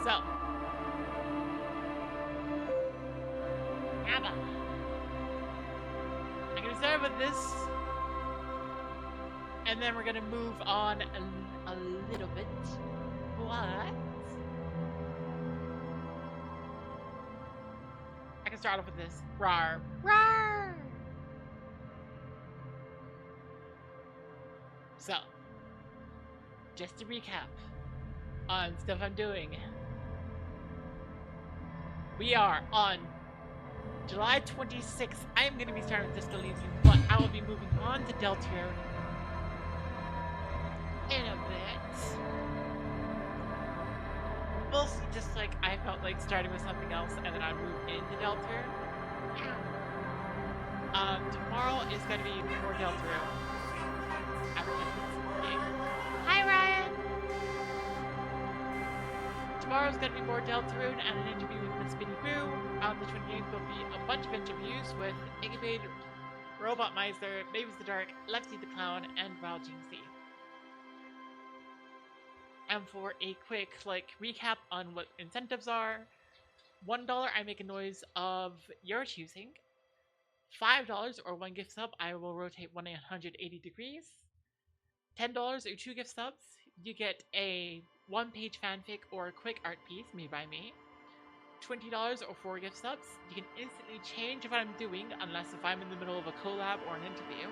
So, Abba. I'm gonna start with this, and then we're gonna move on a little bit. What? I can start off with this. Rawr. Rawr! So, just to recap on stuff I'm doing. We are on July 26th. I am going to be starting with Elysium, but I will be moving on to Deltarune in a bit. Mostly just like I felt like starting with something else and then I'd move into Deltarune. Tomorrow is going to be more Deltarune. Hi, Ryan! Tomorrow's going to be more Deltarune and an interview with Miss Minnie Boo. On the 28th, there'll be a bunch of interviews with Igabade, Robot Miser, Mavis the Dark, Lefty the Clown, and Val Jinxie. And for a quick recap on what incentives are, $1 I make a noise of your choosing. $5 or 1 gift sub, I will rotate 180 degrees. $10 or 2 gift subs, you get a 1-page fanfic or a quick art piece made by me. $20 or 4 gift subs, you can instantly change what I'm doing unless if I'm in the middle of a collab or an interview.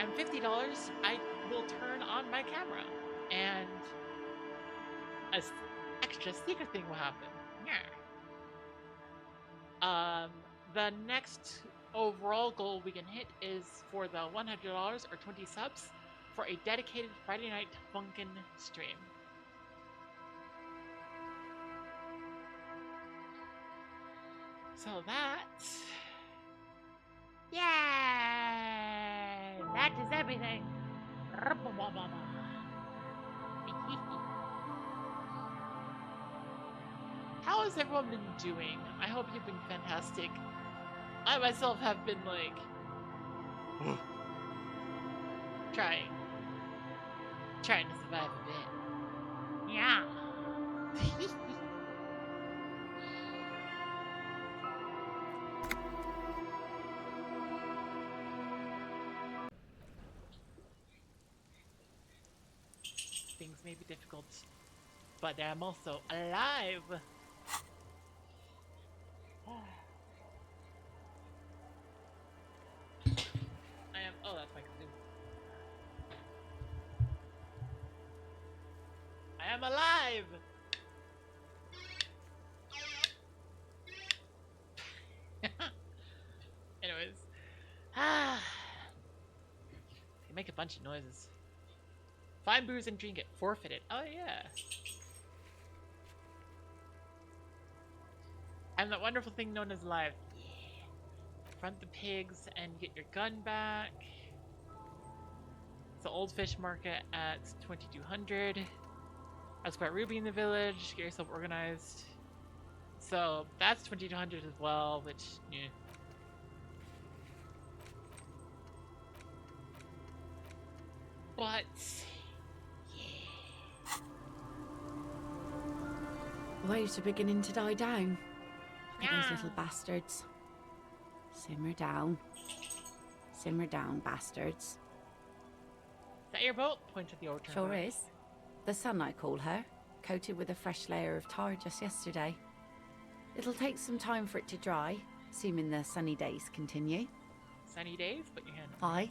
And $50, I will turn on my camera and an extra secret thing will happen. Yeah. The next overall goal we can hit is for the $100 or 20 subs for a dedicated Friday night Funkin' stream. So that's... Yay! That is everything. How has everyone been doing? I hope you've been fantastic. I myself have been trying to survive a bit. Yeah. Things may be difficult, but I'm also alive. Oh, that's my kazoo. I am alive! Anyways. They make a bunch of noises. Find booze and drink it. Forfeit it. Oh, yeah. And that wonderful thing known as live. Yeah. Front the pigs and get your gun back. It's the Old Fish Market at 2200. Ask about Ruby in the village. Get yourself organized. So that's 2200 as well, which, yeah. But, yeah. Waves are beginning to die down. Look at those little bastards. Simmer down. Simmer down, bastards. Is that your boat? Point to the old Sure is. The sun, I call her, coated with a fresh layer of tar just yesterday. It'll take some time for it to dry, assuming the sunny days continue. Sunny days? Put your hand up. Aye.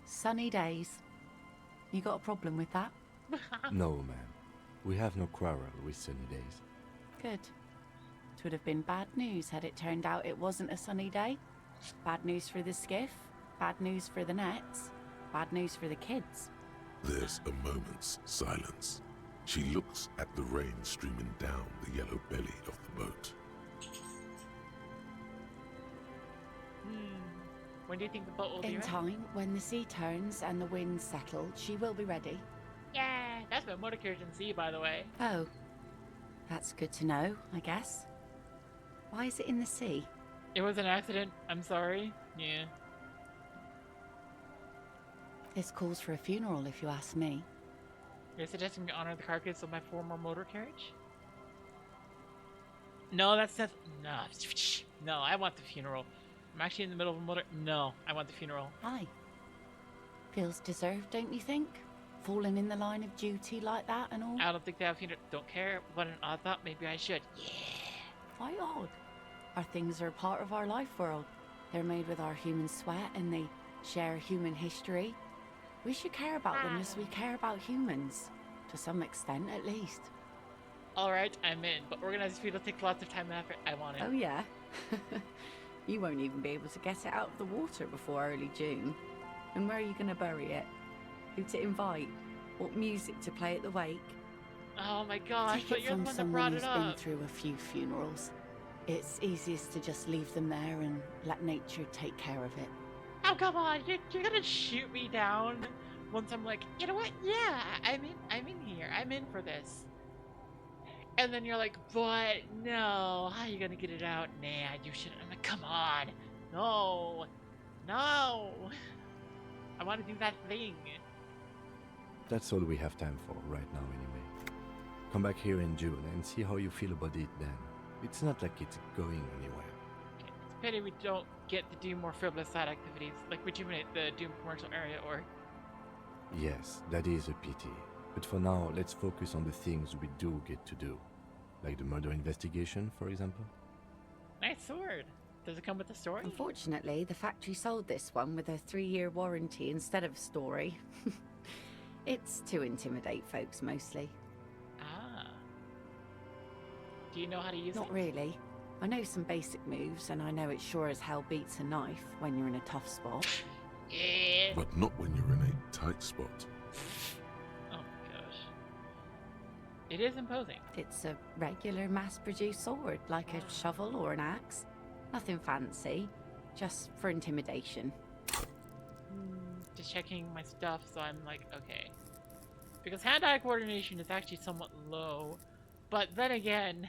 Sunny days. You got a problem with that? No, ma'am. We have no quarrel with sunny days. Good. It would have been bad news had it turned out it wasn't a sunny day. Bad news for the skiff, bad news for the nets, bad news for the kids. There's a moment's silence. She looks at the rain streaming down the yellow belly of the boat. When do you think the boat will be ready? In time, when the sea turns and the winds settle, she will be ready. Yeah, that's my motor carriage in sea, by the way. Oh, that's good to know, I guess. Why is it in the sea? It was an accident. I'm sorry. Yeah. This calls for a funeral, if you ask me. You're suggesting we honor the carcass of my former motor carriage? No, that's not. No, no, I want the funeral. I'm actually in the middle of a motor. No, I want the funeral. Aye. Feels deserved, don't you think? Falling in the line of duty like that and all? I don't think they have a funeral. Don't care. What an odd thought. Maybe I should. Yeah. Why odd? Our things are a part of our life world. They're made with our human sweat and they share human history. We should care about them as we care about humans. To some extent, at least. Alright, I'm in. But organized funeral takes lots of time and effort. I want it. Oh, yeah? You won't even be able to get it out of the water before early June. And where are you going to bury it? Who to invite? What music to play at the wake? Oh my gosh, Take but it you're the from one that someone brought who's it been up. through a few funerals. It's easiest to just leave them there and let nature take care of it. Oh, come on. You're gonna shoot me down once I'm like, you know what? Yeah, I'm in here. I'm in for this. And then you're like, but no, how are you gonna get it out? Nah, you shouldn't. I'm like, come on. No. No. I want to do that thing. That's all we have time for right now anyway. Come back here in June and see how you feel about it then. It's not like it's going anywhere. Okay, it's a pity we don't get to do more frivolous side activities, like rejuvenate the Doom commercial area or... Yes, that is a pity. But for now, let's focus on the things we do get to do. Like the murder investigation, for example. Nice sword. Does it come with a story? Unfortunately, the factory sold this one with a 3-year warranty instead of a story. It's to intimidate folks, mostly. Ah. Do you know how to use it? Not really. I know some basic moves, and I know it sure as hell beats a knife when you're in a tough spot. Yeah. But not when you're in a tight spot. Oh my gosh. It is imposing. It's a regular mass-produced sword, like a shovel or an axe. Nothing fancy, just for intimidation. Just checking my stuff, so I'm like, okay. Because hand-eye coordination is actually somewhat low. But then again,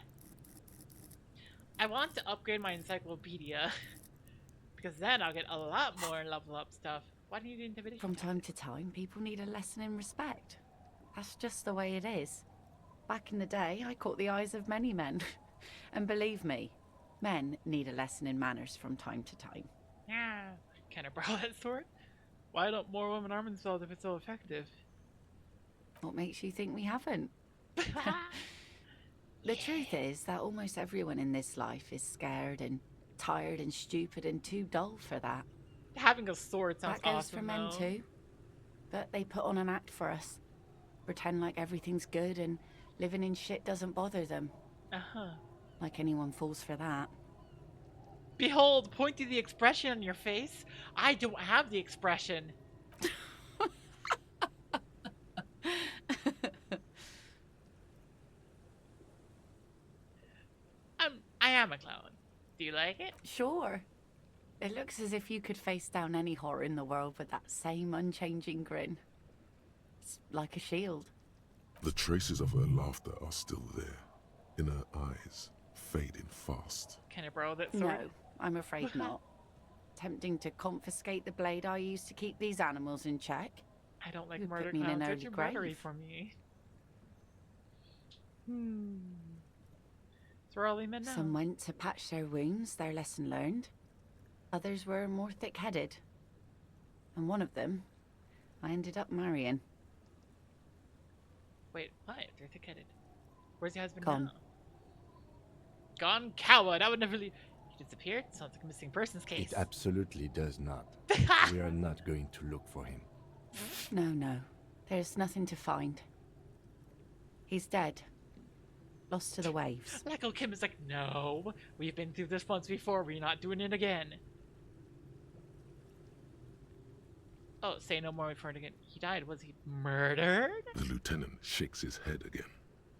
I want to upgrade my encyclopedia. Because then I'll get a lot more level up stuff. Why do you need intimidation? From time to time, people need a lesson in respect. That's just the way it is. Back in the day, I caught the eyes of many men. And believe me, men need a lesson in manners from time to time. Yeah. Can I borrow that sword? Why don't more women arm themselves if it's so effective? What makes you think we haven't? The truth is that almost everyone in this life is scared and tired and stupid and too dull for that. Having a sword sounds That goes awesome, for men though. too. But they put on an act for us. Pretend like everything's good and living in shit doesn't bother them. Uh-huh. Like anyone falls for that. Behold, point to the expression on your face. I don't have the expression. I am a clown. Do you like it? Sure. It looks as if you could face down any horror in the world with that same unchanging grin. It's like a shield. The traces of her laughter are still there, in her eyes, fading fast. Can I borrow that sword? No, I'm afraid not. Tempting to confiscate the blade I use to keep these animals in check. I don't like You'd murder put me in an clowns. They're early too grave. murdery for me. So we're all men now. Some went to patch their wounds, their lesson learned. Others were more thick-headed. And one of them, I ended up marrying. Wait, what? They're thick-headed. Where's your husband Gone. now? Gone coward. I would never leave. He disappeared? Sounds like a missing persons case. It absolutely does not. We are not going to look for him. No. There's nothing to find. He's dead. Lost to the waves. Like Kim is like, no, we've been through this once before. We're not doing it again. Oh, say no more. We've heard again. He died. Was he murdered? The lieutenant shakes his head again.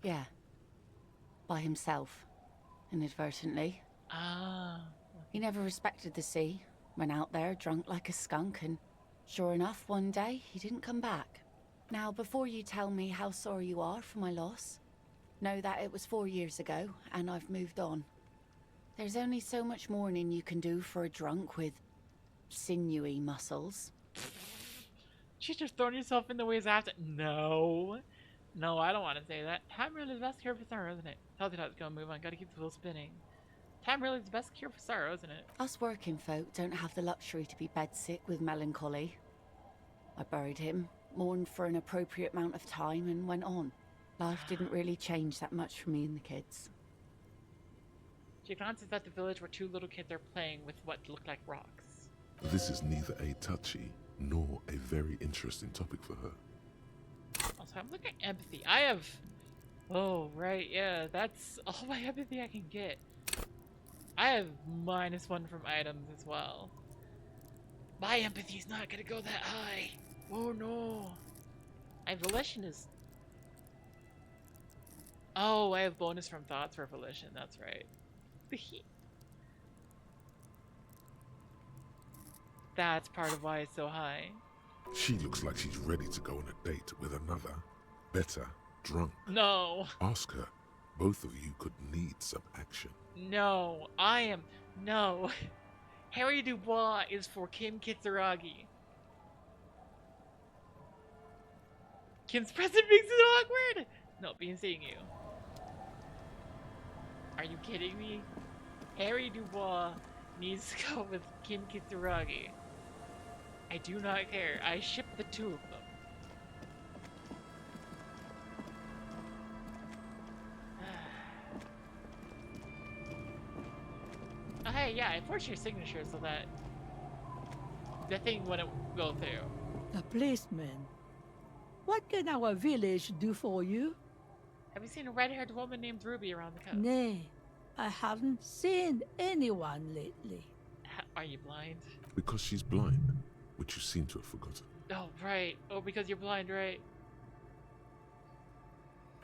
Yeah. By himself. Inadvertently. Ah. He never respected the sea. Went out there drunk like a skunk, and sure enough, one day, he didn't come back. Now, before you tell me how sorry you are for my loss, know that it was 4 years ago, and I've moved on. There's only so much mourning you can do for a drunk with sinewy muscles. She's just throwing yourself in the waves after. No. No, I don't want to say that. Time really is the best cure for sorrow, isn't it? Tells you how it's gonna move on. Gotta keep the wheel spinning. Time really is the best cure for sorrow, isn't it? Us working folk don't have the luxury to be bedsick with melancholy. I buried him, mourned for an appropriate amount of time, and went on. Life didn't really change that much for me and the kids. She glances at the village where two little kids are playing with what look like rocks. This is neither a touchy nor a very interesting topic for her. Also, I'm looking at empathy. I have... Oh, right, yeah, that's all my empathy I can get. I have -1 from items as well. My empathy's not gonna go that high. Oh no. My volition is... Oh, I have bonus from thoughts for volition, that's right. That's part of why it's so high. She looks like she's ready to go on a date with another, better, drunk. No. Ask her. Both of you could need some action. No, I am... No. Harry Dubois is for Kim Kitsuragi. Kim's present makes it awkward! No, being seeing you. Are you kidding me? Harry Dubois needs to go with Kim Kitsuragi. I do not care. I ship the two of them. Oh, hey, yeah, I forced your signature so that the thing wouldn't go through. A policeman. What can our village do for you? Have you seen a red-haired woman named Ruby around the coast? Nay, I haven't seen anyone lately. Are you blind? Because she's blind, which you seem to have forgotten. Oh, right. Oh, because you're blind, right?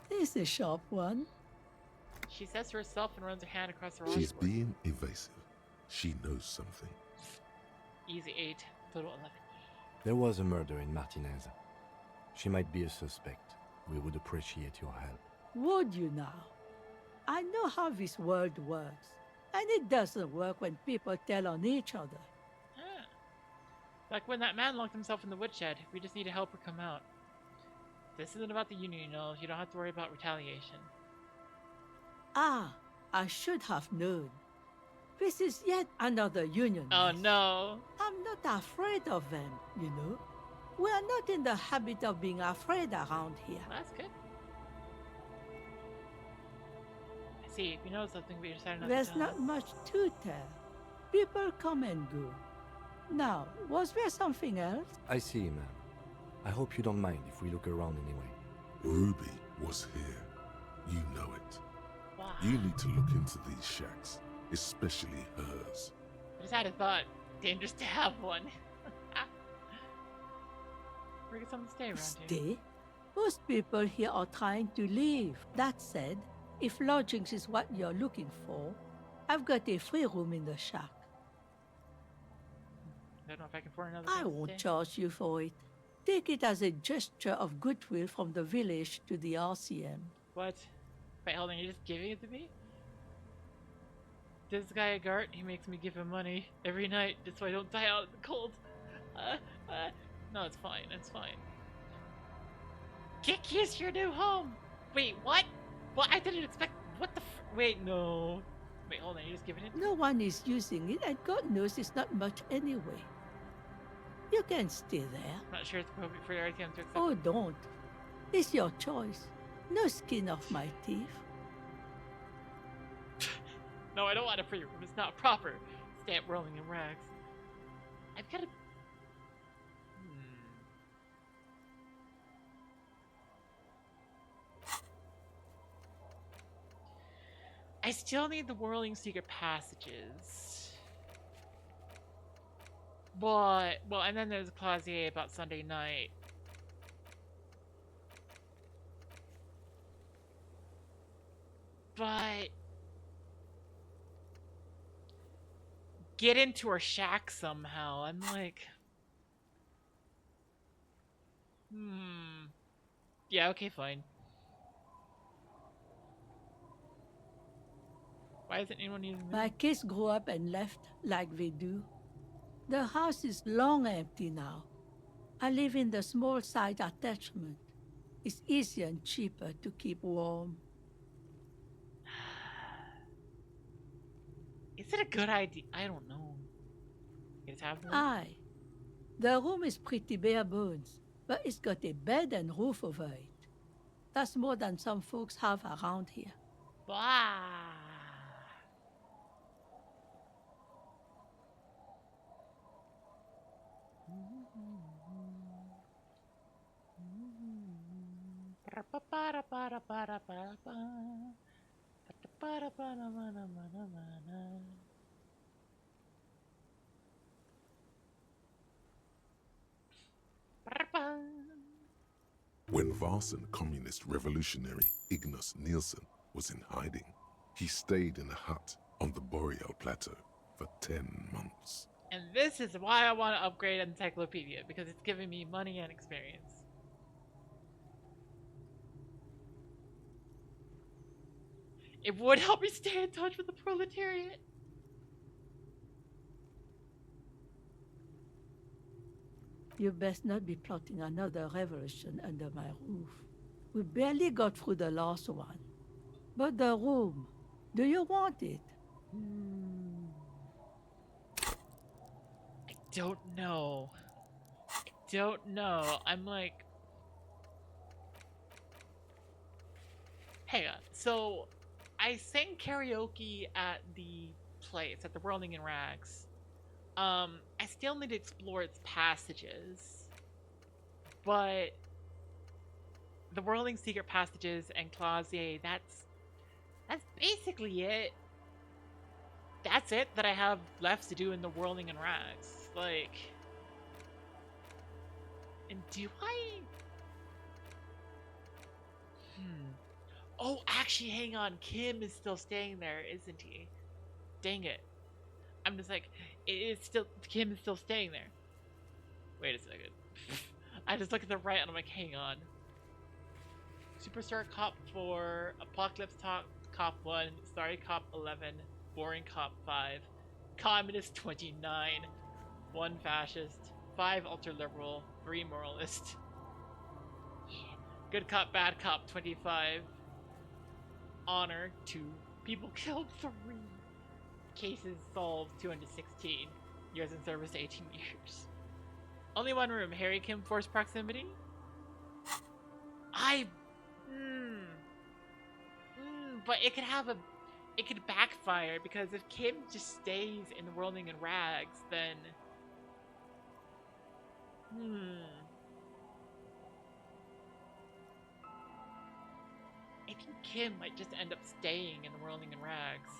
It's a sharp one. She says to herself and runs her hand across her She's eyes. being evasive. She knows something. Easy 8, total 11. There was a murder in Martinez. She might be a suspect. We would appreciate your help. Would you now? I know how this world works, and it doesn't work when people tell on each other. Ah. Like when that man locked himself in the woodshed, we just need to help her come out. This isn't about the union, you know. You don't have to worry about retaliation. Ah, I should have known. This is yet another union. Oh mess. no. I'm not afraid of them, you know. We are not in the habit of being afraid around here. That's good. I see. If you know something, but you're deciding not There's to tell not us. much to tell. People come and go. Now, was there something else? I see, ma'am. I hope you don't mind if we look around anyway. Ruby was here. You know it. Wow. You need to look into these shacks, especially hers. I just had a thought. Dangerous to have one. Or get someone to stay around here. Stay? Most people here are trying to leave. That said, if lodgings is what you're looking for, I've got a free room in the shack. I don't know if I can afford another I place to won't stay. charge you for it. Take it as a gesture of goodwill from the village to the RCM. What? Wait, hold on, you're just giving it to me? This guy a Gart, he makes me give him money every night just so I don't die out in the cold. No, it's fine, it's fine. Get used to your new home! Wait, what? What? I didn't expect. What the wait, no. Wait, hold on, you're just giving it? No one is using it, and God knows it's not much anyway. You can stay there. I'm not sure it's appropriate for your ITM to accept. Oh, don't. It's your choice. No skin off my teeth. No, I don't want a free room. It's not proper. Stamp rolling in rags. I've got to. I still need the whirling secret passages. But, well, and then there's a clause A about Sunday night. But get into her shack somehow. I'm like, yeah, okay, fine. Why isn't anyone using My this? kids grew up and left like they do. The house is long empty now. I live in the small side attachment. It's easier and cheaper to keep warm. Is it a good idea? I don't know. You just have one? Aye, the room is pretty bare bones, but it's got a bed and roof over it. That's more than some folks have around here. Blah. When Varson communist revolutionary Ignace Nielsen was in hiding, he stayed in a hut on the Boreal Plateau for 10 months. And this is why I want to upgrade Encyclopedia, because it's giving me money and experience. It would help me stay in touch with the proletariat. You best not be plotting another revolution under my roof. We barely got through the last one. But the room, do you want it? I don't know. I'm like... Hang on. So, I sang karaoke at the place, at the Whirling in Rags. I still need to explore its passages. But... the Whirling Secret Passages and Clausier, that's basically it. That's it that I have left to do in the Whirling in Rags. Like... And do I... Oh, actually, hang on. Kim is still staying there, isn't he? Dang it. I'm just like, Kim is still staying there. Wait a second. I just look at the right and I'm like, hang on. Superstar Cop 4, Apocalypse Cop 1, Sorry Cop 11, Boring Cop 5, Communist 29, 1 Fascist, 5 Ultra-Liberal, 3 Moralist, Good Cop, Bad Cop 25, Honor 2, People Killed 3, Cases Solved 216, Years in Service 18 years. Only one room, Harry Kim Force Proximity? But it could backfire, because if Kim just stays in the Whirling in Rags, then... I think Kim might just end up staying in the Whirling in Rags.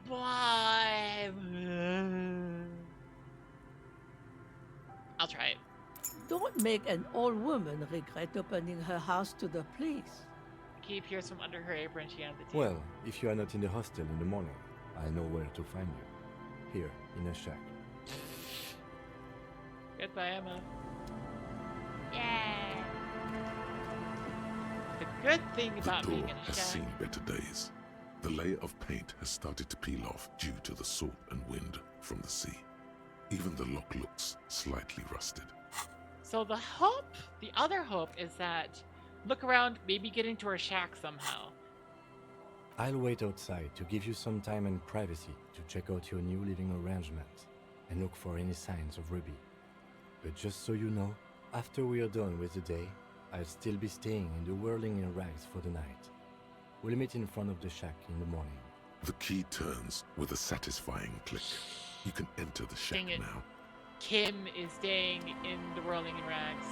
Why? I'll try it. Don't make an old woman regret opening her house to the police. Key peers from under her apron, she handed the tea. Well, if you are not in the hostel in the morning, I know where to find you. Here, in a shack. Goodbye, Emma. Yeah. The good thing The about being door in a has shack... seen better days. The layer of paint has started to peel off due to the salt and wind from the sea. Even the lock looks slightly rusted. So the other hope is that look around, maybe get into her shack somehow. I'll wait outside to give you some time and privacy to check out your new living arrangement and look for any signs of Ruby. But just so you know, after we are done with the day, I'll still be staying in the Whirling in Rags for the night. We'll meet in front of the shack in the morning. The key turns with a satisfying click. You can enter the shack Dang it. now. Kim is staying in the Whirling in Rags.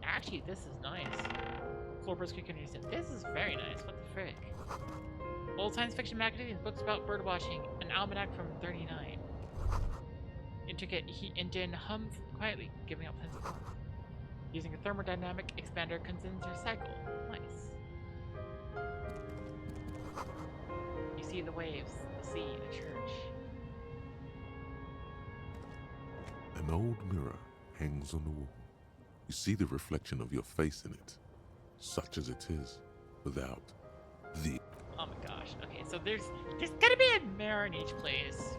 Actually, this is nice. Clover's Kicking said, this is very nice. What the frick? Old science fiction magazines, books about bird watching, an almanac from 39. Intricate heat engine hums quietly, giving out pencil. Using a thermodynamic expander condenser cycle. Nice. You see the waves, the sea, a church. An old mirror hangs on the wall. You see the reflection of your face in it, such as it is, without the... Oh my gosh. Okay, so there's gotta be a mirror in each place.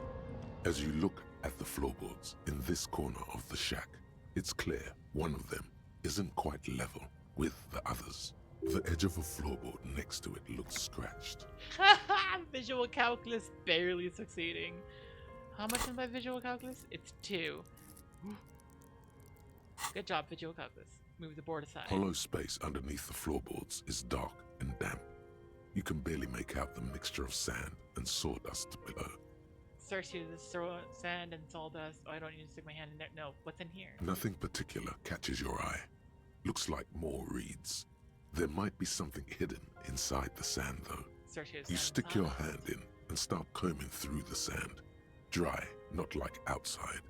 As you look at the floorboards in this corner of the shack, it's clear one of them isn't quite level with the others. The edge of a floorboard next to it looks scratched. Visual calculus barely succeeding. How much is my visual calculus? It's 2. Good job, visual calculus. Move the board aside. Hollow space underneath the floorboards is dark and damp. You can barely make out the mixture of sand and sawdust below. Search through the sand and sawdust. Oh, I don't need to stick my hand in there. No, what's in here? Nothing particular catches your eye. Looks like more reeds. There might be something hidden inside the sand, though. Search through the You sand stick and your sawdust. hand in and start combing through the sand. Dry, not like outside.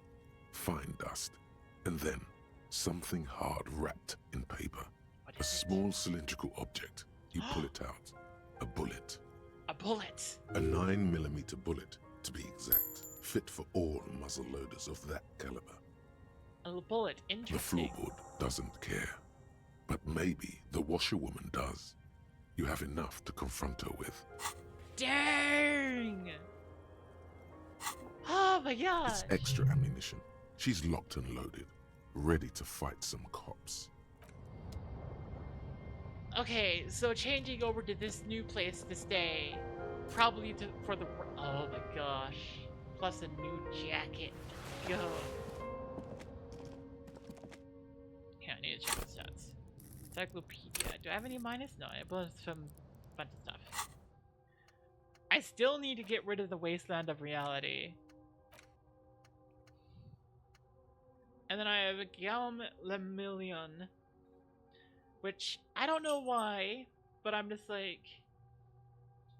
Fine dust. And then, something hard wrapped in paper. What A is it? small cylindrical object. You pull it out. A bullet. A bullet. A 9mm bullet, to be exact. Fit for all muzzle loaders of that caliber. A little bullet. The Interesting. floorboard doesn't care. But maybe the washerwoman does. You have enough to confront her with. Dang! Oh my god! It's extra ammunition. She's locked and loaded, ready to fight some cops. Okay, so changing over to this new place to stay, probably for the. Oh my gosh! Plus a new jacket. Go. Yeah, I need to check the stats. Encyclopedia. Do I have any minus? No, I have some bunch of stuff. I still need to get rid of the wasteland of reality. And then I have a Guillaume Lemillion, which I don't know why, but I'm just like,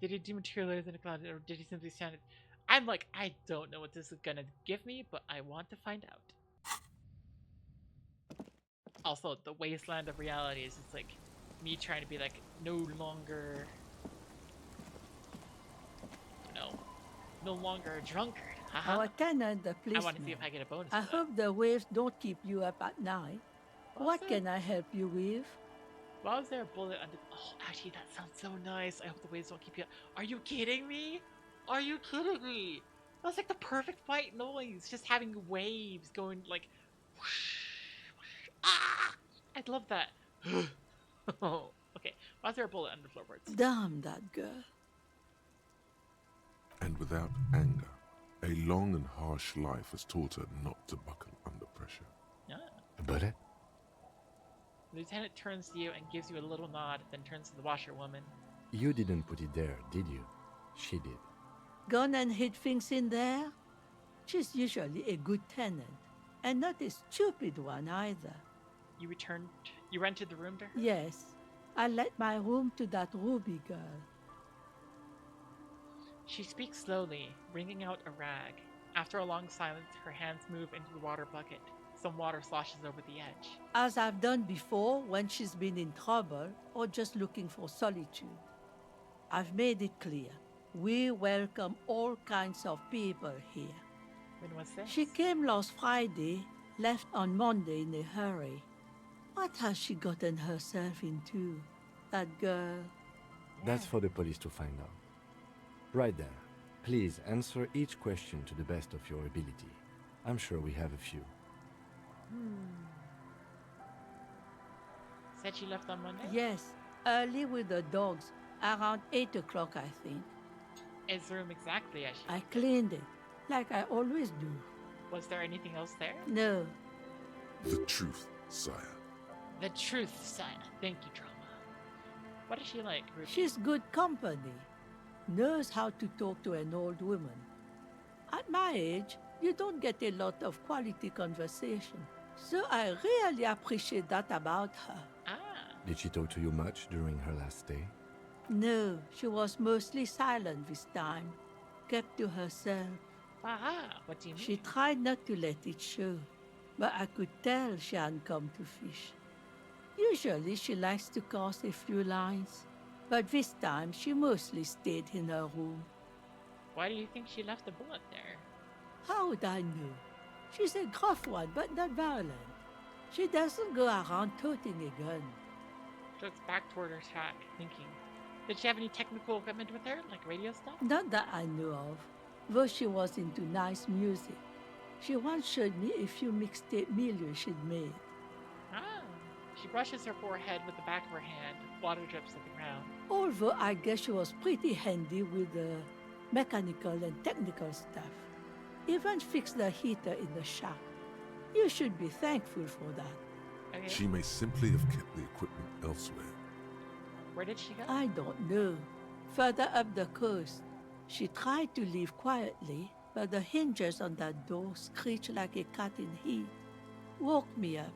did he dematerialize in a cloud, or did he simply stand it? I'm like, I don't know what this is gonna give me, but I want to find out. Also, the wasteland of reality is just like me trying to be like no longer a drunkard. Haha. Our tenant, the I policeman. want to see if I get a bonus. I for that. hope the waves don't keep you up at night. What Also, can I help you with? why was there a bullet under? Oh, actually, that sounds so nice. I hope the waves don't keep you. Are you kidding me? Are you kidding me? That's like the perfect fight noise. Just having waves going like. Whoosh, whoosh, ah! I'd love that. Oh, okay. Why is there a bullet under the floorboards? Damn that girl. And without anger, a long and harsh life has taught her not to buckle under pressure. Yeah. A bullet? The lieutenant turns to you and gives you a little nod, then turns to the washerwoman. You didn't put it there, did you? She did. Gone and hid things in there? She's usually a good tenant, and not a stupid one either. You rented the room to her? Yes, I let my room to that Ruby girl. She speaks slowly, wringing out a rag. After a long silence, her hands move into the water bucket. Some water sloshes over the edge. As I've done before when she's been in trouble or just looking for solitude. I've made it clear. We welcome all kinds of people here. When was this? She came last Friday, left on Monday in a hurry. What has she gotten herself into, that girl? That's for the police to find out. Right there. Please answer each question to the best of your ability. I'm sure we have a few. Said she left on Monday? Yes, early with the dogs, around 8 o'clock, I think. Is the room exactly as she I cleaned it, like I always do. Was there anything else there? No, The truth, sire. The truth, sire. Thank you, Drama. What is she like, Ruby? she's good company. Knows how to talk to an old woman. At my age, you don't get a lot of quality conversation. So I really appreciate that about her. Ah, Did she talk to you much during her last stay? No, she was mostly silent this time. Kept to herself. aha. What do you mean? She tried not to let it show, but I could tell she hadn't come to fish. Usually she likes to cast a few lines, but this time she mostly stayed in her room. Why do you think she left the bullet there? How would I know? She's a gruff one, but not violent. She doesn't go around toting a gun. She looks back toward her shack, thinking. Did she have any technical equipment with her, like radio stuff? Not that I know of, though she was into nice music. She once showed me a few mixtape milieux she'd made. Ah. She brushes her forehead with the back of her hand. Water drips to the ground. Although I guess she was pretty handy with the mechanical and technical stuff. Even fixed the heater in the shack. You should be thankful for that. Okay. She may simply have kept the equipment elsewhere. Where did she go? I don't know. Further up the coast. She tried to leave quietly, but the hinges on that door screeched like a cat in heat. Woke me up.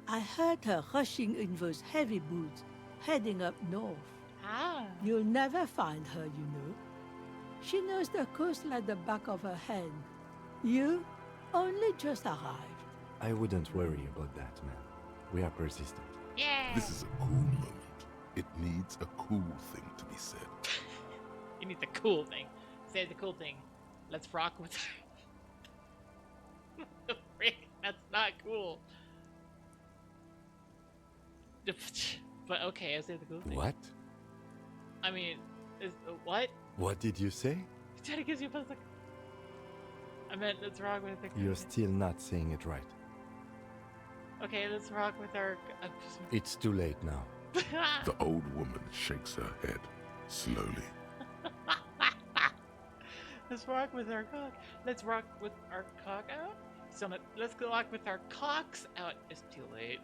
I heard her rushing in those heavy boots, heading up north. Ah. You'll never find her, you know. She knows the coast like the back of her hand. You only just arrived. I wouldn't worry about that, man. We are persistent. Yeah. This is a cool moment. It needs a cool thing to be said. You need the cool thing. Say the cool thing. Let's rock with her. That's not cool. But okay, I say the cool thing. What? I mean, is what? What did you say? Try to give you a buzz. I meant let's rock with the. You're still not saying it right. Okay, let's rock with our. It's too late now. The old woman shakes her head slowly. Let's rock with our cock. Let's rock with our cock out. So let's go rock with our cocks out. It's too late.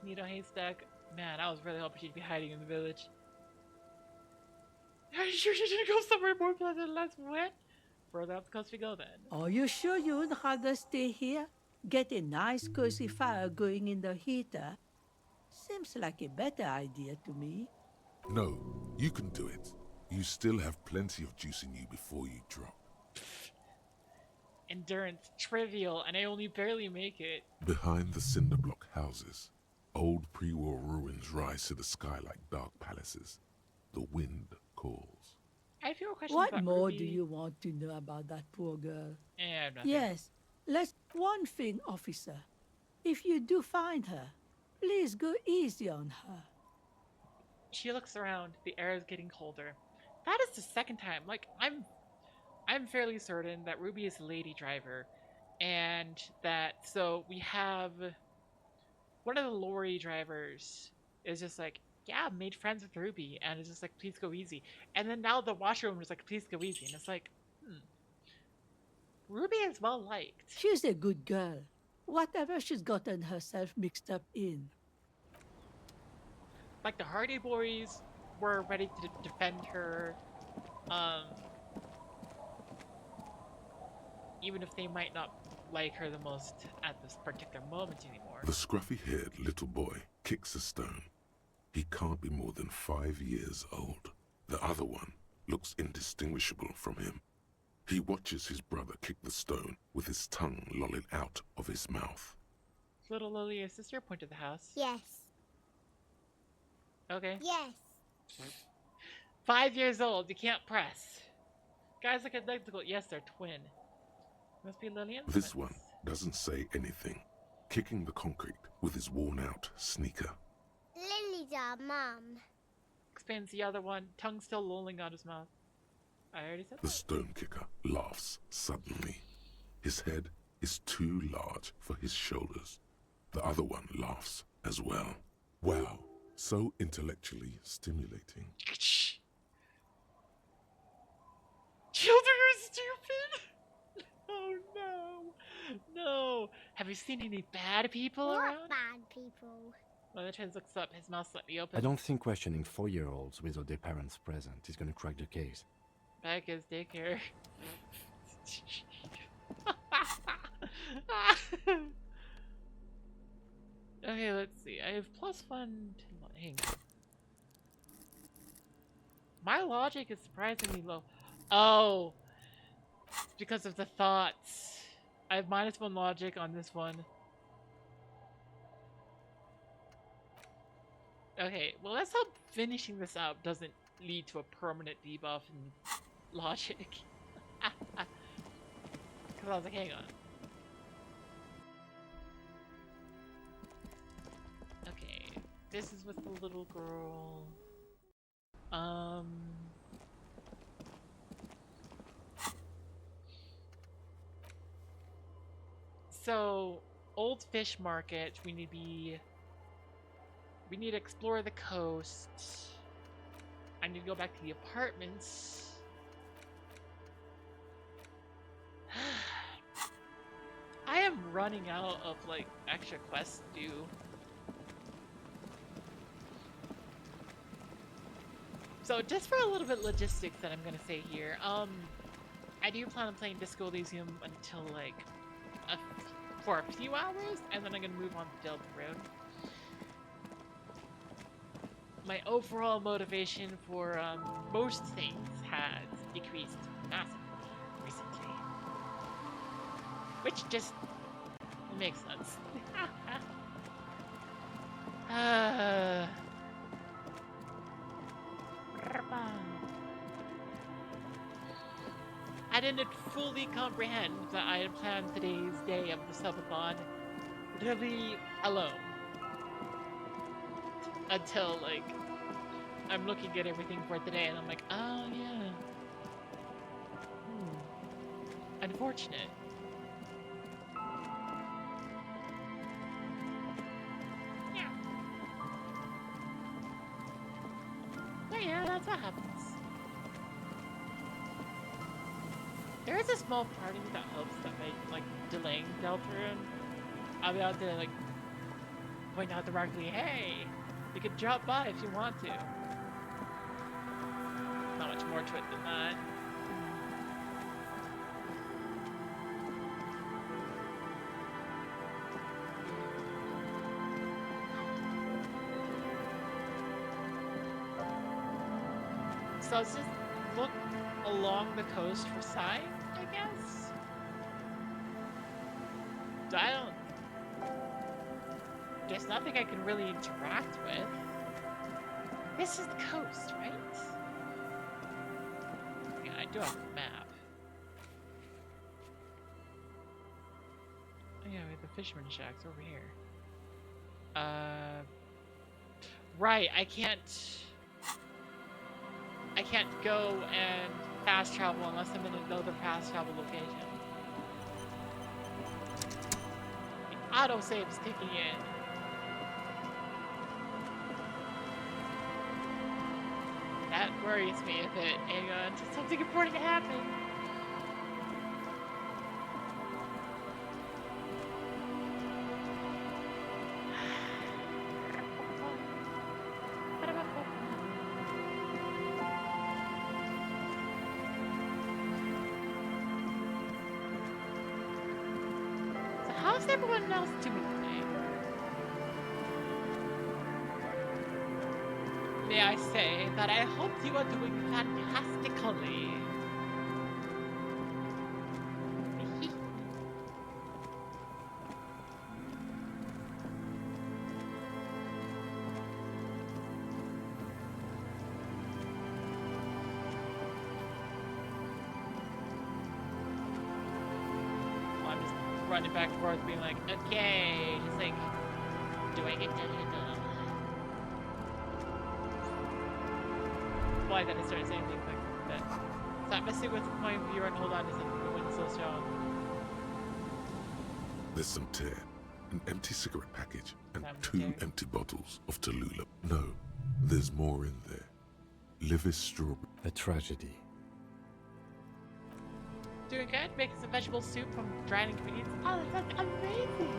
Needle haystack. Man, I was really hoping she'd be hiding in the village. Are you sure she didn't go somewhere more pleasant, less wet? Further up the coast we go then. Are you sure you would rather stay here? Get a nice cozy fire going in the heater? Seems like a better idea to me. No, you can do it. You still have plenty of juice in you before you drop. Endurance, trivial, and I only barely make it. Behind the cinder block houses, old pre-war ruins rise to the sky like dark palaces. The wind calls. I have fewer questions What about more Ruby. do you want to know about that poor girl? Nothing. Yes, let's... One thing, officer. If you do find her, please go easy on her. She looks around. The air is getting colder. That is the second time. Like, I'm fairly certain that Ruby is a lady driver. And that, so we have one of the lorry drivers is just like, yeah, made friends with Ruby. And it's just like, please go easy. And then now the washerwoman is like, please go easy. And it's like, Ruby is well liked. She's a good girl. Whatever she's gotten herself mixed up in. Like the Hardy Boys were ready to defend her. Even if they might not like her the most at this particular moment anymore. The scruffy-haired little boy kicks a stone. He can't be more than 5 years old. The other one looks indistinguishable from him. He watches his brother kick the stone with his tongue lolling out of his mouth. Little Lily, your sister, point to the house. Yes. Okay. Yes. 5 years old, you can't press. Guys look identical. Yes, they're twin. Must be Lillian. This one doesn't say anything, kicking the concrete with his worn-out sneaker. Lily's our mum. Expands the other one, tongue still lolling out his mouth. I already said The that. stone kicker laughs suddenly. His head is too large for his shoulders. The other one laughs as well. Wow, so intellectually stimulating. Children are stupid! Oh no! No! Have you seen any bad people What around? bad people? Well, the twins looks up, his mouth slightly open. I don't think questioning 4-year-olds without their parents present is gonna crack the case. Back his daycare. Okay, let's see. I have +1 to... Hang on. My logic is surprisingly low. Oh! Because of the thoughts. I have -1 logic on this one. Okay, well let's hope finishing this up doesn't lead to a permanent debuff in logic. Because I was like, hang on. this is with the little girl. Um. So, Old Fish Market. We need to be. We need to explore the coast. I need to go back to the apartments. I am running out of like extra quests to do. So just for a little bit of logistics that I'm gonna say here, I do plan on playing Disco Elysium until like for a few hours, and then I'm gonna move on to Deltarune. My overall motivation for most things has decreased massively recently, which just makes sense. I didn't fully comprehend that I had planned today's day of the subathon really alone. Until, like, I'm looking at everything for today and I'm like, oh yeah. Unfortunate. Yeah. Oh yeah, that's what happens. There is a small part of me that hopes that by, like, delaying Deltarune, I'll be able to, like, point out directly, hey, you can drop by if you want to. Not much more to it than that. So let's just look along the coast for sign, I guess? So I don't... There's nothing I can really interact with. This is the coast, right? Yeah, I do have a map. Oh yeah, we have the fisherman shacks over here. Right, I can't go and fast travel unless I'm in another fast travel location. The autosave is kicking in. That worries me a bit. Hang on, something important to happen. So how's everyone else doing today? May I say that I hope you are doing fantastically. Well, I'm just running back and forth being like, okay, just like, do I get to why then I started saying things like that. Stop messing with my viewer and hold on to something the wind's so strong. There's some tear, an empty cigarette package, and Time to 2 tear. empty bottles of Tallulah. No, there's more in there. Liver strawberry. A tragedy. Doing good? Making some vegetable soup from dried ingredients. Oh, that sounds amazing!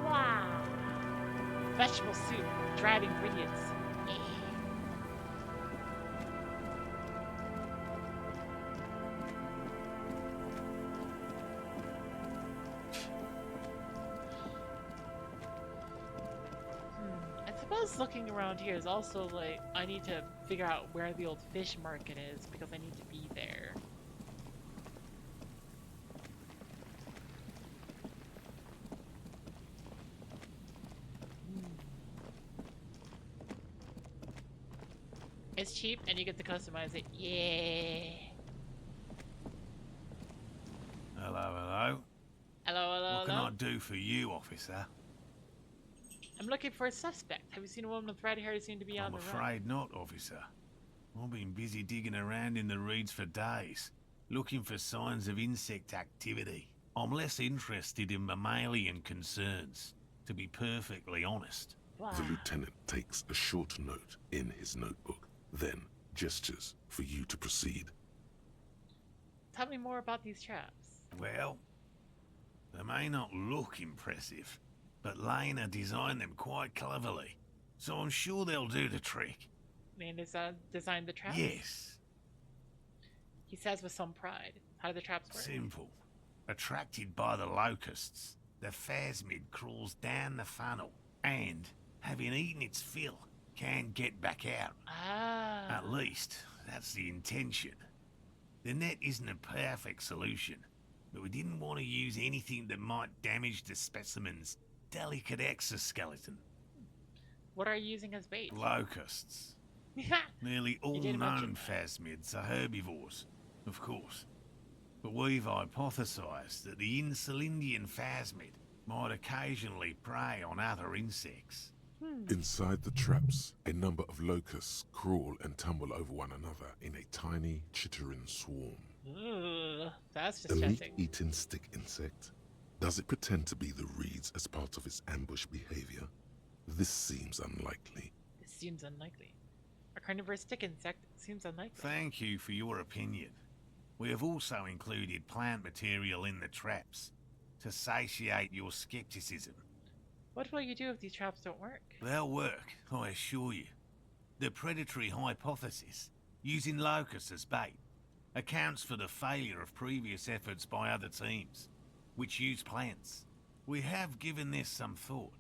Wow! Vegetable soup, dried ingredients. I suppose looking around here is also like, I need to figure out where the old fish market is because I need to be there. It's cheap and you get to customize it. Yeah. do for you, officer? I'm looking for a suspect. Have you seen a woman with red hair who seemed to be on I'm the run? afraid not, officer. I've been busy digging around in the reeds for days, looking for signs of insect activity. I'm less interested in mammalian concerns, to be perfectly honest. Wow. The lieutenant takes a short note in his notebook, then gestures for you to proceed. Tell me more about these traps. Well, they may not look impressive, but Lena designed them quite cleverly, so I'm sure they'll do the trick. Man designed the traps? Yes. He says with some pride. How do the traps work? Simple. Attracted by the locusts, the phasmid crawls down the funnel and, having eaten its fill, can't get back out. Ah. At least, that's the intention. The net isn't a perfect solution, but we didn't want to use anything that might damage the specimen's delicate exoskeleton. What are you using as bait? Locusts. Nearly all did mention known phasmids are herbivores, of course. But we've hypothesized that the Insulindian phasmid might occasionally prey on other insects. Inside the traps, a number of locusts crawl and tumble over one another in a tiny, chittering swarm. Ugh, that's The distressing. meat-eating stick insect. Does it pretend to be the reeds as part of its ambush behavior? This seems unlikely. This seems unlikely. A carnivorous stick insect seems unlikely. Thank you for your opinion. We have also included plant material in the traps to satiate your skepticism. What will you do if these traps don't work? They'll work, I assure you. The predatory hypothesis, using locusts as bait, accounts for the failure of previous efforts by other teams, which use plants. We have given this some thought.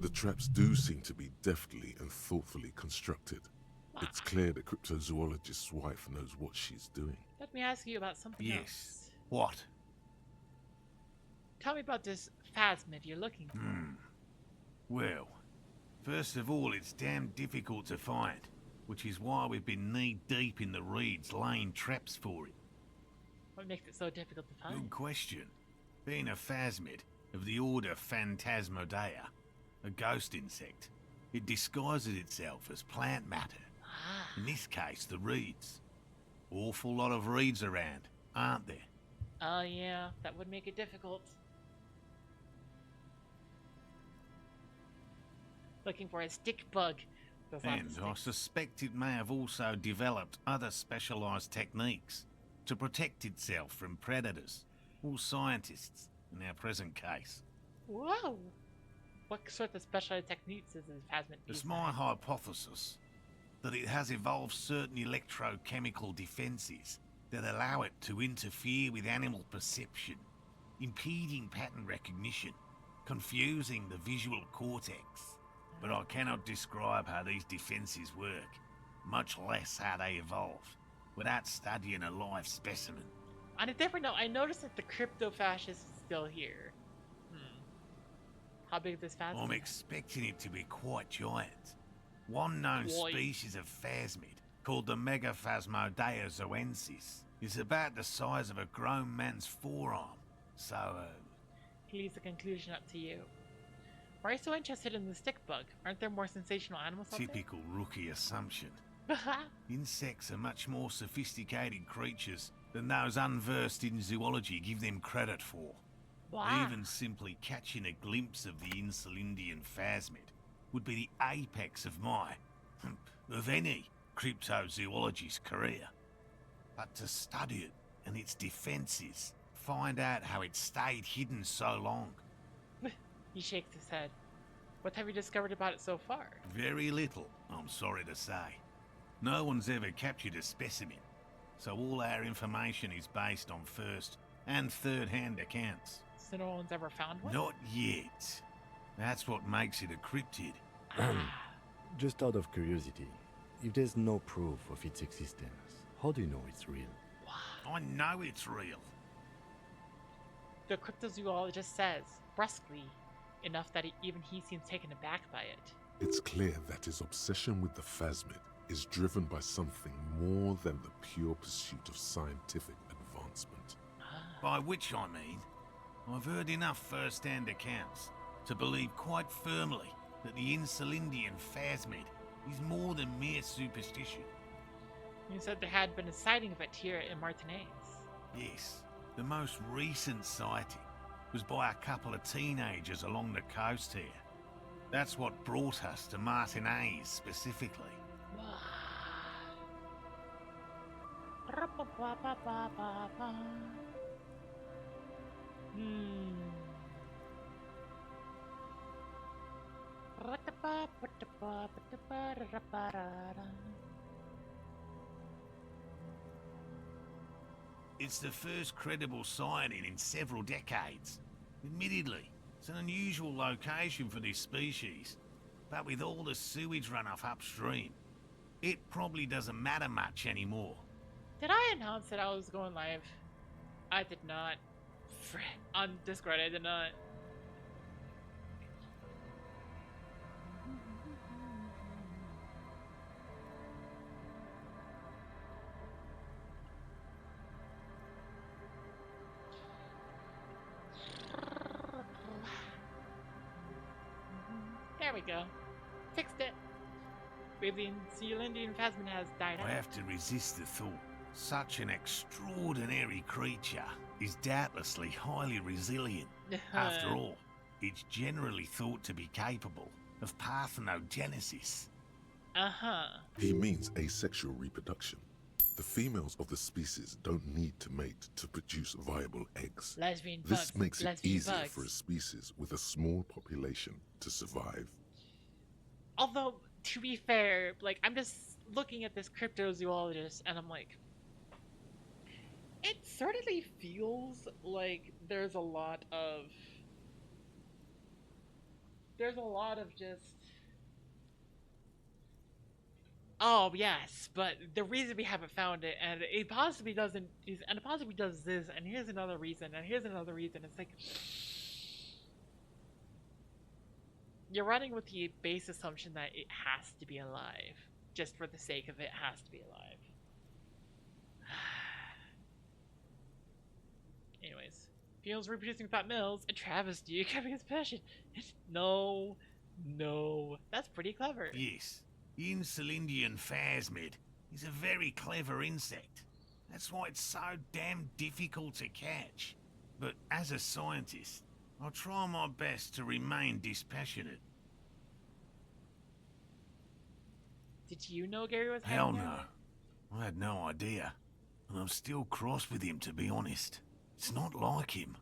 The traps do seem to be deftly and thoughtfully constructed. It's clear the cryptozoologist's wife knows what she's doing. Let me ask you about something Yes. else. What? Tell me about this phasmid you're looking for. Well, first of all, it's damn difficult to find, which is why we've been knee-deep in the reeds laying traps for it. What makes it so difficult to find? Good question. Being a phasmid of the order Phantasmodea, a ghost insect, it disguises itself as plant matter. In this case, the reeds. Awful lot of reeds around, aren't there? Oh yeah, that would make it difficult. Looking for a stick bug. There's lots And of I sticks. suspect it may have also developed other specialised techniques to protect itself from predators or scientists in our present case. Whoa! What sort of specialized techniques is this phasmid It's using? my hypothesis that it has evolved certain electrochemical defences that allow it to interfere with animal perception, impeding pattern recognition, confusing the visual cortex. But I cannot describe how these defences work, much less how they evolved, without studying a live specimen. On a different note, I noticed that the crypto-fascist is still here. How big is this phasmid? I'm expecting it to be quite giant. One known Why? species of phasmid, called the Megaphasmodea zoensis, is about the size of a grown man's forearm. So, He leaves the conclusion up to you. Why are you so interested in the stick bug? Aren't there more sensational animals out typical rookie assumption. there? Insects are much more sophisticated creatures than those unversed in zoology give them credit for. Wow. Even simply catching a glimpse of the Insulindian phasmid would be the apex of my, of any, cryptozoologist's career. But to study it and its defences, find out how it stayed hidden so long. He shakes his head. What have you discovered about it so far? Very little, I'm sorry to say. No one's ever captured a specimen, so all our information is based on first and third-hand accounts. So no one's ever found one? Not yet. That's what makes it a cryptid. Just out of curiosity, if there's no proof of its existence, how do you know it's real? I know it's real. The cryptozoologist says, brusquely, enough that even he seems taken aback by it. It's clear that his obsession with the phasmid is driven by something more than the pure pursuit of scientific advancement. By which I mean, I've heard enough first-hand accounts to believe quite firmly that the Insulindian phasmid is more than mere superstition. You said there had been a sighting of it here in Martinez. Yes, the most recent sighting was by a couple of teenagers along the coast here. That's what brought us to Martinez specifically. It's the first credible sighting in several decades. Admittedly, it's an unusual location for this species, but with all the sewage runoff upstream, it probably doesn't matter much anymore. Did I announce that I was going live? I did not. On Discord, I did not. There we go. Fixed it. The Elysium phasmid has died I out. have to resist the thought. Such an extraordinary creature is doubtlessly highly resilient. After all, it's generally thought to be capable of parthenogenesis. He means asexual reproduction. The females of the species don't need to mate to produce viable eggs. Lesbian This bugs. makes it Lesbian easier bugs. for a species with a small population to survive. Although, to be fair, like, I'm just looking at this cryptozoologist and I'm like, it certainly feels like there's a lot of just, oh yes, but the reason we haven't found it, and it possibly doesn't, and it possibly does this, and here's another reason, and here's another reason. It's like, you're running with the base assumption that it has to be alive, just for the sake of it has to be alive. Anyways, females reproducing without males, a travesty, having his passion. No, that's pretty clever. Yes, the Insulindian phasmid is a very clever insect. That's why it's so damn difficult to catch. But as a scientist, I'll try my best to remain dispassionate. Did you know Gary was Hell hanging no. out? I had no idea. And I'm still cross with him, to be honest. It's not like him.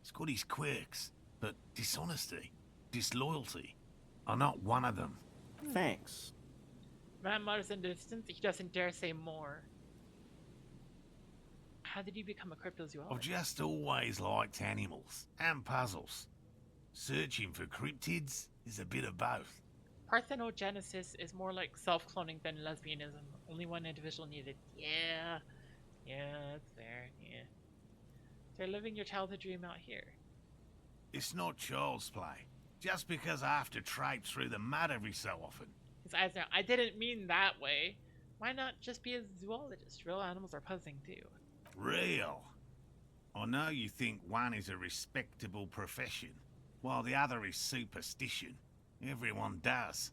He's got his quirks, but dishonesty, disloyalty are not one of them. Thanks. Man mutters in the distance, he doesn't dare say more. How did you become a cryptozoologist? I've just always liked animals and puzzles. Searching for cryptids is a bit of both. Parthenogenesis is more like self-cloning than lesbianism. Only one individual needed. Yeah, that's fair, yeah. So you're living your childhood dream out here. It's not child's play. Just because I have to traipse through the mud every so often. His eyes now, I didn't mean that way. Why not just be a zoologist? Real animals are puzzling too. Real. I know you think one is a respectable profession, while the other is superstition. Everyone does.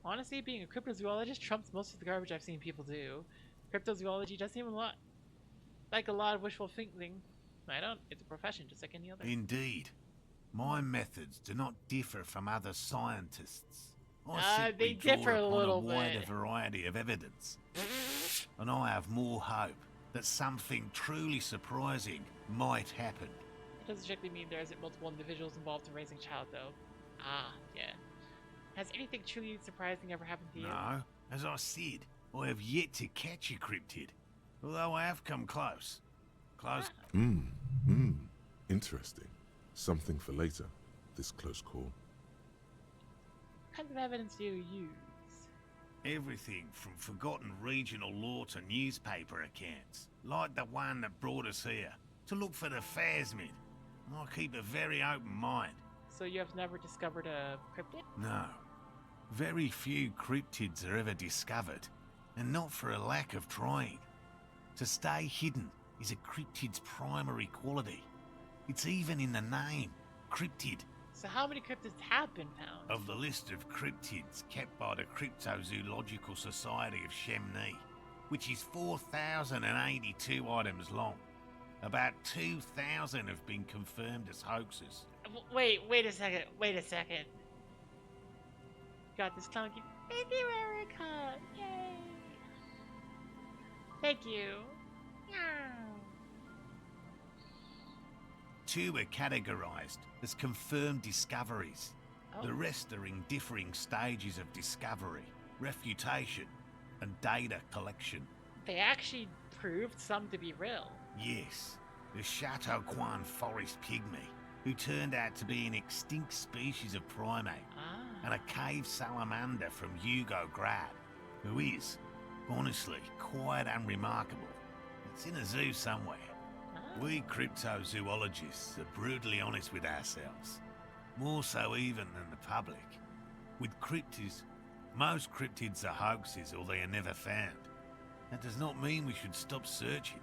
Honestly, being a cryptozoologist trumps most of the garbage I've seen people do. Cryptozoology does seem a lot like a lot of wishful thinking. I don't. It's a profession just like any other. Indeed. My methods do not differ from other scientists. I simply they draw differ a upon little a wider bit. variety of evidence. And I have more hope that something truly surprising might happen. It doesn't strictly mean there isn't multiple individuals involved in raising a child, though. Ah, yeah. Has anything truly surprising ever happened to you? No, as I said, I have yet to catch a cryptid, although I have come close. Close. Interesting. Something for later, this close call. What kinds of evidence do you use? Everything from forgotten regional lore to newspaper accounts, like the one that brought us here, to look for the phasmid. I keep a very open mind. So you have never discovered a cryptid? No. Very few cryptids are ever discovered, and not for a lack of trying. To stay hidden is a cryptid's primary quality. It's even in the name, cryptid. So how many cryptids have been found? Of the list of cryptids kept by the Cryptozoological Society of Chemnee, which is 4,082 items long, about 2,000 have been confirmed as hoaxes. Wait a second. Got this clunky. Thank you, Erica. Yay. Thank you. Yeah. 2 are categorized as confirmed discoveries. Oh. The rest are in differing stages of discovery, refutation, and data collection. They actually proved some to be real. Yes, the Chateau Quan forest pygmy, who turned out to be an extinct species of primate, and a cave salamander from Hugo Grad, who is, honestly, quite unremarkable. It's in a zoo somewhere. We cryptozoologists are brutally honest with ourselves, more so even than the public. With cryptids, most cryptids are hoaxes or they are never found. That does not mean we should stop searching.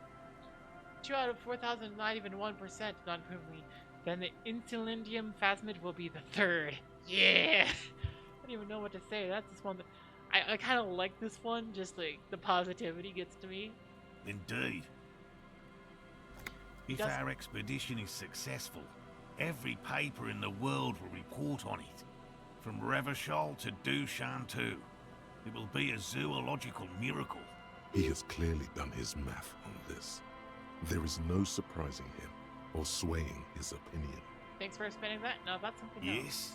2 out of 4,000, not even 1% non-equivalently. Then the Insulindium phasmid will be the 3rd. Yeah! I don't even know what to say. That's this one that... I kind of like this one, just like the positivity gets to me. Indeed. If our expedition is successful, every paper in the world will report on it. From Revachol to Dushantu. It will be a zoological miracle. He has clearly done his math on this. There is no surprising him or swaying his opinion. Thanks for explaining that. Now that's something Yes. else.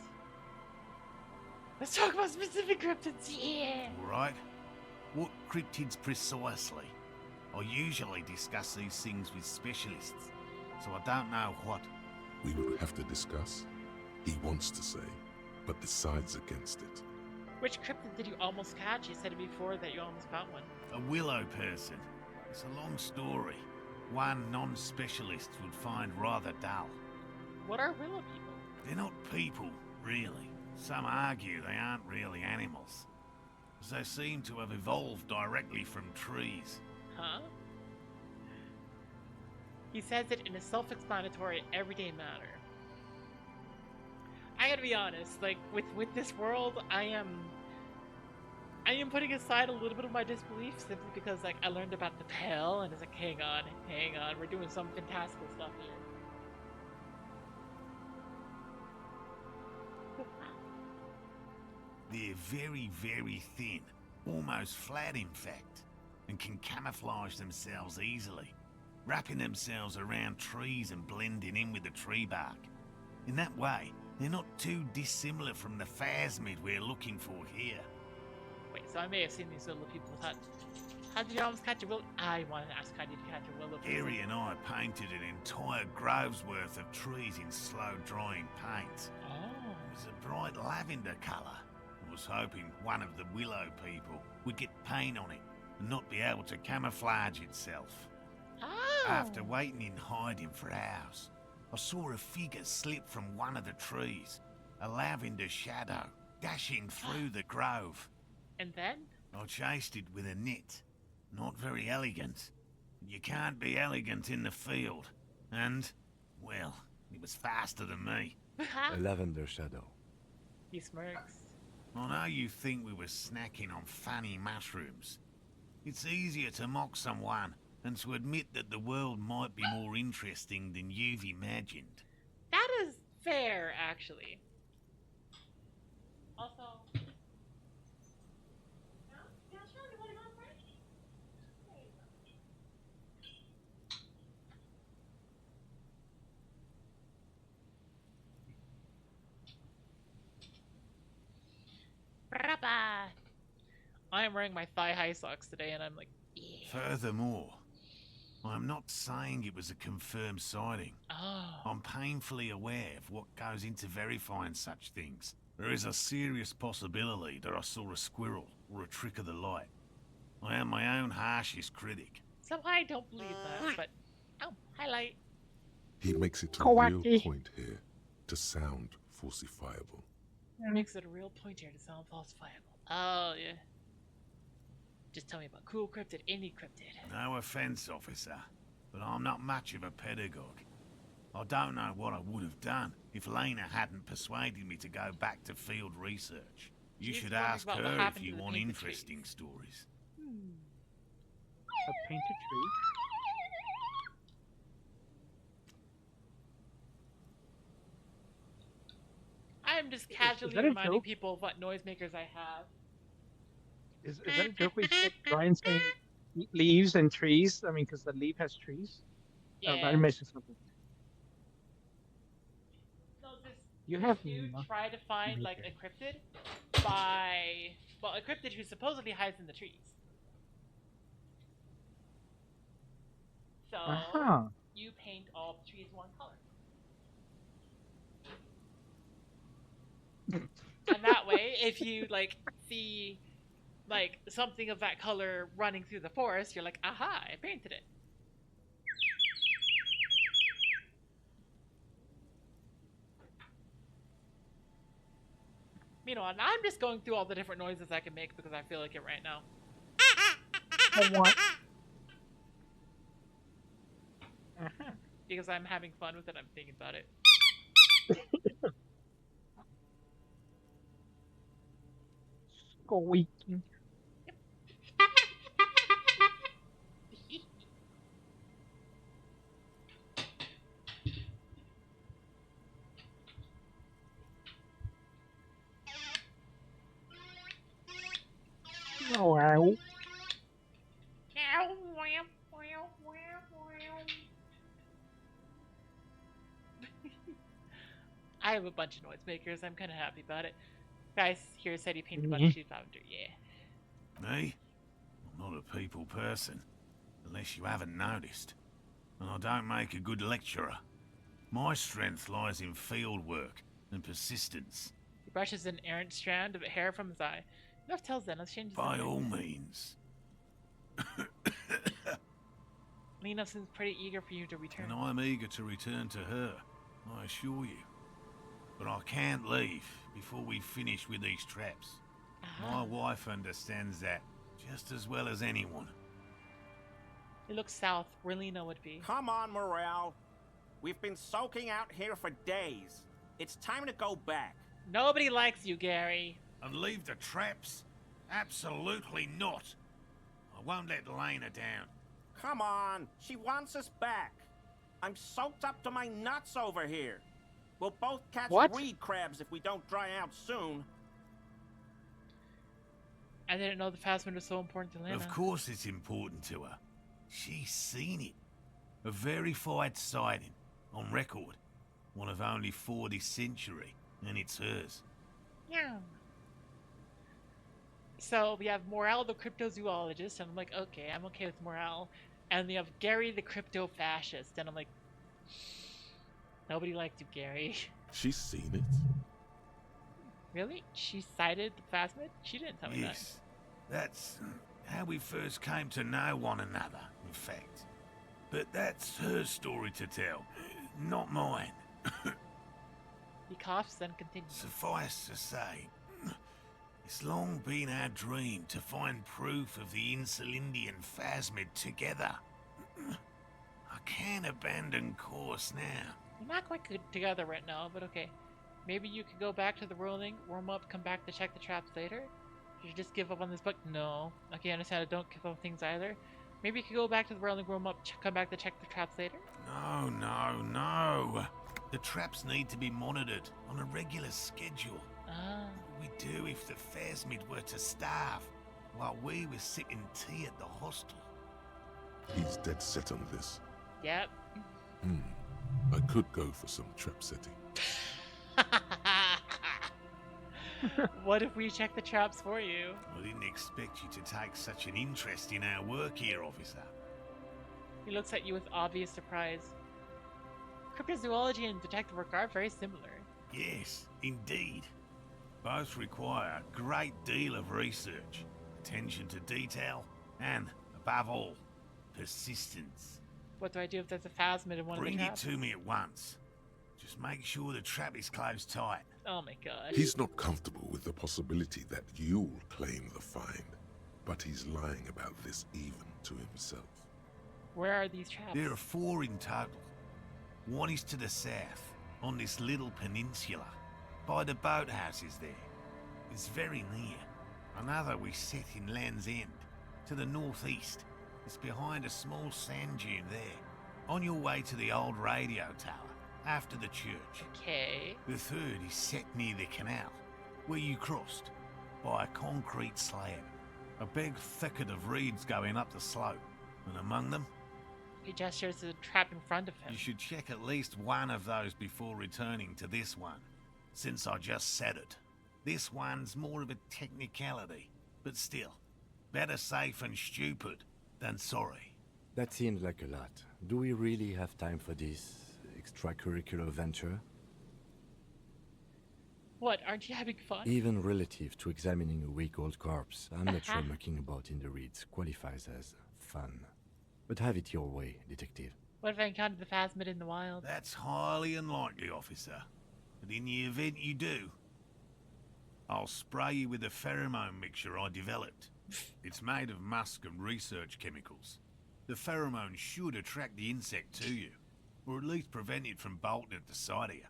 Let's talk about specific cryptids. Yeah! Alright. What cryptids precisely? I usually discuss these things with specialists, so I don't know what. We would have to discuss. He wants to say, but decides against it. Which cryptid did you almost catch? You said it before that you almost caught one. A willow person. It's a long story. One non-specialist would find rather dull. What are willow people? They're not people, really. Some argue they aren't really animals, as they seem to have evolved directly from trees. Huh? He says it in a self-explanatory, everyday manner. I gotta be honest, like, with this world, I am putting aside a little bit of my disbelief simply because, like, I learned about the Pale, and it's like, hang on, we're doing some fantastical stuff here. They're very, very thin, almost flat in fact, and can camouflage themselves easily, wrapping themselves around trees and blending in with the tree bark. In that way, they're not too dissimilar from the phasmid we're looking for here. Wait, so I may have seen these willow people. How did you almost catch a willow? I wanted to ask how did you catch a willow people? Harry and I painted an entire grove's worth of trees in slow-drying paint. Oh. It was a bright lavender colour. I was hoping one of the willow people would get paint on it and not be able to camouflage itself. Oh. After waiting in hiding for hours, I saw a figure slip from one of the trees, a lavender shadow, dashing through the grove. And then? I chased it with a net. Not very elegant. You can't be elegant in the field. And, well, it was faster than me. A lavender shadow. He smirks. I know you think we were snacking on funny mushrooms. It's easier to mock someone than to admit that the world might be more interesting than you've imagined. That is fair, actually. Also... I am wearing my thigh-high socks today, and I'm like, yeah. Furthermore, I'm not saying it was a confirmed sighting. Oh. I'm painfully aware of what goes into verifying such things. There is a serious possibility that I saw a squirrel or a trick of the light. I am my own harshest critic. Somehow I don't believe that, but... Oh, highlight. He makes it a Kawaki. real point here to sound falsifiable. Makes it a real point here to sound falsifiable. Oh, yeah. Just tell me about cool cryptid, any cryptid. No offense, officer, but I'm not much of a pedagogue. I don't know what I would have done if Lena hadn't persuaded me to go back to field research. You She's should wondering ask about what her if happened you to the want painted interesting trees. stories. A painted tree. I am just Is casually that a reminding joke? people of what noisemakers I have. Is that a joke we said Brian saying leaves and trees? I mean, because the leaf has trees. Yeah. I mentioned something. So You this have dude no tried to find like a maker. cryptid a cryptid who supposedly hides in the trees. So Uh-huh. you paint all the trees one color. And that way, if you like see like something of that color running through the forest, you're like, aha, I painted it. Meanwhile, I'm just going through all the different noises I can make because I feel like it right now. I want. Uh-huh. Because I'm having fun with it, I'm thinking about it. Squeaking. Oh, wow. I have a bunch of noisemakers. I'm kind of happy about it. Guys here said he painted a bunch of sheep lavender. Yeah. Me? I'm not a people person, unless you haven't noticed. And I don't make a good lecturer. My strength lies in field work and persistence. He brushes an errant strand of hair from his eye. Enough tells then, let's change his By name. all means. Lena seems pretty eager for you to return. And I'm eager to return to her, I assure you. But I can't leave before we finish with these traps. My wife understands that just as well as anyone. It looks south, where Lena would be. Come on, Morale. We've been soaking out here for days. It's time to go back. Nobody likes you, Gary. And leave the traps? Absolutely not. I won't let Lena down. Come on, she wants us back. I'm soaked up to my nuts over here. We'll both catch reed crabs if we don't dry out soon. I didn't know the phasmid was so important to Lena. Of course it's important to her. She's seen it. A verified sighting, on record. One of only 40th century, and it's hers. Yeah. So we have Morale the cryptozoologist, and I'm like, okay, I'm okay with Morale. And we have Gary the crypto-fascist, and I'm like, nobody liked you, Gary. She's seen it. Really? She cited the phasmid? She didn't tell me that. Yes, that's how we first came to know one another, in fact. But that's her story to tell, not mine. He coughs, then continues. Suffice to say, it's long been our dream to find proof of the Insulindian phasmid together. I can't abandon course now. We're not quite good together right now, but okay. Maybe you could go back to the rolling, warm up, come back to check the traps later? Did you just give up on this book? No. Okay, I understand I don't give up things either. Maybe you could go back to the rolling, warm up, come back to check the traps later? No, no, no. The traps need to be monitored on a regular schedule. Ah. What would we do if the phasmid were to starve while we were sipping tea at the hostel? He's dead set on this. Yep. I could go for some trap setting. What if we check the traps for you? I didn't expect you to take such an interest in our work here, officer. He looks at you with obvious surprise. Cryptozoology and detective work are very similar. Yes, indeed. Both require a great deal of research, attention to detail, and, above all, persistence. What do I do if there's a phasmid in one Bring of the it traps? to me at once. Just make sure the trap is closed tight. Oh my gosh. He's not comfortable with the possibility that you'll claim the find, but he's lying about this even to himself. Where are these traps? There are 4 in total. One is to the south, on this little peninsula, by the boathouses there. It's very near. Another we set in Land's End, to the northeast. It's behind a small sand dune there, on your way to the old radio tower, after the church. Okay. The third is set near the canal, where you crossed, by a concrete slab. A big thicket of reeds going up the slope, and among them, He gestures to the trap in front of him. you should check at least one of those before returning to this one, since I just said it. This one's more of a technicality, but still, better safe and stupid than sorry. That seems like a lot. Do we really have time for this extracurricular venture? What, aren't you having fun? Even relative to examining a week-old corpse, I'm not sure mucking about in the reeds qualifies as fun. But have it your way, detective. What if I encountered the phasmid in the wild? That's highly unlikely, officer. But in the event you do, I'll spray you with a pheromone mixture I developed. It's made of musk and research chemicals. The pheromone should attract the insect to you, or at least prevent it from bolting at the sight of you.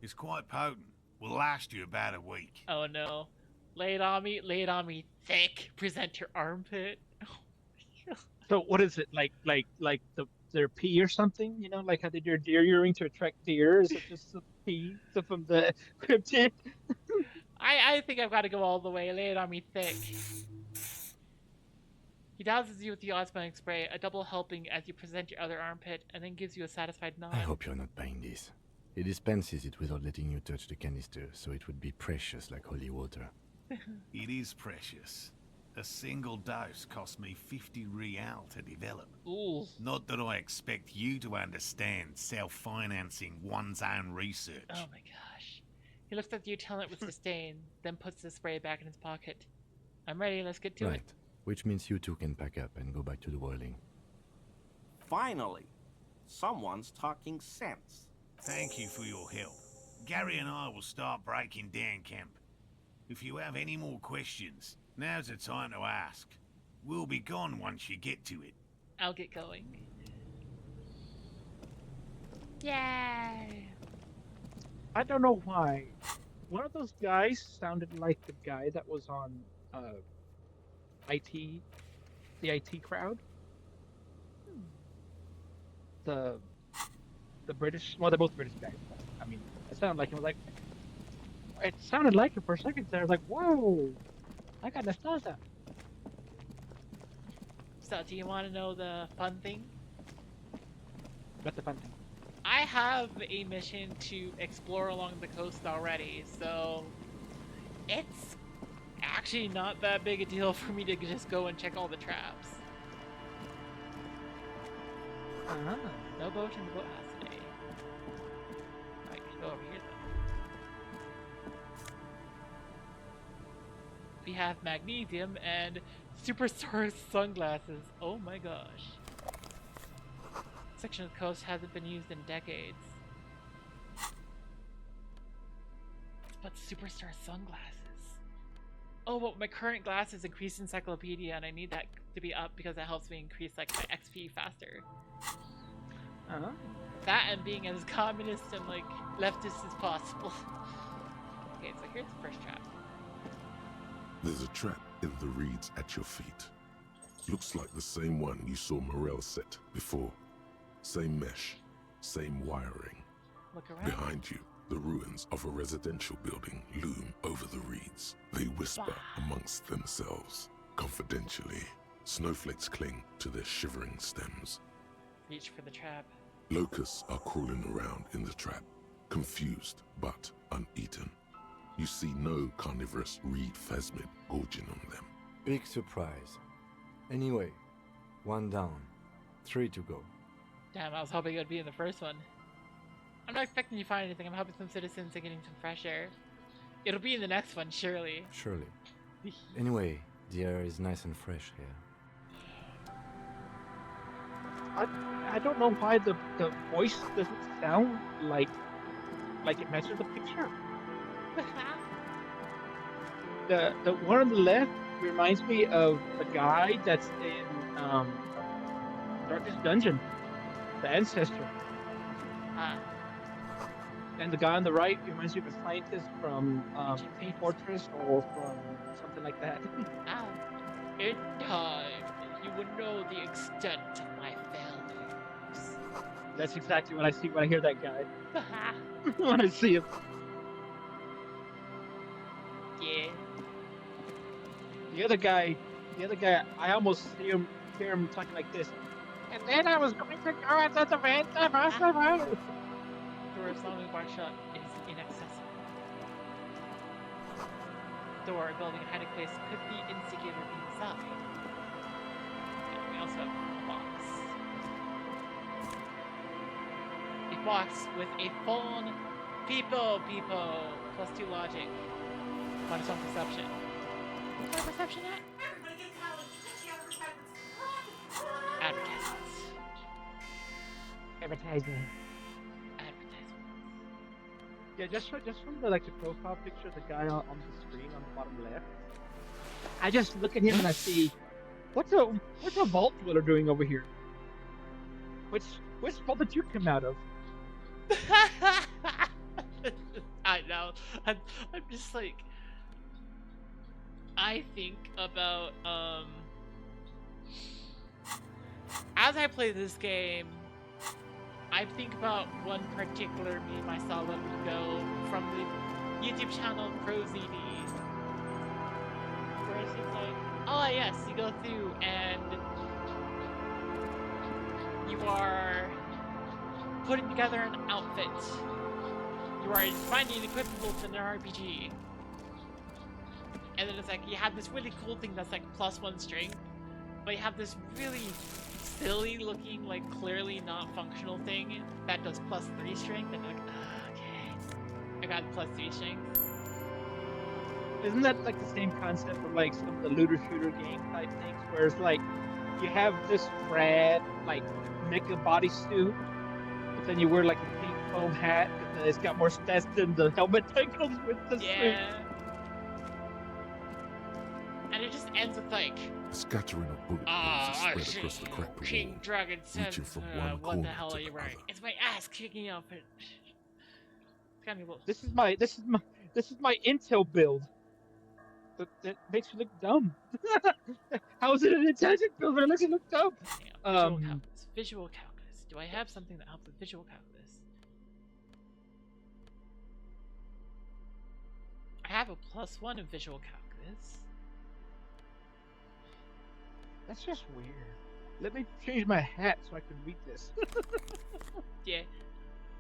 It's quite potent. Will last you about a week. Oh no. Lay it on me thick. Present your armpit. So what is it like their pee or something? You know, like how they do deer urine to attract deer? Is it just the pee from the cryptid? I think I've got to go all the way. Lay it on me thick. He douses you with the osmotic spray, a double helping as you present your other armpit, and then gives you a satisfied nod. I hope you're not buying this. He dispenses it without letting you touch the canister, so it would be precious like holy water. It is precious. A single dose cost me 50 real to develop. Ooh. Not that I expect you to understand self-financing one's own research. Oh my gosh. He looks at you, telling it with disdain, then puts the spray back in his pocket. I'm ready, let's get to Right. it. Which means you two can pack up and go back to the whirling. Finally, someone's talking sense. Thank you for your help. Gary and I will start breaking down camp. If you have any more questions, now's the time to ask. We'll be gone once you get to it. I'll get going. Yay! I don't know why. One of those guys sounded like the guy that was on IT, the IT crowd. The British, well, they're both British guys. I mean, it sounded like him. It sounded like him for a second there. I was like, whoa, I got nostalgia. So, do you want to know the fun thing? That's the fun thing. I have a mission to explore along the coast already, so it's actually not that big a deal for me to just go and check all the traps. Uh-huh. No boat in the boathouse today. I can go over here though. We have magnesium and superstar sunglasses. Oh my gosh. Section of the coast hasn't been used in decades. But superstar sunglasses. Oh, but my current glasses increased encyclopedia, and I need that to be up because that helps me increase like my XP faster. Uh-huh. That and being as communist and like leftist as possible. Okay, so here's the first trap. There's a trap in the reeds at your feet. Looks like the same one you saw Morel set before. Same mesh, same wiring. Look around. Behind you, the ruins of a residential building loom over the reeds. They whisper amongst themselves. Confidentially, snowflakes cling to their shivering stems. Reach for the trap. Locusts are crawling around in the trap, confused but uneaten. You see no carnivorous reed phasmid gorging on them. Big surprise. Anyway, 1 down, 3 to go. Damn, I was hoping it would be in the first one. I'm not expecting you to find anything. I'm hoping some citizens are getting some fresh air. It'll be in the next one, surely. Surely. Anyway, the air is nice and fresh here. I don't know why the voice doesn't sound like it matches the picture. The one on the left reminds me of the guy that's in Darkest Dungeon, the ancestor. Ah, And the guy on the right reminds you of a scientist from Ancient Team Fantasy. Fortress or from something like that. ah. In time, you will know the extent of my failures. That's exactly what I see when I hear that guy. When I see him. Yeah. The other guy, I almost hear him talking like this. And then I was going to go at that event. Door's long bar shut is inaccessible. Door building a hiding place could the instigator be inside? And we also have a box. A box with a phone. People. Plus 2 logic. Minus 1 perception. What's my perception at? Advertisements. Advertising. Yeah, just from the the profile picture of the guy on the screen on the bottom left. I just look at him and I see what's a vault dweller doing over here? Which vault did you come out of? I know. I'm just like, I think about as I play this game, I think about one particular meme I saw a little ago from the YouTube channel ProZD, where it's just like, oh yes, you go through and you are putting together an outfit. You are finding equipables in an RPG. And then it's like, you have this really cool thing that's like +1 strength, but you have this really silly looking, like clearly not functional thing that does +3 strength, and you're like, okay, I got +3 strength. Isn't that like the same concept of like some of the looter shooter game type things, where it's like you have this rad like mecha bodysuit, but then you wear like a pink foam hat, and then it's got more stats than the helmet that comes with the suit. And it just ends with like, A scattering of bullet holes is spread across the cracked wall, King Dragon says, reaching from one what corner the hell to are you the wearing? other. It's my ass kicking up. It's gotta be bullshit. This is my intel build. That makes you look dumb. How is it an intelligent build when it makes you look dumb? Yeah, visual calculus. Do I have something that helps with visual calculus? I have a +1 in visual calculus. That's just weird. Let me change my hat so I can read this. Yeah.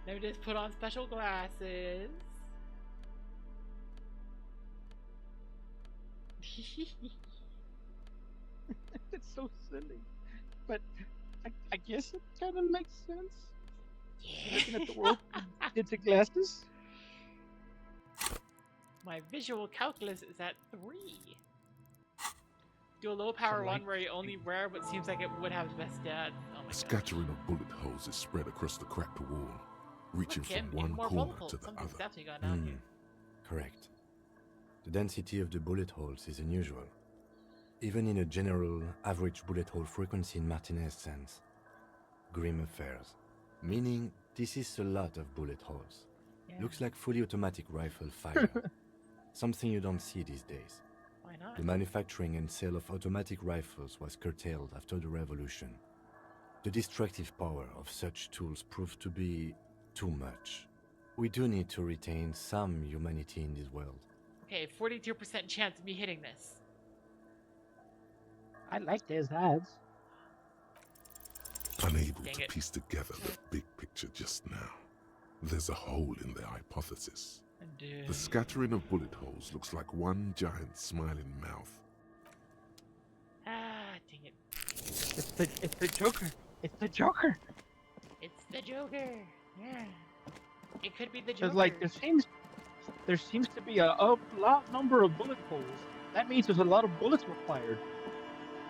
Let me just put on special glasses. It's so silly. But I guess it kind of makes sense. Yeah. Looking at the world into glasses. My visual calculus is at 3. Do a low power one where you only wear what seems like it would have the best stats. Oh my A god. scattering of bullet holes is spread across the cracked wall, reaching Kim, from one more corner bullet holes. to the Something's other. definitely gone down here. Correct. The density of the bullet holes is unusual. Even in a general average bullet hole frequency in Martinez sense. Grim affairs. Meaning, this is a lot of bullet holes. Yeah. Looks like fully automatic rifle fire. Something you don't see these days. Why not? The manufacturing and sale of automatic rifles was curtailed after the revolution. The destructive power of such tools proved to be too much. We do need to retain some humanity in this world. Okay, 42% chance of me hitting this. I like those odds. Unable Dang to it. piece together the big picture just now. There's a hole in their hypothesis. The scattering of bullet holes looks like one giant smiling mouth. Ah, dang it. It's the Joker. It's the Joker. It's the Joker. Yeah. It could be the Joker. There's like there seems to be a lot number of bullet holes. That means there's a lot of bullets required.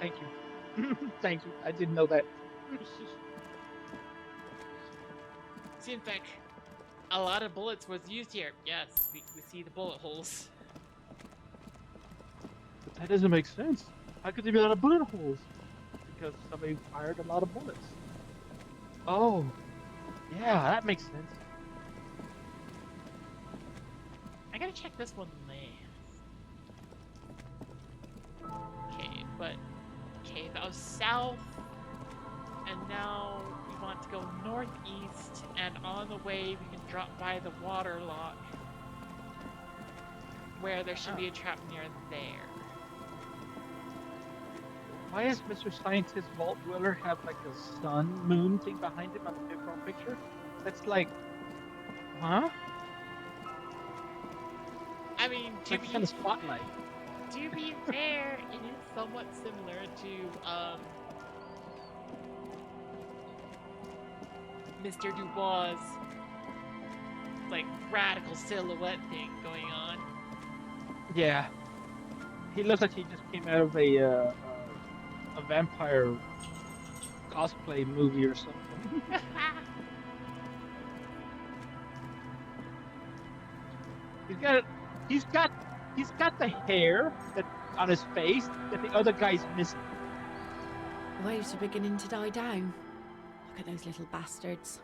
Thank you. Thank you. I didn't know that. Seems like a lot of bullets was used here. Yes, we see the bullet holes. But that doesn't make sense. How could there be a lot of bullet holes? Because somebody fired a lot of bullets. Oh, Yeah, that makes sense. I gotta check this one last. Okay, but okay, that was south, and now we want to go northeast, and on the way we can drop by the water lock, where there should be a trap near there. Why does Mr. Scientist Vault Dweller have like a sun moon thing behind him on the picture? That's like, huh? I mean, to Like kind of spotlight. To be fair, it is somewhat similar to Mr. Dubois' like radical silhouette thing going on. Yeah, he looks like he just came out of a vampire cosplay movie or something. He's got the hair that on his face that the other guy's missing. The waves are beginning to die down. Look at those little bastards.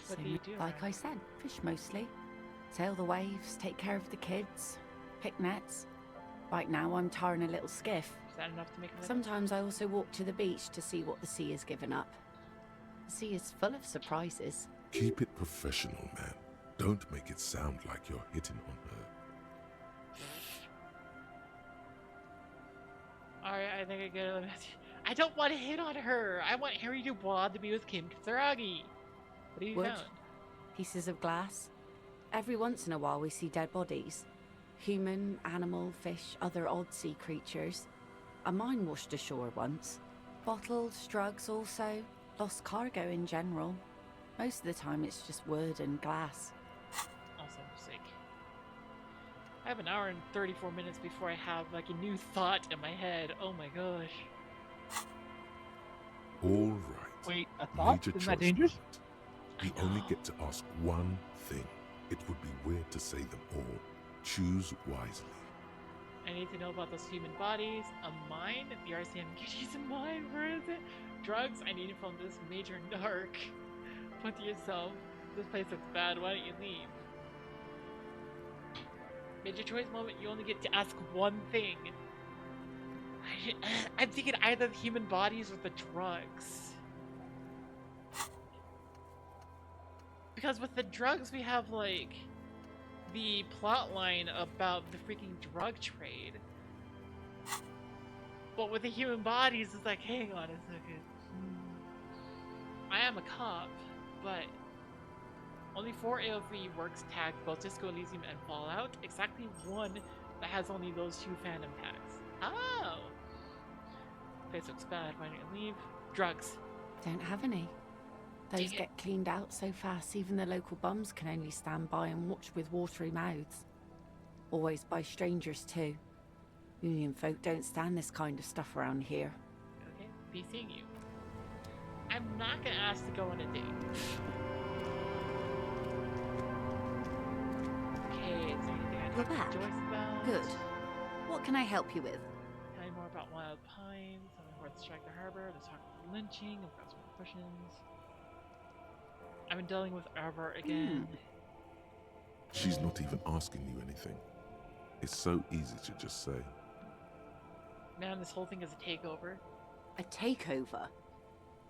What So, do you do? like I said, fish mostly. Sail the waves, take care of the kids, pick nets. Right now I'm tarring a little skiff. Is that enough to make a living? Sometimes I also walk to the beach to see what the sea has given up. The sea is full of surprises. Keep it professional, man. Don't make it sound like you're hitting on her. Alright, I think I get it. I don't want to hit on her. I want Harry Dubois to be with Kim Katsuragi. What have you Wood, found? pieces of glass. Every once in a while we see dead bodies. Human, animal, fish, other odd sea creatures. A mine washed ashore once. Bottles, drugs also. Lost cargo in general. Most of the time it's just wood and glass. Also sick. I have an hour and 34 minutes before I have like a new thought in my head. Oh my gosh. All right. Wait, a thought? Major Isn't that choice dangerous? moment. We only get to ask one thing. It would be weird to say them all. Choose wisely. I need to know about those human bodies. A mine? The RCM could use a mine. Where is it? Drugs? I need it from this Major Narc. Put to yourself, this place looks bad. Why don't you leave? Major choice moment. You only get to ask one thing. I'm thinking either the human bodies or the drugs. Because with the drugs, we have like the plot line about the freaking drug trade. But with the human bodies, it's like, hang on a second. I am a cop, but only 4 AOV works tagged both Disco Elysium and Fallout. Exactly one that has only those 2 fandom tags. Oh! Face looks bad. Why don't you leave? Drugs. Don't have any. Those Dang it. get cleaned out so fast even the local bums can only stand by and watch with watery mouths. Always by strangers too. Union folk don't stand this kind of stuff around here. Okay, be seeing you. I'm not gonna ask to go on a date. Okay, is there anything I You're talked to back. Joyce about? Good. What can I help you with? Tell me more about Wild Pines. Tell me more to strike the harbor. Let's talk about lynching. I've got some more questions. I've been dealing with Arbor again. She's not even asking you anything. It's so easy to just say. Man, this whole thing is a takeover. A takeover?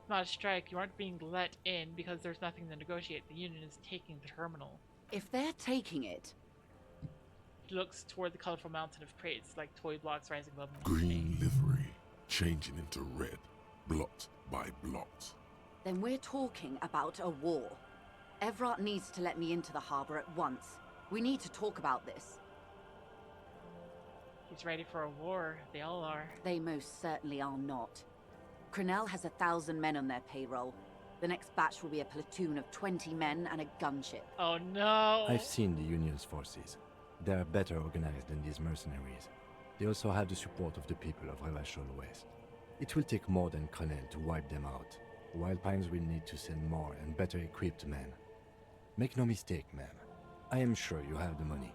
Not a strike. You aren't being let in because there's nothing to negotiate. The Union is taking the terminal. If they're taking it, He looks toward the colorful mountain of crates, like toy blocks rising above him. Green livery, changing into red, blot by blot. then we're talking about a war. Everett needs to let me into the harbor at once. We need to talk about this. He's ready for a war. They all are. They most certainly are not. Crenell has 1,000 men on their payroll. The next batch will be a platoon of 20 men and a gunship. Oh no! I've seen the Union's forces. They are better organized than these mercenaries. They also have the support of the people of Revachol West. It will take more than Crenell to wipe them out. Wild Pines will need to send more and better equipped men. Make no mistake, ma'am. I am sure you have the money.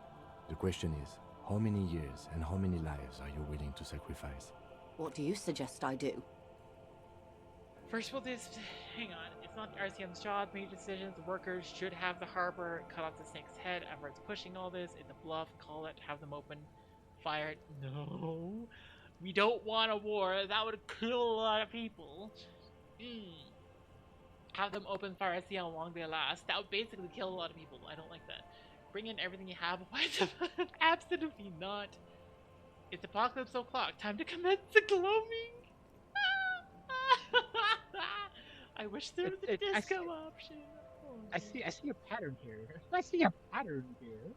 The question is, how many years and how many lives are you willing to sacrifice? What do you suggest I do? First, we'll just hang on. It's not the RCM's job. Make decisions. The workers should have the harbor. Cut off the snake's head. Everyone's pushing all this. It's a bluff. Call it. Have them open. Fire it. No. We don't want a war. That would kill a lot of people. Have them open fire and see how long they last. That would basically kill a lot of people. I don't like that. Bring in everything you have. Why the absolutely not. It's apocalypse o'clock. Time to commence the gloaming. I wish there was a disco option. Oh, I see a pattern here. I see a pattern here.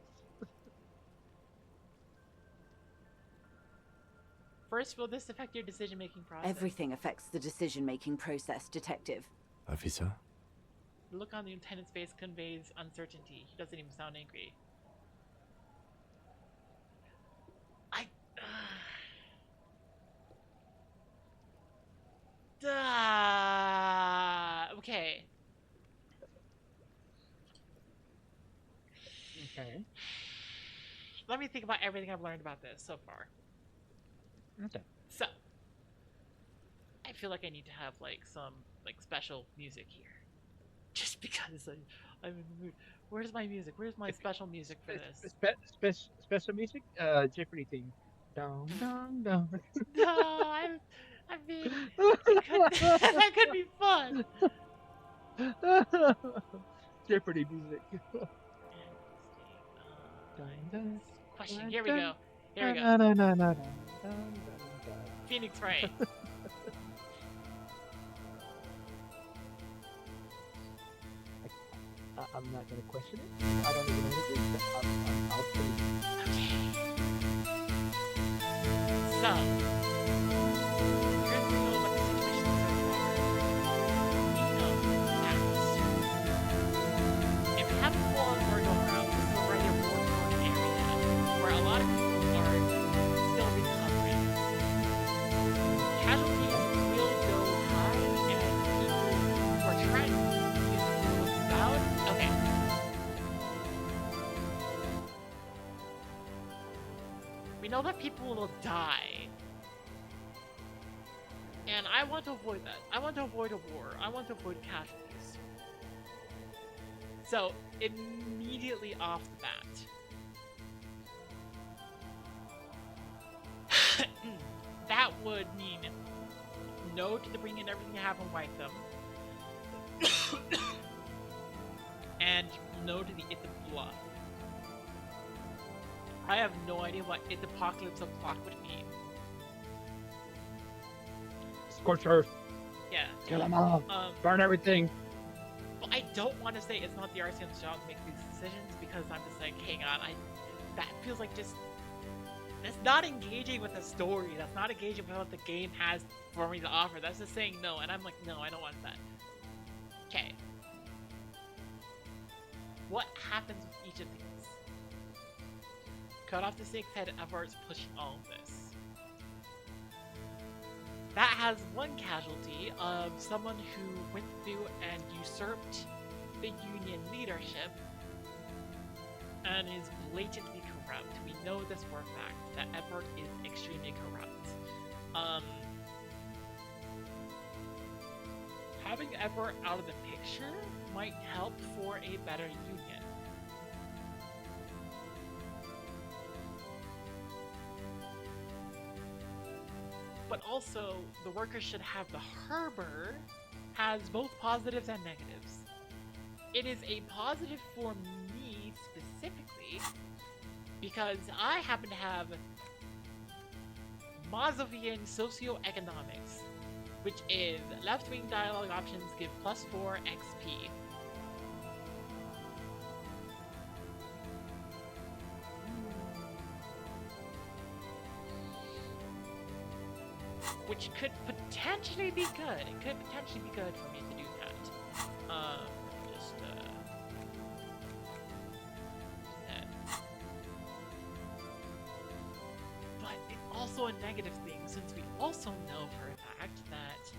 First, will this affect your decision-making process? Everything affects the decision-making process, Detective. Officer? The look on the lieutenant's face conveys uncertainty. He doesn't even sound angry. Okay. Okay. Let me think about everything I've learned about this so far. Okay. So, I feel like I need to have like some like special music here, just because I'm in the mood. Where's my music? Where's my special music for this? Special music? Jeopardy theme. Dong dong dong. No, I mean, that could be fun. Jeopardy music. Question. Here we go. Here we go. Phoenix Wright. I'm not gonna question it. I don't even know what it is, but I'll put it. So, here's the deal about the situation so far. We know that if we have a full-on war going around, this is already a war-torn area where a lot of people are still recovering. Casualties will go high, and people who are trying to move out. Okay. We know that people will die. And I want to avoid that. I want to avoid a war. I want to avoid casualties. So, immediately off the bat, that would mean no to bring in everything you have and wipe them. And no to the It's a Bluff. I have no idea what It's Apocalypse O'Clock would mean. Scorched earth. Yeah. Kill them all. Burn everything. But I don't want to say it's not the RCM's job to make these decisions because I'm just like, hang on, that feels like just that's not engaging with the story. That's not engaging with what the game has for me to offer. That's just saying no, and I'm like, no, I don't want that. Okay. What happens with each of these? Cut off the snake's head and Everart's pushing all of this. That has one casualty of someone who went through and usurped the Union leadership and is blatantly corrupt. We know this for a fact, that Everett is extremely corrupt. Having Everett out of the picture might help for a better Union. But also, the workers should have the harbor has both positives and negatives. It is a positive for me specifically because I happen to have Mazovian socioeconomics, which is left-wing dialogue options give +4 XP. Which could potentially be good. It could potentially be good for me to do that. But it's also a negative thing, since we also know for a fact that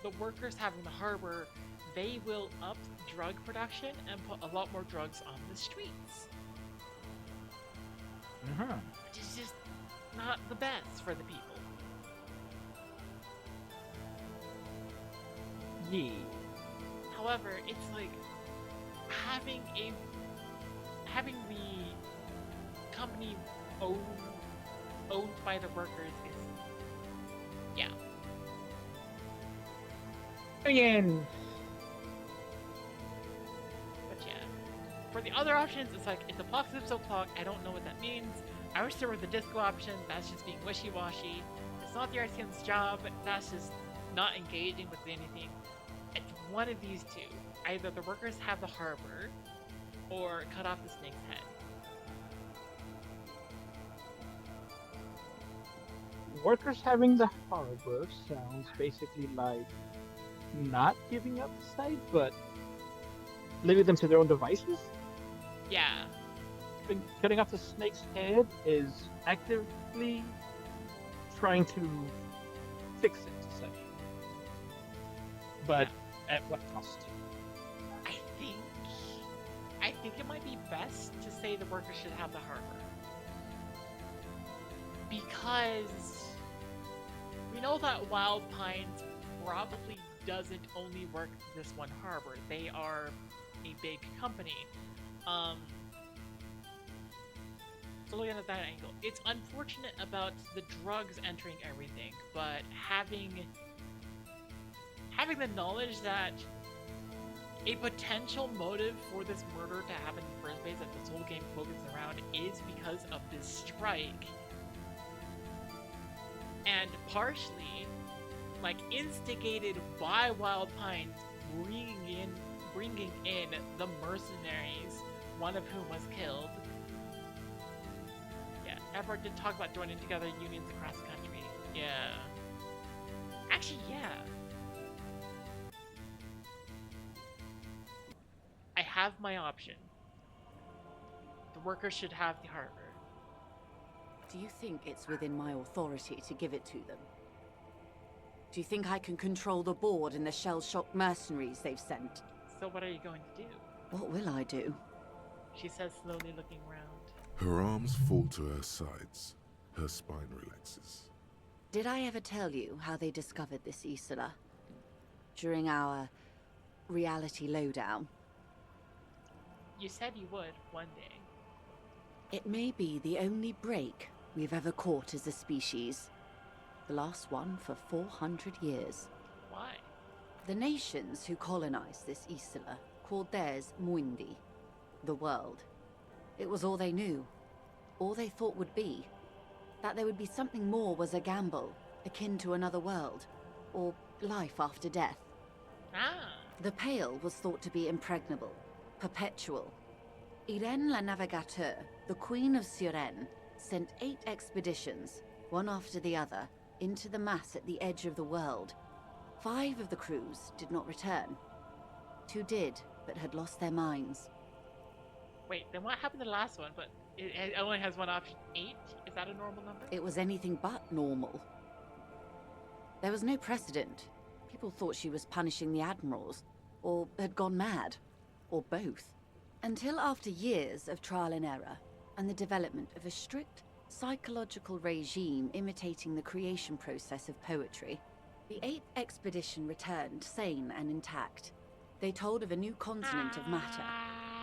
the workers having the harbor, they will up drug production and put a lot more drugs on the streets. Which is just not the best for the people. Yeah. However, it's like having the company owned by the workers is, yeah. Again. But yeah. For the other options, it's like it's apocalypse o'clock. I don't know what that means. I wish there was a disco option. That's just being wishy-washy. It's not the RTM's job. That's just not engaging with anything. It's one of these two. Either the workers have the harbor, or cut off the snake's head. Workers having the harbor sounds basically like not giving up the site, but leaving them to their own devices. Yeah. Cutting off the snake's head is actively trying to fix it, to say. But at what cost? I think it might be best to say the workers should have the harbor. Because we know that Wild Pines probably doesn't only work this one harbor. They are a big company. So looking at that angle, it's unfortunate about the drugs entering everything, but having the knowledge that a potential motive for this murder to happen in the first place, that this whole game focuses around, is because of this strike. And partially, like, instigated by Wild Pines bringing in the mercenaries, one of whom was killed. Yeah, Everett did talk about joining together unions across the country. Yeah. Actually, yeah. I have my option. The workers should have the harbor. Do you think it's within my authority to give it to them? Do you think I can control the board and the shell-shocked mercenaries they've sent? So what are you going to do? What will I do? She says, slowly looking round. Her arms fall to her sides. Her spine relaxes. Did I ever tell you how they discovered this Isola? During our reality lowdown? You said you would, one day. It may be the only break we've ever caught as a species. The last one for 400 years. Why? The nations who colonized this Isola called theirs Muindi, the world. It was all they knew, all they thought would be. That there would be something more was a gamble, akin to another world, or life after death. Ah. The Pale was thought to be impregnable, perpetual. Irene la Navigateur, the Queen of Suren, sent 8 expeditions, one after the other, into the mass at the edge of the world. 5 of the crews did not return. 2 did, but had lost their minds. Wait, then what happened to the last one? But it only has one option. 8? Is that a normal number? It was anything but normal. There was no precedent. People thought she was punishing the admirals, or had gone mad, or both. Until after years of trial and error, and the development of a strict psychological regime imitating the creation process of poetry, the 8th expedition returned sane and intact. They told of a new continent of matter.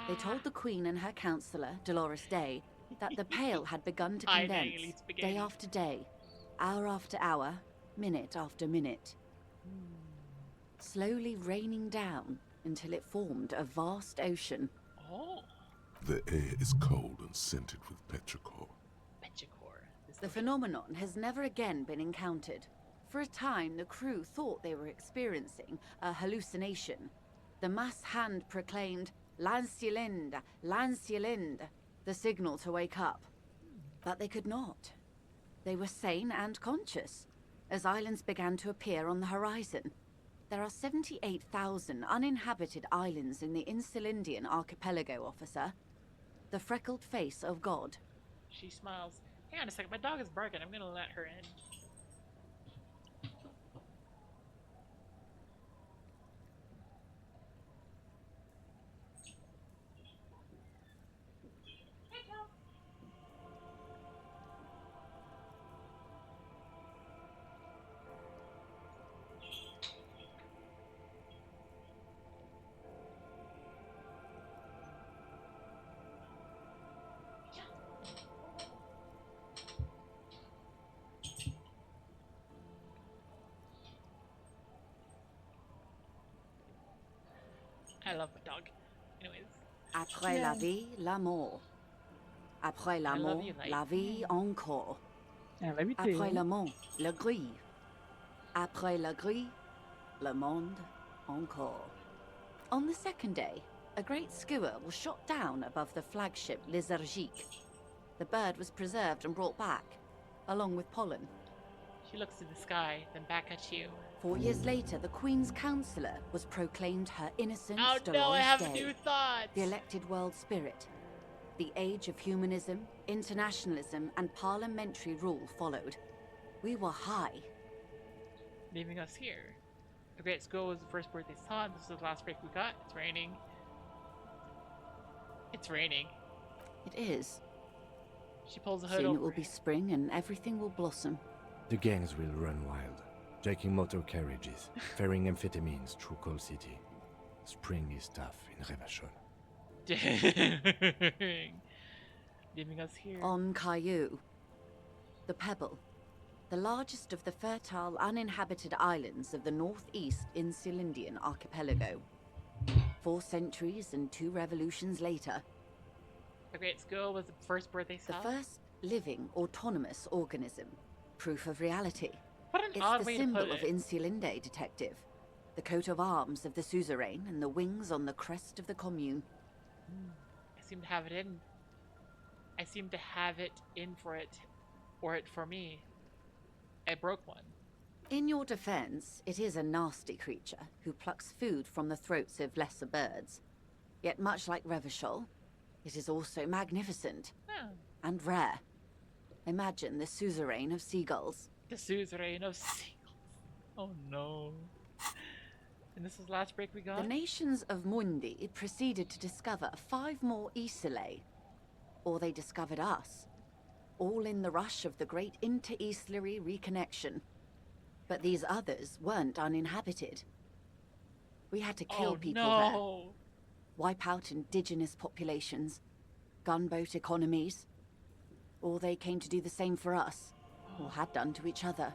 They told the Queen and her counselor, Dolores Day, that the Pale had begun to condense, day after day, hour after hour, minute after minute. Slowly raining down until it formed a vast ocean. Oh. The air is cold and scented with petrichor. The phenomenon has never again been encountered. For a time, the crew thought they were experiencing a hallucination. The mass hand proclaimed, "Lancielinde, Lancielinde," the signal to wake up. But they could not. They were sane and conscious, as islands began to appear on the horizon. There are 78,000 uninhabited islands in the Insulindian archipelago, officer. The freckled face of God. She smiles. Hang on a second, my dog is barking. I'm gonna let her in. I love my dog. Anyways. Après la vie, la mort. Après la I love mort, you, like- la vie encore. Yeah, let me tell Après you. le monde, le gris. Après le gris, le monde encore. On the second day, a great skua was shot down above the flagship Lysergique. The bird was preserved and brought back, along with pollen. She looks to the sky, then back at you. 4 years later, the Queen's Counsellor was proclaimed her innocence Oh no, I Dolores have Day, new thoughts! the elected world spirit. The age of humanism, internationalism, and parliamentary rule followed. We were high. Leaving us here. A great school was the first birthday saw. This is the last break we got. It's raining. It's raining. It is. She pulls the hood Soon it over. will be spring and everything will blossom. The gangs will run wild, jacking motor carriages, ferrying amphetamines through Coal City. Spring is tough in Revachol. Dang. Leaving us here. On Caillou, the Pebble, the largest of the fertile uninhabited islands of the northeast Insulindian archipelago. 4 centuries and 2 revolutions later, The great school was the first birthday the saw. first living autonomous organism, proof of reality. What an It's odd the way to symbol put of it. Insulinde, detective. The coat of arms of the suzerain and the wings on the crest of the commune. I seem to have it in. I seem to have it in for it, or it for me. I broke one. In your defense, it is a nasty creature who plucks food from the throats of lesser birds. Yet much like Revachol, it is also magnificent Oh, and rare. Imagine the suzerain of seagulls. the suzerain of seagulls. Oh no. And this is the last break we got? The nations of Mundi proceeded to discover 5 more Isolae. Or they discovered us. All in the rush of the great inter-Islary reconnection. But these others weren't uninhabited. We had to kill oh people no. there. Wipe out indigenous populations, gunboat economies. Or they came to do the same for us, or had done to each other.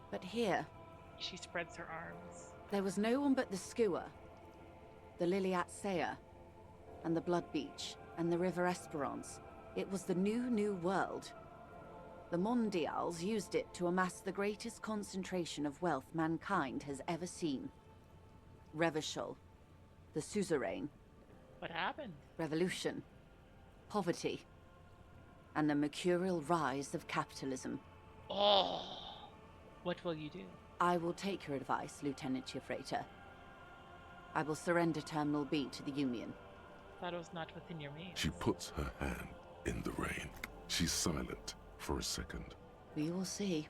But here, She spreads her arms. there was no one but the Skua, the Liliat Sea, and the Blood Beach, and the River Esperance. It was the new world. The Mondials used it to amass the greatest concentration of wealth mankind has ever seen. Revachol, the suzerain, What happened? revolution, poverty, and the mercurial rise of capitalism. Oh. What will you do? I will take your advice, Lieutenant Chiefrater. I will surrender Terminal B to the Union. That was not within your means. She puts her hand in the rain. She's silent for a second. We will see.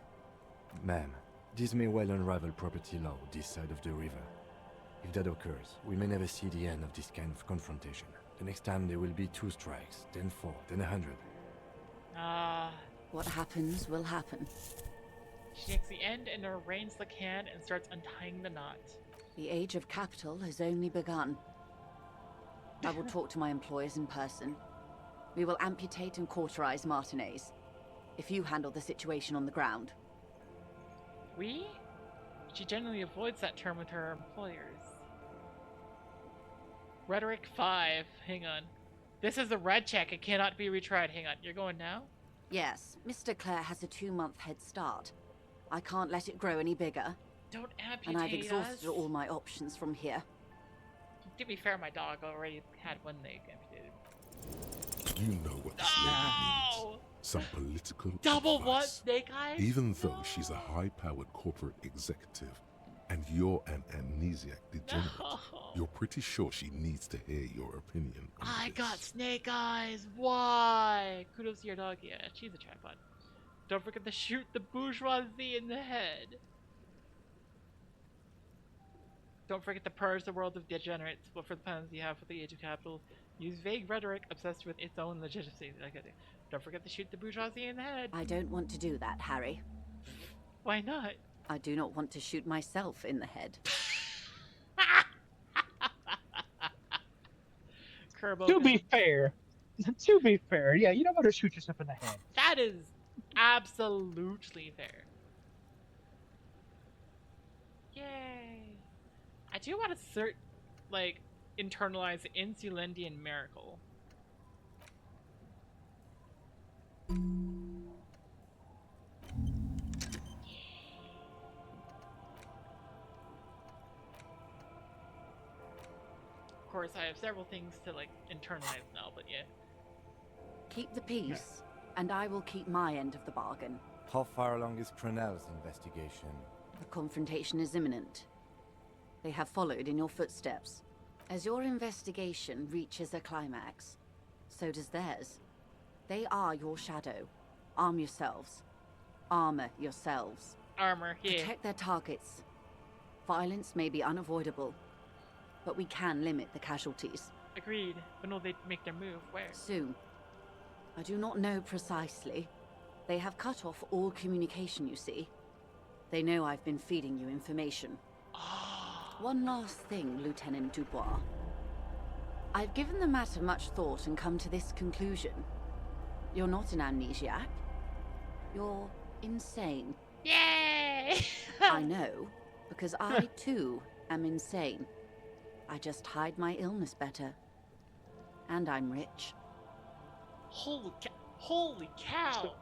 Ma'am, this may well unravel property law this side of the river. If that occurs, we may never see the end of this kind of confrontation. The next time there will be 2 strikes, then 4, then 100. Ah. What happens will happen. She takes the end and arraigns the can and starts untying the knot. The age of capital has only begun. I will talk to my employers in person. We will amputate and cauterize Martinez. If you handle the situation on the ground. We? She generally avoids that term with her employers. Rhetoric 5. Hang on. This is a red check. It cannot be retried. Hang on. You're going now? Yes, Mr. Clare has a 2-month head start. I can't let it grow any bigger, Don't amputate and I've exhausted us. all my options from here. To be fair, my dog already had one leg amputated. You know what the slave needs. No! Some political Double what, advice. Snake Eyes? Even though she's a high-powered corporate executive, and you're an amnesiac degenerate, No. you're pretty sure she needs to hear your opinion on I this. got Snake Eyes. Why? Kudos to your dog. Yeah, she's a tripod. Don't forget to shoot the bourgeoisie in the head. Don't forget to purge the world of degenerates. But for the plans you have for the age of capital, use vague rhetoric obsessed with its own legitimacy. Don't forget to shoot the bourgeoisie in the head. I don't want to do that, Harry. Why not? I do not want to shoot myself in the head. Kerbo. To be fair, yeah, you don't want to shoot yourself in the head. That is absolutely fair. Yay. I do want to like internalize Insulindian miracle. Of course, I have several things to like internalize now, but yeah. Keep the peace, and I will keep my end of the bargain. How far along is Crenel's investigation? The confrontation is imminent. They have followed in your footsteps. As your investigation reaches a climax, so does theirs. They are your shadow. Arm yourselves. Armor yourselves. Armor, yeah. Protect their targets. Violence may be unavoidable, but we can limit the casualties. Agreed. When will they make their move? Where? Soon. I do not know precisely. They have cut off all communication, you see. They know I've been feeding you information. One last thing, Lieutenant Dubois. I've given the matter much thought and come to this conclusion. You're not an amnesiac. You're insane. Yay! I know, because I too am insane. I just hide my illness better. And I'm rich. Holy cow!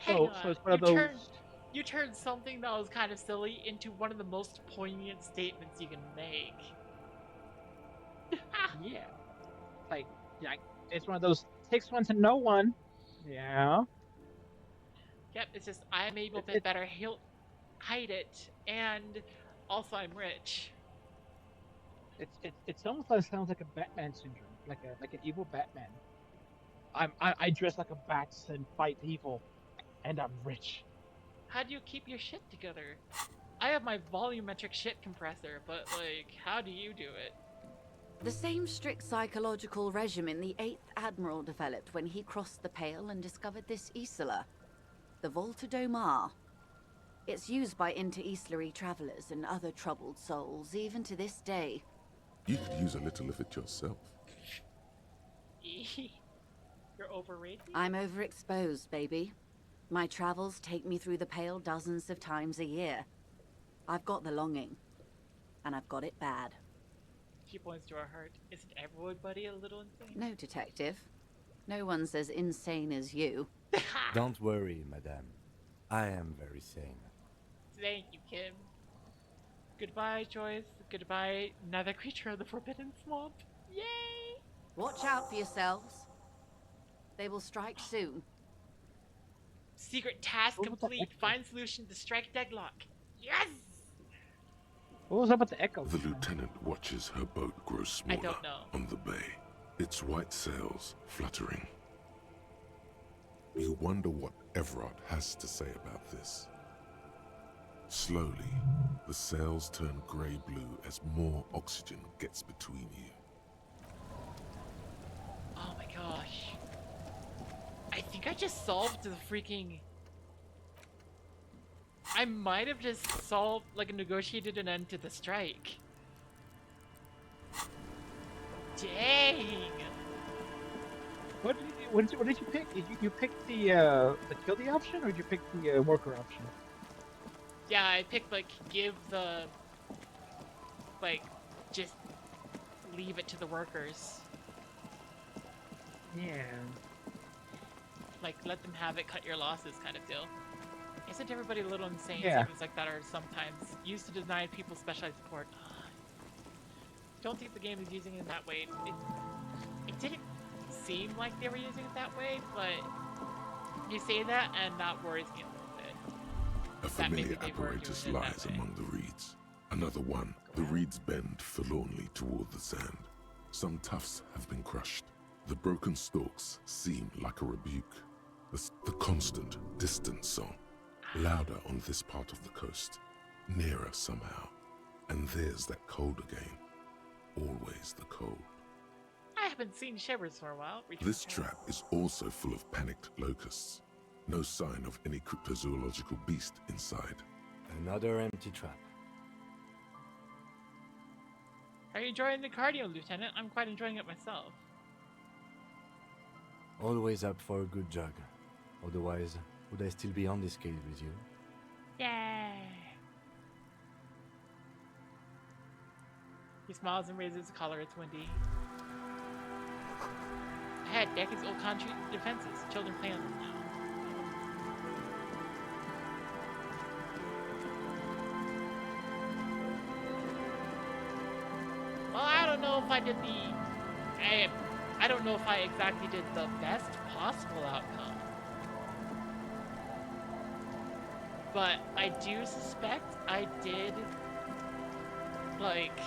So it's one of those. You turned something that was kind of silly into one of the most poignant statements you can make. Yeah. Like, yeah, it's one of those takes one to know one. Yeah. Yep, it's just I'm able to better hide it, and also I'm rich. It's almost like sounds like a Batman syndrome, like an evil Batman. I dress like a bat and fight evil, and I'm rich. How do you keep your shit together? I have my volumetric shit compressor, but like, how do you do it? The same strict psychological regimen the 8th Admiral developed when he crossed the Pale and discovered this Isola, the Volta Domar. It's used by inter-Islary travelers and other troubled souls, even to this day. You could use a little of it yourself. You're overrated? I'm overexposed, baby. My travels take me through the Pale dozens of times a year. I've got the longing, and I've got it bad. She points to her heart. Isn't everybody a little insane? No, Detective. No one's as insane as you. Don't worry, madame. I am very sane. Thank you, Kim. Goodbye, Joyce. Goodbye, another creature of the Forbidden Swamp. Yay! Watch out for yourselves. They will strike soon. Secret task What was that complete. echo? Find solution to strike deadlock. Yes! What was up with the echo? The lieutenant watches her boat grow smaller don't know. on the bay, its white sails fluttering. You wonder what Everard has to say about this. Slowly, the sails turn grey-blue as more oxygen gets between you. Oh my gosh. I think I just solved the freaking... I might have just solved, like, negotiated an end to the strike. Dang! What did you pick? You picked the kill the option, or did you pick the worker option? Yeah, I picked, like, give the... Like, just leave it to the workers. Yeah. Like, let them have it, cut your losses kind of deal. Isn't everybody a little insane? Yeah. Things like that are sometimes used to deny people specialized support. Don't think the game is using it that way. It didn't seem like they were using it that way, but you say that and that worries me a little bit. A That maybe familiar they were apparatus doing it that lies way. among the reeds. Another one. The reeds bend forlornly toward the sand. Some tufts have been crushed. The broken stalks seem like a rebuke. The constant, distant song. Louder on this part of the coast. Nearer somehow. And there's that cold again. Always the cold. I haven't seen Shivers for a while. This trap is also full of panicked locusts. No sign of any cryptozoological beast inside. Another empty trap. Are you enjoying the cardio, Lieutenant? I'm quite enjoying it myself. Always up for a good jog. Otherwise, would I still be on this case with you? Yay! He smiles and raises his collar. It's windy. Ahead, decades old concrete defenses. Children play on them now. Well, I don't know if I did I don't know if I exactly did the best possible outcome. But I do suspect I did, like...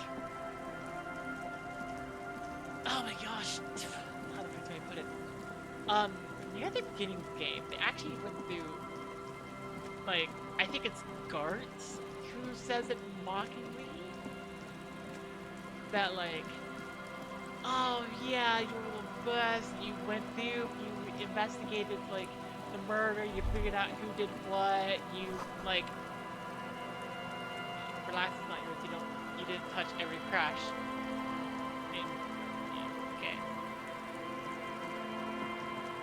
Oh my gosh! How the frick do I put it? Near the beginning of the game, they actually went through, like, I think it's Gartz who says it mockingly. That, like, oh yeah, you were the best, you went through, you investigated, like, the murder, you figured out who did what, you, like, relax, it's not yours, you didn't touch every crash. Okay.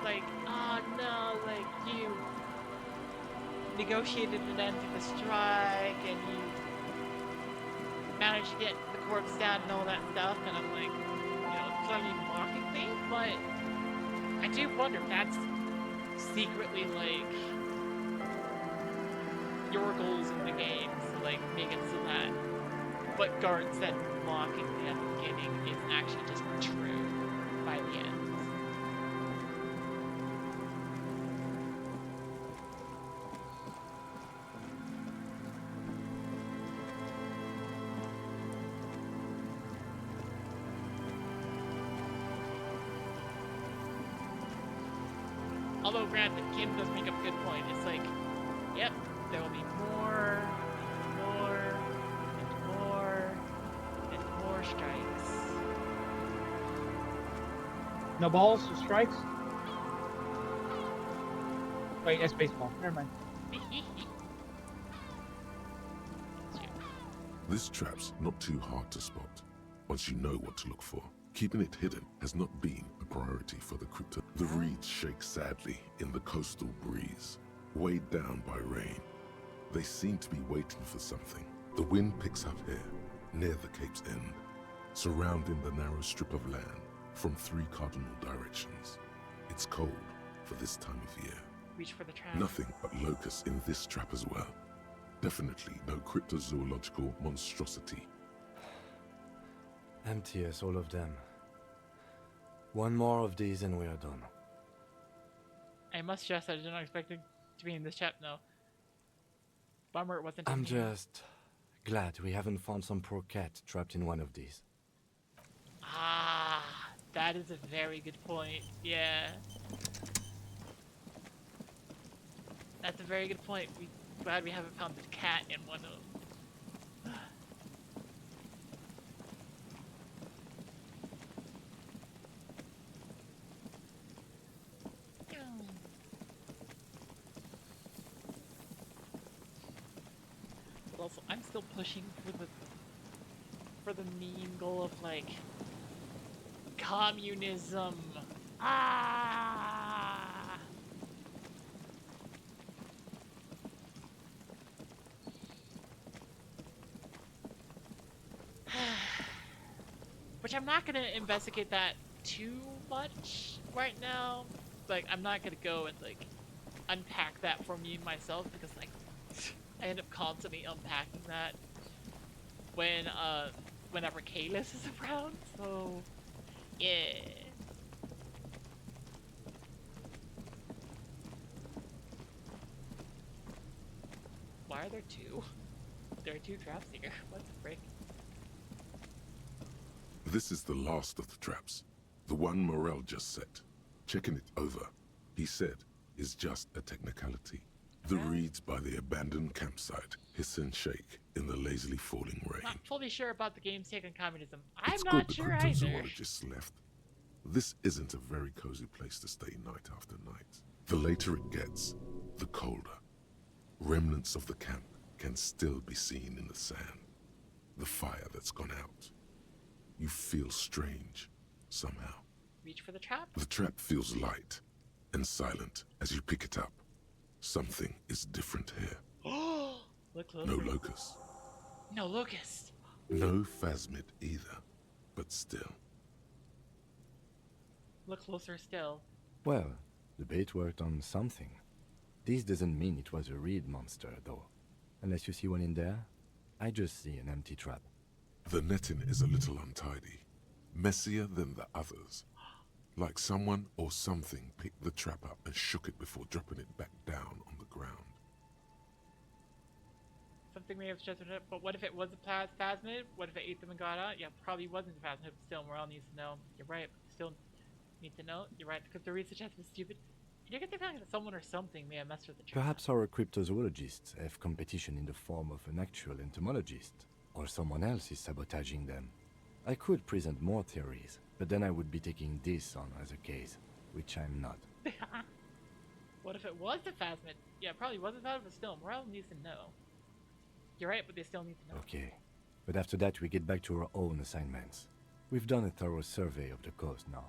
Like, oh no, like, you negotiated an end to the strike, and you managed to get the corpse down and all that stuff, and I'm like, you know, clearly mocking me, but I do wonder if that's secretly, like, your goals in the game, to, like, make it so that what Gart said mockingly at the beginning is actually just true by the end. Although, granted, Kim does make up a good point. It's like, yep, there will be more, and more strikes. No balls, no strikes? Wait, that's baseball. Never mind. This trap's not too hard to spot, once you know what to look for. Keeping it hidden has not been a priority for the crypto. The reeds shake sadly in the coastal breeze, weighed down by rain. They seem to be waiting for something. The wind picks up here, near the cape's end, surrounding the narrow strip of land from 3 cardinal directions. It's cold for this time of year. Reach for the trap. Nothing but locusts in this trap as well. Definitely no cryptozoological monstrosity. Empty as all of them. One more of these and we are done. I must stress that I did not expect it to be in this chap, no. Bummer it wasn't in I'm here. just glad we haven't found some poor cat trapped in one of these. Ah, that is a very good point. Yeah. That's a very good point. Glad we haven't found the cat in one of them. But also, I'm still pushing for the mean goal of, like, communism. Ah! Which I'm not gonna investigate that too much right now. Like, I'm not gonna go and, like, unpack that for me myself, because, like, I end up constantly unpacking that when, whenever Kalis is around, so, yeah. Why are there 2? There are 2 traps here. What the frick? This is the last of the traps. The one Morel just set. Checking it over, he said, is just a technicality. The reeds by the abandoned campsite hiss and shake in the lazily falling rain. Not fully sure about the game's take on communism. I'm It's not good sure the either. cryptozoologists left. This isn't a very cozy place to stay night after night. The later it gets, the colder. Remnants of the camp can still be seen in the sand. The fire that's gone out. You feel strange, somehow. Reach for the trap? The trap feels light and silent as you pick it up. Something is different here. Oh, look closer. No locust. No locust. No phasmid either, but still. Look closer still. Well, the bait worked on something. This doesn't mean it was a reed monster, though. Unless you see one in there, I just see an empty trap. The netting is a little untidy, messier than the others. Like someone or something picked the trap up and shook it before dropping it back down on the ground. Something may have suggested it, but what if it was a phasmid? What if it ate them and got out? Yeah, probably wasn't a phasmid, but still, morale needs to know. You're right, but still need to know. You're right, because the research has been stupid. You get the feeling that someone or something may have messed with the trap. Perhaps our cryptozoologists have competition in the form of an actual entomologist, or someone else is sabotaging them. I could present more theories, but then I would be taking this on as a case, which I'm not. What if it was a phasmid? Yeah, it probably wasn't a phasmid, but still, morale needs to know. You're right, but they still need to know. Okay, but after that we get back to our own assignments. We've done a thorough survey of the coast now.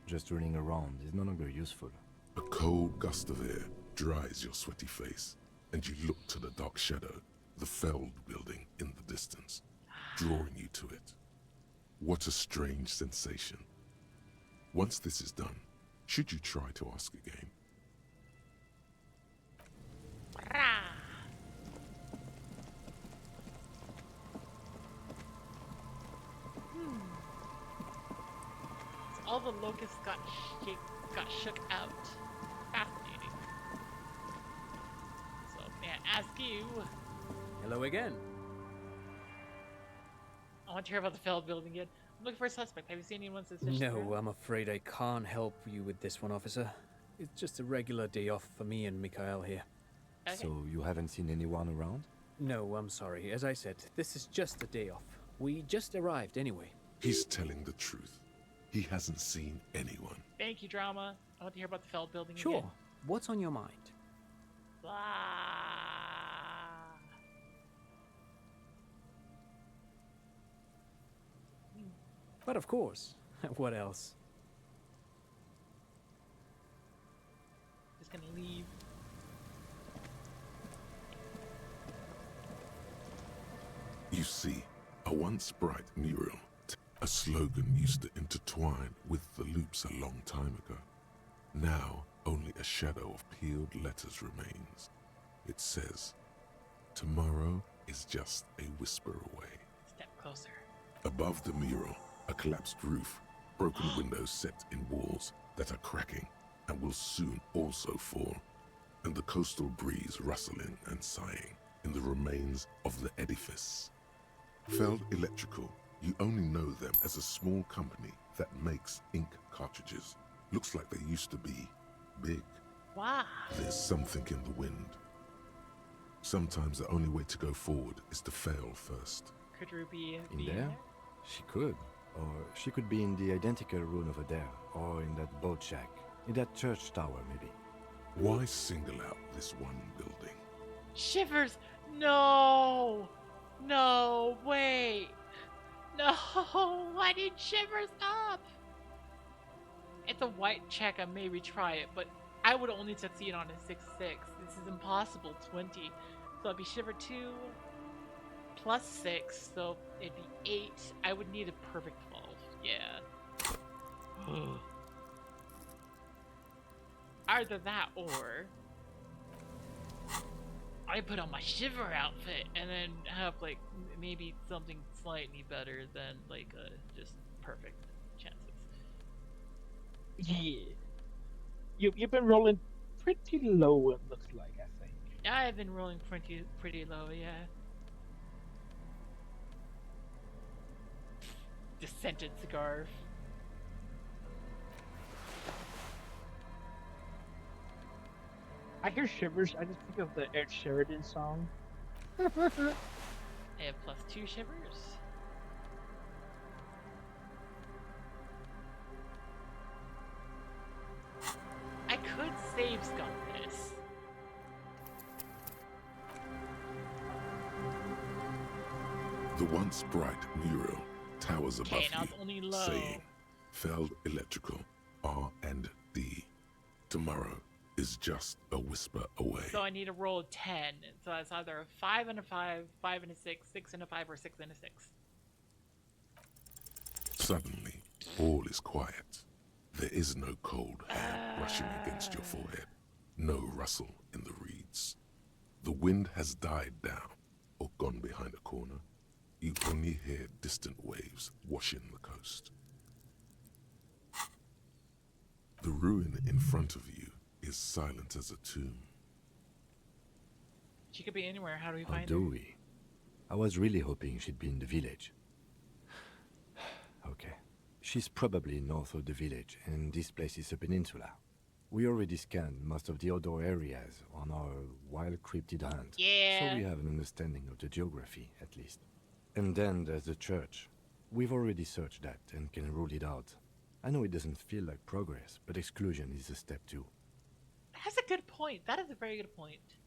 Just running around is no longer useful. A cold gust of air dries your sweaty face, and you look to the dark shadow, the Feld building in the distance, drawing you to it. What a strange sensation. Once this is done, should you try to ask again? So all the locusts got shook out. Fascinating. So may I ask you? Hello again. I want to hear about the Feld building again. I'm looking for a suspect. Have you seen anyone suspicious? No, I'm afraid I can't help you with this one, officer. It's just a regular day off for me and Mikhail here. Okay. So you haven't seen anyone around? No, I'm sorry. As I said, this is just a day off. We just arrived anyway. He's telling the truth. He hasn't seen anyone. Thank you, drama. I want to hear about the Feld building Sure. again. What's on your mind? Blah. But of course. What else? Just gonna leave. You see, a once bright mural, a slogan used to intertwine with the loops a long time ago. Now, only a shadow of peeled letters remains. It says, "Tomorrow is just a whisper away." Step closer. Above the mural, a collapsed roof, broken windows set in walls that are cracking and will soon also fall, and the coastal breeze rustling and sighing in the remains of the edifice. Feld Electrical, you only know them as a small company that makes ink cartridges. Looks like they used to be big. Wow. There's something in the wind. Sometimes the only way to go forward is to fail first. Could Ruby In be there? She could. Or she could be in the identical room over there, or in that boat shack, in that church tower maybe. Why single out this one building? Shivers! No! No, wait! No! Why did Shivers up? It's a white check, I may retry it, but I would only succeed on a 6-6. This is impossible, 20. So it'd be Shiver 2 plus 6, so it'd be 8. I would need a perfect 12, yeah. Either that or I put on my Shiver outfit and then have like maybe something slightly better than like just perfect chances. Yeah. You've been rolling pretty low, it looks like, I think. I've been rolling pretty low, yeah. The scented scarf. I hear Shivers, I just think of the Ed Sheridan song. I have +2 Shivers. I could save scum this. The once bright mural towers above Okay, now you, it's only low. saying, Feld Electrical, R&D. Tomorrow is just a whisper away. So I need to roll a 10. So that's either a 5 and a 5, 5 and a 6, 6 and a 5, or 6 and a 6. Suddenly, all is quiet. There is no cold hand brushing against your forehead, no rustle in the reeds. The wind has died down or gone behind a corner. You only hear distant waves washing the coast. The ruin in front of you is silent as a tomb. She could be anywhere. How do we How find do her? we? I was really hoping she'd be in the village. Okay. She's probably north of the village, and this place is a peninsula. We already scanned most of the outdoor areas on our wild cryptid hunt. Yeah. So we have an understanding of the geography, at least. And then there's the church. We've already searched that and can rule it out. I know it doesn't feel like progress, but exclusion is a step too. That's a good point. That is a very good point.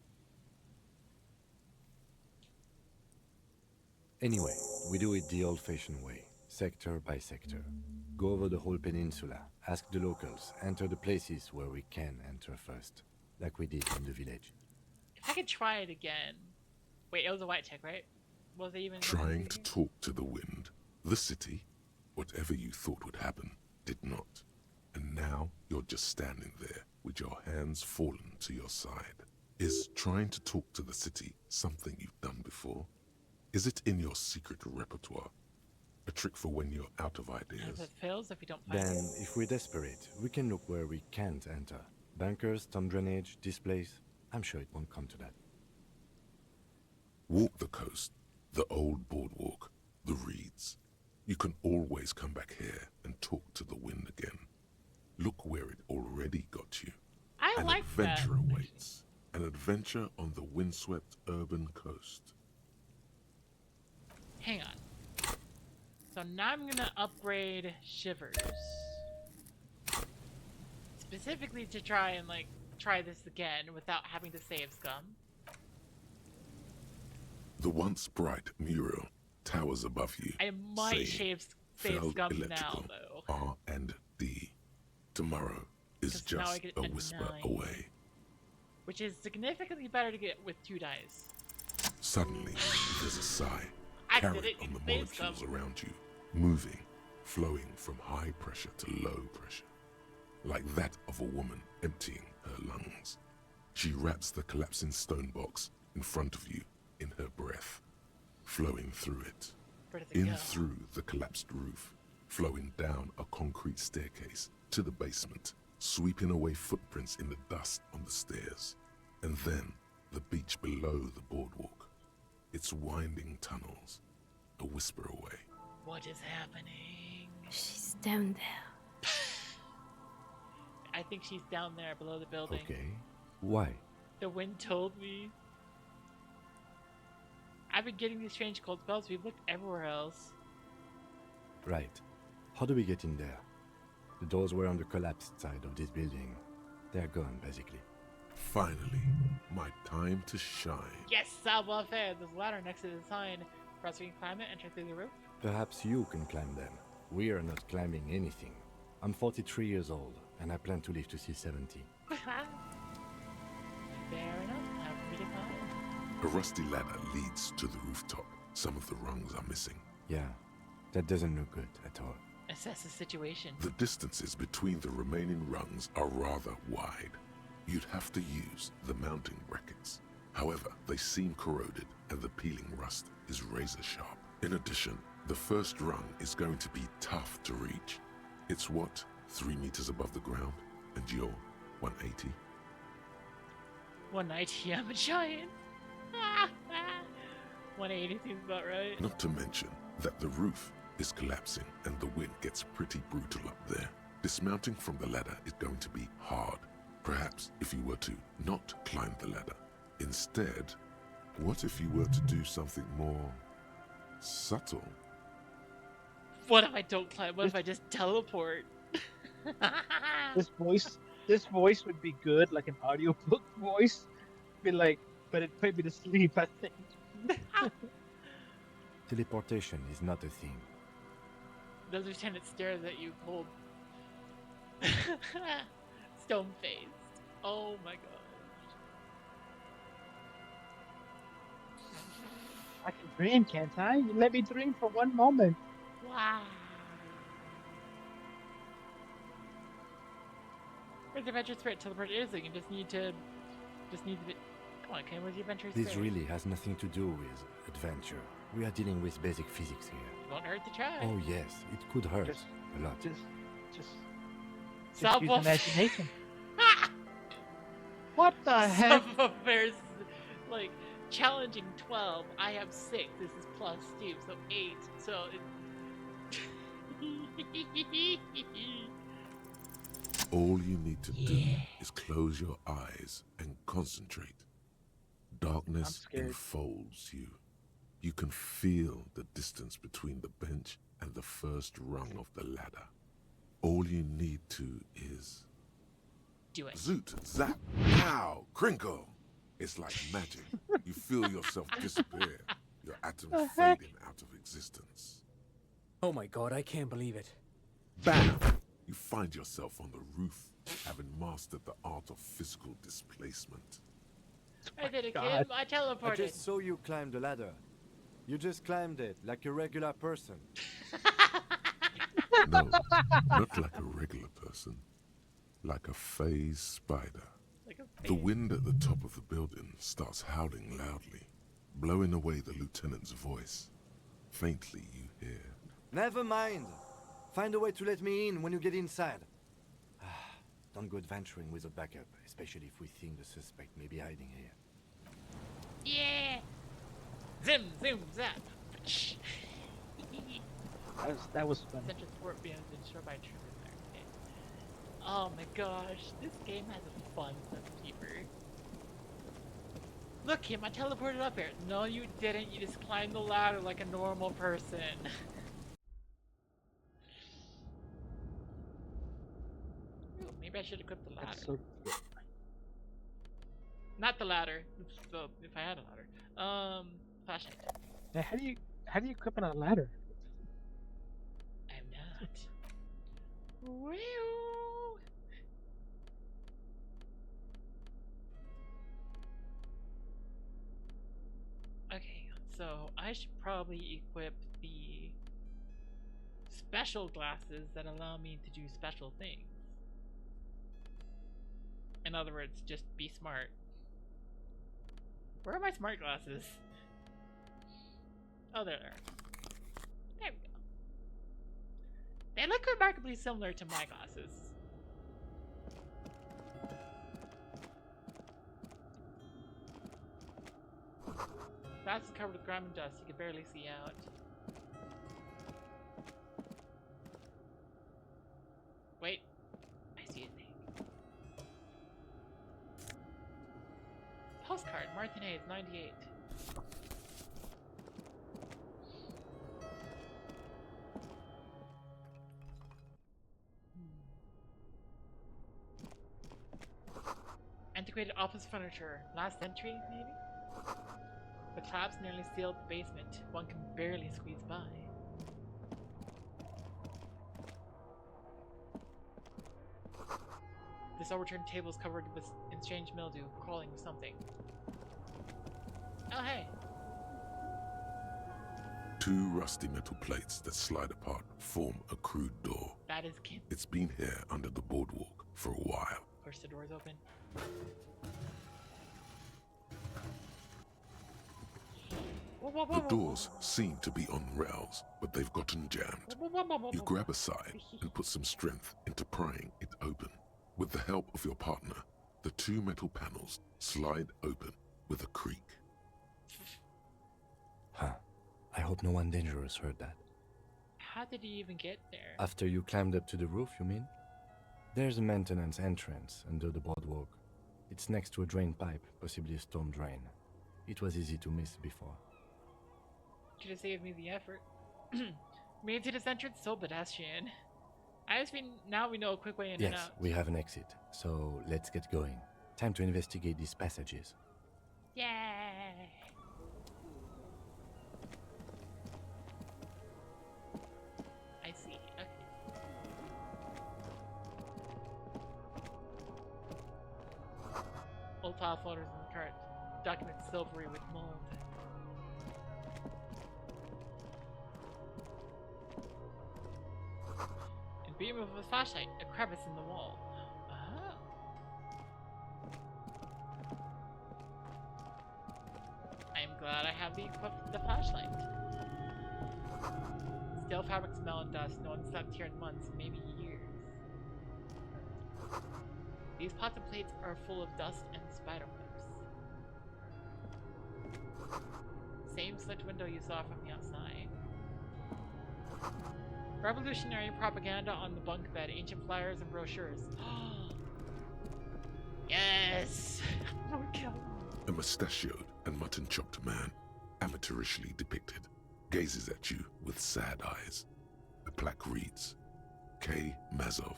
Anyway, we do it the old-fashioned way, sector by sector. Go over the whole peninsula, ask the locals, enter the places where we can enter first, like we did in the village. If I could try it again. Wait, it was a white chick, right? Was it even Trying to talk to the wind, the city, whatever you thought would happen, did not. And now you're just standing there with your hands fallen to your side. Is trying to talk to the city something you've done before? Is it in your secret repertoire? A trick for when you're out of If ideas? it fails, if we don't find Then, it. if we're desperate, we can look where we can't enter. Bunkers, storm drainage, this place. I'm sure it won't come to that. Walk the coast, the old boardwalk, the reeds. You can always come back here and talk to the wind again. Look where it already got you. I An like that. adventure awaits. An adventure on the windswept urban coast. Hang on. So now I'm gonna upgrade Shivers. Specifically to try and try this again without having to save scum. The once bright mural towers above you. I might saying, save "Failed scum now electrical, though. R and D. Tomorrow is 'Cause now I just get a a whisper 9. away." Which is significantly better to get with 2 dice. Suddenly, there's a sigh I did carried it, on the you saved molecules some. around you, moving, flowing from high pressure to low pressure, like that of a woman emptying her lungs. She wraps the collapsing stone box in front of you in her breath, flowing through it, Where does it in go? through the collapsed roof, flowing down a concrete staircase to the basement, sweeping away footprints in the dust on the stairs, and then the beach below the boardwalk, its winding tunnels, a whisper away. What is happening? She's down there. I think she's down there below the building. Okay. Why? The wind told me. I've been getting these strange cold spells. We've looked everywhere else. Right. How do we get in there? The doors were on the collapsed side of this building. They're gone, basically. Finally, my time to shine. Yes, savoir-faire. There's a ladder next to the sign. For us, we can climb it, enter through the roof. Perhaps you can climb them. We are not climbing anything. I'm 43 years old, and I plan to live to see 70. Fair enough. Have me to climb. A rusty ladder leads to the rooftop. Some of the rungs are missing. Yeah, that doesn't look good at all. Assess the situation. The distances between the remaining rungs are rather wide. You'd have to use the mounting brackets. However, they seem corroded and the peeling rust is razor sharp. In addition, the first rung is going to be tough to reach. It's what, 3 meters above the ground? And you're 180? 190, I'm a giant. 180 seems about right. Not to mention that the roof is collapsing and the wind gets pretty brutal up there. Dismounting from the ladder is going to be hard. Perhaps if you were to not climb the ladder. Instead, what if you were to do something more subtle? What if I don't climb? What if I just teleport? This voice would be good, like an audiobook voice. Be like, but it put me to sleep, I think. Teleportation is not a thing. The lieutenant stares at you cold. Stone-faced. Oh my gosh. I can dream, can't I? You let me dream for one moment. Wow. with the adventure spirit, teleport to Elysium. You just need to be. Come on, came with the adventure spirit. This really has nothing to do with adventure. We are dealing with basic physics here. It won't hurt to try. Oh yes, it could hurt a lot. Just Self use imagination. What the heck? Some of there's like challenging 12. I have 6. This is plus Steve, so 8. So All you need to do is close your eyes and concentrate. Darkness enfolds you. You can feel the distance between the bench and the first rung of the ladder. All you need to is... do it. Zoot, zap, pow, crinkle. It's like magic. You feel yourself disappear. Your atoms fading out of existence. Oh my god, I can't believe it. Bam! You find yourself on the roof, having mastered the art of physical displacement. I did it, Kim. I teleported. I just saw you climb the ladder. You just climbed it like a regular person. No, not like a regular person. Like a phase spider. Like a The wind at the top of the building starts howling loudly, blowing away the lieutenant's voice. Faintly you hear. Never mind. Find a way to let me in when you get inside. Don't go adventuring without backup, especially if we think the suspect may be hiding here. Yeah. Zim, zoom, zap. That was fun. Such a sport being destroyed by Tribunal there. Okay. Oh my gosh, this game has a fun sense of humor. Look, Kim, I teleported up here. No, you didn't. You just climbed the ladder like a normal person. Ooh, maybe I should equip the ladder. That's so Not the ladder. So if I had a ladder. Flashlight. now, how do you equip on a ladder? I'm not. Woo! Okay, so I should probably equip the special glasses that allow me to do special things. In other words, just be smart. Where are my smart glasses? Oh, there they are. There we go. They look remarkably similar to my glasses. Glass is covered with grime and dust. You can barely see out. Wait. I see a thing. Postcard. Martinez, 98. Antiquated office furniture. Last century, maybe? The collapse nearly sealed the basement. One can barely squeeze by. This overturned table is covered in strange mildew, crawling with something. Oh, hey! 2 rusty metal plates that slide apart form a crude door. That is Kim. It's been here under the boardwalk for a while. Push the doors open. The doors seem to be on rails, but they've gotten jammed. You grab a side and put some strength into prying it open. With the help of your partner, the 2 metal panels slide open with a creak. Huh. I hope no one dangerous heard that. How did he even get there? After you climbed up to the roof, you mean? There's a maintenance entrance under the boardwalk. It's next to a drain pipe, possibly a storm drain. It was easy to miss before. Should have saved me the effort. Made it to this entrance, so pedestrian. Now we know a quick way in and Yes, out. we have an exit, so let's get going. Time to investigate these passages. Yay! I see. Okay. Old file folders in the cart. Documents silvery with mold. In beam of a flashlight, a crevice in the wall. Oh. glad I have the flashlight. Steel fabric smell and dust. No one slept here in months, maybe years. These pots and plates are full of dust and spiderwebs. Same slit window you saw from the outside. Revolutionary propaganda on the bunk bed, ancient flyers and brochures. Yes! Oh god. A mustachioed and mutton-chopped man, amateurishly depicted, gazes at you with sad eyes. The plaque reads, K. Mazov.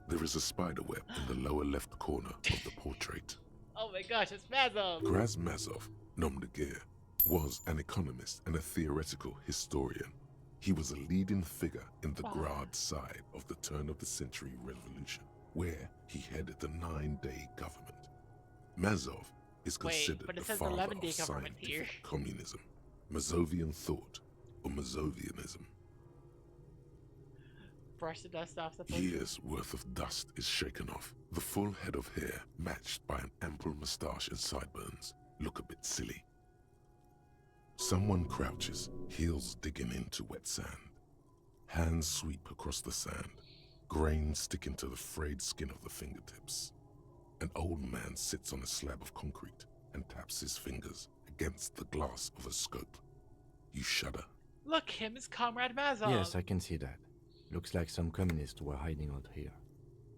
There is a spiderweb in the lower left corner of the portrait. Oh my gosh, it's Mazov! Graz Mazov, nom de guerre, was an economist and a theoretical historian. He was a leading figure in the Grad side of the turn-of-the-century revolution, where he headed the 9-day government. Mazov is considered the father of scientific communism, Mazovian thought, or Mazovianism. Brush the dust off the portrait. Years worth of dust is shaken off. The full head of hair, matched by an ample moustache and sideburns, look a bit silly. Someone crouches, heels digging into wet sand. Hands sweep across the sand, grains sticking to the frayed skin of the fingertips. An old man sits on a slab of concrete and taps his fingers against the glass of a scope. You shudder. Look, him is Comrade Mazov. Yes, I can see that. Looks like some communists were hiding out here.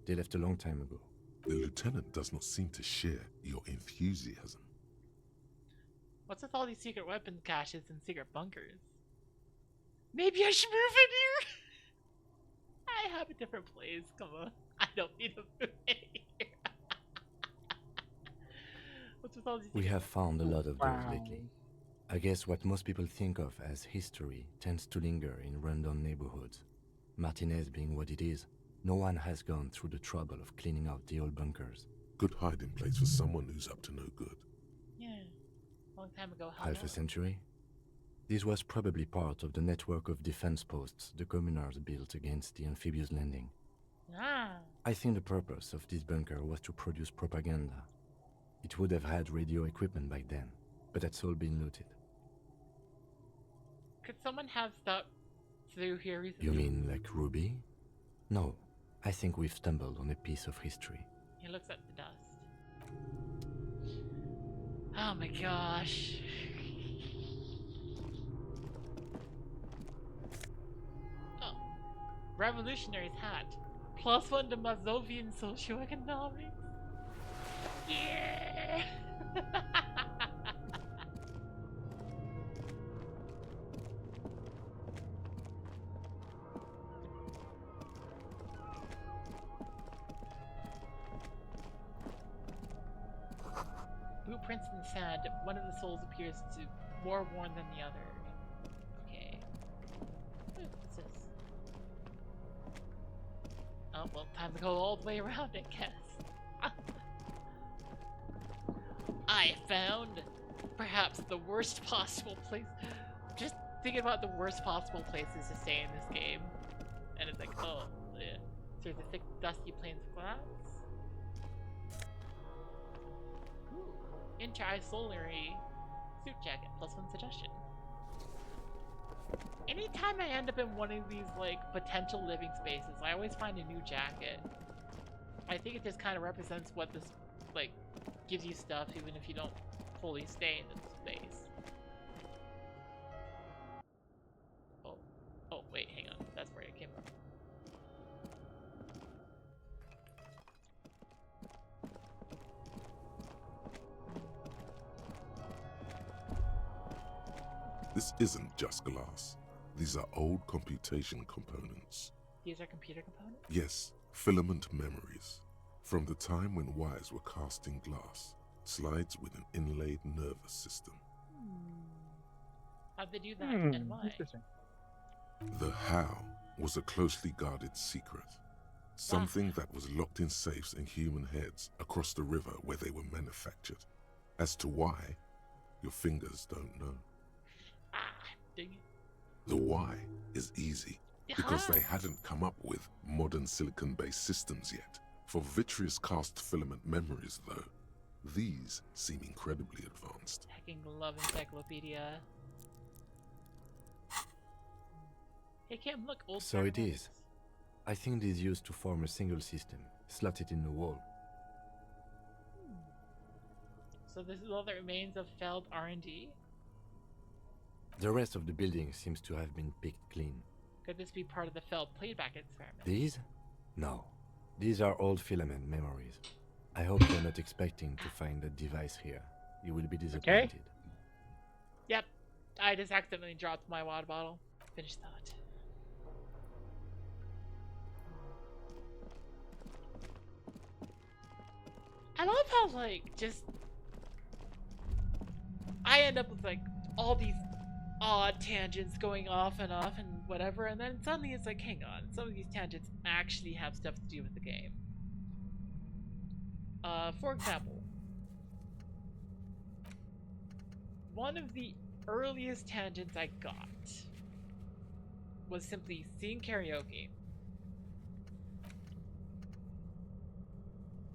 They left a long time ago. The lieutenant does not seem to share your enthusiasm. What's with all these secret weapon caches and secret bunkers? Maybe I should move in here? I have a different place, come on. I don't need to move in here. What's with all these We have found a lot of those Wow. lately. I guess what most people think of as history tends to linger in rundown neighborhoods. Martinez being what it is, no one has gone through the trouble of cleaning out the old bunkers. Good hiding place for someone who's up to no good. Yeah, long time ago. Half a century? This was probably part of the network of defense posts the communards built against the amphibious landing. Ah. I think the purpose of this bunker was to produce propaganda. It would have had radio equipment back then, but that's all been looted. Could someone have stuck through here recently? You mean like Ruby? No, I think we've stumbled on a piece of history. He looks at the dust. Oh my gosh. Oh. Revolutionary's hat. +1 to Mazovian socioeconomics. Yeah! Footprints in the sand. One of the souls appears to more worn than the other. Okay. What's this? Oh, well, time to go all the way around, I guess. I found perhaps the worst possible place. Just thinking about the worst possible places to stay in this game. And it's like, oh, yeah. Through the thick, dusty plains of glass. Inter-isolary suit jacket, +1 suggestion. Anytime I end up in one of these, like, potential living spaces, I always find a new jacket. I think it just kind of represents what this, like, gives you stuff even if you don't fully stay in this space. Oh, wait, hang on. That's where it came from. This isn't just glass. These are old computation components. These are computer components? Yes, filament memories. From the time when wires were cast in glass, slides with an inlaid nervous system. How'd they do that and why? Interesting. The how was a closely guarded secret. Something that was locked in safes in human heads across the river where they were manufactured. As to why, your fingers don't know. Dang it. The why is easy, because they hadn't come up with modern silicon-based systems yet. For vitreous cast filament memories, though, These seem incredibly advanced. Hecking love encyclopedia. Hey Kim, look, old So it paramedics. is. I think it is used to form a single system, slotted in the wall. So this is all that remains of failed R&D? The rest of the building seems to have been picked clean. Could this be part of the failed playback experiment? These? No. These are old filament memories. I hope you're not expecting to find that device here. You will be disappointed. Yep. I just accidentally dropped my water bottle. Finish thought. I love how, like, just... I end up with, like, all these odd tangents going off and whatever, and then suddenly it's like, hang on, some of these tangents actually have stuff to do with the game. For example, one of the earliest tangents I got was simply seeing karaoke.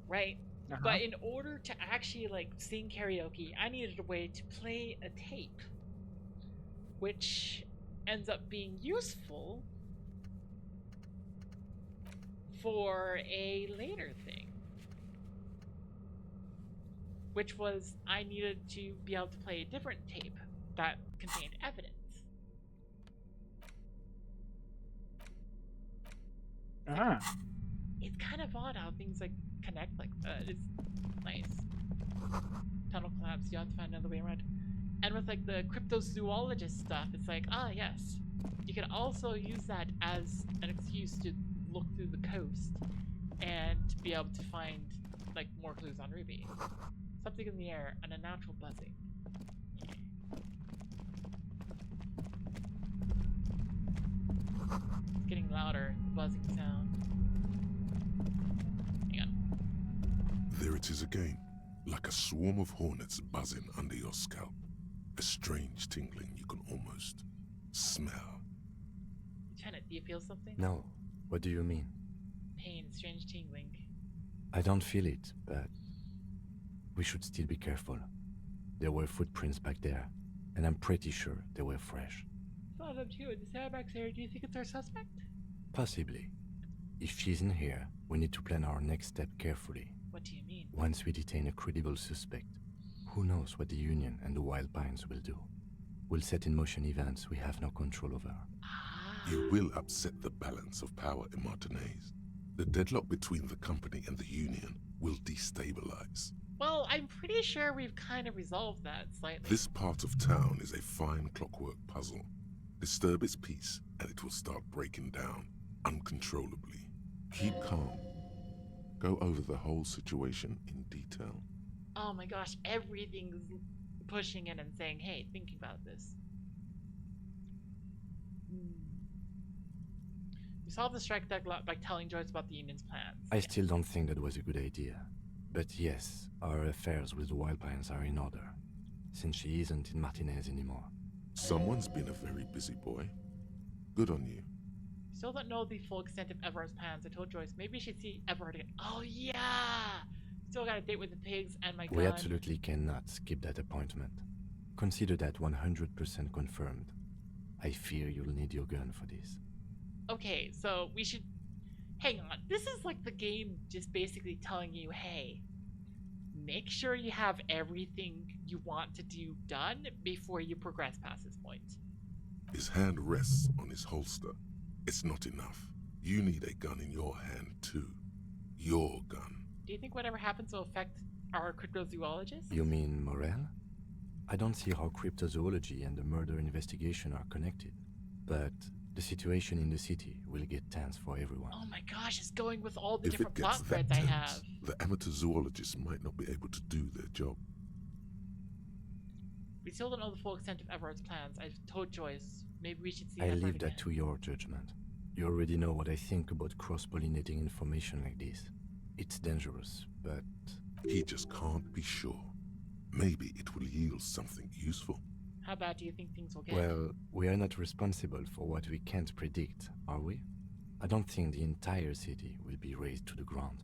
Right? But in order to actually, like, sing karaoke, I needed a way to play a tape, which ends up being useful for a later thing, which was I needed to be able to play a different tape that contained evidence. It's kind of odd how things, like, connect like that. It's nice. Tunnel collapse, you have to find another way around. And with, like, the cryptozoologist stuff, it's like, ah, yes. You can also use that as an excuse to look through the coast and be able to find, like, more clues on Ruby. Something in the air and a natural buzzing. Yeah. It's getting louder, the buzzing sound. Hang on. There it is again, like a swarm of hornets buzzing under your scalp. A strange tingling you can almost smell. Lieutenant, do you feel something? No. What do you mean? Pain, strange tingling. I don't feel it, but we should still be careful. There were footprints back there, and I'm pretty sure they were fresh. Thought of too. The sandbags here. Do you think it's our suspect? Possibly. If she's in here, we need to plan our next step carefully. What do you mean? Once we detain a credible suspect, who knows what the Union and the Wild Pines will do? We'll set in motion events we have no control over. You will upset the balance of power in Martinez. The deadlock between the company and the Union will destabilize. Well, I'm pretty sure we've kind of resolved that slightly. This part of town is a fine clockwork puzzle. Disturb its peace, and it will start breaking down uncontrollably. Keep calm. Go over the whole situation in detail. Oh my gosh, everything's pushing in and saying, hey, thinking about this. We solved the strike deadlock by telling Joyce about the Union's plans. I still don't think that was a good idea. But yes, our affairs with the Wild Pines are in order, since she isn't in Martinez anymore. Someone's been a very busy boy. Good on you. Still don't know the full extent of Everard's plans. I told Joyce maybe she'd see Everard again. Oh yeah! Still got a date with the pigs and my gun. We absolutely cannot skip that appointment. Consider that 100% confirmed. I fear you'll need your gun for this. Okay, so we should... Hang on. This is like the game just basically telling you, hey, make sure you have everything you want to do done before you progress past this point. His hand rests on his holster. It's not enough. You need a gun in your hand too. Your gun. Do you think whatever happens will affect our cryptozoologist? You mean Morel? I don't see how cryptozoology and the murder investigation are connected. But the situation in the city will get tense for everyone. Oh my gosh, it's going with all the If different it plot gets that threads I tense, have. the amateur zoologists might not be able to do their job. We still don't know the full extent of Everard's plans. I've told Joyce. Maybe we should see I Everard leave again. that to your judgment. You already know what I think about cross-pollinating information like this. It's dangerous, but... He just can't be sure. Maybe it will yield something useful. How bad do you think things will get? Well, we are not responsible for what we can't predict, are we? I don't think the entire city will be razed to the ground.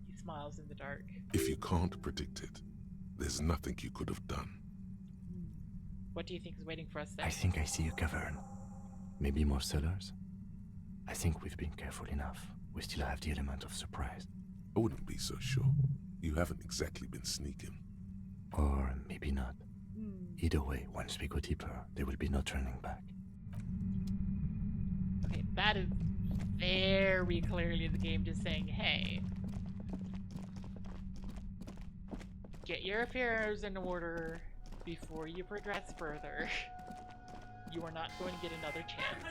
He smiles in the dark. If you can't predict it, There's nothing you could have done. What do you think is waiting for us there? I think I see a cavern. Maybe more cellars? I think we've been careful enough. We still have the element of surprise. I wouldn't be so sure. You haven't exactly been sneaking. Or maybe not. Either way, once we go deeper, there will be no turning back. Okay, that is very clearly the game just saying, hey, get your affairs in order before you progress further. You are not going to get another chance.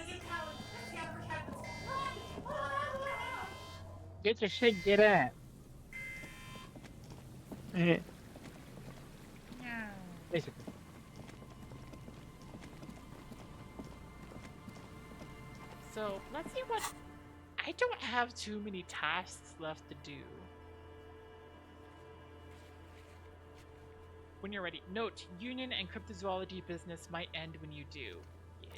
Get your shit, get at. Basically. So, let's see what... I don't have too many tasks left to do. When you're ready. Note, Union and cryptozoology business might end when you do. Yeah.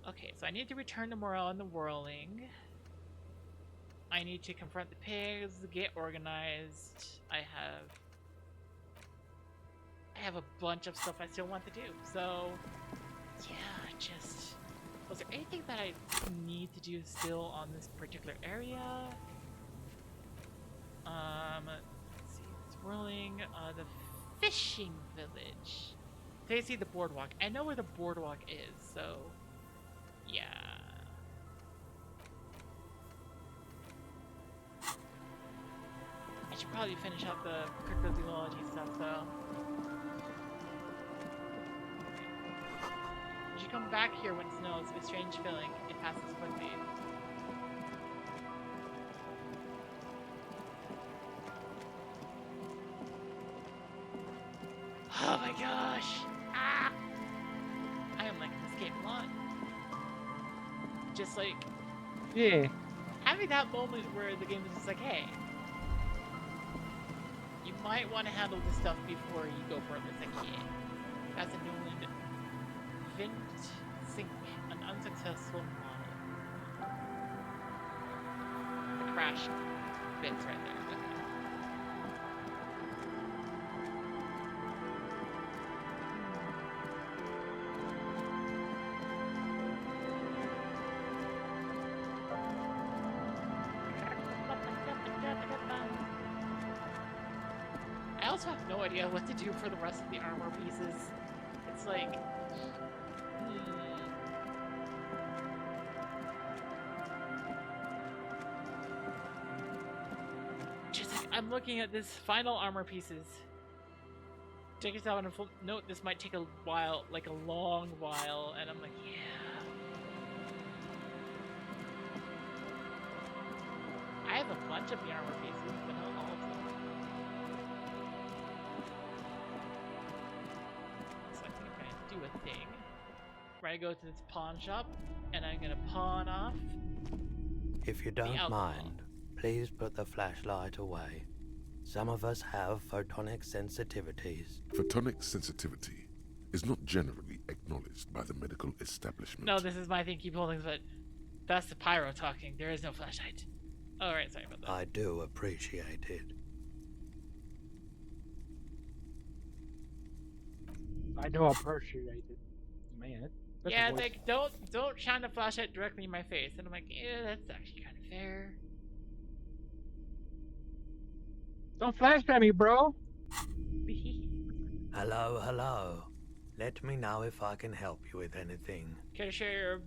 Okay, so I need to return to morale in the whirling. I need to confront the pigs, get organized. I have a bunch of stuff I still want to do. So, yeah, just... Was there anything that I need to do still on this particular area? Let's see, it's whirling, the fishing village. They see the boardwalk. I know where the boardwalk is, so yeah. I should probably finish up the cryptozoology stuff though. You should come back here when it snows with a strange feeling. It passes quickly. Oh my gosh! Ah! I am like an escape lot. Just like, Yeah. having that moment where the game is just like, hey, you might want to handle this stuff before you go further. It's like, yeah, that's a Newland Vint Sync, an unsuccessful model. The crash bits right there. Okay. I also have no idea what to do for the rest of the armor pieces. It's like... Just like, I'm looking at this final armor pieces. Take yourself on a full note, this might take a while, like a long while, and I'm like, yeah. I have a bunch of the armor pieces, but not all of them. So I think I'm gonna do a thing where I go to this pawn shop and I'm gonna pawn off. If you don't mind, please put the flashlight away. Some of us have photonic sensitivities. Photonic sensitivity is not generally acknowledged by the medical establishment. No, this is my thing, keep holding, but that's the pyro talking. There is no flashlight. Alright, sorry about that. I do appreciate it. I know I appreciate it. Man. That's Yeah, a it's voice. like, don't shine the flashlight directly in my face. And I'm like, yeah, that's actually kind of fair. Don't flash at me, bro. Hello, hello. Let me know if I can help you with anything. Care to share your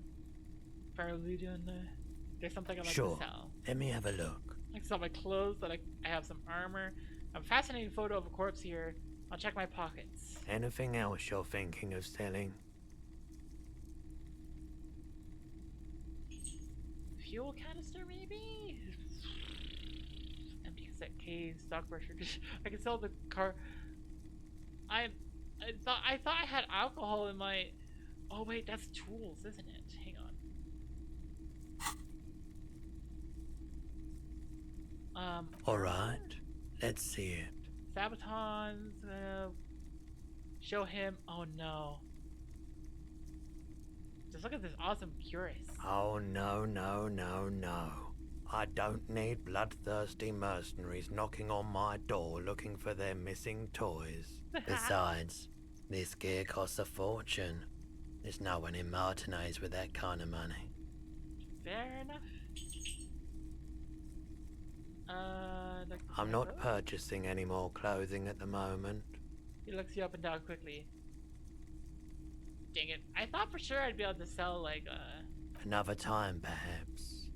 Paraludian? There's something I'd like Sure. to sell. Let me have a look. I can sell my clothes, that I have some armor. I have a fascinating photo of a corpse here. I'll check my pockets. Anything else you're thinking of selling? Fuel canister, maybe? Empty cassette case, stock brochure. I can sell the car. I thought I had alcohol in my. Oh wait, that's tools, isn't it? Hang on. Alright, let's see it. Sabatons. Show him. Oh no. Just look at this awesome cuirass. Oh, no, no, no, no. I don't need bloodthirsty mercenaries knocking on my door looking for their missing toys. Besides, this gear costs a fortune. There's no one in Martinez with that kind of money. Fair enough. I'm not purchasing any more clothing at the moment. He looks you up and down quickly. Dang it. I thought for sure I'd be able to sell, like, Another time, perhaps.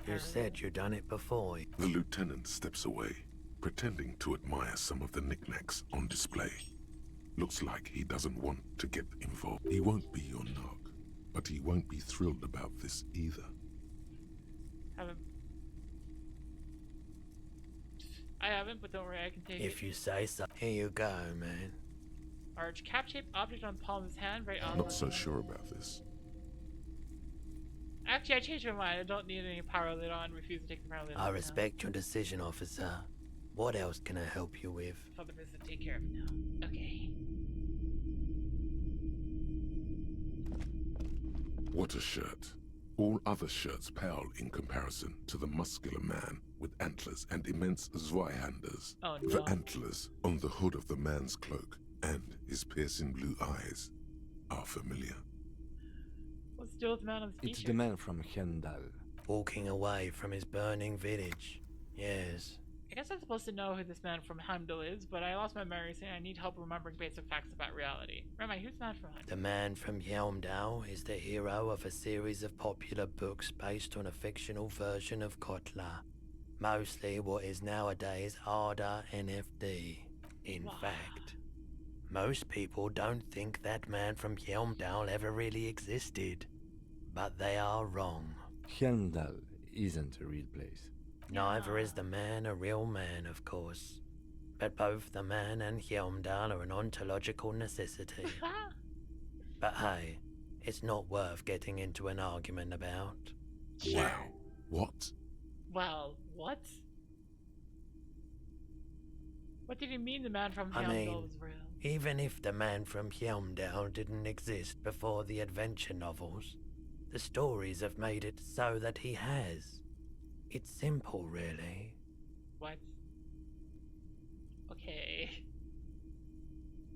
You said you'd done it before. The lieutenant steps away, pretending to admire some of the knickknacks on display. Looks like he doesn't want to get involved. He won't be your narc, but he won't be thrilled about this either. I haven't, but don't worry, I can take it. If you say so. Here you go, man. Large cap-shaped object on the palm of his hand, right on. Not so sure about this. Actually, I changed my mind. I don't need any power lid on. Refuse to take the power lid on. I respect your decision, officer. What else can I help you with? Other business, take care of it now. Okay. What a shirt. All other shirts pale in comparison to the muscular man with antlers and immense Zweihanders. Oh, no. The antlers on the hood of the man's cloak and his piercing blue eyes are familiar. What's the deal with the man on the It's the man from Hendal. Walking away from his burning village. Yes. I guess I'm supposed to know who this man from Heimdall is, but I lost my memory saying I need help remembering basic facts about reality. Remind me, who's the man from Heimdall? The man from Helmdal is the hero of a series of popular books based on a fictional version of Kotla. Mostly what is nowadays Arda NFD. In fact, most people don't think that man from Helmdal ever really existed. But they are wrong. Hendal isn't a real place. Neither is the man a real man, of course. But both the man and Helmdal are an ontological necessity. But hey, it's not worth getting into an argument about. Sure. Wow. What? Well, what? What did he mean the man from I Helmdal mean, was real? even if the man from Helmdal didn't exist before the adventure novels, the stories have made it so that he has. It's simple, really. What? Okay.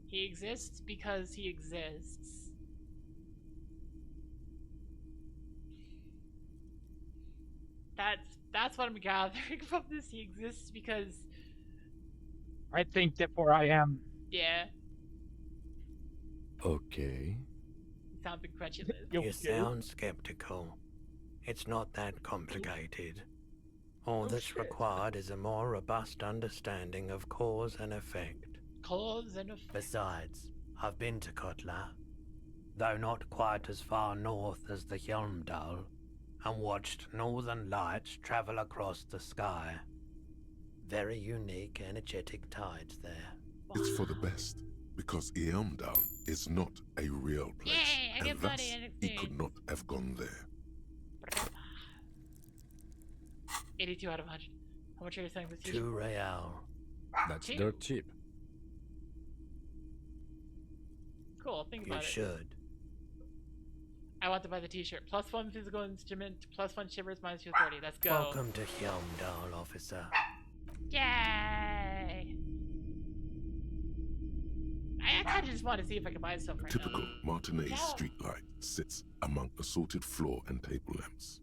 He exists because he exists. That's what I'm gathering from this. He exists because... I think therefore I am. Yeah. Okay. He sounds incredulous. You sound skeptical. It's not that complicated. All that's required is a more robust understanding of cause and effect. Cause and effect. Besides, I've been to Kotla, though not quite as far north as the Helmdal, and watched northern lights travel across the sky. Very unique, energetic tides there. It's for the best, because Helmdal is not a real place, Yay, I and get thus money and he experience. could not have gone there. 82 out of 100. How much are you selling this 2 t-shirt? real. That's Cheap. dirt cheap. Cool, think You about it. should. I want to buy the t-shirt. + 1 physical instrument, +1 shivers, -2 30. Let's go. Welcome to Helmdal, officer. Yay! I kind of just want to see if I can buy stuff right Typical now. Martinez Yeah. streetlight sits among assorted floor and table lamps.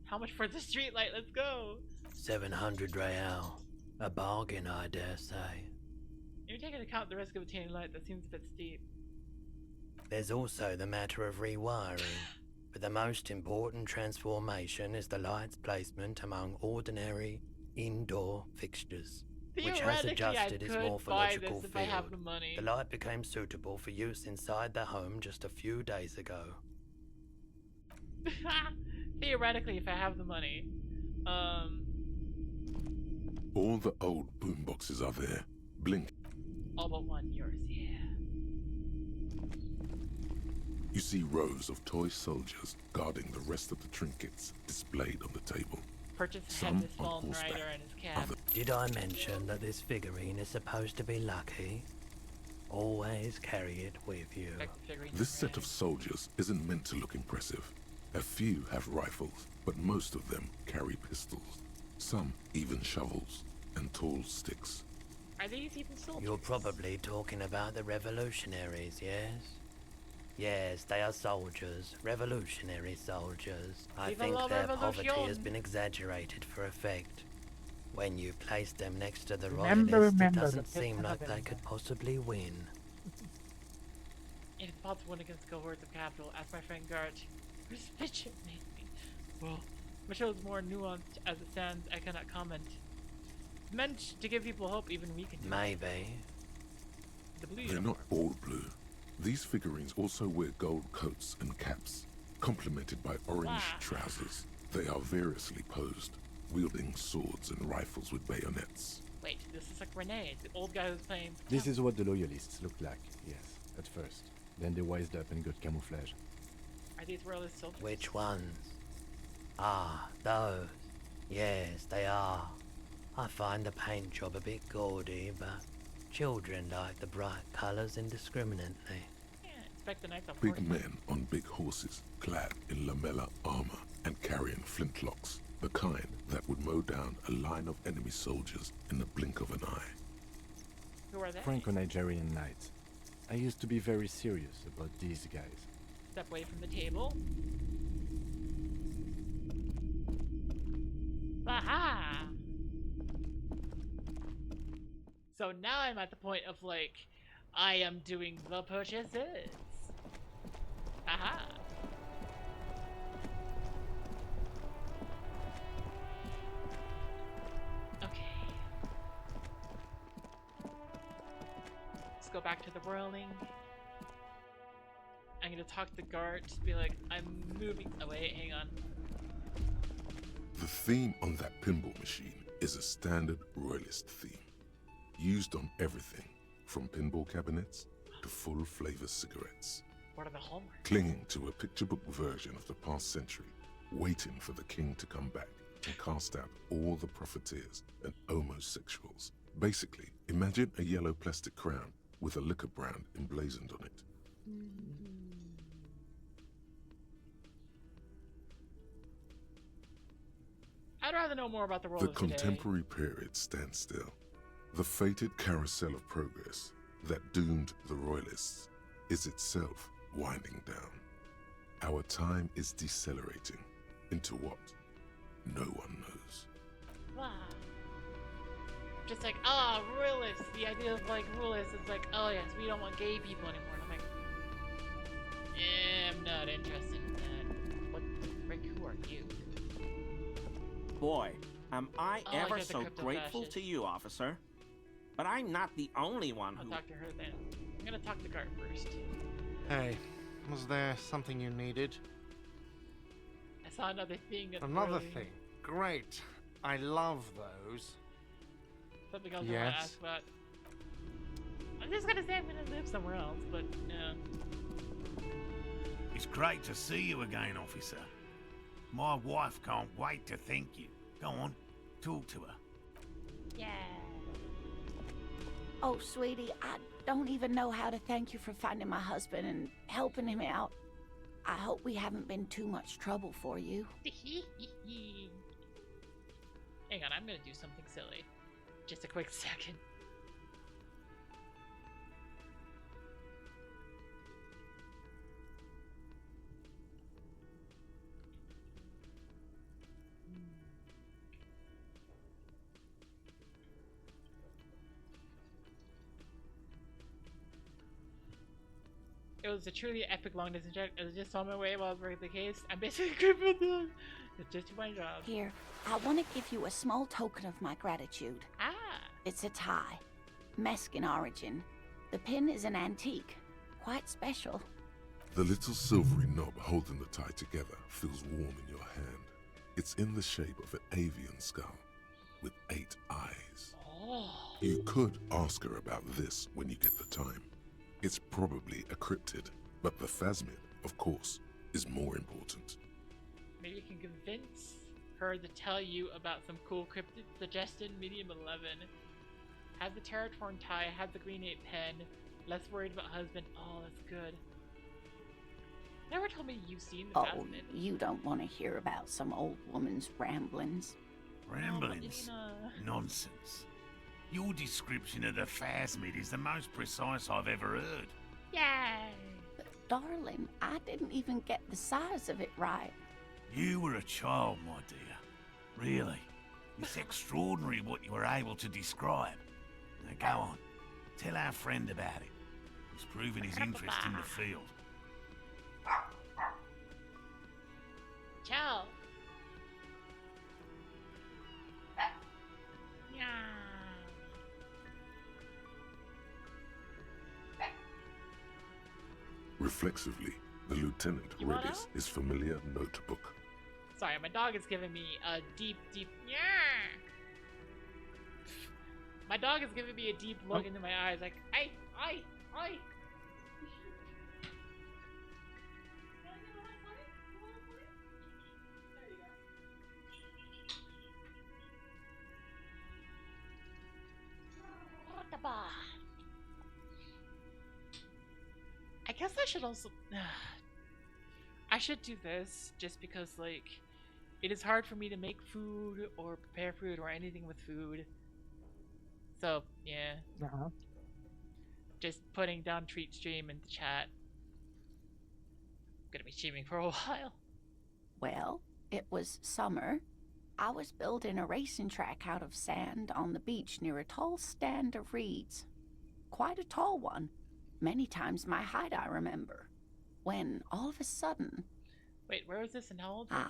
How much for the street light? Let's go. 700 real. A bargain, I dare say. You take into account the risk of obtaining light. That seems a bit steep. There's also the matter of rewiring. But the most important transformation is the light's placement among ordinary indoor fixtures, which has Theoretically, adjusted I its could morphological buy this if I have the field. money. The light became suitable for use inside the home just a few days ago. Theoretically, if I have the money. All the old boomboxes are there, blink. All but one, yours, yeah. You see rows of toy soldiers guarding the rest of the trinkets displayed on the table. Purchase Some had this on fallen horseback, rider and his cat. Did I mention that this figurine is supposed to be lucky? Always carry it with you. Expect the figurine This to set rain. of soldiers isn't meant to look impressive. A few have rifles, but most of them carry pistols. Some even shovels and tall sticks. Are these even soldiers? You're probably talking about the revolutionaries, yes? Yes, they are soldiers. Revolutionary soldiers. I Viva think la their poverty has revolution. been exaggerated for effect. When you place them next to the Remember, royalists, it remember, doesn't the seem 5th of like they November. could possibly win. If the pops win against cohorts of capital, ask my friend Gart. This picture made me. Well, Mitchell is more nuanced as it stands. I cannot comment. It's meant to give people hope, even we can do. Maybe. The blue They're not all blue. These figurines also wear gold coats and caps, complemented by orange trousers. They are variously posed, wielding swords and rifles with bayonets. Wait, this is like Renee, the old guy who's playing. This is what the loyalists looked like, yes, at first. Then they wised up and got camouflage. Are these royalist soldiers? Which ones? Ah, those. Yes, they are. I find the paint job a bit gaudy, but children like the bright colours indiscriminately. Yeah, inspect the knights of Big horse. men on big horses, clad in lamella armor and carrying flintlocks, the kind that would mow down a line of enemy soldiers in the blink of an eye. Who are they? Franco-Nigerian knights. I used to be very serious about these guys. Step away from the table. Aha! So now I'm at the point of like, I am doing the purchases. Aha! Okay. Let's go back to the whirling. I'm gonna talk to Gart, be like, I'm moving. Oh wait, hang on. The theme on that pinball machine is a standard royalist theme, used on everything from pinball cabinets to full flavor cigarettes. What are the hallmarks? Clinging to a picture book version of the past century, waiting for the king to come back and cast out all the profiteers and homosexuals. Basically, imagine a yellow plastic crown with a liquor brand emblazoned on it. I'd rather know more about the The rollers today. contemporary period stands still. The fated carousel of progress that doomed the royalists is itself winding down. Our time is decelerating into what no one knows. Wow. Just like, ah, royalists. The idea of like royalists is like, oh yes, we don't want gay people anymore. And I'm like, I'm not interested in that. What the frick? Who are you? Boy, am I Oh, ever you're the so crypto grateful fascist. to you, officer. But I'm not the only one I'll who... talk to her then. I'm gonna talk to Gart first. Hey, was there something you needed? I saw another thing. At Another early. thing. Great. I love those. Something else I want Yes. to ask about. I'm just gonna say I'm gonna live somewhere else, but no. It's great to see you again, officer. My wife can't wait to thank you. Go on, talk to her. Yeah. Oh, sweetie, I don't even know how to thank you for finding my husband and helping him out. I hope we haven't been too much trouble for you. Hang on, I'm gonna do something silly. Just a quick second. It was a truly epic long distance jet. I was just on my way while I was working the case. I'm basically crippled. It's just my job. Here, I want to give you a small token of my gratitude. Ah. It's a tie. Mexican origin. The pin is an antique. Quite special. The little silvery knob holding the tie together feels warm in your hand. It's in the shape of an avian skull with 8 eyes. Oh. You could ask her about this when you get the time. It's probably a cryptid, but the phasmid, of course, is more important. Maybe you can convince her to tell you about some cool cryptid. Suggestion medium 11. Have the Terratorn tie, have the green 8 pen. Less worried about husband. Oh, that's good. Never told me you've seen the Oh, Phasmid. you don't want to hear about some old woman's ramblings. Ramblings? Nonsense. Your description of the Phasmid is the most precise I've ever heard. Yay! But darling, I didn't even get the size of it right. You were a child, my dear. Really. It's extraordinary what you were able to describe. Now go on. Tell our friend about it. He's proven his interest in the field. Ciao. Yeah. Reflexively, the lieutenant You wanna? readies his familiar notebook. Sorry, my dog is giving me a deep yeah. My dog is giving me a deep look into my eyes, like, hey, oi, oi. I guess I should also. I should do this just because, like, it is hard for me to make food or prepare food or anything with food. So, yeah. Just putting down treat stream into chat. I'm gonna be streaming for a while. Well, it was summer. I was building a racing track out of sand on the beach near a tall stand of reeds. Quite a tall one. Many times my height, I remember. When, all of a sudden... Wait, where was this and how old were you?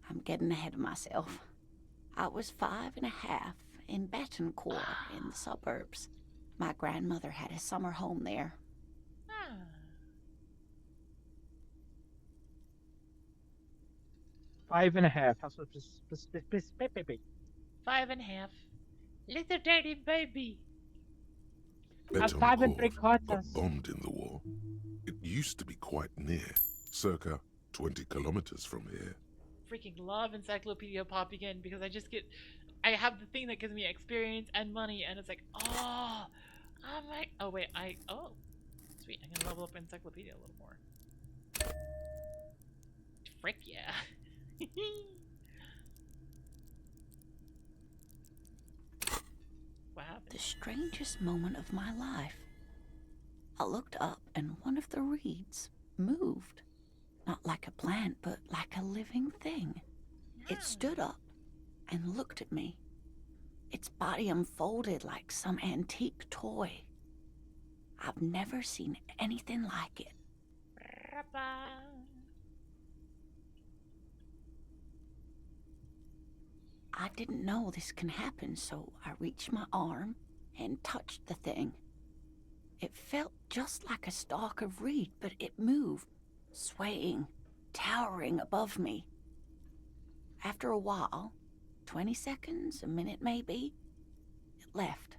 I'm getting ahead of myself. I was 5 and a half in Betancourt in the suburbs. My grandmother had a summer home there. Ah. 5 and a half. How specific? 5 and a half. Little dirty baby. Betancourt got bombed in the war. It used to be quite near, circa 20 kilometers from here. Freaking love Encyclopedia Pop again because I have the thing that gives me experience and money, and it's like, oh my, oh wait, sweet, I'm gonna level up Encyclopedia a little more. Frick yeah. What happened? The strangest moment of my life. I looked up and one of the reeds moved. Not like a plant, but like a living thing. It stood up and looked at me. Its body unfolded like some antique toy. I've never seen anything like it. I didn't know this can happen, so I reached my arm and touched the thing. It felt just like a stalk of reed, but it moved, swaying, towering above me. After a while, 20 seconds, a minute maybe, it left,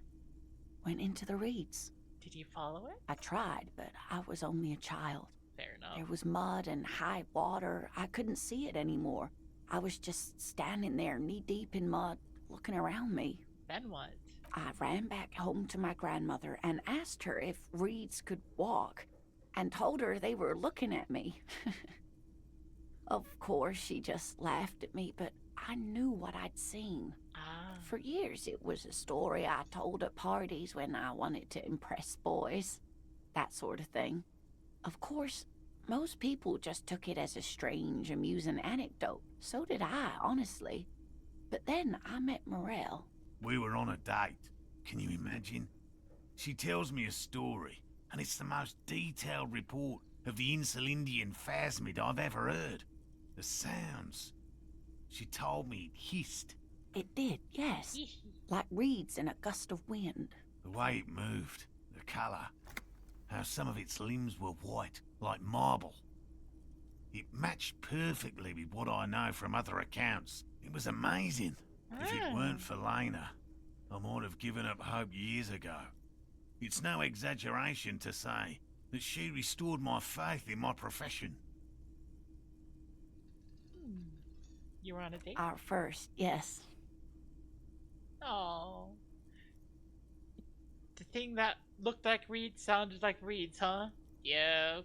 went into the reeds. Did you follow it? I tried, but I was only a child. Fair enough. There was mud and high water. I couldn't see it anymore. I was just standing there knee-deep in mud, looking around me. Then what? I ran back home to my grandmother and asked her if reeds could walk, and told her they were looking at me. Of course, she just laughed at me, but I knew what I'd seen. For years, it was a story I told at parties when I wanted to impress boys. That sort of thing. Of course, most people just took it as a strange, amusing anecdote. So did I, honestly. But then I met Morel. We were on a date. Can you imagine? She tells me a story, and it's the most detailed report of the Insulindian Phasmid I've ever heard. The sounds. She told me it hissed. It did, yes. Like reeds in a gust of wind. The way it moved, the colour, how some of its limbs were white, like marble. It matched perfectly with what I know from other accounts. It was amazing. If it weren't for Lena, I might have given up hope years ago. It's no exaggeration to say that she restored my faith in my profession. You were on a date? Our first, yes. Oh. The thing that looked like reeds sounded like reeds, huh? Yeah.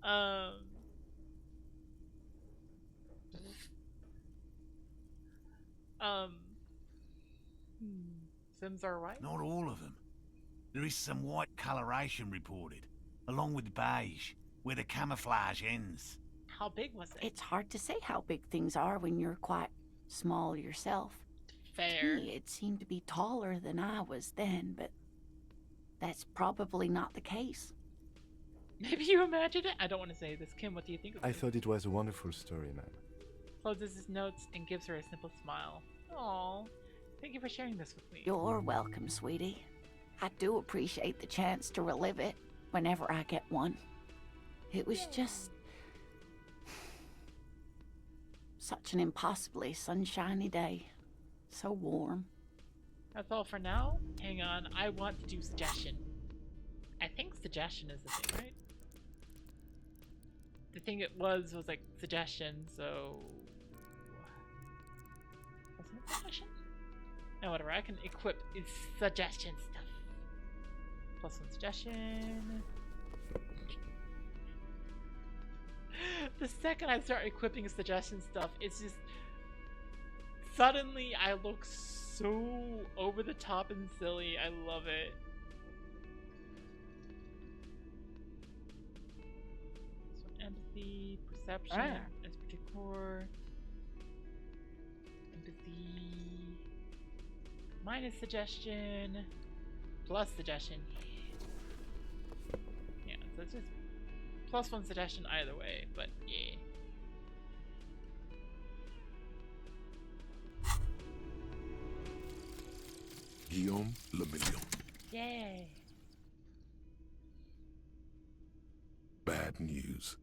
Um. Um. Sims are right. Not all of them. There is some white coloration reported, along with beige, where the camouflage ends. How big was it? It's hard to say how big things are when you're quite small yourself. Fair. To me, it seemed to be taller than I was then, but that's probably not the case. Maybe you imagined it? I don't want to say this. Kim, what do you think of I this? thought it was a wonderful story, man. Closes his notes and gives her a simple smile. Aww. Thank you for sharing this with me. You're welcome, sweetie. I do appreciate the chance to relive it whenever I get one. It was just such an impossibly sunshiny day. So warm. That's all for now. Hang on, I want to do suggestion. I think suggestion is the thing, right? The thing it was like suggestion, so... Wasn't it suggestion? No, whatever, I can equip its suggestion stuff. Plus one suggestion. The second I start equipping suggestion stuff, it's just... Suddenly I look so over the top and silly. I love it. So empathy, perception, esprit de corps, empathy, minus suggestion, plus suggestion. Yeah, so it's just plus one suggestion either way, but yeah. Guillaume Le Million. Yay! Bad news.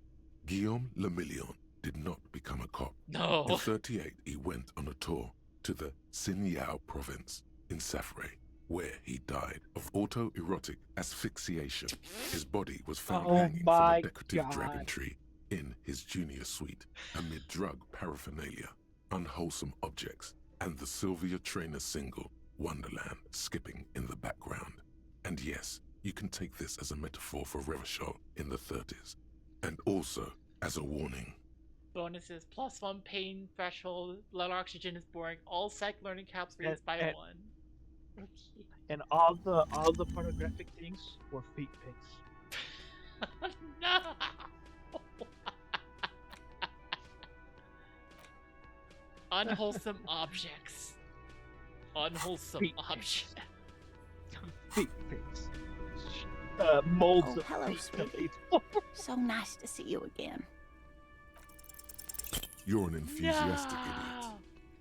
Guillaume Le Million did not become a cop. No. In 38, he went on a tour to the Sinyao province in Safre, where he died of autoerotic asphyxiation. His body was found hanging from a decorative dragon tree in his junior suite amid drug paraphernalia, unwholesome objects, and the Sylvia Trainer single Wonderland skipping in the background. And yes, you can take this as a metaphor for Revachol in the 30s, and also as a warning. Bonuses: plus one pain threshold, blood oxygen is boring, all psych learning caps raised by one. Okay. And all the pornographic things were feet pics. No! Unwholesome objects. Unwholesome objects. Feet pics. Molds Oh, of hello, feet sweetie. So nice to see you again. You're an enthusiastic No. idiot,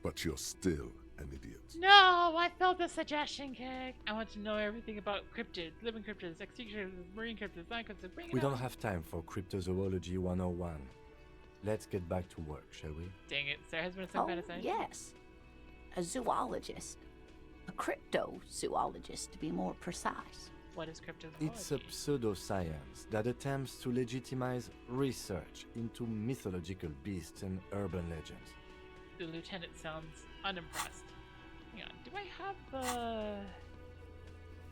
but you're still an idiot. No, I felt the suggestion kick. I want to know everything about cryptids, living cryptids, extinct cryptids, marine cryptids, land cryptids. Bring it We on. don't have time for Cryptozoology 101. Let's get back to work, shall we? Dang it, Sarah has been Oh, so bad. yes. A zoologist. A cryptozoologist, to be more precise. What is cryptozoology? It's a pseudoscience that attempts to legitimize research into mythological beasts and urban legends. The lieutenant sounds unimpressed. Hang on, do I have the...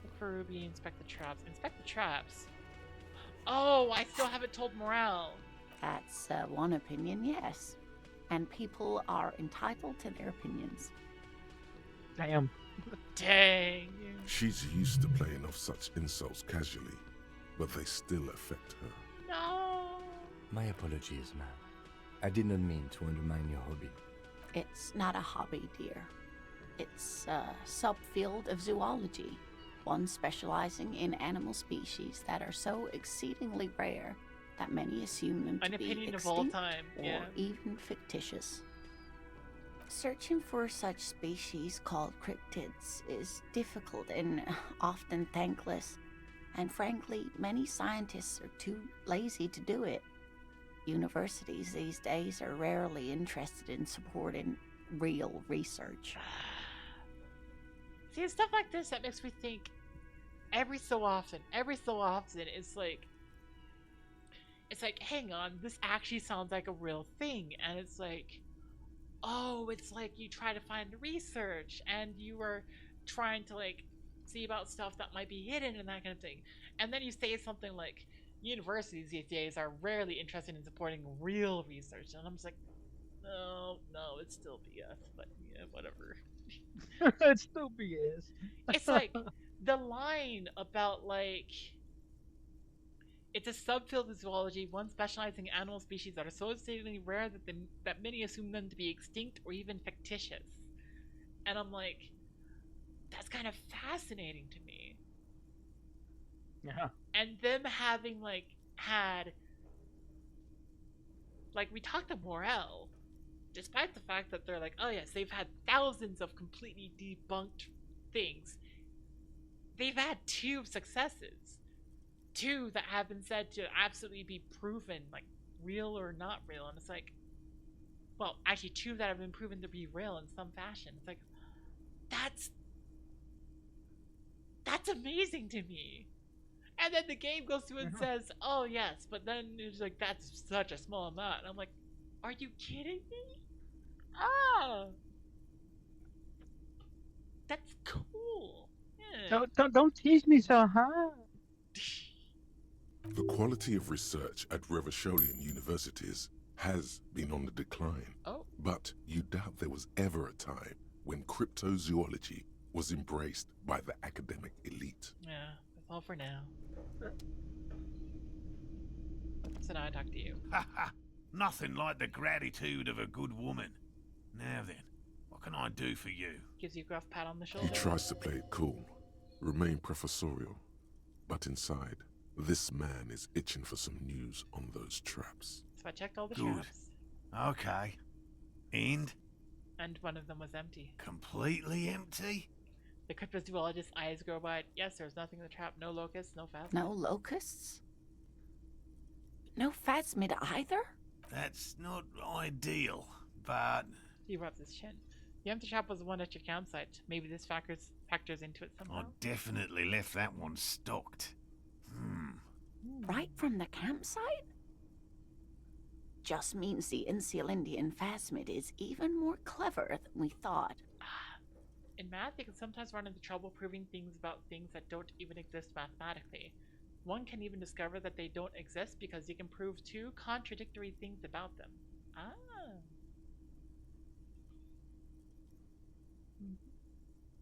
Look for Ruby, inspect the traps. Inspect the traps? Oh, I still haven't told Morale. That's one opinion, yes. And people are entitled to their opinions. Damn. Dang. She's used to playing off such insults casually, but they still affect her. No. My apologies, ma'am. I did not mean to undermine your hobby. It's not a hobby, dear. It's a subfield of zoology, one specializing in animal species that are so exceedingly rare that many assume them to An be opinion extinct of all time, or yeah. even fictitious. Searching for such species called cryptids is difficult and often thankless, and frankly, many scientists are too lazy to do it. Universities these days are rarely interested in supporting real research. See, it's stuff like this that makes me think every so often, it's like, hang on, this actually sounds like a real thing. And it's like, oh, it's like you try to find research and you are trying to like see about stuff that might be hidden and that kind of thing. And then you say something like, universities these days are rarely interested in supporting real research, and I'm just like, no, it's still BS, but yeah, whatever. It's still BS. It's like the line about like it's a subfield of zoology, one specializing in animal species that are so exceedingly rare that many assume them to be extinct or even fictitious. And I'm like, that's kind of fascinating to me. Yeah. And them having had we talked to Morel, despite the fact that they're like, oh yes, they've had thousands of completely debunked things. They've had 2 successes. 2 that have been said to absolutely be proven, like, real or not real. And it's like, well, actually 2 that have been proven to be real in some fashion. It's like, that's amazing to me. And then the game goes through and says, oh yes, but then it's like, that's such a small amount. And I'm like, are you kidding me? Ah! That's cool. Yeah. Don't tease me so hard. The quality of research at Revacholian universities has been on the decline. Oh. But you doubt there was ever a time when cryptozoology was embraced by the academic elite. Yeah, that's all for now. So now I talk to you. Nothing like the gratitude of a good woman. Now then, what can I do for you? Gives you a gruff pat on the shoulder. He tries to play it cool, remain professorial, but inside, this man is itching for some news on those traps. So I checked all the Good. traps. Okay. And one of them was empty. Completely empty? The cryptozoologist's eyes grow wide. Yes, there's nothing in the trap. No locusts, no phasmid. No locusts? No phasmid either? That's not ideal, but... He rubs his chin. The empty trap was the one at your campsite. Maybe this factors into it somehow. I definitely left that one stocked. Right from the campsite? Just means the Insulindian phasmid is even more clever than we thought. In math, you can sometimes run into trouble proving things about things that don't even exist mathematically. One can even discover that they don't exist because you can prove 2 contradictory things about them. Ah.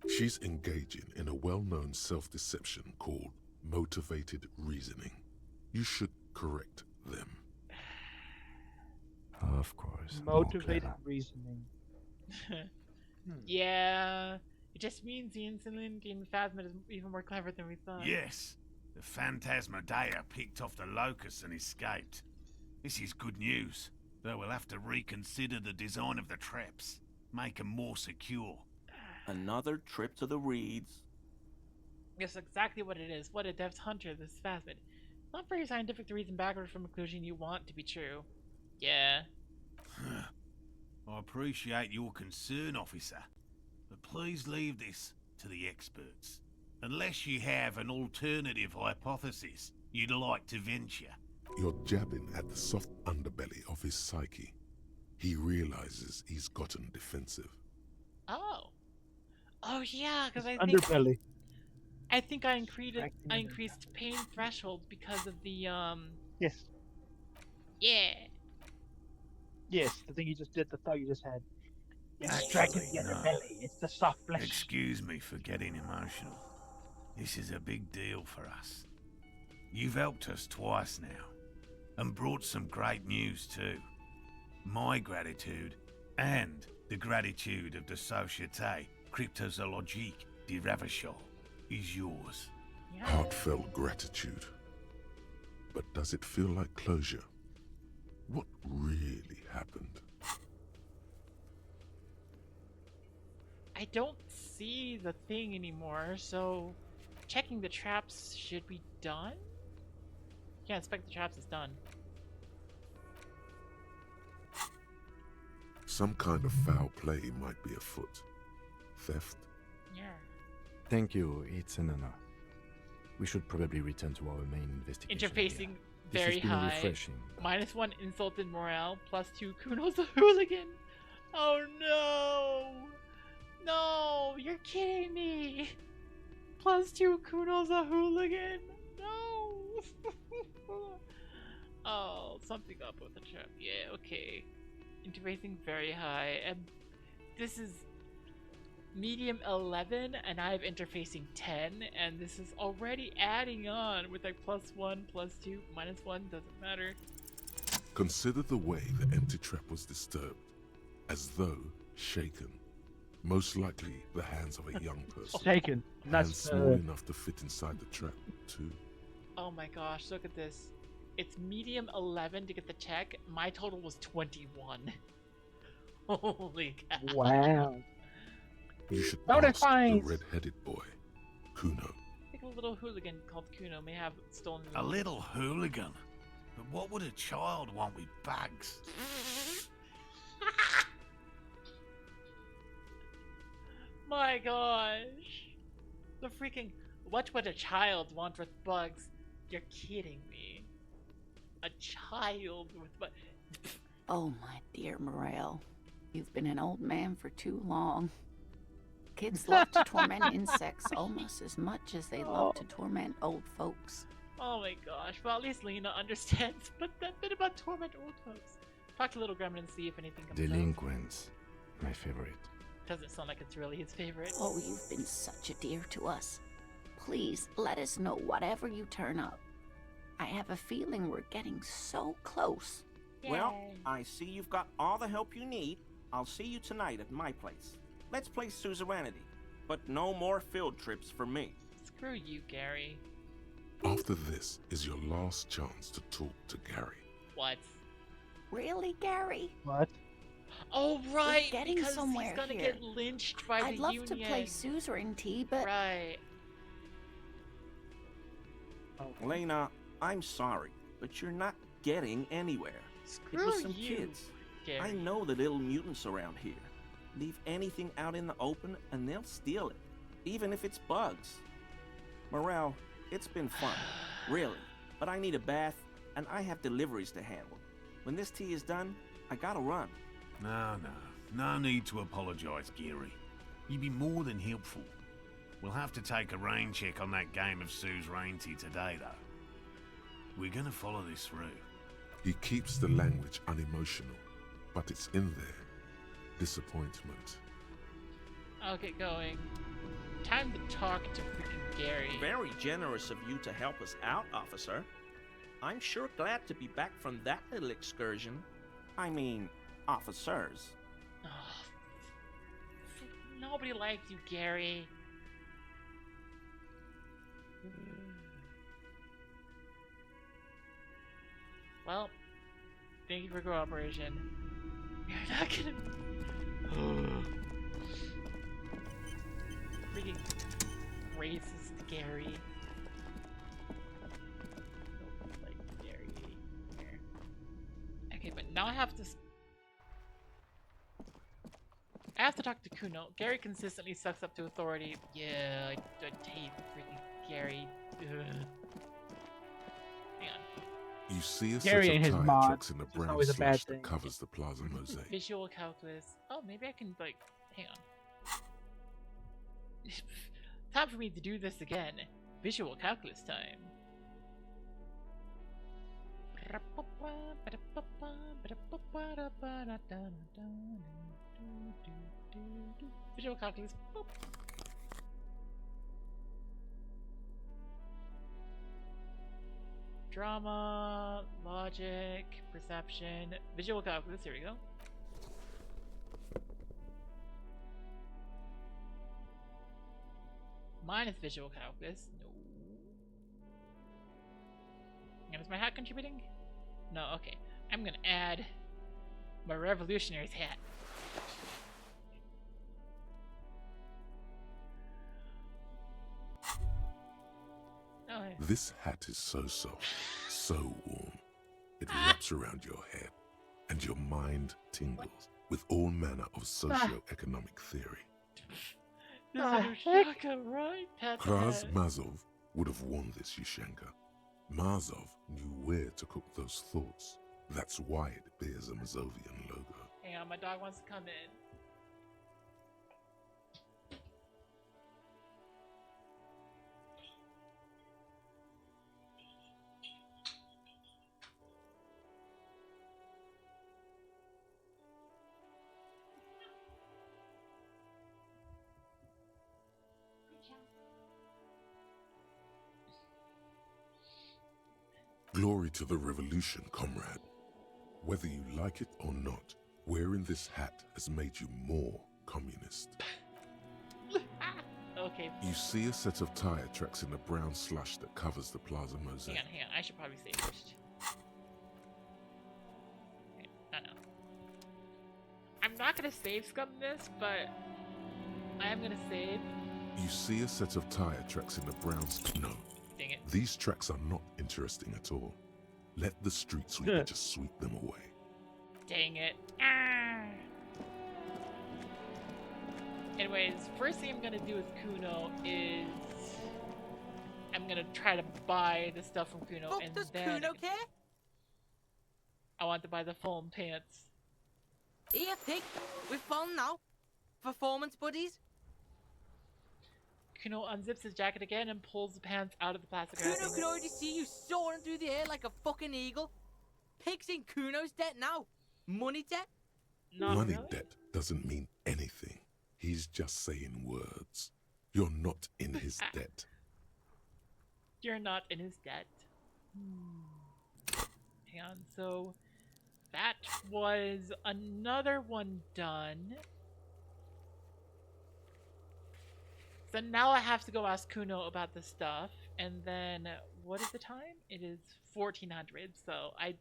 She's engaging in a well-known self-deception called motivated reasoning. You should correct them. Of course. Motivated reasoning. Yeah. It just means the Insulindian phasmid is even more clever than we thought. Yes. The Phantasmadeia picked off the locust and escaped. This is good news, though we'll have to reconsider the design of the traps. Make them more secure. Another trip to the reeds. That's exactly what it is. What a deft hunter, this phasmid. Not very scientific to reason backwards from a conclusion you want to be true. Yeah. I appreciate your concern, officer, but please leave this to the experts. Unless you have an alternative hypothesis you'd like to venture. You're jabbing at the soft underbelly of his psyche. He realizes he's gotten defensive. Oh. Oh yeah, because I think I increased pain threshold because of the Yes. Yeah. Yes, the thing you just did, the thought you just had. It's striking the underbelly. It's the soft flesh. Excuse me for getting emotional. This is a big deal for us. You've helped us twice now, and brought some great news too. My gratitude, and the gratitude of the Société Cryptozoologique de Ravachol, is yours. Yeah. Heartfelt gratitude. But does it feel like closure? What really happened? I don't see the thing anymore, so checking the traps should be done? Yeah, inspect the traps is done. Some kind of foul play might be afoot. Theft? Yeah. Thank you, it's an honor. We should probably return to our main investigation. Interfacing here. very This has been high. refreshing. -1 insulted morale, +2 Kuno's a hooligan. Oh no! No, you're kidding me. +2 Kuno's a hooligan. No. something up with the trap. Yeah, okay. Interfacing very high. And this is medium 11, and I have interfacing 10, and this is already adding on with like +1, +2, -1, doesn't matter. Consider the way the empty trap was disturbed, as though shaken. Most likely the hands of a young person. Shaken, not hands small enough to fit inside the trap, too. Oh my gosh, look at this. It's medium 11 to get the check. My total was 21. Holy cow. Wow. You should Bonus ask the points. red-headed boy, Kuno. I think a little hooligan called Kuno may have stolen A little hooligan? But what would a child want with bags? My gosh. The freaking... What would a child want with bugs? You're kidding me. A child with bugs... Oh, my dear Morel. You've been an old man for too long. Kids love to torment insects almost as much as they love to torment old folks. Oh my gosh. Well, at least Lena understands. But that bit about torment old folks. Talk to little Gremlin and see if anything comes out. Delinquents. My favorite. Doesn't sound like it's really his favorite. Oh, you've been such a dear to us. Please, let us know whatever you turn up. I have a feeling we're getting so close. Well, I see you've got all the help you need. I'll see you tonight at my place. Let's play suzerainty, but no more field trips for me. Screw you, Gary. After this is your last chance to talk to Gary. What? Really, Gary? What? Oh, right, We're getting because somewhere he's gonna here. get lynched by I'd the love union. to play suzerainty, but... Right. Lena, I'm sorry, but you're not getting anywhere. Screw it was some you, kids. Gary. I know the little mutants around here. Leave anything out in the open and they'll steal it, even if it's bugs. Morale, it's been fun, really, but I need a bath and I have deliveries to handle. When this tea is done, I gotta run. No need to apologize, Geary. You've been more than helpful. We'll have to take a rain check on that game of suzerainty today, though. We're gonna follow this through. He keeps the language unemotional, but it's in there. Disappointment. I'll get going. Time to talk to freaking Gary. Very generous of you to help us out, officer. I'm sure glad to be back from that little excursion. I mean, officers. Oh, nobody likes you, Gary. Well, thank you for cooperation. You're not gonna... Freaking racist Gary. Like Gary. Okay, but now I have to... I have to talk to Kuno. Gary consistently sucks up to authority. Yeah, I hate freaking Gary. Ugh. Hang on. You see a Gary set and of his tire mod. tracks in the It's brown always a bad slush thing. that covers the plaza mosaic. Visual calculus. Oh, maybe I can, like, hang on. Time for me to do this again. Visual calculus time. Visual calculus. Boop. Drama, logic, perception, visual calculus. Here we go. Minus visual calculus. No. And is my hat contributing? No, okay. I'm gonna add my revolutionary's hat. Oh, yeah. This hat is so soft, so warm. It wraps around your head, and your mind tingles with all manner of socio-economic theory. This is Yushaka, right? Pat the Kraz hat. Mazov would have worn this, Yushenka. Mazov knew where to cook those thoughts. That's why it bears a Mazovian logo. Hang on, my dog wants to come in. Glory to the revolution, comrade. Whether you like it or not, wearing this hat has made you more communist. Okay. You see a set of tire tracks in the brown slush that covers the plaza mosaic. Hang on. I should probably save first. Okay, no. I'm not gonna save scum this, but I am gonna save. You see a set of tire tracks in the brown... No. Dang it. These tracks are not interesting at all. Let the street sweeper just sweep them away. Dang it. Ah. Anyways, first thing I'm gonna do with Kuno is I'm gonna try to buy the stuff from Kuno, Fuck, and does then Kuno care? I want to buy the foam pants. Here, pig. We're falling now. Performance buddies. Kuno unzips his jacket again and pulls the pants out of the plastic Kuno wrapping. can already see you soaring through the air like a fucking eagle. Pig's in Kuno's debt now. Money debt? Not Money really. debt doesn't mean anything. He's just saying words. You're not in his debt. You're not in his debt. Hang on, so that was another one done. So now I have to go ask Kuno about the stuff, and then what is the time? It is 1400, so I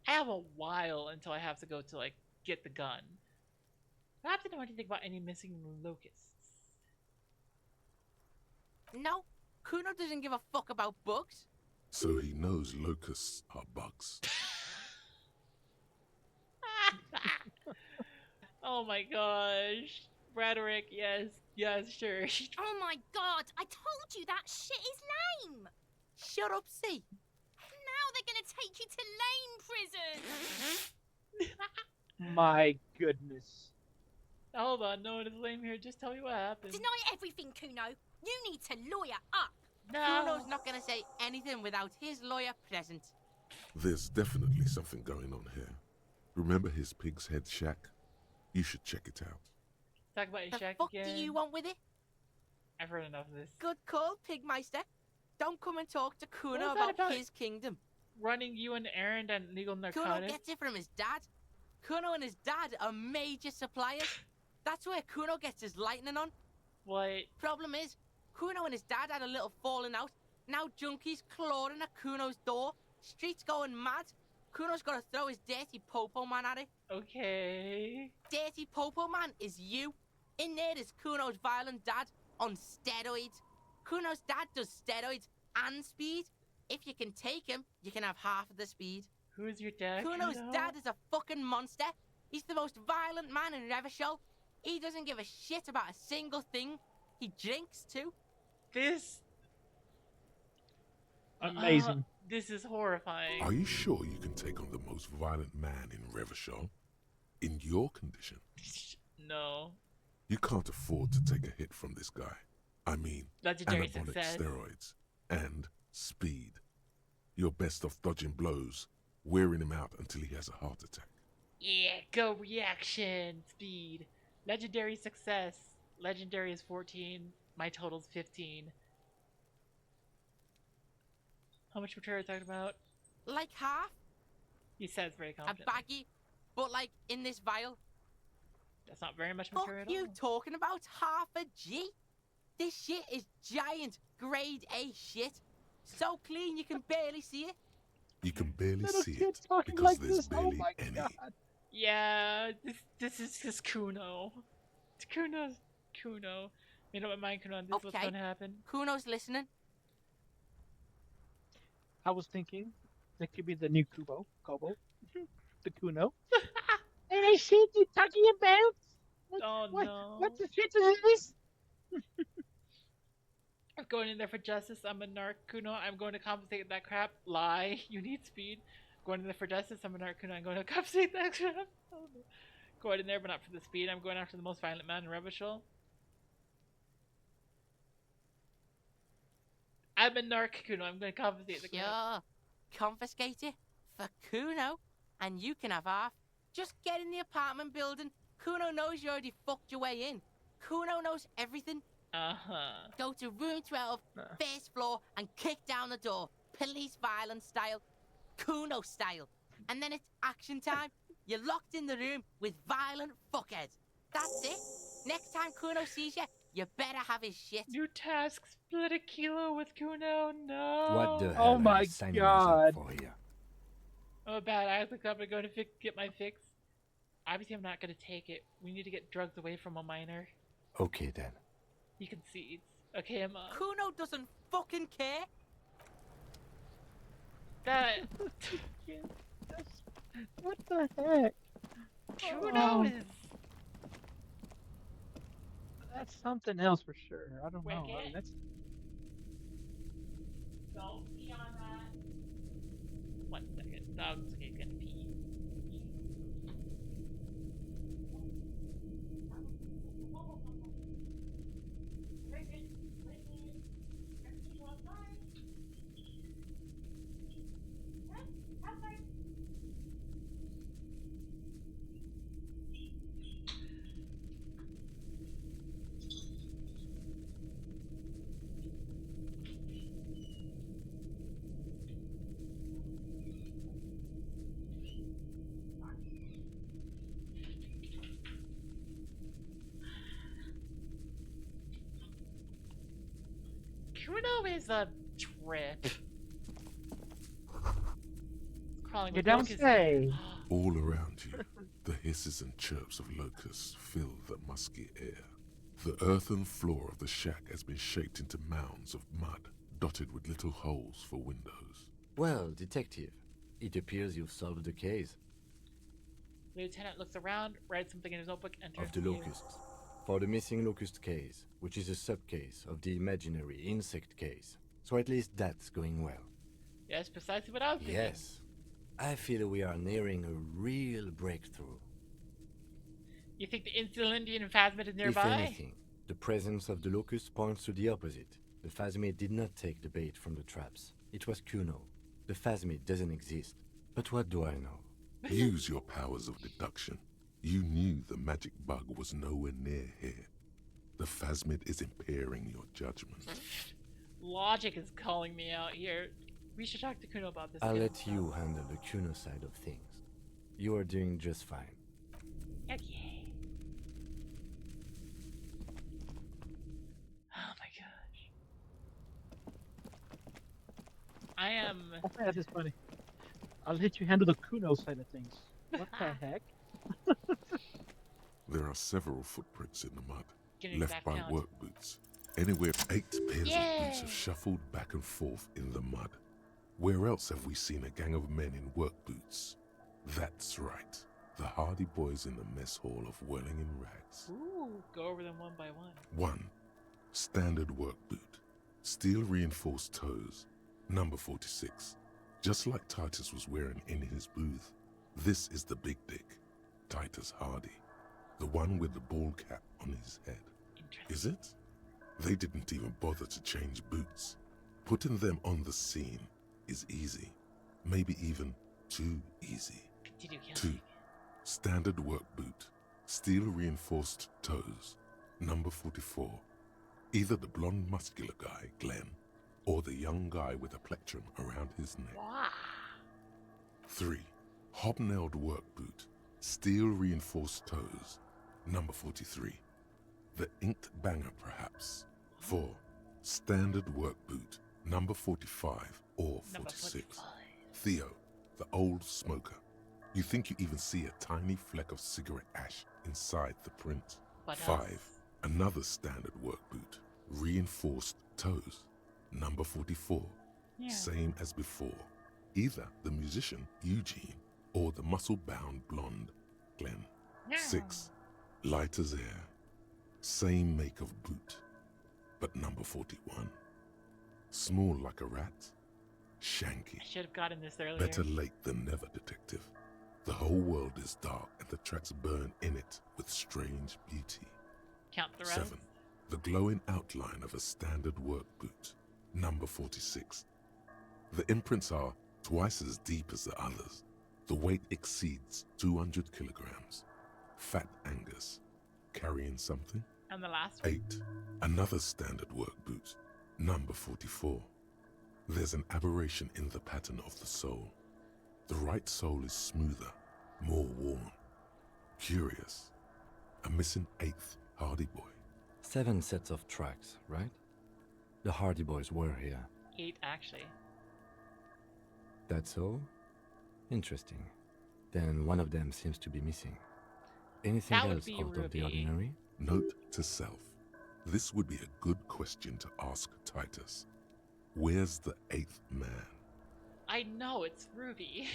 have a while until I have to go to like get the gun. I have to know anything about any missing locusts. No. Kuno doesn't give a fuck about bugs. So he knows locusts are bugs. Oh my gosh. Braderick, yes, sure. Oh my god, I told you that shit is lame! Shut up, see. Now they're gonna take you to lame prison! My goodness. Hold on, no one is lame here. Just tell me what happened. Deny everything, Kuno. You need to lawyer up. No. Kuno's not gonna say anything without his lawyer present. There's definitely something going on here. Remember his pig's head shack? You should check it out. Talk about your The shack fuck again. do you want with it? I've heard enough of this. Good call, Pigmeister. Don't come and talk to Kuno What was that about about? his kingdom. Running you an errand and legal Kuno narcotics. gets it from his dad. Kuno and his dad are major suppliers. That's where Kuno gets his lightning on. What? Problem is, Kuno and his dad had a little falling out. Now junkies clawing at Kuno's door. Streets going mad. Kuno's got to throw his dirty popo man at it. Okay. Dirty popo man is you. In there is Kuno's violent dad on steroids. Kuno's dad does steroids and speed. If you can take him, you can have half of the speed. Who's your dad? Kuno's Kuno? dad is a fucking monster. He's the most violent man in Revachol. He doesn't give a shit about a single thing. He drinks too. This. Amazing. This is horrifying. Are you sure you can take on the most violent man in Revachol? In your condition? No. You can't afford to take a hit from this guy. I mean, Legendary anabolic success. steroids and speed. You're best off dodging blows, wearing him out until he has a heart attack. Yeah, go reaction speed. Legendary success. Legendary is 14. My total's 15. How much material are you talking about? Like half. He says very A confidently. baggie. But like in this vial. That's not very much Fuck material at you all. talking about half a G? This shit is giant grade A shit. So clean you can barely see it. You can barely Little see kids it talking because like there's this. Oh barely my any. god. Yeah, this is just Kuno. It's Kuno. Made up my mind, Kuno, on this what's Okay. gonna happen. Kuno's listening. I was thinking that could be the new Kobo, the Kuno. And I see you talking about. Oh no. What the shit is this? I'm going in there for justice. I'm a narc Kuno. I'm going to compensate that crap. Lie. You need speed. Going in there for justice. I'm a narc Kuno. I'm going to compensate that crap. Oh, no. Going in there, but not for the speed. I'm going after the most violent man in Revachol. I'm a narc Kuno. I'm going to compensate the crap. Sure. Confiscate it for Kuno, and you can have half. Just get in the apartment building. Kuno knows you already fucked your way in. Kuno knows everything. Uh-huh. Go to room 12, first floor, and kick down the door. Police violence style. Kuno style. And then it's action time. You're locked in the room with violent fuckheads. That's it. Next time Kuno sees you, you better have his shit. New task, split a kilo with Kuno. No. What the Oh hell are my you signing us God. up for here? Oh, bad. I think I'm going to get my fix. Obviously, I'm not going to take it. We need to get drugs away from a minor. Okay then. He concedes. Okay, Emma. Kuno doesn't fucking care. That. What the heck? Kuno is. That's something else for sure. I don't know. I mean, Wicked. that's Don't pee on that. 1 second. Dog's gonna pee. Kuno is a trip. Crawling you with don't locusts. say. All around you, the hisses and chirps of locusts fill the musky air. The earthen floor of the shack has been shaped into mounds of mud, dotted with little holes for windows. Well, detective, it appears you've solved the case. Lieutenant looks around, writes something in his notebook, enters Of the locusts. For the missing locust case, which is a subcase of the imaginary insect case. So at least that's going well. Yes, precisely what I was thinking. Yes. I feel we are nearing a real breakthrough. You think the Insulindian Phasmid is nearby? If anything, the presence of the locust points to the opposite. The Phasmid did not take the bait from the traps. It was Kuno. The Phasmid doesn't exist. But what do I know? Use your powers of deduction. You knew the magic bug was nowhere near here. The Phasmid is impairing your judgment. Logic is calling me out here. We should talk to Kuno about this. I'll again. let you handle the Kuno side of things. You are doing just fine. Okay. Oh my gosh. I am. Okay, that is funny. I'll let you handle the Kuno side of things. What the heck? There are several footprints in the mud, Get an left exact by count. work boots. Anywhere 8 pairs of boots Yay! have shuffled back and forth in the mud. Where else have we seen a gang of men in work boots? That's right. The hardy boys in the mess hall of Whirling in Rags. Ooh, go over them one by one. 1. Standard work boot. Steel reinforced toes. Number 46. Just like Titus was wearing in his booth. This is the big dick. Titus Hardy. The one with the ball cap on his head. Is it? They didn't even bother to change boots. Putting them on the scene is easy. Maybe even too easy. Continue 2. counting. Standard work boot. Steel reinforced toes. Number 44. Either the blonde muscular guy, Glenn, or the young guy with a plectrum around his neck. Wow. 3. Hobnailed work boot. Steel reinforced toes. Number 43. The inked banger, perhaps. 4. Standard work boot. Number 45 or Number 46. 45. Theo, the old smoker. You think you even see a tiny fleck of cigarette ash inside the print. What 5. else? Another standard work boot. Reinforced toes. Number 44. Yeah. Same as before. Either the musician, Eugene, or the muscle-bound blonde, Glenn. Yeah. 6. Light as air. Same make of boot. But number 41. Small like a rat. Shanky. I should have gotten this earlier. Better late than never, detective. The whole world is dark and the tracks burn in it with strange beauty. Count the rest. 7. The glowing outline of a standard work boot. Number 46. The imprints are twice as deep as the others. The weight exceeds 200 kilograms. Fat Angus. Carrying something? And the last one. 8. Another standard work boot. Number 44. There's an aberration in the pattern of the sole. The right sole is smoother, more worn. Curious. A missing 8th Hardy Boy. 7 sets of tracks, right? The Hardy Boys were here. 8, actually. That's all? Interesting. Then one of them seems to be missing. Anything That would else be out of the Ruby. ordinary? Note to self. This would be a good question to ask Titus. Where's the 8th man? I know, it's Ruby.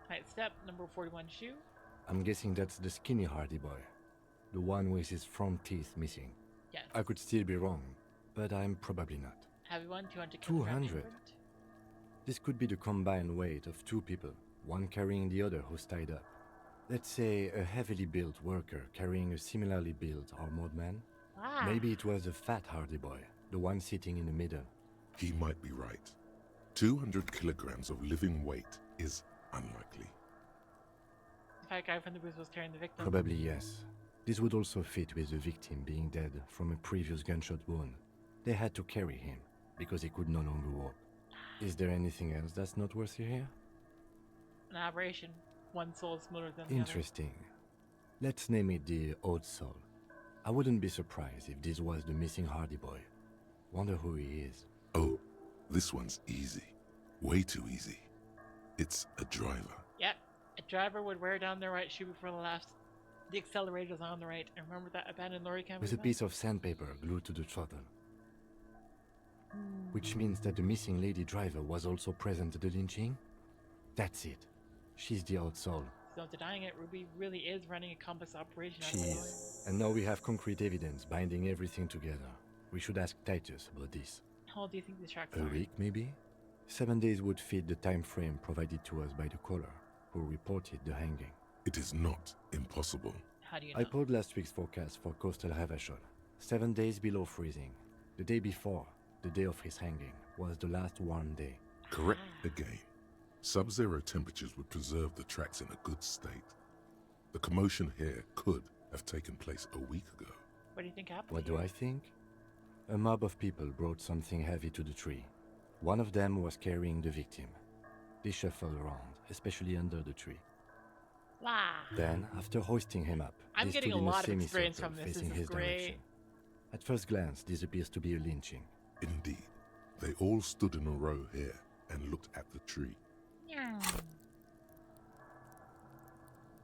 Alright, step number 41 shoe. I'm guessing that's the skinny Hardy Boy. The one with his front teeth missing. Yes. I could still be wrong, but I'm probably not. Heavy one, 200 200? This could be the combined weight of 2 people, one carrying the other who's tied up. Let's say a heavily built worker carrying a similarly built armored man. Ah. Maybe it was a fat Hardy Boy, the one sitting in the middle. He might be right. 200 kilograms of living weight is unlikely. The fat guy from the booth was carrying the victim. Probably yes. This would also fit with the victim being dead from a previous gunshot wound. They had to carry him, because he could no longer walk. Is there anything else that's noteworthy here? An aberration. One soul is smoother than the Interesting. Let's name it the Odd Soul. I wouldn't be surprised if this was the missing Hardy Boy. Wonder who he is. Oh, this one's easy. Way too easy. It's a driver. Yep. A driver would wear down their right shoe before the left. The accelerator's on the right. And remember that abandoned lorry camp? With a piece of sandpaper glued to the throttle. Which means that the missing lady driver was also present at the lynching? That's it. She's the Odd Soul. So denying it, Ruby really is running a complex operation. She is. And now we have concrete evidence binding everything together. We should ask Titus about this. How old do you think these tracks A are? week, maybe? 7 days would fit the time frame provided to us by the caller, who reported the hanging. It is not impossible. How do you know? I pulled last week's forecast for coastal Havashol. 7 days below freezing. The day before, the day of his hanging, was the last warm day. Correct again. Sub-zero temperatures would preserve the tracks in a good state. The commotion here could have taken place a week ago. What do you think happened? What do I think? A mob of people brought something heavy to the tree. One of them was carrying the victim. They shuffled around, especially under the tree. Wow. Then, after hoisting him up, I'm they getting stood a in lot of a experience semicircle from this. facing This is his great. direction. At first glance, this appears to be a lynching. Indeed. They all stood in a row here and looked at the tree. Yeah.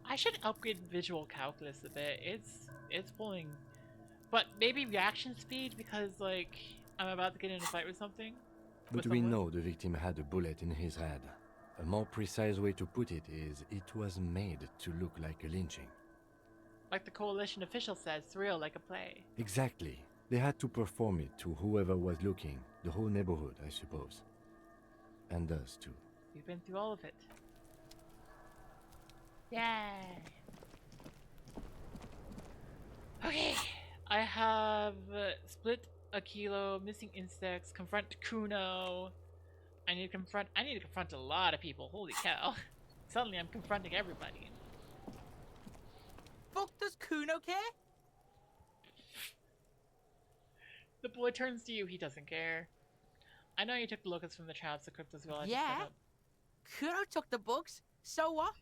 I should upgrade visual calculus a bit. It's pulling, but maybe reaction speed because like I'm about to get in a fight with something. But we know the victim had a bullet in his head. A more precise way to put it is, it was made to look like a lynching. Like the coalition official says, surreal like a play. Exactly. They had to perform it to whoever was looking, the whole neighborhood, I suppose. And us too. We've been through all of it. Yay! Okay, I have split a kilo, missing insects, confront Kuno. I need to confront a lot of people. Holy cow! Suddenly, I'm confronting everybody. Fuck does Kuno care? The boy turns to you. He doesn't care. I know you took the locusts from the traps, the cryptos as well. Yeah. Kuno took the bugs. So what?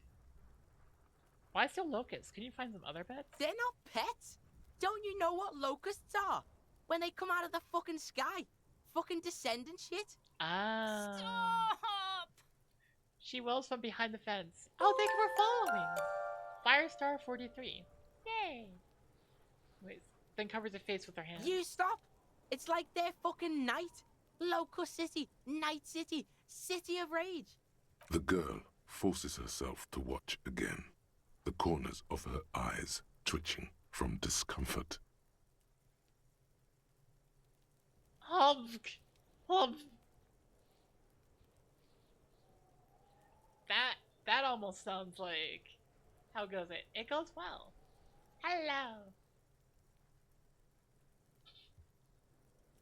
Why still locusts? Can you find some other pets? They're not pets. Don't you know what locusts are? When they come out of the fucking sky. Fucking descendant shit. Ah. Stop! She wells from behind the fence. Oh, thank you for following. Firestar 43. Yay. Wait, then covers her face with her hand. You stop. It's like they're fucking night. Locust City, Night City, City of Rage. The girl forces herself to watch again, the corners of her eyes twitching from discomfort. That almost sounds like... How goes it? It goes well. Hello.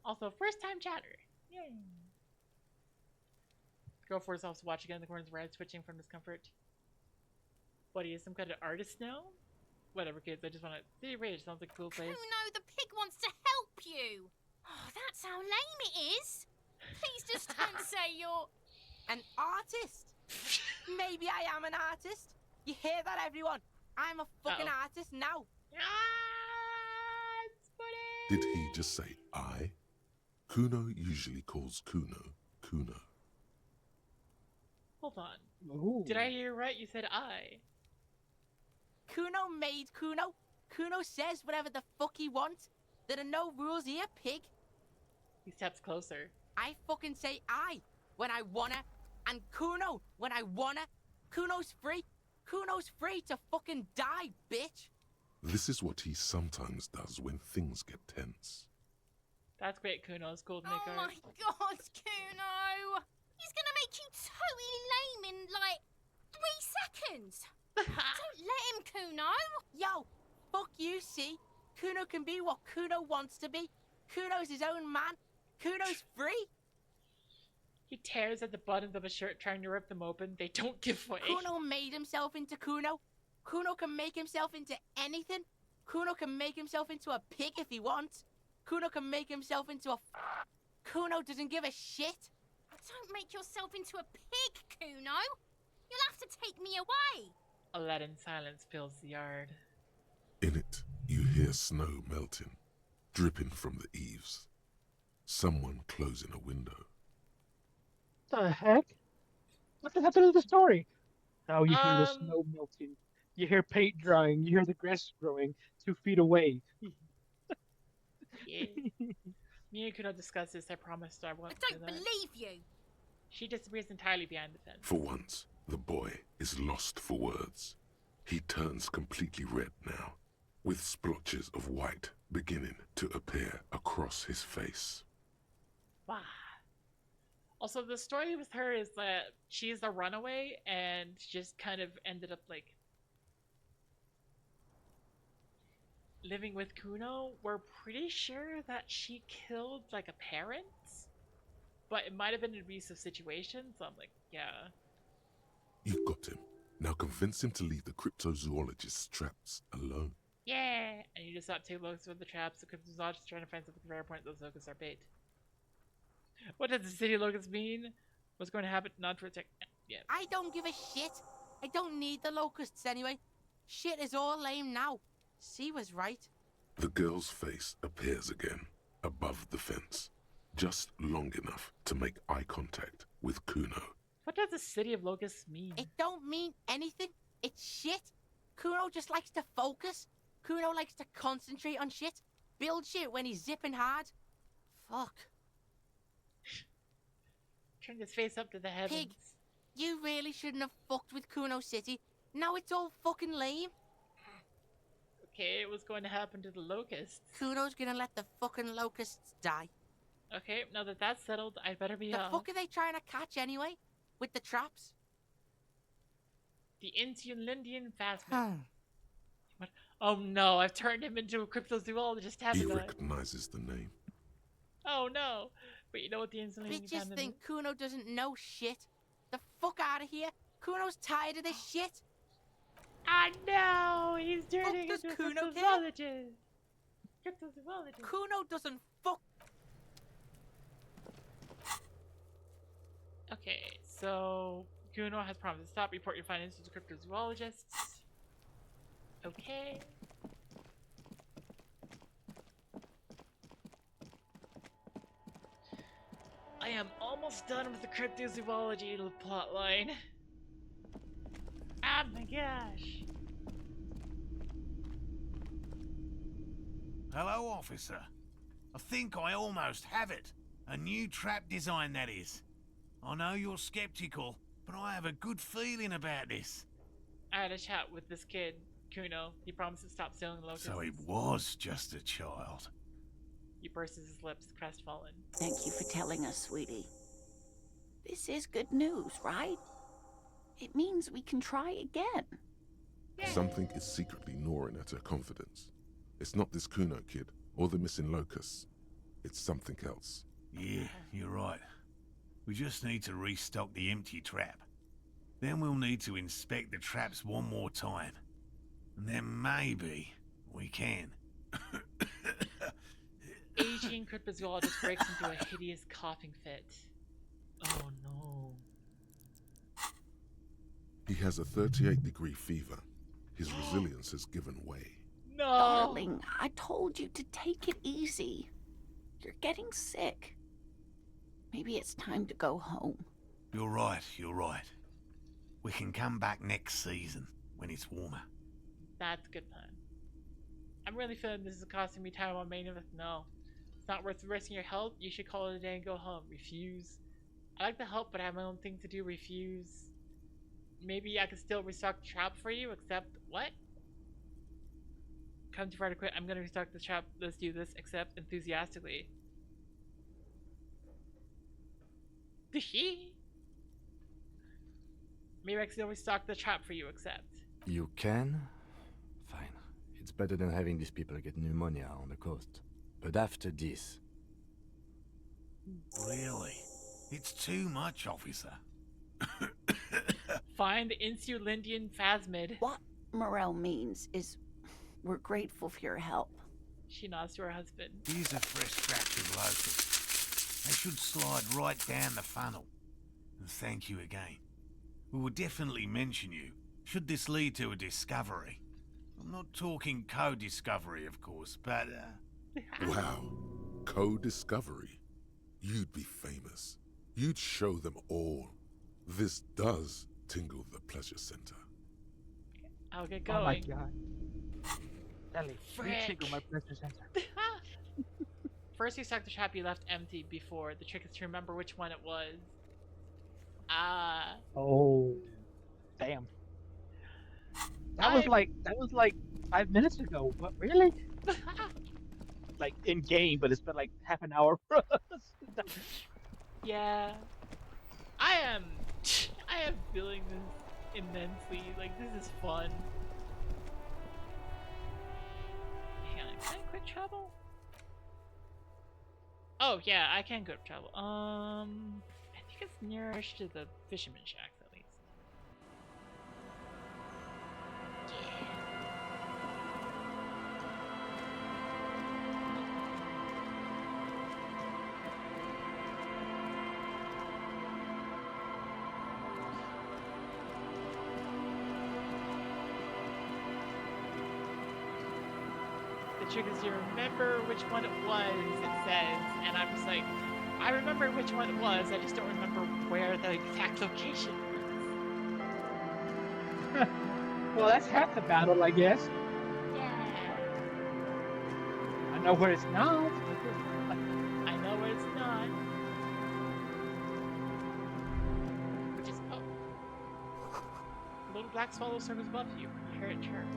Also, first time chatter. Yay. Girl forces herself to watch again. The corners of her eyes twitching from discomfort. What, are you some kind of artist now? Whatever, kids. I just want to... City Rage sounds like a cool place. Kuno, the pig wants to help you. Oh, that's how lame it is. Please just don't say you're... An artist. Maybe I am an artist. You hear that, everyone? I'm a fucking artist now. Did he just say I? Kuno usually calls Kuno Kuno. Hold on. Ooh. Did I hear right? You said I. Kuno made Kuno. Kuno says whatever the fuck he wants. There are no rules here, pig. He steps closer. I fucking say I when I wanna, and Kuno when I wanna. Kuno's free. Kuno's free to fucking die, bitch. This is what he sometimes does when things get tense. That's great, Kuno. It's cool to make Oh art. my god, Kuno! He's gonna make you totally lame in like 3 seconds. Don't let him, Kuno. Yo, fuck you, see? Kuno can be what Kuno wants to be. Kuno's his own man. Kuno's free. He tears at the buttons of a shirt trying to rip them open. They don't give way. Kuno made himself into Kuno. Kuno can make himself into anything. Kuno can make himself into a pig if he wants. Kuno can make himself into a... Kuno doesn't give a shit. Don't make yourself into a pig, Kuno. You'll have to take me away. A leaden silence fills the yard. In it, you hear snow melting, dripping from the eaves. Someone closing a window. The heck? What the happened to the story? Oh, you hear the snow melting. You hear paint drying. You hear the grass growing 2 feet away. Yeah. Me and Kuno discussed this. I promised I won't. I don't believe you. She disappears entirely behind the fence. For once, the boy is lost for words. He turns completely red now, with splotches of white beginning to appear across his face. Wow. Also, the story with her is that she's a runaway and just kind of ended up like living with Kuno. We're pretty sure that she killed like a parent, but it might have been an abusive situation, so I'm like, yeah. You've got him. Now convince him to leave the cryptozoologist's traps alone. Yeah! And you just stop two locusts with the traps. The cryptozoologist trying to find something rare point. Those locusts are bait. What does the city locusts mean? What's going to happen? Not to protect. Yeah. I don't give a shit. I don't need the locusts anyway. Shit is all lame now. C was right. The girl's face appears again, above the fence, just long enough to make eye contact with Kuno. What does the city of locusts mean? It don't mean anything. It's shit. Kuno just likes to focus. Kuno likes to concentrate on shit. Build shit when he's zipping hard. Fuck. Turn his face up to the heavens. Pig, you really shouldn't have fucked with Kuno City. Now it's all fucking lame. Okay, what's going to happen to the locusts? Kuno's gonna let the fucking locusts die. Okay, now that that's settled, I better be The off. fuck are they trying to catch anyway? With the traps? The Insulindian Phasma. What? Oh no, I've turned him into a cryptozoologist, haven't He I? recognizes the name. Oh no! But you know what the Insulindian Bitches Phasma think is? Kuno doesn't know shit. The fuck out of here. Kuno's tired of this shit. I know! He's turning does into a Kuno care? cryptozoologist! Cryptozoologist! Kuno doesn't fuck. Okay, so Kuno has promised to stop. Report your findings to the cryptozoologists. Okay. I am almost done with the cryptozoology plotline. Oh my gosh. Hello, officer. I think I almost have it. A new trap design, that is. I know you're skeptical, but I have a good feeling about this. I had a chat with this kid, Kuno. He promised to stop stealing locusts. So it was just a child. He purses his lips, crestfallen. Thank you for telling us, sweetie. This is good news, right? It means we can try again. Something is secretly gnawing at her confidence. It's not this Kuno kid, or the missing locusts. It's something else. Yeah, you're right. We just need to restock the empty trap. Then we'll need to inspect the traps one more time. And then maybe we can. Aging cryptozoologist breaks into a hideous coughing fit. Oh no. has a 38-degree fever. His resilience has given way. No. Darling, I told you to take it easy. You're getting sick. Maybe it's time to go home. You're right, you're right. We can come back next season, when it's warmer. That's a good plan. I'm really feeling this is costing me time on main event. No. It's not worth risking your health. You should call it a day and go home. Refuse. I like the help, but I have my own thing to do. Refuse. Maybe I could still restock the trap for you, except what? Come too far to quit. I'm gonna restock the trap. Let's do this, except enthusiastically. Maybe I can still restock the trap for you, except. You can? Fine. It's better than having these people get pneumonia on the coast. But after this... Really? It's too much, officer. Find the Insulindian Phasmid. What Morel means is we're grateful for your help. She nods to her husband. Here's a fresh batch of locusts. They should slide right down the funnel. And thank you again. We will definitely mention you, should this lead to a discovery. I'm not talking co-discovery, of course, but, Wow. Co-discovery. You'd be famous. You'd show them all. This does tingle the pleasure center. I'll get going. Oh my god. Ellie, Frick. tingle my pleasure center. First you stack the trap you left empty before. The trick is to remember which one it was. Oh, damn. That was like 5 minutes ago. What, really? Like in game, but it's been like half an hour for us. Yeah. I am feeling this immensely. Like, this is fun. Hang on, can I quit travel? Oh yeah, I can quit travel. I think it's nearest to the fisherman shack at least. The trick is to remember which one it was, it says, and I'm just like, I remember which one it was, I just don't remember where the exact location was. Well, that's half the battle, I guess. Yeah. I know where it's not. I know where it's not. Which is, oh. Little black swallow circles above you. You hear it chirp.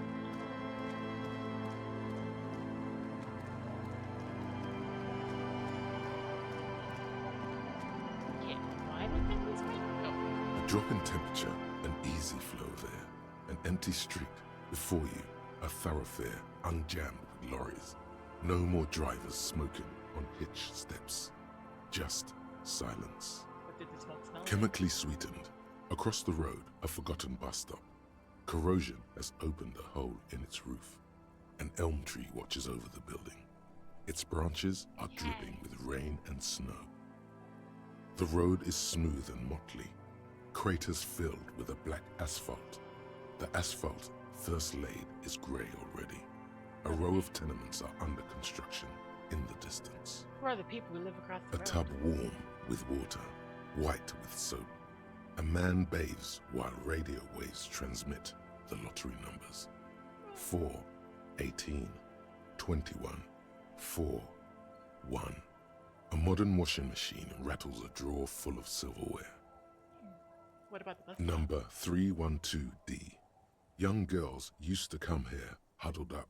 A drop in temperature, an easy flow there. An empty street. Before you, a thoroughfare unjammed with lorries. No more drivers smoking on hitch steps. Just silence. What did the smoke smell like? Chemically sweetened. Across the road, a forgotten bus stop. Corrosion has opened a hole in its roof. An elm tree watches over the building. Its branches are dripping with rain and snow. The road is smooth and motley, craters filled with a black asphalt. The asphalt, first laid, is grey already. A row of tenements are under construction in the distance. Who are the people who live across the A road? tub warm with water, white with soap. A man bathes while radio waves transmit the lottery numbers. 4, 18, 21, 4, 1. A modern washing machine rattles a drawer full of silverware. What about the bus? Number 312D. Young girls used to come here, huddled up,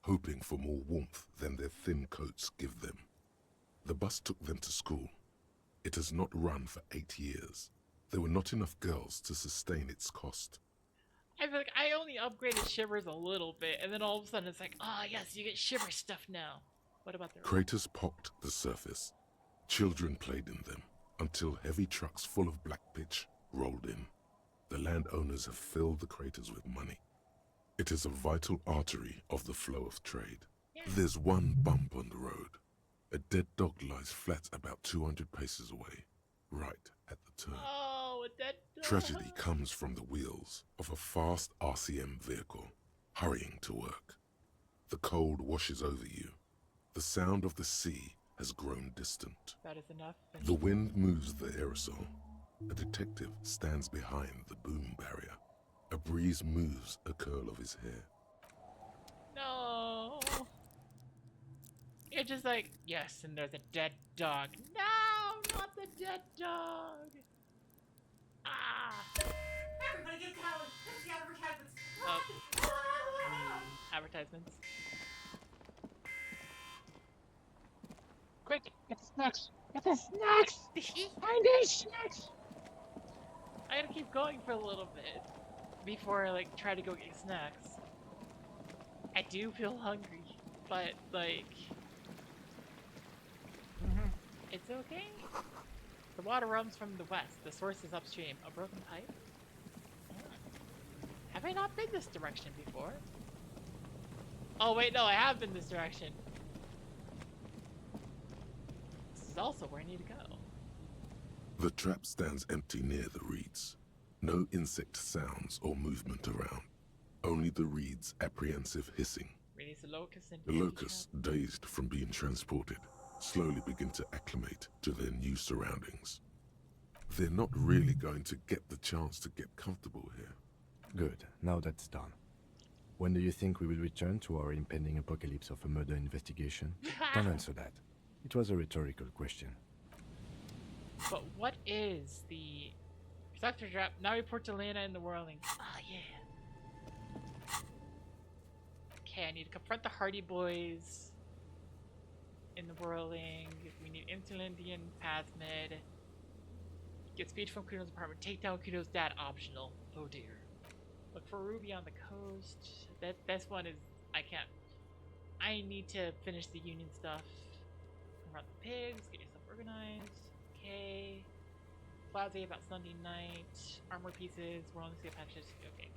hoping for more warmth than their thin coats give them. The bus took them to school. It has not run for 8 years. There were not enough girls to sustain its cost. I feel like I only upgraded Shivers a little bit, and then all of a sudden it's like, ah, yes, you get Shiver stuff now. What about the road? Craters pocked the surface. Children played in them until heavy trucks full of black pitch rolled in. The landowners have filled the craters with money. It is a vital artery of the flow of trade. Yeah. There's one bump on the road. A dead dog lies flat about 200 paces away. right at the turn. Oh, a dead dog. Tragedy comes from the wheels of a fast RCM vehicle, hurrying to work. The cold washes over you. The sound of the sea has grown distant. That is enough. The wind moves the aerosol. A detective stands behind the boom barrier. A breeze moves a curl of his hair. No. You're just like, yes, and there's a dead dog. No, not the dead dog. Ah. Everybody get down! Let's see advertisements! Advertisements. Quick, get the snacks! Get the snacks! Find these snacks! I gotta keep going for a little bit before I like try to go get snacks. I do feel hungry, but like, it's okay. The water runs from the west. The source is upstream. A broken pipe? Have I not been this direction before? Oh wait, no, I have been this direction. This is also where I need to go. The trap stands empty near the reeds. No insect sounds or movement around. Only the reeds' apprehensive hissing. Release the locust into The locusts, dazed from being transported, slowly begin to acclimate to their new surroundings. They're not really going to get the chance to get comfortable here. Good, now that's done. When do you think we will return to our impending apocalypse of a murder investigation? Don't answer that. It was a rhetorical question. But what is the sector trap? Now report to Lena in the whirling. Ah, yeah. Okay, I need to confront the Hardy Boys in the whirling. We need Insulindian Phasmid. Get speed from Kuno's apartment. Take down Kuno's dad, optional. Oh dear. Look for Ruby on the coast. This one is... I can't... I need to finish the union stuff. Confront the pigs. Get yourself organized. Okay. Plaza about Sunday night. Armor pieces. We're on the same patches. Okay.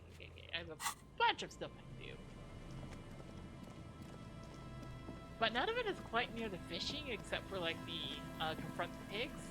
I have a bunch of stuff I can do. But none of it is quite near the fishing except for like the confront the pigs.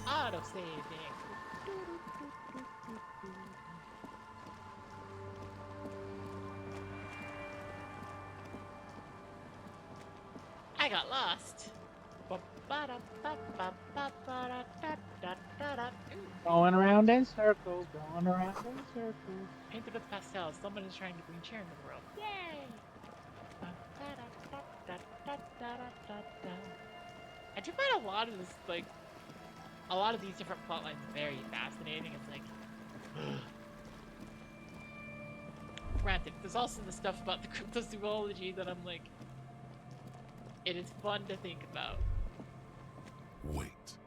Auto saving. I got lost. Going around in circles, going around in circles. Painted with pastels. Someone is trying to bring cheer in the world. Yay! I do find a lot of this, like, a lot of these different plot lines very fascinating. It's like, granted, there's also the stuff about the cryptozoology that I'm like, it is fun to think about. Wait.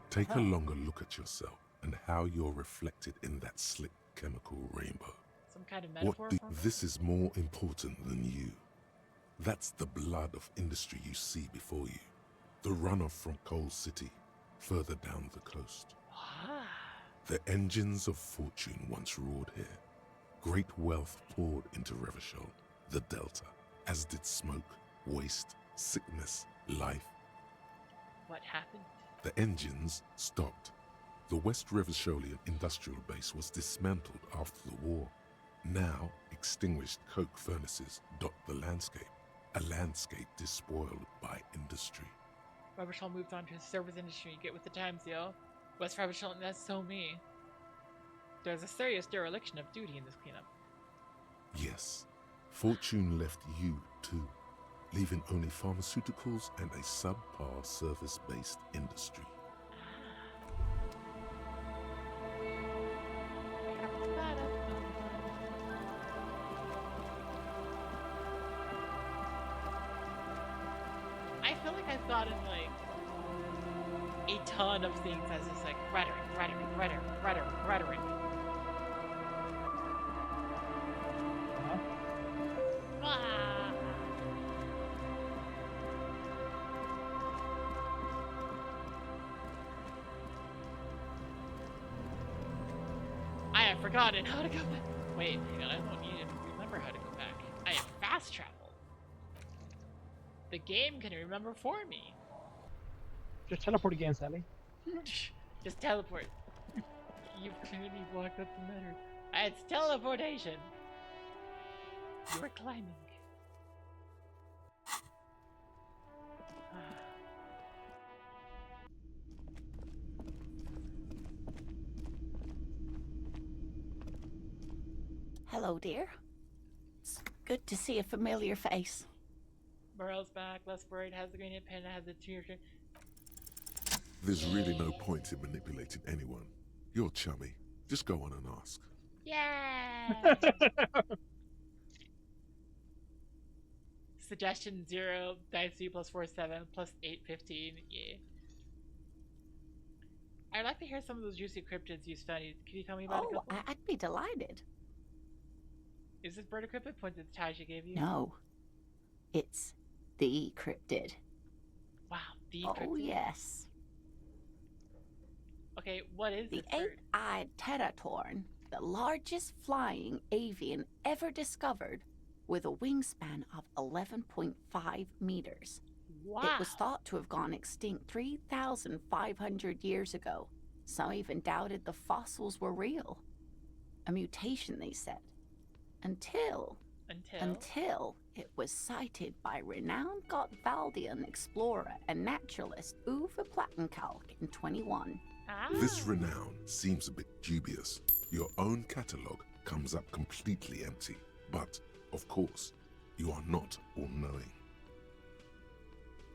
Take a longer look at yourself and how you're reflected in that slick chemical rainbow. Some kind of metaphor for me? This is more important than you. That's the blood of industry you see before you. The runoff from Coal City, further down the coast. The engines of fortune once roared here. Great wealth poured into Revachol, the Delta, as did smoke, waste, sickness, life. What happened? The engines stopped. The West Revacholian industrial base was dismantled after the war. Now, extinguished coke furnaces dot the landscape, a landscape despoiled by industry. Revachol moved on to the service industry. Get with the times, yo. West Revachol, that's so me. There's a serious dereliction of duty in this cleanup. Yes, fortune left you too, leaving only pharmaceuticals and a subpar service-based industry. I feel like I've gotten like a ton of things as just like rhetoric. Ah. I have forgotten how to go back. Wait, hang on, I don't need to remember how to go back. I have fast travel. The game can remember for me. Just teleport again, Sally. Just teleport. You've clearly blocked up the matter. It's teleportation. You were climbing. Hello, dear. It's good to see a familiar face. Morel's back, less worried, has the green pen, has the tear. There's really no point in manipulating anyone. You're chummy. Just go on and ask. Yeah. Suggestion 0, dice 2 plus 4, 7, plus 8, 15. Yeah. I'd like to hear some of those juicy cryptids you studied. Can you tell me about a couple? I'd be delighted. Is this bird a cryptid? Point to the tie she gave you. No. It's the cryptid. Wow, the cryptid? Oh, yes. Okay, what is this The bird? eight-eyed teratorn, the largest flying avian ever discovered, with a wingspan of 11.5 meters. Wow. It was thought to have gone extinct 3,500 years ago. Some even doubted the fossils were real. A mutation, they said. Until it was sighted by renowned Gotvaldian explorer and naturalist Uwe Plattenkalk in 21. This renown seems a bit dubious. Your own catalogue comes up completely empty. But, of course, you are not all-knowing.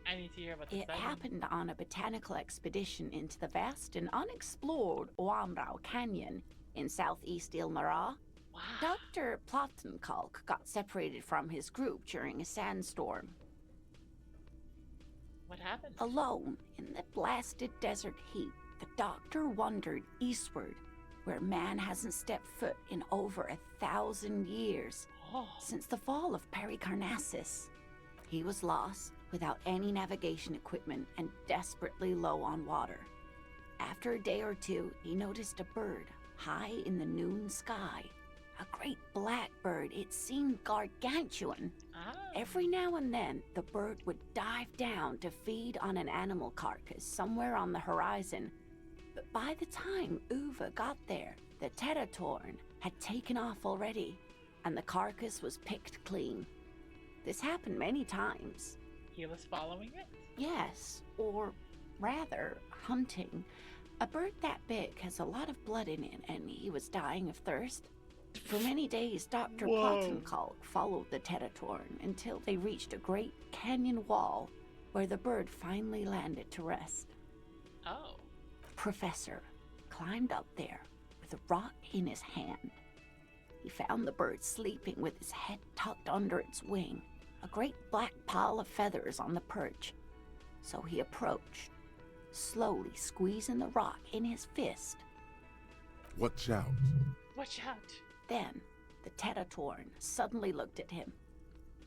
I need to hear about this. It happened on a botanical expedition into the vast and unexplored Oamrau Canyon in southeast Ilmara. Wow. Dr. Plattenkalk got separated from his group during a sandstorm. What happened? Alone in the blasted desert heat, the doctor wandered eastward, where man hasn't stepped foot in over 1,000 years. Since the fall of Pericarnassus. He was lost, without any navigation equipment, and desperately low on water. After a day or two, he noticed a bird high in the noon sky. A great black bird. It seemed gargantuan. Every now and then, the bird would dive down to feed on an animal carcass somewhere on the horizon. But by the time Uwe got there, the teratorn had taken off already, and the carcass was picked clean. This happened many times. He was following it? Yes, or rather, hunting. A bird that big has a lot of blood in it, and he was dying of thirst. For many days, Dr. Plattenkalk followed the teratorn until they reached a great canyon wall where the bird finally landed to rest. Oh. The professor climbed up there with a rock in his hand. He found the bird sleeping with his head tucked under its wing, a great black pile of feathers on the perch. So he approached, slowly squeezing the rock in his fist. Watch out. Watch out. Then, the teratorn suddenly looked at him.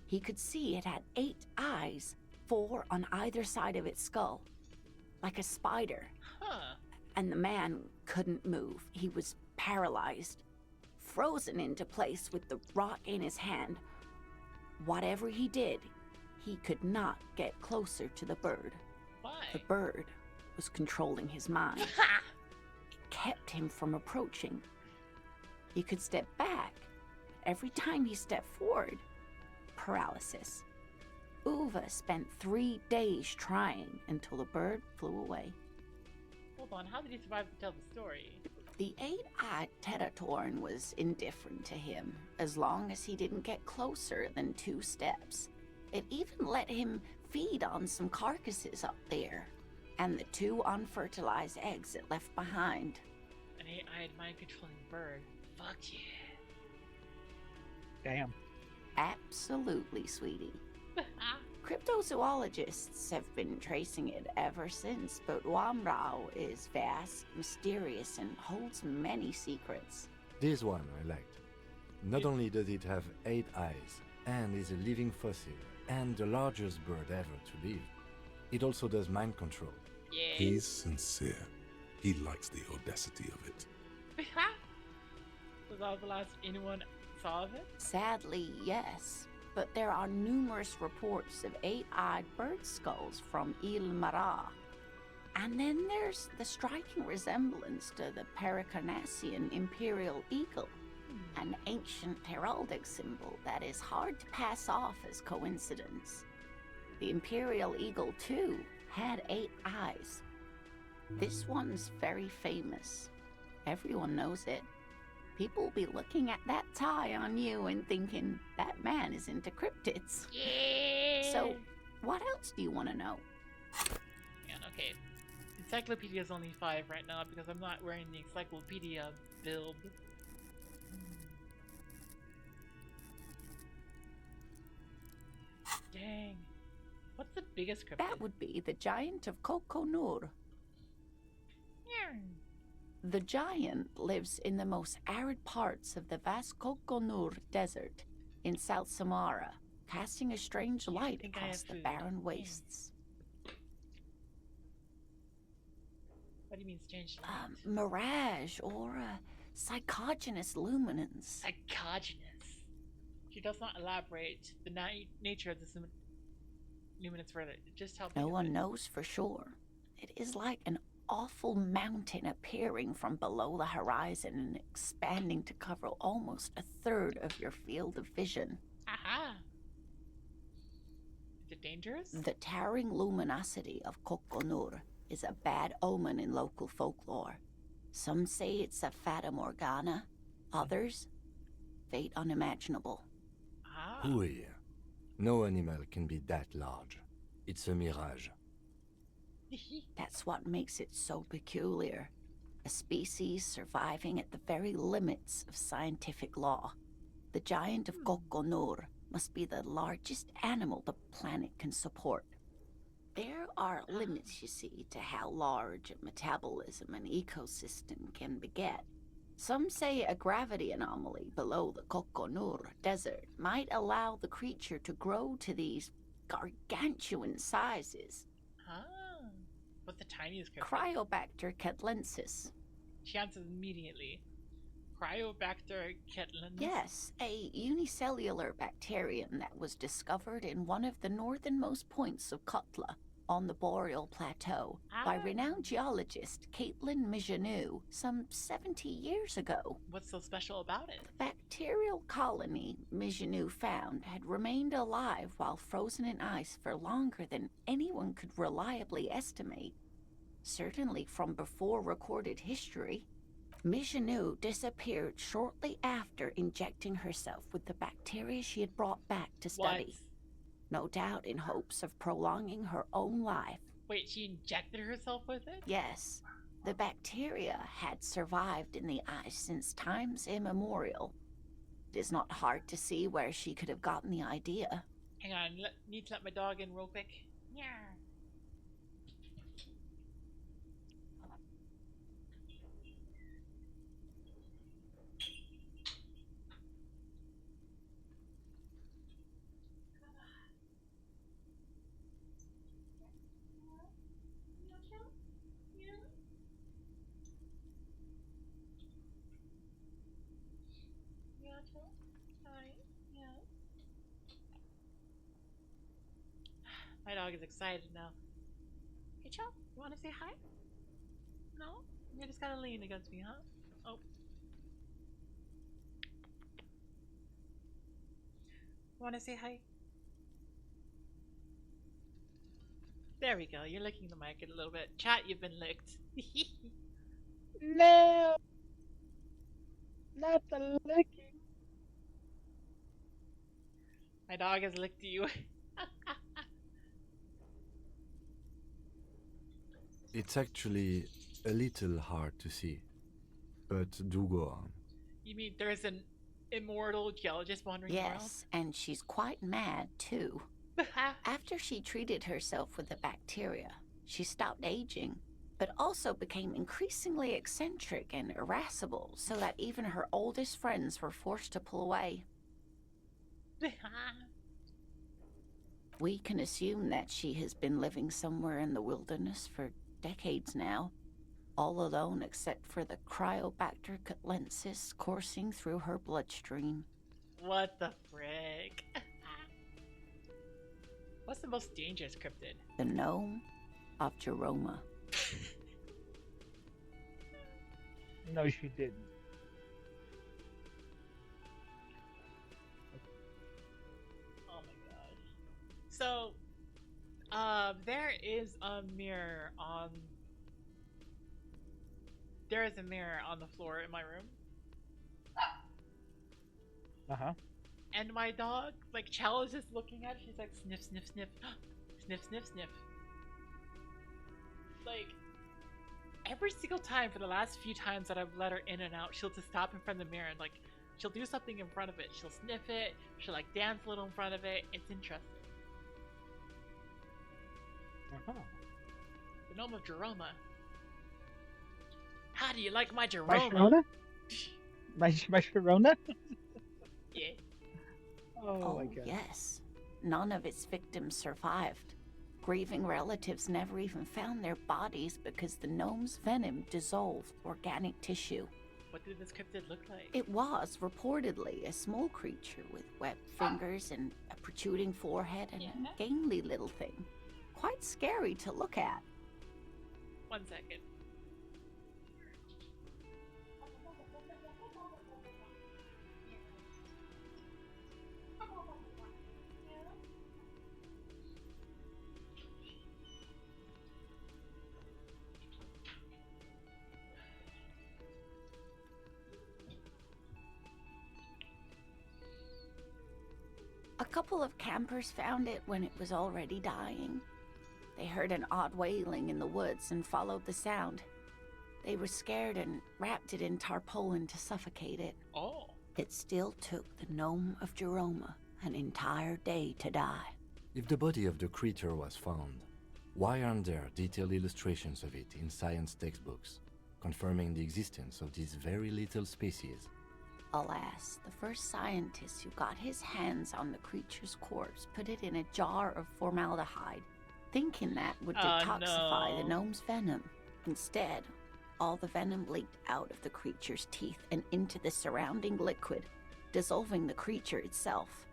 He could see it had 8 eyes, 4 on either side of its skull, like a spider. Huh. And the man couldn't move. He was paralyzed, frozen into place with the rock in his hand. Whatever he did, he could not get closer to the bird. Why? The bird was controlling his mind. It kept him from approaching. He could step back. Every time he stepped forward, paralysis. Uwe spent 3 days trying until the bird flew away. Hold on, how did he survive to tell the story? The 8-eyed teratorn was indifferent to him, as long as he didn't get closer than 2 steps. It even let him feed on some carcasses up there, and the 2 unfertilized eggs it left behind. An 8-eyed mind-controlling bird. Fuck yeah. Damn. Absolutely, sweetie. Cryptozoologists have been tracing it ever since, but Wamrao is vast, mysterious, and holds many secrets. This one I liked. Not only does it have 8 eyes, and is a living fossil, and the largest bird ever to live, it also does mind control. Yeah. He's sincere. He likes the audacity of it. Was that the last anyone saw of it? Sadly, yes. But there are numerous reports of 8-eyed bird skulls from Il Mara. And then there's the striking resemblance to the Pericarnassian imperial eagle, an ancient heraldic symbol that is hard to pass off as coincidence. The imperial eagle, too, had 8 eyes. This one's very famous. Everyone knows it. People will be looking at that tie on you and thinking, that man is into cryptids. Yeah. So, what else do you want to know? Man, okay. Encyclopedia is only 5 right now because I'm not wearing the encyclopedia build. Dang. What's the biggest cryptid? That would be the giant of Kokonur. Yeah. The giant lives in the most arid parts of the vast Kokonur Desert in South Samara, casting a strange light think I across have the food. barren wastes. What do you mean strange light? Mirage or psychogenous luminance. Psychogenous. She does not elaborate the nature of this luminance further. Just how big No is one it? knows for sure. It is like an awful mountain appearing from below the horizon and expanding to cover almost a third of your field of vision. Aha! Is it dangerous? The towering luminosity of Kokonur is a bad omen in local folklore. Some say it's a fata morgana, others, fate unimaginable. Ah. Who here? No animal can be that large. It's a mirage. That's what makes it so peculiar. A species surviving at the very limits of scientific law. The giant of Kokonur must be the largest animal the planet can support. There are limits, you see, to how large a metabolism an ecosystem can beget. Some say a gravity anomaly below the Kokonur Desert might allow the creature to grow to these gargantuan sizes. Ah. What's the tiniest cryptid? Cryobacter catlensis. She answers immediately. Cryobacter catlensis? Yes, a unicellular bacterium that was discovered in one of the northernmost points of Kotla on the Boreal Plateau by renowned geologist Caitlin Mijanou some 70 years ago. What's so special about it? The bacterial colony Mijanou found had remained alive while frozen in ice for longer than anyone could reliably estimate. Certainly from before recorded history. Mijanou disappeared shortly after injecting herself with the bacteria she had brought back to study. No doubt in hopes of prolonging her own life. Wait, she injected herself with it? Yes. The bacteria had survived in the ice since times immemorial. It is not hard to see where she could have gotten the idea. Hang on, need to let my dog in real quick. Yeah. My dog is excited now. Hey, Chow, you want to say hi? No? You just gotta lean against me, huh? Oh. Want to say hi? There we go. You're licking the mic a little bit. Chat, you've been licked. No! Not the licking. My dog has licked you. It's actually a little hard to see, but do go on. You mean there's an immortal geologist wandering around? Yes, and she's quite mad, too. After she treated herself with the bacteria, she stopped aging, but also became increasingly eccentric and irascible, so that even her oldest friends were forced to pull away. We can assume that she has been living somewhere in the wilderness for decades now, all alone except for the Cryobacter catlensis coursing through her bloodstream. What the frick? What's the most dangerous cryptid? The gnome of Jeroma. No, she didn't. Oh my gosh. So, there is a mirror on. There is a mirror on the floor in my room. Uh-huh. And my dog, like, Chell is just looking at it. She's like, sniff, sniff, sniff. Sniff, sniff, sniff. Like, every single time for the last few times that I've let her in and out, she'll just stop in front of the mirror and, like, she'll do something in front of it. She'll sniff it. She'll, like, dance a little in front of it. It's interesting. Uh-huh. The gnome of Jeroma. How do you like my Jeroma? My Sharona? My Sharona? Yeah. Oh my god. Yes. None of its victims survived. Grieving relatives never even found their bodies because the gnome's venom dissolved organic tissue. What did this cryptid look like? It was reportedly a small creature with webbed fingers and a protruding forehead and a gangly little thing. Quite scary to look at. 1 second. A couple of campers found it when it was already dying. They heard an odd wailing in the woods and followed the sound. They were scared and wrapped it in tarpaulin to suffocate it. Oh. It still took the gnome of Jeroma an entire day to die. If the body of the creature was found, why aren't there detailed illustrations of it in science textbooks, confirming the existence of this very little species? Alas, the first scientist who got his hands on the creature's corpse put it in a jar of formaldehyde, thinking that would detoxify the gnome's venom. Instead, all the venom leaked out of the creature's teeth and into the surrounding liquid, dissolving the creature itself.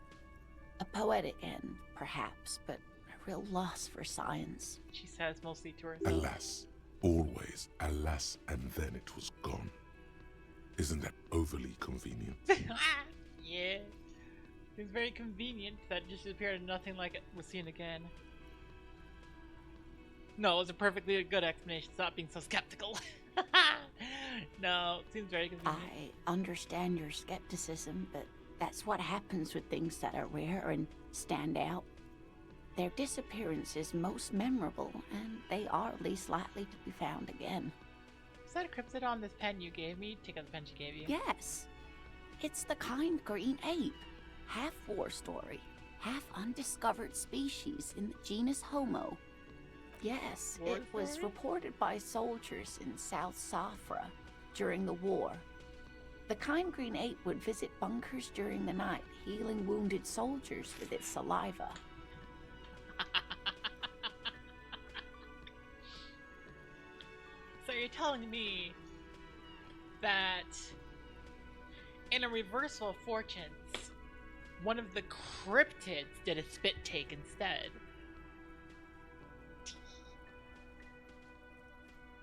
A poetic end, perhaps, but a real loss for science. She says mostly to herself. Alas, always alas, and then it was gone. Isn't that overly convenient? Yeah. It's very convenient that it just appeared and nothing like it was seen again. No, it was a perfectly good explanation. Stop being so skeptical. No, it seems very convenient. I understand your skepticism, but that's what happens with things that are rare and stand out. Their disappearance is most memorable, and they are least likely to be found again. Is that a cryptid on this pen you gave me? Take out the pen she gave you. Yes. It's the kind green ape. Half war story, half undiscovered species in the genus Homo. Yes, War it was story? reported by soldiers in South Safra during the war. The kind green ape would visit bunkers during the night, healing wounded soldiers with its saliva. So you're telling me that in a reversal of fortunes, one of the cryptids did a spit take instead.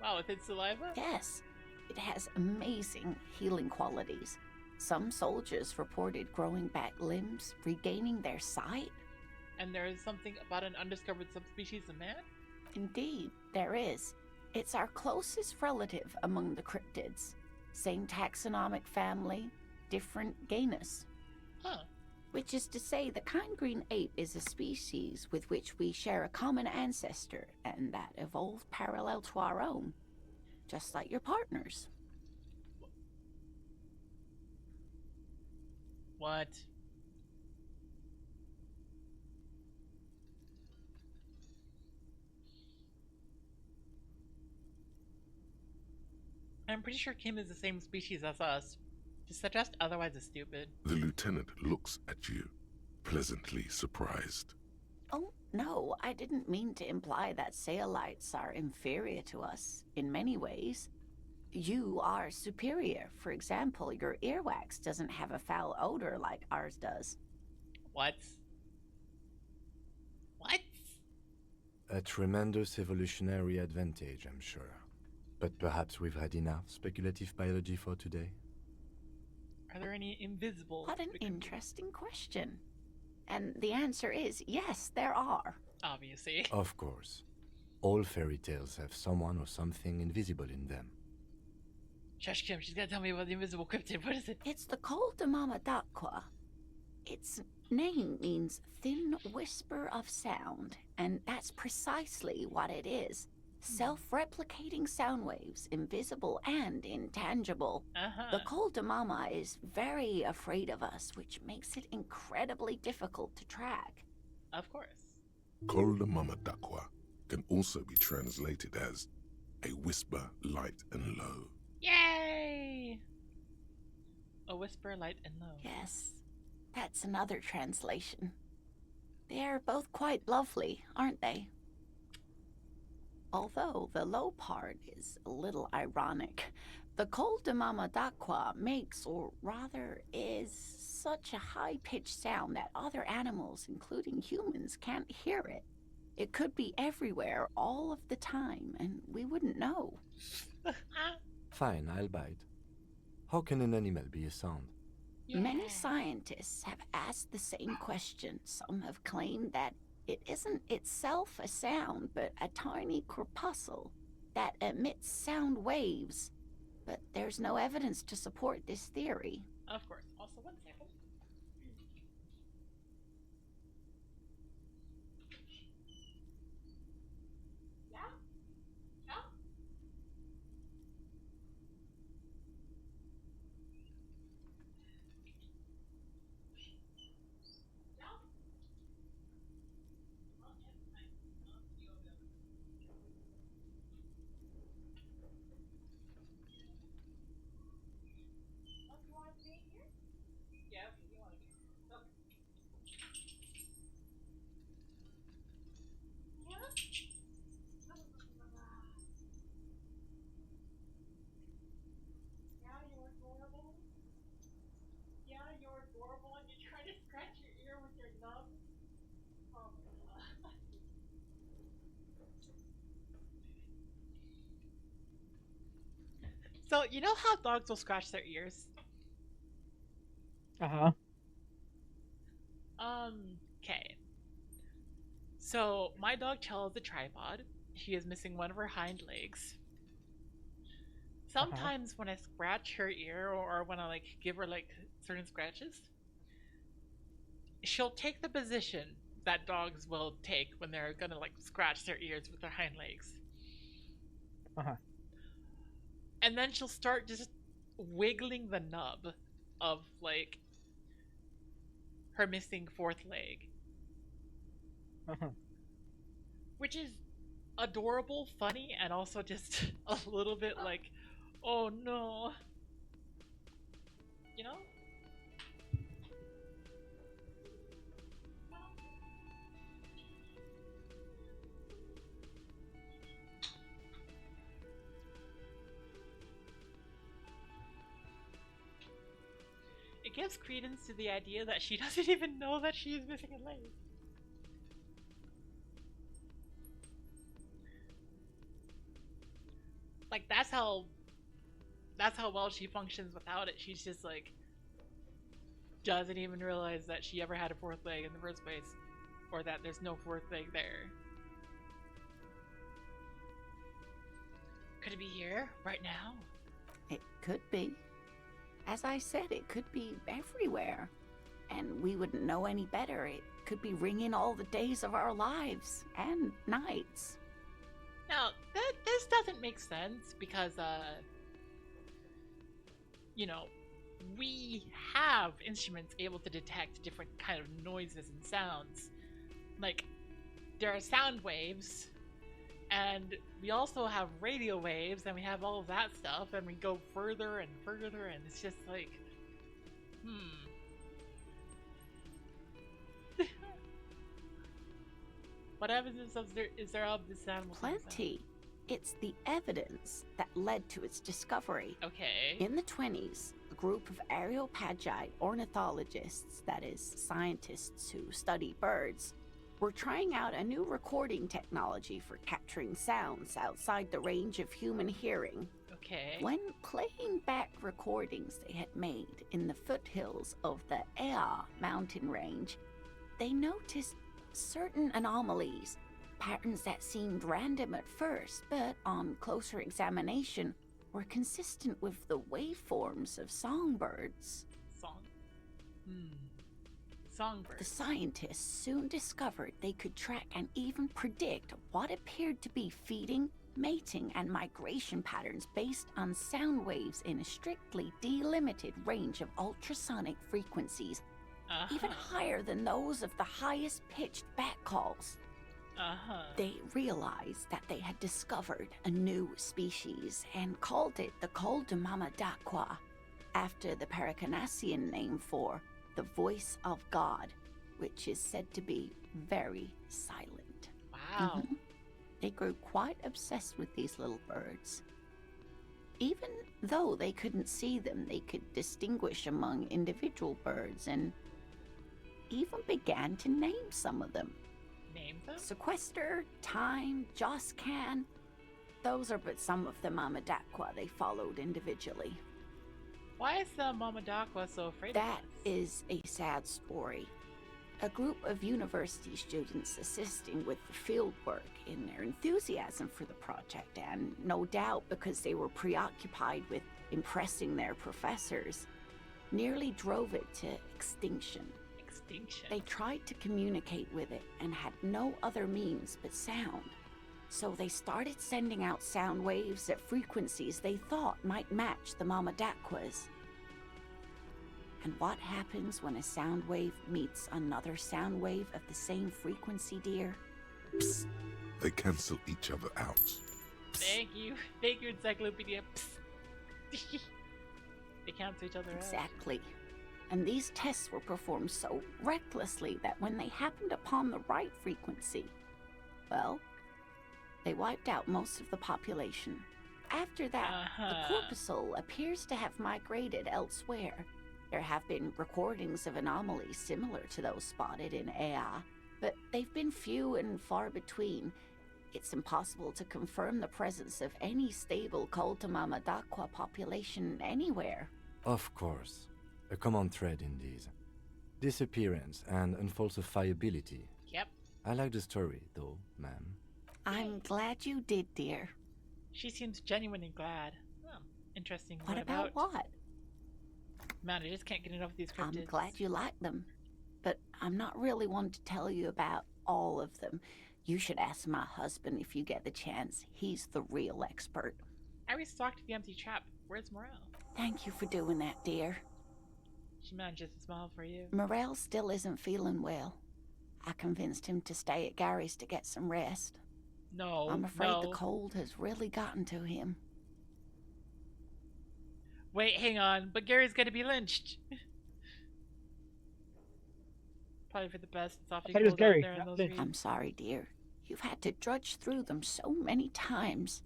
Wow, with its saliva? Yes, it has amazing healing qualities. Some soldiers reported growing back limbs, regaining their sight. And there is something about an undiscovered subspecies of man? Indeed, there is. It's our closest relative among the cryptids. Same taxonomic family, different genus. Huh. Which is to say, the kind green ape is a species with which we share a common ancestor, and that evolved parallel to our own. Just like your partners. What? I'm pretty sure Kim is the same species as us. To suggest otherwise is stupid. The lieutenant looks at you, pleasantly surprised. Oh, no, I didn't mean to imply that Saolites are inferior to us in many ways. You are superior. For example, your earwax doesn't have a foul odor like ours does. What? What? A tremendous evolutionary advantage, I'm sure. But perhaps we've had enough speculative biology for today? Are there any invisible? What an interesting question. And the answer is yes, there are. Obviously. Of course. All fairy tales have someone or something invisible in them. Shush, Kim, she's gonna tell me about the invisible cryptid. What is it? It's the Col de Mama d'Aqua. Its name means thin whisper of sound, and that's precisely what it is. Self-replicating sound waves, invisible and intangible. The Col de Mama is very afraid of us, which makes it incredibly difficult to track. Of course. Col de Mama d'Aqua can also be translated as a whisper light and low. Yay! A whisper, light, and low. Yes, that's another translation. They're both quite lovely, aren't they? Although the low part is a little ironic. The Col de Mama d'Aqua makes, or rather is, such a high-pitched sound that other animals, including humans, can't hear it. It could be everywhere all of the time, and we wouldn't know. Fine, I'll bite. How can an animal be a sound? Yeah. Many scientists have asked the same question. Some have claimed that it isn't itself a sound, but a tiny corpuscle that emits sound waves. But there's no evidence to support this theory. Of course. Also, one second. Yeah? Yeah? So, you know how dogs will scratch their ears? Uh-huh. Okay. So, my dog Chell is a tripod. She is missing one of her hind legs. Sometimes when I scratch her ear or when I give her certain scratches, she'll take the position that dogs will take when they're gonna scratch their ears with their hind legs. And then she'll start just wiggling the nub of her missing fourth leg. Which is adorable, funny, and also just a little bit oh no. You know? It gives credence to the idea that she doesn't even know that she is missing a leg. That's how well she functions without it. She's just doesn't even realize that she ever had a fourth leg in the first place, or that there's no fourth leg there. Could it be here right now? It could be. As I said, it could be everywhere. And we wouldn't know any better. It could be ringing all the days of our lives and nights. Now, this doesn't make sense because, you know, we have instruments able to detect different kind of noises and sounds. There are sound waves, And we also have radio waves, and we have all of that stuff, and we go further and further, and it's just like, What evidence is there of this animal? Plenty. It's the evidence that led to its discovery. Okay. In the 20s, a group of Areopagi ornithologists, that is, scientists who study birds, were trying out a new recording technology for capturing sounds outside the range of human hearing. Okay. When playing back recordings they had made in the foothills of the Ea mountain range, they noticed certain anomalies, patterns that seemed random at first, but on closer examination were consistent with the waveforms of songbirds. Songbirds. The scientists soon discovered they could track and even predict what appeared to be feeding, mating, and migration patterns based on sound waves in a strictly delimited range of ultrasonic frequencies, even higher than those of the highest pitched bat calls. They realized that they had discovered a new species and called it the Koldumamadakwa, after the Paracanassian name for the voice of God, which is said to be very silent. Wow. They grew quite obsessed with these little birds. Even though they couldn't see them, they could distinguish among individual birds and even began to name some of them. Name them? Sequester, Time, Joscan. Those are but some of the Mamadakwa they followed individually. Why is the Mamadakwa so afraid That of us? is a sad story. A group of university students assisting with the field work in their enthusiasm for the project, and no doubt because they were preoccupied with impressing their professors, nearly drove it to extinction. They tried to communicate with it and had no other means but sound. So they started sending out sound waves at frequencies they thought might match the Mamadakwas. And what happens when a sound wave meets another sound wave of the same frequency, dear? Psst. They cancel each other out. Thank you, Encyclopedia. They cancel each other out. Exactly. And these tests were performed so recklessly that when they happened upon the right frequency, well, they wiped out most of the population. After that, the corpuscle appears to have migrated elsewhere. There have been recordings of anomalies similar to those spotted in Ea, but they've been few and far between. It's impossible to confirm the presence of any stable Koltumamadakwa population anywhere. Of course. A common thread in these. Disappearance and unfalsifiability. Yep. I like the story, though, ma'am. I'm glad you did, dear. She seems genuinely glad. Oh, interesting. What about what? Man, I just can't get enough of these cryptids. I'm glad you like them, but I'm not really one to tell you about all of them. You should ask my husband if you get the chance. He's the real expert. I restocked the empty trap. Where's Morel? Thank you for doing that, dear. She manages to smile for you. Morel still isn't feeling well. I convinced him to stay at Gary's to get some rest. No, I'm afraid the cold has really gotten to him. Wait, hang on. But Gary's gonna be lynched. Probably for the best. It's awfully cold out there in those regions. I'm sorry, dear. You've had to drudge through them so many times.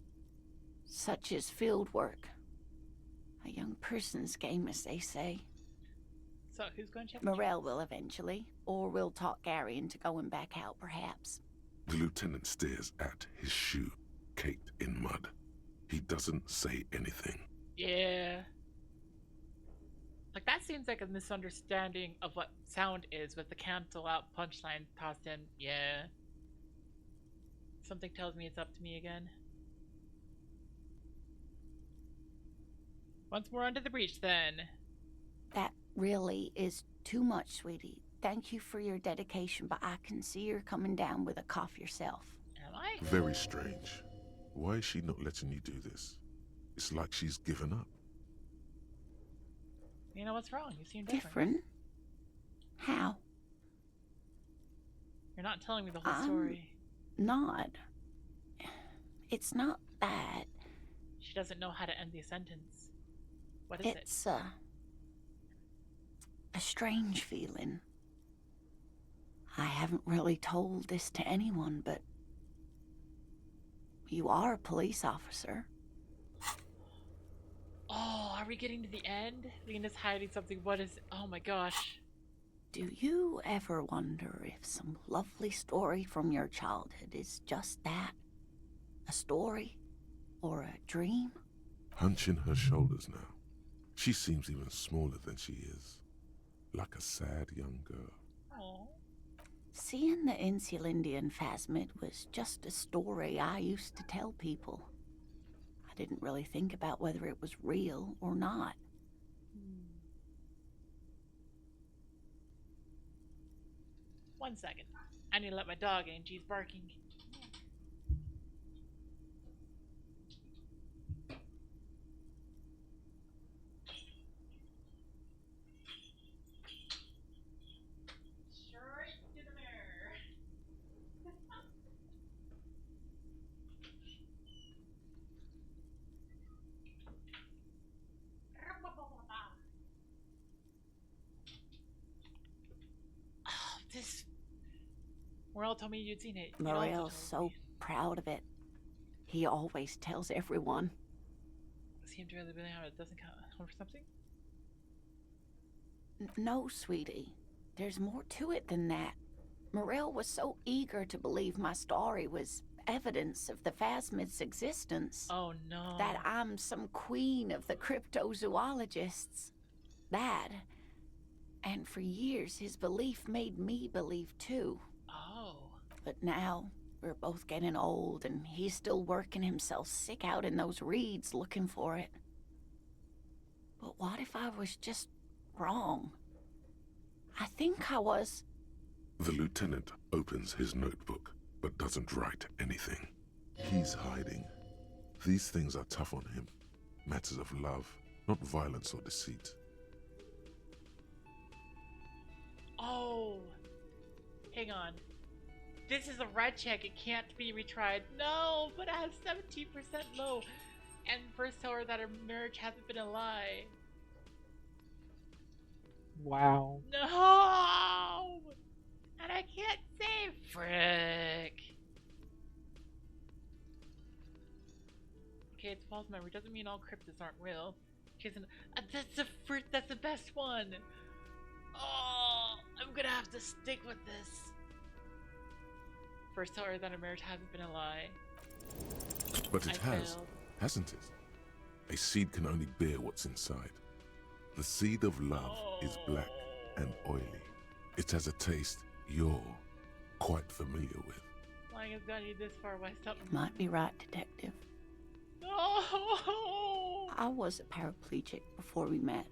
Such is field work. A young person's game, as they say. So, who's going to check? Morel will eventually, or we'll talk Gary into going back out, perhaps. The lieutenant stares at his shoe, caked in mud. He doesn't say anything. Yeah. Like, that seems like a misunderstanding of what sound is with the cancel out punchline tossed in. Yeah. Something tells me it's up to me again. Once more under the breach, then. That really is too much, sweetie. Thank you for your dedication, but I can see you're coming down with a cough yourself. Am I? Very strange. Why is she not letting you do this? It's like she's given up. You know what's wrong? You seem different. Different? How? You're not telling me the whole story. Not. It's not that. She doesn't know how to end the sentence. What is it? It's a strange feeling. I haven't really told this to anyone, but you are a police officer. Oh, are we getting to the end? Lena's hiding something. What is... Oh my gosh. Do you ever wonder if some lovely story from your childhood is just that? A story? Or a dream? Hunching her shoulders now. She seems even smaller than she is. Like a sad young girl. Oh. Seeing the Insulindian phasmid was just a story I used to tell people. I didn't really think about whether it was real or not. One second. I need to let my dog in. She's barking. This... Morel told me you'd seen it. Morel's so proud of it. He always tells everyone. Seemed to really believe how it doesn't count for something? No, sweetie. There's more to it than that. Morel was so eager to believe my story was evidence of the phasmid's existence. Oh no. That I'm some queen of the cryptozoologists. That... And for years, his belief made me believe too. Oh. But now, we're both getting old, and he's still working himself sick out in those reeds looking for it. But what if I was just wrong? I think I was... The lieutenant opens his notebook, but doesn't write anything. He's hiding. These things are tough on him. Matters of love, not violence or deceit. Oh, hang on. This is a red check. It can't be retried. No, but I have 17% low. And first tell her that her marriage hasn't been a lie. Wow. No! And I can't save. Frick. Okay, it's false memory. Doesn't mean all cryptids aren't real. That's the best one. Oh, I'm gonna have to stick with this. First tell her that her marriage hasn't been a lie. But it has, failed. hasn't it? A seed can only bear what's inside. The seed of love is black and oily. It has a taste you're quite familiar with. Lying has gotten you this far. Why stop? Might be right, Detective. No! I was a paraplegic before we met.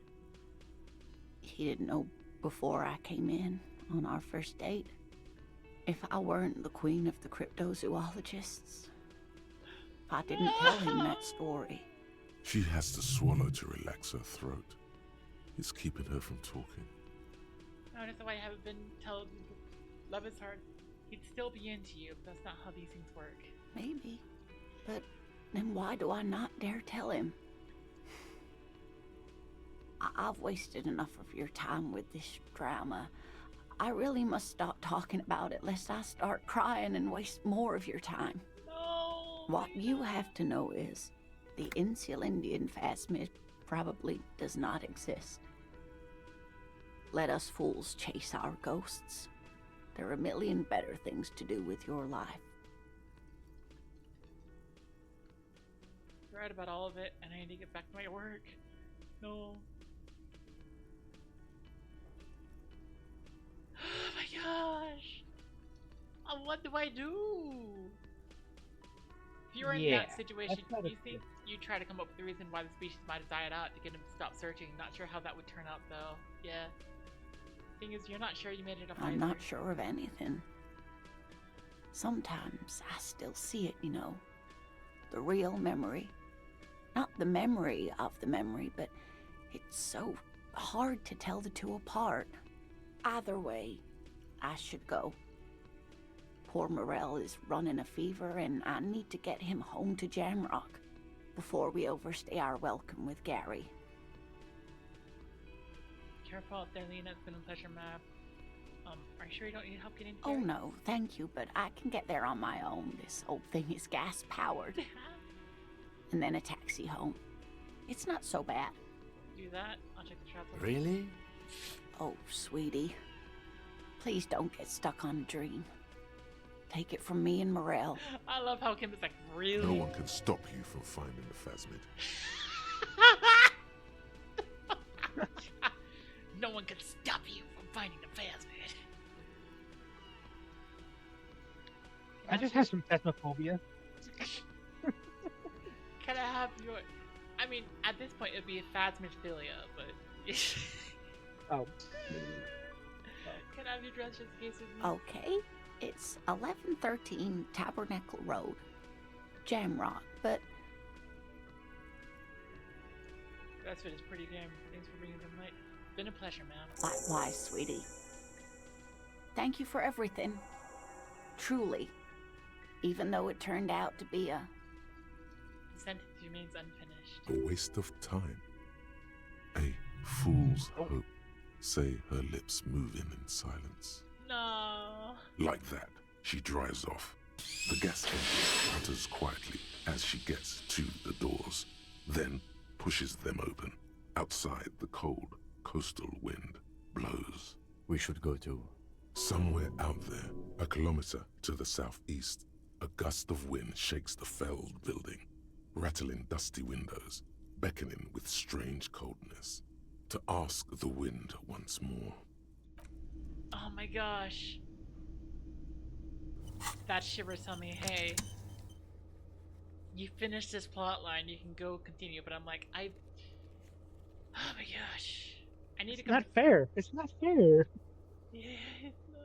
He didn't know before I came in on our first date. If I weren't the queen of the cryptozoologists, if I didn't tell him that story. She has to swallow to relax her throat. It's keeping her from talking. No, that's why I haven't been told love is hard. He'd still be into you, but that's not how these things work. Maybe. But then why do I not dare tell him? I've wasted enough of your time with this drama. I really must stop talking about it lest I start crying and waste more of your time. No! What you have to know is the Insulindian phasmid probably does not exist. Let us fools chase our ghosts. There are a million better things to do with your life. You're right about all of it, and I need to get back to my work. No. Oh my gosh! What do I do? If you were in that situation, do you think you'd try to come up with a reason why the species might have died out to get him to stop searching? Not sure how that would turn out, though. Yeah. Thing is, you're not sure you made it up. I'm not sure of anything. Sometimes I still see it, you know. The real memory. Not the memory of the memory, but it's so hard to tell the two apart. Either way, I should go. Poor Morel is running a fever, and I need to get him home to Jamrock before we overstay our welcome with Gary. Careful out there, Lena. It's been a pleasure, Mab. Are you sure you don't need help getting Oh here? no, thank you, but I can get there on my own. This old thing is gas-powered. And then a taxi home. It's not so bad. Do that. I'll check the travel. Really? Oh, sweetie. Please don't get stuck on a dream. Take it from me and Morel. I love how Kim is like, really? No one can stop you from finding the phasmid. No one can stop you from finding the phasmid. I just have some phasmophobia. Can I have your... I mean, at this point, it'd be a phasmophilia, but... Oh. Can I have your dress just in case it's... Okay, it's 1113 Tabernacle Road, Jamrock, but... That's what is pretty damn. Thanks for bringing the light. Been a pleasure, ma'am. Likewise, sweetie. Thank you for everything. Truly. Even though it turned out to be a... The sentence remains unfinished. A waste of time. A fool's hope. Say her lips moving in silence. No. Like that, she drives off. The gas engine putters quietly as she gets to the doors, then pushes them open. Outside, the cold, coastal wind blows. We should go to... Somewhere out there, a kilometer to the southeast, a gust of wind shakes the felled building, rattling dusty windows, beckoning with strange coldness. To ask the wind once more. Oh my gosh. That shivers tell me, hey, you finished this plot line, you can go continue, but I'm like, oh my gosh. I need to It's not fair. It's not fair. Yeah, it's not.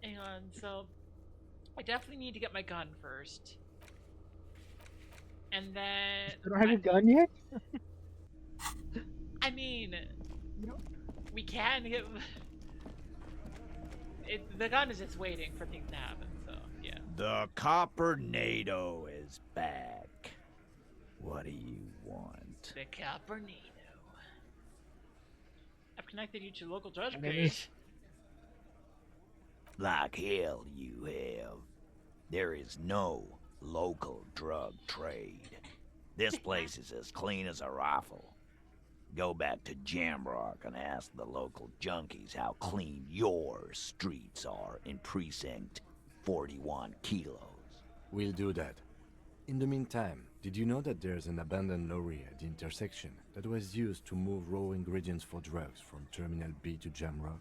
Hang on, so I definitely need to get my gun first. And then... You don't have your gun yet? I mean, we can get... the gun is just waiting for things to happen, so, yeah. The Coppernato is back. What do you want? The Coppernato. I've connected you to local judge page. Like hell you have. There is no local drug trade. This place is as clean as a rifle. Go back to Jamrock and ask the local junkies how clean your streets are in Precinct 41 Kilos. We'll do that. In the meantime, did you know that there's an abandoned lorry at the intersection that was used to move raw ingredients for drugs from Terminal B to Jamrock?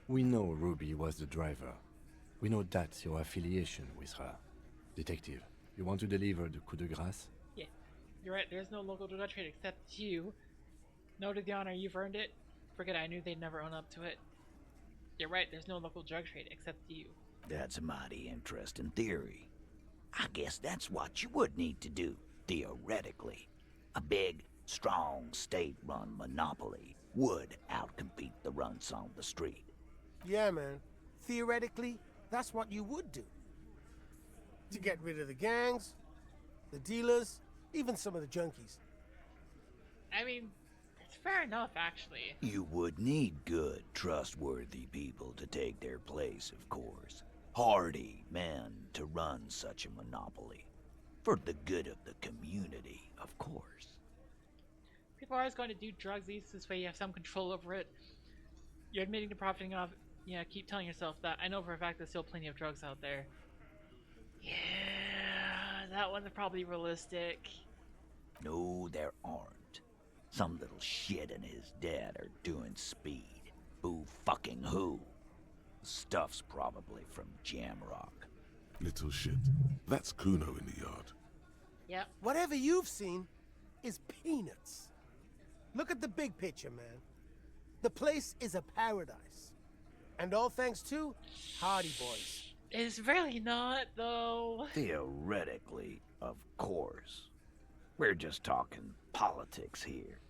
We know Ruby was the driver. We know that's your affiliation with her. Detective, you want to deliver the coup de grace? Yeah, you're right, there's no local drug trade except you. No to the honor, you've earned it. Forget I knew they'd never own up to it. You're right, there's no local drug trade except you. That's a mighty interesting theory. I guess that's what you would need to do, theoretically. A big, strong, state-run monopoly would outcompete the runts on the street. Yeah, man. Theoretically, that's what you would do. To get rid of the gangs, the dealers, even some of the junkies. I mean, it's fair enough, actually. You would need good, trustworthy people to take their place, of course. Hardy men to run such a monopoly. For the good of the community, of course. People are always going to do drugs, at least this way you have some control over it. You're admitting to profiting off... Yeah, keep telling yourself that. I know for a fact there's still plenty of drugs out there. Yeah, that one's probably realistic. No, there aren't. Some little shit and his dad are doing speed. Who fucking who? Stuff's probably from Jamrock. Little shit. That's Kuno in the yard. Yep. Whatever you've seen is peanuts. Look at the big picture, man. The place is a paradise. And all thanks to Hardy Boys. It's really not, though. Theoretically, of course. We're just talking politics here.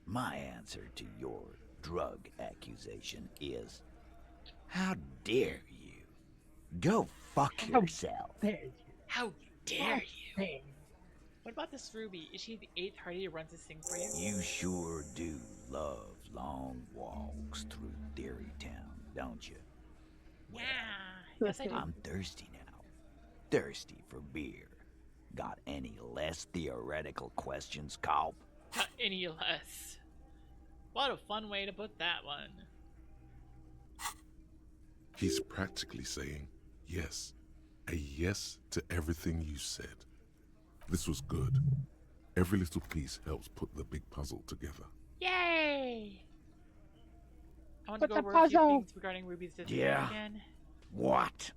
My answer to your drug accusation is How dare you? Go fuck How yourself. dare you? How dare How you? dare you? What about this Ruby? Is she the 8th party who runs this thing for you? You sure do love long walks through Theory Town, don't you? Yeah. Yes, I do. I'm thirsty now. Thirsty for beer. Got any less theoretical questions, Culp? Not any less. What a fun way to put that one. He's practically saying yes. A yes to everything you said. This was good. Every little piece helps put the big puzzle together. Yay! I want to What's go a over a few puzzle? things regarding Ruby's disappearance Yeah. again. What?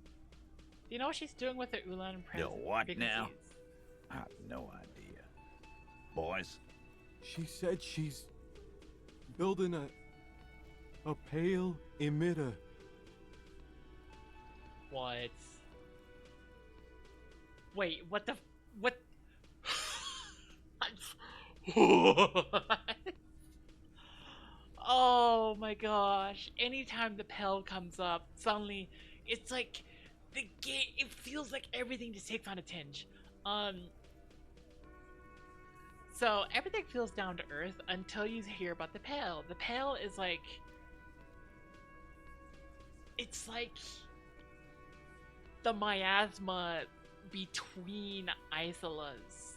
Do you know what she's doing with her Ulan The what now? pregnancies? I have no idea. Boys? She said she's building a pale emitter. What? Wait, what the? What? What? Oh my gosh! Anytime the Pell comes up, suddenly it's like the game. It feels like everything just takes on a tinge. So everything feels down to earth until you hear about the Pale. The Pale is like, it's like the miasma between isolas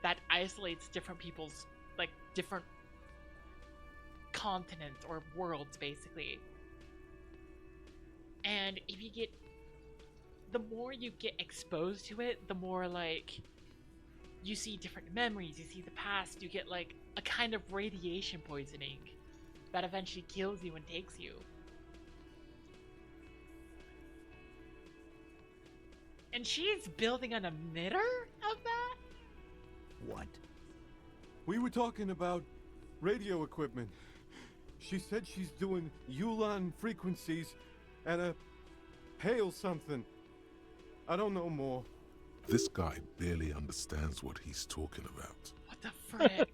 that isolates different people's, like, different continents or worlds, basically. And if you get, the more you get exposed to it, the more, like, you see different memories, you see the past, you get, like, a kind of radiation poisoning that eventually kills you and takes you. And she's building an emitter of that? What? We were talking about radio equipment. She said she's doing Ulan frequencies and a pale something. I don't know more. This guy barely understands what he's talking about. What the frick?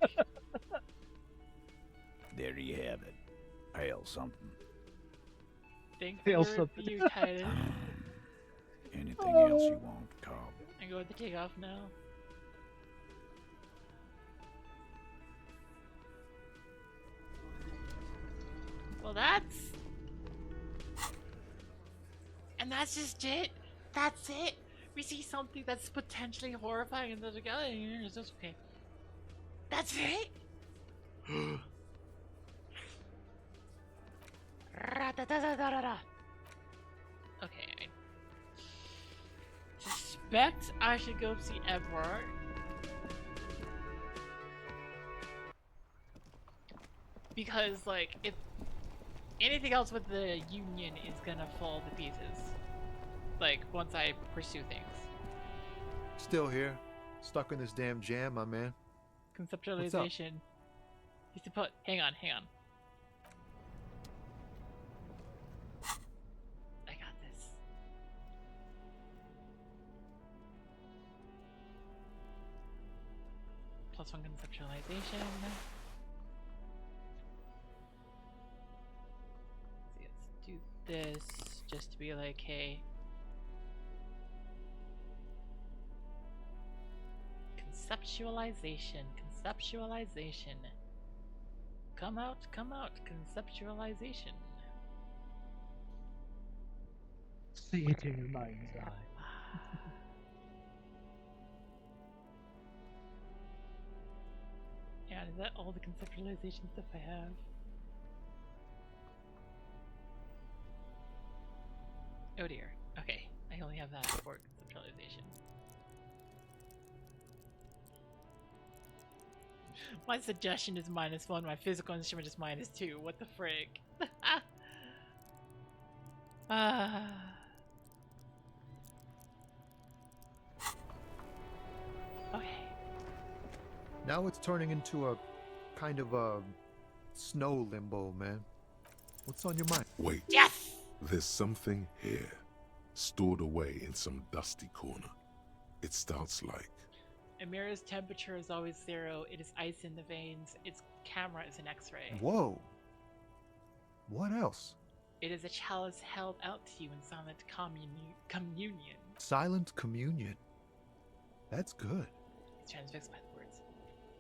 There you have it. Pale something. Thanks Feel for something. you, Titus. Anything else you want, Cobb? I go with the takeoff now. Well, that's... And that's just it. That's it. We see something that's potentially horrifying and then like, oh, it's just okay. That's it? Ra-da-da-da-da-da-da. Okay, I suspect I should go see Edward. Because, like, if anything else with the Union is gonna fall to pieces. Like, once I pursue things. Still here. Stuck in this damn jam, my man. Conceptualization. Used to put. Hang on. I got this. +1 conceptualization. Let's do this just to be like, hey. Conceptualization. Come out, conceptualization. See it in your mind's eye. Yeah, is that all the conceptualization stuff I have? Oh dear. Okay, I only have that for conceptualization. My suggestion is -1, my physical instrument is -2. What the frick? Okay. Now it's turning into a kind of a snow limbo, man. What's on your mind? Wait. Yes! There's something here, stored away in some dusty corner. It starts like... Amira's temperature is always 0. It is ice in the veins. Its camera is an X-ray. Whoa. What else? It is a chalice held out to you in silent communion. Silent communion. That's good. It's transfixed by the words.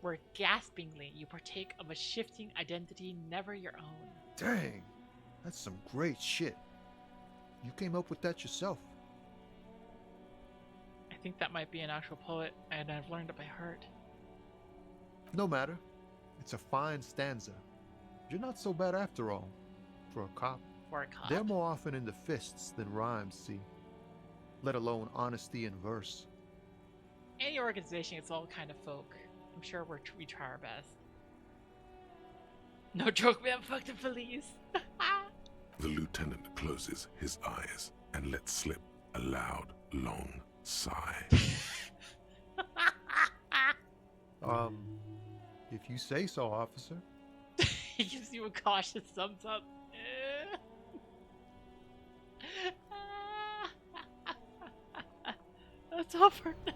Where gaspingly you partake of a shifting identity never your own. Dang, that's some great shit. You came up with that yourself. I think that might be an actual poet, and I've learned it by heart. No matter. It's a fine stanza. You're not so bad after all. For a cop. For a cop. They're more often into fists than rhymes, see. Let alone honesty in verse. Any organization, it's all kind of folk. I'm sure we try our best. No joke, man. Fuck the police. The lieutenant closes his eyes and lets slip a loud, long sigh. If you say so, officer. He gives you a cautious thumbs up. That's all for now.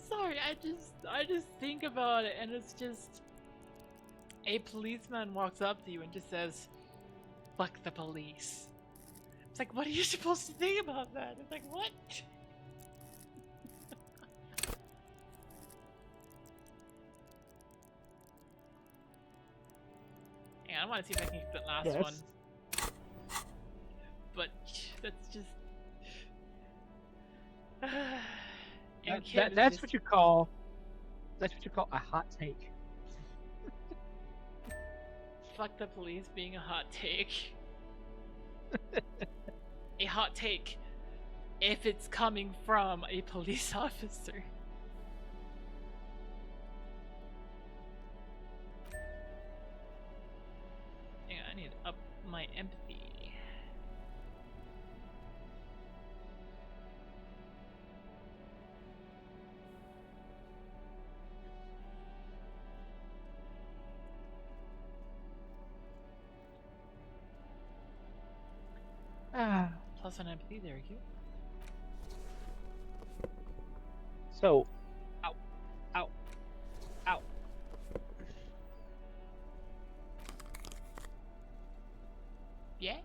Sorry, I just think about it, and it's just a policeman walks up to you and just says, "Fuck the police." It's like, what are you supposed to think about that? It's like, what? Yeah, I want to see if I can get that last one. But that's just. That's what you call. That's what you call a hot take. Fuck the police being a hot take. A hot take if it's coming from a police officer. Hang on, I need to up my empathy. Plus one empathy, there we go. So, ow. Yeah?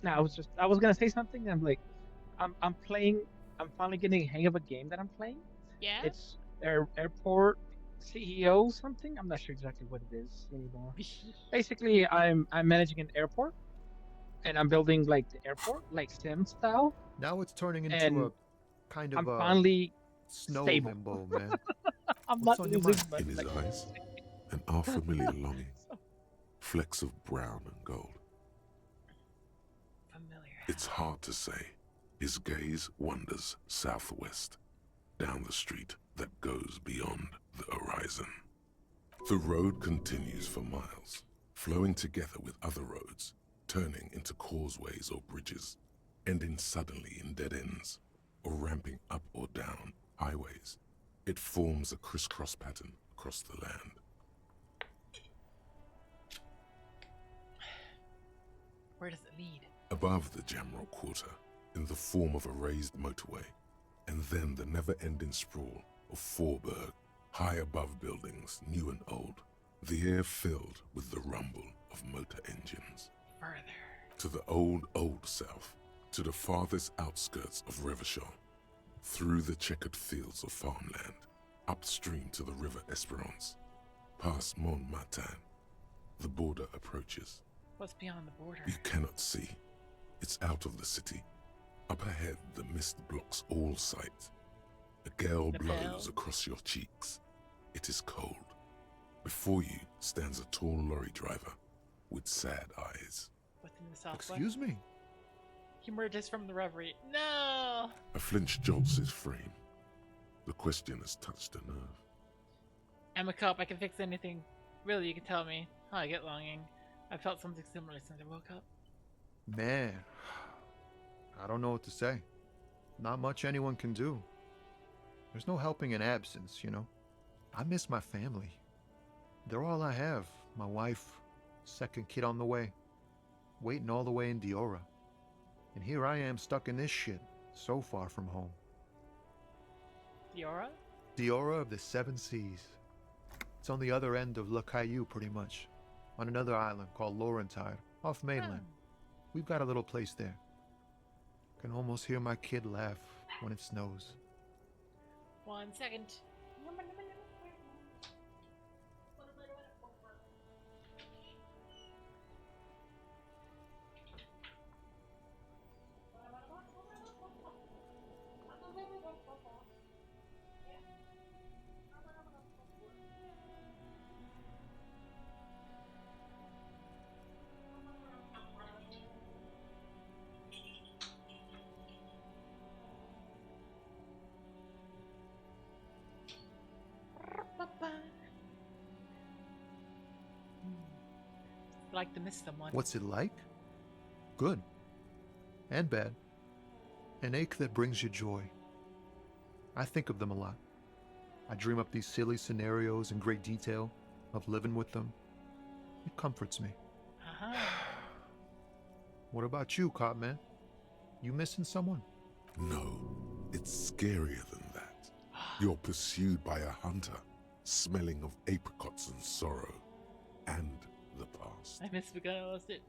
No, I was gonna say something. I'm like, I'm finally getting a hang of a game that I'm playing. Yeah? It's airport CEO something. I'm not sure exactly what it is anymore. Basically, I'm managing an airport, and I'm building like the airport, like sim style. Now it's turning into a kind of I'm finally snow stable. limbo, man. I'm What's not on your losing mind? In his eyes, an unfamiliar longing. Flecks of brown and gold. Familiar. It's hard to say. His gaze wanders southwest, down the street that goes beyond the horizon. The road continues for miles, flowing together with other roads, turning into causeways or bridges, ending suddenly in dead ends, or ramping up or down highways. It forms a crisscross pattern across the land. Where does it lead? Above the Jamrock Quarter, in the form of a raised motorway, and then the never-ending sprawl of Forburg, high above buildings, new and old, the air filled with the rumble of motor engines. Further. To the old south, to the farthest outskirts of Revachol, through the checkered fields of farmland, upstream to the river Esperance, past Montmartin, the border approaches. What's beyond the border? You cannot see. It's out of the city. Up ahead, the mist blocks all sight. A gale blows across your cheeks. It is cold. Before you stands a tall lorry driver with sad eyes. Within the southwest? Excuse me? He emerges from the reverie. No! A flinch jolts his frame. The question has touched a nerve. I'm a cop. I can fix anything. Really, you can tell me how I get longing. I felt something similar since I woke up. Man, I don't know what to say. Not much anyone can do. There's no helping in absence, you know. I miss my family. They're all I have. My wife, second kid on the way, waiting all the way in Diora. And here I am stuck in this shit, so far from home. Diora? Diora of the Seven Seas. It's on the other end of Le Caillou, pretty much. On another island called Laurentide, off mainland. We've got a little place there. Can almost hear my kid laugh when it snows. 1 second. Like to miss someone. What's it like? Good. And bad. An ache that brings you joy. I think of them a lot. I dream up these silly scenarios in great detail of living with them. It comforts me. What about you, Cop Man? You missing someone? No, it's scarier than that. You're pursued by a hunter, smelling of apricots and sorrow, and the past. I miss it.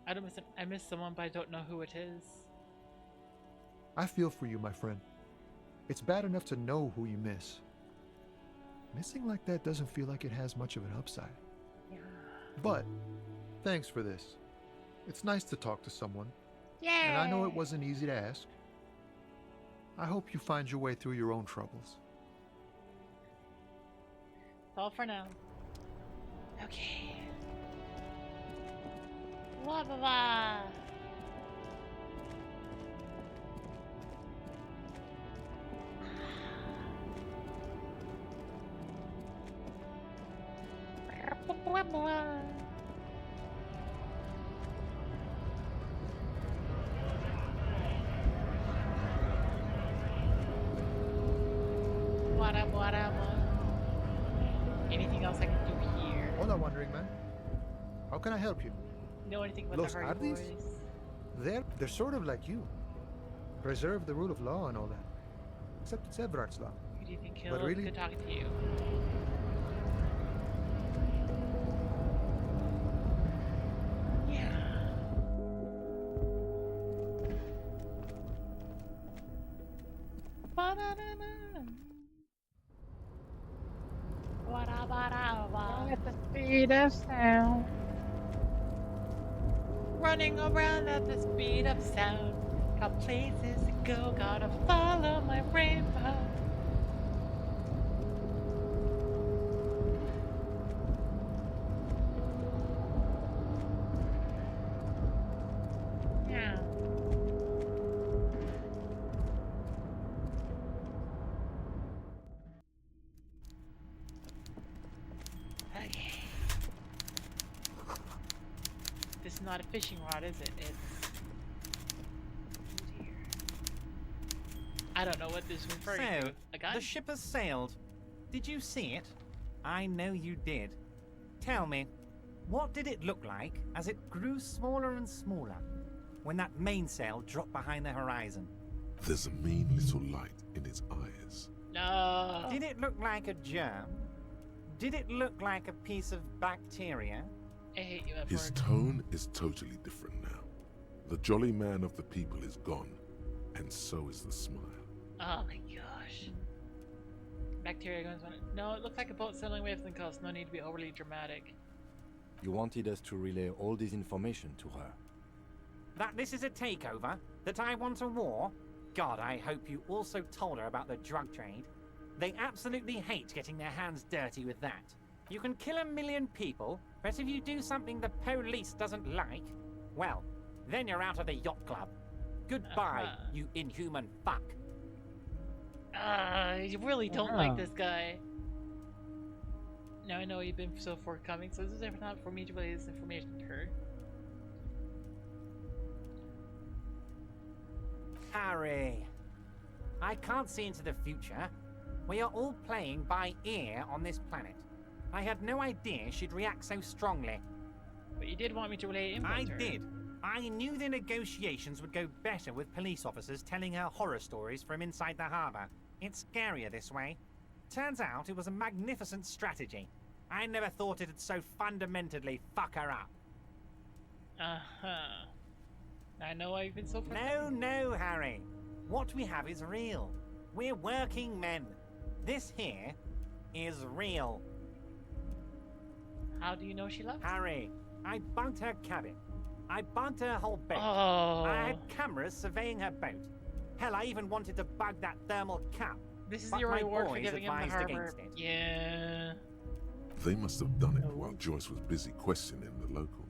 I don't miss him. I miss someone, but I don't know who it is. I feel for you, my friend. It's bad enough to know who you miss. Missing like that doesn't feel like it has much of an upside. Yeah. But, thanks for this. It's nice to talk to someone. Yeah. And I know it wasn't easy to ask. I hope you find your way through your own troubles. That's all for now. Okay. La la la. Anything else I can do here? Hola, Wandering Man. How can I help you? Know anything about Los the Hardy Ardis? Boys? They're sort of like you. Preserve the rule of law and all that. Except it's Everard's law. Who do you think But killed really- good talking to you? Yeah. Ba-da-da-da. Wa-da-ba-da-ba. At the speed of sound. Running around at the speed of sound. Got places to go, gotta follow my rainbow. Yeah. Okay. This is not a fishing rod, is it? It's... Oh dear. I don't know what this is referring to. A gun? The ship has sailed. Did you see it? I know you did. Tell me, what did it look like as it grew smaller and smaller when that mainsail dropped behind the horizon? There's a mean little light in its eyes. No. Did it look like a germ? Did it look like a piece of bacteria? I hate you, His Edward. tone is totally different now. The jolly man of the people is gone, and so is the smile. Oh my gosh. Bacteria goes on. No, it looks like a boat sailing away from the coast. No need to be overly dramatic. You wanted us to relay all this information to her. That this is a takeover? That I want a war? God, I hope you also told her about the drug trade. They absolutely hate getting their hands dirty with that. You can kill 1 million people, but if you do something the police doesn't like, well, then you're out of the yacht club. Goodbye, you inhuman fuck. You really don't like this guy. Now I know you've been so forthcoming, so this is not for me to relay this information to her. Harry, I can't see into the future. We are all playing by ear on this planet. I had no idea she'd react so strongly. But you did want me to relay info I to her. did. I knew the negotiations would go better with police officers telling her horror stories from inside the harbour. It's scarier this way. Turns out it was a magnificent strategy. I never thought it'd so fundamentally fuck her up. Uh-huh. I know I've been so No, Harry. What we have is real. We're working men. This here is real. How do you know she left? Harry, I bugged her cabin. I bugged her whole boat. Oh. I had cameras surveying her boat. Hell, I even wanted to bug that thermal cap. This is but your my reward for boys giving him the advised harbor. against it. Yeah. They must have done it while Joyce was busy questioning the locals.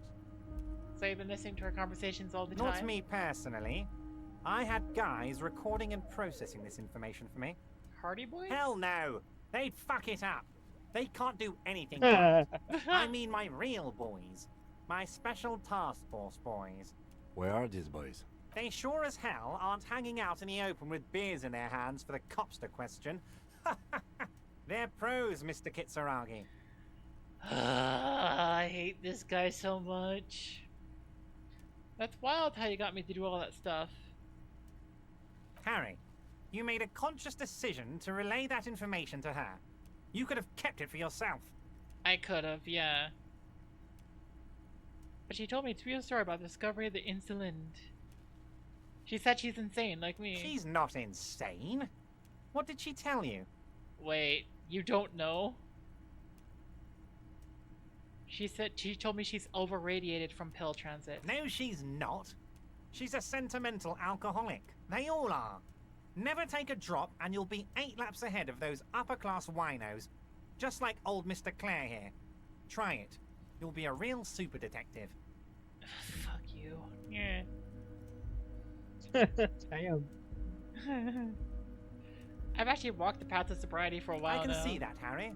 So you've been listening to our conversations all the Not time? me personally. I had guys recording and processing this information for me. Hardy Boys? Hell no! They'd fuck it up. They can't do anything right. I mean my real boys. My special task force boys. Where are these boys? They sure as hell aren't hanging out in the open with beers in their hands for the cops to question. They're pros, Mr. Kitsuragi. I hate this guy so much. That's wild how you got me to do all that stuff. Harry, you made a conscious decision to relay that information to her. You could have kept it for yourself. I could have, yeah. But she told me a real story about the discovery of the insulin. She said she's insane, like me. She's not insane. What did she tell you? Wait, you don't know? She told me she's over-radiated from pill transit. No, she's not. She's a sentimental alcoholic. They all are. Never take a drop and you'll be 8 laps ahead of those upper-class winos. Just like old Mr. Clare here. Try it. You'll be a real super detective. Fuck you. Yeah. Damn. I've actually walked the path of sobriety for a while I can now. see that, Harry.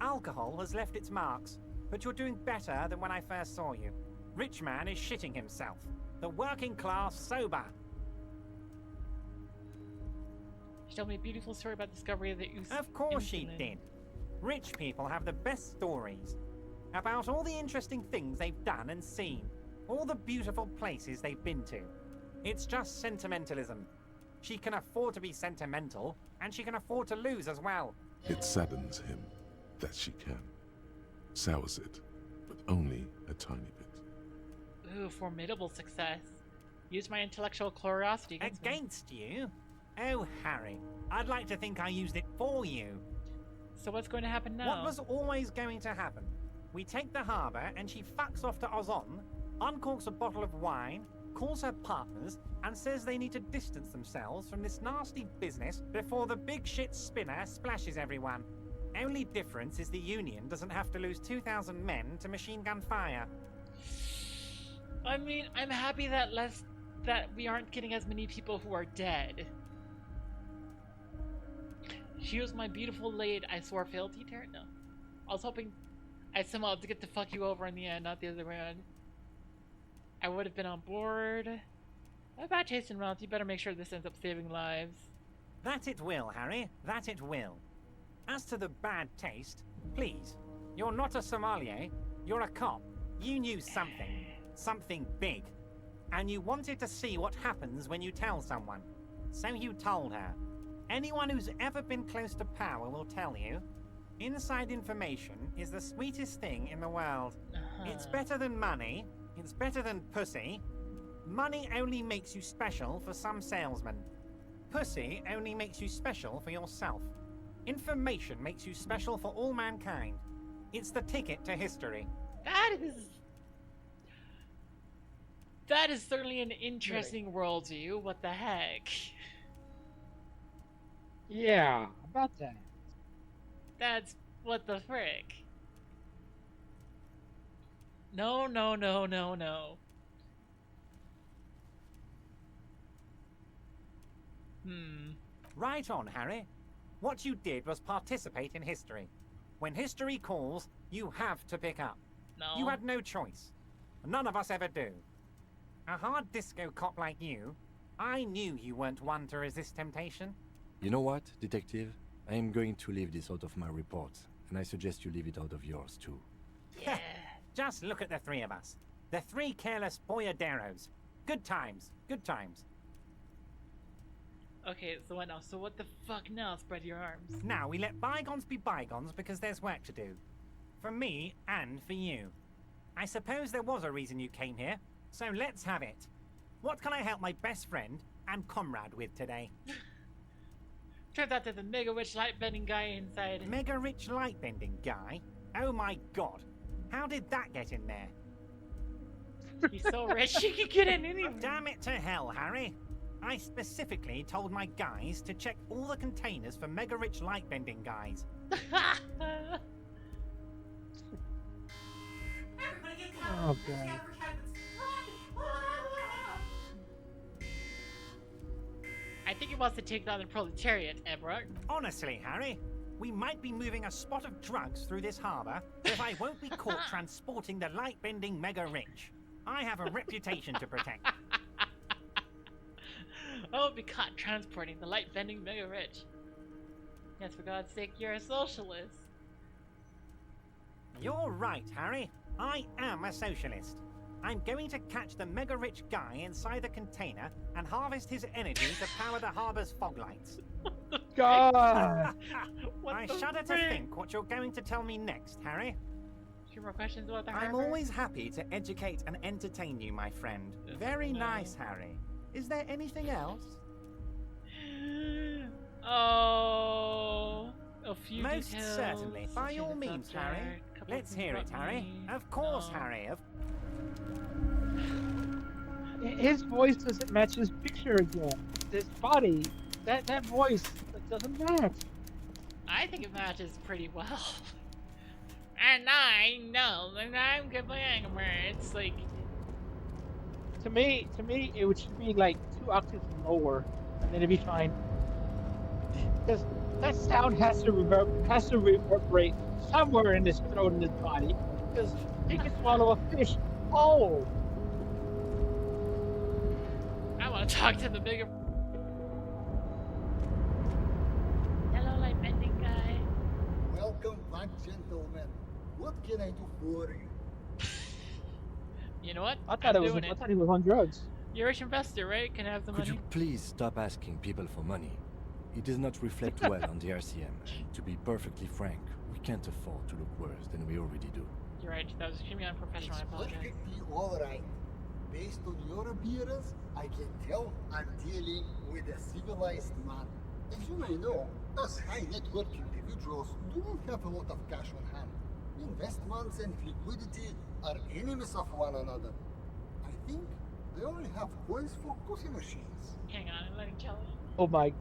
Alcohol has left its marks, but you're doing better than when I first saw you. Rich man is shitting himself. The working class sober. She told me a beautiful story about the discovery of the Of course she insulin. did. Rich people have the best stories. About all the interesting things they've done and seen. All the beautiful places they've been to. It's just sentimentalism. She can afford to be sentimental, and she can afford to lose as well. It saddens him that she can. Sours it, but only a tiny bit. Ooh, formidable success. Use my intellectual curiosity against me. Against you? Oh, Harry, I'd like to think I used it for you. So what's going to happen now? What was always going to happen? We take the harbour and she fucks off to Ozon, uncorks a bottle of wine, calls her partners, and says they need to distance themselves from this nasty business before the big shit spinner splashes everyone. Only difference is the Union doesn't have to lose 2,000 men to machine gun fire. I mean, I'm happy that we aren't getting as many people who are dead. She was my beautiful lady. I swore fealty to her? No. I was hoping I somehow to get to fuck you over in the end, not the other way around. I would have been on board. About chasing around, you better make sure this ends up saving lives. That it will, Harry. That it will. As to the bad taste, please. You're not a sommelier. You're a cop. You knew something. Something big. And you wanted to see what happens when you tell someone. So you told her. Anyone who's ever been close to power will tell you. Inside information is the sweetest thing in the world. It's better than money. It's better than pussy. Money only makes you special for some salesmen. Pussy only makes you special for yourself. Information makes you special for all mankind. It's the ticket to history. That is certainly an interesting worldview. What the heck? Yeah, about that. That's what the frick. No, no, no, no, no. Right on, Harry. What you did was participate in history. When history calls, you have to pick up. No. You had no choice. None of us ever do. A hard disco cop like you, I knew you weren't one to resist temptation. You know what, detective? I am going to leave this out of my report, and I suggest you leave it out of yours too. Yeah. Just look at the three of us. The three careless boyaderos. Good times, good times. Okay, so what now? So what the fuck now? Spread your arms. Now we let bygones be bygones because there's work to do. For me and for you. I suppose there was a reason you came here, so let's have it. What can I help my best friend and comrade with today? Turns out there's a mega rich light bending guy inside. Mega rich light bending guy? Oh my god. How did that get in there? He's so rich he can get in anywhere. Damn it to hell, Harry. I specifically told my guys to check all the containers for mega rich light bending guys. Oh god. I think he wants to take down the proletariat, Eberhard. Honestly, Harry, we might be moving a spot of drugs through this harbour if I won't be caught transporting the light-bending mega rich. I have a reputation to protect. I won't be caught transporting the light-bending mega rich. Yes, for God's sake, you're a socialist. You're right, Harry. I am a socialist. I'm going to catch the mega rich guy inside the container and harvest his energy to power the harbour's fog lights. God! I shudder to think what you're going to tell me next, Harry. Few more questions about the I'm harbor? always happy to educate and entertain you, my friend. Very nice, Harry. Is there anything else? Oh, a few Most details. certainly. By all Subject, means, Harry. couple Let's things hear it, about Harry. me. Of course, No. Harry. His voice doesn't match his picture again. His body, that voice, it doesn't match. I think it matches pretty well. And I know that I'm getting it's like To me, it should be like 2 octaves lower, and then it'd be fine. Because that sound has to reverberate somewhere in his throat and his body. Because he can swallow a fish whole. I want to talk to the bigger. Hello, light bending guy. Welcome back, gentlemen. What can I do for you? You know what? I thought he was on drugs. You're a rich investor, right? Can I have the Could money? you please stop asking people for money? It does not reflect well on the RCM. And to be perfectly frank, we can't afford to look worse than we already do. You're right. That was extremely unprofessional. I It's apologize. perfectly alright. Based on your appearance, I can tell I'm dealing with a civilized man. As you may know, us high net worth individuals don't have a lot of cash on hand. Investments and liquidity are enemies of one another. I think they only have coins for coffee machines. Hang on, I'm letting Kelly. Oh my god.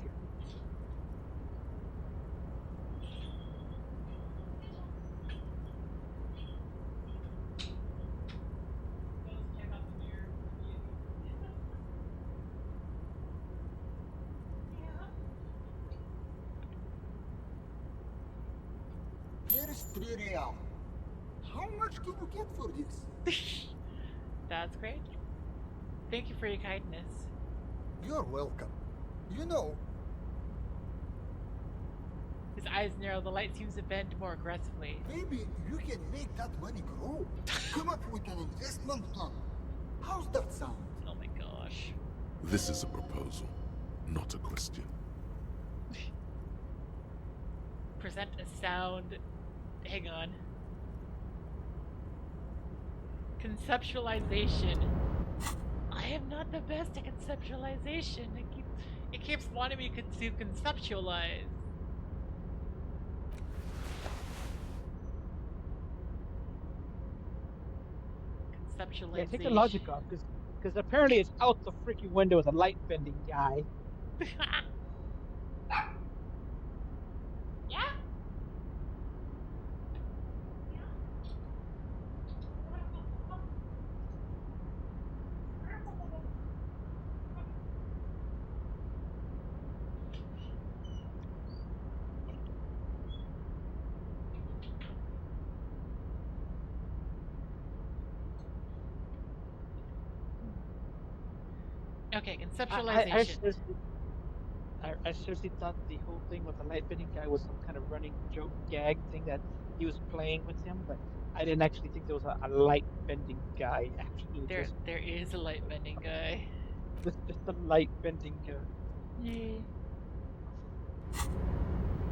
Here's 3 real. How much can you get for this? That's great. Thank you for your kindness. You're welcome. You know, His eyes narrow. The light seems to bend more aggressively. maybe you can make that money grow. Come up with an investment plan. How's that sound? Oh my gosh. This is a proposal, not a question. Present a sound. Hang on. Conceptualization. I am not the best at conceptualization. It keeps wanting me to conceptualize. Conceptualization. Yeah, take the logic off, because apparently it's out the freaking window with a light bending guy. Yeah? Okay, conceptualization. I seriously thought the whole thing with the light bending guy was some kind of running joke gag thing that he was playing with him, but I didn't actually think there was a light bending guy. Actually, There is a light bending guy. Just a light bending guy. Yay.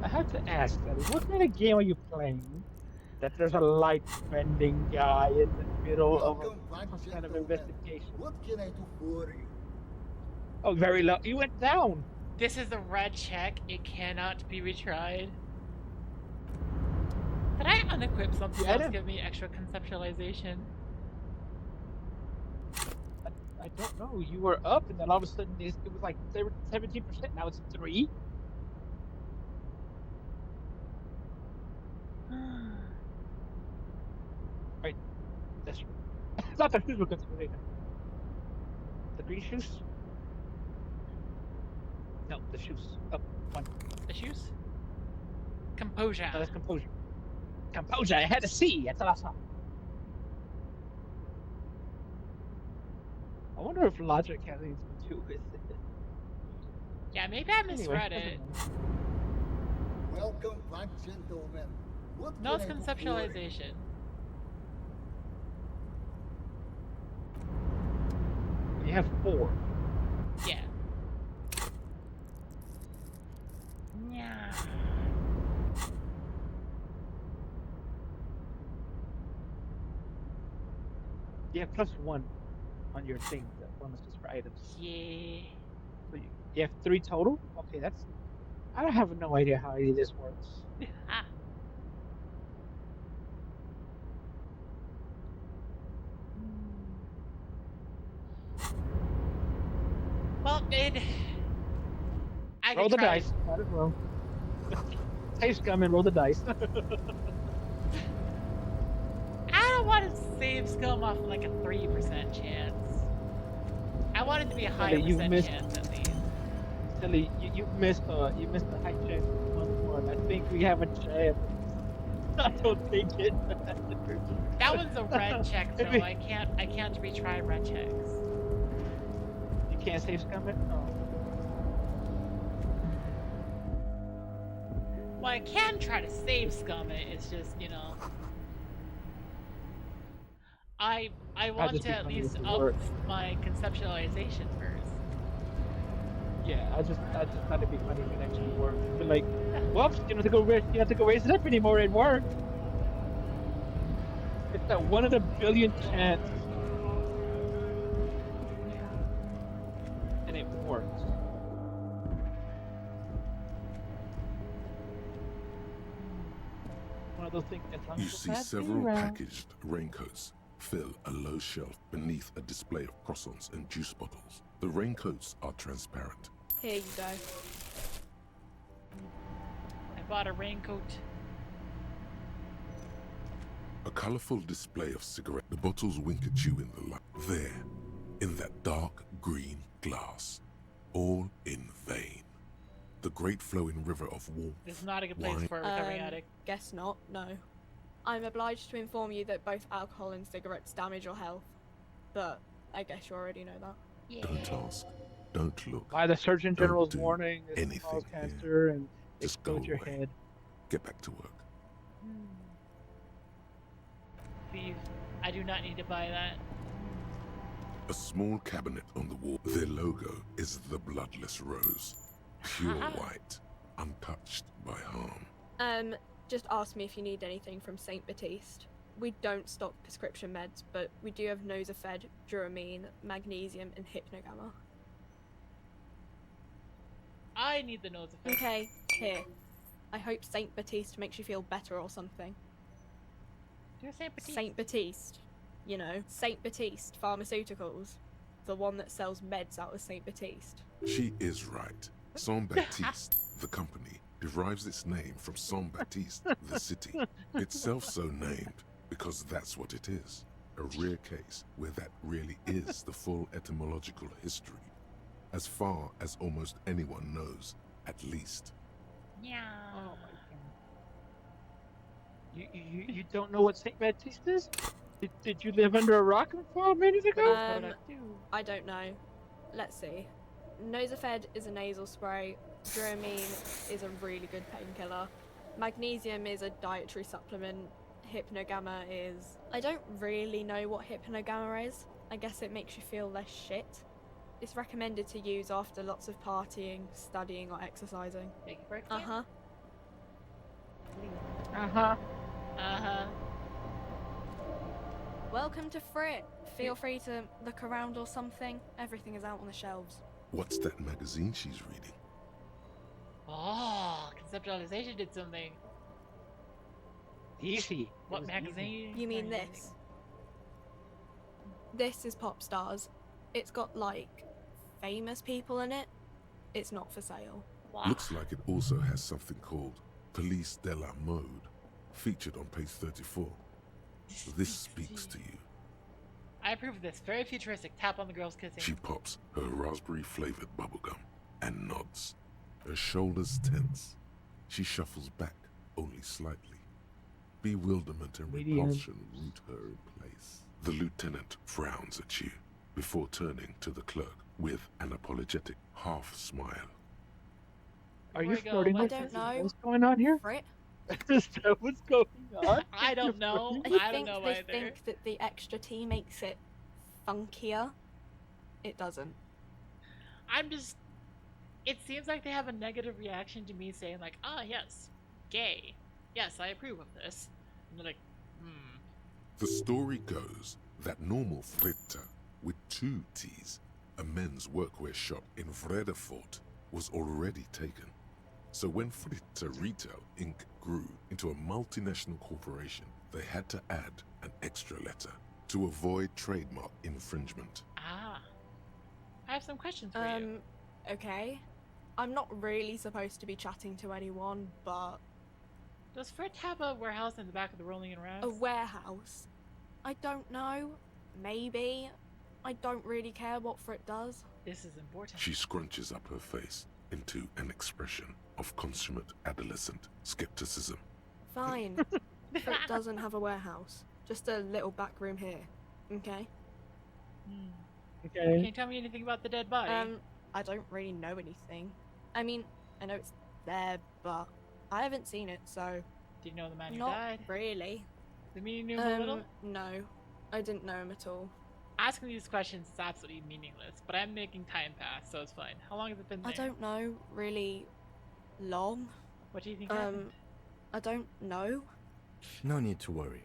I have to ask, Ellie, what kind of game are you playing that there's a light bending guy in the middle of some kind of investigation? What can I do for you? Oh, very low. You went down. This is a red check. It cannot be retried. Did I unequip something else? Give me extra conceptualization. I don't know. You were up, and then all of a sudden it was like 17%. Now it's 3. Right. That's I thought the shoes were good. The green shoes? No, the shoes. Up one. The shoes? Composure. No, that's composure. Composure. I had to see. That's what I saw. I wonder if logic has anything to do with it. Yeah, maybe I misread it. Welcome back, gentlemen. What No, it's can I do for you? conceptualization. You have 4. Yeah. Yeah. You have +1 on your thing, the bonuses for items. Yeah. So you have 3 total? Okay, that's... I don't have no idea how any of this works. Well, I roll the try. dice. Might as well. Hey, scum, and roll the dice. I don't want to save scum off like a 3% chance. I want it to be a higher percent chance at least. Silly, you missed a high chance on one. I think we have a chance. I don't think it. That one's a red check, so I can't retry red checks. You can't save scum it? Oh. Well, I can try to save scum it. It's just, you know, I want to at least up my conceptualization first. Yeah, I just thought it'd be funny if it actually worked. But like, whoops, you don't have to go raise it up anymore. It worked. It's that 1 in a billion chance, and it works. One of those things that's You see several packaged raincoats fill a low shelf beneath a display of croissants and juice bottles. The raincoats are transparent. Here you go. I bought a raincoat. A colorful display of cigarettes. The bottles wink at you in the light. There, in that dark green glass. All in vain. The great flowing river of warmth. It's not a good place for a recovering addict. Guess not, no. I'm obliged to inform you that both alcohol and cigarettes damage your health. But I guess you already know that. Yeah. Don't ask. Don't look. By the Surgeon Don't General's do warning, this anything causes here. cancer and Just go explodes your away. head. Get back to work. Please, I do not need to buy that. A small cabinet on the wall. Their logo is the bloodless rose. Pure white, untouched by harm. Just ask me if you need anything from St. Baptiste. We don't stock prescription meds, but we do have Nosafed, Duramine, Magnesium, and Hypnogamma. I need the nose effect. Okay, here. I hope St. Baptiste makes you feel better or something. You're St. Baptiste. St. Baptiste. You know, St. Baptiste Pharmaceuticals. The one that sells meds out of St. Baptiste. She is right. Saint Baptiste, the company, derives its name from Saint Baptiste, the city. Itself so named because that's what it is. A rare case where that really is the full etymological history. As far as almost anyone knows, at least. Yeah. Oh my god. You don't know what St. Baptiste is? Did you live under a rock 4 minutes ago? I don't know. Let's see. Nosafed is a nasal spray. Duramine is a really good painkiller. Magnesium is a dietary supplement. Hypnogamma is... I don't really know what hypnogamma is. I guess it makes you feel less shit. It's recommended to use after lots of partying, studying, or exercising. Take a break. Uh-huh. Uh-huh. Uh-huh. Welcome to Frit. Feel free to look around or something. Everything is out on the shelves. What's that magazine she's reading? Oh, conceptualization did something. Easy. What magazine? You mean are this? reading? This is Pop Stars. It's got, like, famous people in it. It's not for sale. Wow. Looks like it also has something called Police de la Mode, featured on page 34. This speaks to you. I approve of this. Very futuristic. Tap on the girls kissing. She pops her raspberry-flavored bubblegum and nods. Her shoulders tense. She shuffles back, only slightly. Bewilderment and repulsion root her in place. The lieutenant frowns at you before turning to the clerk with an apologetic half-smile. Are you Where we go? flirting I with don't us? know. What's going on here? Frit? Is that what's going on? I don't know. I I don't think know they either. think that the extra T makes it funkier. It doesn't. I'm just... It seems like they have a negative reaction to me saying like, ah, yes, gay. Yes, I approve of this. And they're like, The story goes that normal Fritta, with 2 T's, a men's workwear shop in Vredefort, was already taken. So when Fritta Retail Inc. grew into a multinational corporation, they had to add an extra letter to avoid trademark infringement. ah. I have some questions for you. Okay. I'm not really supposed to be chatting to anyone, but... Does Frit have a warehouse in the back of the Rolling and Rounds? A warehouse? I don't know. Maybe. I don't really care what Frit does. This is important. She scrunches up her face into an expression of consummate adolescent skepticism. Fine. Frit doesn't have a warehouse. Just a little back room here. Okay? Okay. Can you tell me anything about the dead body? I don't really know anything. I mean, I know it's there, but I haven't seen it, so... Did you know the man who Not died? really. Did you knew him a little? No. I didn't know him at all. Asking these questions is absolutely meaningless, but I'm making time pass, so it's fine. How long has it been there? I don't know really long. What do you think happened? I don't know. No need to worry.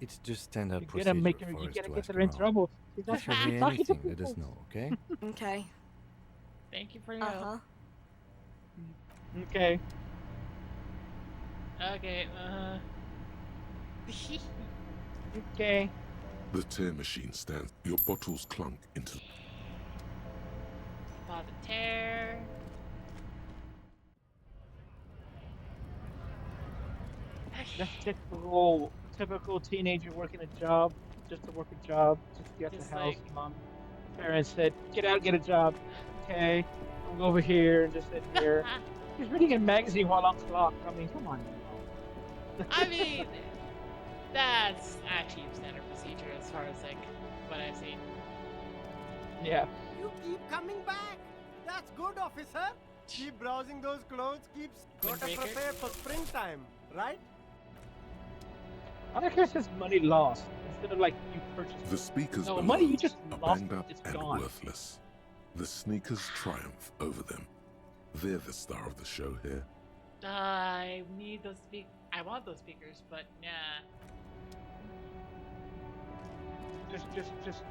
It's just standard You procedure gotta make for her. You us gotta to get ask her in around. trouble. If there be Talking to anything, let us people. know, okay? Okay. Thank you for your help. Okay. Okay, Okay. The tear machine stands. Your bottles clunk into... Pause the tear. That's typical teenager working a job, just to work a job, just to get Just the house. like- Mom, parents said, "Get out, get a job." Okay, I'll go over here and just sit here. He's reading a magazine while on clock. I mean, come on. I mean, that's actually standard procedure as far as like what I've seen. Yeah. You keep coming back. That's good, officer. Keep browsing those clothes. Gotta Windbreaker? prepare for springtime, right? I like how it says money lost instead of like you purchased. The speakers No, below money you just are lost. banged up It's and gone. worthless. The sneakers triumph over them. They're the star of the show here. I need those I want those speakers, but nah. Just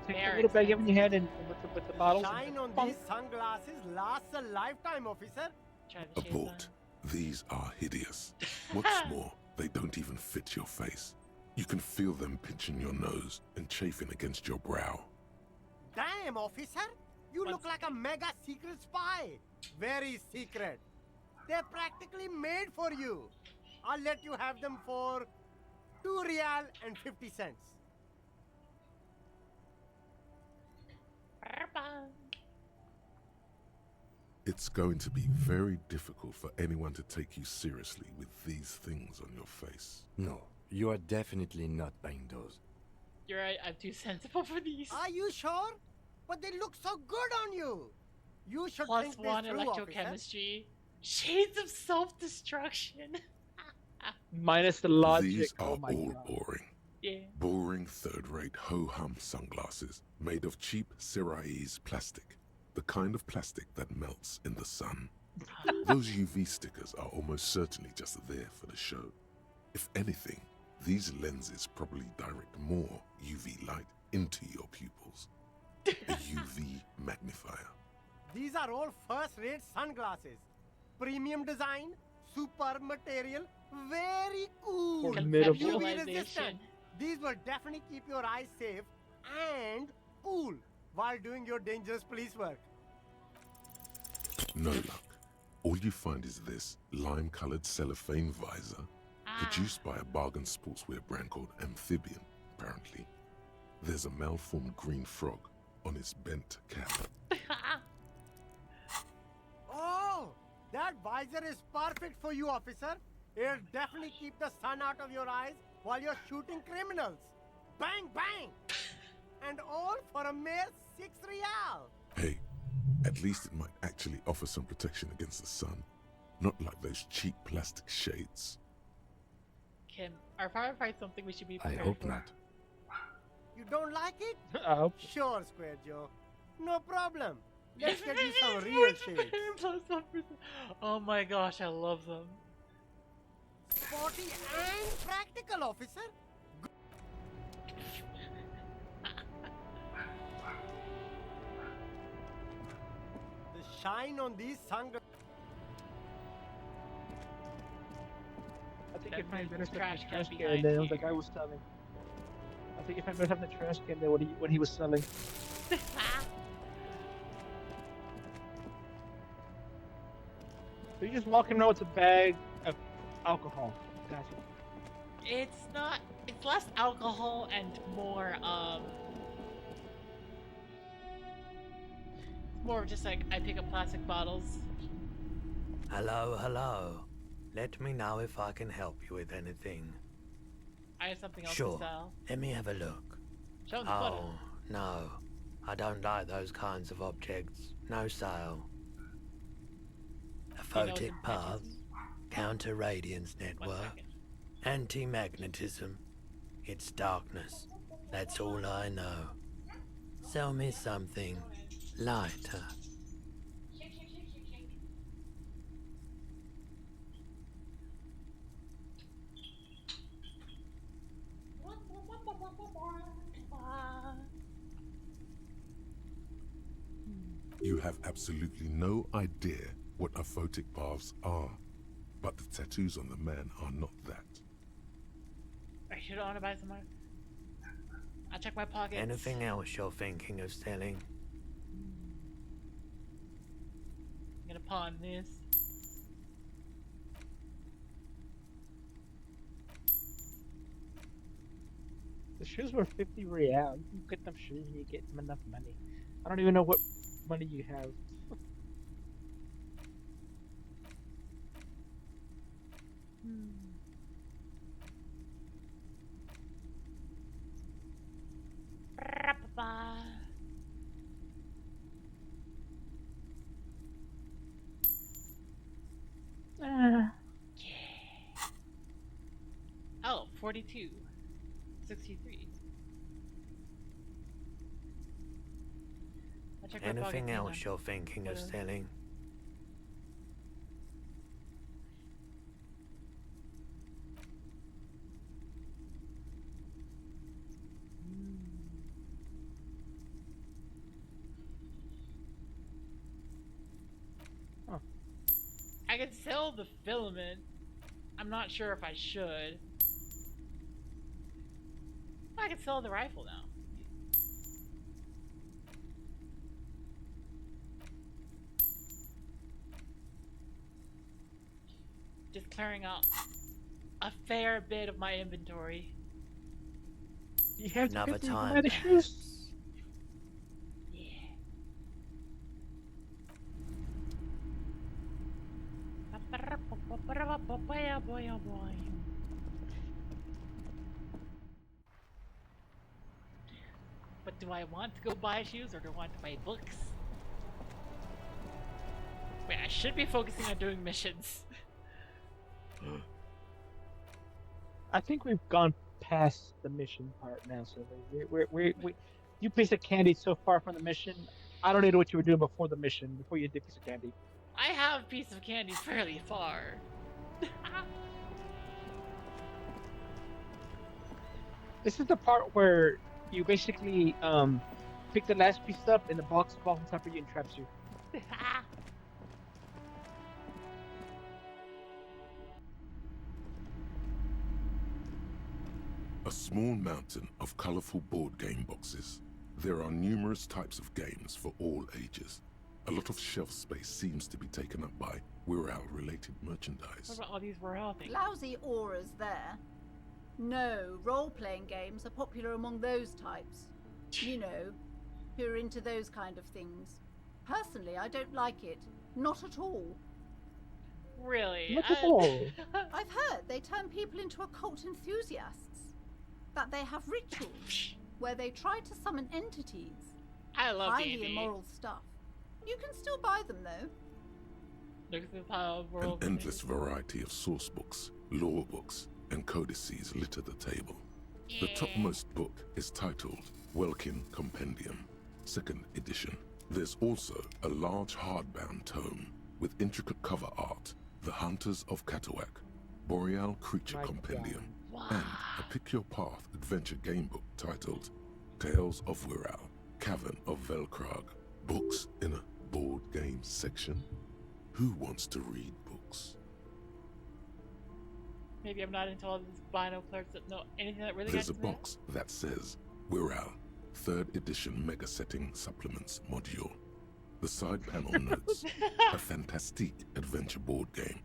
take They're the little bag you have in your hand and with the bottles. and Shine on bump. these sunglasses lasts a lifetime, officer. Try the shades Abort. These are hideous. What's more, they don't even fit your face. You can feel them pinching your nose and chafing against your brow. Damn, officer. You look like a mega secret spy. Very secret. They're practically made for you. I'll let you have them for 2 real and 50 cents. It's going to be very difficult for anyone to take you seriously with these things on your face. No, you are definitely not buying those. You're right, I'm too sensible for these. Are you sure? But they look so good on you. You should Plus think this one through, officer. electrochemistry. Shades of self-destruction. Minus the logic. These are Oh my all god. boring. Yeah. Boring third-rate ho-hum sunglasses made of cheap Syrahese plastic, the kind of plastic that melts in the sun. Those UV stickers are almost certainly just there for the show. If anything, these lenses probably direct more UV light into your pupils. A UV magnifier. These are all first-rate sunglasses. Premium design, superb material, very cool. Formidable. UV resistant. These will definitely keep your eyes safe and cool while doing your dangerous police work. No luck. All you find is this lime-colored cellophane visor, produced by a bargain sportswear brand called Amphibian, apparently. There's a malformed green frog on its bent cap. Oh, that visor is perfect for you, officer. It'll definitely keep the sun out of your eyes while you're shooting criminals. Bang, bang! And all for a mere 6 real. Hey, at least it might actually offer some protection against the sun. Not like those cheap plastic shades. Kim, are firefights something we should be I prepared hope for? not. You don't like it? I hope so. Sure, Square Joe. No problem. Let's get you some real shades. Oh my gosh, I love them. Sporty and practical, officer. The shine on these sunglasses. I think if I better have the trash can trash can behind than you. what the guy was selling. I think if I better have the trash can than what he was selling. So you're just walking around with a bag of alcohol. Gotcha. It's not. It's less alcohol and more more of just like I pick up plastic bottles. Hello, hello. Let me know if I can help you with anything. I have something else Sure. to sell. Let me have a look. Show them the photo. Oh, no. I don't like those kinds of objects. No sale. A You know photic some path, patches? counter radiance network, anti-magnetism. It's darkness. That's all I know. Sell me something lighter. You have absolutely no idea what aphotic paths are, but the tattoos on the man are not that. I should want to buy some more. I'll check my pockets. Anything else you're thinking of selling? I'm gonna pawn this. The shoes were 50 real. You can get them shoes and you get them enough money. I don't even know what money you have. Oh, 42. 63. I'll check my pockets Anything and else then- you're thinking of Whatever. selling? I could sell the filament. I'm not sure if I should. I could sell the rifle now. Just clearing out a fair bit of my inventory. You have Another 50 time, for the shoes? But do I want to go buy shoes or do I want to buy books? Wait, I should be focusing on doing missions. I think we've gone past the mission part now, so you piece of candy so far from the mission. I don't know what you were doing before the mission, before you did piece of candy. I have a piece of candy fairly far. This is the part where you basically pick the last piece up and the box falls on top of you and traps you. A small mountain of colorful board game boxes. There are numerous types of games for all ages. A lot of shelf space seems to be taken up by Wirral-related merchandise. What about all these Wirral things? Lousy auras there. No, role-playing games are popular among those types. You know, who are into those kind of things. Personally, I don't like it. Not at all. Really? Not at all. I've heard they turn people into occult enthusiasts. That they have rituals where they try to summon entities. I love highly D&D. immoral stuff. You can still buy them though. Look at the pile of An world endless variety of source books, lore books, and codices litter the table. The topmost book is titled Welkin Compendium, 2nd edition. There's also a large hardbound tome with intricate cover art, The Hunters of Katawak, Boreal Creature Compendium, and a Pick Your Path adventure game book titled Tales of Wirral, Cavern of Velkrag. Books in a board game section? Who wants to read books? Maybe I'm not into all these binoculars that know anything that really There's a gets me. box that says Wirral, 3rd edition Mega Setting Supplements Module. The side panel notes a fantastique adventure board game,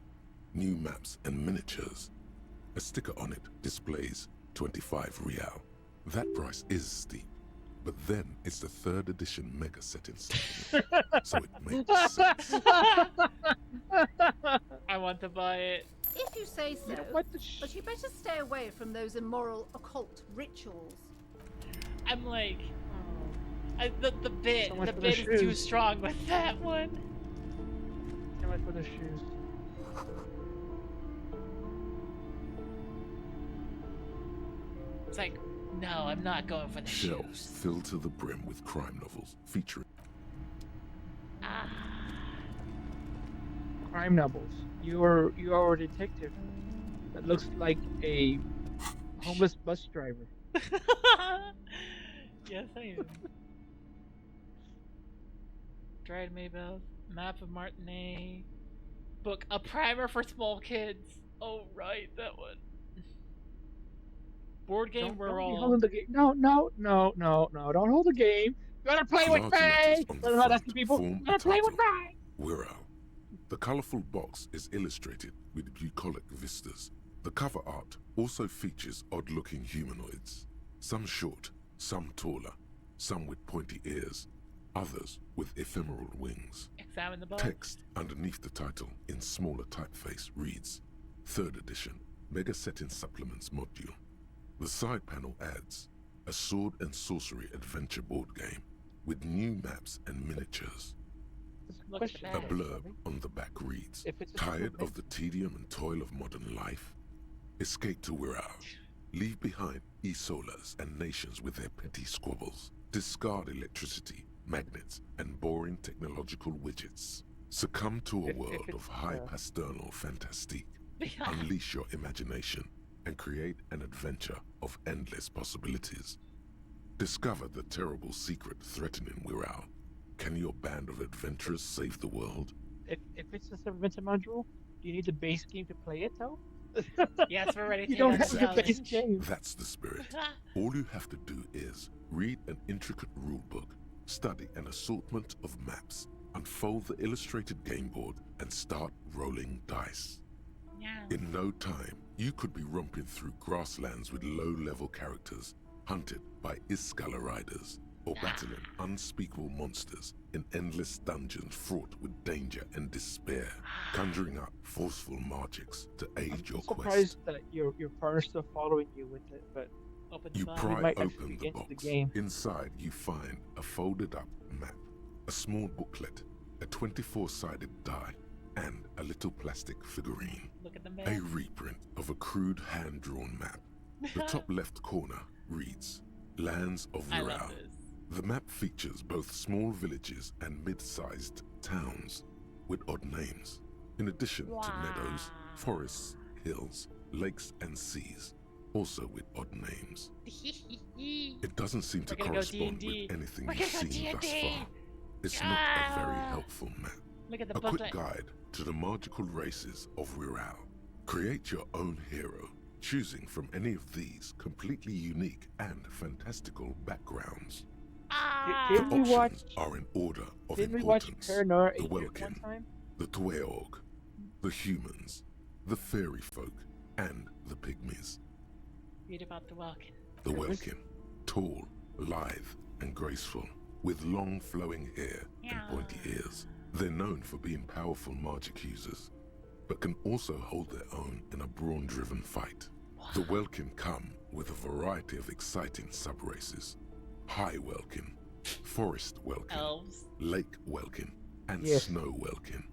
new maps and miniatures. A sticker on it displays 25 real. That price is steep, but then it's the 3rd edition Mega Setting Supplement, so it makes sense. I want to buy it. If you say so, but you better stay away from those immoral occult rituals. I'm like, the bit So much for the is too shoes. strong with that one. So much for the shoes. It's like, no, I'm not going for the Shelves shoes. filled to the brim with crime novels featuring Crime novels. You are a detective that looks like a homeless bus driver. Yes, I am. Dried Maybells, Map of Martinet, book, A Primer for Small Kids. Oh, right, that one. Board game, Don't we're be all. holding the game. No. Don't hold the game. You gotta play with large letters me. on the That's not front asking people. form You the gotta play with title, me. Wirral. The colorful box is illustrated with bucolic vistas. The cover art also features odd-looking humanoids. Some short, some taller, some with pointy ears, others with ephemeral wings. Examine the box. Text underneath the title in smaller typeface reads, 3rd edition, Mega Setting Supplements Module. The side panel adds a sword and sorcery adventure board game with new maps and miniatures. Question. A blurb on the back reads, If it's a tired supplement- of the tedium and toil of modern life? Escape to Wirral. Leave behind Isolas and nations with their petty squabbles. Discard electricity, magnets, and boring technological widgets. Succumb to a If world it's, of high pasternal fantastique. Unleash your imagination and create an adventure of endless possibilities. Discover the terrible secret threatening Wirral. Can your band of adventurers save the world? If it's a adventure module, do you need the base game to play it though? Yes, we're ready to You don't take have the the base challenge. game. That's the spirit. All you have to do is read an intricate rulebook, study an assortment of maps, unfold the illustrated game board, and start rolling dice. Yeah. In no time, you could be romping through grasslands with low-level characters, hunted by Iskala riders, or battling unspeakable monsters in endless dungeons fraught with danger and despair, conjuring up forceful magics to aid your quest. Surprised that your partner's still following you with it, but You he pry might open actually the get into box. the game. Inside, you find a folded up map, a small booklet, a 24-sided die, and a little plastic figurine. Look at the A map. reprint of a crude hand-drawn map. The top left corner reads, Lands of I love Viral. this. The map features both small villages and mid-sized towns with odd names, in addition to meadows, forests, hills, lakes, and seas, also with odd names. It doesn't seem to We're gonna go correspond D&D. with anything We're you've gonna go seen thus D&D. far. It's not a very helpful map. Look at the A quick booklet. guide to the magical races of Viral. Create your own hero, choosing from any of these completely unique and fantastical backgrounds. The Didn't we options watch? are in order of Didn't we watch importance. Paranor The 8 one Welkin, time? the Tweog, the humans, the fairy folk, and the pygmies. Read about the Welkin. The Welkin, tall, lithe, and graceful, with long flowing hair and pointy ears. They're known for being powerful magic users, but can also hold their own in a brawn-driven fight. The Welkin come with a variety of exciting sub-races. High Welkin, Forest Welkin, Elves. Lake Welkin, and Yes. Snow Welkin.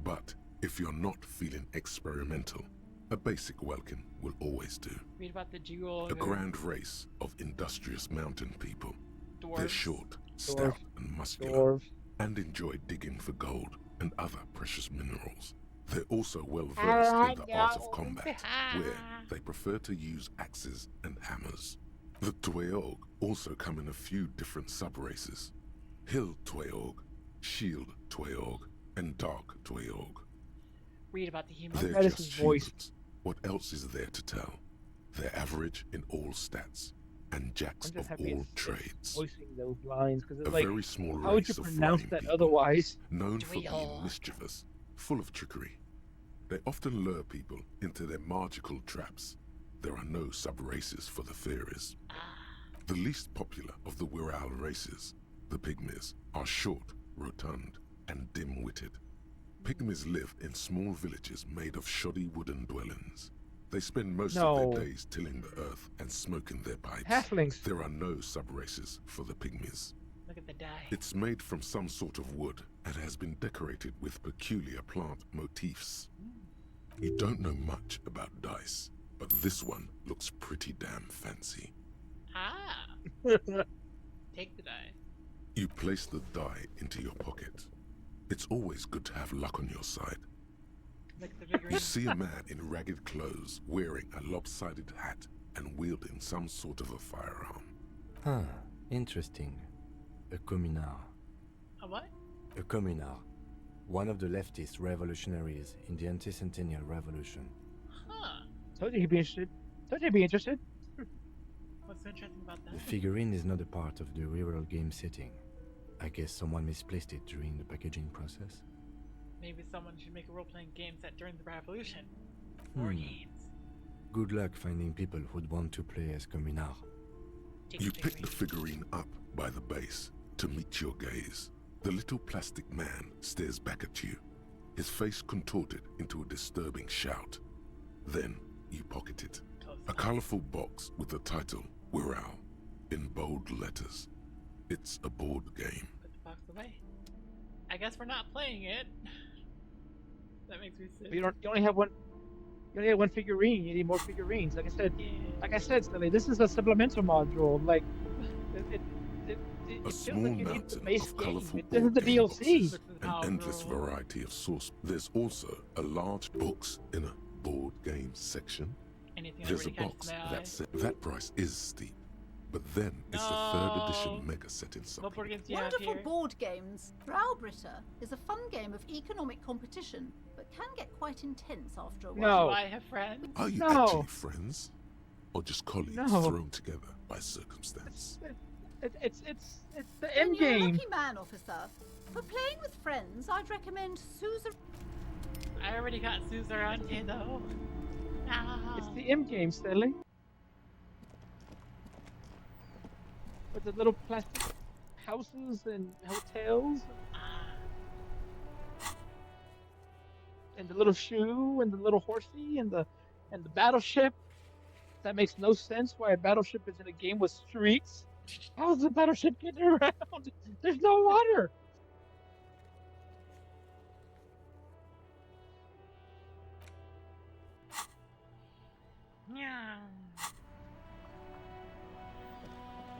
But if you're not feeling experimental, a basic Welkin will always do. Read about the Jewel. A grand race of industrious mountain people. They're Dwarves. short, stout, and muscular, Dwarves. and enjoy digging for gold and other precious minerals. They're also well versed in the art of combat, where they prefer to use axes and hammers. The Tweog also come in a few different sub-races. Hill Tweog, Shield Tweog, and Dark Tweog. Read about the humans. They're That is just his voice. humans. What else is there to tell? They're average in all stats, and jacks I'm of just happy all it's trades. voicing those lines because A it's like, very small how would you race of pronounce flying that people, otherwise? known for being Dweil. mischievous, full of trickery. They often lure people into their magical traps. There are no sub-races for the fairies. The least popular of the Viral races, the Pygmies, are short, rotund, and dim-witted. Pygmies live in small villages made of shoddy wooden dwellings. They spend most of No. their days tilling the earth and smoking their pipes. Halflings. There are no sub-races for the Pygmies. Look at the die. It's made from some sort of wood and has been decorated with peculiar plant motifs. You don't know much about dice, but this one looks pretty damn fancy. Ah. Take the die. You place the die into your pocket. It's always good to have luck on your side. Look at the figurine. You see a man in ragged clothes wearing a lopsided hat and wielding some sort of a firearm. Huh, interesting. A communard. A what? A communard. One of the leftist revolutionaries in the anti-centennial revolution. Huh. Told you he'd be interested. Told you he'd be interested. What's so interesting about The that? figurine is not a part of the real game setting. I guess someone misplaced it during the packaging process. Maybe someone should make a role-playing game set during the revolution. War Hmm. games. Good luck finding people who'd want to play as communard. Take You the pick the figurine. figurine up by the base to meet your gaze. The little plastic man stares back at you, his face contorted into a disturbing shout. Then you pocket it. A colorful box with the title Viral in bold letters. It's a board game. Put the box away. I guess we're not playing it. That makes me sick. But you only have one. You only have one figurine. You need more figurines. Like I said, Silly. This is a supplemental module. Like it A feels small like you need the mountain base of game. colorful This is board the game DLC. boxes, an endless variety of source. There's also a large books in a board game section. Anything There's a that really box catches my eye. that price is steep, but then it's the 3rd edition mega set in What board games do you have Wonderful here? board games. Browbritter is a fun game of economic competition, but can get quite intense after a while. Do I have friends? Are you No. actually friends, or just colleagues No. thrown together by circumstance? It's the Then end you're a game. lucky man, officer. For playing with friends, I'd recommend Susan. I already got Suzeraunte though. No. It's the end game, Stanley. With the little plastic houses and hotels. And the little shoe and the little horsey and the battleship. That makes no sense why a battleship is in a game with streets. How's the battleship getting around? There's no water. Yeah.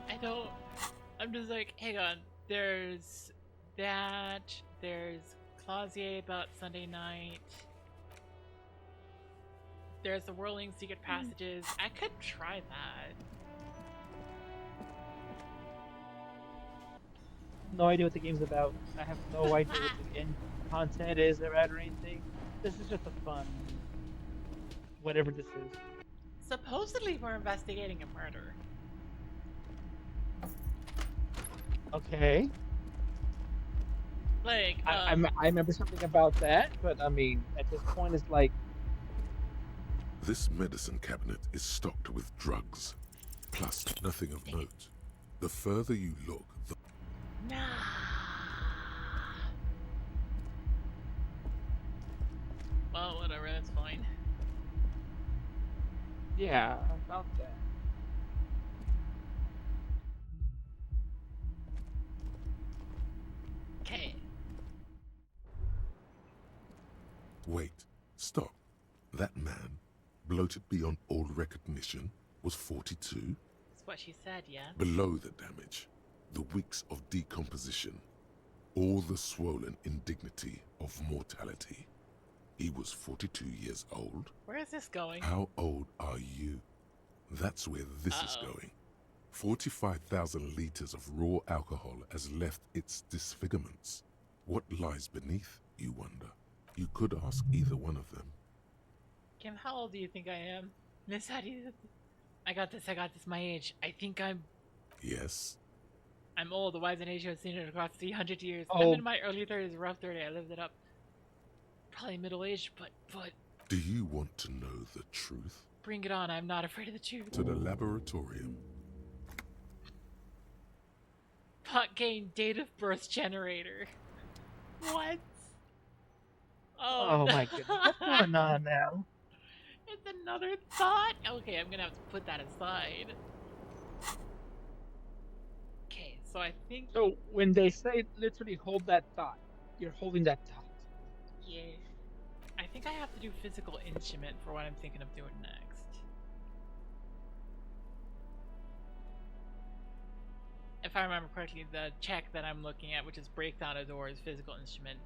I don't. I'm just like, hang on. There's that. There's Clausier about Sunday night. There's the whirling secret passages. I could try that. No idea what the game's about. I have no idea what the end content is about or anything. This is just a fun, whatever this is. Supposedly, we're investigating a murder. Okay. Like, I remember something about that, but I mean, at this point, it's like. This medicine cabinet is stocked with drugs, plus nothing of note. The further you look, the... Nah. Well, whatever, that's fine. Yeah, about that. Okay. Wait, stop. That man, bloated beyond all recognition, was 42? That's what she said, yeah. Below the damage, the weeks of decomposition, all the swollen indignity of mortality. He was 42 years old. Where is this going? How old are you? That's where this is going. 45,000 liters of raw alcohol has left its disfigurements. What lies beneath, you wonder? You could ask either one of them. Kim, how old do you think I am? Miss, how do you... I got this, my age. I think I'm Yes? old. The wise and age has seen it across 300 years. Oh. I'm in my early 30s, rough 30. I lived it up. Probably middle-aged, but... Do you want to know the truth? Bring it on, I'm not afraid of the truth. To the laboratorium. Pot game date of birth generator. What? Oh no. my goodness, what's going on now? It's another thought? Okay, I'm gonna have to put that aside. Okay, so I think... So, when they say literally hold that thought, you're holding that thought. Yeah. I think I have to do physical instrument for what I'm thinking of doing next. If I remember correctly, the check that I'm looking at, which is break down a door, is physical instrument.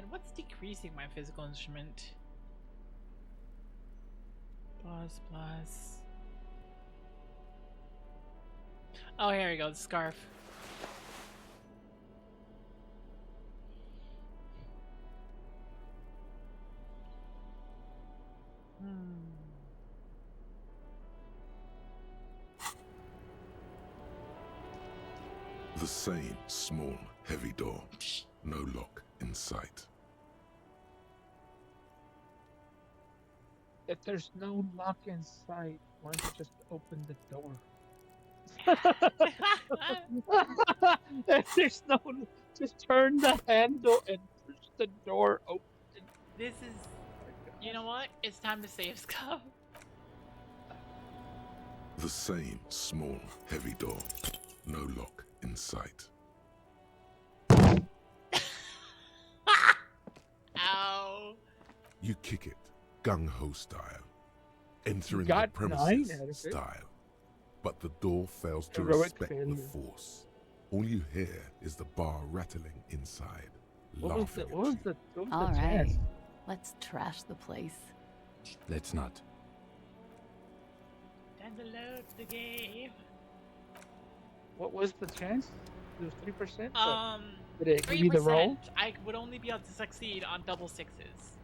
What's decreasing my physical instrument? Plus. Oh, here we go, the scarf. The same small, heavy door. No lock in sight. If there's no lock in sight, why don't you just open the door? If there's no, just turn the handle and push the door open. This is, you know what? It's time to save Scum. The same small, heavy door. No lock in sight. Ow. You kick it, gung-ho style. Entering the got 9 premises out of it. style. But the door fails to Heroic respect failure. the force. All you hear is the bar rattling inside. What was the, laughing what was the, what was All the right, chance? let's trash the place. Let's not. Time to load the game. What was the chance? It was 3%? Did it give 3%. you the roll? I would only be able to succeed on double sixes.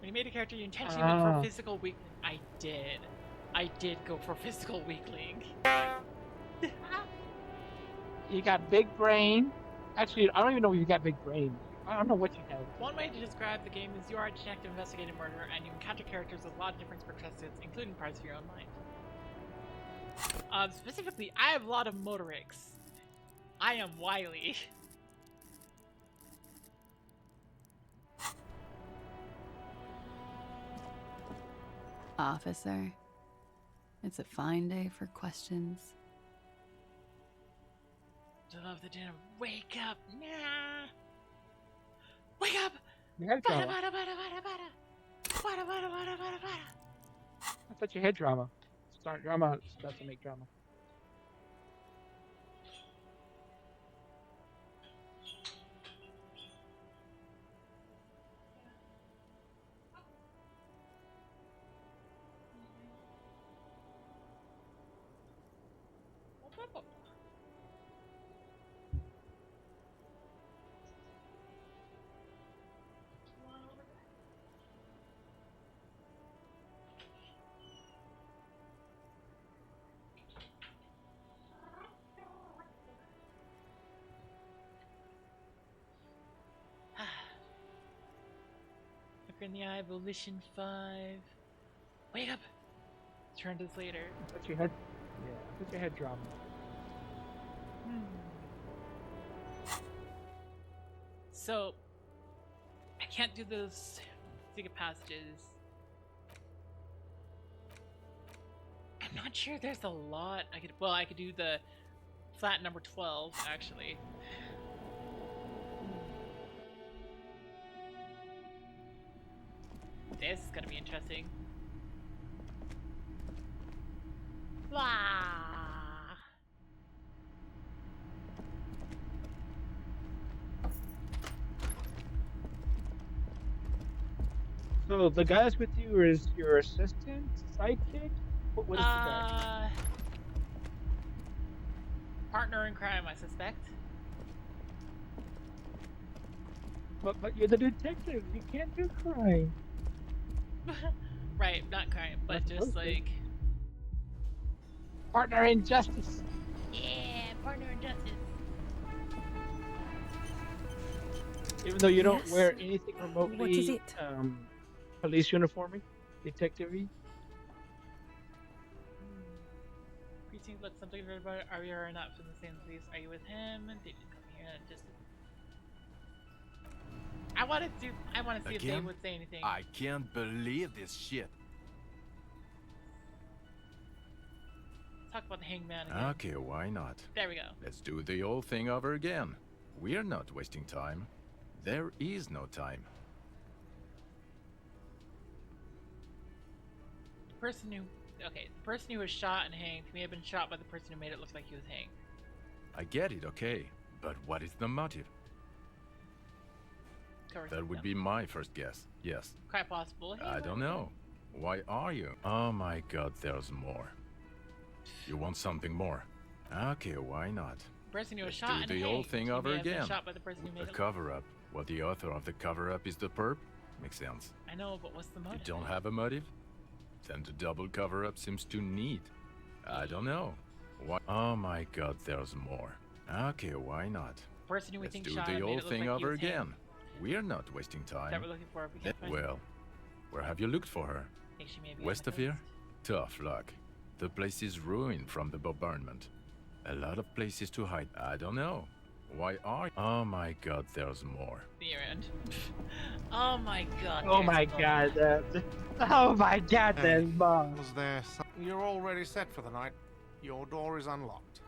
When you made a character, you intentionally look for physical weak. I did go for physical weakling. You got big brain. Actually, I don't even know if you got big brain. I don't know what you have. One way to describe the game is you are a detective investigating murder, and you encounter characters with a lot of different perspectives, including parts of your own mind. Specifically, I have a lot of motorics. I am wily. Officer, it's a fine day for questions. I love the dinner. Wake up! Nah! Wake up! You had Bada, drama. bada, bada, bada, bada. Bada, bada, bada, bada, bada. I thought you had drama. Start drama doesn't make drama. Look in the eye, Volition 5. Wake up! Turn this later. I thought you had, yeah, I thought you had drama. So, I can't do those secret passages. I'm not sure there's a lot I could. Well, I could do the flat number 12 actually. This is gonna be interesting. Blah. So the guys with you is your assistant, sidekick? What is the guy? Partner in crime, I suspect. But you're the detective. You can't do crime. Right, not crime, but just like partner in justice. Yeah, partner in justice. Even though you don't wear anything remotely, What is it? Police uniformy, detective-y. Precinct, look, something about it. Are we not from the same place? Are you with him? Did you come here and just? I want to see if they would say anything. I can't believe this shit. Talk about the hangman again. Okay, why not? There we go. Let's do the old thing over again. We're not wasting time. There is no time. The person who was shot and hanged may have been shot by the person who made it look like he was hanged. I get it, okay. But what is the motive? That would be my first guess, yes. Quite possible. I don't know. Why are you? Oh my god, there's more. You want something more? Okay, why not? The person who was Let's shot and do the hanged old thing may over have been again. shot by the person who made A it. cover-up. Well, the author of the cover-up is the perp? Makes sense. I know, but what's the motive? You don't have a motive? Then the double cover-up seems too neat. I don't know. Why? Oh my god, there's more. Okay, why not? The person who we Let's think do shot the him made old it look thing like he over was hanged. again. We're not wasting time. That we're looking for. We can't find her. Well, where have you looked for her? Think she may be West on of the here? Tough luck. The place is ruined from the bombardment. A lot of places to hide. I don't know. Why are you? Oh my god, there's more. The end. Oh my god. Oh my god. Oh my god, there's more. Was there some... You're already set for the night. Your door is unlocked.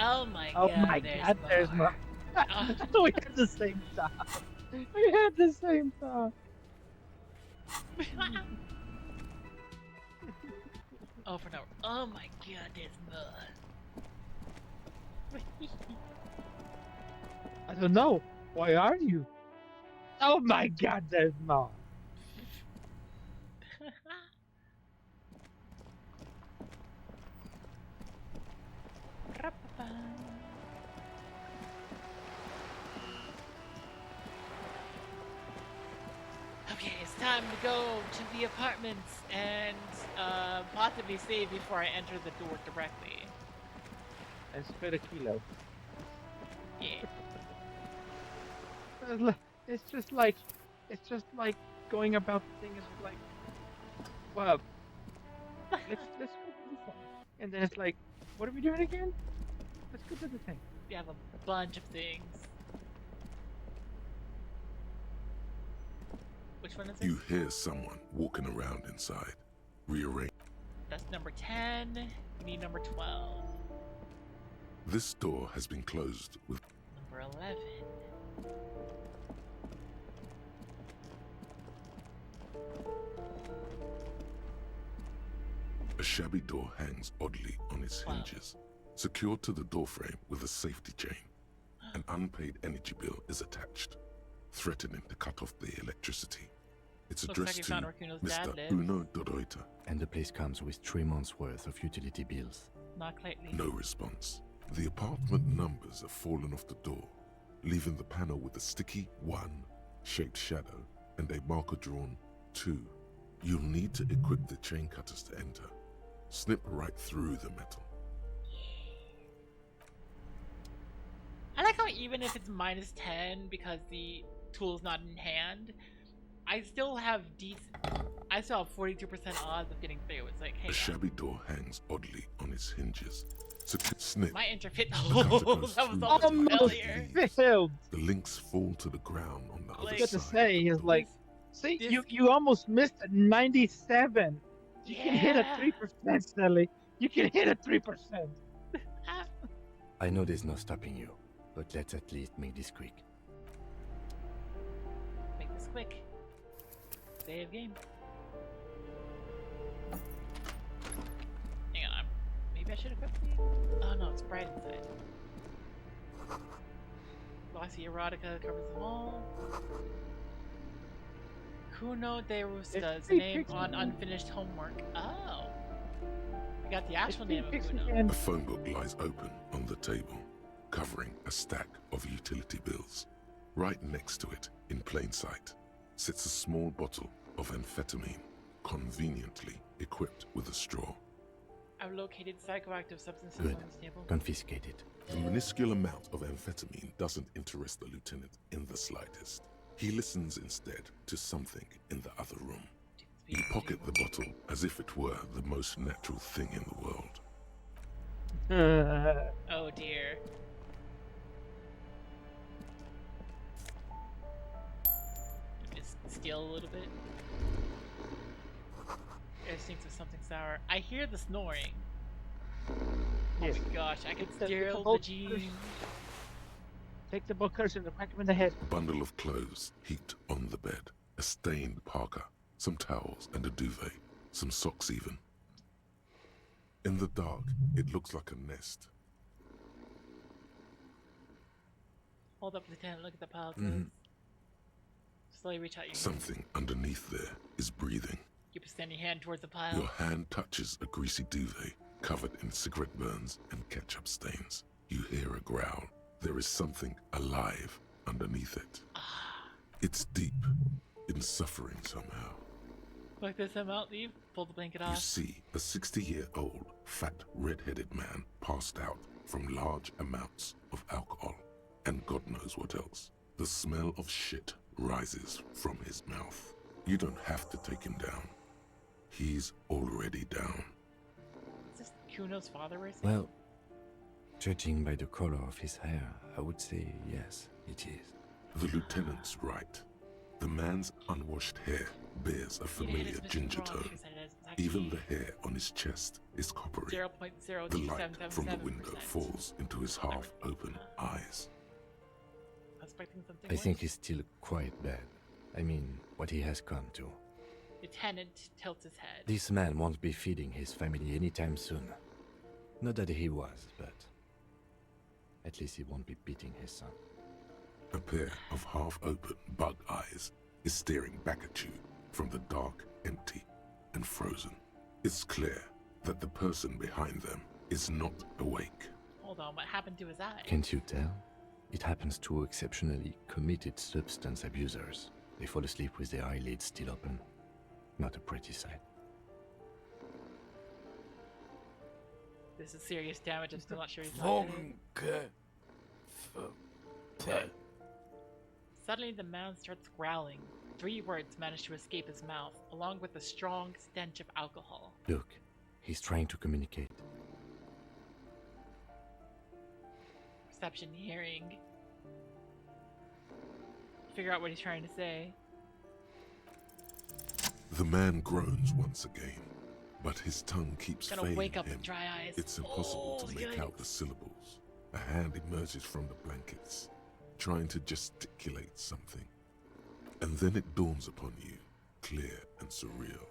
Oh my Oh god. my god, there's more. We had the same thought. We had the same thought. Oh, for now. Oh my god, there's more. I don't know. Why are you? Oh my god, there's more. Okay, it's time to go to the apartments and possibly save before I enter the door directly. And spit a kilo. Yeah. It's just like going about things like well, let's go to the thing. And then it's like, what are we doing again? Let's go to the thing. We have a bunch of things. Which one is it? You hear someone walking around inside. Rearrange. That's number 10. We need number 12. This door has been closed with Number 11. a shabby door hangs oddly on its hinges, secured to the doorframe with a safety chain. An unpaid energy bill is attached, threatening to cut off the electricity. It's Looks like addressed you to found where Kuno's dad Mr. lives. Uno Doroita. And the place comes with 3 months' worth of utility bills. Not lately. No response. The apartment numbers have fallen off the door, leaving the panel with a sticky 1 shaped shadow and a marker drawn 2. You'll need to equip the chain cutters to enter. Snip right through the metal. I like how even if it's minus 10 because the tool is not in hand, I still have 42% odds of getting through. It's like, hey, A shabby door hangs oddly on its hinges. Snip. my interfit. The cutter goes That was through almost the failure. Failed. The links fall to the ground on the I other was about to side. say is like, see, you almost missed a 97. You can hit a 3%, Stanley. You can hit a 3%. I know there's no stopping you, but let's at least make this quick. Make this quick. Save game. Hang on, maybe I should equip these? Oh no, it's bright inside. Glossy erotica covers them all. Kuno de Ruska is the name on unfinished homework. Oh. We got the actual name of Kuno. A phone book lies open on the table, covering a stack of utility bills. Right next to it, in plain sight, sits a small bottle of amphetamine, conveniently equipped with a straw. I've located psychoactive substances Good. on this table. Confiscate it. The minuscule amount of amphetamine doesn't interest the lieutenant in the slightest. He listens instead to something in the other room. You pocket the bottle as if it were the most natural thing in the world. Oh dear. Just steal a little bit. Air stinks of something sour. I hear the snoring. Yes. Oh my gosh, I can Take the steal bolt the jeans. cutters. Take the bolt cutters and crack him in the head. A bundle of clothes heaped on the bed. A stained parka, some towels and a duvet, some socks even. In the dark, it looks like a nest. Hold up, Lieutenant, look at the pile of clothes. Slowly reach out your hand. Something underneath there is breathing. Keep extending your hand towards the pile. Your hand touches a greasy duvet covered in cigarette burns and ketchup stains. You hear a growl. There is something alive underneath it. It's deep, in suffering somehow. Like this, I'm out, leave. Pull the blanket You off. see a 60-year-old, fat, red-headed man passed out from large amounts of alcohol. And God knows what else. The smell of shit rises from his mouth. You don't have to take him down. He's already down. Is this Kuno's father racing? Well, judging by the color of his hair, I would say yes, it is. The lieutenant's right. The man's unwashed hair bears a familiar ginger tone. Even the hair on his chest is coppery. 0.027777%. The light from the window falls into his half-open eyes. Expecting something I think worse? he's still quite bad. I mean, what he has come to. Lieutenant tilts his head. This man won't be feeding his family anytime soon. Not that he was, but at least he won't be beating his son. A pair of half-open bug eyes is staring back at you from the dark, empty, and frozen. It's clear that the person behind them is not awake. Hold on, what happened to his eye? Can't you tell? It happens to exceptionally committed substance abusers. They fall asleep with their eyelids still open. Not a pretty sight. This is serious damage. I'm still not sure he's not dead. Suddenly, the man starts growling. 3 words managed to escape his mouth, along with a strong stench of alcohol. Look, he's trying to communicate. Perception, hearing. Figure out what he's trying to say. The man groans once again, but his tongue keeps Gonna failing wake up him. with dry eyes. It's impossible to make out the syllables. A hand emerges from the blankets, trying to gesticulate something. And then it dawns upon you, clear and surreal.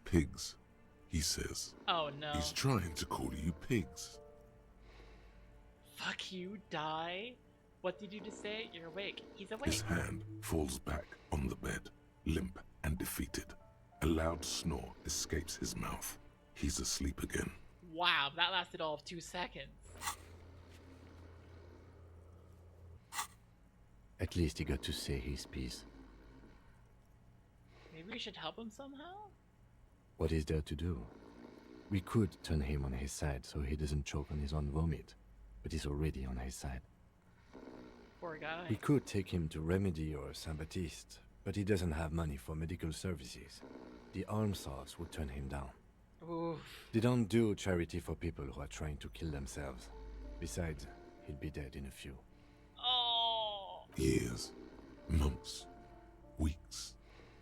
Pigs, he says. Oh no. He's trying to call you pigs. Fuck you, die. What did you just say? You're awake. He's awake. His hand falls back on the bed, limp and defeated. A loud snore escapes his mouth. He's asleep again. Wow, that lasted all of 2 seconds. At least he got to say his piece. Maybe we should help him somehow? What is there to do? We could turn him on his side so he doesn't choke on his own vomit, but he's already on his side. Poor guy. We could take him to Remedy or Saint Baptiste, but he doesn't have money for medical services. The almshouse would turn him down. Oof. They don't do charity for people who are trying to kill themselves. Besides, he'll be dead in a few. Oh. Years, months, weeks.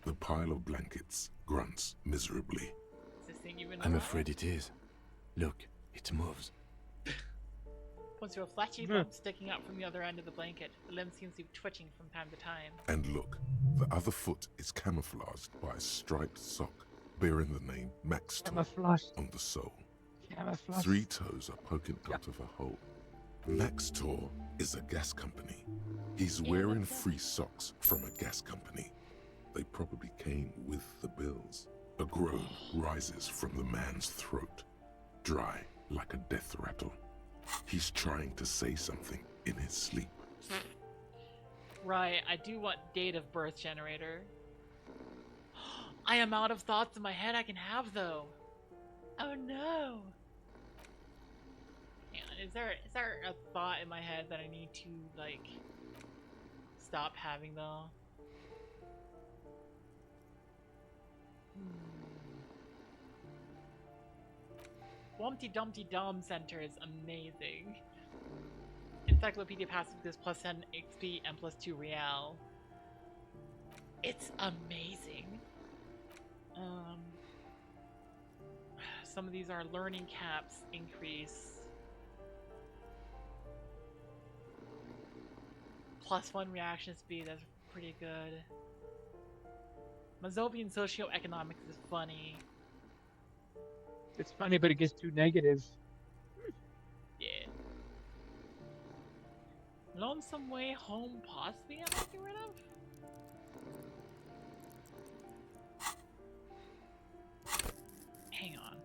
The pile of blankets grunts miserably. Is this thing even I'm alive? afraid it is. Look, it moves. Points to a fleshy lump sticking out from the other end of the blanket. The limb seems to be twitching from time to time. And look, the other foot is camouflaged by a striped sock bearing the name Max Tor on the sole. Camouflage. 3 toes are poking out of a hole. Max Tor is a gas company. He's wearing free socks from a gas company. They probably came with the bills. A groan rises from the man's throat, dry like a death rattle. He's trying to say something in his sleep. Right, I do want date of birth generator. I am out of thoughts in my head I can have though. Oh no. Hang on, is there a thought in my head that I need to like stop having though? Wumpty Dumpty Dum Center is amazing. Encyclopedia Passive gives plus 10 XP and plus 2 Real. It's amazing. Some of these are learning caps increase. Plus 1 reaction speed, that's pretty good. Mazovian socioeconomics is funny. It's funny, but it gets too negative. Yeah. Lonesome Way Home possibly I might get rid of? Hang on.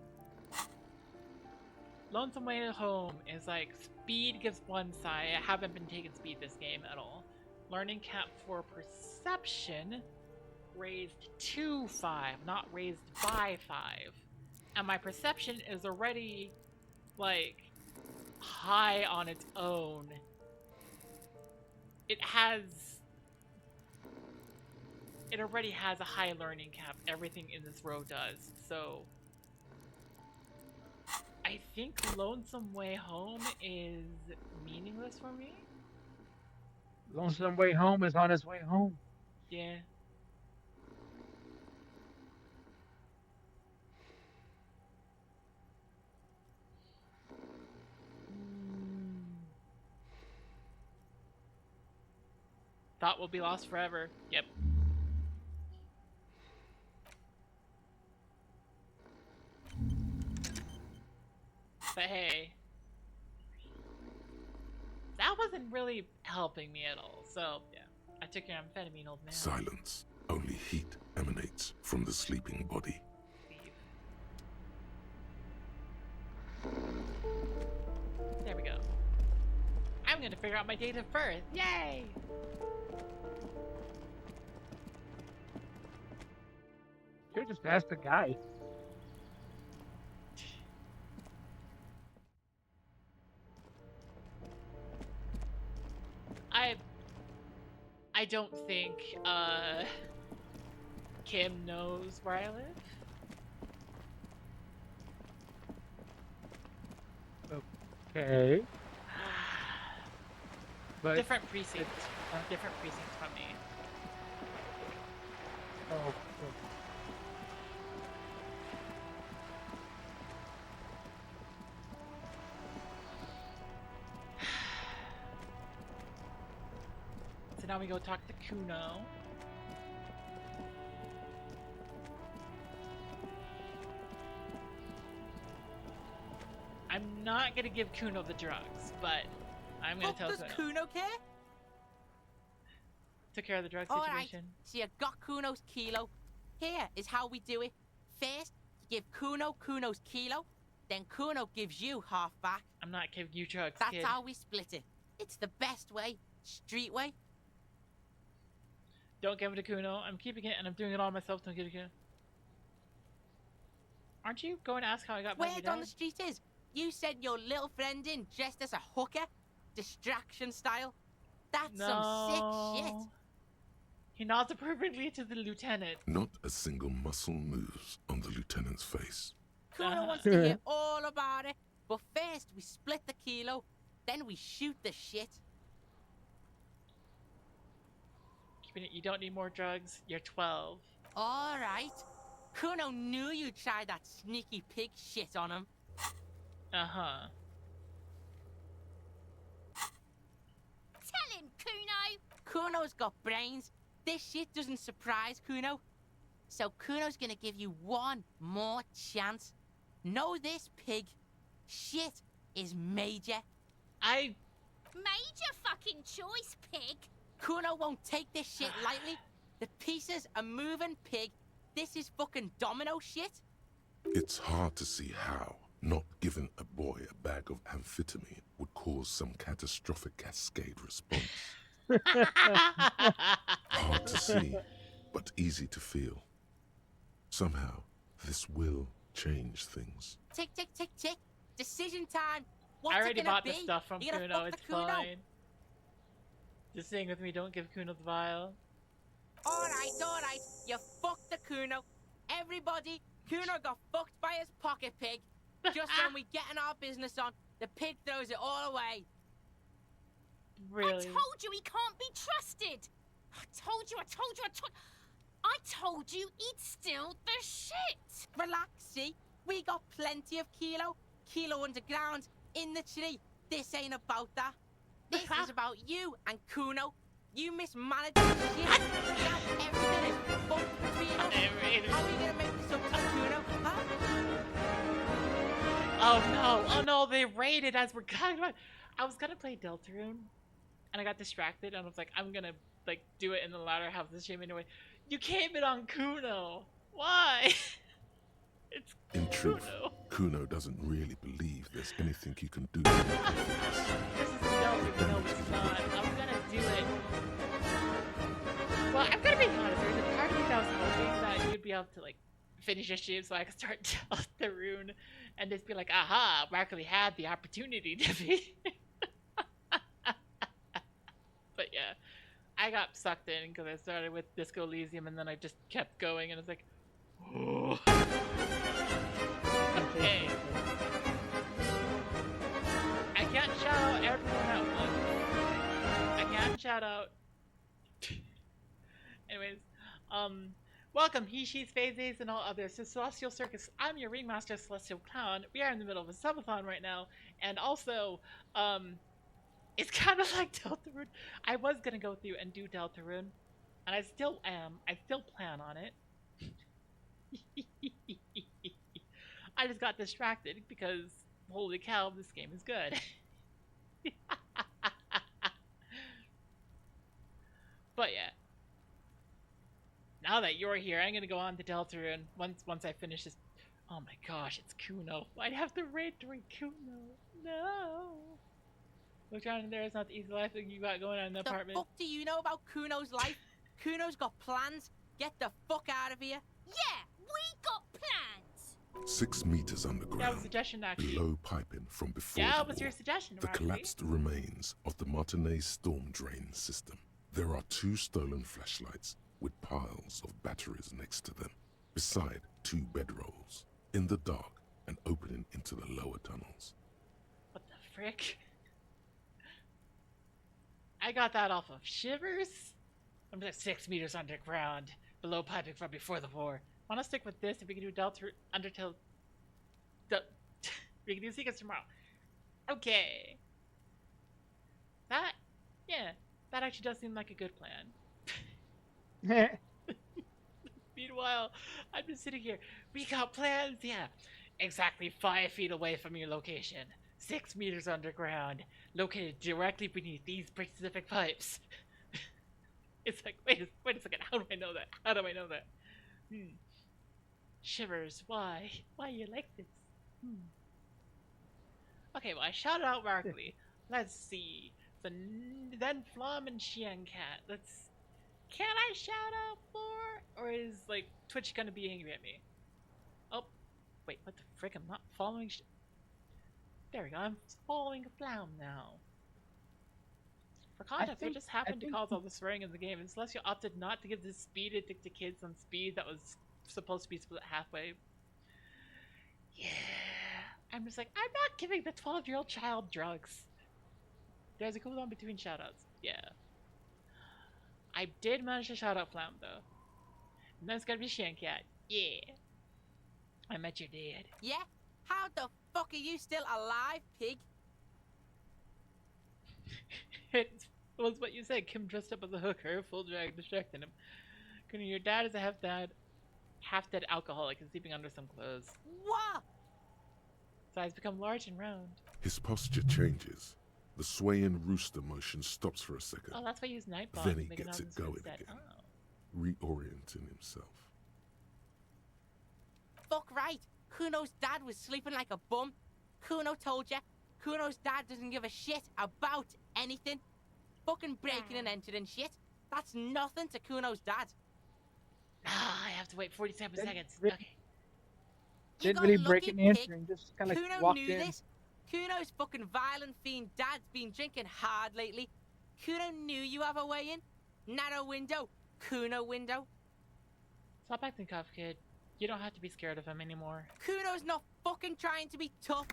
Lonesome Way Home is like speed gives 1 side. I haven't been taking speed this game at all. Learning cap for perception raised to 5, not raised by 5. And my perception is already, like, high on its own. It already has a high learning cap. Everything in this row does. So, I think Lonesome Way Home is meaningless for me. Lonesome Way Home is on his way home. Yeah. Thought will be lost forever. Yep. But hey, that wasn't really helping me at all. So yeah, I took your amphetamine, old man. Silence. Only heat emanates from the sleeping body. There we go. I'm gonna figure out my date of birth. Yay! Should've just asked the guy. I don't think Kim knows where I live. Okay. But Different precinct. Different precinct from me. Oh. So now we go talk to Kuno. I'm not gonna give Kuno the drugs, but I'm gonna tell Does Kuno. Kuno care? Took care of the drug All situation. right, so you got Kuno's kilo. Here is how we do it. First, you give Kuno Kuno's kilo, then Kuno gives you half back. I'm not giving you drugs, That's kid. how we split it. It's the best way, street way. Don't give it to Kuno. I'm keeping it and I'm doing it all myself. Don't give it to Kuno. Aren't you going to ask how I got back? Word on the street is, you sent your little friend in dressed as a hooker, distraction style. That's some sick shit. He nods approvingly to the lieutenant. Not a single muscle moves on the lieutenant's face. Kuno wants to hear all about it, but first we split the kilo, then we shoot the shit. Keeping it, you don't need more drugs. You're 12. All right. Kuno knew you'd try that sneaky pig shit on him. Uh-huh. Tell him, Kuno! Kuno's got brains. This shit doesn't surprise Kuno. So Kuno's gonna give you one more chance. Know this, pig. Shit is major. Major fucking choice, pig! Kuno won't take this shit lightly. The pieces are moving, pig. This is fucking domino shit. It's hard to see how not giving a boy a bag of amphetamine would cause some catastrophic cascade response. Hard to see, but easy to feel. Somehow, this will change things. Tick, tick, tick, tick. Decision time. What's I already it gonna bought be? the stuff from You gonna Kuno. fuck It's the Kuno? fine. Just saying with me, don't give Kuno the vial. All right. You fucked the Kuno. Everybody, Kuno got fucked by his pocket pig. Just when we getting our business on, the pig throws it all away. Really? I told you he can't be trusted! I told you! I told you he'd steal the shit! Relax, see? We got plenty of kilo. Kilo underground, in the tree. This ain't about that. This is about you and Kuno. You mismanaged the shit. Now everything is fucked between us. How are you gonna make this up to Kuno, huh? Oh no, they raided as we're going. I was gonna play Deltarune, and I got distracted, and I was like, I'm gonna like do it in the latter half of the stream anyway. You came in on Kuno. Why? It's In truth, Kuno doesn't really believe there's anything he can do to make up for this. This is no, it's not. I'm gonna do it. Well, I'm gonna be honest. There's a part of me that was hoping that you'd be able to like finish your stream so I could start the rune and just be like, aha, Markley had the opportunity to be. But yeah, I got sucked in because I started with Disco Elysium and then I just kept going and it's like, oh. Okay. I can't shout out everyone at once. I can't shout out. Anyways, welcome, he, she's, phases, and all others to Celestial Circus. I'm your ringmaster, Celestial Clown. We are in the middle of a subathon right now, and also, it's kind of like Deltarune. I was gonna go through and do Deltarune, and I still am. I still plan on it. I just got distracted because, holy cow, this game is good. But yeah. Now that you're here, I'm gonna go on to Deltarune once I finish this. Oh my gosh, it's Kuno. I'd have to raid during Kuno. No. Look down in there, it's not the easy life that you got going on in the apartment. The fuck do you know about Kuno's life? Kuno's got plans. Get the fuck out of here. Yeah, we got plans! 6 meters underground, That was a suggestion, actually. below piping from before Yeah, the what was war, your suggestion, the Markley? collapsed remains of the Martinez storm drain system. There are 2 stolen flashlights with piles of batteries next to them, beside 2 bedrolls, in the dark and opening into the lower tunnels. What the frick? I got that off of Shivers? I'm just 6 meters underground, below piping from before the war. Wanna stick with this if we can do Undertale... we can do Secrets tomorrow. Okay. That... yeah. That actually does seem like a good plan. Meanwhile, I'm just sitting here. We got plans, yeah. Exactly 5 feet away from your location. 6 meters underground. Located directly beneath these specific pipes. It's like, wait a second. How do I know that? How do I know that? Shivers, why? Why you like this? Okay, well, I shouted out Markley. Let's see. Then Flom and Cat. Can I shout out more? Or is, like, Twitch gonna be angry at me? Oh, wait, what the frick? I'm not following There we go, I'm following Flam now. For context, what just happened to cause all the swearing in the game? And Celestial opted not to give this speed to kids on speed that was supposed to be split halfway. Yeah. I'm just like, I'm not giving the 12-year-old child drugs. There's a cooldown between shoutouts. Yeah. I did manage to shout out Flam, though. And then it's gonna be Cat. Yeah. I met your dad. Yeah? How the fuck are you still alive, pig? It was what you said. Kim dressed up as a hooker, full drag, distracting him. Kuno, your dad is a half-dead alcoholic and sleeping under some clothes. What? His eyes become large and round. His posture changes. The swaying rooster motion stops for a second. Oh, that's why he used Nightbot. Then he gets it going again, reorienting himself. Fuck right. Kuno's dad was sleeping like a bum. Kuno told ya. Kuno's dad doesn't give a shit about anything. Fucking breaking and entering shit. That's nothing to Kuno's dad. Ah, I have to wait 47 seconds. Okay. Didn't really break and answering, just kind of Kuno walked knew in. this. Kuno's fucking violent fiend dad's been drinking hard lately. Kuno knew you have a way in. Narrow window. Kuno window. Stop acting tough, kid. You don't have to be scared of him anymore. Kuno's not fucking trying to be tough.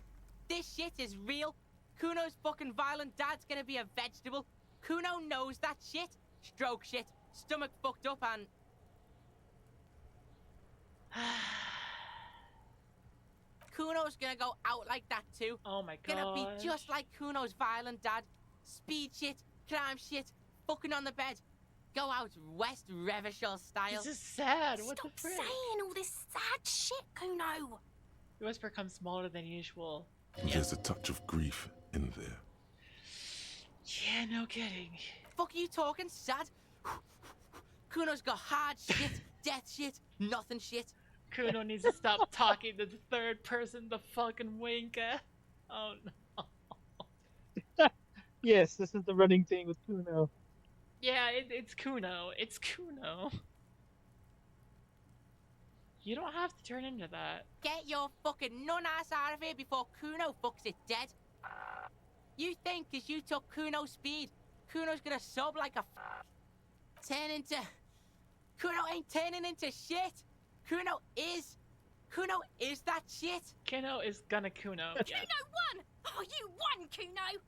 This shit is real. Kuno's fucking violent dad's gonna be a vegetable. Kuno knows that shit. Stroke shit. Stomach fucked up and... Kuno's gonna go out like that too. Oh my god. Gonna be just like Kuno's violent dad. Speed shit, crime shit, fucking on the bed. Go out West Revachol style. This is sad. What Stop the frick? saying all this sad shit, Kuno. The whisper comes smaller than usual. There's a touch of grief in there. Yeah, no kidding. Fuck are you talking, sad? Kuno's got hard shit, death shit, nothing shit. Kuno needs to stop talking to the third person, the fucking wanker. Oh no. Yes, this is the running thing with Kuno. Yeah, it's Kuno. It's Kuno. You don't have to turn into that. Get your fucking nun-ass out of here before Kuno fucks it dead. You think cause you took Kuno's speed, Kuno's gonna sub like a turn into... Kuno ain't turning into shit. Kuno is that shit. Kuno is gonna Kuno. Yes. Kuno won! Oh, you won, Kuno!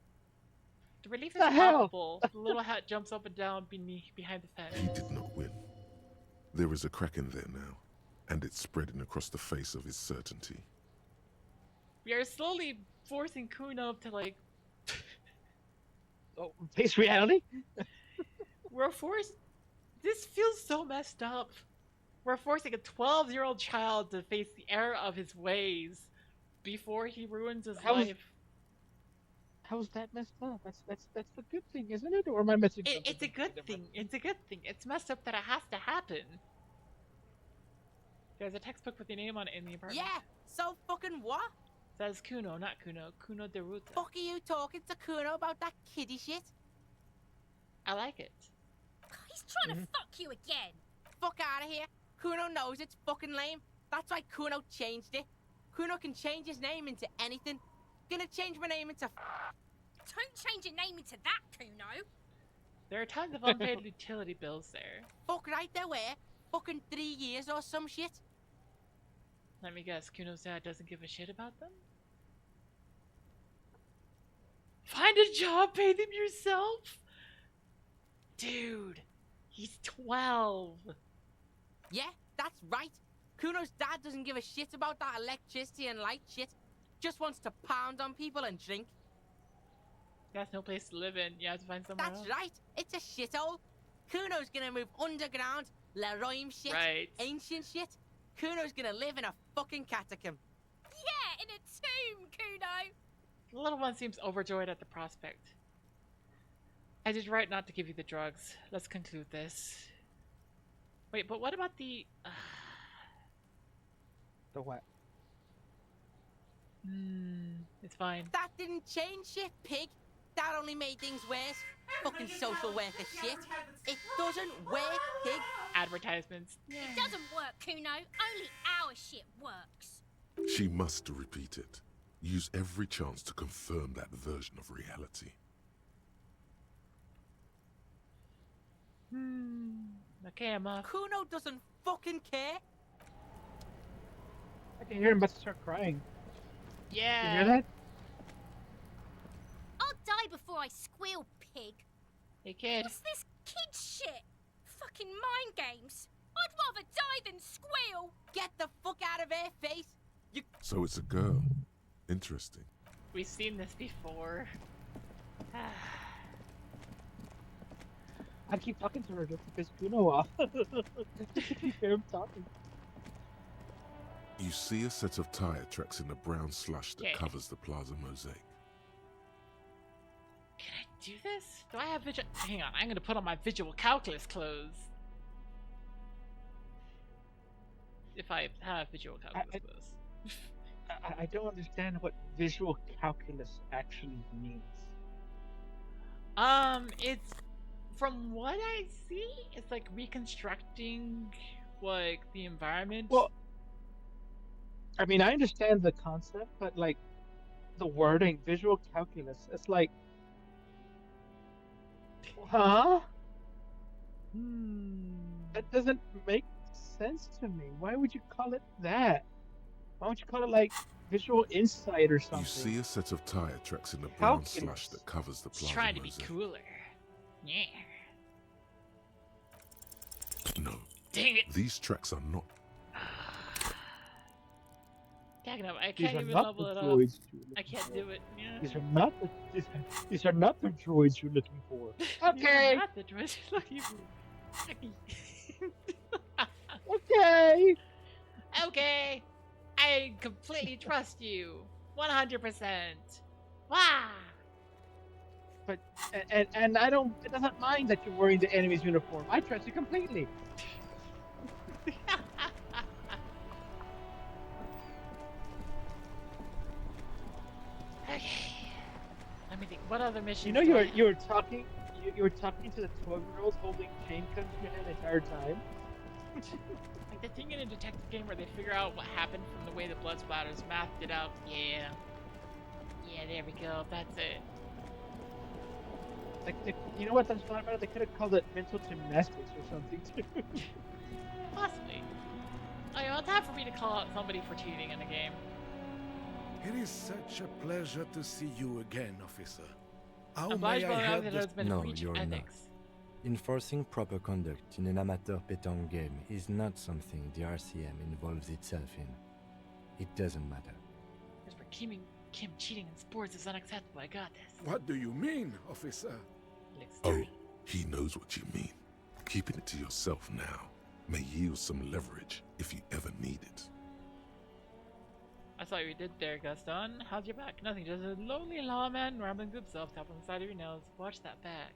The relief is The hell? palpable. The little hat jumps up and down behind the fence. He did not win. There is a crack in there now, and it's spreading across the face of his certainty. We are slowly forcing Kuno to, like... Oh, face reality? We're forced... This feels so messed up. We're forcing a 12-year-old child to face the error of his ways before he ruins his life. How's that messed up? That's the good thing, isn't it? Or am I missing something? It's a good thing. It's a good thing. It's messed up that it has to happen. There's a textbook with your name on it in the apartment. Yeah, so fucking what? Says Kuno, not Kuno. Kuno Deruta. Fuck are you talking to Kuno about that kiddie shit? I like it. He's trying to fuck you again. Fuck out of here. Kuno knows it's fucking lame. That's why Kuno changed it. Kuno can change his name into anything. Gonna change my name into... Don't change your name into that, Kuno. There are tons of unpaid utility bills there. Fuck right there, where? Fucking 3 years or some shit. Let me guess, Kuno's dad doesn't give a shit about them? Find a job, pay them yourself? Dude, he's 12. Yeah, that's right. Kuno's dad doesn't give a shit about that electricity and light shit. Just wants to pound on people and drink. That's no place to live in. You have to find somewhere That's else. right. It's a shithole. Kuno's gonna move underground, Leroy shit, Right. ancient shit. Kuno's gonna live in a fucking catacomb. Yeah, in a tomb, Kuno. The little one seems overjoyed at the prospect. I did right not to give you the drugs. Let's conclude this. Wait, but what about the... The what? It's fine. That didn't change shit, pig. That only made things worse. Fucking social worker shit. It doesn't work, pig. Advertisements. It doesn't work, Kuno. Only our shit works. She must repeat it. Use every chance to confirm that version of reality. Okay, Emma. Kuno doesn't fucking care. I can hear him about to start crying. Yeah. You hear that? I'll die before I squeal, pig. Hey, kid. What's this kid shit? Fucking mind games. I'd rather die than squeal. Get the fuck out of her face. You... So it's a girl. Interesting. We've seen this before. I keep talking to her just to piss Kuno off. Just to hear him talking. You see a set of tire tracks in the brown slush that Okay. covers the plaza mosaic. Can I do this? Do I have visual... Hang on, I'm gonna put on my visual calculus clothes. If I have visual calculus clothes. I don't understand what visual calculus actually means. It's... From what I see, it's like reconstructing, like, the environment. Well, I mean, I understand the concept, but like the wording, visual calculus, it's like, huh? That doesn't make sense to me. Why would you call it that? Why would you call it like visual insight or something? You see a set of tire tracks in the brown Calculus. slush that covers the It's plaza trying to be mosaic. cooler. Yeah. No. Dang it. These tracks are not. Dang it, I These can't are even not level the it up. droids you're I looking can't for. do it. Yeah. These are not the droids you're looking for. Okay. Not the droids you're looking for. Okay. Okay. I completely trust you. 100%. Wow. But and I don't. It doesn't mind that you're wearing the enemy's uniform. I trust you completely. Okay. Let me think. What other missions? You know, do I you were talking. You were talking to the 12-year-old holding chain guns in your hand the entire time. Like the thing in a detective game where they figure out what happened from the way the blood splatters, mathed it out. Yeah. Yeah, there we go. That's it. Like, you know what that's not about? They could have called it mental gymnastics or something too. Possibly. Oh, yeah, it's time for me to call out somebody for cheating in a game. It is such a pleasure to see you again, officer. How Obliged may by I the help that this? has been a No, breach you're of not. ethics. Enforcing proper conduct in an amateur pétanque game is not something the RCM involves itself in. It doesn't matter. As for Kim cheating in sports is unacceptable. I got this. What do you mean, officer? Oh, he knows what you mean. Keeping it to yourself now may yield some leverage if you ever need it. I saw what you did there, Gaston. How's your back? Nothing, just a lonely lawman rambling to himself, tapping the side of your nose. Watch that back.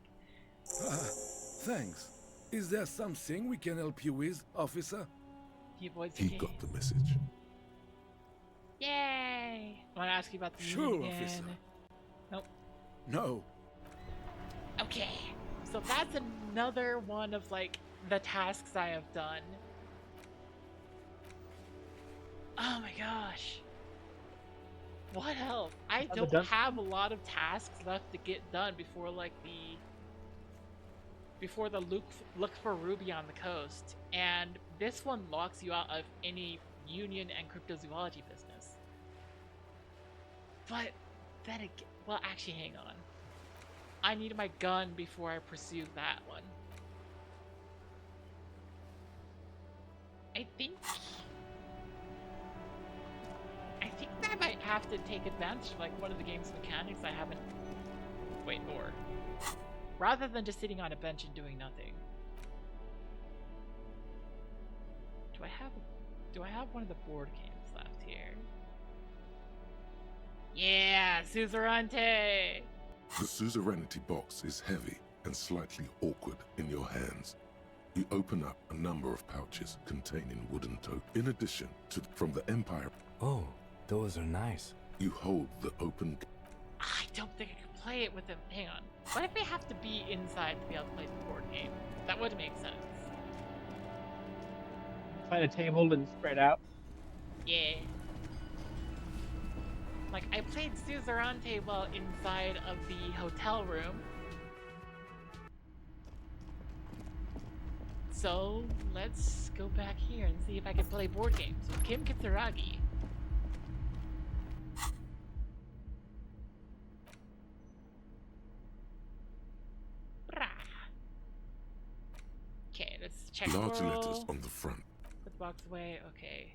Thanks. Is there something we can help you with, officer? He avoids the He game. got the message. Yay! I want to ask you about the Sure, unit again. officer. Nope. No. Okay. So that's another one of, like, the tasks I have done. Oh my gosh. What else? I the don't dust- have a lot of tasks left to get done before, like, before the look for Ruby on the coast, and this one locks you out of any union and cryptozoology business. But then again, well, actually, hang on. I need my gun before I pursue that one. I think that I might have to take advantage of like one of the game's mechanics I haven't. Wait, or rather than just sitting on a bench and doing nothing. Do I have one of the board games left here? Yeah, Suzerainty! The suzerainty box is heavy and slightly awkward in your hands. You open up a number of pouches containing wooden tokens. In addition to from the Empire. Oh, those are nice. You hold the open. I don't think I can play it with them. Hang on. What if I have to be inside to be able to play the board game? That would make sense. Find a table and spread out. Yeah. Like, I played Suzerainty while inside of the hotel room. So, let's go back here and see if I can play board games with Kim Kitsuragi. Okay, let's check. Large letters on the front. Put the box away. Okay.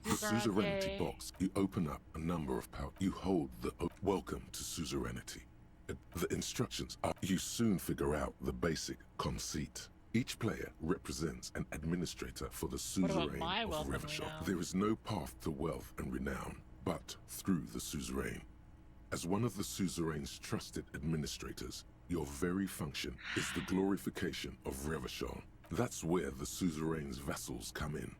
The suzerainty box. You open up a number of pouches. You hold the welcome to suzerainty. The instructions are. You soon figure out the basic conceit. Each player represents an administrator for the suzerain of Revachol. There is no path to wealth and renown, but through the suzerain. As one of the suzerain's trusted administrators, your very function is the glorification of Revachol. That's where the suzerain's vassals come in.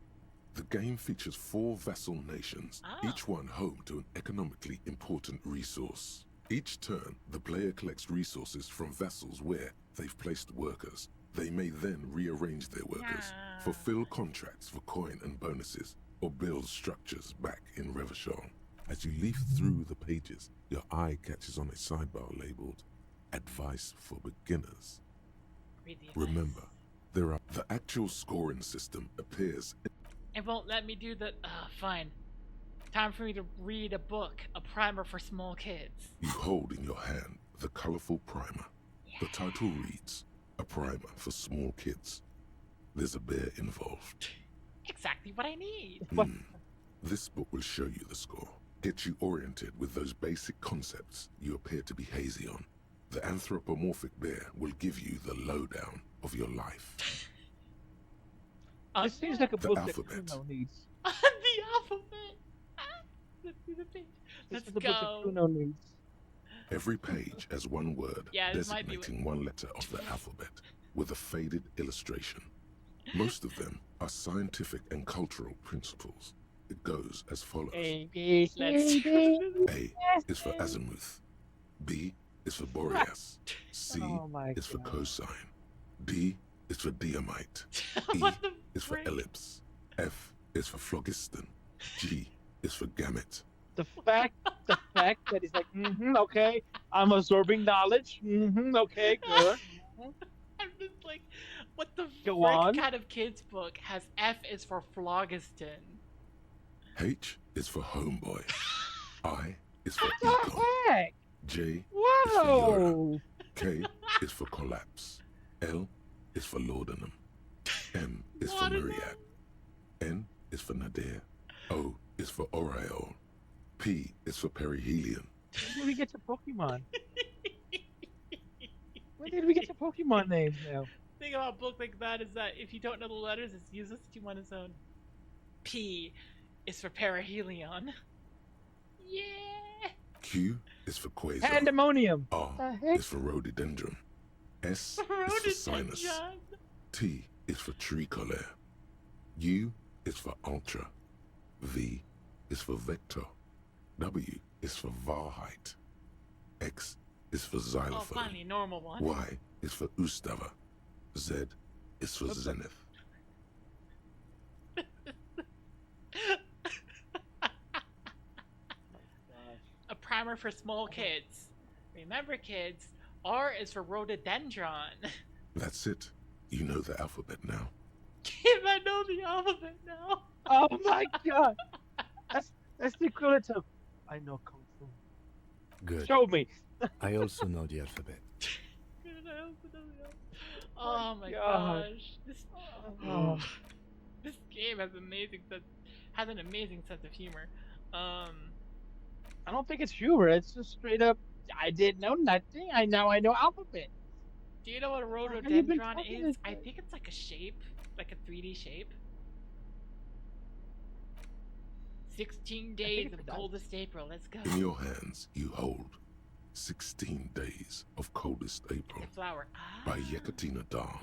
The game features 4 vassal nations, each one home to an economically important resource. Each turn, the player collects resources from vassals where they've placed workers. They may then rearrange their workers, fulfill contracts for coin and bonuses, or build structures back in Revachol. As you leaf through the pages, your eye catches on a sidebar labeled Advice for Beginners. Remember, the actual scoring system appears. It won't let me do the. Fine. Time for me to read a book, a primer for small kids. You hold in your hand the colorful primer. Yeah. The title reads, A Primer for Small Kids. There's a bear involved. Exactly what I need. This book will show you the score. Get you oriented with those basic concepts you appear to be hazy on. The anthropomorphic bear will give you the lowdown of your life. This seems like a the book alphabet. that Kuno needs. The alphabet. Let's see the page. Let's This is the go. book that Kuno needs. Every page has one word this might be designating one letter of the alphabet with a faded illustration. Most of them are scientific and cultural principles. It goes as follows. A is for azimuth. B is for Boreas. C is for cosine. D is for diamite. E is for ellipse. F is for phlogiston. G is for gamete. The fact that he's like, okay, I'm absorbing knowledge. Okay, good. I'm just like, what the Go on. kind of kids book has F is for phlogiston? H is for homeboy. I is for What econ. the heck? J Whoa. is for Yora. K is for collapse. L is for laudanum. M is for myriad. N is for nadir. O is for aureole. P is for perihelion. When did we get to Pokemon? When did we get to Pokemon names now? The thing about a book like that is that if you don't know the letters, it's useless to on its own. P is for perihelion. Yeah. Q is for quasar. Pandemonium. R is for rhododendron. S is for sinus. T is for tricolor. U is for ultra. V is for vector. W is for varheit. X is for xylophone. Oh, finally, normal one. Y is for Ustava. Z is for zenith. A primer for small kids. Remember, kids, R is for rhododendron. That's it. You know the alphabet now. If I know the alphabet now. Oh my god! That's the equivalent of I know Kung Fu. Good. Show me. I also know the alphabet. Oh my God. gosh. Oh. This game has an amazing sense of humor. I don't think it's humor. It's just straight up. I didn't know nothing. I know alphabet. Do you know what a How you been rhododendron talking is? this I way? think it's like a shape, like a 3D shape. 16 days it's of a dot. coldest April. Let's go. In your hands, you hold 16 Days of Coldest April Flower. by Yekatina Dahl.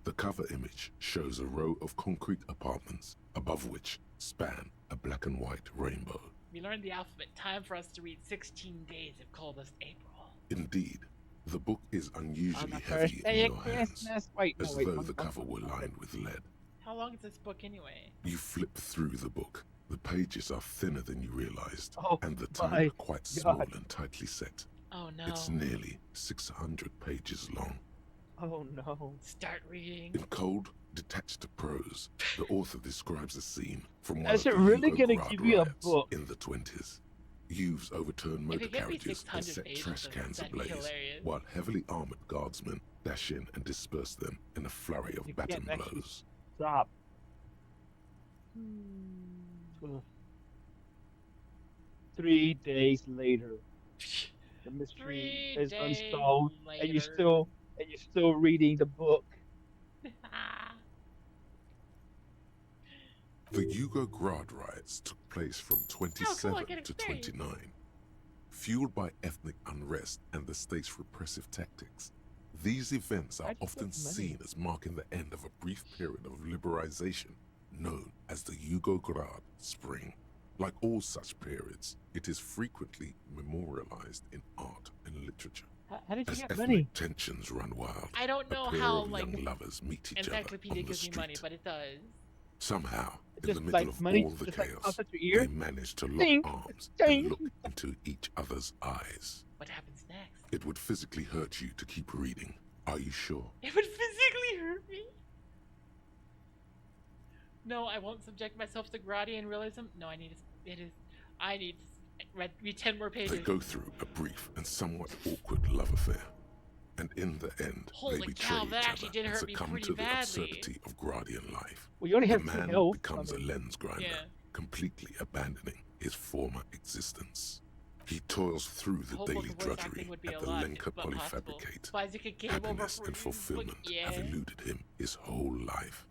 The cover image shows a row of concrete apartments above which span a black and white rainbow. We learned the alphabet. Time for us to read 16 days of coldest April. Indeed, the book is unusually the heavy first in day your of hands, Christmas. Wait, no, as wait, though one- the one- cover were lined with lead. How long is this book anyway? You flip through the book. The pages are thinner than you realized, Oh and the my type quite small God. and tightly set. Oh no. It's nearly 600 pages long. Oh no. Start reading. In cold, detached prose, the author describes a scene from one Is of it the really Yugo gonna Grad give you a riots book? in the 20s. Youths overturn If motor you give me carriages and 600 set pages trash of cans that'd be ablaze, hilarious. while heavily armored guardsmen dash in and disperse them in a flurry of You baton can't actually blows. stop. Hmm. 3 days later, the mystery is unsolved, and you're still reading the book. The Yugo Grad riots took place from 27 get to experience. 29. Fueled by ethnic unrest and the state's repressive tactics, these events are How'd you often get money? seen as marking the end of a brief period of liberalization known as the Yugo Grad Spring. Like all such periods, it is frequently memorialized in art and literature. How did you As get ethnic money? tensions run wild, I don't know a pair how of like young lovers meet each other Encyclopedia on the gives me street. money, but it does. Somehow, in Just the middle like of money all the just like chaos, pops out your they ear? manage to lock Ding, arms ding. and look into each other's eyes. What happens next? It would physically hurt you to keep reading. Are you sure? It would physically hurt me. No, I won't subject myself to Gradian realism. No, I need to read 10 more pages. They go through a brief and somewhat awkward love affair. And in the end, Holy they betray cow, that each actually other did and hurt me succumb pretty to the badly. absurdity of Gradian life. Well, you only have the 2 man health. becomes a lens grinder, Yeah. completely abandoning his former existence. He toils through the Whole daily book of voice acting drudgery would be at a the lot, Lenka but possible. Polyfabricate. But as you could game over Happiness for and fulfillment yeah. have eluded him his whole life.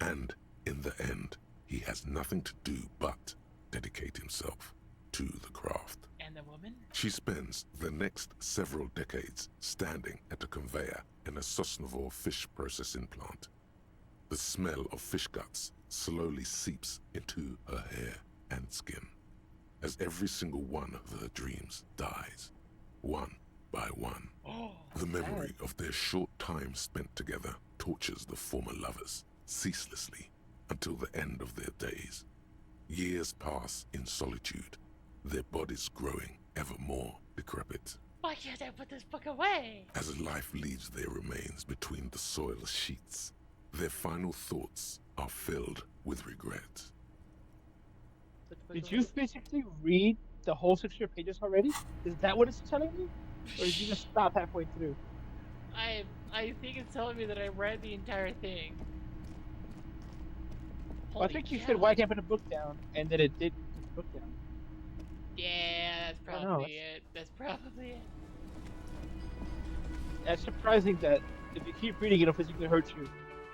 And in the end, he has nothing to do but dedicate himself to the craft. And the woman? She spends the next several decades standing at a conveyor in a Sosnovo fish processing plant. The smell of fish guts slowly seeps into her hair and skin, as every single one of her dreams dies, one by one. The memory of their short time spent together tortures the former lovers ceaselessly until the end of their days. Years pass in solitude, their bodies growing ever more decrepit. Why can't I put this book away? As life leaves their remains between the soil sheets, their final thoughts are filled with regret. Did you physically read the whole 600 pages already? Is that what it's telling me? Or did you just stop halfway through? I think it's telling me that I read the entire thing. Well, I think you said, why can't I put the book down? And then it did put the book down. Yeah, that's I don't know, probably it. That's probably it. It's surprising that if you keep reading, it'll physically hurt you.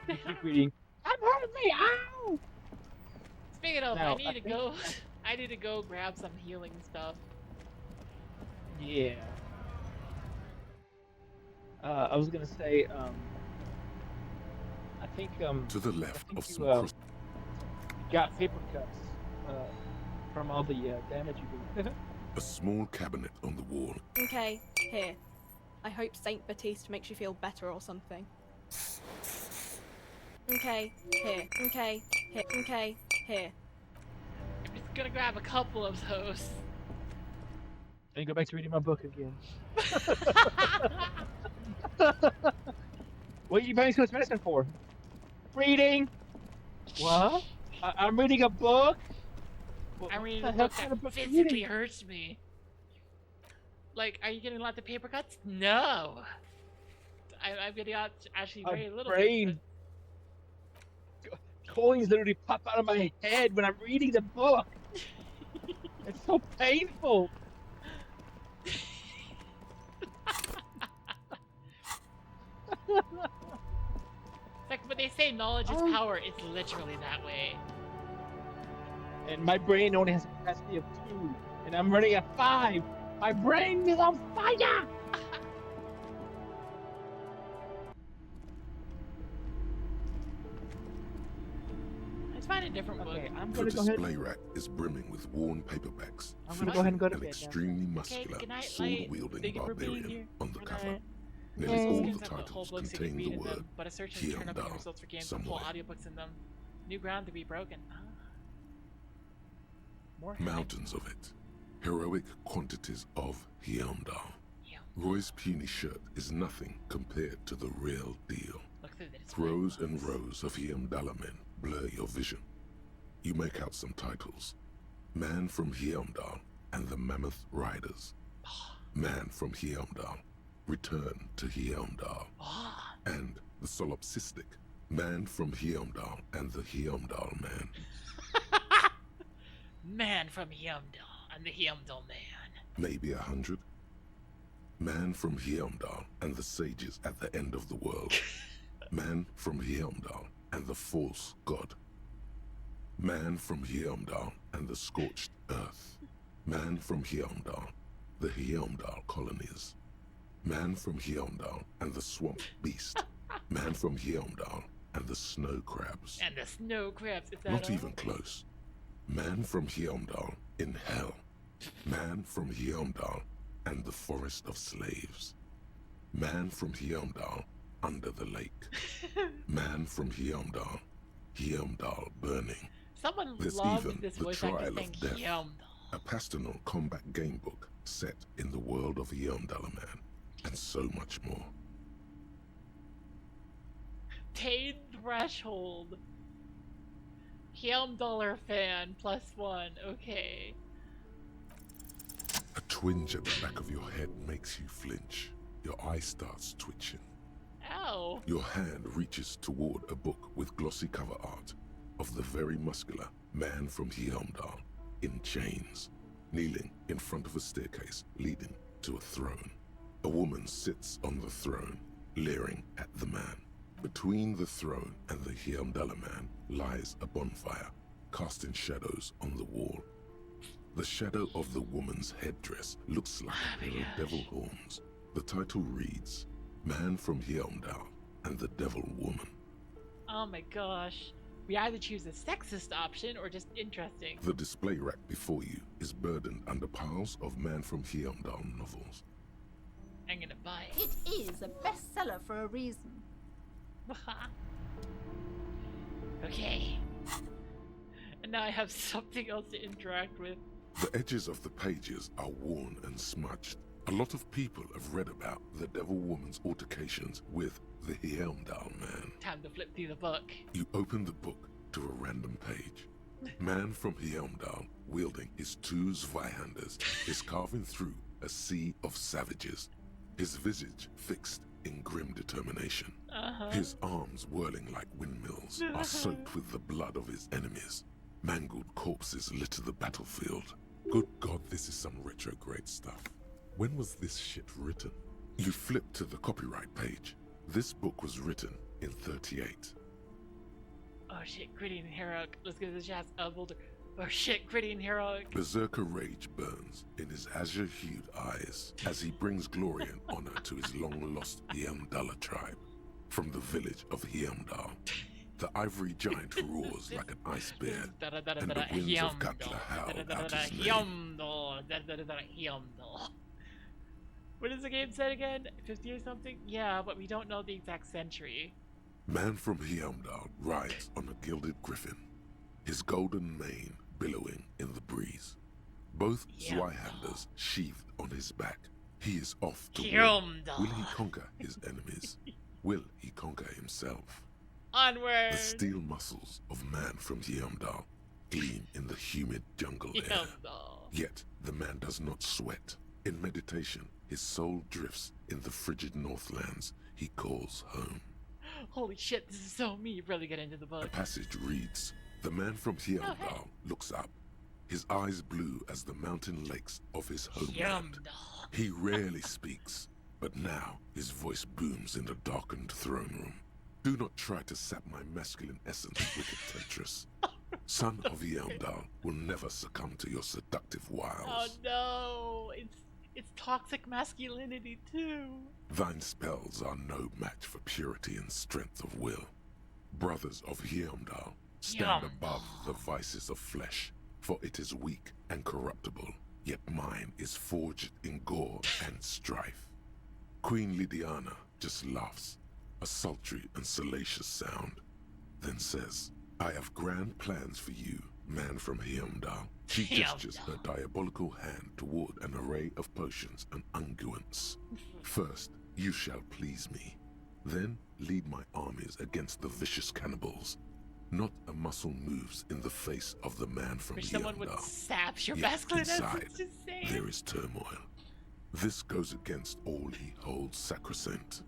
You keep reading. I'm hurting me! Ow! Speaking of, Now, I need to go grab some healing stuff. Yeah. I was gonna say, I think, To the left I of think some you got paper cuts from all the damage you did. a small cabinet on the wall. Okay, here. I hope Saint Baptiste makes you feel better or something. Okay, here. Okay, here. Okay, here. I'm just gonna grab a couple of those. And go back to reading my book again. What are you buying so much medicine for? Reading? What? I'm reading a book? I'm reading the a hell book kind that of book are you physically reading? hurts me. Like, are you getting lots of paper cuts? No. I'm getting out actually very little paper cuts. Brain. Coins literally pop out of my head when I'm reading the book. It's so painful. It's like when they say knowledge is power, it's literally that way. And my brain only has a capacity of 2, and I'm running at 5. My brain is on fire. Let's find a different book. The display rack is brimming with worn paperbacks, I'm gonna go ahead and go to an bed now. extremely muscular, sword-wielding barbarian on the cover. Most Nearly all games the have whole titles books you contain can the read in word them, but a search and turn up the Hyundai results for games with full somewhere. audiobooks in them. New ground to be broken. More Mountains of it. Heroic quantities of Hyundai. Roy's puny shirt is nothing compared to the real deal. Rows and rows of Hyundai men blur your vision. You make out some titles. Man from Hyundai and the Mammoth Riders. Man from Hyundai. Return to Hyundai. And the solipsistic Man from Hyundai and the Hyundai Man. Man from Hyundai and the Hyundai Man. Maybe 100. Man from Hyundai and the sages at the end of the world. Man from Hyundai and the false god. Man from Hyundai and the scorched earth. Man from Hyundai, the Hyundai colonies. Man from Hyundai and the swamp beast. Man from Hyundai and the snow crabs. And the snow crabs, is that Not all? even close. Man from Hyundai in hell. Man from Hyundai and the forest of slaves. Man from Hyundai under the lake. Man from Hyundai, Hyundai burning. Someone There's loved even this the voice actor Trial saying of Death, Hyundai. a Pastanal combat gamebook set in the world of Hyundai Man, and so much more. Pain threshold. $1 fan +1. Okay. A twinge at the back of your head makes you flinch. Your eye starts twitching. Ow. Your hand reaches toward a book with glossy cover art of the very muscular man from Hyundai in chains, kneeling in front of a staircase leading to a throne. A woman sits on the throne, leering at the man. Between the throne and the Hyundai man lies a bonfire, casting shadows on the wall. The shadow of the woman's headdress looks like a pair of devil horns. The title reads, Man from Hyundai and the Devil Woman. Oh my gosh. We either choose the sexist option or just interesting. The display rack before you is burdened under piles of Man from Hyundai novels. I'm gonna buy It is a bestseller for a reason. Okay. And now I have something else to interact with. The edges of the pages are worn and smudged. A lot of people have read about the Devil Woman's altercations with the Hyundai Man. Time to flip through the book. You open the book to a random page. Man from Hyundai, wielding his two Zweihanders, is carving through a sea of savages. His visage fixed in grim determination. His arms whirling like windmills are soaked with the blood of his enemies. Mangled corpses litter the battlefield. Good God, this is some retrograde stuff. When was this shit written? You flip to the copyright page. This book was written in 38. Oh shit, gritty and heroic. Let's get the shots of Boulder. Oh shit, gritty and heroic. Berserker rage burns in his azure-hued eyes as he brings glory and honor to his long-lost Hyundai tribe. From the village of Hyundai, the ivory giant roars like an ice bear, and the winds of Katla howl out his name. What is the game said again? 50 or something? Yeah, but we don't know the exact century. Man from Hyundai rides on a gilded griffin, his golden mane billowing in the breeze. Both Zweihanders sheathed on his back. He is off to war. Will he conquer his enemies? Will he conquer himself? Onward! The steel muscles of man from Heimdall gleam in the humid jungle air. Heimdall. Yet the man does not sweat. In meditation, his soul drifts in the frigid northlands he calls home. Holy shit, this is so me. Really get into the book. The passage reads, the man from Heimdall looks up, his eyes blue as the mountain lakes of his homeland. He rarely speaks, but now his voice booms in the darkened throne room. Do not try to sap my masculine essence, wicked temptress. Son of Heimdall will never succumb to your seductive wiles. Oh no, it's toxic masculinity too. Thine spells are no match for purity and strength of will. Brothers of Heimdall, stand above the vices of flesh, for it is weak and corruptible, yet mine is forged in gore and strife. Queen Lydiana just laughs, a sultry and salacious sound, then says, I have grand plans for you, man from Heimdall. She gestures her diabolical hand toward an array of potions and unguents. First, you shall please me. Then lead my armies against the vicious cannibals. Not a muscle moves in the face of the man from Wish Heimdall. someone would sap your Yet masculine inside, essence, insane. there is turmoil. This goes against all he holds sacrosanct.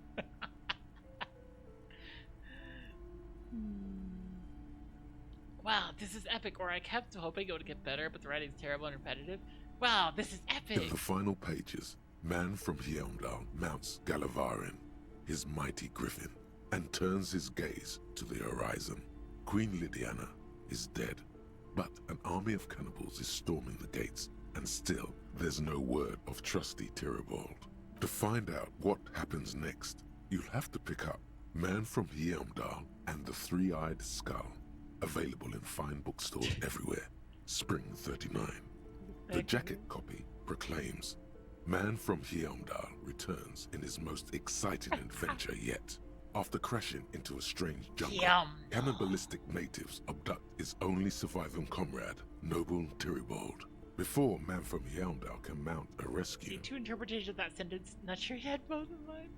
Wow, this is epic, or I kept hoping it would get better, but the writing's terrible and repetitive. Wow, this is epic! In the final pages, man from Heimdall mounts Gallavarin, his mighty griffin, and turns his gaze to the horizon. Queen Lydiana is dead, but an army of cannibals is storming the gates, and still there's no word of trusty Tyribald. To find out what happens next, you'll have to pick up Man from Heimdall and the Three-Eyed Skull. Available in fine bookstores everywhere. Spring 39. The jacket copy proclaims, Man from Heimdall returns in his most exciting adventure yet. After crashing into a strange jungle, cannibalistic natives abduct his only surviving comrade, noble Tyribald. Before Man from Heimdall can mount a rescue, See, two interpretations of that sentence, not sure you had both in mind.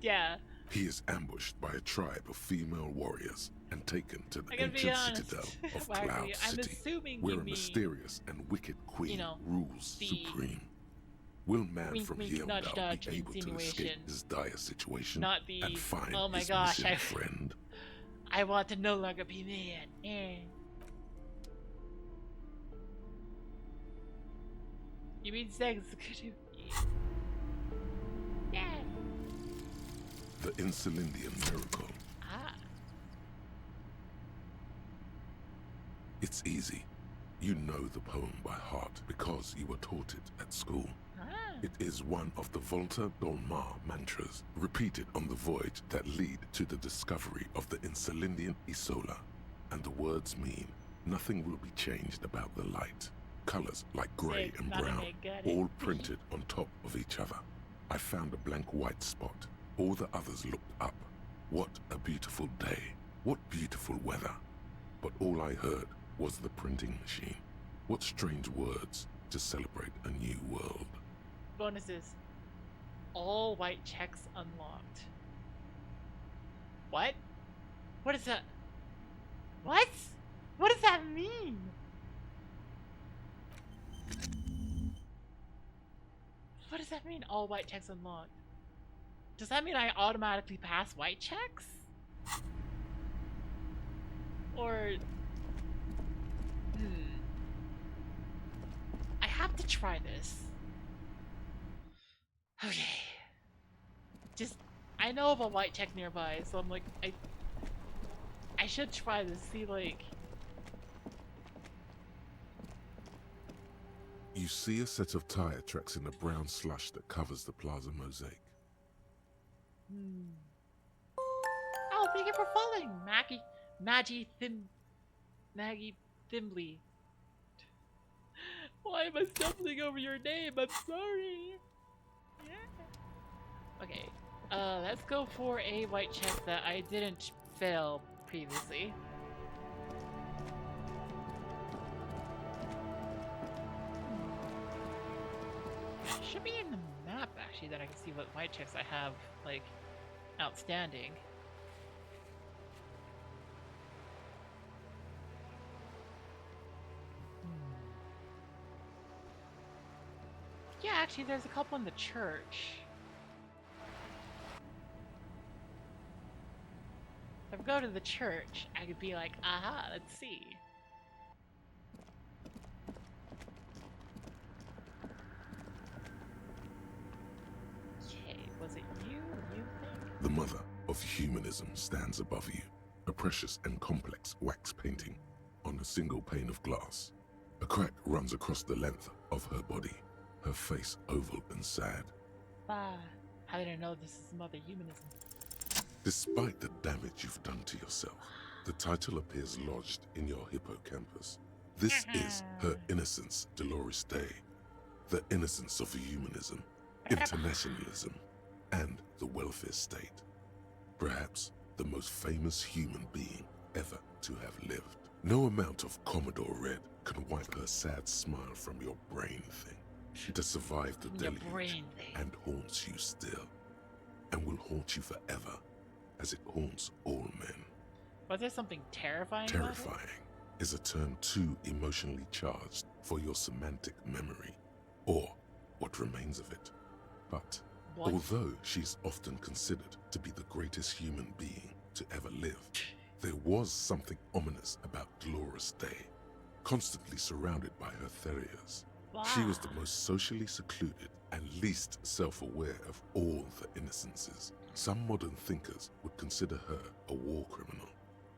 Yeah. He is ambushed by a tribe of female warriors and taken to the I gotta be ancient honest. citadel of Why are Cloud you- I'm City, assuming where you a mean, mysterious and wicked queen you know, rules the supreme. Will man wink, from wink, Heimdall nudge, nudge be able to escape insinuation. his dire situation Not the, and find oh my his gosh, missing I- friend? I want to no longer be man. You mean sex? Yeah. The Insulindian Miracle. Ah. It's easy. You know the poem by heart because you were taught it at school. It is one of the Volta Dolmar mantras repeated on the voyage that lead to the discovery of the Insulindian Isola. And the words mean, nothing will be changed about the light. Colors like grey and brown, all printed on top of each other. I found a blank white spot. All the others looked up. What a beautiful day. What beautiful weather. But all I heard was the printing machine. What strange words to celebrate a new world. Bonuses. All white checks unlocked. What? What is that? What? What does that mean? What does that mean, all white checks unlocked? Does that mean I automatically pass white checks? Or... I have to try this. Okay. Just, I know of a white check nearby, so I'm like, I should try this, see like... You see a set of tire tracks in the brown slush that covers the plaza mosaic. Oh, thank you for following, Maggie Thimbley. Why am I stumbling over your name? I'm sorry. Yeah. Okay, let's go for a white check that I didn't fail previously. Should be in the map actually that I can see what white checks I have like Outstanding. Yeah, actually, there's a couple in the church. If I go to the church, I could be like, aha, let's see. Okay, was it you think? The mother of humanism stands above you, a precious and complex wax painting on a single pane of glass. A crack runs across the length of her body, her face oval and sad. Ah, how did I know this is Mother Humanism? Despite the damage you've done to yourself, the title appears lodged in your hippocampus. This is her innocence, Dolores Day. The innocence of humanism, internationalism, and the welfare state. Perhaps the most famous human being ever to have lived. No amount of Commodore Red can wipe her sad smile from your brain thing. It has survived the deluge and haunts you still, and will haunt you forever, as it haunts all men. Was there something terrifying? Terrifying is a term too emotionally charged for your semantic memory, or what remains of it. But although she's often considered to be the greatest human being to ever live, there was something ominous about Dolores Day, constantly surrounded by her terriers. She was the most socially secluded and least self-aware of all the innocences. Some modern thinkers would consider her a war criminal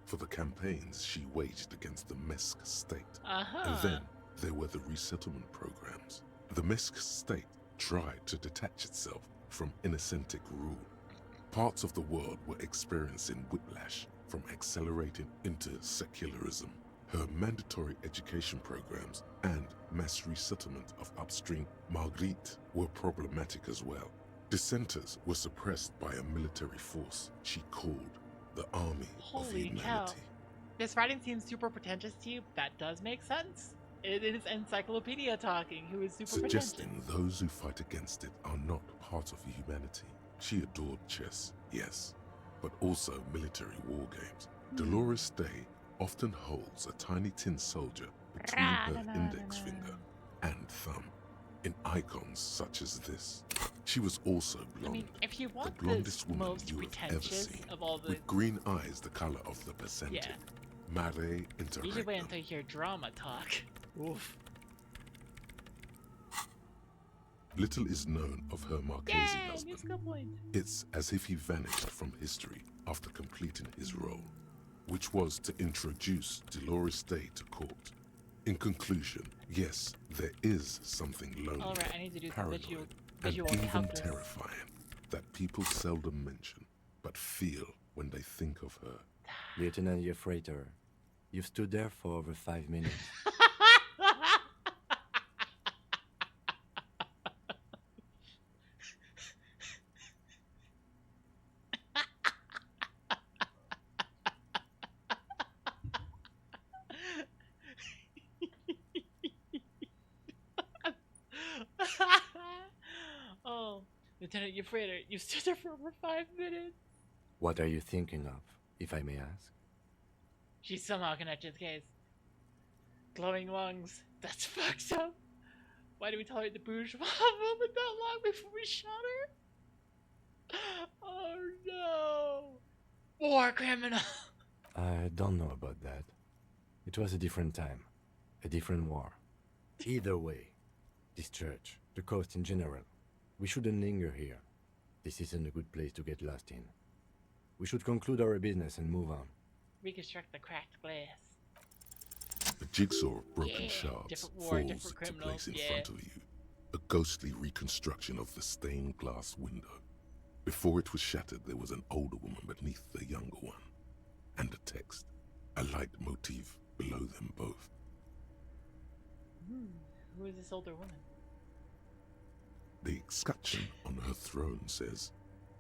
for the campaigns she waged against the Mesk state. And then there were the resettlement programs. The Mesk state tried to detach itself from innocentic rule. Parts of the world were experiencing whiplash from accelerating into secularism. Her mandatory education programs and mass resettlement of upstream Marguerite were problematic as well. Dissenters were suppressed by a military force she called the Army of Humanity. Cow. This writing seems super pretentious to you. That does make sense. It is Encyclopedia talking, who is super Suggesting pretentious. those who fight against it are not part of humanity. She adored chess, yes, but also military war games. Dolores Day often holds a tiny tin soldier between her index finger and thumb in icons such as this. She was also blonde, I mean, if you want the blondest woman most you have ever pretentious seen, of all the... with green eyes the color of the percentage. Yeah. Mare You should wait interregnum. until you hear drama talk. Oof. Little is known of her Marchese Yay, husband. musical point. It's as if he vanished from history after completing his role, which was to introduce Dolores Day to court. In conclusion, yes, there is something lonely, Alright, I need to do some paranoid, visual and even calculus. terrifying that people seldom mention, but feel when they think of her. Lieutenant Yefrater, you've stood there for over 5 minutes. Oh, Lieutenant Yefrater, you stood there for over 5 minutes. What are you thinking of, if I may ask? She's somehow connected to the case. Glowing lungs. That's fucked up. Why do we tolerate the bourgeois movement that long before we shot her? Oh no! War criminal! I don't know about that. It was a different time, a different war. Either way, this church, the coast in general, we shouldn't linger here. This isn't a good place to get lost in. We should conclude our business and move on. Reconstruct the cracked glass. A jigsaw of broken Yeah, shards different war, falls different into criminals, place in yeah. front of you. A ghostly reconstruction of the stained glass window. Before it was shattered, there was an older woman beneath the younger one, and a text, a light motif below them both. Who is this older woman? The escutcheon on her throne says,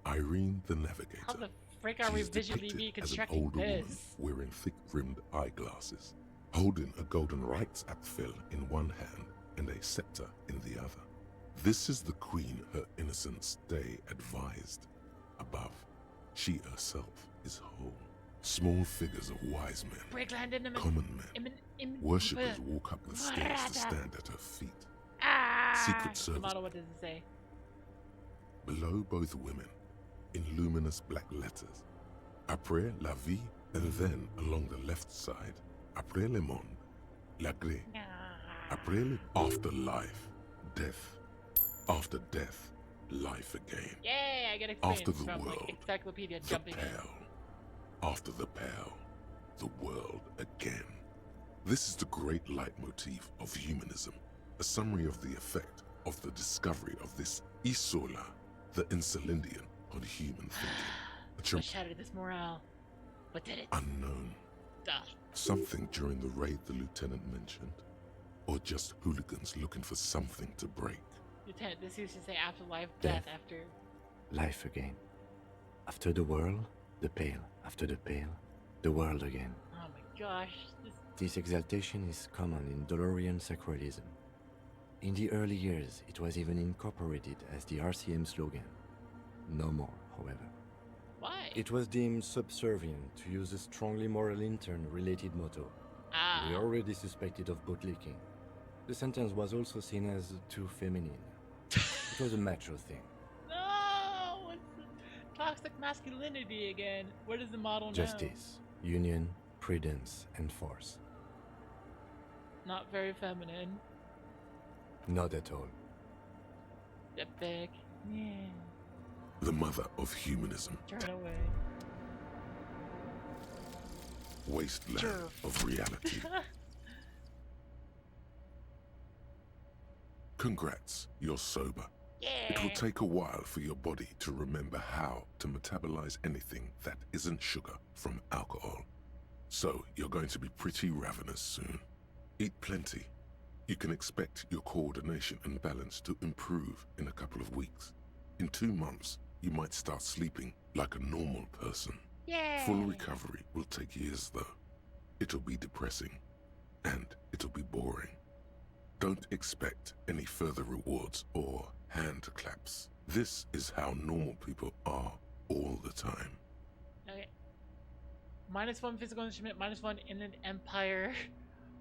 Irene the Navigator. How the frick are we She's visually depicted as an reconstructing older woman this? wearing thick-rimmed eyeglasses, holding a golden Reichsapfel in one hand and a scepter in the other. This is the queen her Innocence Day advised. Above, She herself is whole. Small figures of wise men, common men, worshippers walk up the stairs to stand at her feet. Secret Service. Model, what does it say? Below both women, in luminous black letters, après la vie, and then along the left side, après le monde, la gré, après le afterlife, death, after death, life again. Yay, I get experience After the from world, like encyclopedia the jumping in. pale. After the pale, the world again. This is the great leitmotif of humanism, a summary of the effect of the discovery of this Isola, the Insulindian, on human thinking. What shattered this morale? What did it? Unknown. Duh. Something during the raid the lieutenant mentioned, or just hooligans looking for something to break. Lieutenant, this used to say afterlife, death after. Life again. After the world, the pale. After the pale, the world again. Oh my gosh. This exaltation is common in Dolorian sacralism. In the early years, it was even incorporated as the RCM slogan. No more, however. Why? It was deemed subservient to use a strongly moral intern-related motto. Ah. We already suspected of bootlicking. The sentence was also seen as too feminine. It was a macho thing. No! It's the toxic masculinity again. What is the model now? Justice, union, prudence, and force. Not very feminine. Not at all. Step back. Yeah. The mother of humanism. Turn away. Wasteland of reality. Congrats, you're sober. Yeah. It will take a while for your body to remember how to metabolize anything that isn't sugar from alcohol. So you're going to be pretty ravenous soon. Eat plenty. You can expect your coordination and balance to improve in a couple of weeks. In 2 months, you might start sleeping like a normal person. Yay. Full recovery will take years though. It'll be depressing, and it'll be boring. Don't expect any further rewards or hand claps. This is how normal people are all the time. Okay. -1 physical instrument, -1 in an empire,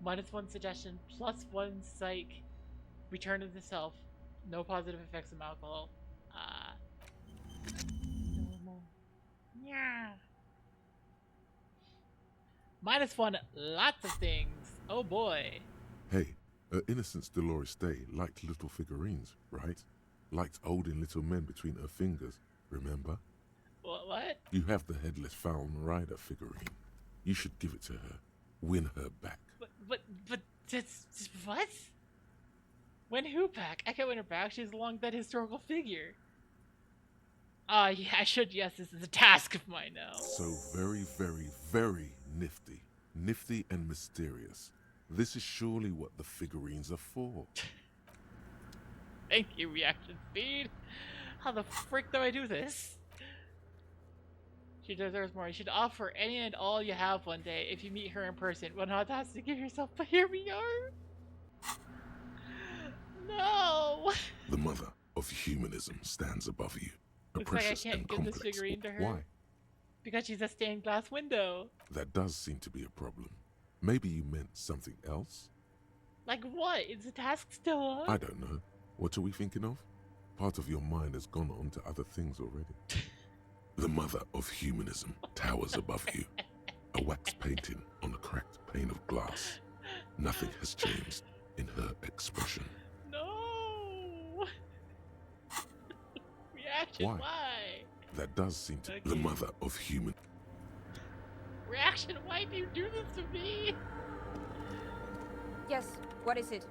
-1 suggestion, +1 psych, return to the self, no positive effects from alcohol. Yeah. -1, lots of things. Oh boy. Hey, her Innocence Dolores Day liked little figurines, right? Liked holding little men between her fingers, remember? What? You have the Headless Falcon Rider figurine. You should give it to her. Win her back. But that's what? Win who back? I can't win her back. She's a long dead historical figure. Yeah, I should. Yes, this is a task of mine now. So very, very, very nifty. Nifty and mysterious. This is surely what the figurines are for. Thank you, reaction speed. How the frick do I do this? She deserves more. You should offer any and all you have one day if you meet her in person. One hot task to give yourself, but here we are. No. The mother of humanism stands above you. A Looks like I precious can't and give this complex. figurine to her. Why? Because she's a stained glass window. That does seem to be a problem. Maybe you meant something else? Like what? Is the task still on? I don't know. What are we thinking of? Part of your mind has gone on to other things already. The mother of humanism towers above you. A wax painting on a cracked pane of glass. Nothing has changed in her expression. No. Reaction, why? That does seem to be the mother of human. Reaction, why do you do this to me? Yes, what is it?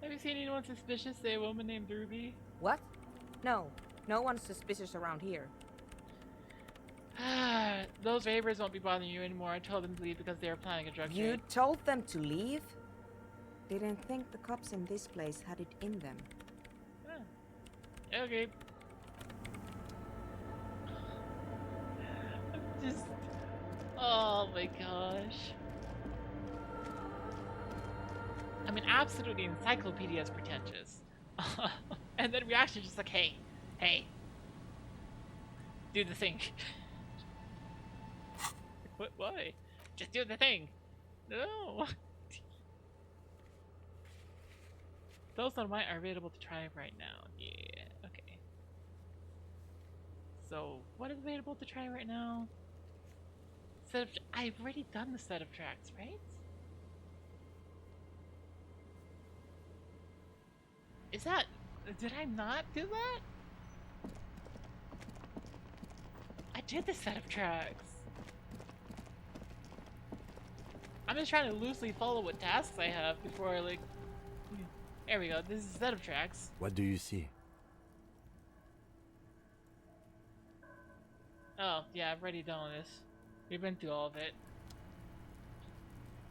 Have you seen anyone suspicious, say a woman named Ruby? What? No, no one's suspicious around here. Those ravers won't be bothering you anymore. I told them to leave because they were planning a drug You trade. told them to leave? Didn't think the cops in this place had it in them. Okay. I'm just... Oh my gosh. I mean, absolutely, encyclopedia is pretentious. And then reaction just like, hey, Do the thing. What? Why? Just do the thing. No. Those on mine are available to try right now. Yeah. Okay. So what is available to try right now? I've already done the set of tracks, right? Is that... Did I not do that? I did the set of tracks. I'm just trying to loosely follow what tasks I have before I like... There we go, this is a set of tracks. What do you see? Oh, yeah, I've already done this. We've been through all of it.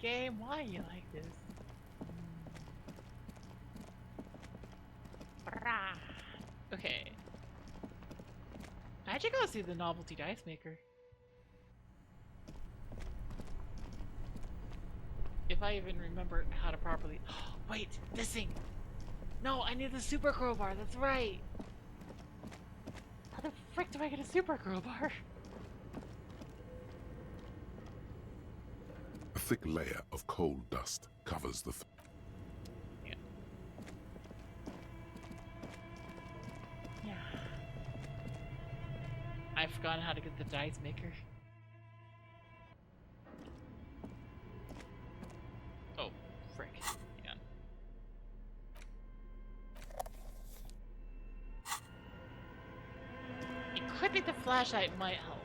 Game, why are you like this? Okay. I should go see the novelty dice maker. If I even remember how to properly... Wait, this thing! No, I need the super crowbar, that's right! How the frick do I get a super crowbar? A thick layer of coal dust covers the... Yeah. Yeah. I've forgotten how to get the dice maker. Oh, frick. Hang on. Equipping the flashlight might help.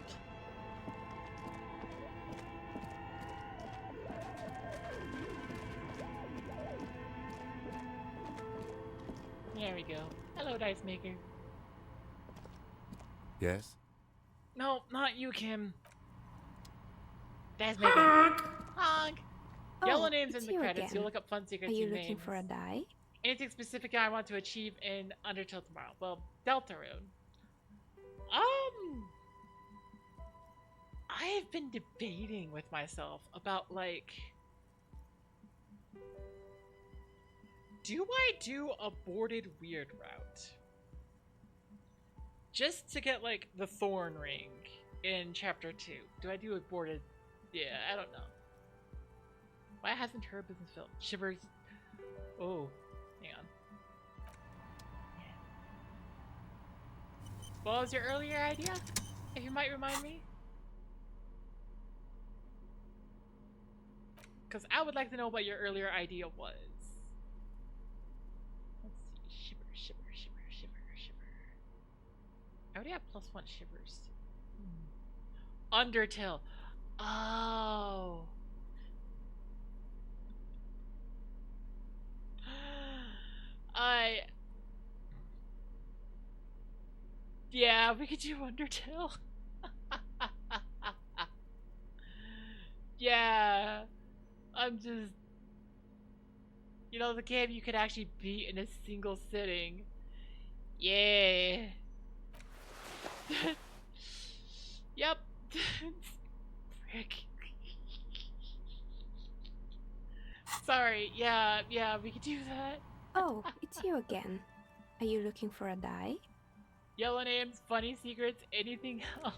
There we go. Hello, dice maker. Yes? No, not you, Kim. Dice maker. Honk! Yellow names in the credits. You'll look up fun secrets. Are you looking names. for a die? Anything specific I want to achieve in Undertale tomorrow? Well, Deltarune. I've been debating with myself about like, do I do a boarded weird route? Just to get like the Thorn Ring in chapter 2. Do I do a boarded? Yeah, I don't know. Why hasn't her business filled? Shivers. Oh, hang on. What was your earlier idea? If you might remind me? Because I would like to know what your earlier idea was. Let's see. Shiver, shiver, shiver, shiver, shiver. I already have +1 shivers. Undertale. Oh. Yeah, we could do Undertale. Yeah. I'm just... You know, the game you could actually beat in a single sitting. Yeah. Yep. Frick. Sorry, yeah, we could do that. Oh, it's you again. Are you looking for a die? Yellow names, funny secrets, anything else.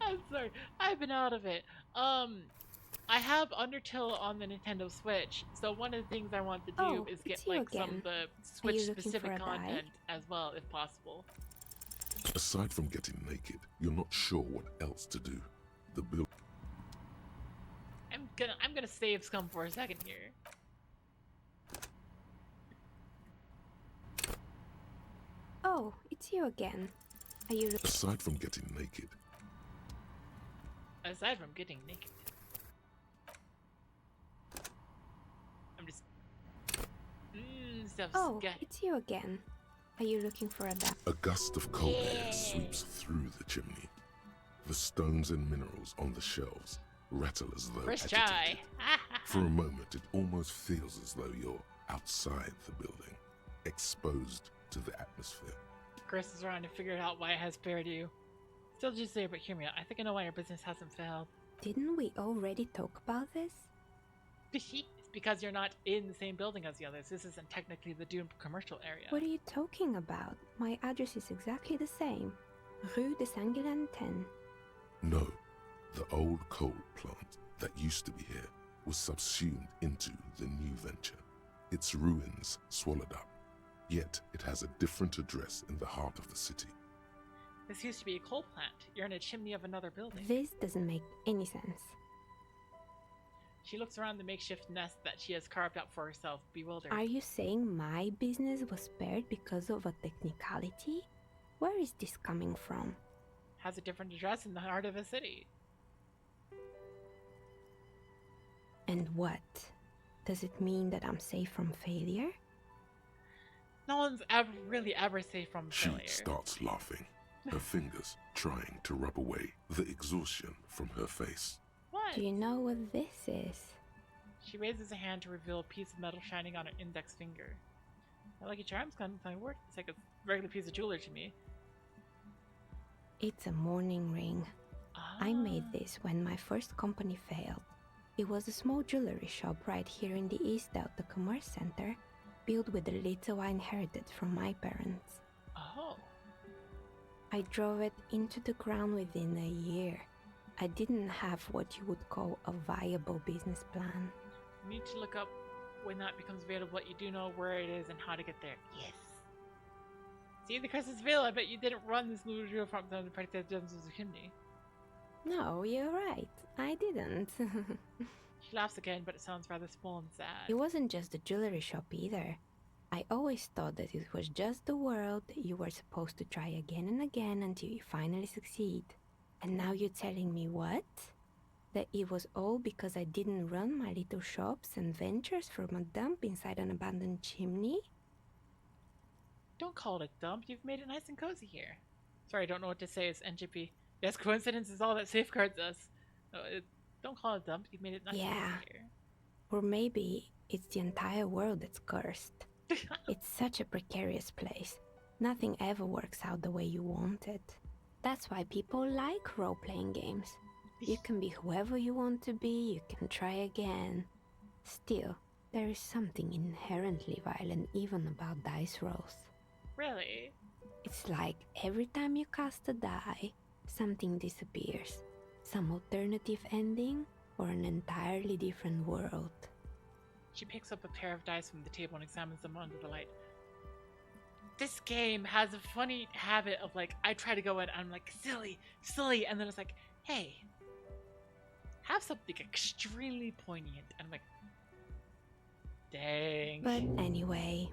I'm sorry, I've been out of it. I have Undertale on the Nintendo Switch, so one of the things I want to do is get like some of the Switch specific content as well, if possible. Aside from getting naked, you're not sure what else to do. The build... I'm gonna save Scum for a second here. Oh, it's you again. Are you Aside from getting naked. Aside from getting naked. I'm just... stuff's Oh, got... it's you again. Are you looking for a die? A gust of cold air sweeps through the chimney. The stones and minerals on the shelves rattle as though First agitated. try. For a moment, it almost feels as though you're outside the building, exposed to the atmosphere. Chris is trying to figure out why it has spared you. Still just there, but hear me out. I think I know why your business hasn't failed. Didn't we already talk about this? because you're not in the same building as the others. This isn't technically the Dune commercial area. What are you talking about? My address is exactly the same. Rue de Saint-Guilain 10. No, the old coal plant that used to be here was subsumed into the new venture. Its ruins swallowed up. Yet it has a different address in the heart of the city. This used to be a coal plant. You're in a chimney of another building. This doesn't make any sense. She looks around the makeshift nest that she has carved out for herself, bewildered. Are you saying my business was spared because of a technicality? Where is this coming from? Has a different address in the heart of a city. And what? Does it mean that I'm safe from failure? No one's ever safe from failure. She starts laughing, her fingers trying to rub away the exhaustion from her face. What? Do you know what this is? She raises a hand to reveal a piece of metal shining on her index finger. My Lucky Charms kind of work. It's like a regular piece of jewelry to me. It's a mourning ring. I made this when my first company failed. It was a small jewelry shop right here in the East out the Commerce Center, built with the little I inherited from my parents. Oh. I drove it into the ground within a year. I didn't have what you would call a viable business plan. You need to look up when that becomes available, what you do know where it is and how to get there. Yes. See, the curse is real. I bet you didn't run this little from the practice gems of the chimney. No, you're right. I didn't. She laughs again, but it sounds rather small and sad. It wasn't just a jewelry shop either. I always thought that it was just the world that you were supposed to try again and again until you finally succeed. And now you're telling me what? That it was all because I didn't run my little shops and ventures from a dump inside an abandoned chimney? Don't call it a dump. You've made it nice and cozy here. Sorry, I don't know what to say. It's NGP. Yes, coincidence is all that safeguards us. Don't call it a dump. You've made it nice and cozy here. Or maybe it's the entire world that's cursed. It's such a precarious place. Nothing ever works out the way you want it. That's why people like role-playing games. You can be whoever you want to be, you can try again. Still, there is something inherently violent even about dice rolls. Really? It's like every time you cast a die, something disappears. Some alternative ending, or an entirely different world. She picks up a pair of dice from the table and examines them under the light. This game has a funny habit of like, I try to go in and I'm like, silly, and then it's like, hey, have something extremely poignant. And I'm like, dang. But anyway,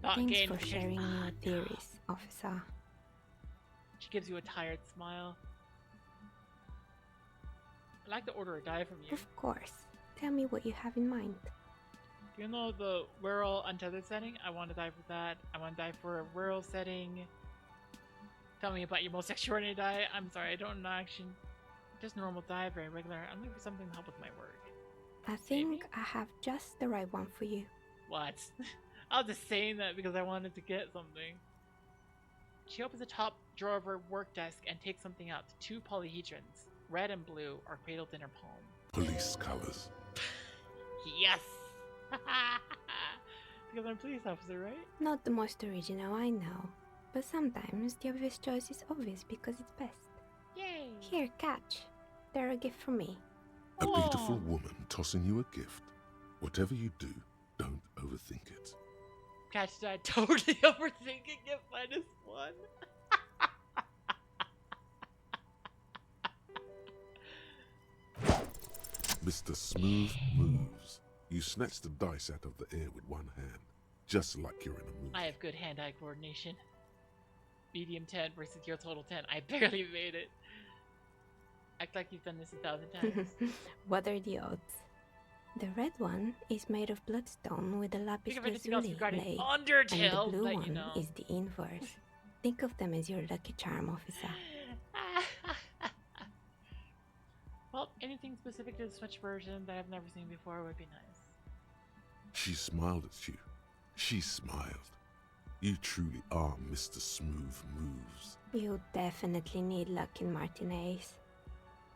Not thanks gain for for sharing gain. your theories, officer. She gives you a tired smile. I'd like to order a die from you. Of course. Tell me what you have in mind. You know the rural untethered setting? I want to die for that. I want to die for a rural setting. Tell me about your most extraordinary die. I'm sorry, I don't know action. Just normal die, very regular. I'm looking for something to help with my work. I think I have just the right one for you. What? I was just saying that because I wanted to get something. She opens the top drawer of her work desk and takes something out. 2 polyhedrons, red and blue, are cradled in her palm. Police colors. Yes! Because I'm a police officer, right? Not the most original, I know. But sometimes the obvious choice is obvious because it's best. Yay! Here, catch. They're a gift from me. A beautiful woman tossing you a gift. Whatever you do, don't overthink it. Catch that totally overthinking it -1. Mr. Smooth moves. You snatch the dice out of the air with one hand, just like you're in a movie. I have good hand-eye coordination. Medium 10 versus your total 10. I barely made it. Act like you've done this 1,000 times. What are the odds? The red one is made of bloodstone with a lapis Think of anything else lazuli regarding blade, Undertale, and the blue let one you know. is the inverse. Think of them as your lucky charm, officer. Well, anything specific to the Switch version that I've never seen before would be nice. She smiled at you. She smiled. You truly are Mr. Smooth Moves. You definitely need luck in Martinez.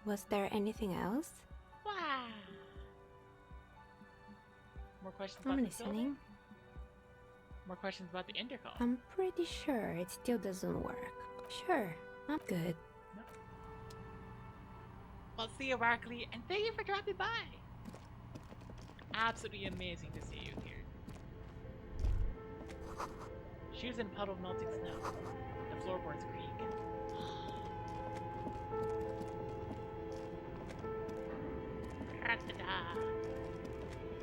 Was there anything else? Wow. More questions I'm about the listening. building? More questions about the intercom. I'm pretty sure it still doesn't work. Sure, I'm good. Well, see you, Barkley, and thank you for dropping by. Absolutely amazing to see you here. Shoes in puddle of melting snow. The floorboards creak.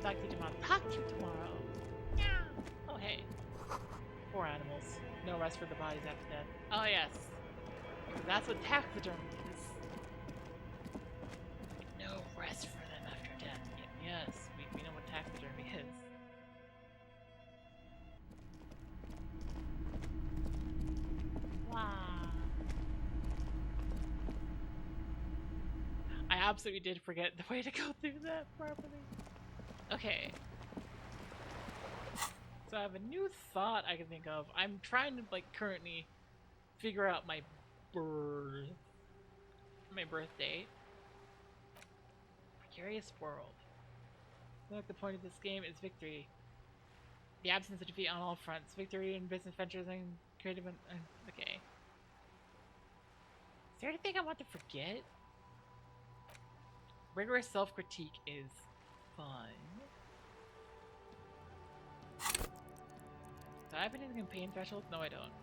Talk to you tomorrow. Talk to you tomorrow. Yeah. Oh, hey. Poor animals. No rest for the bodies after death. Oh, yes. That's what taxidermy is. No rest for them after death. Yes, we know what taxidermy is. Wow. I absolutely did forget the way to go through that properly. Okay. So I have a new thought I can think of. I'm trying to, like, currently figure out my birth date. Precarious world. I feel like the point of this game is victory. The absence of defeat on all fronts. Victory in business ventures and creative okay. Is there anything I want to forget? Rigorous self-critique is fun. Do I have anything in pain threshold? No, I don't.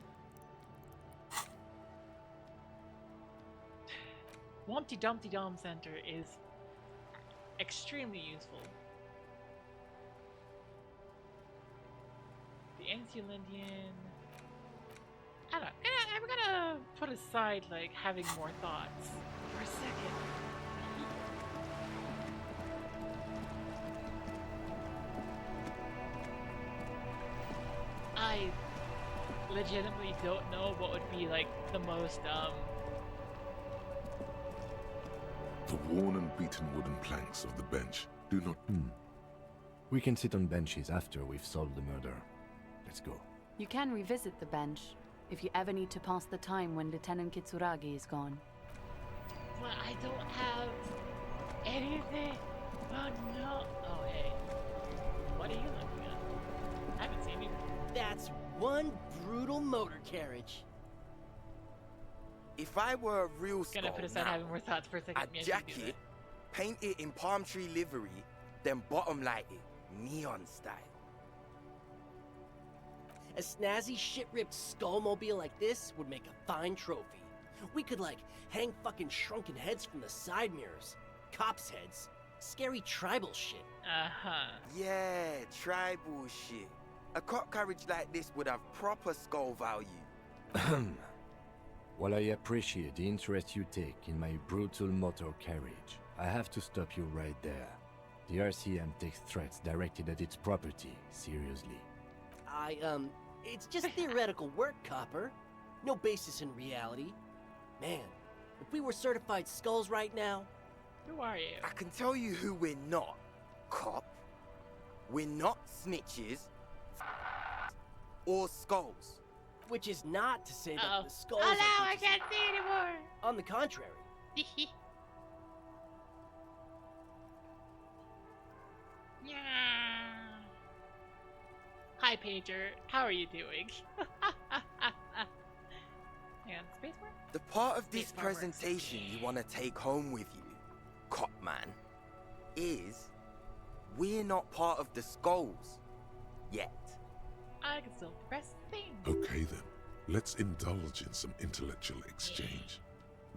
Wumpty Dumpty Dom Center is extremely useful. The Insulindian. I don't know. I'm gonna put aside like having more thoughts for a second. I legitimately don't know what would be like the most The worn and beaten wooden planks of the bench do not. We can sit on benches after we've solved the murder. Let's go. You can revisit the bench if you ever need to pass the time when Lieutenant Kitsuragi is gone. But I don't have anything. Oh no. Oh hey. What are you looking at? I haven't seen you. That's one brutal motor carriage. If I were a real Gonna skull put aside now, having more thoughts for a second. I'd Yes, jack you do it, paint it in palm tree livery, then bottom light it, neon style. A snazzy shit-ripped skullmobile like this would make a fine trophy. We could, like, hang fucking shrunken heads from the side mirrors. Cops' heads. Scary tribal shit. Uh-huh. Yeah, tribal shit. A cop carriage like this would have proper skull value. While I appreciate the interest you take in my brutal motor carriage, I have to stop you right there. The RCM takes threats directed at its property seriously. It's just theoretical work, Copper. No basis in reality. Man, if we were certified skulls right now... Who are you? I can tell you who we're not, cop. We're not snitches or skulls. Which is not to say that the skulls... Oh no, I can't see anymore! On the contrary. Yeah. Hi, Pager. How are you doing? And spacebar? The part of this Spacebar works. presentation you want to take home with you, cop man, is we're not part of the skulls yet. I can still press things. Okay then, let's indulge in some intellectual exchange.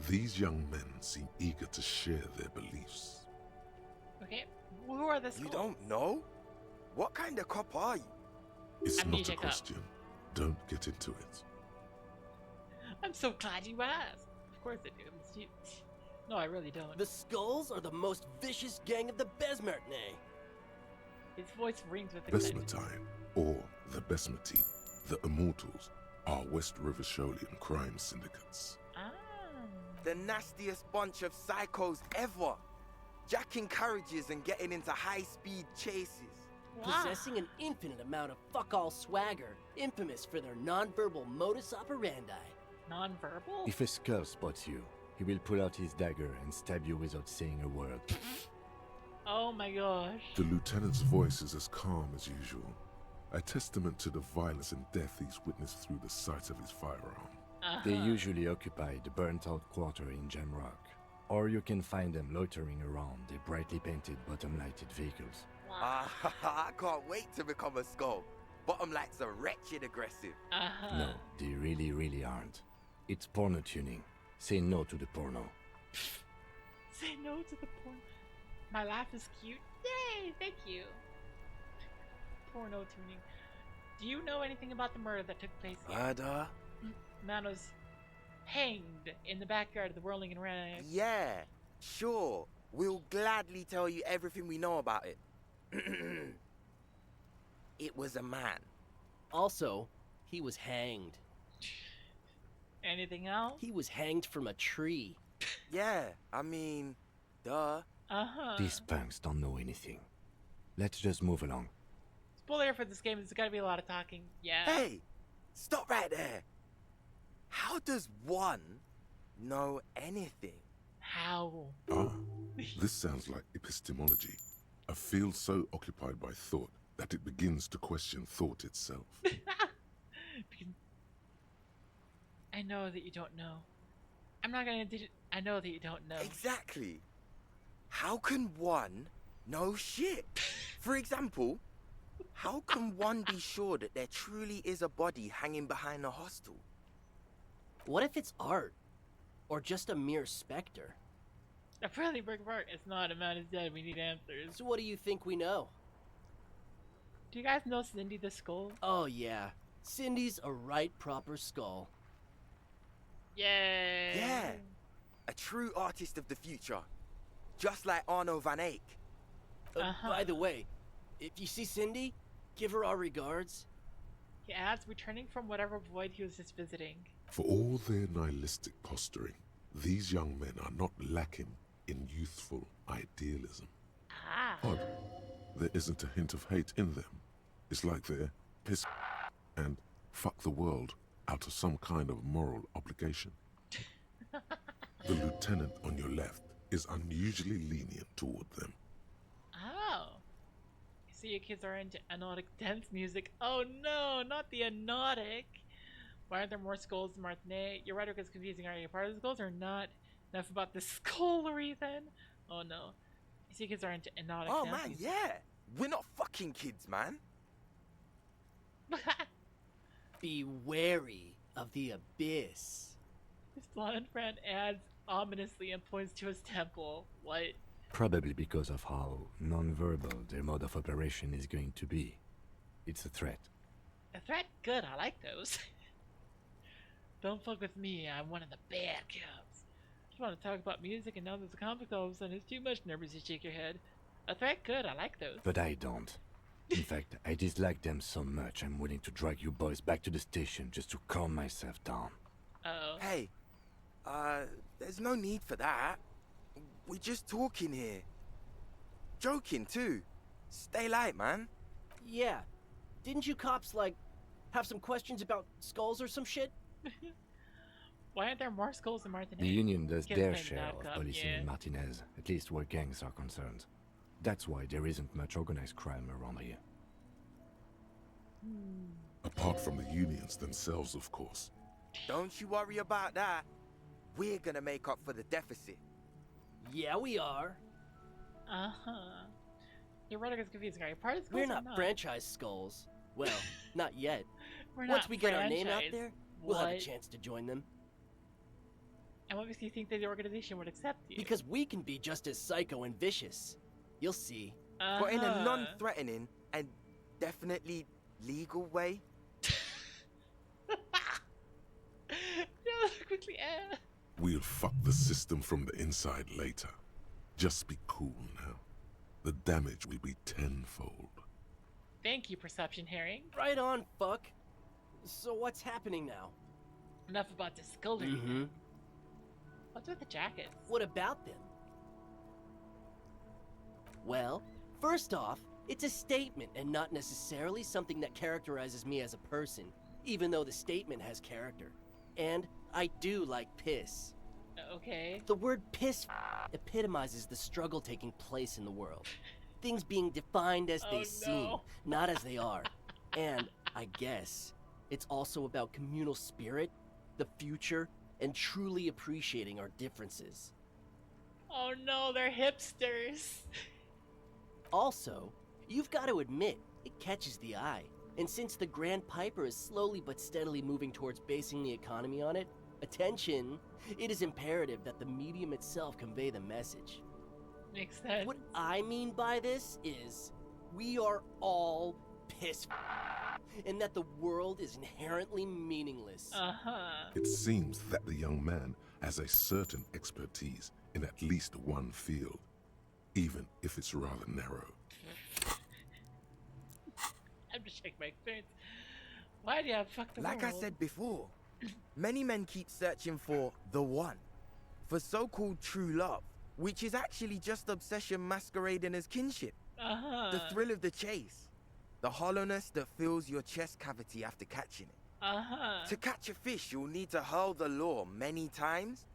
These young men seem eager to share their beliefs. Okay, who are the skulls? You don't know? What kind of cop are you? It's not a Amnesia cop. question. Don't get into it. I'm so glad you asked. Of course I do. No, I really don't. The skulls are the most vicious gang of the Besmertne. His voice rings with excitement. Besmatine, or the Besmati, the Immortals, are West River Sholian crime syndicates. The nastiest bunch of psychos ever. Jacking carriages and getting into high-speed chases. Possessing an infinite amount of fuck-all swagger, infamous for their non-verbal modus operandi. Non-verbal? If a skull spots you, he will pull out his dagger and stab you without saying a word. Oh my gosh. The lieutenant's voice is as calm as usual, a testament to the violence and death he's witnessed through the sight of his firearm. They usually occupy the burnt-out quarter in Jamrock, or you can find them loitering around their brightly painted bottom-lighted vehicles. I can't wait to become a skull. Bottom lights are wretched aggressive. No, they really aren't. It's porno tuning. Say no to the porno. Say no to the porn. My laugh is cute. Yay! Thank you. Porno tuning. Do you know anything about the murder that took place here? Murder? Man was hanged in the backyard of the Whirling and Ranch. Yeah, sure. We'll gladly tell you everything we know about it. It was a man. Also, he was hanged. Anything else? He was hanged from a tree. Yeah, I mean, duh. These punks don't know anything. Let's just move along. Spoiler for this game, there's gotta be a lot of talking. Yeah. Hey, stop right there. How does one know anything? How? This sounds like epistemology, a field so occupied by thought that it begins to question thought itself. I know that you don't know. I'm not gonna do it. I know that you don't know. Exactly. How can one know shit? For example, how can one be sure that there truly is a body hanging behind a hostel? What if it's art? Or just a mere specter? A friendly brick of art. It's not. A man is dead. We need answers. So what do you think we know? Do you guys know Cindy the Skull? Oh yeah. Cindy's a right proper skull. Yay! Yeah. A true artist of the future. Just like Arno van Eyck. By the way, if you see Cindy, give her our regards. He adds, returning from whatever void he was just visiting. For all their nihilistic posturing, these young men are not lacking in youthful idealism. Odd, there isn't a hint of hate in them. It's like they're piss and fuck the world out of some kind of moral obligation. The lieutenant on your left is unusually lenient toward them. Oh. You see, your kids are into anodic dance music. Oh no, not the anodic. Why aren't there more skulls in Martinet? Your rhetoric is confusing. Are you part of the skulls or not? Enough about the skullery then. Oh no. You see, kids are into anodic Oh dance man, music. yeah. We're not fucking kids, man. Be wary of the abyss. His blonde friend adds ominously and points to his temple. What? Probably because of how non-verbal their mode of operation is going to be. It's a threat. A threat? Good, I like those. Don't fuck with me, I'm one of the bad cops. Just want to talk about music and now there's a comic all of a sudden it's too much nervous to shake your head. A threat? Good, I like those. But I don't. In fact, I dislike them so much I'm willing to drag you boys back to the station just to calm myself down. Uh-oh. Hey, there's no need for that. We're just talking here. Joking too. Stay light, man. Yeah. Didn't you cops, like, have some questions about skulls or some shit? Why aren't there more skulls in Martinet? The Union does Kids their playing share bad of cop, policing yeah. in Martinez, at least where gangs are concerned. That's why there isn't much organized crime around here. Apart from the unions themselves, of course. Don't you worry about that. We're gonna make up for the deficit. Yeah, we are. Uh-huh. Your rhetoric is confusing. Are you part of the We're skulls or not franchise skulls. Well, not yet. We're Once not we get our name out franchise. there, we'll have a What? chance to join them. And what makes you think that the organization would accept you? Because we can be just as psycho and vicious. You'll see. But in a Uh-huh. non-threatening and definitely legal way. No, quickly, We'll fuck the system from the inside later. Just be cool now. The damage will be tenfold. Thank you, Perception Herring. Right on, fuck. So what's happening now? Enough about the skullery. Mm-hmm. What's with the jackets? What about them? Well, first off, it's a statement and not necessarily something that characterizes me as a person, even though the statement has character. And I do like piss. Okay. The word piss epitomizes the struggle taking place in the world. Things being defined as they seem, not as they are. And, I guess, it's also about communal spirit, the future, and truly appreciating our differences. Oh no, they're hipsters. Also, you've got to admit, it catches the eye. And since the Grand Piper is slowly but steadily moving towards basing the economy on it, attention, it is imperative that the medium itself convey the message. Makes sense. What I mean by this is, we are all pissed, and that the world is inherently meaningless. It seems that the young man has a certain expertise in at least one field, even if it's rather narrow. I'm just checking my experience. Why do you have fucked the Like world? I said before, many men keep searching for the one, for so-called true love, which is actually just obsession masquerading as kinship. The thrill of the chase, the hollowness that fills your chest cavity after catching it. To catch a fish, you'll need to hurl the lure many times,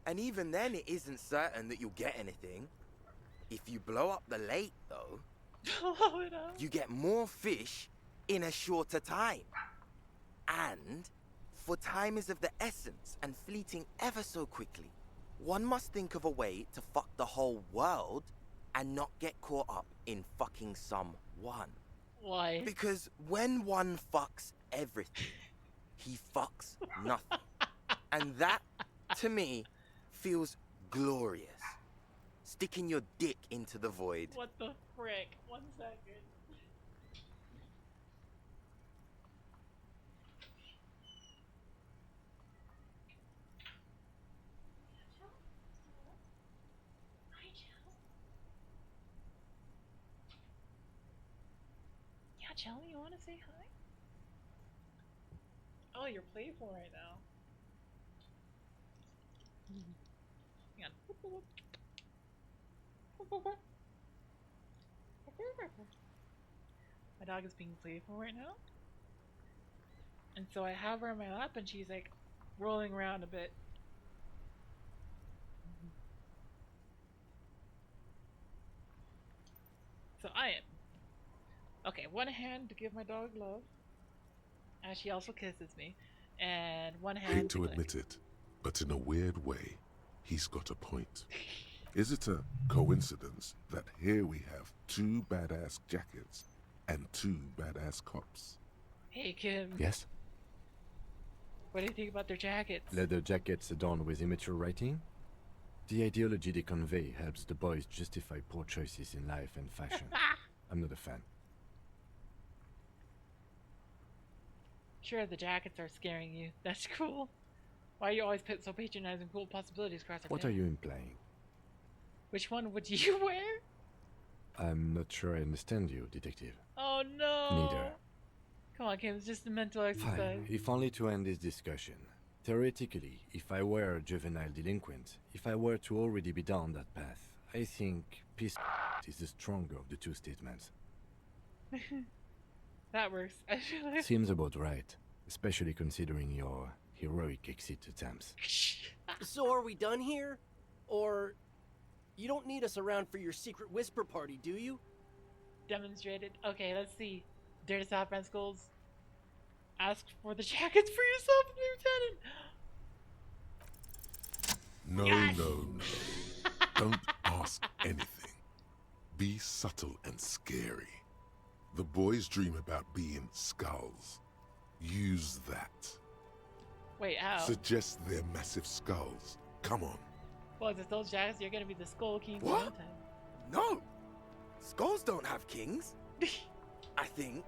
and even then it isn't certain that you'll get anything. If you blow up the lake, though, you get more fish in a shorter time. And, for time is of the essence and fleeting ever so quickly, one must think of a way to fuck the whole world and not get caught up in fucking someone. Why? Because when one fucks everything, he fucks nothing. And that, to me, feels glorious. Sticking your dick into the void. What the frick? 1 second. Yeah, Jelly, you want to say hi? Oh, you're playful right now. Hang on. My dog is being playful right now. And so I have her on my lap and she's like rolling around a bit. So I am. Okay, one hand to give my dog love. And she also kisses me. And one hand Hate to click. admit it, but in a weird way, he's got a point. Is it a coincidence that here we have 2 badass jackets and 2 badass cops? Hey Kim. Yes? What do you think about their jackets? Leather jackets adorned with immature writing? The ideology they convey helps the boys justify poor choices in life and fashion. I'm not a fan. Sure, the jackets are scaring you. That's cool. Why are you always put so patronizing cool possibilities across our What table? are you implying? Which one would you wear? I'm not sure I understand you, detective. Oh no! Neither. Come on, Kim, it's just a mental exercise. Fine, if only to end this discussion. Theoretically, if I were a juvenile delinquent, if I were to already be down that path, I think peace is the stronger of the 2 statements. That works, actually. Seems about right, especially considering your heroic exit attempts. So are we done here? Or you don't need us around for your secret whisper party, do you? Demonstrated. Okay, let's see. Dare to stop Red Skulls. Ask for the jackets for yourself, Lieutenant. No, Yes! no. Don't ask anything. Be subtle and scary. The boys dream about being skulls. Use that. Wait, how? Suggest their massive skulls. Come on. Well, if it's those jackets, you're gonna be the Skull King. What? Lieutenant. No! Skulls don't have kings. I think.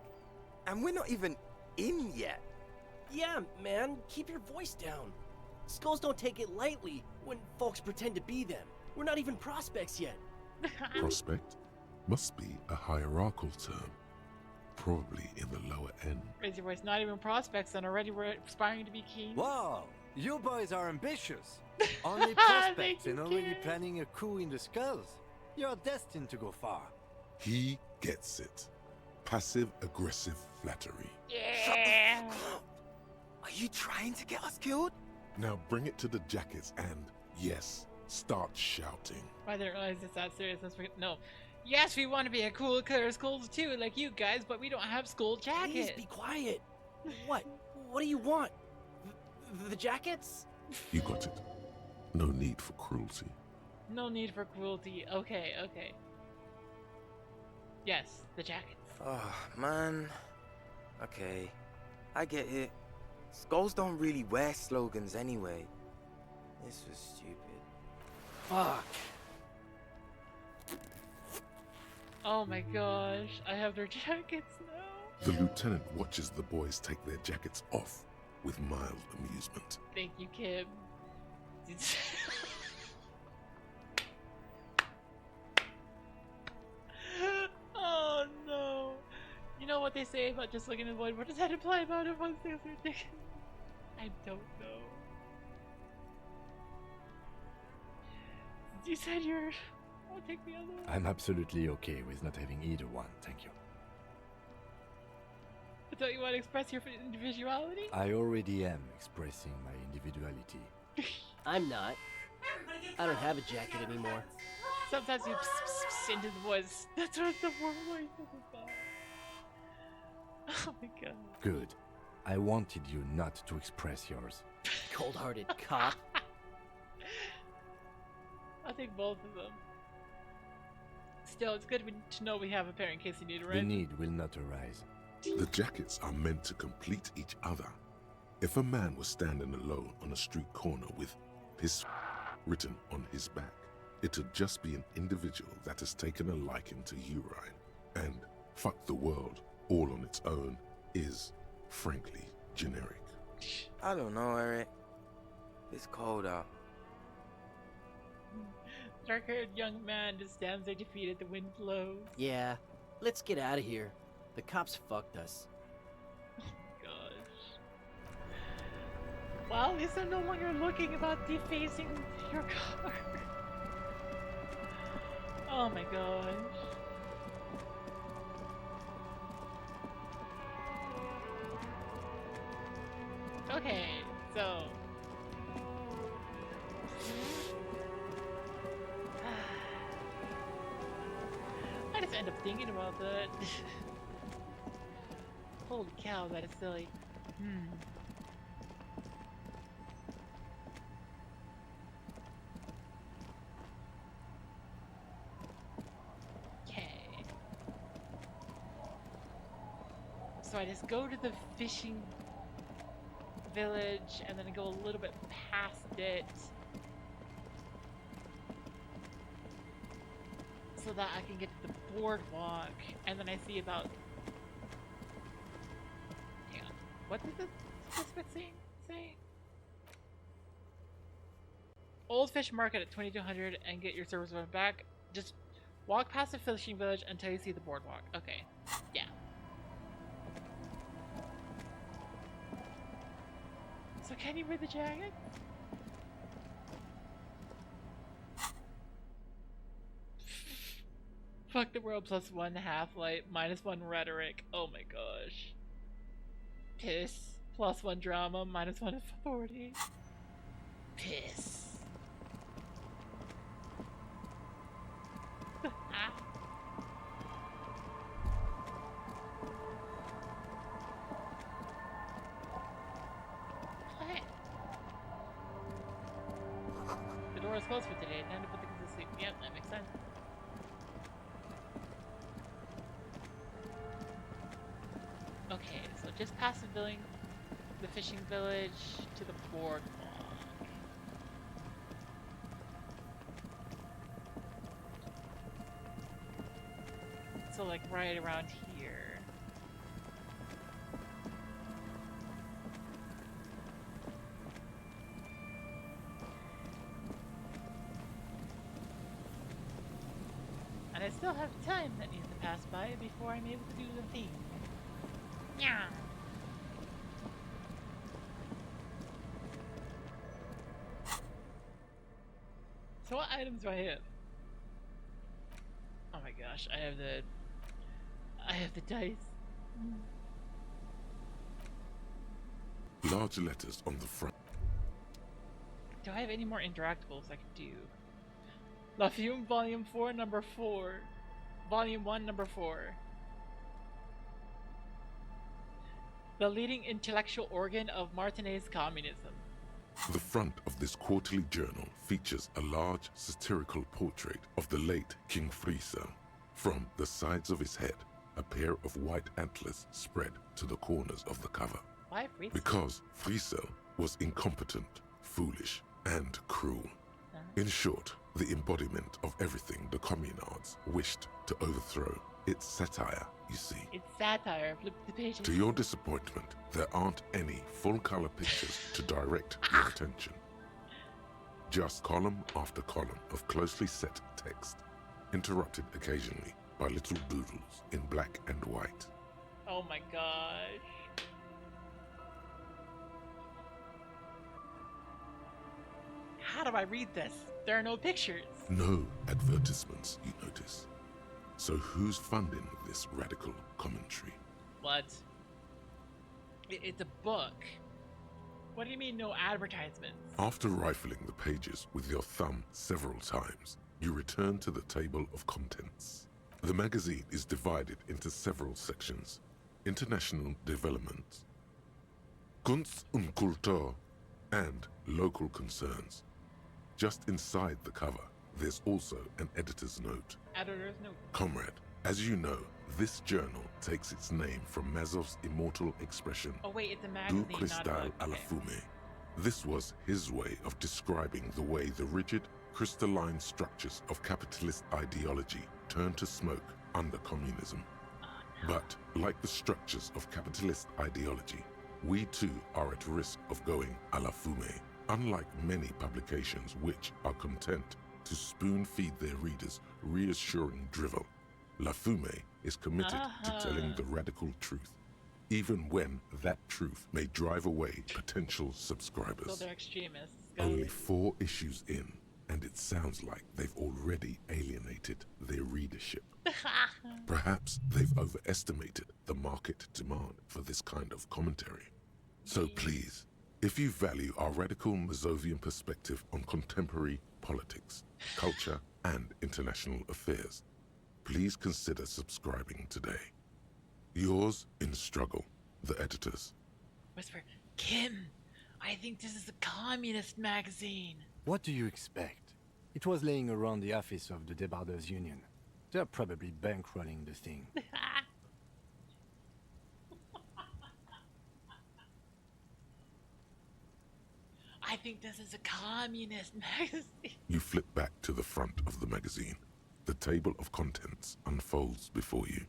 And we're not even in yet. Yeah, man, keep your voice down. Skulls don't take it lightly when folks pretend to be them. We're not even prospects yet. Prospect must be a hierarchical term. Probably in the lower end. Raise your voice. Not even prospects, and already we're aspiring to be kings. Wow, you boys are ambitious. Only Thank prospects you, and already Kim. planning a coup in the skulls. You're destined to go far. He gets it. Passive-aggressive flattery. Yeah. Are you trying to get us killed? Now bring it to the jackets and Yes, start shouting. I didn't realize it's that serious. No. Yes, we want to be a cool color schools too, like you guys, but we don't have school jackets. Please be quiet. What? What do you want? The jackets? You got it. No need for cruelty. No need for cruelty. Okay, okay. Yes, the jackets. Oh, man. Okay, I get it. Skulls don't really wear slogans anyway. This was stupid. Fuck. Oh my gosh, I have their jackets now. The lieutenant watches the boys take their jackets off with mild amusement. Thank you, Kim. Oh no. You know what they say about just looking at the void? What does that imply about it once things are ridiculous? I don't know. You said you're... I'll take the other one. I'm absolutely okay with not having either one, thank you. But don't you want to express your individuality? I already am expressing my individuality. I'm not. I don't have a jacket anymore. Sometimes you pss into the voice. That's what the voice is about. Oh my god. Good. I wanted you not to express yours. Cold-hearted cop. I think both of them. Still, it's good to know we have a pair in case you need a The rent. need will not arise. The jackets are meant to complete each other. If a man was standing alone on a street corner with his written on his back, it'd just be an individual that has taken a liking to urine. And fuck the world, all on its own, is, frankly, generic. I don't know, Eric. It's cold out. Dark-haired young man just stands there defeated. The wind blows. Yeah, let's get out of here. The cops fucked us. Gosh. Well, at least I'm no longer looking about defacing your car. Oh my gosh. Okay, so... I just end up thinking about that. Holy cow, that is silly. Okay. So I just go to the fishing village and then I go a little bit past it. So that I can get to the boardwalk, and then I see about... Yeah. What did the specific say? Old Fish Market at 2200 and get your service weapon back. Just walk past the fishing village until you see the boardwalk. Okay. Yeah. So can you wear the jacket? Fuck the world plus 1 half-light, minus 1 rhetoric. Oh my gosh. Piss. Plus 1 drama, minus 1 authority. Piss. Okay. The door is closed for today. Time to put the kids to sleep. Yep, that makes sense. Okay, so just past the fishing village to the boardwalk. So like right around here. And I still have time that needs to pass by before I'm able to do the thing. Yeah. So what items do I have? Oh my gosh, I have the dice. Large letters on the front. Do I have any more interactables I can do? La Fume Volume 4, Number 4. Volume 1, Number 4. The leading intellectual organ of Martinez communism. The front of this quarterly journal features a large satirical portrait of the late King Friesel. From the sides of his head, a pair of white antlers spread to the corners of the cover. Why Friesel? Because Friesel was incompetent, foolish, and cruel. In short, the embodiment of everything the communards wished to overthrow. It's satire, you see. It's satire. Flip the pages. To your disappointment, there aren't any full-color pictures to direct your attention. Just column after column of closely set text, interrupted occasionally by little doodles in black and white. Oh my gosh. How do I read this? There are no pictures. No advertisements, you notice. So who's funding this radical commentary? What? It's a book. What do you mean no advertisements? After rifling the pages with your thumb several times, you return to the table of contents. The magazine is divided into several sections. International development, Kunst und Kultur, and local concerns. Just inside the cover, there's also an editor's note. Editor's note. Comrade, as you know, this journal takes its name from Mazov's immortal expression, Oh wait, it's a magazine, Du not a cristal book. à la Okay. fumée. This was his way of describing the way the rigid, crystalline structures of capitalist ideology turn to smoke under communism. But, like the structures of capitalist ideology, we too are at risk of going à la fumée. Unlike many publications which are content to spoon-feed their readers reassuring drivel, La Fumée is committed to telling the radical truth, even when that truth may drive away potential So subscribers. they're extremists. Got Only it. 4 issues in, and it sounds like they've already alienated their readership. Perhaps they've overestimated the market demand for this kind of commentary. So please, if you value our radical Mazovian perspective on contemporary politics, culture, and international affairs, please consider subscribing today. Yours in struggle, the editors. Whisper, Kim, I think this is a communist magazine. What do you expect? It was laying around the office of the Debarders Union. They're probably bankrolling the thing. I think this is a communist magazine. You flip back to the front of the magazine. The table of contents unfolds before you.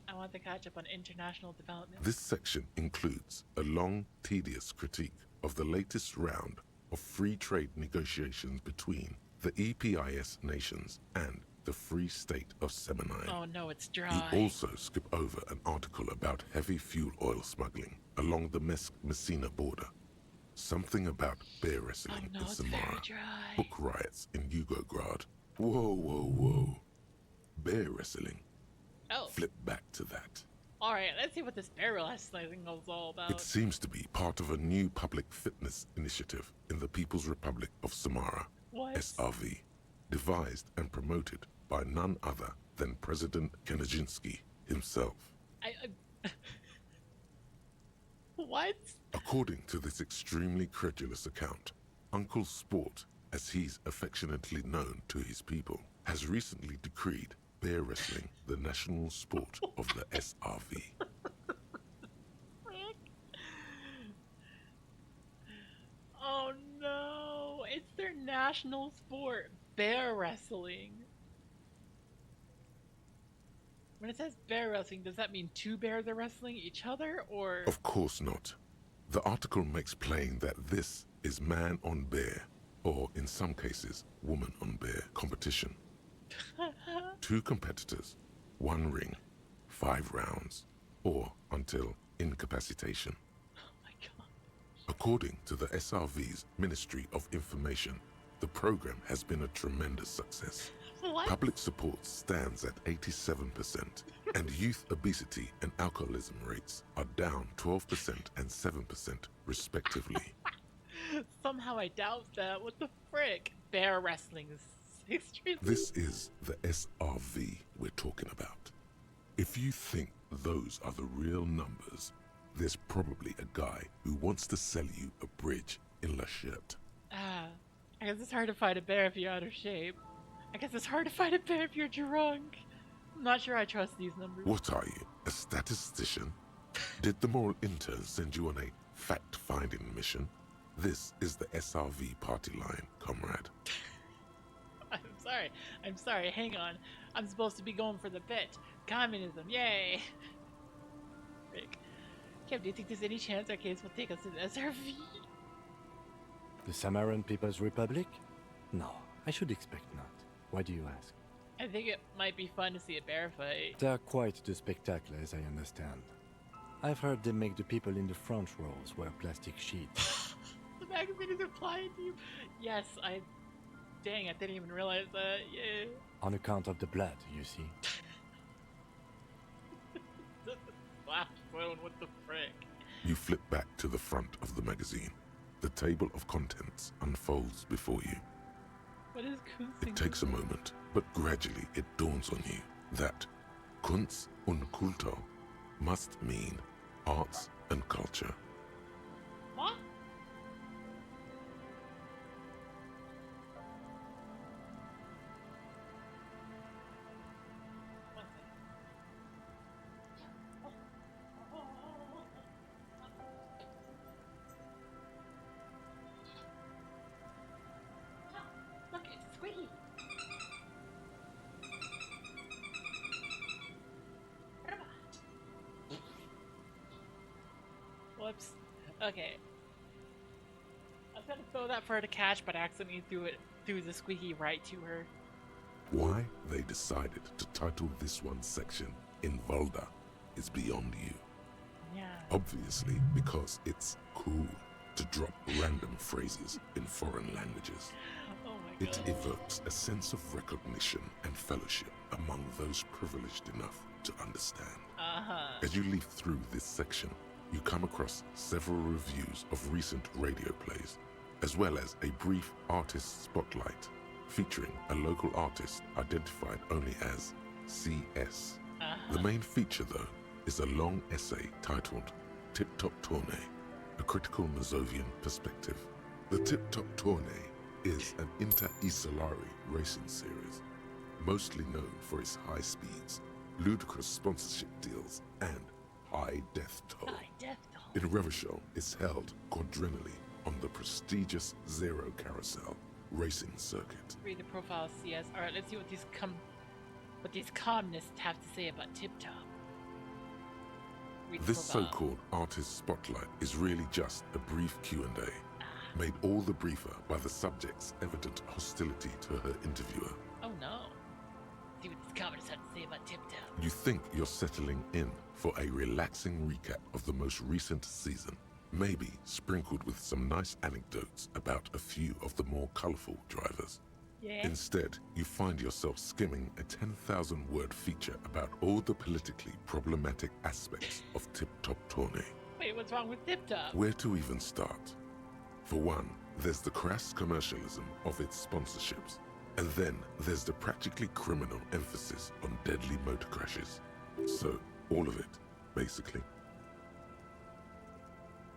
I want to catch up on international development. This section includes a long, tedious critique of the latest round of free trade negotiations between the EPIS nations and the Free State of Semenai. Oh no, it's You dry. also skip over an article about heavy fuel oil smuggling along the Messina border. Something about bear wrestling no, in it's Samara. very dry. Book riots in Yugograd. Whoa. Bear wrestling. Oh. Flip back to that. Alright, let's see what this barrel wrestling is all about. It seems to be part of a new public fitness initiative in the People's Republic of Samara, What? SRV, devised and promoted by none other than President Kanajinsky himself. What? According to this extremely credulous account, Uncle Sport, as he's affectionately known to his people, has recently decreed bear wrestling the national sport of the SRV. Oh no, it's their national sport, bear wrestling. When it says bear wrestling, does that mean 2 bears are wrestling each other, or? Of course not. The article makes plain that this is man on bear, or in some cases, woman on bear competition. 2 competitors, 1 ring, 5 rounds, or until incapacitation. According to the SRV's Ministry of Information, the program has been a tremendous success. What? Public support stands at 87%, and youth obesity and alcoholism rates are down 12% and 7% respectively. Somehow I doubt that. What the frick? Bear wrestling is extremely... This is the SRV we're talking about. If you think those are the real numbers, there's probably a guy who wants to sell you a bridge in La Chute. I guess it's hard to fight a bear if you're out of shape. I guess it's hard to fight a bear if you're drunk. I'm not sure I trust these numbers. What are you, a statistician? Did the moral intern send you on a fact-finding mission? This is the SRV party line, comrade. I'm sorry, hang on. I'm supposed to be going for the bit. Communism, yay! Frick. Kev, do you think there's any chance our case will take us to the SRV? The Samaran People's Republic? No, I should expect not. Why do you ask? I think it might be fun to see a bear fight. They're quite the spectacle, as I understand. I've heard they make the people in the front rows wear plastic sheets. The magazine is replying to you. Yes, Dang, I didn't even realize that. Yeah. On account of the blood, you see. Last phone, what the frick? You flip back to the front of the magazine. The table of contents unfolds before you. What is Kunst? It takes a moment, but gradually it dawns on you that Kunst und Kultur must mean arts and culture. What? Look, it's Squiggy. Whoops. Okay. I was gonna throw that for her to catch, but I accidentally threw the squeaky right to her. Why they decided to title this one section Invalda is beyond you. Yeah. Obviously, because it's cool to drop random phrases in foreign languages. Oh my It god. evokes a sense of recognition and fellowship among those privileged enough to understand. As you leaf through this section, you come across several reviews of recent radio plays, as well as a brief artist spotlight featuring a local artist identified only as CS. The main feature, though, is a long essay titled Tip Top Tourney, a critical Mazovian perspective. The Tip Top Tourney is an inter-Isolari racing series, mostly known for its high speeds, ludicrous sponsorship deals, and high death toll. In Revachol, it's held quadrennially on the prestigious Zero Carousel racing circuit. Read the profile of CS. Alright, let's see what these columnists have to say about Tip Top. Read the This profile. so-called artist spotlight is really just a brief Q&A, made all the briefer by the subject's evident hostility to her interviewer. Oh no. See what these columnists have to say about Tip Top. You think you're settling in for a relaxing recap of the most recent season, maybe sprinkled with some nice anecdotes about a few of the more colorful drivers. Yeah. Instead, you find yourself skimming a 10,000-word feature about all the politically problematic aspects of Tip Top Tourney. Wait, what's wrong with Tip Top? Where to even start? For one, there's the crass commercialism of its sponsorships. And then there's the practically criminal emphasis on deadly motor crashes. So, all of it, basically.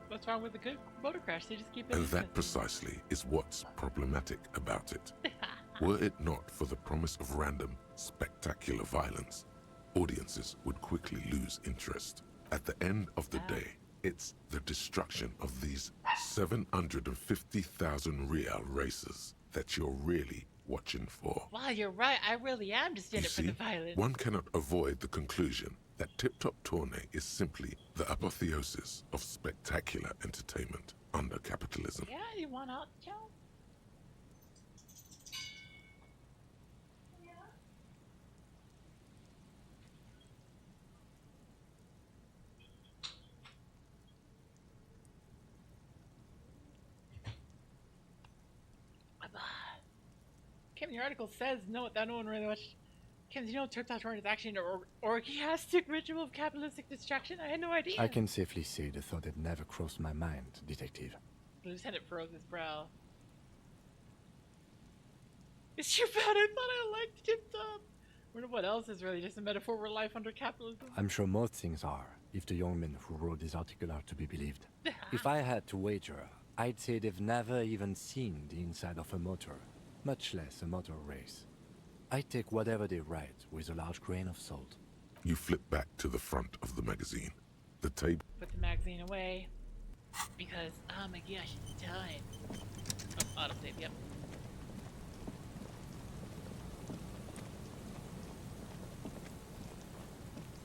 What's wrong with the good motor crash? They just keep it. And that precisely is what's problematic about it. Were it not for the promise of random, spectacular violence, audiences would quickly lose interest. At the end of the day, it's the destruction of these 750,000 real races that you're really watching for. Wow, you're right. I really am just in You it for see, the violence. one cannot avoid the conclusion that Tip Top Tourney is simply the apotheosis of spectacular entertainment under capitalism. Yeah, you want out, Joe? Kim, your article says that no one really watched. Kim, do you know Tip Top Tourney is actually an orgiastic ritual of capitalistic destruction? I had no idea. I can safely say the thought had never crossed my mind, Detective. Lieutenant furrows his brow. It's too bad I thought I liked Tip Top. I wonder what else is really just a metaphor for life under capitalism. I'm sure most things are, if the young men who wrote this article are to be believed. If I had to wager, I'd say they've never even seen the inside of a motor, much less a motor race. I take whatever they write with a large grain of salt. You flip back to the front of the magazine. The table. Put the magazine away. Because, oh my gosh, it's time. Oh, autosave, yep.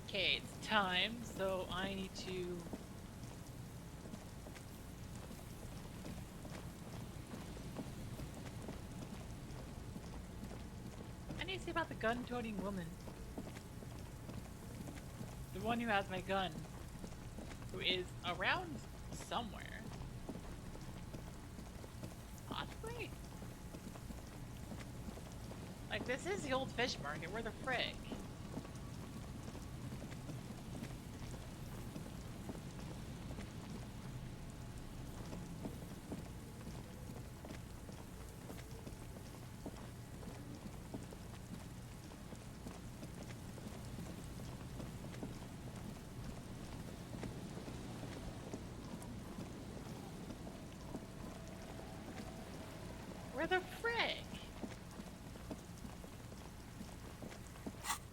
Okay, it's time, so I need to... I need to see about the gun-toting woman. The one who has my gun. Who is around somewhere. Possibly? Like, this is the old fish market. Where the frick? Where the frick?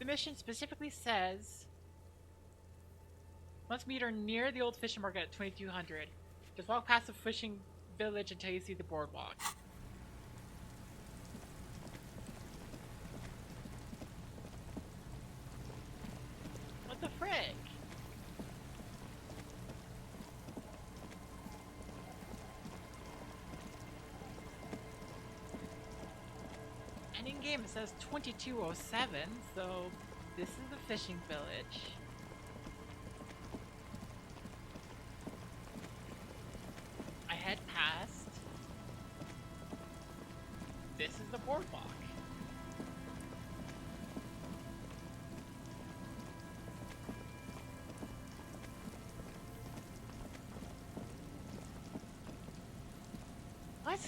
The mission specifically says must meet or near the old fishing market at 2200. Just walk past the fishing village until you see the boardwalk. What the frick? And in game it says 2207, so this is the fishing village. I head past. This is the boardwalk. What?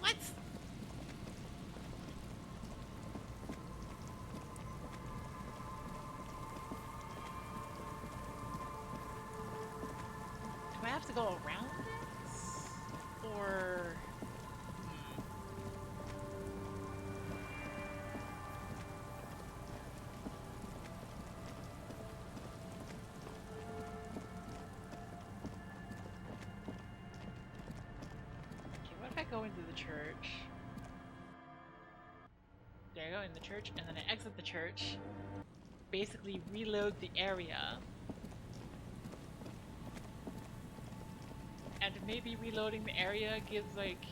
What? Do I have to go around this? Or... Okay, what if I go into the church? There I go, in the church, and then I exit the church. Basically reload the area. And maybe reloading the area gives like...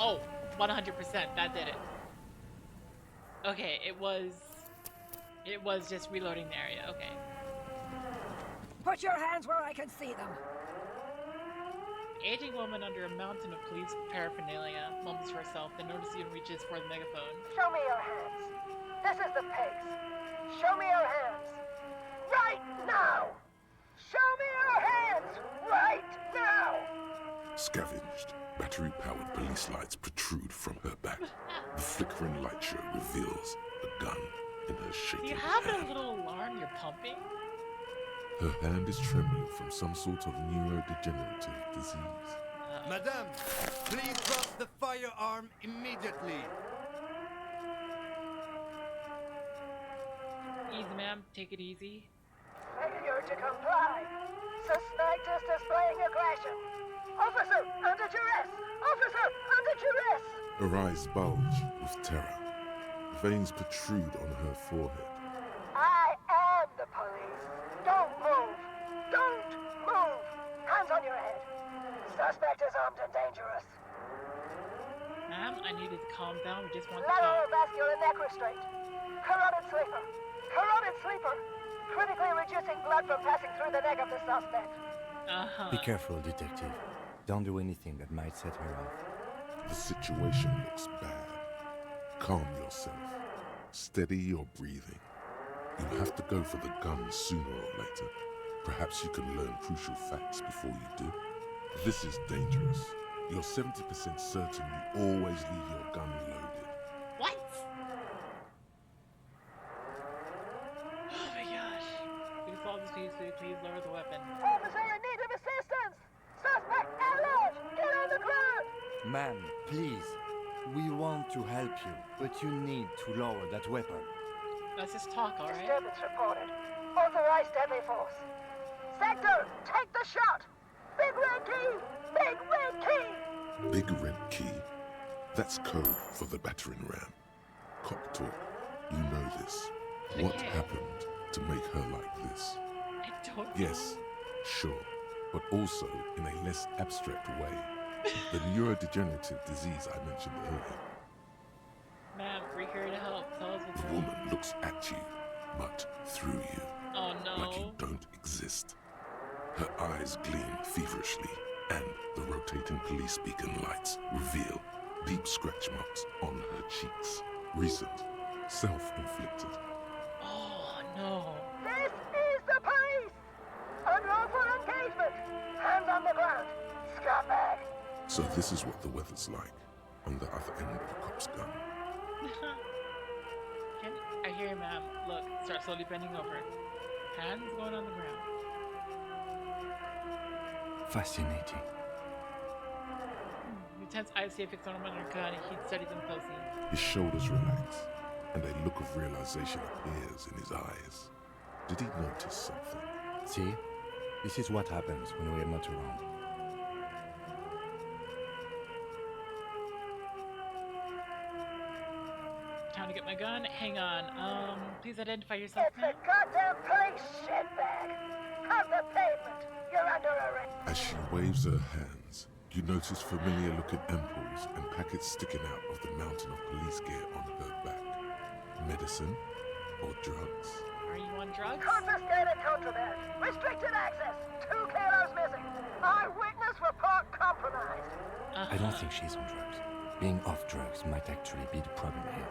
Oh, 100%, that did it. Okay, it was just reloading the area, okay. Put your hands where I can see them. Aging woman under a mountain of police paraphernalia mumbles to herself, then notices you and reaches for the megaphone. Show me your hands. This is the pace. Show me your hands. Right now! Show me your hands! Right now! Scavenged, battery-powered police lights protrude from her back. The flickering light show reveals a gun in her shaking Do you have hand. a little alarm you're pumping? Her hand is trembling from some sort of neurodegenerative disease. Madame, please drop the firearm immediately. Easy, ma'am. Take it easy. Failure to comply. Suspect is displaying aggression. Officer, under duress! Officer, under duress! Her eyes bulge with terror. Veins protrude on her forehead. I am the police. Don't move. Don't move. Hands on your head. Suspect is armed and dangerous. Ma'am, I need you to calm down. We just want to talk. Lateral vascular neck restraint. Carotid sleeper. Carotid sleeper. Critically reducing blood from passing through the neck of the suspect. Be careful, detective. Don't do anything that might set her off. The situation looks bad. Calm yourself. Steady your breathing. You'll have to go for the gun sooner or later. Perhaps you can learn crucial facts before you do. This is dangerous. You're 70% certain you always leave your gun loaded. What? Oh my gosh. Please solve this case, please lower the weapon. Officer in need of assistance! Suspect alert! Get on the ground! Ma'am, please. We want to help you, but you need to lower that weapon. Let's just talk, alright? Disturbance reported. Authorized deadly force. Sector, take the shot! Big red key! Big red key! Big red key? That's code for the battering ram. Cop talk. You know this. What happened to make her like this? I don't know. Yes, sure. But also in a less abstract way. The neurodegenerative disease I mentioned earlier. Ma'am, we're here to help. Tell us what's The wrong. woman looks at you, but through you. Oh no. Like you don't exist. Her eyes gleam feverishly, and the rotating police beacon lights reveal deep scratch marks on her cheeks. Recent, self-inflicted. Oh no. This is the police! Unlawful engagement! Hands on the ground! Scumbag! So this is what the weather's like on the other end of a cop's gun. I hear you, ma'am. Look, start slowly bending over. Hands going on the ground. Fascinating. Lieutenant's eyes stay fixed on him under gun. He studies them closely. His shoulders relax, and a look of realization appears in his eyes. Did he notice something? See? This is what happens when we are not around. Time to get my gun. Hang on. Please identify yourself, It's ma'am. a goddamn police shitbag! Off the pavement! You're under arrest! As she waves her hands, you notice familiar-looking ampoules and packets sticking out of the mountain of police gear on her back. Medicine or drugs? Are you on drugs? Confiscated contraband! Restricted access! 2 kilos missing! Eyewitness report compromised! I don't think she's on drugs. Being off drugs might actually be the problem here.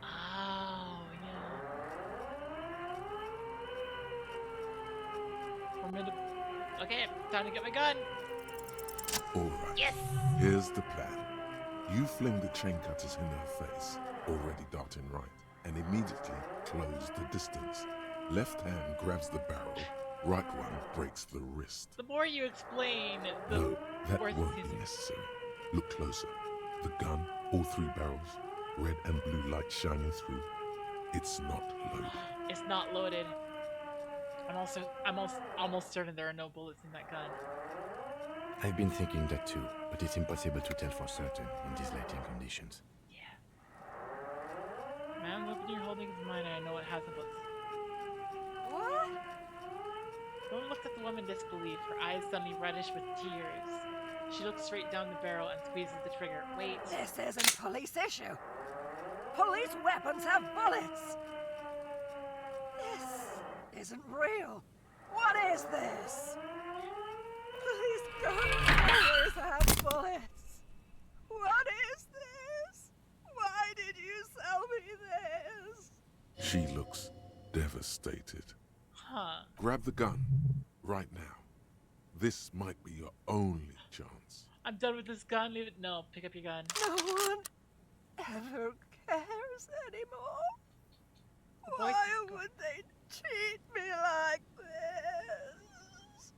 Oh, yeah. Okay, time to get my gun. Alright. Yes! Here's the plan. You fling the chain cutters in her face, already darting right, and immediately close the distance. Left hand grabs the barrel, right one breaks the wrist. The more you explain, the No, that worse won't it be is. necessary. Look closer. The gun, all 3 barrels, red and blue light shining through. It's not loaded. It's not loaded. I'm almost certain there are no bullets in that gun. I've been thinking that too, but it's impossible to tell for certain in these lighting conditions. Ma'am, the weapon you're holding is mine, and I know it has the bullets. What? The woman looks at the woman in disbelief, her eyes suddenly reddish with tears. She looks straight down the barrel and squeezes the trigger. Wait. This isn't police issue. Police weapons have bullets. This isn't real. What is this? Police guns have bullets. What is this? Why did you sell me this? She looks devastated. Huh. Grab the gun, right now. This might be your only chance. I'm done with this gun. Leave it. No, pick up your gun. No one ever cares anymore. boy- Why would they treat me like this?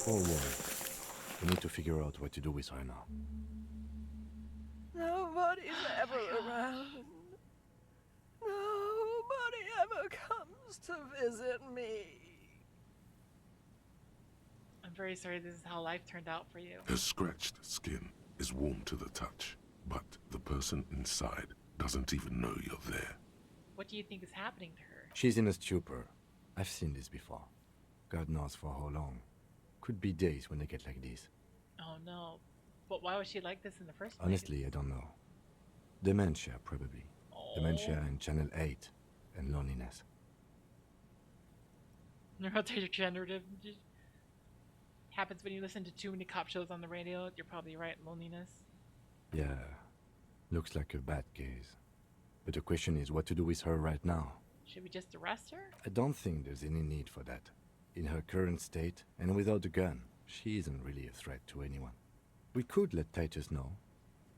Poor woman. We need to figure out what to do with her now. Nobody's ever around. Nobody ever comes to visit me. I'm very sorry this is how life turned out for you. Her scratched skin is warm to the touch, but the person inside doesn't even know you're there. What do you think is happening to her? She's in a stupor. I've seen this before. God knows for how long. Could be days when they get like this. Oh no. But why was she like this in the first place? Honestly, I don't know. Dementia, probably. Dementia and Channel 8. And loneliness. Neurodegenerative happens when you listen to too many cop shows on the radio. You're probably right. Loneliness. Yeah. Looks like a bad case. But the question is what to do with her right now. Should we just arrest her? I don't think there's any need for that. In her current state, and without the gun, she isn't really a threat to anyone. We could let Titus know.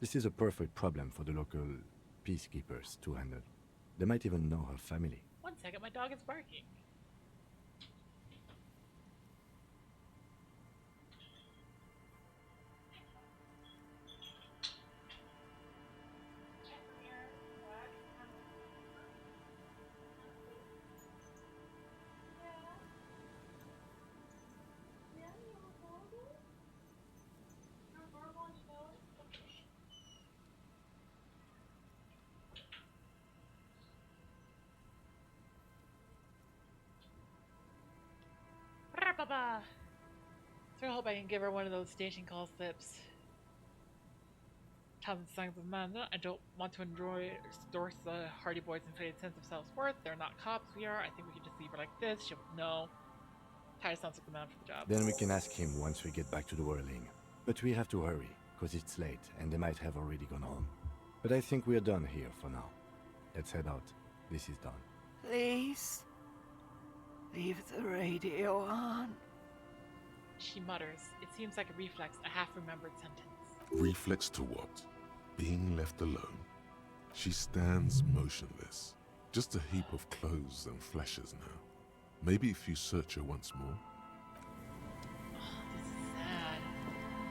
This is a perfect problem for the local peacekeepers to handle. They might even know her family. 1 second, my dog is barking. So I hope I can give her one of those station call slips. Tell them signs of Amanda. I don't want to endorse the Hardy Boys' inflated sense of self-worth. They're not cops, we are. I think we could just leave her like this. She won't know. Titus sounds like the man for the job. Then we can ask him once we get back to the whirling. But we have to hurry, because it's late, and they might have already gone home. But I think we're done here for now. Let's head out. This is done. Please, leave the radio on. She mutters. It seems like a reflex, a half-remembered sentence. Reflex to what? Being left alone? She stands motionless, just a heap of clothes and fleshes now. Maybe if you search her once more. Oh, this is sad.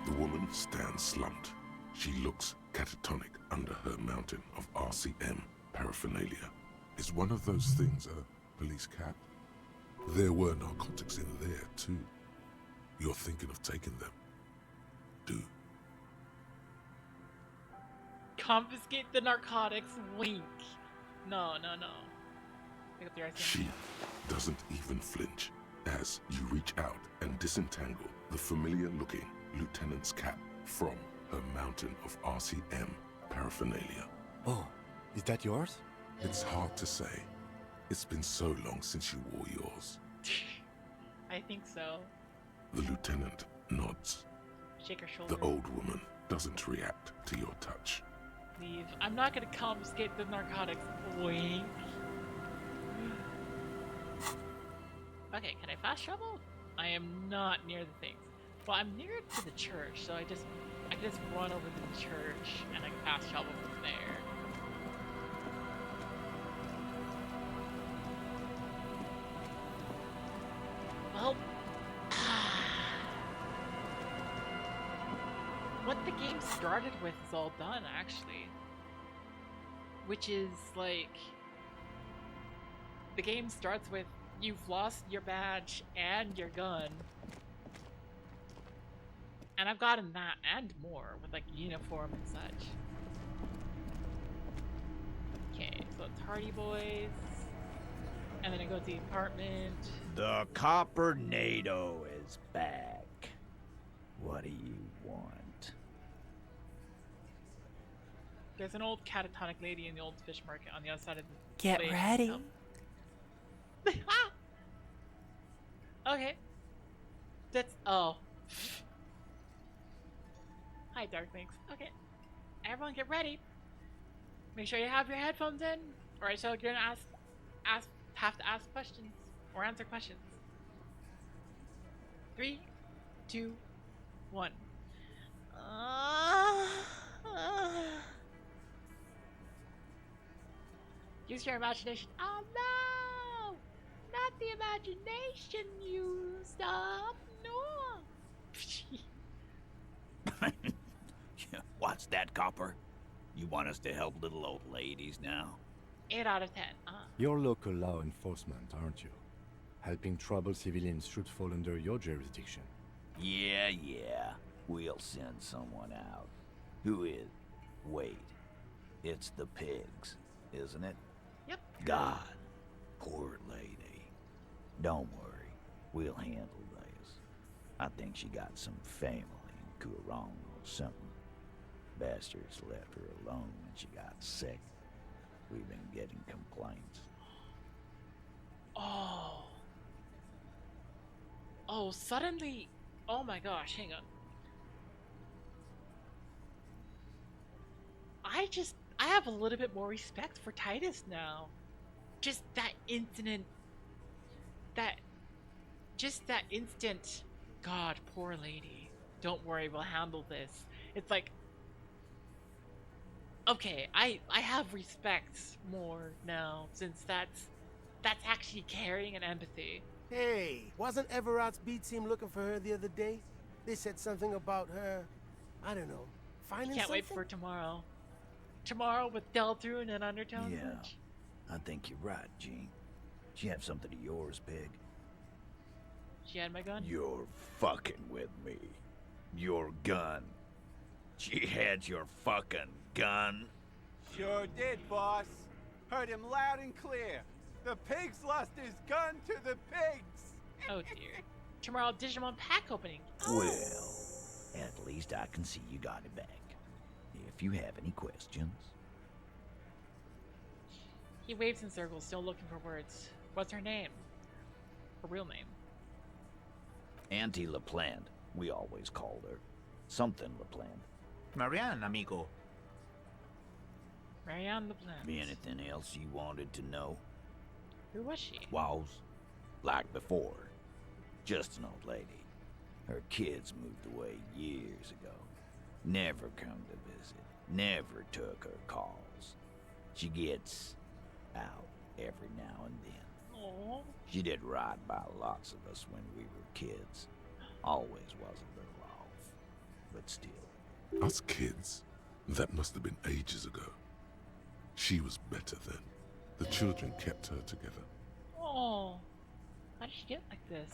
The woman stands slumped. She looks catatonic under her mountain of RCM paraphernalia. Is one of those things a police cap? There were narcotics in there too. You're thinking of taking them. Do. Confiscate the narcotics, wink. No. Pick up the RCM. She doesn't even flinch as you reach out and disentangle the familiar-looking lieutenant's cap from her mountain of RCM paraphernalia. Oh, is that yours? It's hard to say. It's been so long since you wore yours. I think so. The lieutenant nods. Shake her shoulder. The old woman doesn't react to your touch. Leave. I'm not gonna confiscate the narcotics, wink. Okay, can I fast travel? I am not near the things. Well, I'm near to the church, so I can just run over to the church and I can fast travel from there. Well, what the game started with is all done, actually. Which is like, the game starts with you've lost your badge and your gun. And I've gotten that and more with like uniform and such. Okay, so it's Hardy Boys. And then I go to the apartment. The Coppernado is back. What do you want? There's an old catatonic lady in the old fish market on the other side of the Get lake. ready. Okay. That's oh. Hi, Darklings. Okay. Everyone get ready. Make sure you have your headphones in, or I shall you're gonna have to ask questions or answer questions. 3, 2, 1. Use your imagination. Oh no! Not the imagination you stop. No. What's that, Copper? You want us to help little old ladies now? 8 out of 10. You're local law enforcement, aren't you? Helping troubled civilians should fall under your jurisdiction. Yeah. We'll send someone out. Who is? Wait. It's the pigs, isn't it? Yep. God. Poor lady. Don't worry. We'll handle this. I think she got some family in Kurong or something. Bastards left her alone when she got sick. We've been getting complaints. Oh, suddenly. Oh my gosh, hang on. I have a little bit more respect for Titus now. Just that incident, just that instant, God, poor lady. Don't worry, we'll handle this. It's like, okay, I have respect more now, since that's actually caring and empathy. Hey, wasn't Everard's B team looking for her the other day? They said something about her, I don't know, finding Can't something? wait for tomorrow. Tomorrow with Deltarune and Undertone. Yeah, I think you're right, Jean. She have something of yours, pig. She had my gun? You're fucking with me. Your gun. She had your fucking gun. Sure did, boss. Heard him loud and clear. The pigs lost his gun to the pigs. Oh dear. Tomorrow Digimon pack opening. Well, at least I can see you got it back. If you have any questions. He waves in circles, still looking for words. What's her name? Her real name. Auntie LaPlante, we always called her. Something LaPlante. Marianne, amigo. Marianne LaPlante. Anything else you wanted to know? Who was she? Was, like before, just an old lady. Her kids moved away years ago. Never come to visit. Never took her calls. She gets out every now and then. Aww. She did right by lots of us when we were kids. Always was a little off, but still. Us kids? That must have been ages ago. She was better then. The children kept her together. Oh, how did she get like this?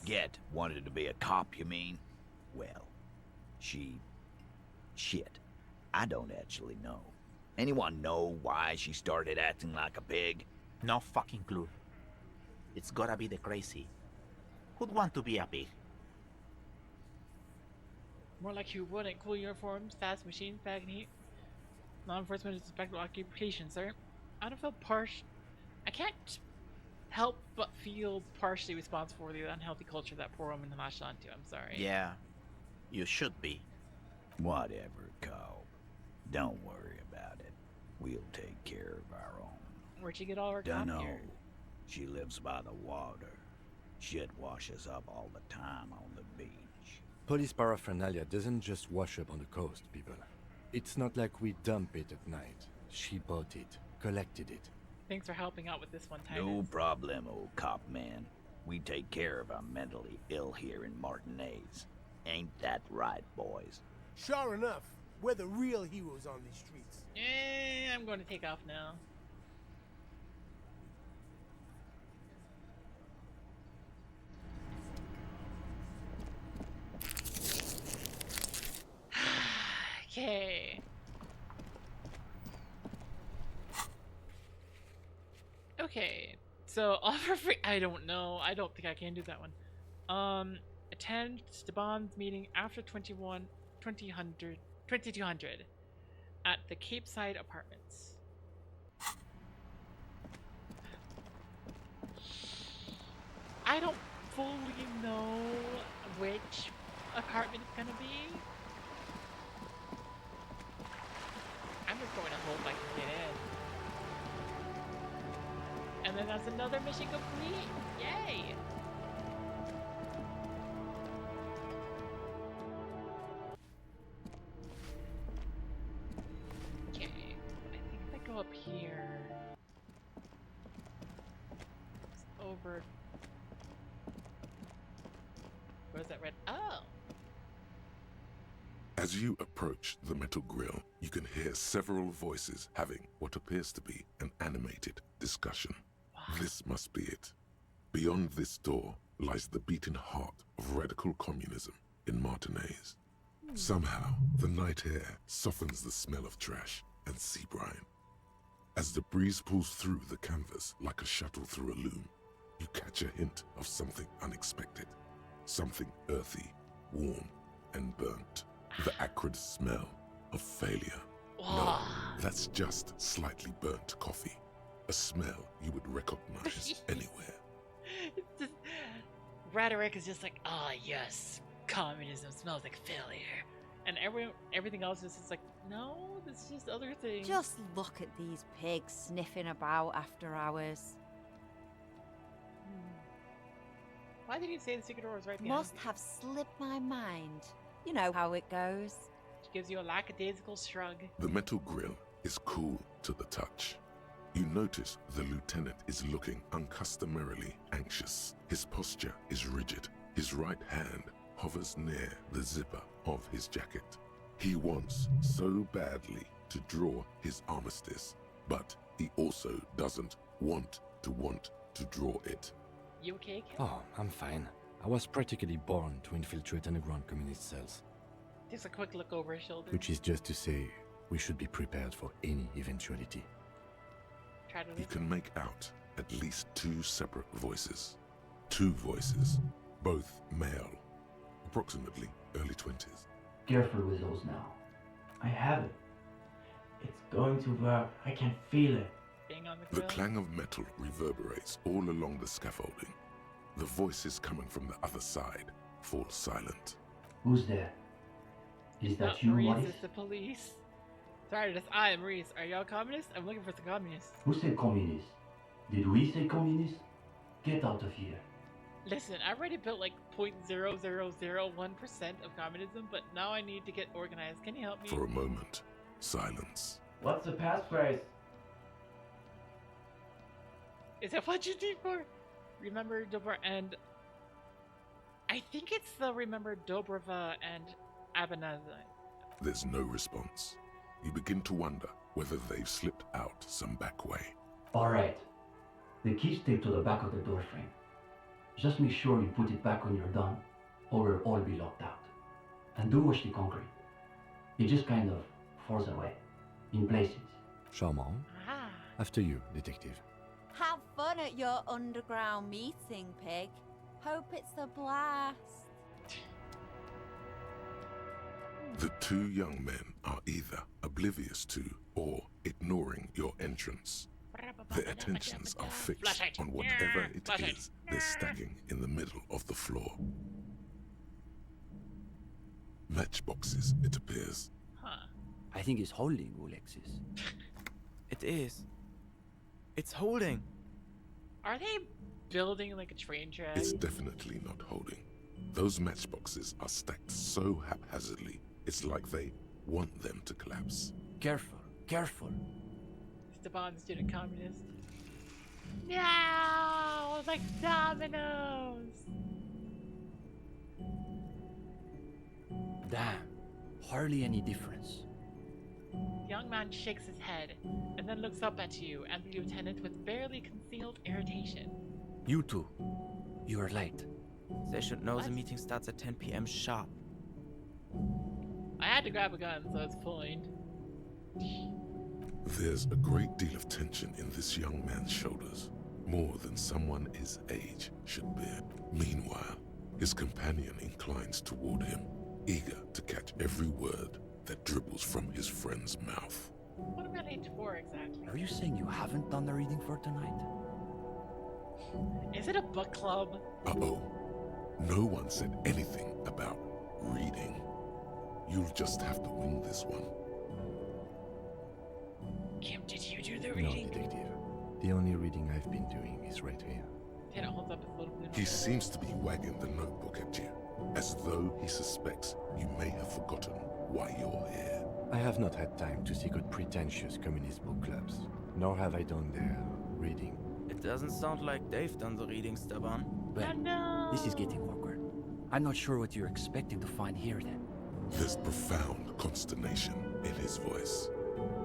Wanted to be a cop, you mean? Well, shit. I don't actually know. Anyone know why she started acting like a pig? No fucking clue. It's gotta be the crazy. Who'd want to be a pig? More like who wouldn't. Cool uniforms, fast machines, bag and heat. Law enforcement is a respectable occupation, sir. I don't feel I can't help but feel partially responsible for the unhealthy culture that poor woman latched onto. I'm sorry. Yeah, you should be. Whatever, Cole. Don't worry about it. We'll take care of our own. Where'd you get all her cop Dunno. gear? She lives by the water. Shit washes up all the time on the beach. Police paraphernalia doesn't just wash up on the coast, people. It's not like we dump it at night. She bought it, collected it. Thanks for helping out with this one, Titus. No problem, old cop man. We take care of our mentally ill here in Martinez. Ain't that right, boys? Sure enough, we're the real heroes on these streets. I'm going to take off now. Okay. Okay. So offer free. I don't know. I don't think I can do that one. Attend Steban's meeting after 2200 at the Cape Side Apartments. I don't fully know which apartment it's gonna be. I'm just going to hope I can get in. And then that's another mission complete. Yay! Okay, I think if I go up here, it's over. Where's that red? Oh! As you approach the metal grill, you can hear several voices having what appears to be an animated discussion. This must be it. Beyond this door lies the beating heart of radical communism in Martinez. Somehow, the night air softens the smell of trash and sea brine. As the breeze pulls through the canvas like a shuttle through a loom, you catch a hint of something unexpected. Something earthy, warm, and burnt. The acrid smell of failure. No, that's just slightly burnt coffee. A smell you would recognize anywhere. It's just, Rhetoric is just like, ah, yes, communism smells like failure. And everything else is just like, no, this is just other things. Just look at these pigs sniffing about after hours. Why did you say the secret door was right behind Must you? have slipped my mind. You know how it goes. She gives you a lackadaisical shrug. The metal grill is cool to the touch. You notice the lieutenant is looking uncustomarily anxious. His posture is rigid. His right hand hovers near the zipper of his jacket. He wants so badly to draw his armistice, but he also doesn't want to draw it. You okay, Ken? Oh, I'm fine. I was practically born to infiltrate underground communist cells. Just a quick look over his shoulder. Which is just to say, we should be prepared for any eventuality. You can make out at least two separate voices. Two voices, both male, approximately early 20s. Careful with those now. I have it. It's going to work. I can feel it. The clang of metal reverberates all along the scaffolding. The voices coming from the other side fall silent. Who's there? Is that you, Maurice, Maurice? it's the police. Sorry, I am Maurice. Are y'all communists? I'm looking for some communists. Who said communist? Did we say communist? Get out of here. Listen, I already built like 0.0001% of communism, but now I need to get organized. Can you help me? For a moment, silence. What's the passphrase? Is that what you need for? Remember Dobra and... I think it's the Remember Dobrava and Abanazai. There's no response. You begin to wonder whether they've slipped out some back way. Alright. The key's taped to the back of the door frame. Just make sure you put it back when you're done, or we'll all be locked out. And do watch the concrete. It just kind of falls away, in places. Charmant. After you, detective. Have fun at your underground meeting, pig. Hope it's a blast. The two young men are either oblivious to or ignoring your entrance. Their attentions are fixed on whatever it is they're stacking in the middle of the floor. Matchboxes, it appears. I think it's holding, Alexis. It is. It's holding. Are they building like a train track? It's definitely not holding. Those matchboxes are stacked so haphazardly, it's like they want them to collapse. Careful, careful. Stepan, student communist. No! Like dominoes! Damn, hardly any difference. The young man shakes his head and then looks up at you and the lieutenant with barely concealed irritation. You two, you are late. They should know the meeting starts at 10 p.m. sharp. I had to grab a gun, so it's fine. There's a great deal of tension in this young man's shoulders, more than someone his age should bear. Meanwhile, his companion inclines toward him, eager to catch every word that dribbles from his friend's mouth. What am I late for exactly? Are you saying you haven't done the reading for tonight? Is it a book club? Uh-oh. No one said anything about reading. You'll just have to wing this one. Kim, did you do the No, reading? detective. The only reading I've been doing is right here. It holds up his little blue He notebook. seems to be wagging the notebook at you, as though he suspects you may have forgotten why you're here. I have not had time to seek out pretentious communist book clubs, nor have I done their reading. It doesn't sound like they've done the reading, Steban. Well, this is getting awkward. I'm not sure what you're expecting to find here then. There's profound consternation in his voice.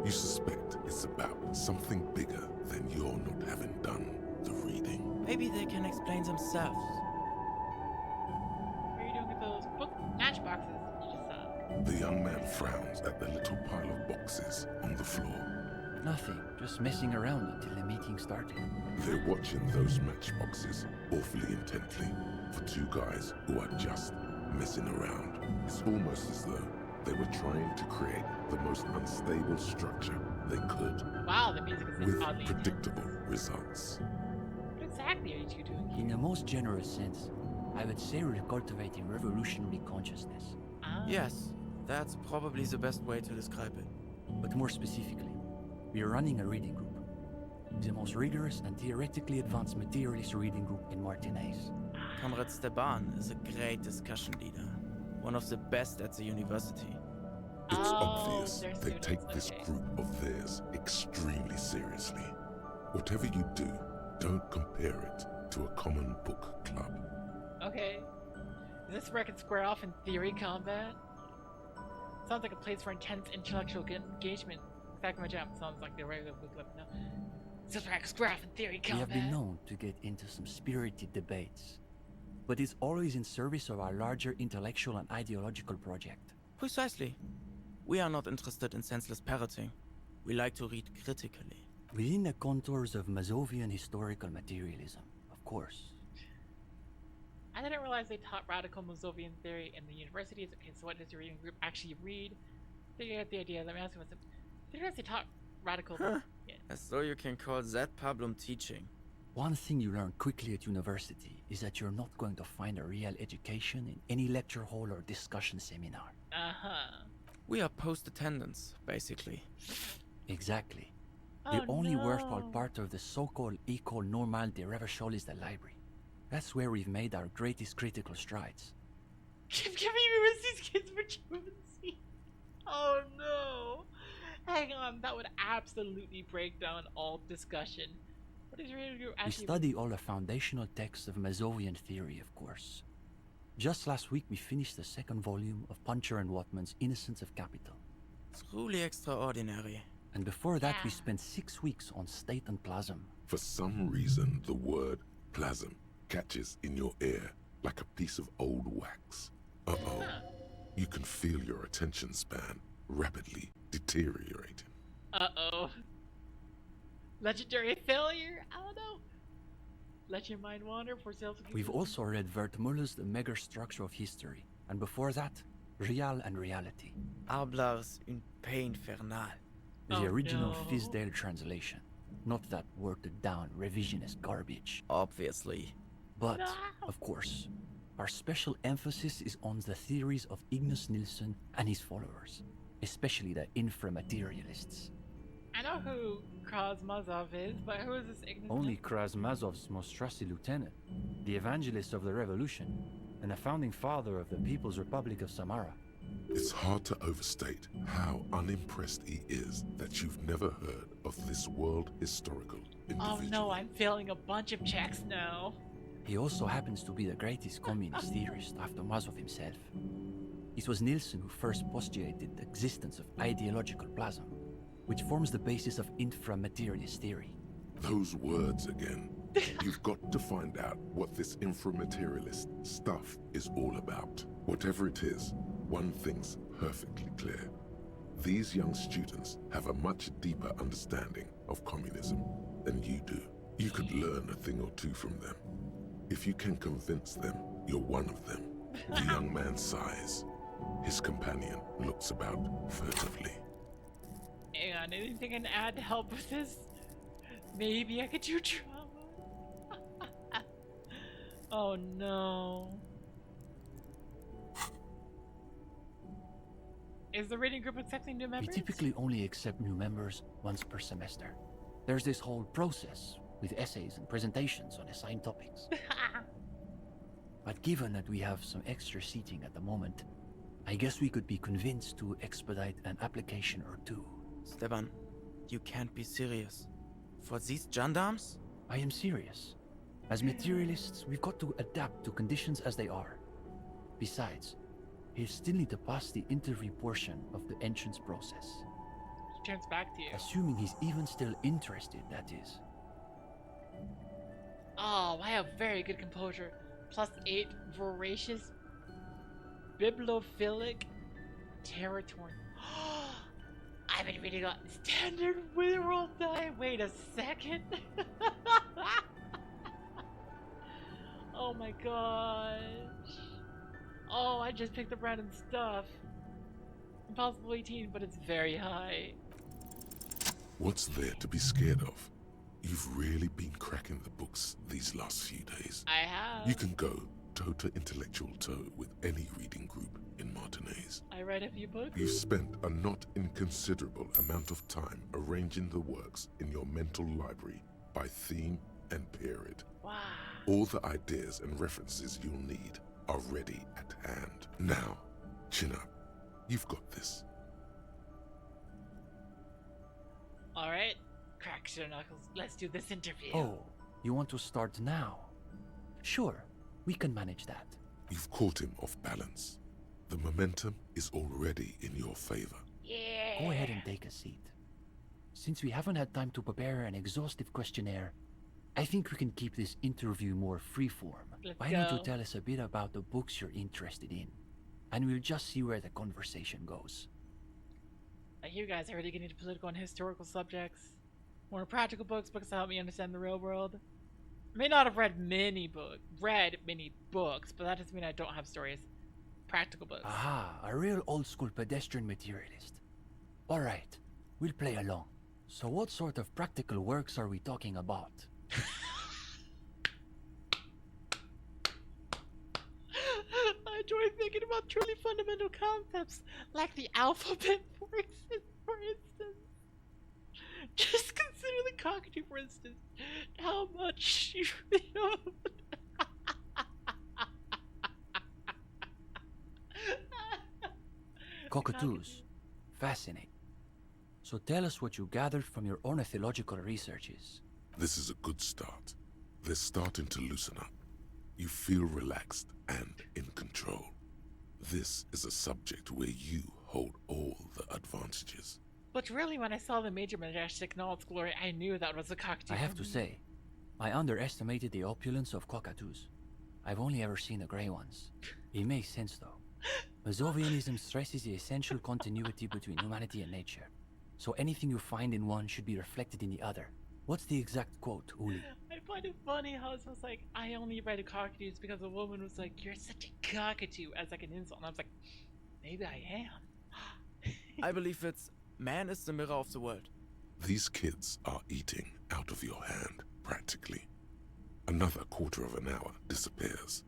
You suspect it's about something bigger than your not having done the reading. Maybe they can explain themselves. What are you doing with those book matchboxes you just saw? The young man frowns at the little pile of boxes on the floor. Nothing, just messing around until the meeting started. They're watching those matchboxes awfully intently for two guys who are just messing around. It's almost as though they were trying to create the most unstable structure they could. Wow, the music is with oddly predictable results. What exactly are you two doing? In the most generous sense, I would say we're cultivating revolutionary consciousness. Ah. Yes, That's probably the best way to describe it. But more specifically, we are running a reading group. The most rigorous and theoretically advanced materialist reading group in Martinaise. Comrade Steban is a great discussion leader. One of the best at the university. It's obvious they take this group of theirs extremely seriously. Whatever you do, don't compare it to a common book club. Okay. Is this where I can square off in theory combat? Sounds like a place for intense intellectual engagement. Exactly my jam. Sounds like the regular book club now. Is this where I can square off in theory combat? We have been known to get into some spirited debates, but it's always in service of our larger intellectual and ideological project. Precisely. We are not interested in senseless parroting. We like to read critically. Within the contours of Mazovian historical materialism, of course. I didn't realize they taught radical Mazovian theory in the universities. Okay, so what does your reading group actually read? I think I get the idea. Let me ask you what's up. Did you realize they taught radical? Yeah. As though you can call that problem teaching. One thing you learn quickly at university is that you're not going to find a real education in any lecture hall or discussion seminar. Uh-huh. We are post-attendance, basically. Exactly. Oh, the only no. worthwhile part of the so-called École Normale de Revachol is the library. That's where we've made our greatest critical strides. Give me these kids for truancy. Oh no. Hang on, that would absolutely break down all discussion. What is your We actually? study all the foundational texts of Mazovian theory, of course. Just last week we finished the second volume of Puncher and Watman's Innocence of Capital. Truly extraordinary. And before that we spent 6 weeks on State and Plasm. For some reason, the word plasm catches in your ear like a piece of old wax. Uh-oh. You can feel your attention span rapidly deteriorating. Uh-oh. Legendary failure? I don't know. Let your mind wander for sales. We've also read Wertmüller's The Megastructure of History, and before that, Real and Reality. Arblar's Une Paix Infernale. The original Fisdale translation, not that watered down revisionist garbage. Obviously. But, of course, our special emphasis is on the theories of Ignace Nilsson and his followers, especially the inframaterialists. I know who Krasmazov is, but who is this Ignace? Only Krasmazov's most trusted lieutenant, the evangelist of the revolution, and the founding father of the People's Republic of Samara. It's hard to overstate how unimpressed he is that you've never heard of this world historical individual. Oh no, I'm failing a bunch of checks now. He also happens to be the greatest communist theorist after Mazov himself. It was Nilsson who first postulated the existence of ideological plasm, which forms the basis of inframaterialist theory. Those words again. You've got to find out what this inframaterialist stuff is all about. Whatever it is, one thing's perfectly clear. These young students have a much deeper understanding of communism than you do. You could learn a thing or two from them. If you can convince them you're one of them. The young man sighs. His companion looks about furtively. Hang on, anything I can add to help with this? Maybe I could do drama. Oh no. Is the reading group accepting new members? We typically only accept new members once per semester. There's this whole process with essays and presentations on assigned topics. But given that we have some extra seating at the moment, I guess we could be convinced to expedite an application or two. Steban, you can't be serious. For these gendarmes? I am serious. As materialists, we've got to adapt to conditions as they are. Besides, he'll still need to pass the interview portion of the entrance process. He turns back to you. Assuming he's even still interested, that is. Oh, I have very good composure. +8 voracious, bibliophilic, territory. I've been reading on standard Witherworld die. Wait a second. Oh my gosh. Oh, I just picked up random stuff. Impossible 18, but it's very high. What's there to be scared of? You've really been cracking the books these last few days. I have. You can go toe to intellectual toe with any reading group in Martinez. I read a few books. You've spent a not inconsiderable amount of time arranging the works in your mental library by theme and period. Wow. All the ideas and references you'll need are ready at hand. Now, chin up. You've got this. Alright, cracks your knuckles. Let's do this interview. Oh, you want to start now? Sure, we can manage that. You've caught him off balance. The momentum is already in your favor. Yeah. Go ahead and take a seat. Since we haven't had time to prepare an exhaustive questionnaire, I think we can keep this interview more freeform. Why don't you tell us a bit about the books you're interested in? And we'll just see where the conversation goes. Like you guys are already getting into political and historical subjects. More practical books that help me understand the real world. I may not have read many books, but that doesn't mean I don't have stories. Practical books. Aha, a real old-school pedestrian materialist. Alright, we'll play along. So what sort of practical works are we talking about? I enjoy thinking about truly fundamental concepts, like the alphabet, for instance. Just consider the cockatoo, for instance. How much you know. Cockatoos. Fascinating. So tell us what you gathered from your ornithological researches. This is a good start. They're starting to loosen up. You feel relaxed and in control. This is a subject where you hold all the advantages. But really, when I saw the major majestic in all its glory, I knew that was a cockatoo. I have to say, I underestimated the opulence of cockatoos. I've only ever seen the grey ones. It makes sense though. Mazovianism stresses the essential continuity between humanity and nature. So anything you find in one should be reflected in the other. What's the exact quote, Uli? I find it funny how it was like, I only read cockatoos because a woman was like, you're such a cockatoo, as like an insult. And I was like, maybe I am. I believe it's, man is the mirror of the world. These kids are eating out of your hand, practically. Another quarter of an hour disappears.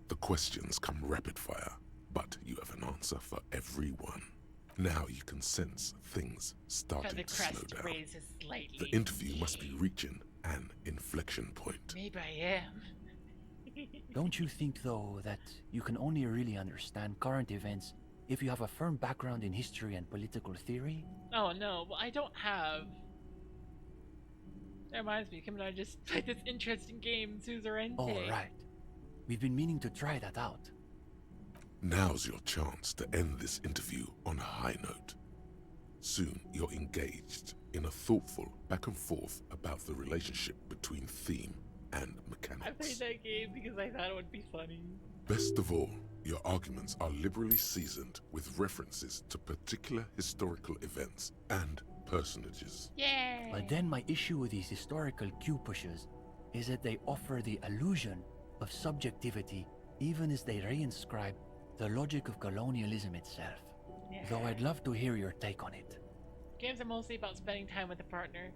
The questions come rapid fire, but you have an answer for every one. Now you can sense things starting to slow down. Raises slightly. The interview must be reaching an inflection point. Maybe I am. Don't you think, though, that you can only really understand current events if you have a firm background in history and political theory? Oh no, well I don't have. That reminds me, Kim and I just played this interesting game, Suzerain. Oh, right. We've been meaning to try that out. Now's your chance to end this interview on a high note. Soon you're engaged in a thoughtful back and forth about the relationship between theme and mechanics. I played that game because I thought it would be funny. Best of all, your arguments are liberally seasoned with references to particular historical events and personages. Yay! But then my issue with these historical cue pushes is that they offer the illusion of subjectivity even as they reinscribe the logic of colonialism itself. Yeah. Though I'd love to hear your take on it. Games are mostly about spending time with a partner,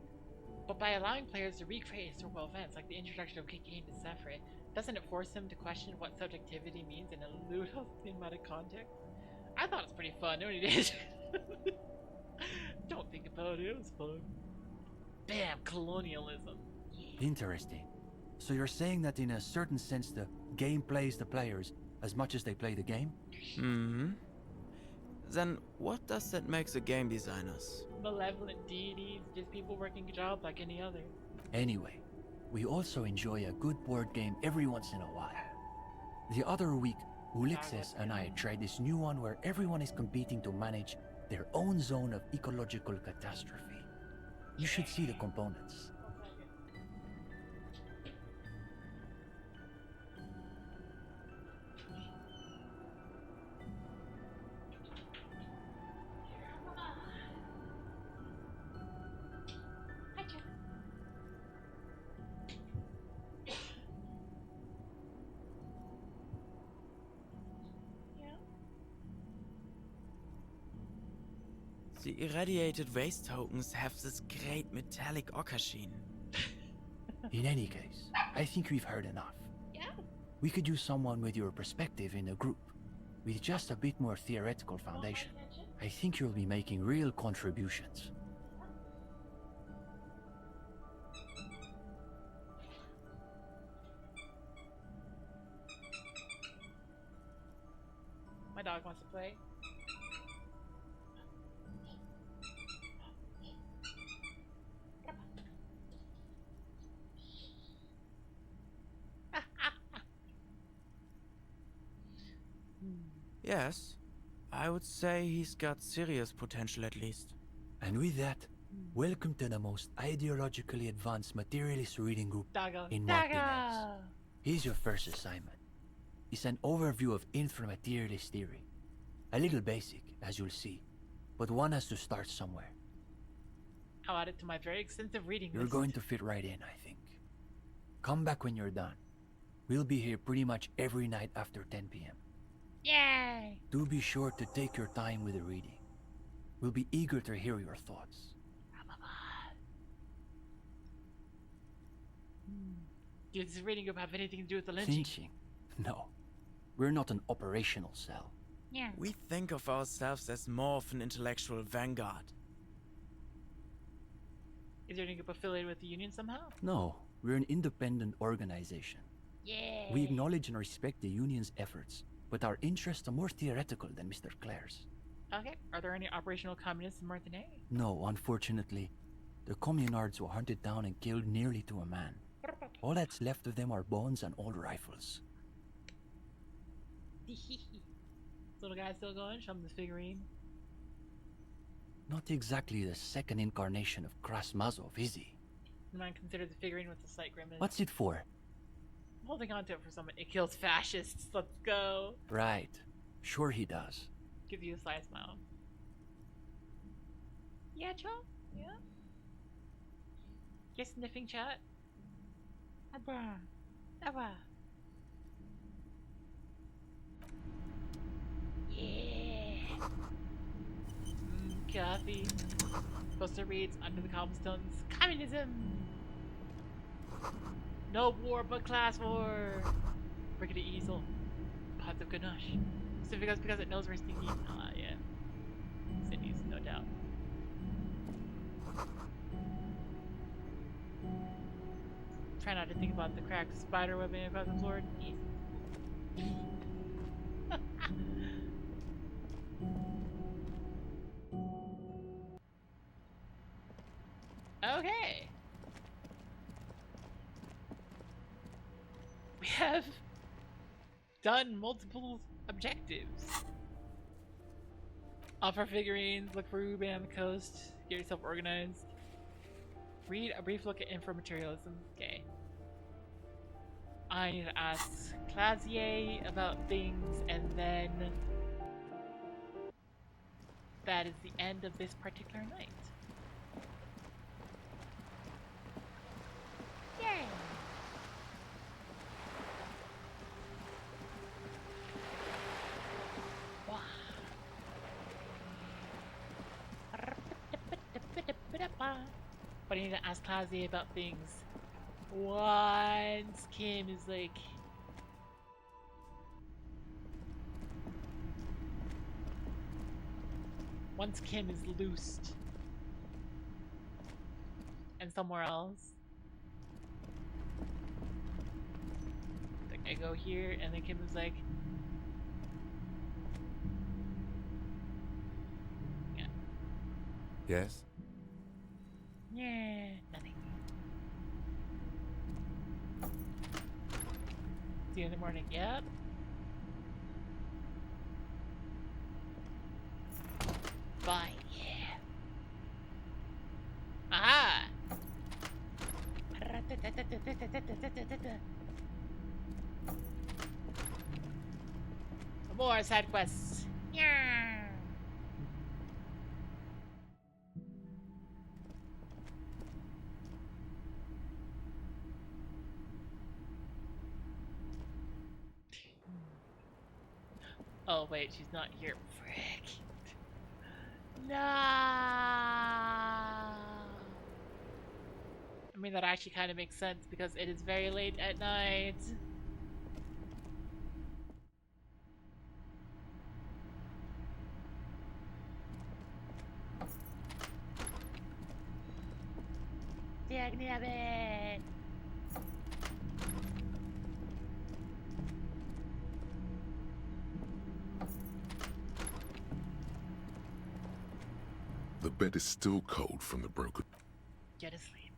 but by allowing players to recreate historical events like the introduction of cocaine to Zephyr, doesn't it force them to question what subjectivity means in a literal thematic context? I thought it was pretty fun, no one did. Don't think about it, it was fun. Bam, colonialism. Interesting. So you're saying that in a certain sense the game plays the players as much as they play the game? Mm-hmm. Then what does that make the game designers? Malevolent deities, just people working a job like any other. Anyway, we also enjoy a good board game every once in a while. The other week, Ulixes and I tried this new one where everyone is competing to manage their own zone of ecological catastrophe. You should see the components. The irradiated waste tokens have this great metallic ochre sheen. In any case, I think we've heard enough. Yeah. We could use someone with your perspective in the group. With just a bit more theoretical foundation, I think you'll be making real contributions. My dog wants to play. Yes, I would say he's got serious potential at least. And with that, welcome to the most ideologically advanced materialist reading group in Martinez. Here's your first assignment. It's an overview of infinite materialist theory. A little basic, as you'll see, but one has to start somewhere. I'll add it to my very extensive reading You're list. going to fit right in, I think. Come back when you're done. We'll be here pretty much every night after 10 p.m. Yay! Do be sure to take your time with the reading. We'll be eager to hear your thoughts. Does this reading group have anything to do with the lynching? Lynching? No. We're not an operational cell. Yeah. We think of ourselves as more of an intellectual vanguard. Is your reading group affiliated with the union somehow? No, we're an independent organization. Yeah. We acknowledge and respect the union's efforts, but our interests are more theoretical than Mr. Clare's. Okay. Are there any operational communists in Martinez? No, unfortunately. The communards were hunted down and killed nearly to a man. All that's left of them are bones and old rifles. Little guy still going? Show him this figurine. Not exactly the second incarnation of Krasmazov, is he? The man considered the figurine with a slight grimace. What's it for? I'm holding on to it for someone. It kills fascists. Let's go. Right. Sure he does. Gives you a sly smile. Yeah, Joe? Yeah? You're sniffing, chat? Abba. Abba. Yeah. Coffee. Poster reads Under the Cobblestones. Communism! No war but class war! Rickety easel. Pots of ganache. So because it knows we're sneaky. Ah, yeah. Cities, no doubt. Try not to think about the cracked spider webbing across the floor. Okay. We have done multiple objectives. Offer figurines, look for Ruben on the coast, get yourself organized. Read a brief look at informaterialism. Okay. I need to ask Clasier about things, and then that is the end of this particular night. Yay! Wow. But I need to ask Clasier about things. Once Kim is like... Once Kim is loosed and somewhere else, like I go here and then Kim is like, yeah. Yes? Yeah, nothing. See you in the morning. Yep. Bye. Yeah. Aha! More side quests. Yeah. Oh wait, she's not here. Frick. No. I mean, that actually kind of makes sense because it is very late at night. the agony of it. The bed is still cold from the broken. Get to sleep.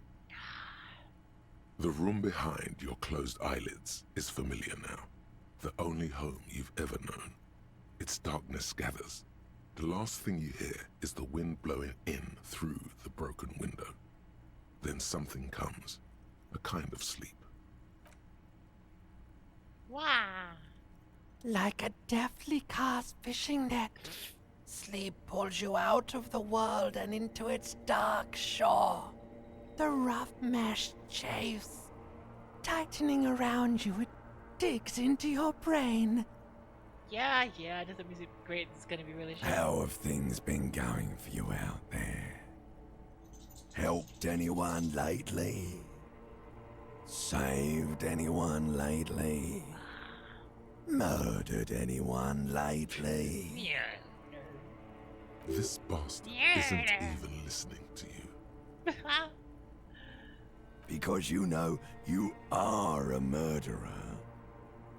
The room behind your closed eyelids is familiar now. The only home you've ever known. Its darkness gathers. The last thing you hear is the wind blowing in through the broken window. Then something comes. A kind of sleep. Wow. Like a deftly cast fishing net, sleep pulls you out of the world and into its dark shore. The rough mesh chafes, tightening around you. It digs into your brain. Yeah, doesn't music great? It's gonna be really short. How have things been going for you out there? Helped anyone lately? Saved anyone lately? Murdered anyone lately? This bastard isn't even listening to you. Because you know you are a murderer.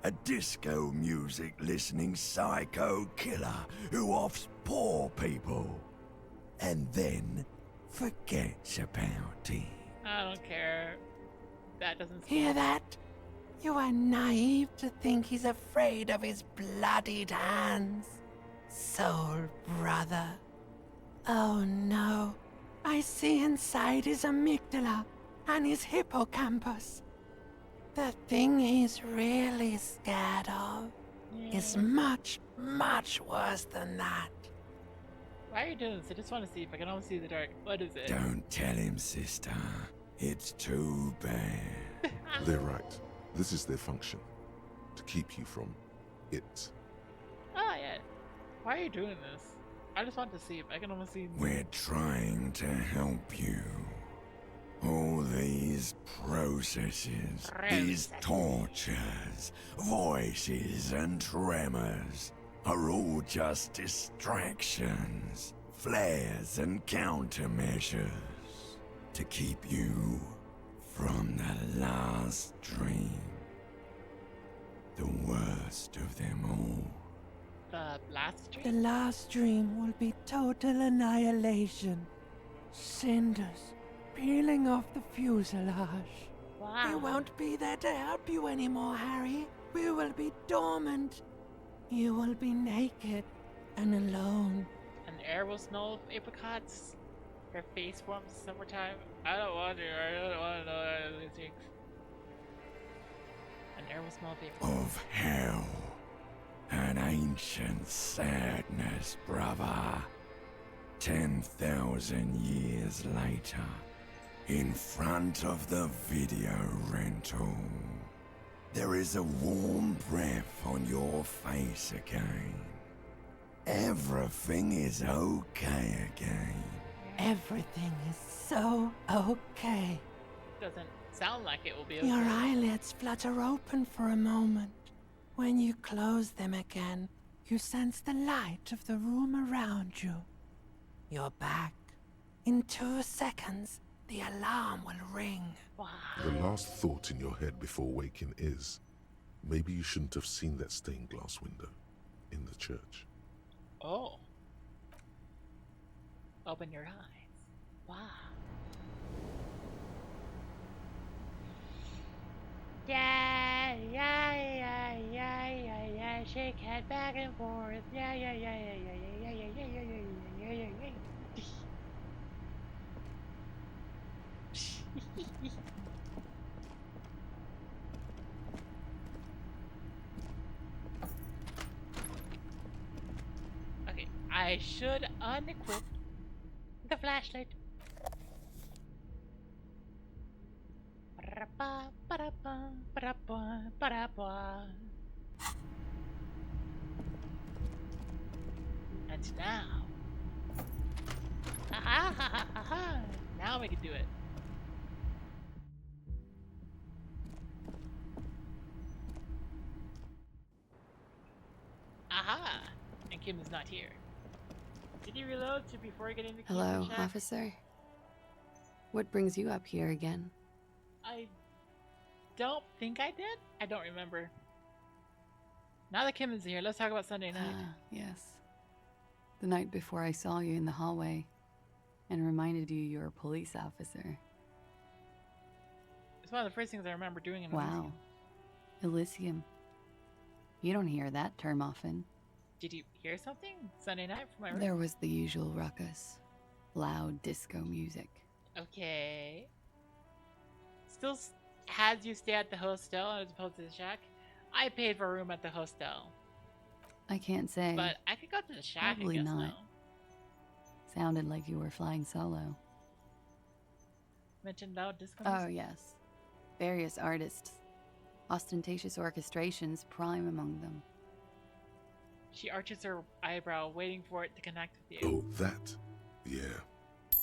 A disco music listening psycho killer who offs poor people. And then forgets about it. I don't care. That doesn't Hear that? You are naive to think he's afraid of his bloodied hands. Soul brother. Oh no. I see inside his amygdala and his hippocampus. The thing he's really scared of is much, much worse than that. Why are you doing this? I just want to see if I can almost see the dark. What is it? Don't tell him, sister. It's too bad. They're right. This is their function. To keep you from it. Oh, yeah. Why are you doing this? I just want to see if I can almost see. We're trying to help you. All these processes, these tortures, voices and tremors are all just distractions, flares and countermeasures to keep you from the last dream. The worst of them all. The last dream? The last dream will be total annihilation. Cinders peeling off the fuselage. Wow. We won't be there to help you anymore, Harry. We will be dormant. You will be naked and alone. And the air will smell of apricots. Her face warms in summertime. I don't want to know these things. An air will smell of apricots. Of hell. An ancient sadness, brother. 10,000 years later. In front of the video rental. There is a warm breath on your face again. Everything is okay again. Everything is so okay. Doesn't sound like it will be okay. Your eyelids flutter open for a moment. When you close them again, you sense the light of the room around you. You're back. In 2 seconds, the alarm will ring. Wow. The last thought in your head before waking is, maybe you shouldn't have seen that stained glass window in the church. Oh. Open your eyes. Wow. Yeah, shake head back and forth. Yeah. Okay, I should unequip the flashlight. And now, now we can do it. Aha! And Kim is not here. Did you reload before getting the key Hello, to the shack? officer. What brings you up here again? I don't think I did. I don't remember. Now that Kim is here, let's talk about Sunday night. Ah, yes. The night before I saw you in the hallway and reminded you you're a police officer. It's one of the first things I remember doing in Wow. Elysium. You don't hear that term often. Did you hear something Sunday night from my room? There was the usual ruckus. Loud disco music. Okay. Still has you stay at the hostel as opposed to the shack? I paid for a room at the hostel. I can't say. But I could go to the shack, Probably I guess, not. now. Sounded like you were flying solo. Mentioned loud disco Oh, music? yes. Various artists. Ostentatious orchestrations prime among them. She arches her eyebrow, waiting for it to connect with you. Oh, that? Yeah.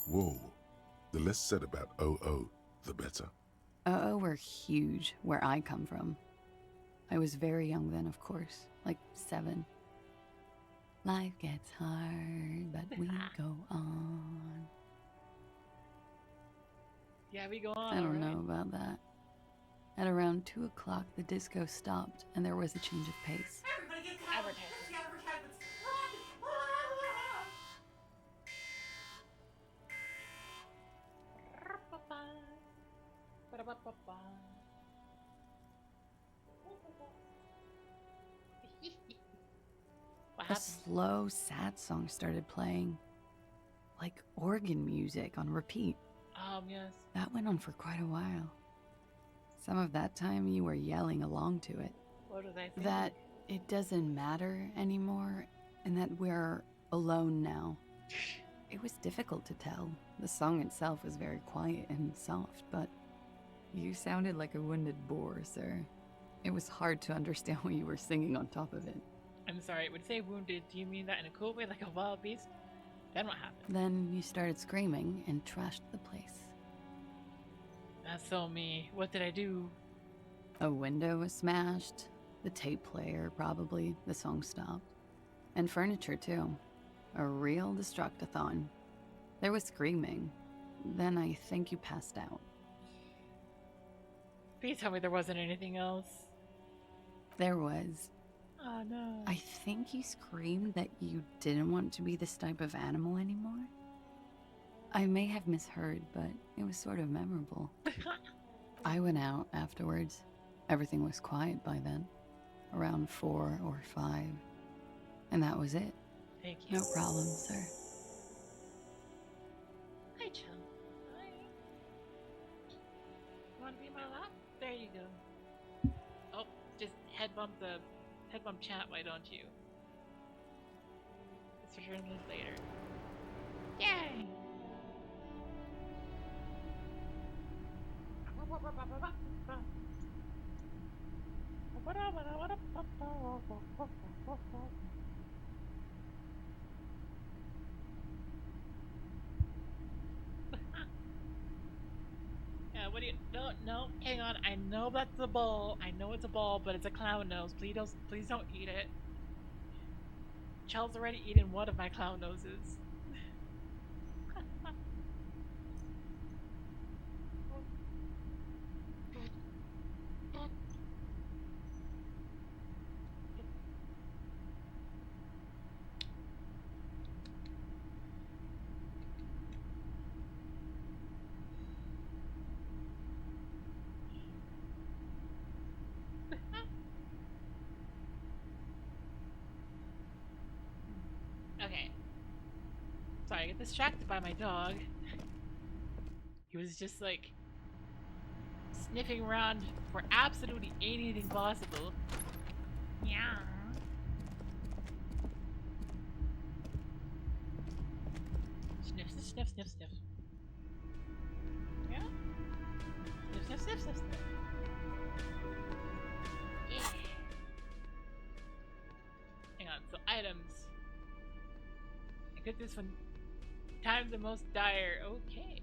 Whoa. The less said about OO, the better. Oh, were huge where I come from. I was very young then, of course, like 7. Life gets hard, but we go on. Yeah, we go on. I don't right? know about that. At around 2 o'clock, the disco stopped, and there was a change of pace. Advertising. What A happened? slow, sad song started playing, like organ music on repeat. Yes. That went on for quite a while. Some of that time you were yelling along to it. What did I think? That it doesn't matter anymore, and that we're alone now. It was difficult to tell. The song itself was very quiet and soft, but you sounded like a wounded boar, sir. It was hard to understand what you were singing on top of it. I'm sorry, when you say wounded, do you mean that in a cool way, like a wild beast? Then what happened? Then you started screaming and trashed the place. That's so me. What did I do? A window was smashed, the tape player probably, the song stopped. And furniture too. A real destructathon. There was screaming. Then I think you passed out. Please tell me there wasn't anything else. There was. Oh no. I think you screamed that you didn't want to be this type of animal anymore. I may have misheard, but it was sort of memorable. I went out afterwards. Everything was quiet by then. Around 4 or 5. And that was it. Thank you. No problem, sir. Hi, Chum. Hi. You want to be in my lap? There you go. Oh, just head bump chat, why don't you? Let's return this later. Yay! Yeah, what do you? No, hang on. I know that's a ball. I know it's a ball, but it's a clown nose. Please don't eat it. Chel's already eaten one of my clown noses. Okay. Sorry, I get distracted by my dog. He was just like sniffing around for absolutely anything possible. Yeah. Sniff, sniff, sniff, sniff, sniff. Yeah. Sniff, sniff, sniff, sniff, sniff. Yeah. Hang on. So items. I get this one. Time the most dire. Okay.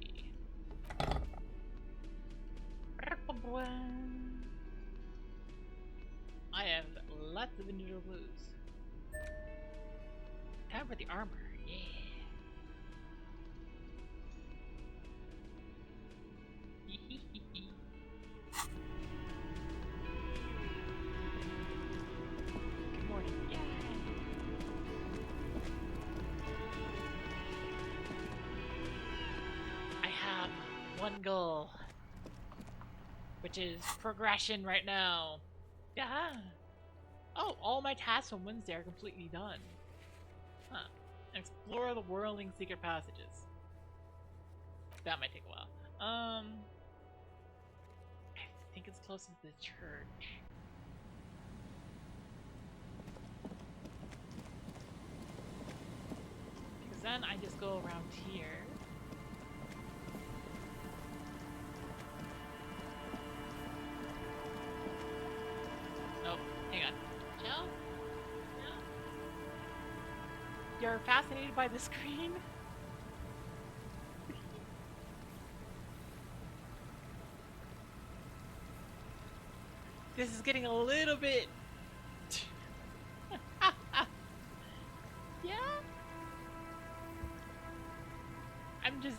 I have lots of individual blues. Time for the armor. Yeah. one goal, which is progression right now. Yeah. Oh, all my tasks from Wednesday are completely done. Huh. Explore the whirling secret passages. That might take a while. I think it's close to the church. Because then I just go around here. Oh, hang on. Joe? No? You're fascinated by the screen? This is getting a little bit... Yeah? I'm just...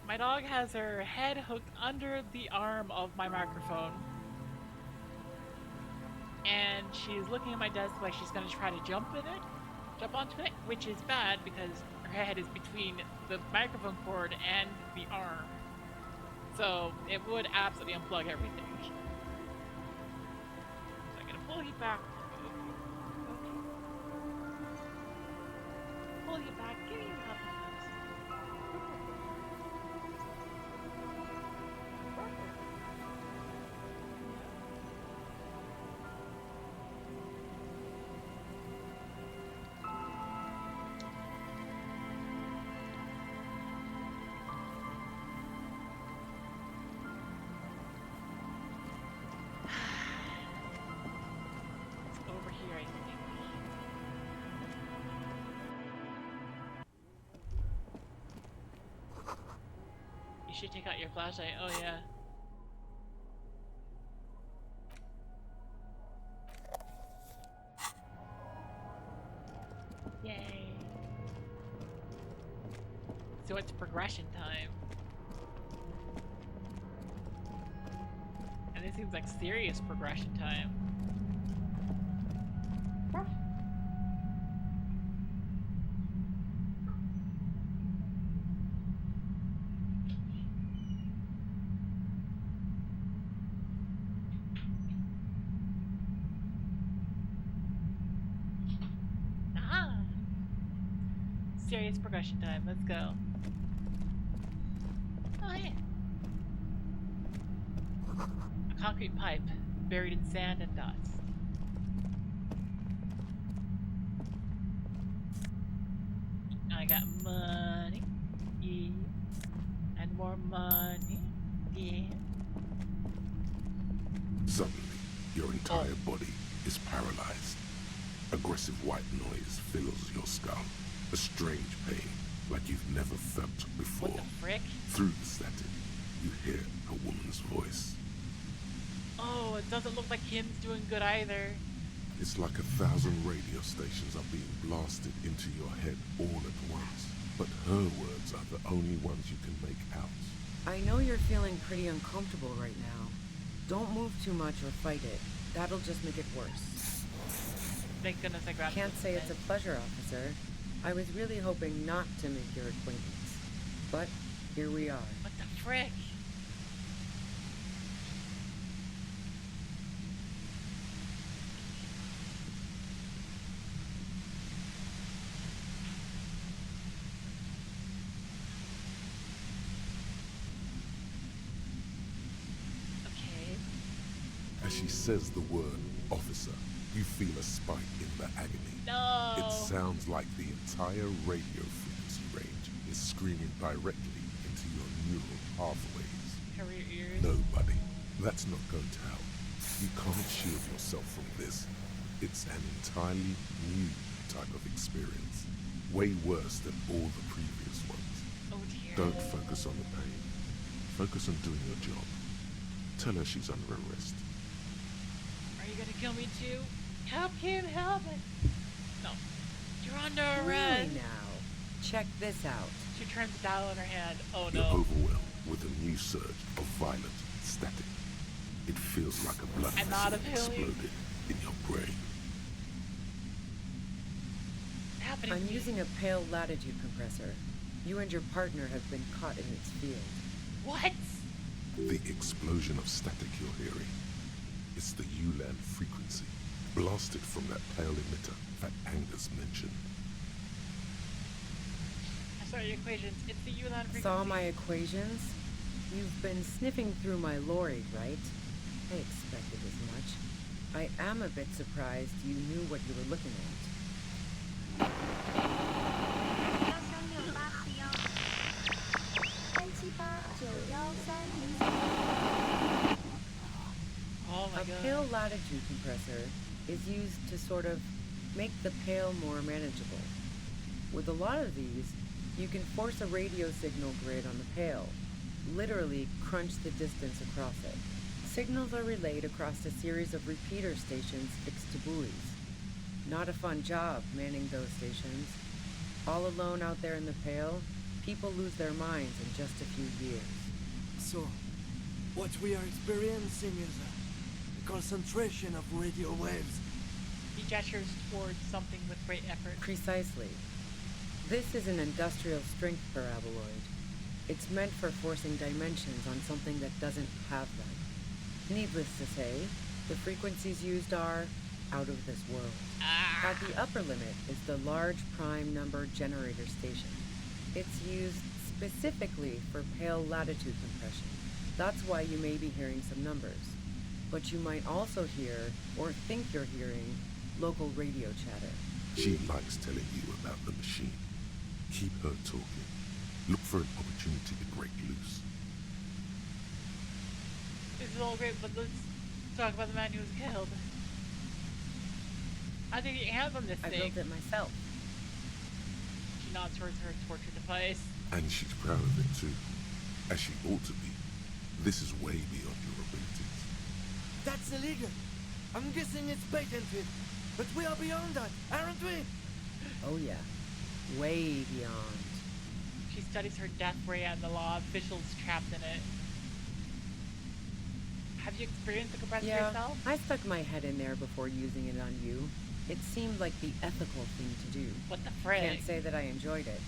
My dog has her head hooked under the arm of my microphone. And she's looking at my desk like she's gonna try to jump onto it, which is bad because her head is between the microphone cord and the arm. So it would absolutely unplug everything. So I'm gonna pull you back. Okay. Pull you back. Give me a couple of You should take out your flashlight. Oh yeah. Yay. So it's progression time. And it seems like serious progression time. Serious progression time. Let's go. Oh, yeah. A concrete pipe buried in sand and dust. I got money. Yeah. And more money. Yeah. Suddenly, your entire body is paralyzed. Aggressive white noise fills your skull. A strange pain, like you've never felt before. What the frick? Through the static, you hear a woman's voice. Oh, it doesn't look like him's doing good either. It's like 1,000 radio stations are being blasted into your head all at once. But her words are the only ones you can make out. I know you're feeling pretty uncomfortable right now. Don't move too much or fight it. That'll just make it worse. Thank goodness I grabbed Can't say it's a pleasure, officer. I was really hoping not to make your acquaintance. But here we are. What the frick? As she says the word officer, you feel a spike in the agony. No! It sounds like the entire radio frequency range is screaming directly into your neural pathways. Cover your ears. No, buddy, that's not going to help. You can't shield yourself from this. It's an entirely new type of experience. Way worse than all the previous ones. Oh dear. Don't focus on the pain. Focus on doing your job. Tell her she's under arrest. Are you gonna kill me too? Help him, help me! No. You're under arrest! Really now? Check this out. She turns the dial in her hand. Oh no. You're overwhelmed with a new surge of violent static. It feels like a blood I'm vessel out of healing. exploded in your brain. I'm using a pale latitude compressor. You and your partner have been caught in its field. What? The explosion of static you're hearing. It's the ULAN frequency, blasted from that pale emitter that Angus mentioned. I saw your equations. It's the ULAN frequency. Saw my equations? You've been sniffing through my lorry, right? I expected as much. I am a bit surprised you knew what you were looking at. Oh my God. A pale latitude compressor is used to sort of make the pale more manageable. With a lot of these, you can force a radio signal grid on the pale, literally crunch the distance across it. Signals are relayed across a series of repeater stations fixed to buoys. Not a fun job manning those stations. All alone out there in the pale, people lose their minds in just a few years. So, what we are experiencing is a concentration of radio waves. He gestures towards something with great effort. Precisely. This is an industrial strength paraboloid. It's meant for forcing dimensions on something that doesn't have them. Needless to say, the frequencies used are out of this world. At the upper limit is the large prime number generator station. It's used specifically for pale latitude compression. That's why you may be hearing some numbers. But you might also hear, or think you're hearing, local radio chatter. She likes telling you about the machine. Keep her talking. Look for an opportunity to break loose. This is all great, but let's talk about the man who was killed. How did he handle this I thing? built it myself. She nods towards her torture device. And she's proud of it too. As she ought to be. This is way beyond your abilities. That's illegal. I'm guessing it's patented. But we are beyond that, aren't we? Oh yeah. Way beyond. She studies her death ray and the law officials trapped in it. Have you experienced the compressor yourself? I stuck my head in there before using it on you. It seemed like the ethical thing to do. What the frick? Can't say that I enjoyed it.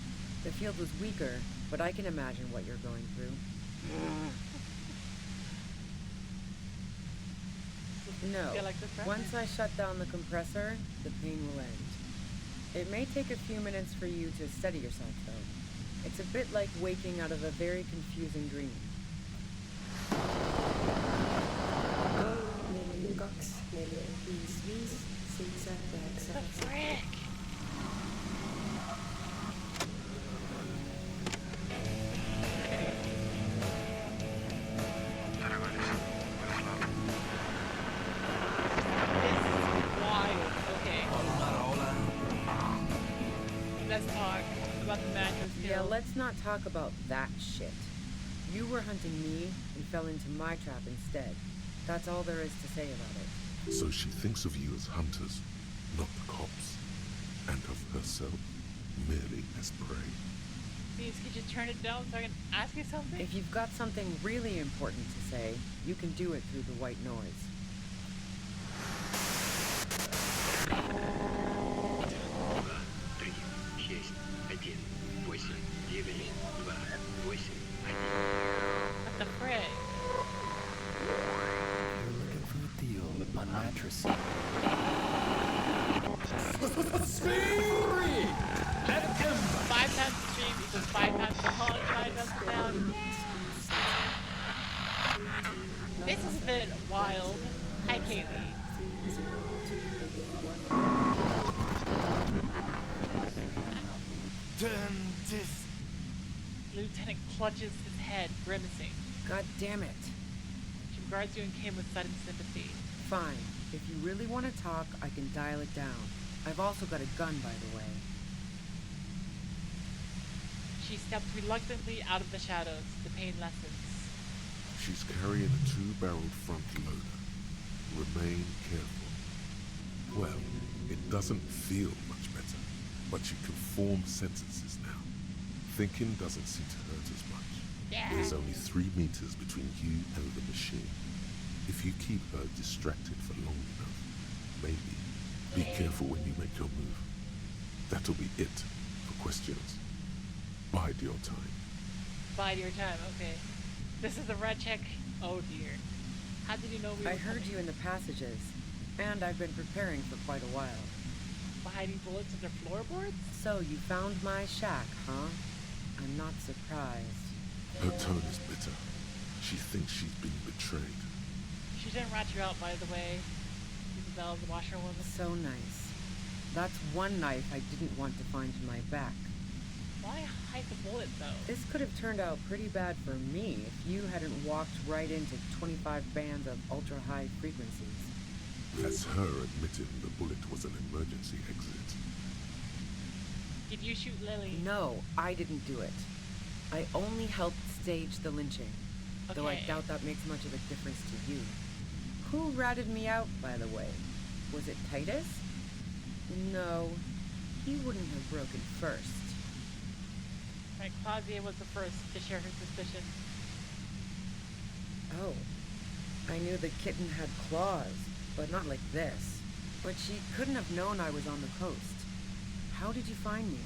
The field was weaker, but I can imagine what you're going through. No. Once I shut down the compressor, the pain will end. It may take a few minutes for you to steady yourself, though. It's a bit like waking out of a very confusing dream. The frick? Yeah, let's not talk about that shit. You were hunting me and fell into my trap instead. That's all there is to say about it. So she thinks of you as hunters, not the cops, and of herself merely as prey. Please, could you turn it down so I can ask you something? If you've got something really important to say, you can do it through the white noise. What the frick? You're looking for a deal on mattress. Speed! 5 times the stream equals 5 times the haul, 5 times the down. This is a bit wild. Hi, Kaylee. Damn this. Lieutenant clutches his head, grimacing. God damn it. She regards you and Kim with sudden sympathy. Fine. If you really want to talk, I can dial it down. I've also got a gun, by the way. She steps reluctantly out of the shadows. The pain lessens. She's carrying a 2-barreled front loader. Remain careful. Well, it doesn't feel much better, but you can form sentences now. Thinking doesn't seem to hurt as much. Yeah. There's only 3 meters between you and the machine. If you keep her distracted for long enough, maybe. Be careful when you make your move. That'll be it for questions. Bide your time. Bide your time, okay. This is the red check. Oh dear. How did you know we were I heard coming? you in the passages, and I've been preparing for quite a while. Hiding bullets under floorboards? So you found my shack, huh? I'm not surprised. Her tone is bitter. She thinks she's been betrayed. She didn't rat you out, by the way. Isabel, the washerwoman. So nice. That's one knife I didn't want to find in my back. Why hide the bullet, though? This could have turned out pretty bad for me if you hadn't walked right into 25 bands of ultra-high frequencies. That's her admitting the bullet was an emergency exit. Did you shoot Lily? No, I didn't do it. I only helped stage the lynching. Okay. Though I doubt that makes much of a difference to you. Who ratted me out, by the way? Was it Titus? No, he wouldn't have broken first. Right, Claudia was the first to share her suspicions. Oh, I knew the kitten had claws, but not like this. But she couldn't have known I was on the coast. How did you find me?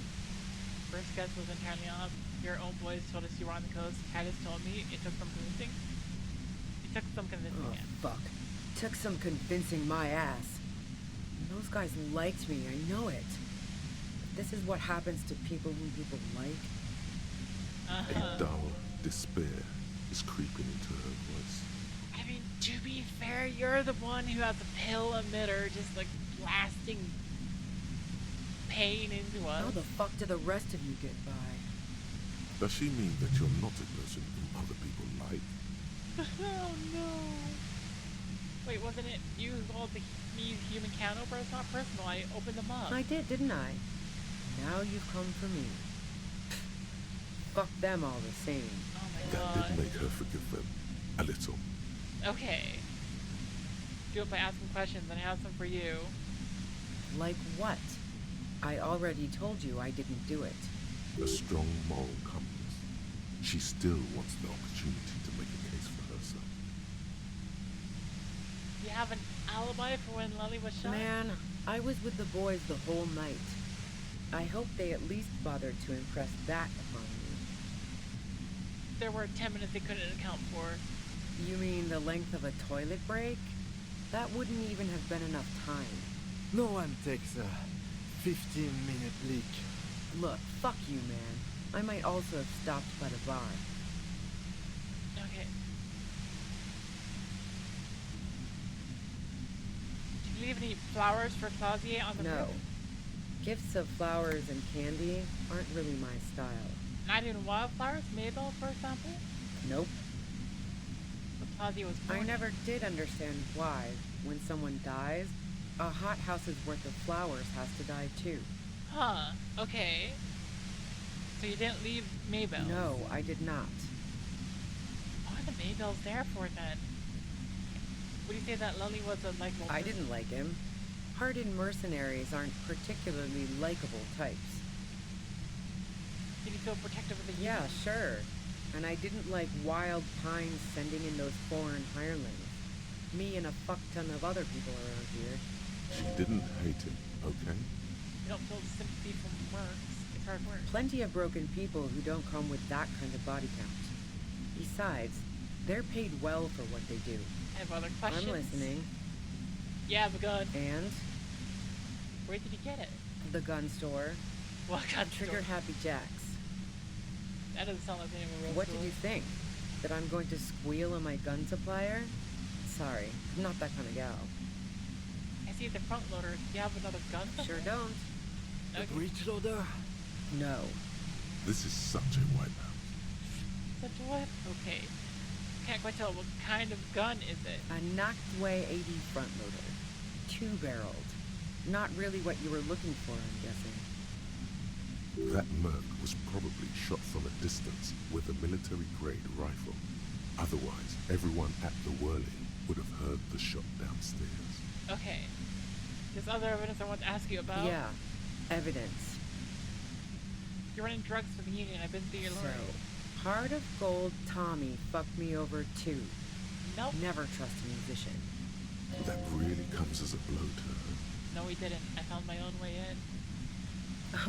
First guess was entirely off. Your own boys told us you were on the coast. Titus told me it took some convincing. It took some convincing. Oh, fuck. Took some convincing my ass. And those guys liked me, I know it. This is what happens to people whom people like. A dull despair is creeping into her voice. I mean, to be fair, you're the one who has the pill emitter just like blasting pain into us. How the fuck do the rest of you get by? Does she mean that you're not a person whom other people like? Oh no. Wait, wasn't it you who called me human counter, but it's not personal. I opened them up. I did, didn't I? Now you've come for me. Fuck them all the same. Oh my That god. did make her forgive them. A little. Okay. Do it by asking questions, and I have some for you. Like what? I already told you I didn't do it. A strong moral compass. She still wants the opportunity to make a case for herself. You have an alibi for when Lily was shot? Man, I was with the boys the whole night. I hope they at least bothered to impress that upon me. There were 10 minutes they couldn't account for. You mean the length of a toilet break? That wouldn't even have been enough time. No one takes a 15-minute leak. Look, fuck you, man. I might also have stopped by the bar. Okay. Did you leave any flowers for Claudia on the No. roof? Gifts of flowers and candy aren't really my style. Not even wildflowers? Mabel, for example? Nope. But Claudia was born. I never did understand why, when someone dies, a hothouse's worth of flowers has to die too. Huh. Okay. So you didn't leave Mabel? No, I did not. What are the Mabels there for then? Would you say that Lily was a likable I person? didn't like him. Hardened mercenaries aren't particularly likable types. Did you feel protective of the Yeah, human? sure. And I didn't like wild pines sending in those foreign hirelings. Me and a fuck ton of other people around here. She didn't hate him, okay? You don't feel sympathy from mercs. It's hard work. Plenty of broken people who don't come with that kind of body count. Besides, they're paid well for what they do. I have other questions. I'm listening. Yeah, the gun. And? Where did you get it? The gun store. What gun Trigger store? Happy Jacks. That doesn't sound like the name of a real What store. did you think? That I'm going to squeal on my gun supplier? Sorry, I'm not that kind of gal. I see the front loader. Do you have another gun? Sure somewhere? don't. The Okay. breech loader? No. This is such a wipeout. Such what? Okay. Can't quite tell what kind of gun is it. A Noctway 80 front loader. Two-barreled. Not really what you were looking for, I'm guessing. That merc was probably shot from a distance with a military-grade rifle. Otherwise, everyone at the whirling would have heard the shot downstairs. Okay. There's other evidence I want to ask you about. Yeah. Evidence. You're running drugs for the union. I've been through your So, lorry. Heart of Gold Tommy fucked me over too. Nope. Never trust a musician. That really comes as a blow to her. No, we didn't. I found my own way in.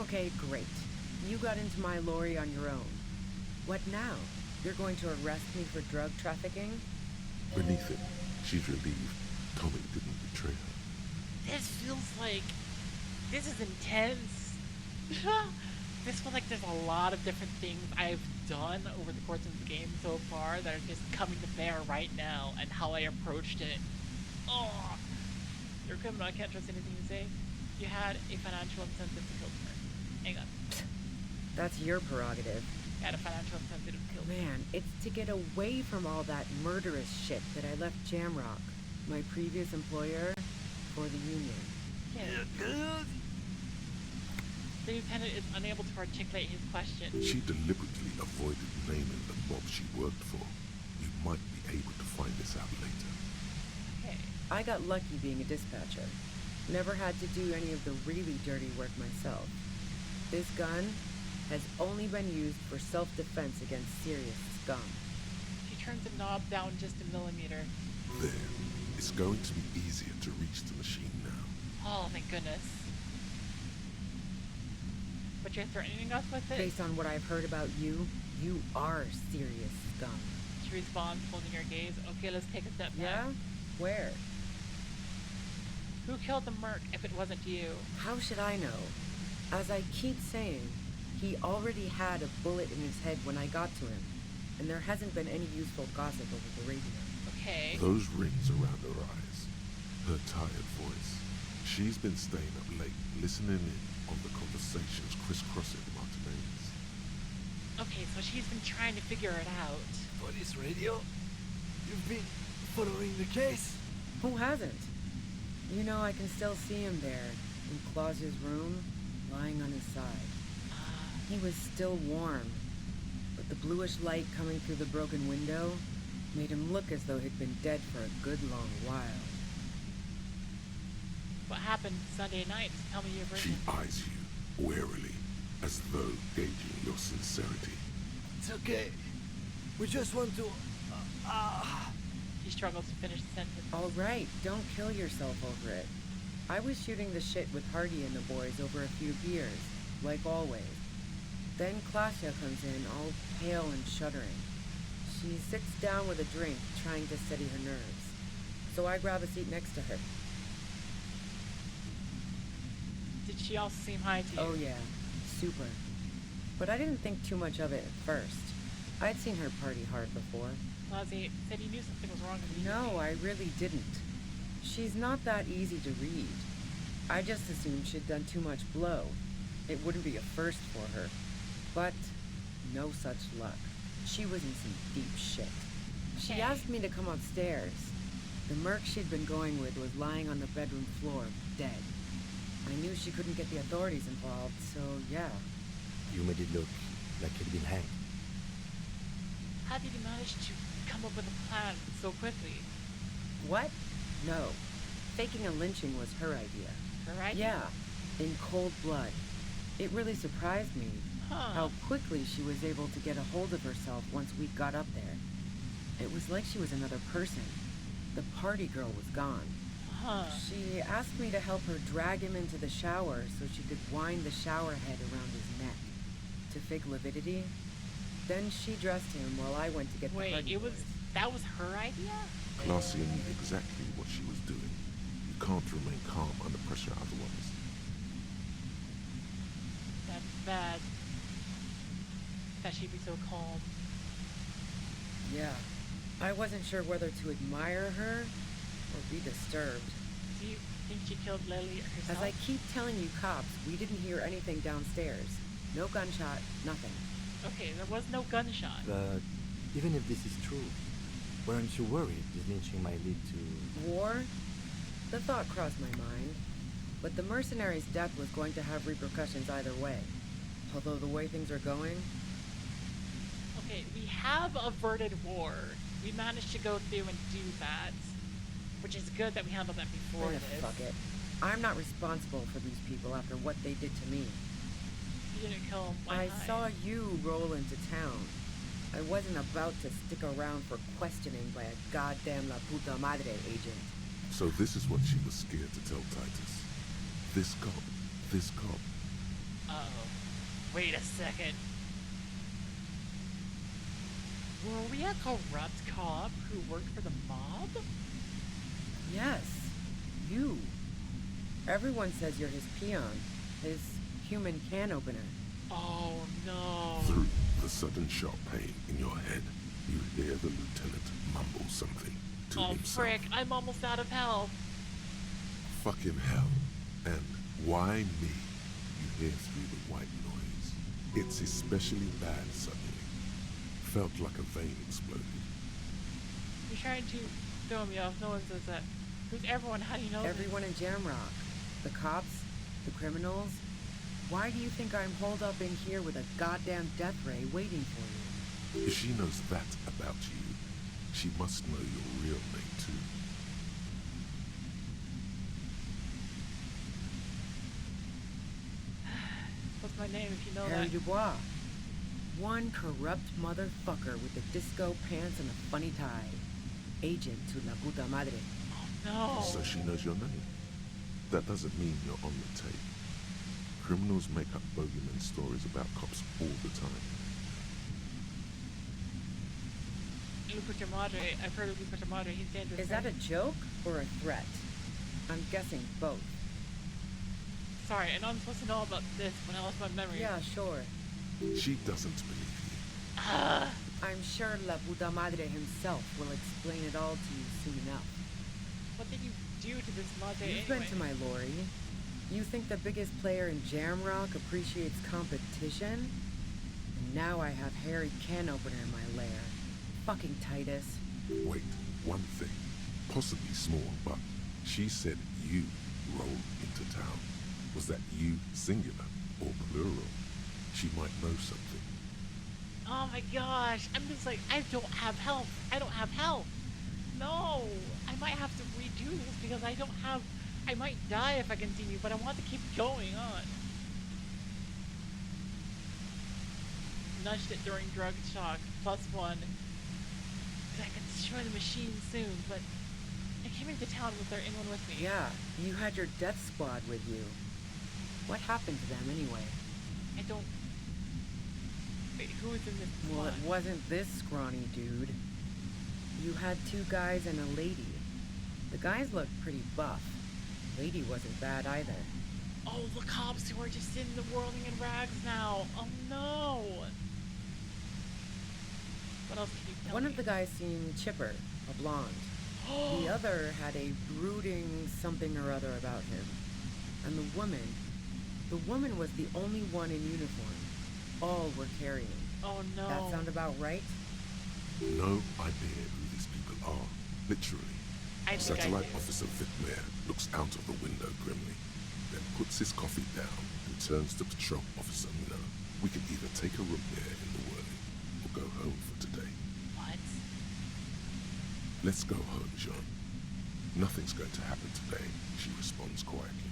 Okay, great. You got into my lorry on your own. What now? You're going to arrest me for drug trafficking? Beneath it, she's relieved Tommy didn't betray her. This feels like... This is intense. This feels like there's a lot of different things I've done over the course of the game so far that are just coming to bear right now, and how I approached it. Oh, you're a criminal, I can't trust anything you say. You had a financial incentive to kill her. Hang on. That's your prerogative. You had a financial incentive to kill her. Man, it's to get away from all that murderous shit that I left Jamrock, my previous employer, for the Union. Yeah. The lieutenant is unable to articulate his question. She deliberately avoided naming the mob she worked for. You might be able to find this out later. Okay. I got lucky being a dispatcher. Never had to do any of the really dirty work myself. This gun has only been used for self-defense against serious scum. She turns the knob down just a millimeter. There. It's going to be easier to reach the machine now. Oh, thank goodness. But you're threatening us with it? Based on what I've heard about you, you are serious scum. She responds, holding her gaze. Okay, let's take a step back. Yeah? Where? Who killed the merc if it wasn't you? How should I know? As I keep saying, he already had a bullet in his head when I got to him, and there hasn't been any useful gossip over the radio. Okay. Those rings around her eyes, her tired voice. She's been staying up late, listening in on the conversations crisscrossing Martinez. Okay, so she's been trying to figure it out. Police radio? You've been following the case? Who hasn't? You know, I can still see him there, in Claus's room, lying on his side. He was still warm, but the bluish light coming through the broken window made him look as though he'd been dead for a good long while. What happened Sunday night? Tell me your version. She eyes you warily, as though gauging your sincerity. It's okay. We just want to... He struggles to finish the sentence. All right, don't kill yourself over it. I was shooting the shit with Hardy and the boys over a few beers, like always. Then Klasha comes in, all pale and shuddering. She sits down with a drink, trying to steady her nerves. So I grab a seat next to her. Did she also seem high to you? Oh yeah, super. But I didn't think too much of it at first. I'd seen her party hard before. Lazzie said he knew something was wrong with you. No, I really didn't. She's not that easy to read. I just assumed she'd done too much blow. It wouldn't be a first for her. But no such luck. She was in some deep shit. She asked me to come upstairs. The merc she'd been going with was lying on the bedroom floor, dead. I knew she couldn't get the authorities involved, so yeah. You made it look like he'd been hanged. How did you manage to come up with a plan so quickly? What? No. Faking a lynching was her idea. Her idea? Yeah, in cold blood. It really surprised me how quickly she was able to get a hold of herself once we got up there. It was like she was another person. The party girl was gone. She asked me to help her drag him into the shower so she could wind the shower head around his neck to fake lividity. Then she dressed him while I went to get the party boys. That was her idea? Claudia knew exactly what she was doing. You can't remain calm under pressure otherwise. That's bad. That she'd be so calm. Yeah. I wasn't sure whether to admire her or be disturbed. Do you think she killed Lily herself? As I keep telling you cops, we didn't hear anything downstairs. No gunshot, nothing. Okay, there was no gunshot. But even if this is true, weren't you worried this lynching might lead to... War? The thought crossed my mind. But the mercenary's death was going to have repercussions either way. Although the way things are going... Okay, we have averted war. We managed to go through and do that. Which is good that we handled that before this. Fuck it. I'm not responsible for these people after what they did to me. You didn't kill them. I saw you roll into town. I wasn't about to stick around for questioning by a goddamn La Puta Madre agent. So this is what she was scared to tell Titus. This cop. Uh-oh. Wait a second. Were we a corrupt cop who worked for the mob? Yes, you. Everyone says you're his peon, his human can opener. Oh no. Through the sudden sharp pain in your head, you hear the lieutenant mumble something to Oh himself. frick, I'm almost out of health. Fucking hell. And why me? You hear through the white noise. It's especially bad suddenly. Felt like a vein exploded. You're trying to throw me off. No one says that. Who's everyone? How do you know Everyone in Jamrock. The cops, the criminals. Why do you think I'm holed up in here with a goddamn death ray waiting for you? If she knows that about you, she must know your real name too. What's my name if you know Harry that? Dubois. One corrupt motherfucker with the disco pants and a funny tie. Agent to la puta madre. No. So she knows your name. That doesn't mean you're on the tape. Criminals make up bogeyman stories about cops all the time. Luputa Madre. I've heard of Luputa Madre. He's dangerous. Is that a joke or a threat? I'm guessing both. Sorry, I know I'm supposed to know about this when I lost my memory. Yeah, sure. She doesn't believe you. I'm sure La Puta Madre himself will explain it all to you soon enough. What did you do to this Madre You've anyway? been to my lorry. You think the biggest player in Jamrock appreciates competition? And now I have Harry Can Opener in my lair. Fucking Titus. Wait, one thing. Possibly small, but she said you rolled into town. Was that you singular or plural? She might know something. Oh my gosh, I'm just like, I don't have health. I don't have health. No, I might have to redo this because I don't have, I might die if I continue, but I want to keep going on. Nudged it during drug shock, +1. Because I can destroy the machine soon, but I came into town with anyone with me. Yeah, you had your death squad with you. What happened to them anyway? I don't... Wait, who was in this Well, squad? it wasn't this scrawny dude. You had 2 guys and a lady. The guys looked pretty buff. Lady wasn't bad either. Oh, the cops who are just in the whirling in rags now. Oh no. What else can you tell One me? of the guys seemed chipper, a blonde. The other had a brooding something or other about him. And the woman was the only one in uniform. All were carrying. Oh no. That sound about right? No idea who these people are, literally. I think I Satellite do. Officer Vicmere looks out of the window grimly, then puts his coffee down and turns to Patrol Officer Miller. We can either take a room here in the whirling or go home for today. What? Let's go home, Jean. Nothing's going to happen today, she responds quietly.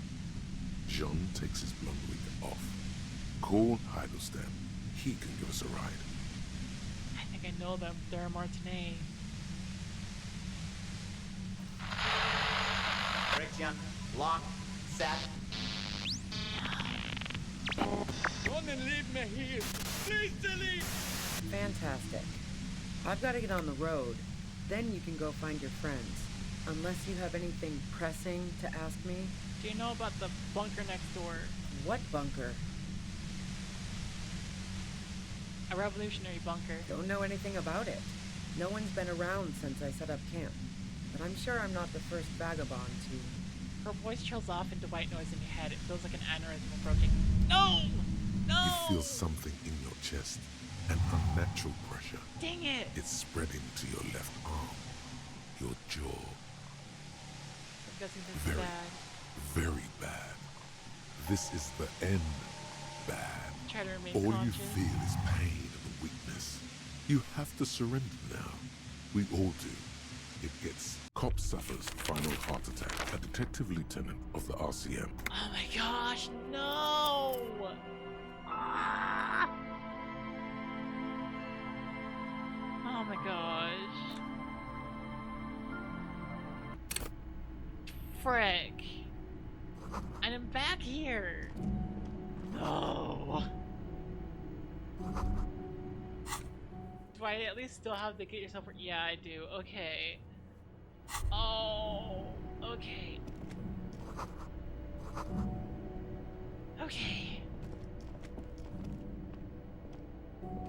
Jean takes his blonde wig off. Call Heidelstein. He can give us a ride. I think I know them. They're a Martinet. Friction, lock, set. Don't leave me here. Please delete. Fantastic. I've got to get on the road. Then you can go find your friends. Unless you have anything pressing to ask me. Do you know about the bunker next door? What bunker? A revolutionary bunker. Don't know anything about it. No one's been around since I set up camp. But I'm sure I'm not the first vagabond to... Her voice trails off into white noise in your head. It feels like an aneurysm approaching. No! No! You feel something in your chest, an unnatural pressure. Dang it! It's spreading to your left arm, your jaw. I'm guessing this is Very, bad. very bad. This is the end. Bad. Try to remain All conscious. you feel is pain and weakness. You have to surrender now. We all do. It gets. Cop suffers final heart attack. A detective lieutenant of the RCM. Oh my gosh, no! Ah! Oh my gosh. Frick. And I'm back here. No. Do I at least still have the get yourself? Yeah, I do. Okay. Oh. Okay. Okay.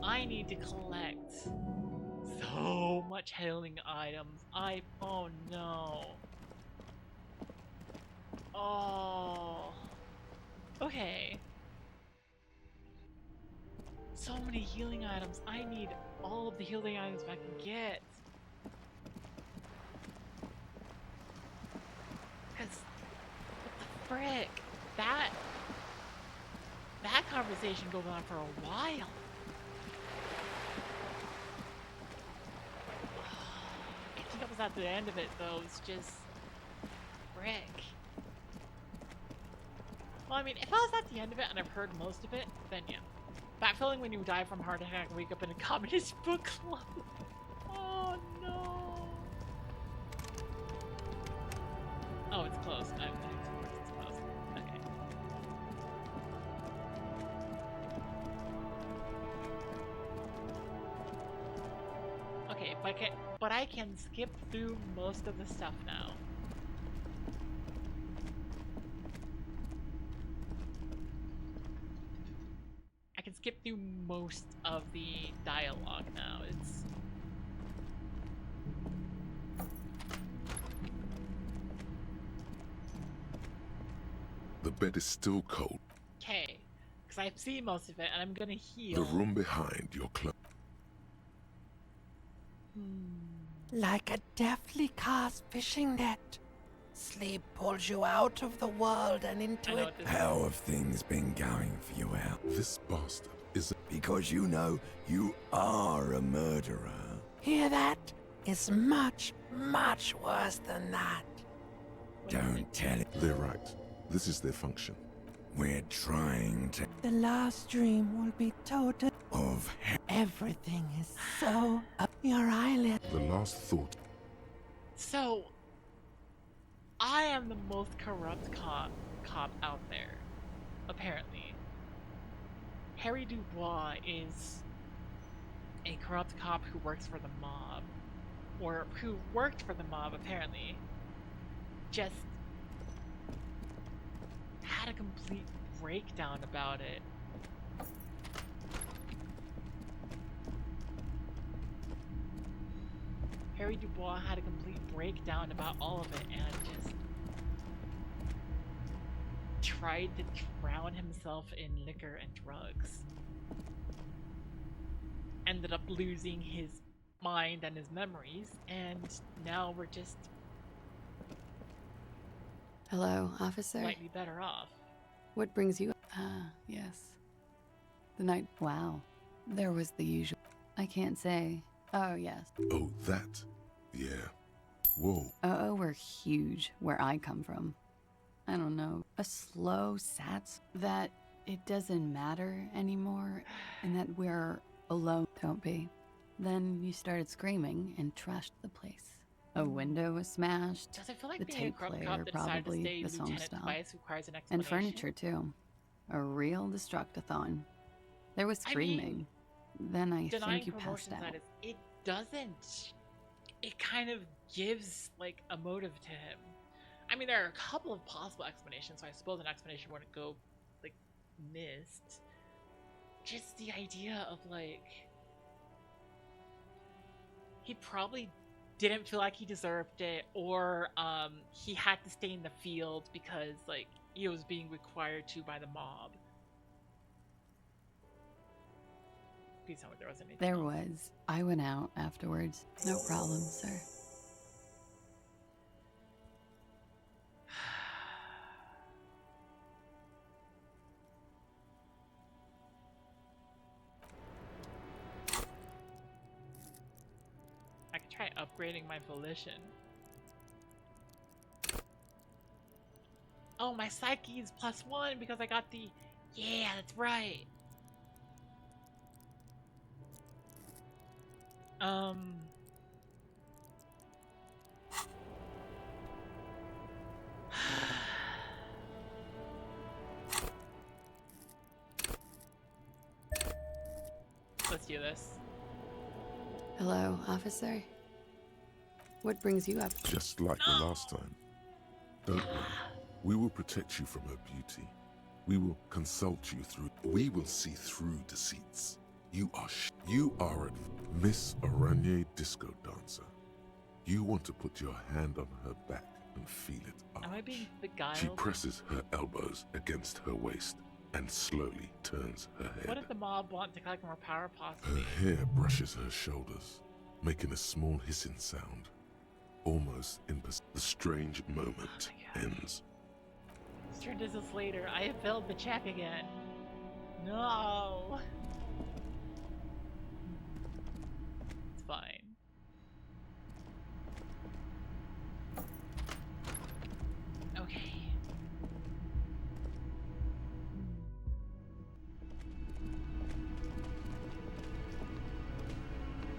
I need to collect so much healing items. Oh no. Oh. Okay. So many healing items. I need all of the healing items I can get. Because, what the frick? That conversation goes on for a while. I think I was at the end of it though. It's just frick. Well, I mean, if I was at the end of it and I've heard most of it, then yeah. That feeling when you die from heart attack and wake up in a communist book club. Oh no. Oh, it's closed. Okay, it's closed. Okay. Okay, but I can skip through most of the stuff now. I can skip through most of the dialogue now. It's The bed is still cold. okay, because I've seen most of it, and I'm gonna heal. The room behind your cloak. Like a deftly cast fishing net. Sleep pulls you out of the world and into it. How have things been going for you out? This bastard is because you know you are a murderer. Hear that? It's much, much worse than that. Don't tell it. They're right. This is their function. We're trying to... The last dream will be total of... Everything is so up your eyelid. The last thought. So, I am the most corrupt cop out there, apparently. Harry Dubois is a corrupt cop who works for the mob, or who worked for the mob, apparently. Just had a complete breakdown about it. Harry Dubois had a complete breakdown about all of it and just tried to drown himself in liquor and drugs. Ended up losing his mind and his memories, and now we're just Hello, officer. slightly better off. What brings you? Ah, yes. The night. Wow. There was the usual. I can't say. Oh, yes. Oh, that? Yeah. Whoa. Oh, we're huge where I come from. I don't know. A slow sats that it doesn't matter anymore and that we're alone. Don't be. Then you started screaming and trashed the place. A window was smashed. Does it feel like the being a tape corrupt player cop that decided to probably stay the song Lieutenant stopped. twice requires an And explanation? furniture too. A real destructathon. There was I screaming. Then I Denying think you passed promotion out. status, it doesn't. It kind of gives like a motive to him. I mean, there are a couple of possible explanations, so I suppose an explanation wouldn't go like missed. Just the idea of like he probably didn't feel like he deserved it, or he had to stay in the field because like he was being required to by the mob. Please tell me there wasn't anything There else. was. I went out afterwards. No problem, sir. I could try upgrading my volition. Oh, my psyche is +1 because I got the... Yeah, that's right. do this. Hello, officer. What brings you up? Just like the last time. Don't worry. We will protect you from her beauty. We will consult you through. We will see through deceits. You are a Miss Aranye disco dancer. You want to put your hand on her back and feel it arch. Am I being beguiled? She presses her elbows against her waist and slowly turns her head. What if the mob want to collect more power, possibly? Her hair brushes her shoulders, making a small hissing sound. Almost the strange moment ends. Let's turn this later. I have failed the check again. No. It's fine. Okay.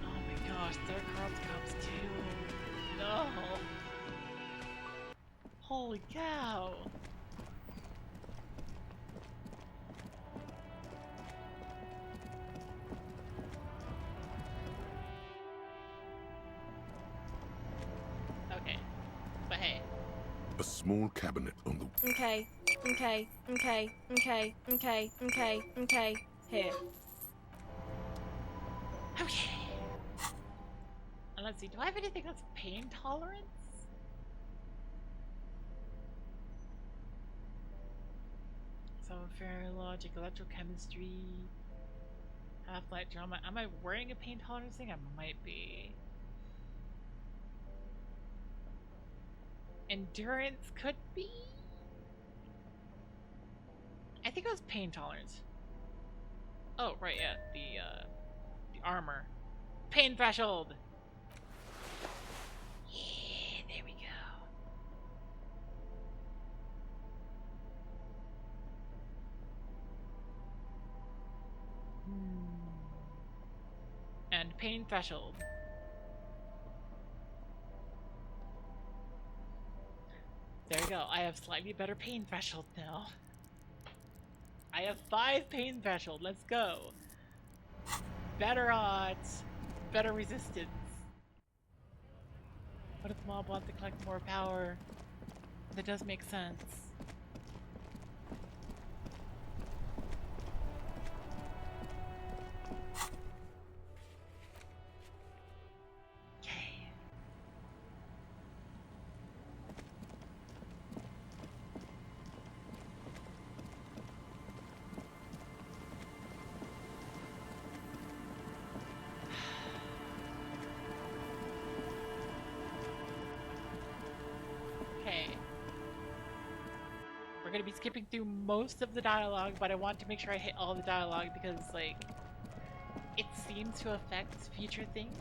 Oh my gosh, there are cards cops too. No. Holy cow. Okay. But hey. A small cabinet on the... Okay. Here. Okay. And let's see, do I have anything that's pain tolerance? So fair logic, electrochemistry, half-light drama. Am I wearing a pain tolerance thing? I might be. Endurance could be? I think it was pain tolerance. Oh, right, yeah, the armor. Pain threshold! Yeah, there we go. And pain threshold. There we go. I have slightly better pain threshold now. I have 5 pain threshold. Let's go. Better odds. Better resistance. What if the mob wants to collect more power? That does make sense. We're gonna be skipping through most of the dialogue, but I want to make sure I hit all the dialogue because, like, it seems to affect future things.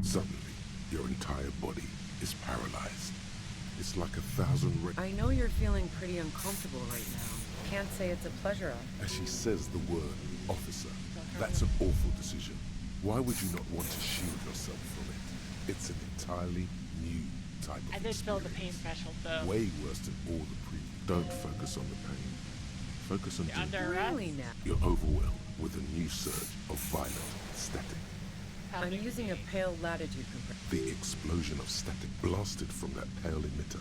Suddenly, your entire body is paralyzed. It's like 1,000 I know you're feeling pretty uncomfortable right now. Can't say it's a pleasure. As she says the word officer, that's an awful decision. Why would you not want to shield yourself from it? It's an entirely new type of I did feel the pain threshold though. Way worse than all the previous. Don't focus on the pain. Focus on Really now? You're overwhelmed with a new surge of violent static. I'm using a pale latitude compressor. The explosion of static blasted from that pale emitter.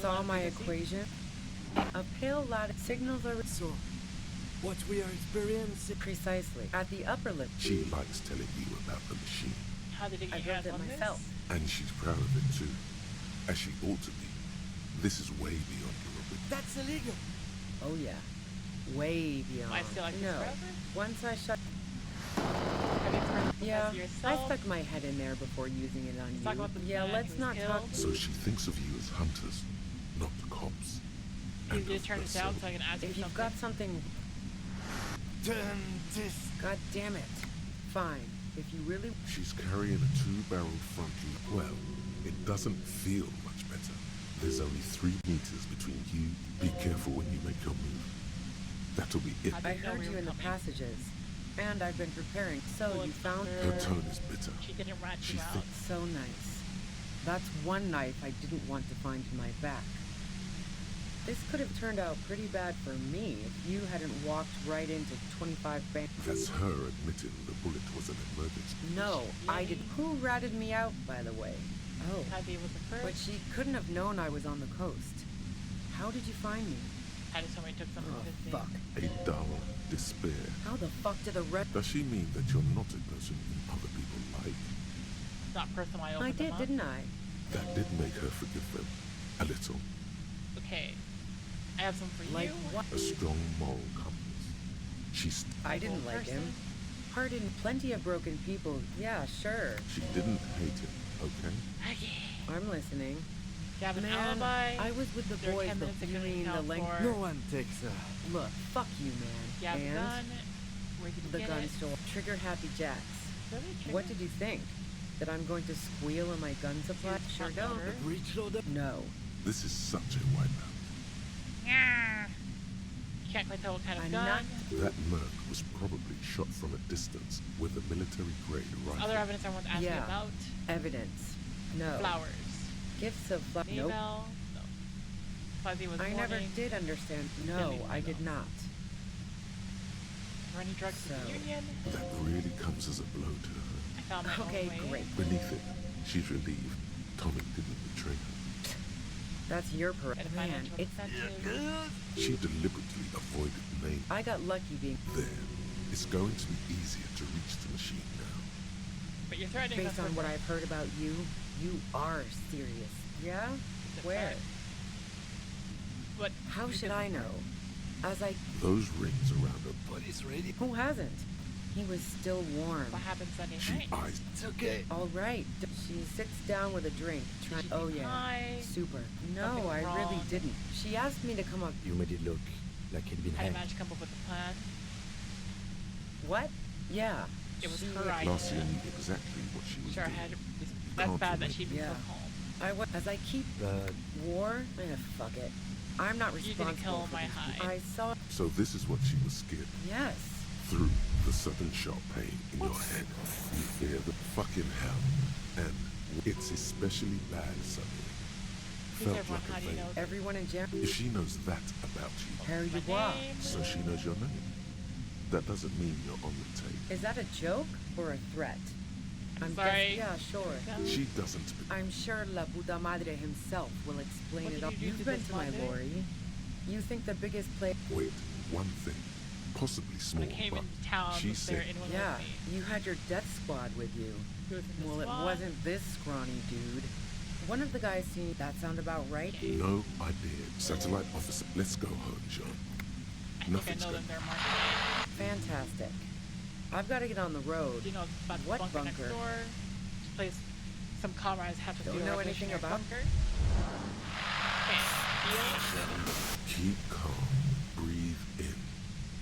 Saw my equation? A pale latitude signals are... So, what we are experiencing... Precisely. At the upper limit. She likes telling you about the machine. How did it I get built it myself. And she's proud of it too. As she ought to be. This is way beyond your ability. That's illegal! Oh yeah. Way beyond. I feel like no. forever? Once I shut... Yeah, I stuck my head in there before using it on you. Yeah, let's not talk... So she thinks of you as hunters, not cops. You did turn it down so I can ask you If something. you've got something... Turn this... God damn it. Fine. If you really... She's carrying a two-barreled front load. Well, it doesn't feel much better. There's only 3 meters between you. Be careful when you make your move. That'll be it. I heard you in the passages, and I've been preparing. So you found Her tone is bitter. She didn't rat you She out. So nice. That's one knife I didn't want to find in my back. This could have turned out pretty bad for me if you hadn't walked right into 25 bands. That's her admitting the bullet was an emergency. No, I did. Who ratted me out, by the way? Oh, Abby was the first. but she couldn't have known I was on the coast. How did you find me? I just told me took something with me. Fuck. A dull despair. How the fuck did the rest... Does she mean that you're not a person other people like? Not person I I opened did, them up. didn't I? That did make her forgive them. A little. Okay. I have some for Like you. what? A strong moral compass. She's... I didn't like him. Pardon, plenty of broken people. Yeah, sure. She didn't hate him, okay? Okay. I'm listening. You have an Man, alibi. I was with the There are boys 10 minutes before that you can mean the account length. for- No one takes a... Look, fuck you, man. You have a and gun. Where did you the get gun it? store. Trigger Happy Jacks. Really? What Trigger? did you think? That I'm going to squeal on my gun supply? Sure hot don't. water. Breach loader? No. This is such a wipeout. Yeah. Can't quite tell what kind of I'm gun. not- That merc was probably shot from a distance with a military-grade rifle. Other evidence I want to ask you Yeah. about. Evidence. No. Flowers. Gifts of flowers. Nope. Maybell. No. Fuzzy was I never warning. did understand. No, Sending I did Maybell. not. Were any drugs in the So- Union? That really comes as a blow to her. I found my Okay, own way. great. Beneath it, she's relieved Tommy didn't betray her. That's your per... Had a Man, financial it's... incentive. She deliberately avoided name. I got lucky being... There. It's going to be easier to reach the machine now. But you're threatening us Based on with what murder. I've heard about you, you are serious. Yeah? It's a Where? fact. But How should I know? As I... Those rings around her Body's ready. Who hasn't? He was still warm. what happened Sunday She night? eyes. It's okay. All right. She sits down with a drink. Did she Oh, say yeah. hi? Super. No, Something I really wrong? didn't. She asked me to come up... You made it look like he'd been How did you hanged. manage to come up with a plan? What? Yeah. It was she... her idea. Marcia knew exactly what she was Sure, doing. that's can't bad that do she'd be Yeah. so calm. I was... As I keep... War? Fuck it. I'm not You responsible didn't kill for my these people. hide. I saw... So this is what she was scared of. Yes. Through the sudden sharp pain in your head, you fear the fucking hell. And it's especially bad suddenly. Who's Felt everyone? like How a do you vein. know? Everyone in jam... If she knows that about you, Harry My Dubois. name? so she knows your name. That doesn't mean you're on the tape. Is that a joke or a threat? I'm Sorry. Yeah, sure. She doesn't. I'm sure La Puta Madre himself will explain What it did all. you do You've to been this to my Monday? lorry. You think the biggest play... Wait, one thing. Possibly small, When I came but into town, she was there said anyone Yeah, with me? you had your death squad with you. Who was in the Well, it squad? wasn't this scrawny dude. One of the guys seemed... That sound about right? no idea. Satellite officer. Let's go home, John. I think Nothing's I know going them. They're marketing. Fantastic. I've got to get on the road. Do you know about the What bunker next bunker? door? This place some comrades have to Don't do a know anything revolutionary about- bunker. Okay, Keep calm. Breathe in.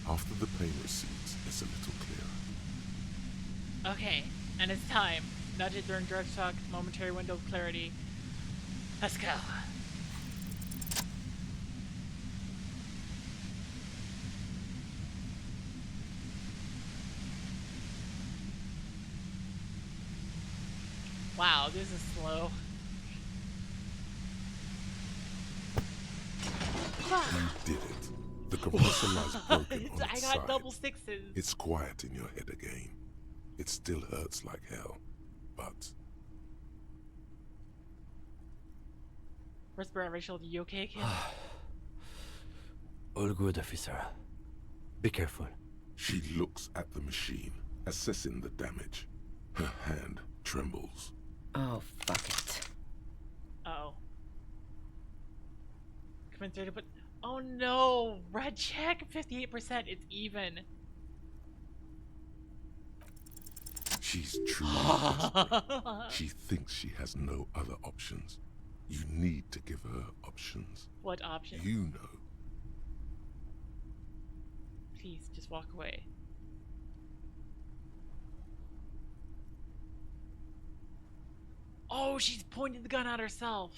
After the pain recedes, it's a little clearer. okay, and it's time. Nudge during drug shock, momentary window of clarity. Let's go. Wow, this is slow. You did it. The compressor lies broken on I its got side. double sixes. It's quiet in your head again. It still hurts like hell, but Where's Rachel? You okay, kid? All good, officer. Be careful. she looks at the machine, assessing the damage. Her hand trembles. Oh, fuck it. Oh. Commensurate, but oh no! Red check 58%. It's even. She's truly desperate. She thinks she has no other options. You need to give her options. What option? You know. Please, just walk away. Oh, she's pointing the gun at herself.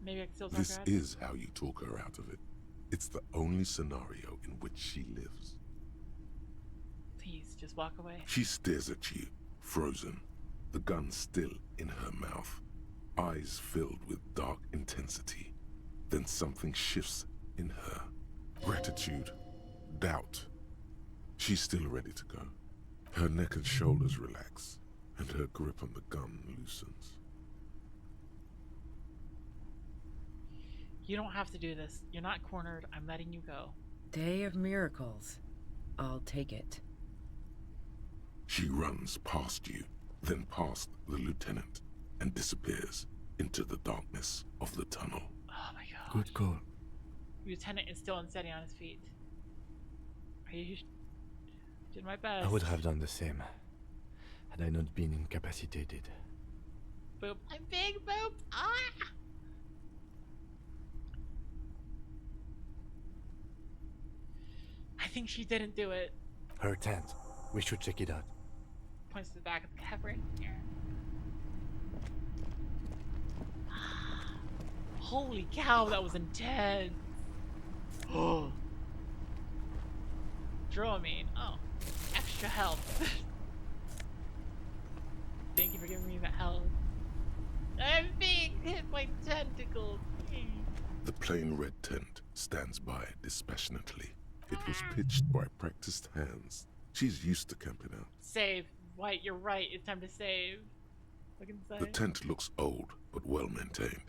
Maybe I can still talk This her out of it. is how you talk her out of it. It's the only scenario in which she lives. Please, just walk away. She stares at you, frozen, the gun still in her mouth, eyes filled with dark intensity. Then something shifts in her. Gratitude, doubt. She's still ready to go. Her neck and shoulders relax, and her grip on the gun loosens. You don't have to do this. You're not cornered. I'm letting you go. Day of miracles. I'll take it. She runs past you, then past the lieutenant, and disappears into the darkness of the tunnel. Oh my god. Good call. Lieutenant is still unsteady on his feet. Are you... Did my best. I would have done the same, had I not been incapacitated. Boop. I'm big boop. Ah! I think she didn't do it. Her tent. We should check it out. Points to the back of the cavern. Here. Holy cow, that was intense. Oh. Dramamine. Oh. Extra health. Thank you for giving me that health. I'm being hit by tentacles. The plain red tent stands by dispassionately. It was pitched by practiced hands. She's used to camping out. Save. White, you're right. It's time to save. Look inside. The tent looks old, but well maintained.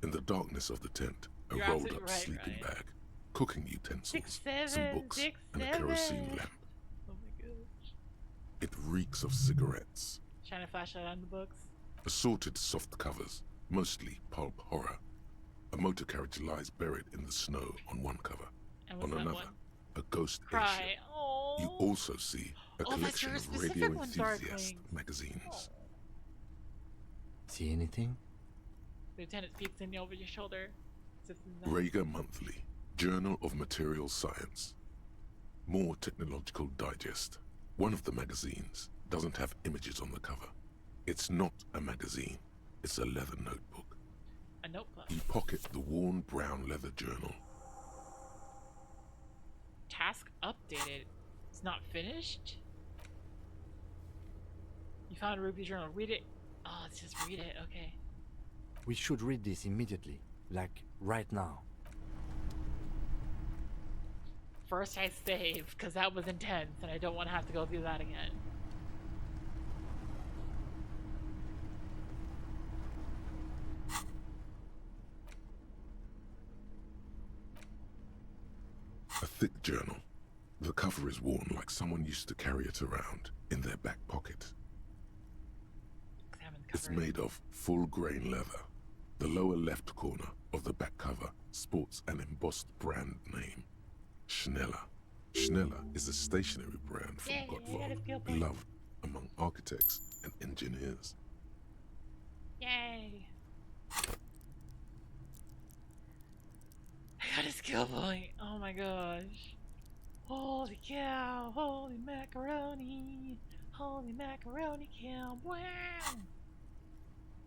In the darkness of the tent, a You're rolled absolutely up right, sleeping Ryan. bag, cooking utensils, 6'7", some books, and a kerosene 6'7". lamp. Oh my gosh. It reeks of cigarettes, Shine a flashlight on the books. assorted soft covers, mostly pulp horror. A motor carriage lies buried in the snow on one cover. And what's On that another, one? a ghost Cry. airship. Oh. You also see a Oh, that's collection your of specific radio one, enthusiast Darkling. magazines. See anything? Lieutenant peeks in over your shoulder. Sits in the... Rager Monthly, Journal of Material Science. More Technological Digest. One of the magazines doesn't have images on the cover. It's not a magazine, it's a leather notebook. A notebook. You pocket the worn brown leather journal. Task updated. It's not finished? You found Ruby's journal. Read it. Oh, let's just read it. Okay. We should read this immediately, like right now. First I save, because that was intense, and I don't want to have to go through that again. A thick journal. The cover is worn like someone used to carry it around in their back pocket. It's made of full-grain leather. The lower left corner of the back cover sports an embossed brand name, Schneller. Schneller is a stationery brand from Yay, I got a skill Gottvald, point. beloved among architects and engineers. Yay! I got a skill point. Oh my gosh. Holy cow. Holy macaroni. Holy macaroni cow. Wow.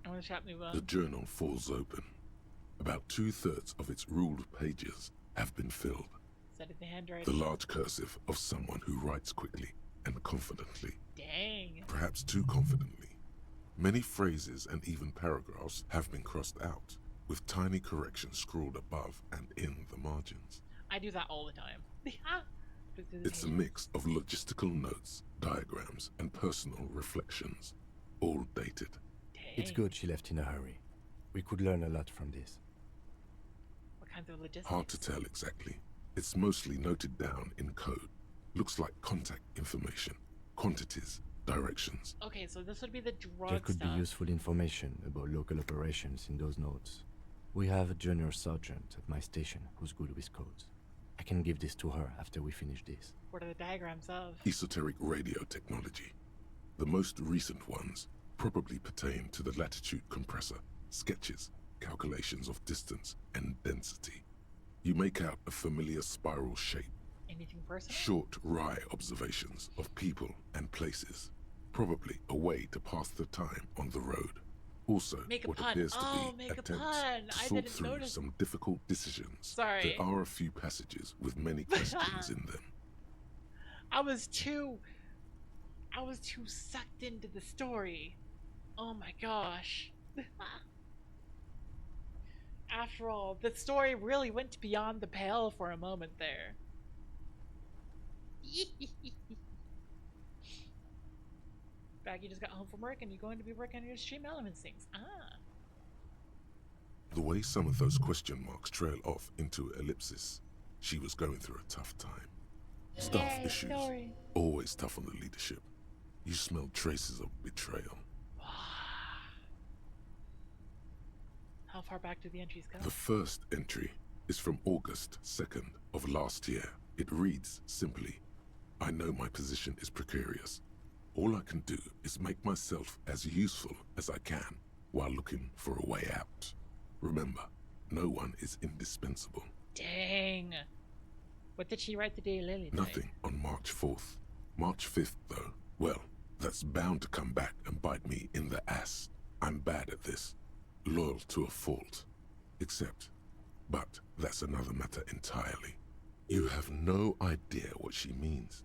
I want to chat move The on. journal falls open. About 2/3 of its ruled pages have been filled. Said it the The handwriting. large cursive of someone who writes quickly and confidently. Dang. Perhaps too confidently. Many phrases and even paragraphs have been crossed out, with tiny corrections scrawled above and in the margins. I do that all the time. Just do the It's a page. mix of logistical notes, diagrams, and personal reflections, all dated. It's good she left in a hurry. We could learn a lot from this. What kinds of logistics? Hard to tell exactly. It's mostly noted down in code. Looks like contact information, quantities, directions. Okay, so this would be the drug There could stuff. be useful information about local operations in those notes. We have a junior sergeant at my station who's good with codes. I can give this to her after we finish this. What are the diagrams of? Esoteric radio technology. The most recent ones probably pertain to the latitude compressor, sketches, calculations of distance and density. You make out a familiar spiral shape. Anything personal? Short, wry observations of people and places. Probably a way to pass the time on the road. Also, Make a what pun. appears to Oh, be make a attempts pun. to I sort didn't through notice. some difficult decisions. Sorry. There are a few passages with many questions in them. I was too sucked into the story. Oh my gosh. After all, the story really went beyond the pale for a moment there. Back, you just got home from work and you're going to be working on your stream elements things. Ah. The way some of those question marks trail off into ellipsis, she was going through a tough time. Staff issues, always tough on the leadership. You smelled traces of betrayal. How far back do the entries go? The first entry is from August 2nd of last year. It reads simply, I know my position is precarious. All I can do is make myself as useful as I can while looking for a way out. Remember, no one is indispensable. Dang. What did she write the day Lily died? Nothing on March 4th. March 5th, though, well, that's bound to come back and bite me in the ass. I'm bad at this. Loyal to a fault. But that's another matter entirely. You have no idea what she means.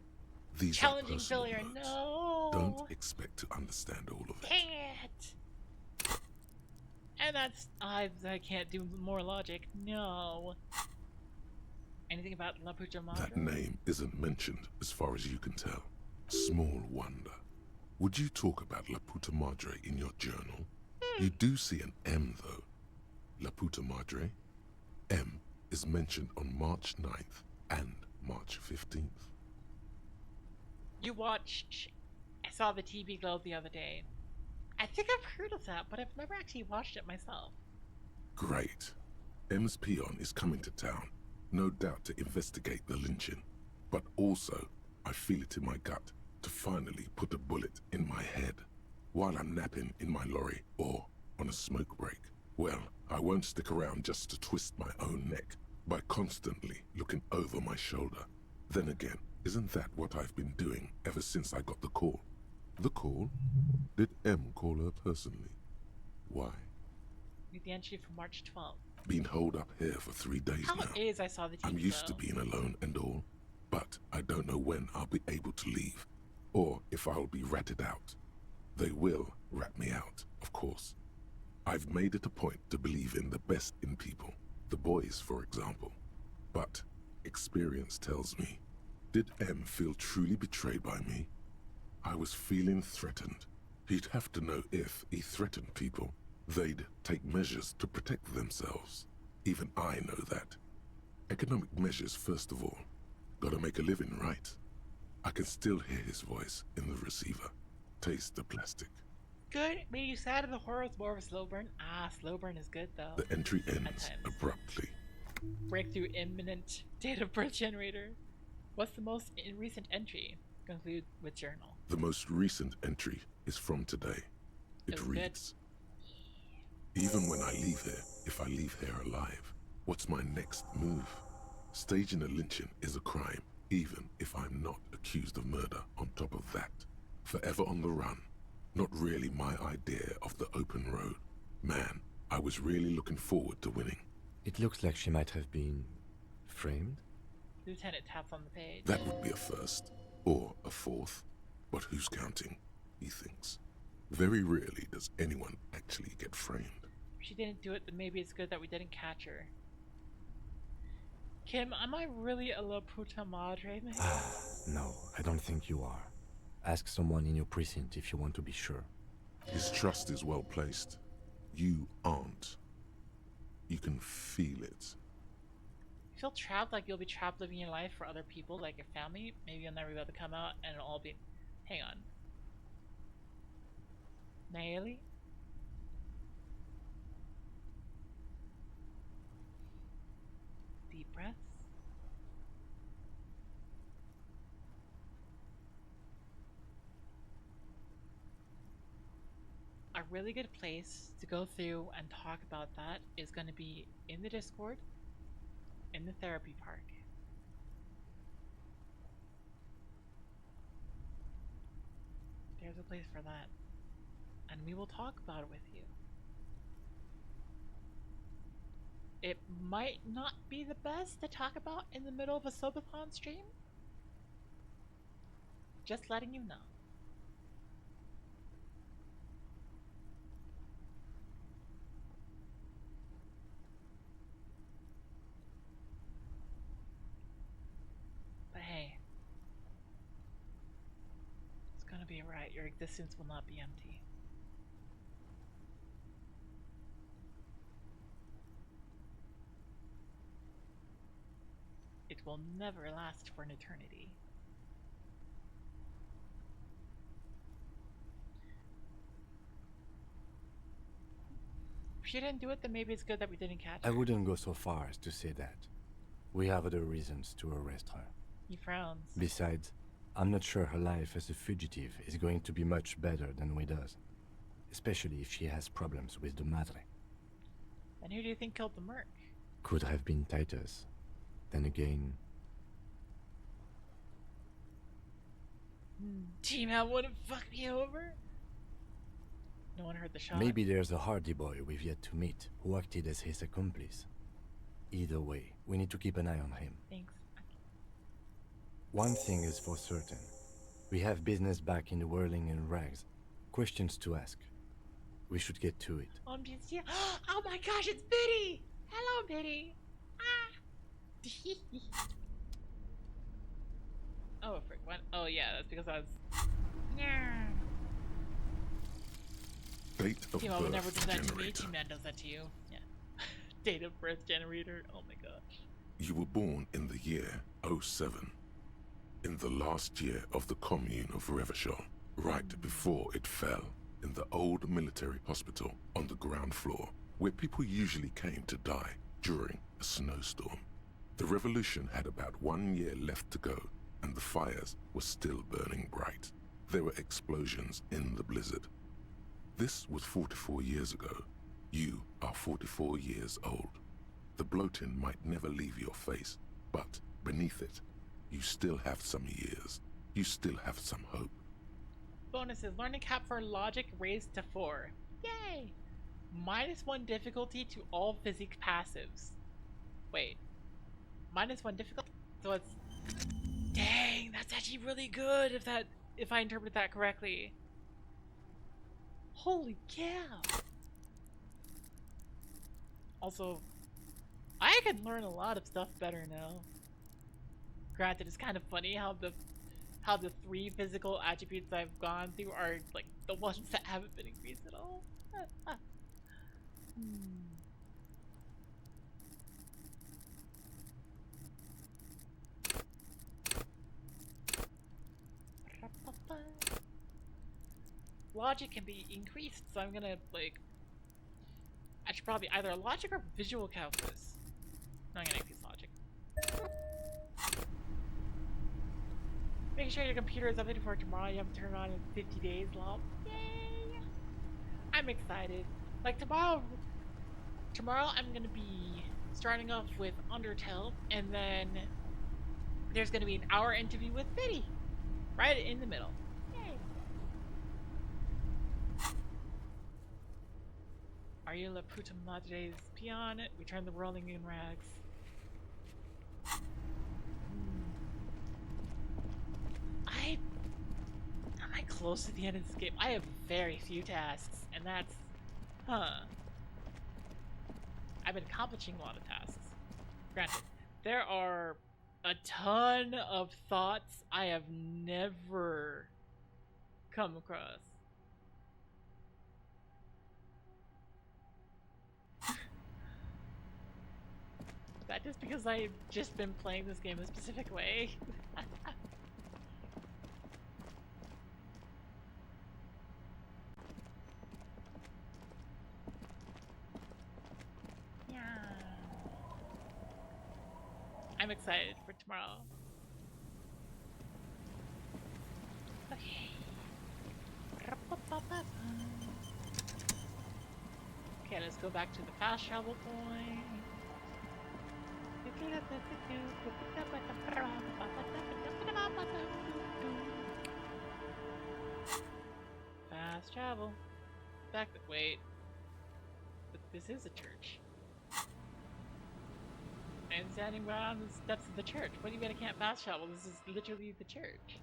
These challenging are personal failure. notes. No. Don't expect to understand all of it. Dang it. And that's I can't do more logic. No. Anything about La Puta Madre? That name isn't mentioned as far as you can tell. Small wonder. Would you talk about La Puta Madre in your journal? You do see an M though. La Puta Madre. M is mentioned on March 9th and March 15th. You watched... I saw the TV Globe the other day. I think I've heard of that, but I've never actually watched it myself. Great. M's peon is coming to town, no doubt to investigate the lynching. But also, I feel it in my gut to finally put a bullet in my head while I'm napping in my lorry or on a smoke break. Well, I won't stick around just to twist my own neck by constantly looking over my shoulder. Then again, isn't that what I've been doing ever since I got the call? The call? Did M call her personally? Why? Read the entry from March 12th. Been holed up here for 3 days How now. it is I saw the TV I'm used to though. being alone and all, but I don't know when I'll be able to leave, or if I'll be ratted out. They will rat me out, of course. I've made it a point to believe in the best in people, the boys, for example. But experience tells me, did M feel truly betrayed by me? I was feeling threatened. He'd have to know if he threatened people, they'd take measures to protect themselves. Even I know that. Economic measures first of all. Gotta make a living, right? I can still hear his voice in the receiver. Taste the plastic. Good. Made you sad in the horror with more of a slow burn. Ah, slow burn is good though. The entry ends abruptly. Breakthrough imminent date of birth generator. What's the most recent entry? Conclude with journal. The most recent entry is from today. It reads, even when I leave here, if I leave here alive, what's my next move? Staging a lynching is a crime, even if I'm not accused of murder on top of that. Forever on the run. Not really my idea of the open road. Man, I was really looking forward to winning. It looks like she might have been framed. Lieutenant taps on the page. That would be a first, or a fourth. But who's counting, he thinks. Very rarely does anyone actually get framed. If she didn't do it, then maybe it's good that we didn't catch her. Kim, am I really a La Puta Madre? No, I don't think you are. Ask someone in your precinct if you want to be sure. His trust is well placed. You aren't. You can feel it. You feel trapped, like you'll be trapped living your life for other people, like your family. Maybe you'll never be able to come out and it'll all be... Hang on. Naily? Deep breaths. A really good place to go through and talk about that is going to be in the Discord, in the therapy park. There's a place for that. And we will talk about it with you. It might not be the best to talk about in the middle of a subathon stream. Just letting you know. But hey, it's gonna be alright. Your existence will not be empty. It will never last for an eternity. If she didn't do it, then maybe it's good that we didn't catch her. I wouldn't go so far as to say that. We have other reasons to arrest her. He frowns. Besides, I'm not sure her life as a fugitive is going to be much better than we does. Especially if she has problems with the Madre. Then who do you think killed the merc? Could have been Titus. Then again... T-Man wouldn't fuck me over? No one heard the shot. Maybe there's a hardy boy we've yet to meet who acted as his accomplice. Either way, we need to keep an eye on him. Thanks. One thing is for certain. We have business back in the whirling and rags. Questions to ask. We should get to it. Oh my gosh, it's Biddy! Hello, Biddy! Ah! Oh, frick, what? Oh yeah, that's because I was... Yeah. Date of T-Man would never birth do that to me. generator. T-Man does that to you. Yeah. Date of birth generator. Oh my gosh. You were born in the year 07. In the last year of the commune of Revachol, right before it fell, in the old military hospital on the ground floor, where people usually came to die during a snowstorm. The revolution had about 1 year left to go, and the fires were still burning bright. There were explosions in the blizzard. This was 44 years ago. You are 44 years old. The bloating might never leave your face, but beneath it, you still have some years. You still have some hope. Bonuses. Learning cap for logic raised to 4. Yay! -1 difficulty to all physics passives. Wait. -1 difficulty? So it's... Dang, that's actually really good if I interpret that correctly. Holy cow! Also, I can learn a lot of stuff better now. Granted, it's kind of funny how the 3 physical attributes I've gone through are like the ones that haven't been increased at all. Logic can be increased, so I'm gonna like... I should probably either logic or visual calculus. No, I'm gonna increase logic. Making sure your computer is updated for tomorrow. You have to turn it on in 50 days. Lol. Yay! I'm excited. Like tomorrow I'm gonna be starting off with Undertale, and then there's gonna be an hour interview with Biddy, right in the middle. Yay! Are you la puta madre's peon? Return the whirling in rags. Am I close to the end of this game? I have very few tasks, and that's... I've been accomplishing a lot of tasks. Granted, there are a ton of thoughts I have never come across. Is that just because I've just been playing this game a specific way? I'm excited for tomorrow. Okay. Okay, let's go back to the fast travel point. Fast travel. Back. Wait. But this is a church. I'm standing right on the steps of the church. What do you mean I can't fast travel? This is literally the church.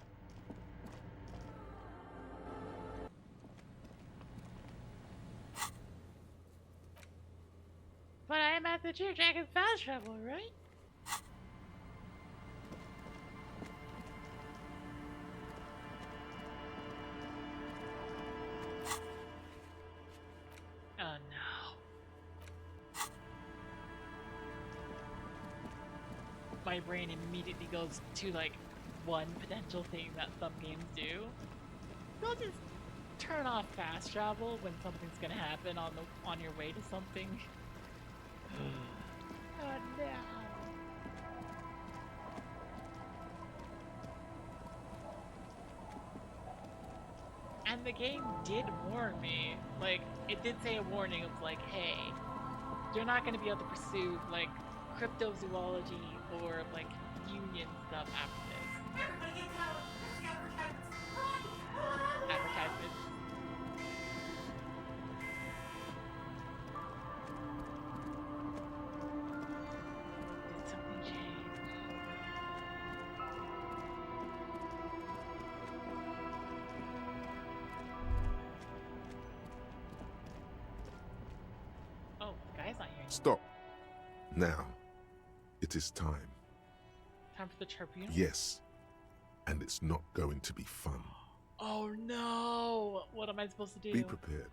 But I am at the church. I can fast travel, right? Oh no. My brain immediately goes to like one potential thing that some games do. They'll just turn off fast travel when something's gonna happen on your way to something. Oh no. And the game did warn me. Like, it did say a warning of like, hey, you're not gonna be able to pursue like cryptozoology or like union stuff after this. Everybody get down! Let's get advertisements! Advertisements. Did something change? Oh, the guy's not here. Stop. Now, it is time. Time for the tribunal? Yes. And it's not going to be fun. Oh no! What am I supposed to do? Be prepared.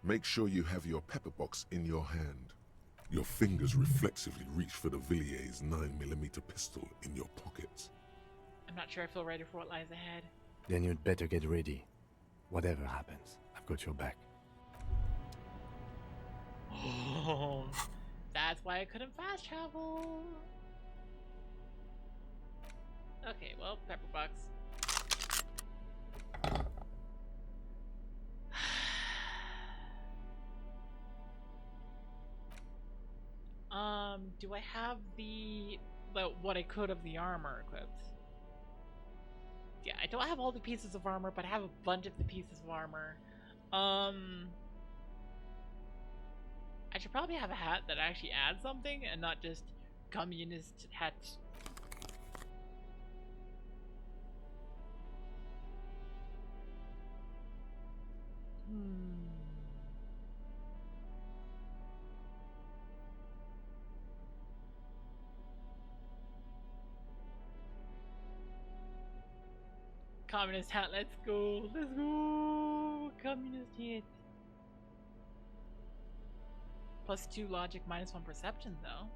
Make sure you have your pepper box in your hand. Your fingers reflexively reach for the Villiers 9mm pistol in your pocket. I'm not sure I feel ready for what lies ahead. Then you'd better get ready. Whatever happens, I've got your back. Oh, that's why I couldn't fast travel. Okay, well, pepper box. Do I have what I could of the armor equipped? Yeah, I don't have all the pieces of armor, but I have a bunch of the pieces of armor. I should probably have a hat that actually adds something and not just communist hats. Communist hat, let's go! Let's go! Communist hat. +2 logic, -1 perception, though.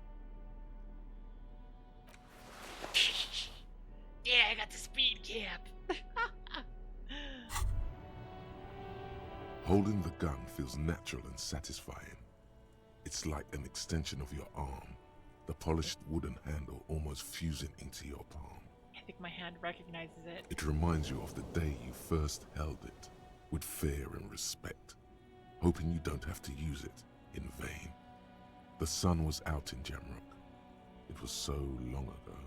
Yeah, I got the speed cap! Holding the gun feels natural and satisfying. It's like an extension of your arm, the polished wooden handle almost fusing into your palm. I think my hand recognizes it. It reminds you of the day you first held it, with fear and respect, hoping you don't have to use it in vain. The sun was out in Jamrock. It was so long ago.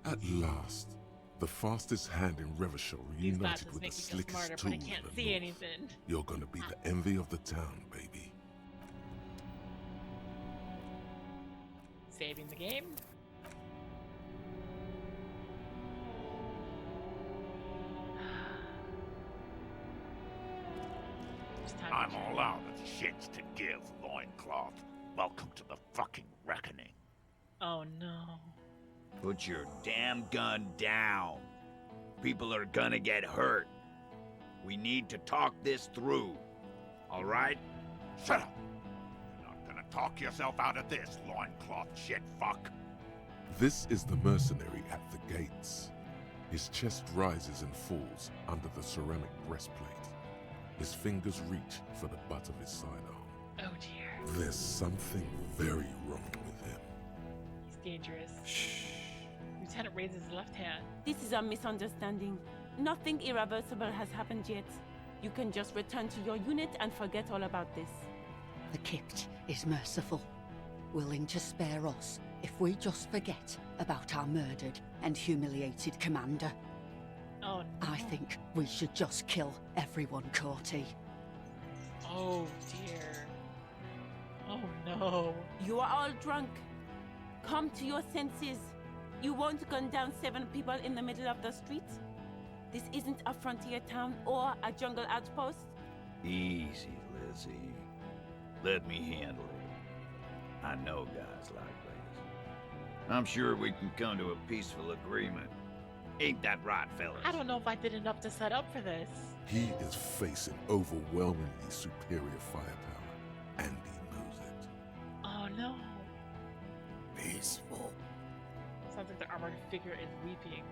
At last, the fastest hand in Revachol reunited with the slickest tool but I can't in the see north. anything. You're gonna be the envy of the town, baby. Saving the game. I'm all out of shits to give, Loincloth. Welcome to the fucking reckoning. Oh no. Put your damn gun down. People are gonna get hurt. We need to talk this through. All right? Shut up. You're not gonna talk yourself out of this, Loincloth shit fuck. This is the mercenary at the gates. His chest rises and falls under the ceramic breastplate. His fingers reach for the butt of his sidearm. Oh dear. There's something very wrong with him. He's dangerous. Shh. Lieutenant raises his left hand. This is a misunderstanding. Nothing irreversible has happened yet. You can just return to your unit and forget all about this. The Kipt is merciful, willing to spare us if we just forget about our murdered and humiliated commander. Oh no. I think we should just kill everyone, Corty. Oh dear. Oh no. You are all drunk. Come to your senses. You won't gun down 7 people in the middle of the street. This isn't a frontier town or a jungle outpost. Easy, Lizzie. Let me handle it. I know guys like this. I'm sure we can come to a peaceful agreement. Ain't that right, fellas? I don't know if I did enough to set up for this. He is facing overwhelmingly superior firepower, and he knows it. Oh no. Peaceful. Sounds like the armored figure is weeping.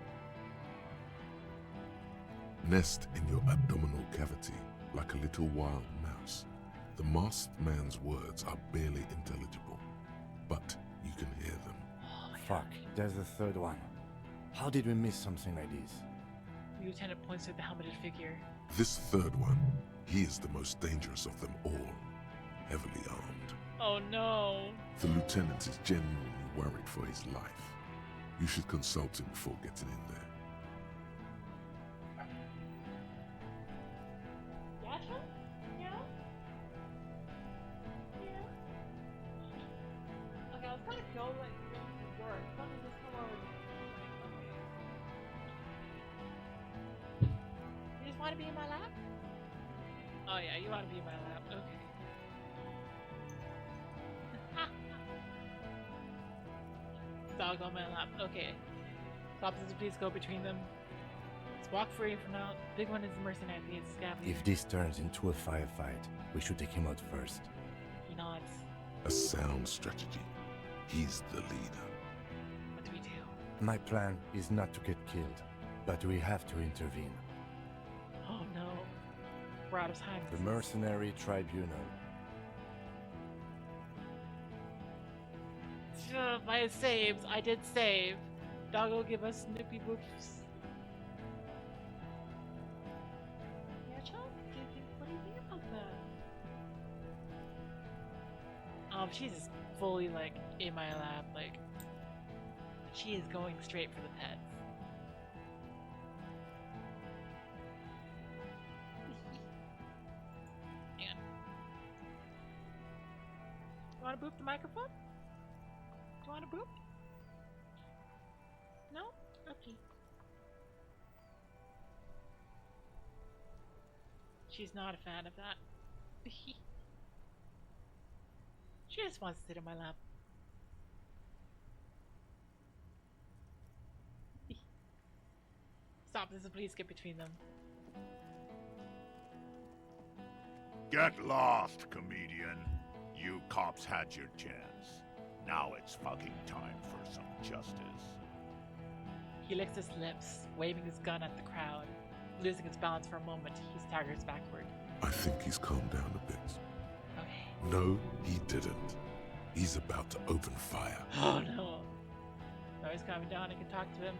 Nest in your abdominal cavity like a little wild mouse. The masked man's words are barely intelligible, but you can hear them. Fuck, there's a third one. How did we miss something like this? The lieutenant points to the helmeted figure. This third one, he is the most dangerous of them all, heavily armed. Oh no. The lieutenant is genuinely worried for his life. You should consult him before getting in there. Gotcha? Yeah? Yeah? Okay, I was gonna go like the door. Let me just come over to you. You just want to be in my lap? Oh yeah, you want to be in my lap. Okay. Dog on my lap. Okay. Officers, please go between them. Let's walk free for now. Big one is the mercenary. He is scabby. If this turns into a firefight, we should take him out first. He nods. A sound strategy. He's the leader. What do we do? My plan is not to get killed, but we have to intervene. Oh no. We're out of time. The mercenary tribunal. My saves. I did save. Doggo give us snippy boofs. Yeah, Chuck? What do you think about that? She's just fully like in my lap, like she is going straight for the pets. Hang on. You wanna boop the microphone? Do you want to boop? No? Okay. She's not a fan of that. She just wants to sit in my lap. Stop this and please get between them. Get lost, comedian. You cops had your chance. Now it's fucking time for some justice. He licks his lips, waving his gun at the crowd. Losing his balance for a moment, he staggers backward. I think he's calmed down a bit. Okay. No, he didn't. He's about to open fire. Oh no. No, he's calming down. I can talk to him.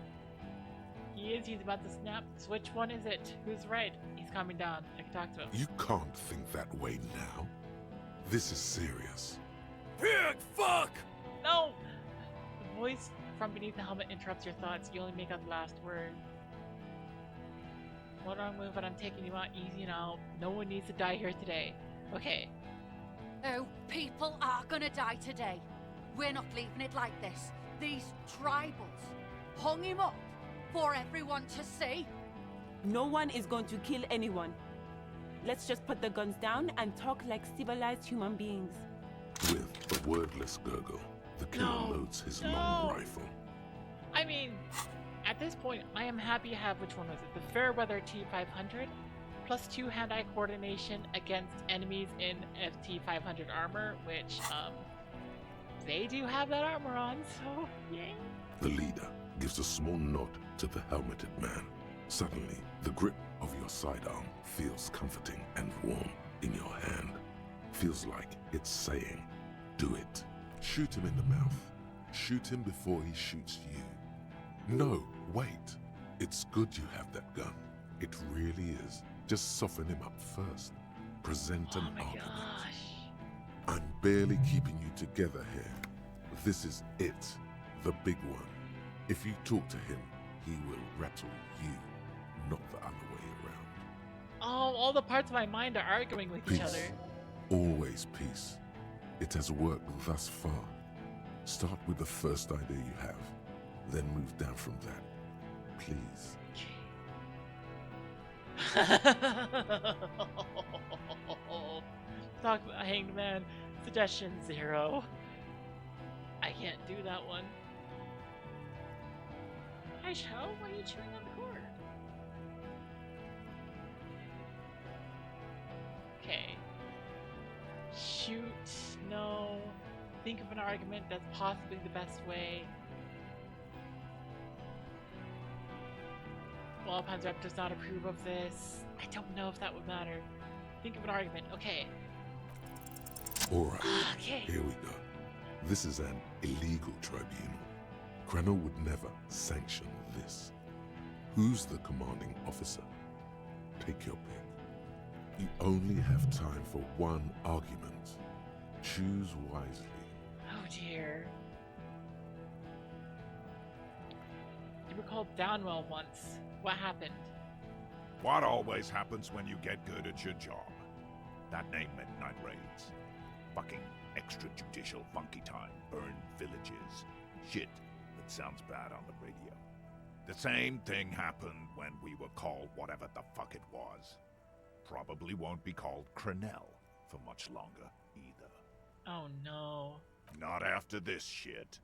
He's about to snap. So which one is it? Who's right? He's calming down. I can talk to him. You can't think that way now. This is serious. Pig fuck! No! The voice from beneath the helmet interrupts your thoughts. You only make out the last word. One wrong move and I'm taking you out easy now. No one needs to die here today. Okay. Oh, people are gonna die today. We're not leaving it like this. These tribals hung him up for everyone to see. No one is going to kill anyone. Let's just put the guns down and talk like civilized human beings. With a wordless gurgle, the killer loads his long rifle. I mean, at this point, I am happy to have, which one was it? The Fairweather T500, plus 2 hand-eye coordination against enemies in FT500 armor, which, they do have that armor on, so, yay. The leader gives a small nod to the helmeted man. Suddenly, the grip of your sidearm feels comforting and warm in your hand. Feels like it's saying, do it. Shoot him in the mouth. Shoot him before he shoots you. No, wait. It's good you have that gun. It really is. Just soften him up first. Present an argument. Gosh. I'm barely keeping you together here. This is it. The big one. If you talk to him, he will rattle you. not the other way around. Oh, all the parts of my mind are arguing with each other. Peace. Always peace. It has worked thus far. Start with the first idea you have, then move down from that. Please. Talk about Hanged Man. Suggestion 0. I can't do that one. Hi, Cho. Why are you chewing on the cord? Okay. Shoot. No. Think of an argument that's possibly the best way. Well, Panzerep does not approve of this. I don't know if that would matter. Think of an argument. Okay. Alright, Okay. here we go. This is an illegal tribunal. Krenner would never sanction this. Who's the commanding officer? Take your pick. You only have time for one argument. Choose wisely. Oh dear. You were called Downwell once. What happened? What always happens when you get good at your job? That name meant night raids. Fucking extrajudicial funky time, burn villages. Shit that sounds bad on the radio. The same thing happened when we were called whatever the fuck it was. Probably won't be called Crenell for much longer either. Oh no. Not after this shit.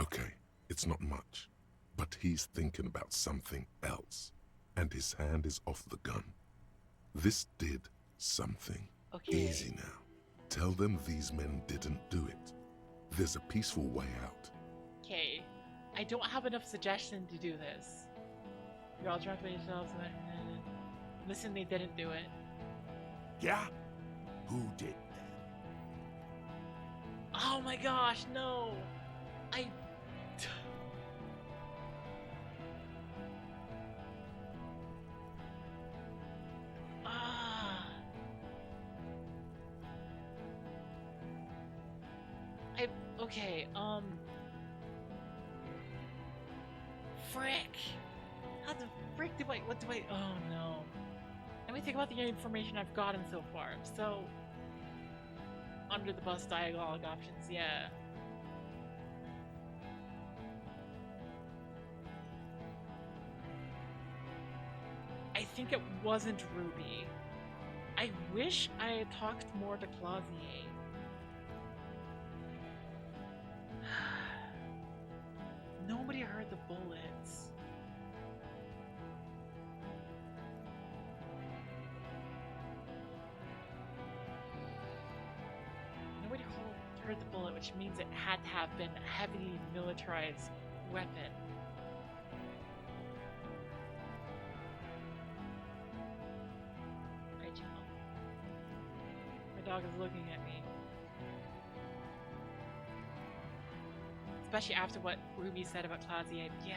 Okay, it's not much, but he's thinking about something else, and his hand is off the gun. This did something. Okay. Easy now. Tell them these men didn't do it. There's a peaceful way out. Okay. I don't have enough suggestion to do this. You're all drunk by yourselves. Listen, they didn't do it. Yeah? Who did? Oh my gosh, no! Okay, frick! How the frick do I, oh no. Let me think about the information I've gotten so far. So, under the bus dialogue options, yeah. I think it wasn't Ruby. I wish I had talked more to Clausier. Nobody heard the bullets. Nobody heard the bullet, which means it had to have been a heavily militarized weapon. Right, Joe. My dog is looking at me. Especially after what Ruby said about Clausier. Yeah.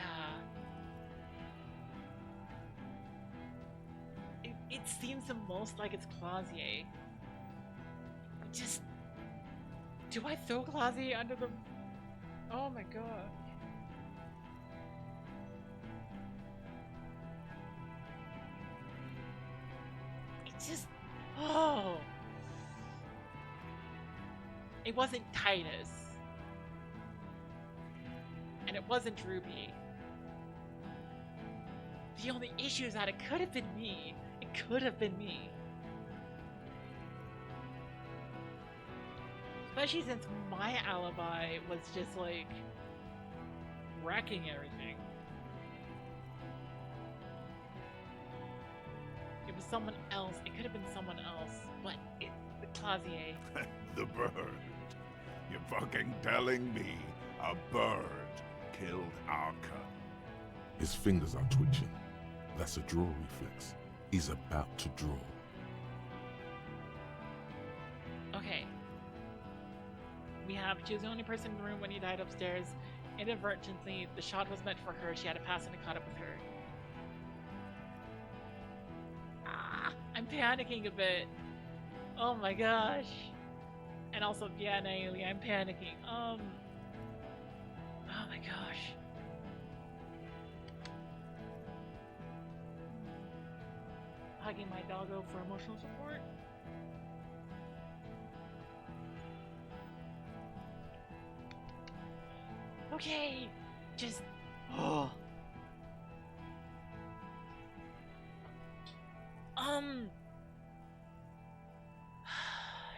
It seems the most like it's Clausier. Just... Do I throw Clausier under the... Oh my god. It just... Oh! It wasn't Titus. And it wasn't Ruby. The only issue is that it could have been me. It could have been me. Especially since my alibi was just like wrecking everything. It was someone else. It could have been someone else. But the Clausier. The bird. You're fucking telling me a bird killed our cub? His fingers are twitching. That's a draw reflex. He's about to draw. Okay. She was the only person in the room when he died upstairs. Inadvertently, the shot was meant for her. She had a pass and it caught up with her. I'm panicking a bit. Oh my gosh. And also, yeah, Naomi, I'm panicking. Oh my gosh. hugging my doggo for emotional support. Okay, just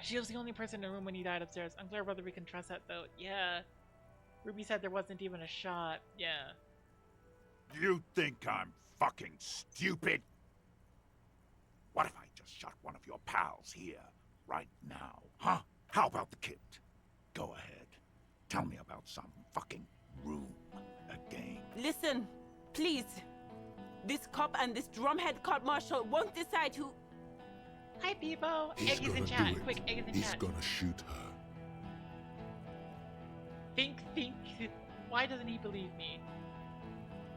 she was the only person in the room when he died upstairs. Unclear whether we can trust that though. Yeah. Ruby said there wasn't even a shot. Yeah. You think I'm fucking stupid? What if I just shot one of your pals here, right now, huh? How about the kid? Go ahead. Tell me about some fucking room again. Listen, please. This cop and this drumhead cop marshal won't decide who... Hi, Bebo. He's Egg is in gonna chat. do it. Quick, egg is in He's chat. gonna shoot her. Think. Why doesn't he believe me?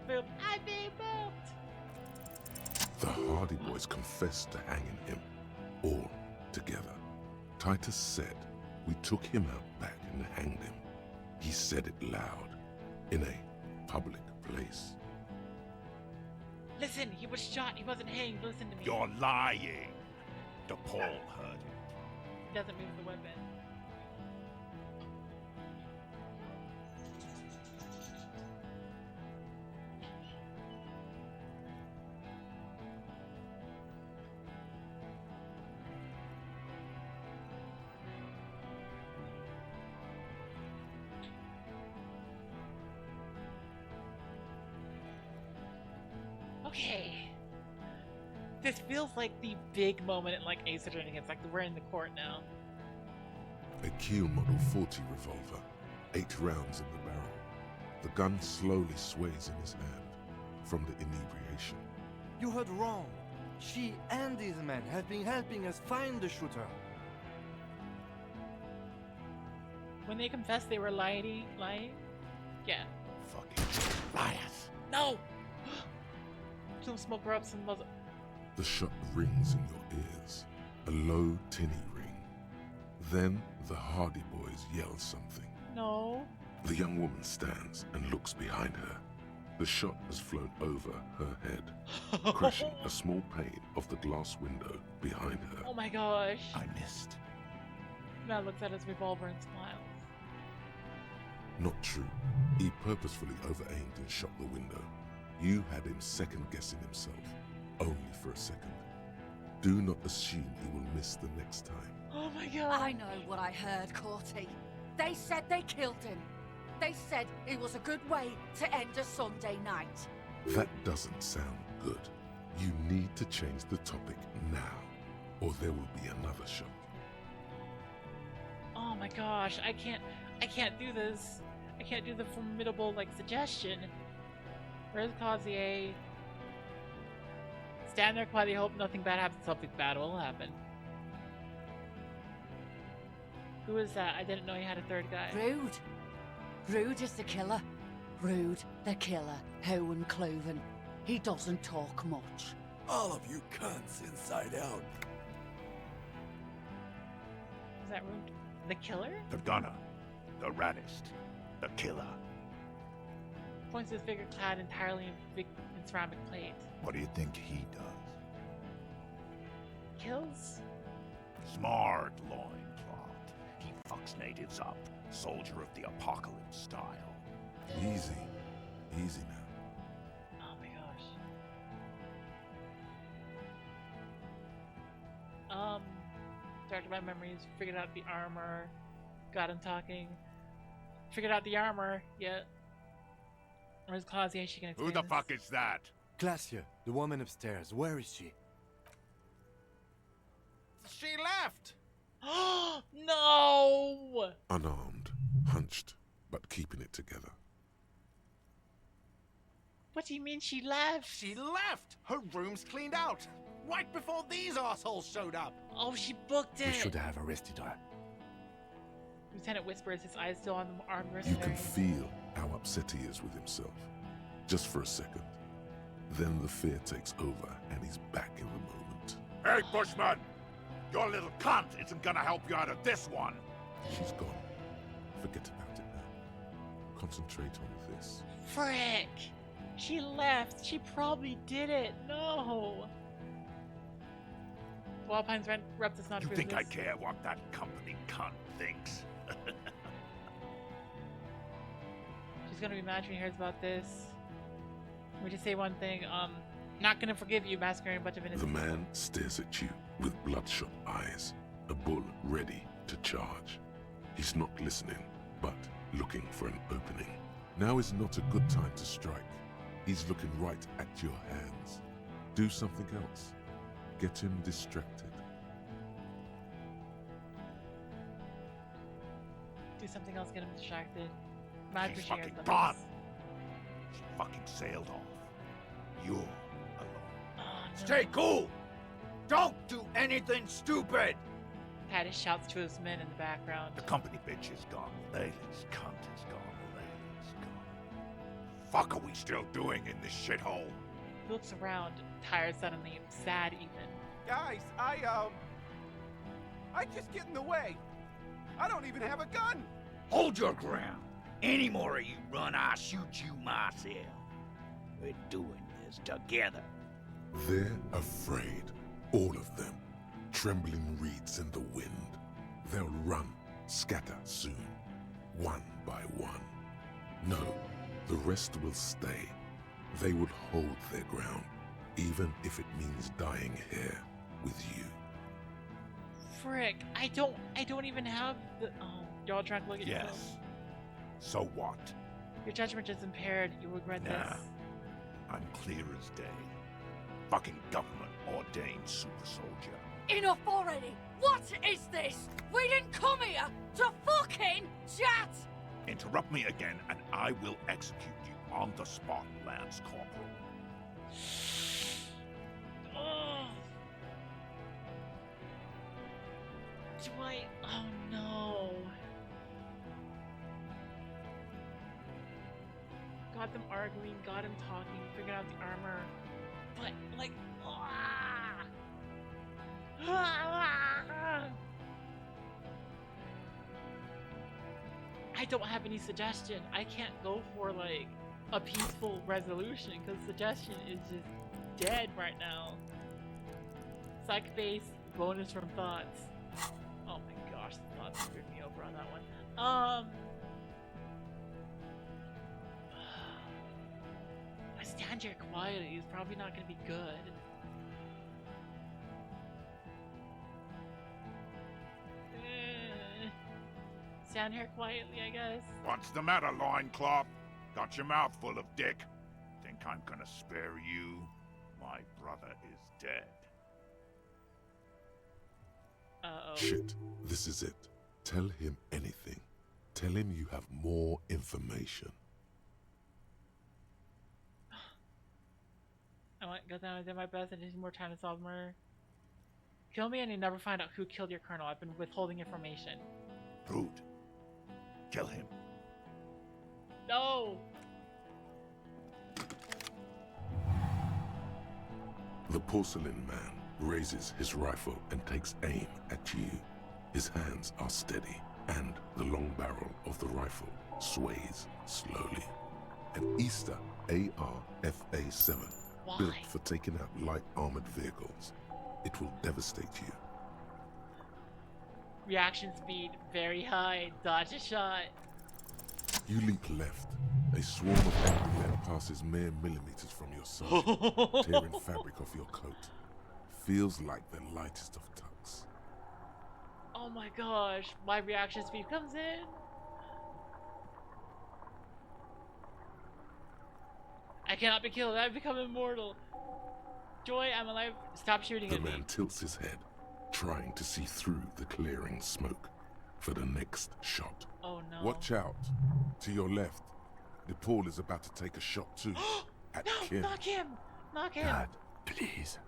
Boop. I being booped. The Hardy Boys confessed to hanging him, all together. Titus said we took him out back and hanged him. He said it loud, in a public place. Listen, he was shot. He wasn't hanged. Listen to me. You're lying. DePaul heard it. He doesn't move the weapon. Okay. This feels like the big moment in like Ace Attorney. It's like we're in the court now. A Kiel Model 40 revolver, 8 rounds in the barrel. The gun slowly sways in his hand from the inebriation. You heard wrong. She and these men have been helping us find the shooter. When they confessed they were lying? Yeah. Fucking liars. No! Some smoke her up, some muzzle. The shot rings in your ears, a low, tinny ring. Then the Hardy Boys yell something. No. The young woman stands and looks behind her. The shot has flown over her head, crashing a small pane of the glass window behind her. Oh my gosh. I missed. Matt looks at his revolver and smiles. Not true. He purposefully over-aimed and shot the window. You had him second-guessing himself, only for a second. Do not assume he will miss the next time. Oh my god. I know what I heard, Corty. They said they killed him. They said it was a good way to end a Sunday night. That doesn't sound good. You need to change the topic now, or there will be another shot. Oh my gosh, I can't do this. I can't do the formidable like suggestion. Where's Causier? Stand there quietly, hope nothing bad happens. Something bad will happen. Who is that? I didn't know he had a third guy. Rude. Rude is the killer. Rude, the killer. Owen Cloven. He doesn't talk much. All of you cunts inside out. Is that Rude? The killer? The gunner. The raddest. The killer. Points to his figure clad entirely in ceramic plate. What do you think he does? Kills? Smart loincloth. He fucks natives up. Soldier of the apocalypse style. Easy. Easy now. Oh my gosh. Directed my memories, figured out the armor, got him talking. Figured out the armor, yet. Where's Claudia? She can explain Who the this. fuck is that? Glacia, the woman upstairs. Where is she? She left! No! Unarmed, hunched, but keeping it together. What do you mean she left? She left! Her room's cleaned out! Right before these assholes showed up! Oh, she booked it! We should have arrested her. Lieutenant whispers, his eyes still on the armed You mercenary. can feel how upset he is with himself. Just for a second. Then the fear takes over and he's back in the moment. Hey, Bushman! Your little cunt isn't gonna help you out of this one! She's gone. Forget about it now. Concentrate on this. Frick! She left. She probably did it. No. Wildpine's rep does not You approve think I this. care what that company cunt thinks? She's gonna be mad when she hears about this. Let me just say one thing. Not gonna forgive you massacring a bunch of innocent The people. man stares at you with bloodshot eyes, a bull ready to charge. He's not listening, but looking for an opening. Now is not a good time to strike. He's looking right at your hands. Do something else. Get him distracted. Do something else, get him distracted. Mad She's for she hears fucking about gone. this. She fucking sailed off. You're alone. Oh, no. Stay cool! Don't do anything stupid! Patty shouts to his men in the background. The company bitch is gone. Layla's cunt is gone. Layla's gone. Fuck are we still doing in this shithole? He looks around, tired suddenly, sad even. Guys, I just get in the way. I don't even have a gun. Hold your ground. Any more of you run, I'll shoot you myself. We're doing this together. They're afraid, all of them. Trembling reeds in the wind. They'll run, scatter soon, one by one. No, the rest will stay. They would hold their ground, even if it means dying here with you. Frick, I don't even have the. Oh, y'all trying to look at yourself. Yes. So what? Your judgment is impaired. You regret Nah. this. I'm clear as day. Fucking government ordained super soldier. Enough already! What is this? We didn't come here to fucking chat! Interrupt me again and I will execute you on the spot, Lance Corporal. Oh. Do I? Oh no. Got them arguing, got him talking, figured out the armor. But, like, I don't have any suggestion. I can't go for, like, a peaceful resolution, because suggestion is just dead right now. Psych base, bonus from thoughts. Oh my gosh, the thoughts screwed me over on that one. I stand here quietly is probably not gonna be good. Stand here quietly, I guess. What's the matter, loincloth? Got your mouth full of dick? Think I'm gonna spare you? My brother is dead. Uh-oh. Shit, this is it. Tell him anything. Tell him you have more information. I went go down and did my best. I just need more time to solve the murder. Kill me and you never find out who killed your colonel. I've been withholding information. Rude. Kill him. No! The porcelain man raises his rifle and takes aim at you. His hands are steady, and the long barrel of the rifle sways slowly. An Easter AR-FA-7, built for taking out light armored vehicles. It will devastate you. Reaction speed very high. Dodge a shot. You leap left. A swarm of angry men passes mere millimeters from your side, tearing fabric off your coat. Feels like the lightest of tucks. Oh my gosh, my reaction speed comes in. I cannot be killed. I've become immortal. Joy, I'm alive. Stop shooting The at me. man tilts his head, trying to see through the clearing smoke for the next shot. Oh no. Watch out. To your left, the Paul is about to take a shot too. At No, Kim. knock him! Knock him! God, please.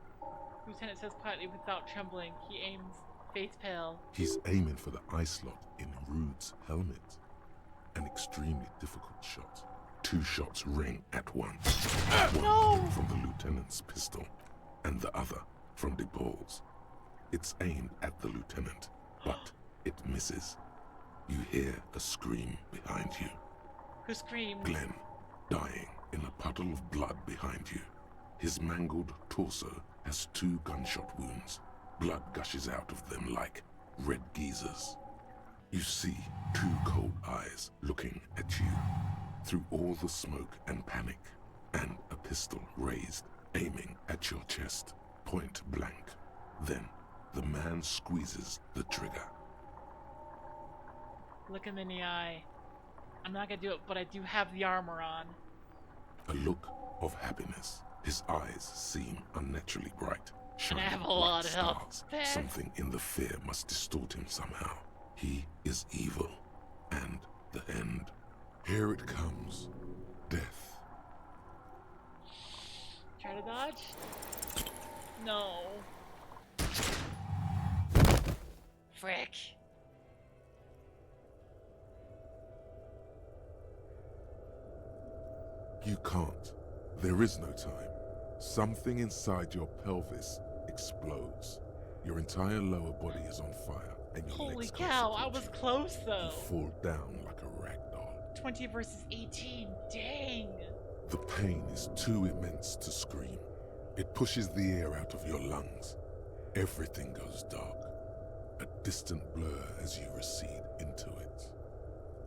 Lieutenant says quietly without trembling. He aims, face pale. He's aiming for the eye slot in Rude's helmet. An extremely difficult shot. 2 shots ring at once. One from the lieutenant's pistol, and the other from the Paul's. It's aimed at the lieutenant, but it misses. You hear a scream behind you. Who screamed? Glenn, dying in a puddle of blood behind you. His mangled torso has 2 gunshot wounds. Blood gushes out of them like red geysers. You see two cold eyes looking at you through all the smoke and panic, and a pistol raised, aiming at your chest, point blank. Then the man squeezes the trigger. Look him in the eye. I'm not gonna do it, but I do have the armor on. A look of happiness. His eyes seem unnaturally bright, shining I have a like lot of health stars. back. Something in the fear must distort him somehow. He is evil, and the end. Here it comes. Death. Try to dodge? No. Frick. You can't. There is no time. Something inside your pelvis explodes. Your entire lower body is on fire, and your Holy legs cow, I can't was support close you. though. You fall down like a rag doll. 20 versus 18. Dang. The pain is too immense to scream. It pushes the air out of your lungs. Everything goes dark. A distant blur as you recede into it.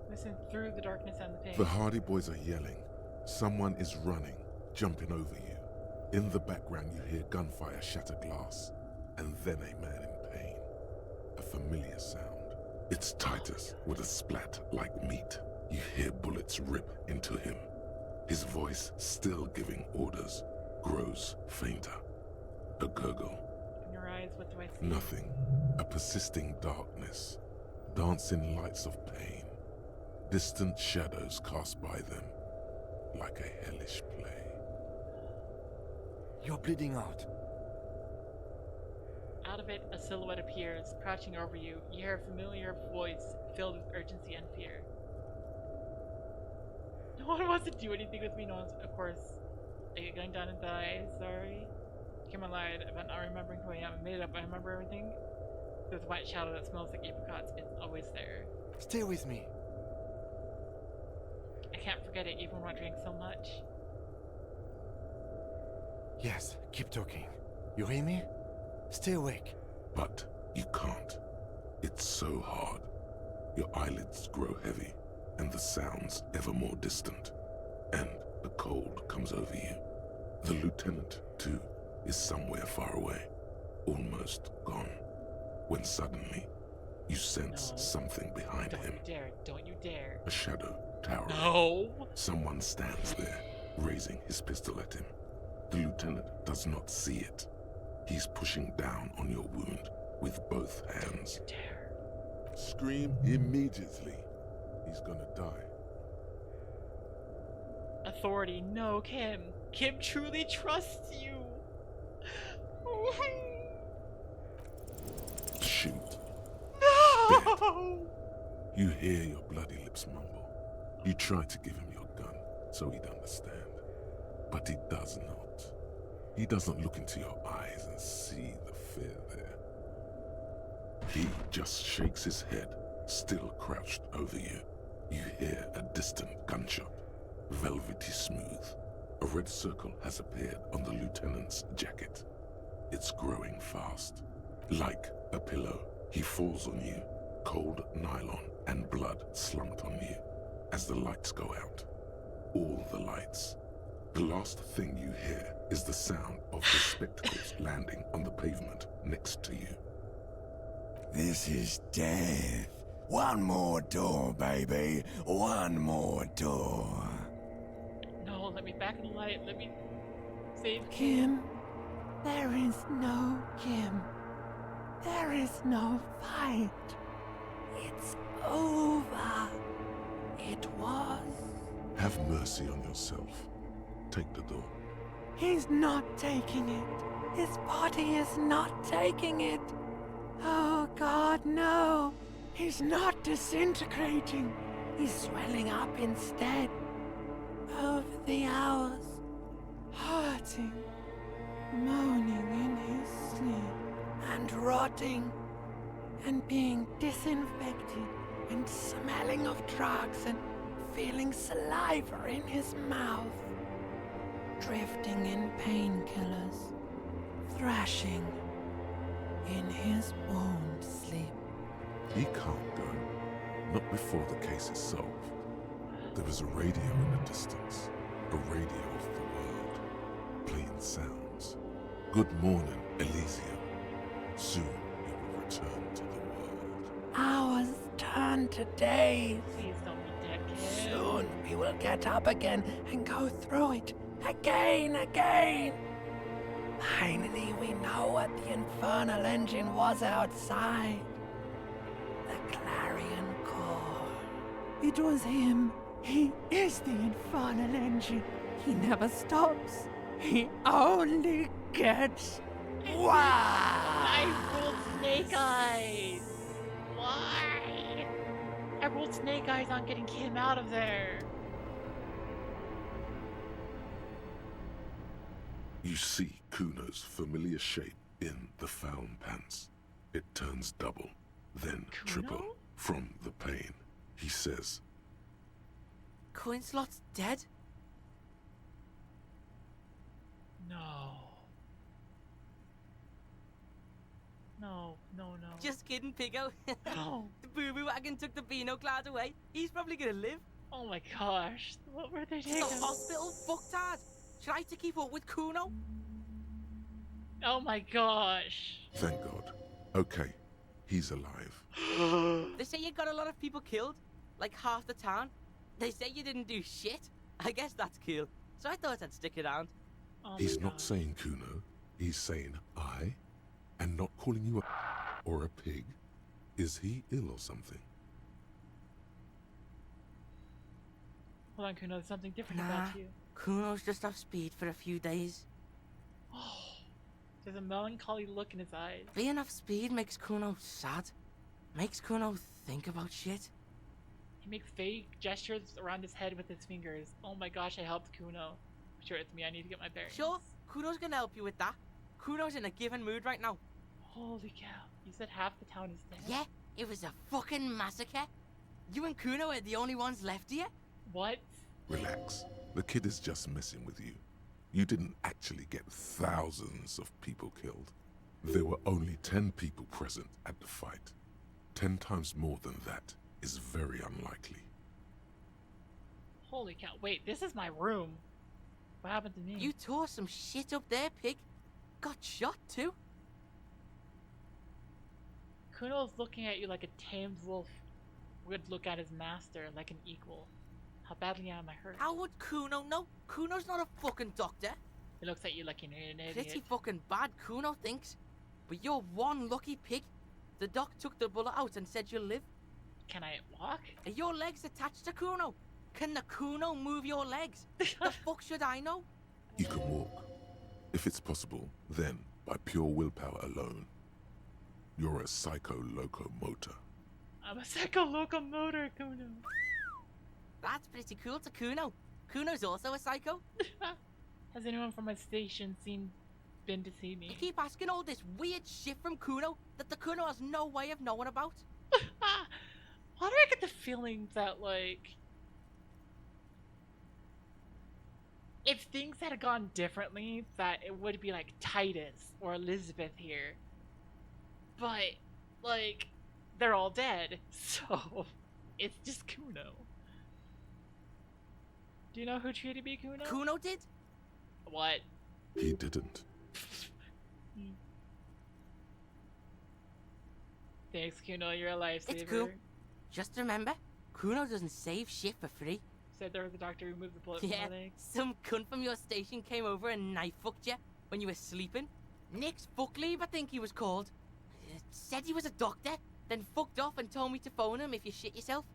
Listen through the darkness and the pain. The Hardy Boys are yelling. Someone is running, jumping over you. In the background you hear gunfire shatter glass, and then a man in pain. A familiar sound. It's Titus with a splat like meat. You hear bullets rip into him. His voice, still giving orders, grows fainter. A gurgle. In your eyes, what do I see? Nothing. A persisting darkness. Dancing lights of pain. Distant shadows cast by them. Like a hellish play. You're bleeding out. Out of it, a silhouette appears, crouching over you. You hear a familiar voice filled with urgency and fear. No one wants to do anything with me. No one's, of course. I get gunned down and die. Sorry. Kim lied about not remembering who I am. I made it up. I remember everything. There's a white shadow that smells like apricots. It's always there. Stay with me. I can't forget it even when I drink so much. Yes, keep talking. You hear me? Stay awake. But you can't. It's so hard. Your eyelids grow heavy, and the sounds ever more distant. And the cold comes over you. The lieutenant, too, is somewhere far away, almost gone, when suddenly you sense something behind him. Don't you dare, don't you dare. A shadow towering. No! Someone stands there, raising his pistol at him. The lieutenant does not see it. He's pushing down on your wound with both hands. Don't you dare. Scream immediately. He's gonna die. Authority, no, Kim. Kim truly trusts you. Shoot. No! Dead. You hear your bloody lips mumble. You try to give him your gun so he'd understand. But he does not. He doesn't look into your eyes and see the fear there. He just shakes his head, still crouched over you. You hear a distant gunshot, velvety smooth. A red circle has appeared on the lieutenant's jacket. It's growing fast. Like a pillow, he falls on you, cold nylon and blood slumped on you as the lights go out. All the lights. The last thing you hear is the sound of the spectacles landing on the pavement next to you. This is death. One more door, baby. One more door. No, let me back in the light. Let me save Kim. There is no Kim. There is no fight. It's over. It was. Have mercy on yourself. Take the door. He's not taking it. His body is not taking it. Oh God, no. He's not disintegrating. He's swelling up instead. Over the hours, hurting, moaning in his sleep, and rotting, and being disinfected, and smelling of drugs, and feeling saliva in his mouth. Drifting in painkillers, thrashing, in his won't sleep. He can't go. Not before the case is solved. There is a radio in the distance. A radio of the world. Playing sounds. Good morning, Elysium. Soon he will return to the world. Hours turn to days. Please don't be dead, kid. Soon we will get up again and go through it again. Finally, we know what the infernal engine was outside. The clarion call. It was him. He is the infernal engine. He never stops. He only gets wild. I rolled Snake Eyes. Why? I rolled Snake Eyes on getting Kim out of there. You see Kuno's familiar shape in the found pants. It turns double, then triple from the pain. He says, Coinslot's dead? No. No. Just kidding, Piggo. No. The boo-boo wagon took the Beano Cloud away. He's probably gonna live. Oh my gosh. What were they The taking? hospital fucktard. Try to keep up with Kuno. Oh my gosh. thank God. Okay, he's alive. They say you got a lot of people killed, like half the town. They say you didn't do shit. I guess that's cool. So I thought I'd stick around. Oh He's not saying Kuno. He's saying I, and not calling you a or a pig. Is he ill or something? Hold on, Kuno, there's something different Nah, about you. Kuno's just off speed for a few days. There's a melancholy look in his eyes. Being off speed makes Kuno sad. Makes Kuno think about shit. He makes vague gestures around his head with his fingers. Oh my gosh, I helped Kuno. Sure, it's me. I need to get my bearings. Sure, Kuno's gonna help you with that. Kuno's in a given mood right now. Holy cow. You said half the town is dead? Yeah, it was a fucking massacre. You and Kuno are the only ones left here. What? Relax. The kid is just messing with you. You didn't actually get thousands of people killed. There were only 10 people present at the fight. 10 times more than that is very unlikely. Holy cow. Wait, this is my room. What happened to me? You tore some shit up there, pig. Got shot too. Kuno's looking at you like a tamed wolf would look at his master, like an equal. How badly am I hurt? How would Kuno know? Kuno's not a fucking doctor. He looks at you like you're an idiot. Pretty fucking bad, Kuno thinks. But you're one lucky pig. The doc took the bullet out and said you'll live. Can I walk? Are your legs attached to Kuno? Can the Kuno move your legs? The fuck should I know? You can walk. If it's possible, then by pure willpower alone. You're a psycho-locomotor. I'm a psycho-locomotor, Kuno. That's pretty cool to Kuno. Kuno's also a psycho. Has anyone from my station been to see me? You keep asking all this weird shit from Kuno that the Kuno has no way of knowing about. Why do I get the feeling that, like, if things had gone differently, that it would be like Titus or Elizabeth here. But, like, they're all dead, so it's just Kuno. Do you know who treated me, Kuno? Kuno did? What? He didn't. Thanks, Kuno. You're a lifesaver. It's cool. Just remember, Kuno doesn't save shit for free. Said there was a doctor who removed the bullet from Yeah, my leg. some cunt from your station came over and knife fucked you when you were sleeping. Nick's Fuckleave, I think he was called. Said he was a doctor, then fucked off and told me to phone him if you shit yourself.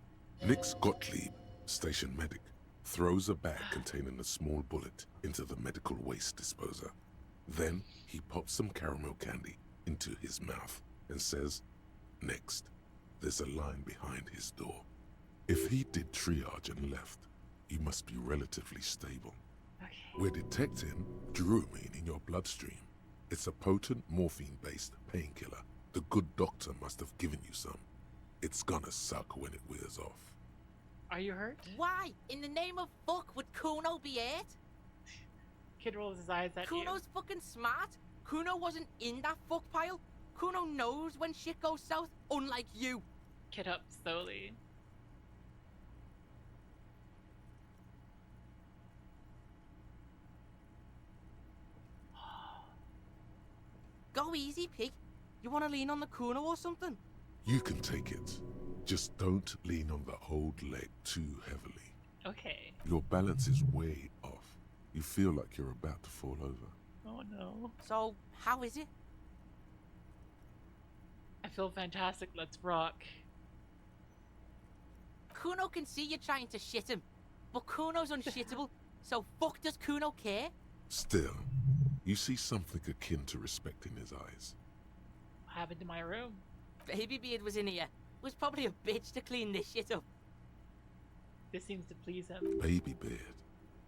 Nix Gottlieb, station medic, throws a bag containing a small bullet into the medical waste disposer. Then he pops some caramel candy into his mouth and says, "Next." There's a line behind his door. If he did triage and left, you must be relatively stable. Okay. We're detecting druamine in your bloodstream. It's a potent morphine-based painkiller. The good doctor must have given you some. It's gonna suck when it wears off. Are you hurt? Why? In the name of fuck would Kuno be hurt? Kid rolls his eyes at you. Kuno's fucking smart. Kuno wasn't in that fuck pile. Kuno knows when shit goes south, unlike you. Get up slowly. Go easy, pig. You want to lean on the Kuno or something? You can take it. Just don't lean on the old leg too heavily. Okay. Your balance is way off. You feel like you're about to fall over. Oh no. So, how is it? I feel fantastic. Let's rock. Kuno can see you trying to shit him, but Kuno's unshittable, so fuck does Kuno care? Still, you see something akin to respect in his eyes. What happened to my room? Baby Beard was in here. Was probably a bitch to clean this shit up. This seems to please him. Baby Beard.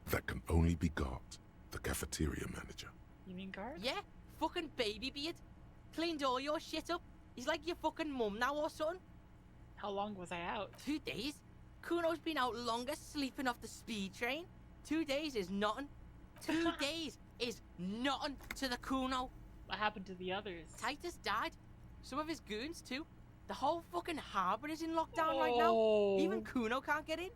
That can only be Gart, the cafeteria manager. You mean Gart? Yeah, fucking Baby Beard. Cleaned all your shit up. He's like your fucking mum now or something. How long was I out? 2 days. Kuno's been out longer sleeping off the speed train. 2 days is nothing. 2 days is nothing to the Kuno. What happened to the others? Titus died. Some of his goons too. The whole fucking harbour is in lockdown right now. Even Kuno can't get in.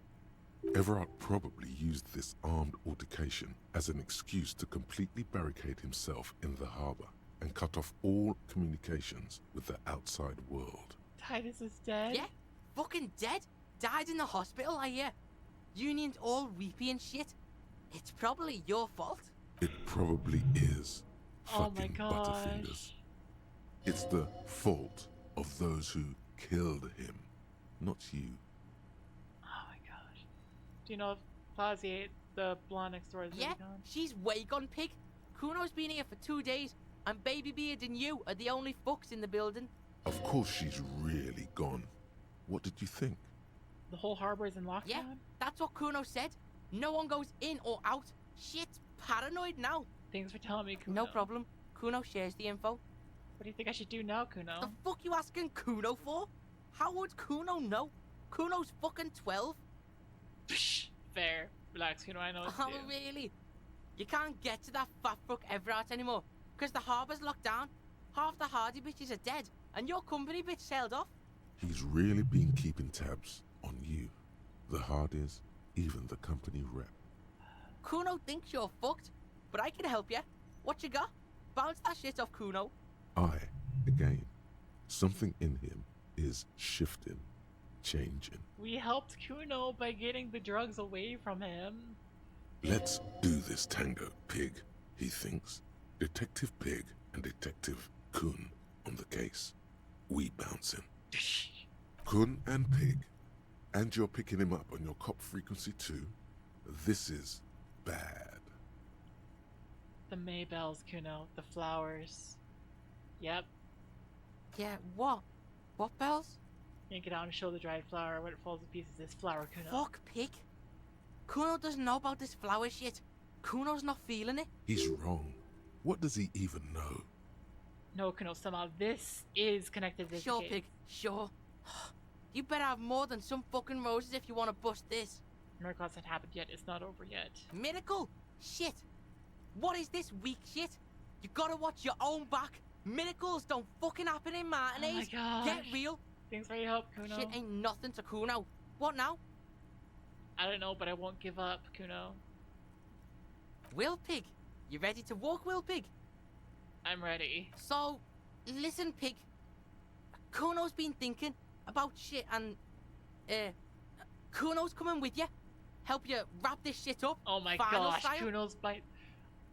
Everard probably used this armed altercation as an excuse to completely barricade himself in the harbour and cut off all communications with the outside world. Titus is dead? Yeah, fucking dead. Died in the hospital, I hear. Union's all weepy and shit. It's probably your fault. It probably is. Oh my Fucking gosh. Butterfingers. It's the fault of those who killed him, not you. Oh my gosh. Do you know if Plazier, the blonde next door, is Yeah, really gone? she's way gone pig. Kuno's been here for 2 days, and Baby Beard and you are the only fucks in the building. Of course she's really gone. What did you think? The whole harbor is in lockdown? Yeah, that's what Kuno said. No one goes in or out. Shit's paranoid now. Thanks for telling me, Kuno. No problem. Kuno shares the info. What do you think I should do now, Kuno? The fuck you asking Kuno for? How would Kuno know? Kuno's fucking 12. Fair. Relax, Kuno, I know what to Oh, do. really? You can't get to that fat fuck Everard anymore, because the harbour's locked down. Half the Hardy bitches are dead, and your company bitch sailed off. He's really been keeping tabs on you, the Hardys, even the company rep. Kuno thinks you're fucked, but I can help you. What you got? Bounce that shit off Kuno. Again, something in him is shifting, changing. We helped Kuno by getting the drugs away from him. Let's do this tango, Pig, he thinks. Detective Pig and Detective Kun on the case. We bouncing. Kun and Pig. And you're picking him up on your cop frequency too. This is bad. The Maybells, Kuno. The flowers. Yep. Yeah, what? What bells? Yank it out and show the dried flower. When it falls to pieces, this flower, Kuno. Fuck, Pig. Kuno doesn't know about this flower shit. Kuno's not feeling it. He's wrong. What does he even know? No, Kuno, somehow this is connected to this Sure, case. Pig, sure. You better have more than some fucking roses if you want to bust this. Miracle hasn't happened yet. It's not over yet. Miracle? Shit. What is this weak shit? You gotta watch your own back. Miracles don't fucking happen in matinees. Oh my gosh. Get real. Thanks for your help, Kuno. Shit ain't nothing to Kuno. What now? I don't know, but I won't give up, Kuno. Will Pig, you ready to walk, Will Pig? I'm ready. So, listen, Pig. Kuno's been thinking about shit and, Kuno's coming with you. Help you wrap this shit up. Oh my final gosh, style. Kuno's bite.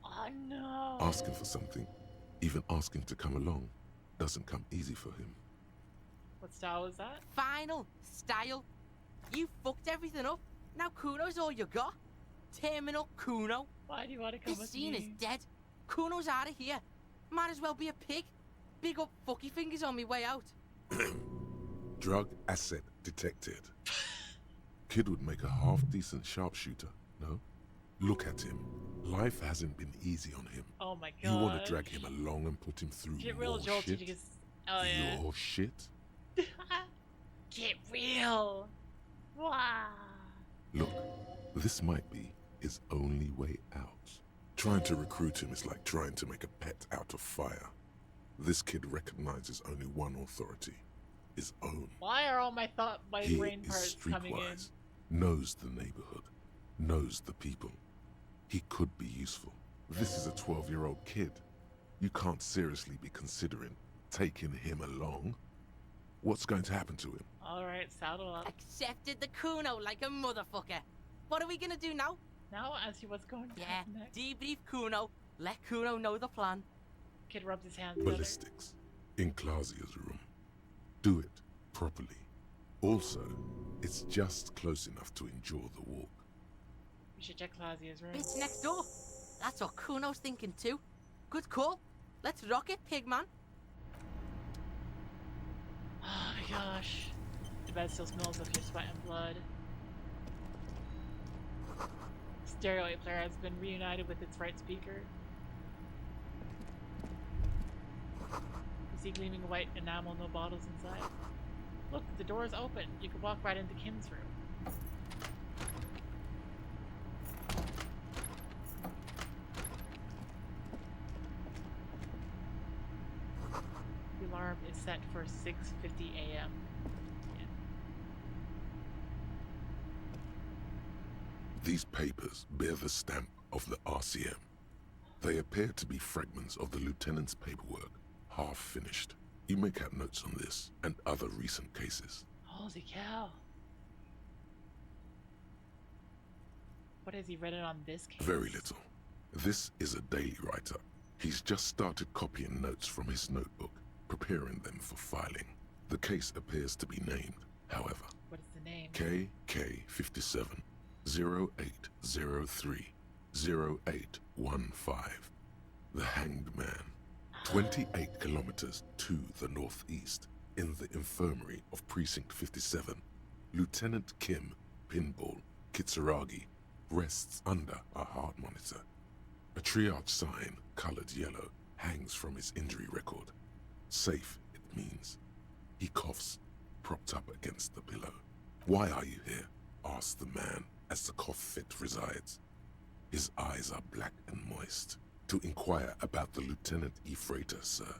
Oh no. Asking for something, even asking to come along, doesn't come easy for him. What style is that? Final style. You fucked everything up. Now Kuno's all you got. Terminal Kuno. Why do you want to come This with scene me? is dead. Kuno's out of here. Might as well be a pig. Big up fucky fingers on me way out. Drug asset detected. Kid would make a half-decent sharpshooter, no? Look at him. Life hasn't been easy on him. Oh my You god. want to drag him along and put him through Get real, more Joel. shit? Did you just... Oh yeah. Your shit? Get real. Wow. Look, this might be his only way out. Trying to recruit him is like trying to make a pet out of fire. This kid recognizes only one authority, his own. Why are all my He brain is parts coming in? streetwise, knows the neighborhood, knows the people. He could be useful. This is a 12-year-old kid. You can't seriously be considering taking him along. What's going to happen to him? Alright, saddle up. Accepted the Kuno like a motherfucker. What are we gonna do now? Now ask you what's going to Yeah, happen next. debrief Kuno. Let Kuno know the plan. Kid rubs his hands together. Ballistics. In Clausia's room. Do it properly. Also, it's just close enough to endure the walk. We should check Clausia's room. It's next door. That's what Kuno's thinking too. Good call. Let's rock it, Pigman. Oh my gosh. The bed still smells of your sweat and blood. Stereo player has been reunited with its right speaker. You see gleaming white enamel, no bottles inside. Look, the door is open. You can walk right into Kim's room. The alarm is set for 6:50 a.m. These papers bear the stamp of the RCM. They appear to be fragments of the lieutenant's paperwork, half finished. You make out notes on this and other recent cases. Holy cow. What has he written on this case? Very little. This is a daily write-up. He's just started copying notes from his notebook, preparing them for filing. The case appears to be named, however. What is the name? KK57 0803 0815. The Hanged Man. 28 kilometers to the northeast, in the infirmary of Precinct 57, Lieutenant Kim Pinball Kitsuragi rests under a heart monitor. A triage sign, colored yellow, hangs from his injury record. Safe, it means. He coughs, propped up against the pillow. "Why are you here?" asks the man as the cough fit resides. His eyes are black and moist. "To inquire about the Lieutenant E. Freighter, sir.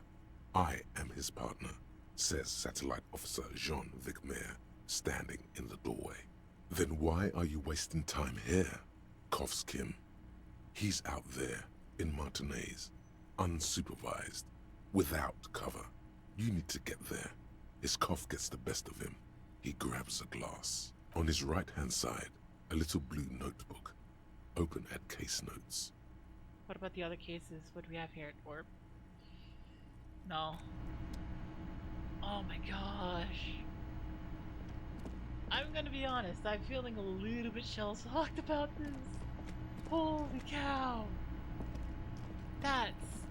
I am his partner," says Satellite Officer Jean Vicmer, standing in the doorway. "Then why are you wasting time here?" coughs Kim. "He's out there, in Martinez, unsupervised, without cover. You need to get there." His cough gets the best of him. He grabs a glass. On his right-hand side, a little blue notebook, open at case notes. What about the other cases? What do we have here? Or no. Oh my gosh. I'm gonna be honest, I'm feeling a little bit shell-shocked about this. Holy cow. That's...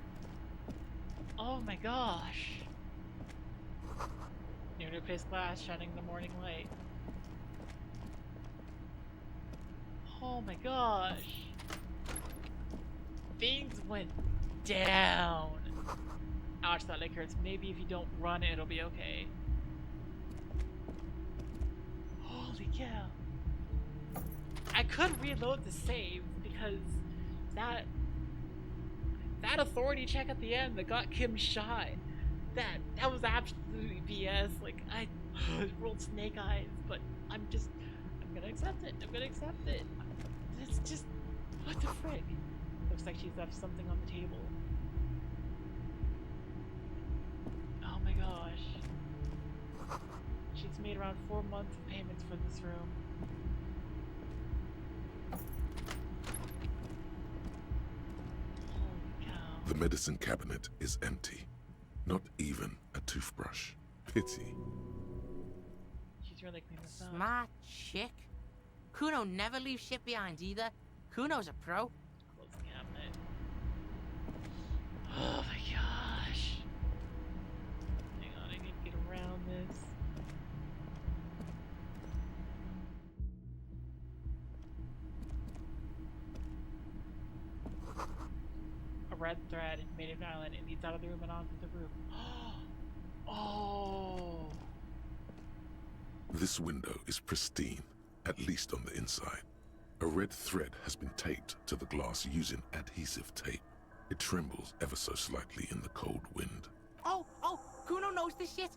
oh my gosh. New replaced glass shining in the morning light. Oh my gosh. Things went down. Ouch, that leg hurts. Maybe if you don't run, it'll be okay. Holy cow. I could reload the save because that authority check at the end that got Kim shot, that was absolutely BS. Like, I rolled snake eyes, but I'm gonna accept it. I'm gonna accept it. It's just, what the frick? Looks like she's left something on the table. Oh my gosh. She's made around 4 months of payments for this room. Holy cow. The medicine cabinet is empty. Not even a toothbrush. Pity. She's really cleaned this up. Smart chick. Kuno never leaves shit behind either. Kuno's a pro. Close the cabinet. Oh my gosh. Hang on, I need to get around this. A red thread made of nylon. It leads out of the room and onto the roof. Oh! This window is pristine, at least on the inside. A red thread has been taped to the glass using adhesive tape. It trembles ever so slightly in the cold wind. helicopter shit,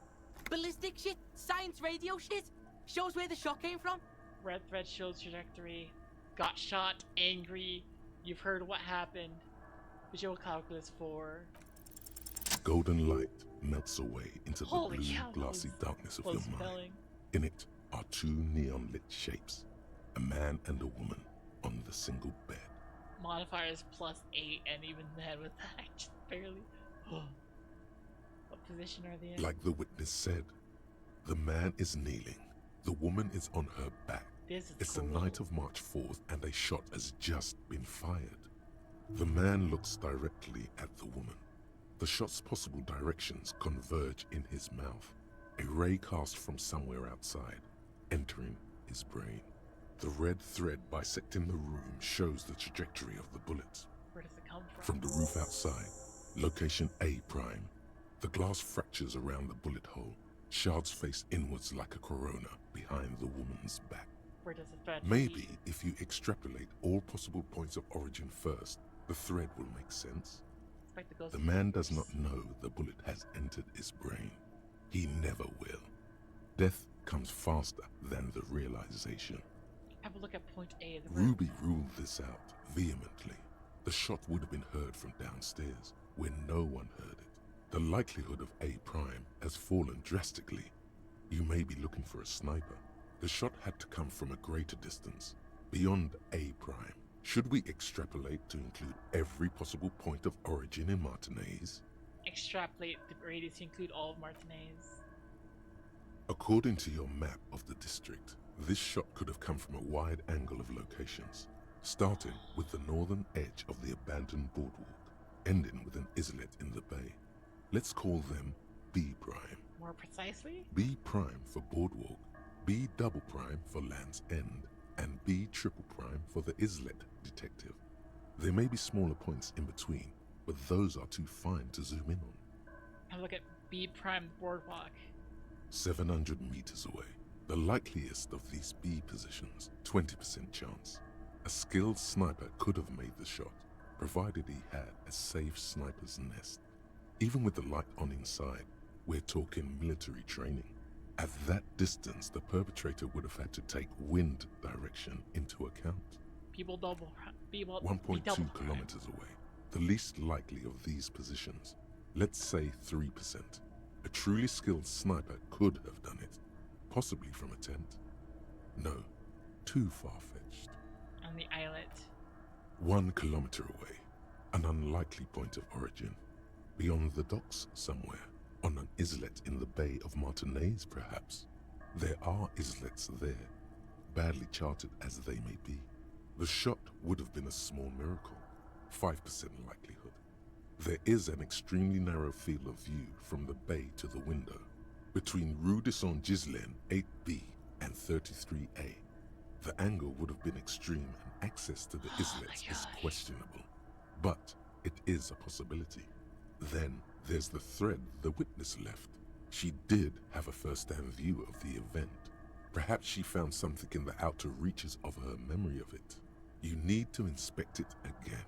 ballistic shit, science radio shit. Shows where the shot came from. Red thread shows trajectory. Got shot, angry. You've heard what happened. Visual calculus 4. Golden light melts away into the Holy blue, cow, glassy darkness of your mind. spelling. In it are two neon-lit shapes, a man and a woman on the single bed. Modifiers +8, and even then with that, just barely. What position are they in? Like the witness said, the man is kneeling, the woman is on her back. It's the night of March 4th, and a shot has just been fired. The man looks directly at the woman. The shot's possible directions converge in his mouth, a ray cast from somewhere outside, entering his brain. The red thread bisecting the room shows the trajectory of the bullet. Where does it come from? From the roof outside, location A prime. The glass fractures around the bullet hole. Shards face inwards like a corona behind the woman's back. Where does the thread Maybe lead? if you extrapolate all possible points of origin first, the thread will make sense. The man does not know the bullet has entered his brain. He never will. Death comes faster than the realization. Have a look at point A of the room. Ruby ruled this out vehemently. The shot would have been heard from downstairs, where no one heard it. The likelihood of A prime has fallen drastically. You may be looking for a sniper. The shot had to come from a greater distance, beyond A prime. Should we extrapolate to include every possible point of origin in Martinez? Extrapolate the radius to include all of Martinez. According to your map of the district, this shot could have come from a wide angle of locations, starting with the northern edge of the abandoned boardwalk, ending with an islet in the bay. Let's call them B prime. More precisely? B prime for boardwalk, B double prime for Land's End, and B triple prime for the islet detective. There may be smaller points in between, but those are too fine to zoom in on. Have a look at B prime boardwalk. 700 meters away. The likeliest of these B positions, 20% chance. A skilled sniper could have made the shot, provided he had a safe sniper's nest. Even with the light on inside, we're talking military training. At that distance, the perpetrator would have had to take wind direction into account. People double. People 1.2 double kilometers away. The least likely of these positions. Let's say 3%. A truly skilled sniper could have done it. Possibly from a tent. No, too far-fetched. On the islet. 1 kilometer away. An unlikely point of origin. Beyond the docks somewhere. On an islet in the Bay of Martinez, perhaps. There are islets there, badly charted as they may be. The shot would have been a small miracle, 5% likelihood. There is an extremely narrow field of view from the bay to the window, between Rue de Saint-Ghislain 8B and 33A. The angle would have been extreme and access to the islets is questionable, but it is a possibility. Then there's the thread the witness left. She did have a first-hand view of the event. Perhaps she found something in the outer reaches of her memory of it. You need to inspect it again.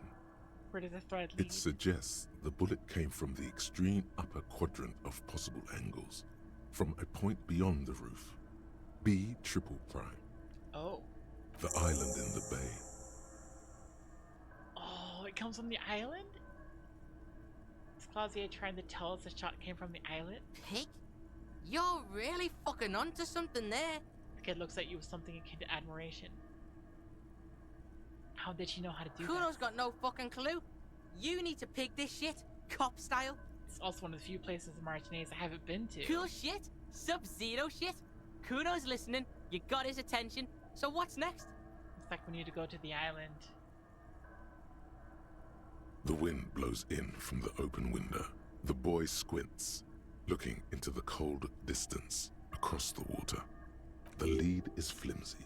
Where does the thread lead? It suggests the bullet came from the extreme upper quadrant of possible angles, from a point beyond the roof. B triple prime. Oh. The island in the bay. Oh, it comes from the island? Is Claudia trying to tell us the shot came from the island? Pig? You're really fucking onto something there. The kid looks at you with something akin to admiration. How did she know how to do Kuno's that? got no fucking clue. You need to pig this shit, cop style. It's also one of the few places in Martinez I haven't been to. Cool shit, sub-zero shit. Kuno's listening, you got his attention, so what's next? Looks like we need to go to the island. The wind blows in from the open window. The boy squints, looking into the cold distance across the water. The lead is flimsy.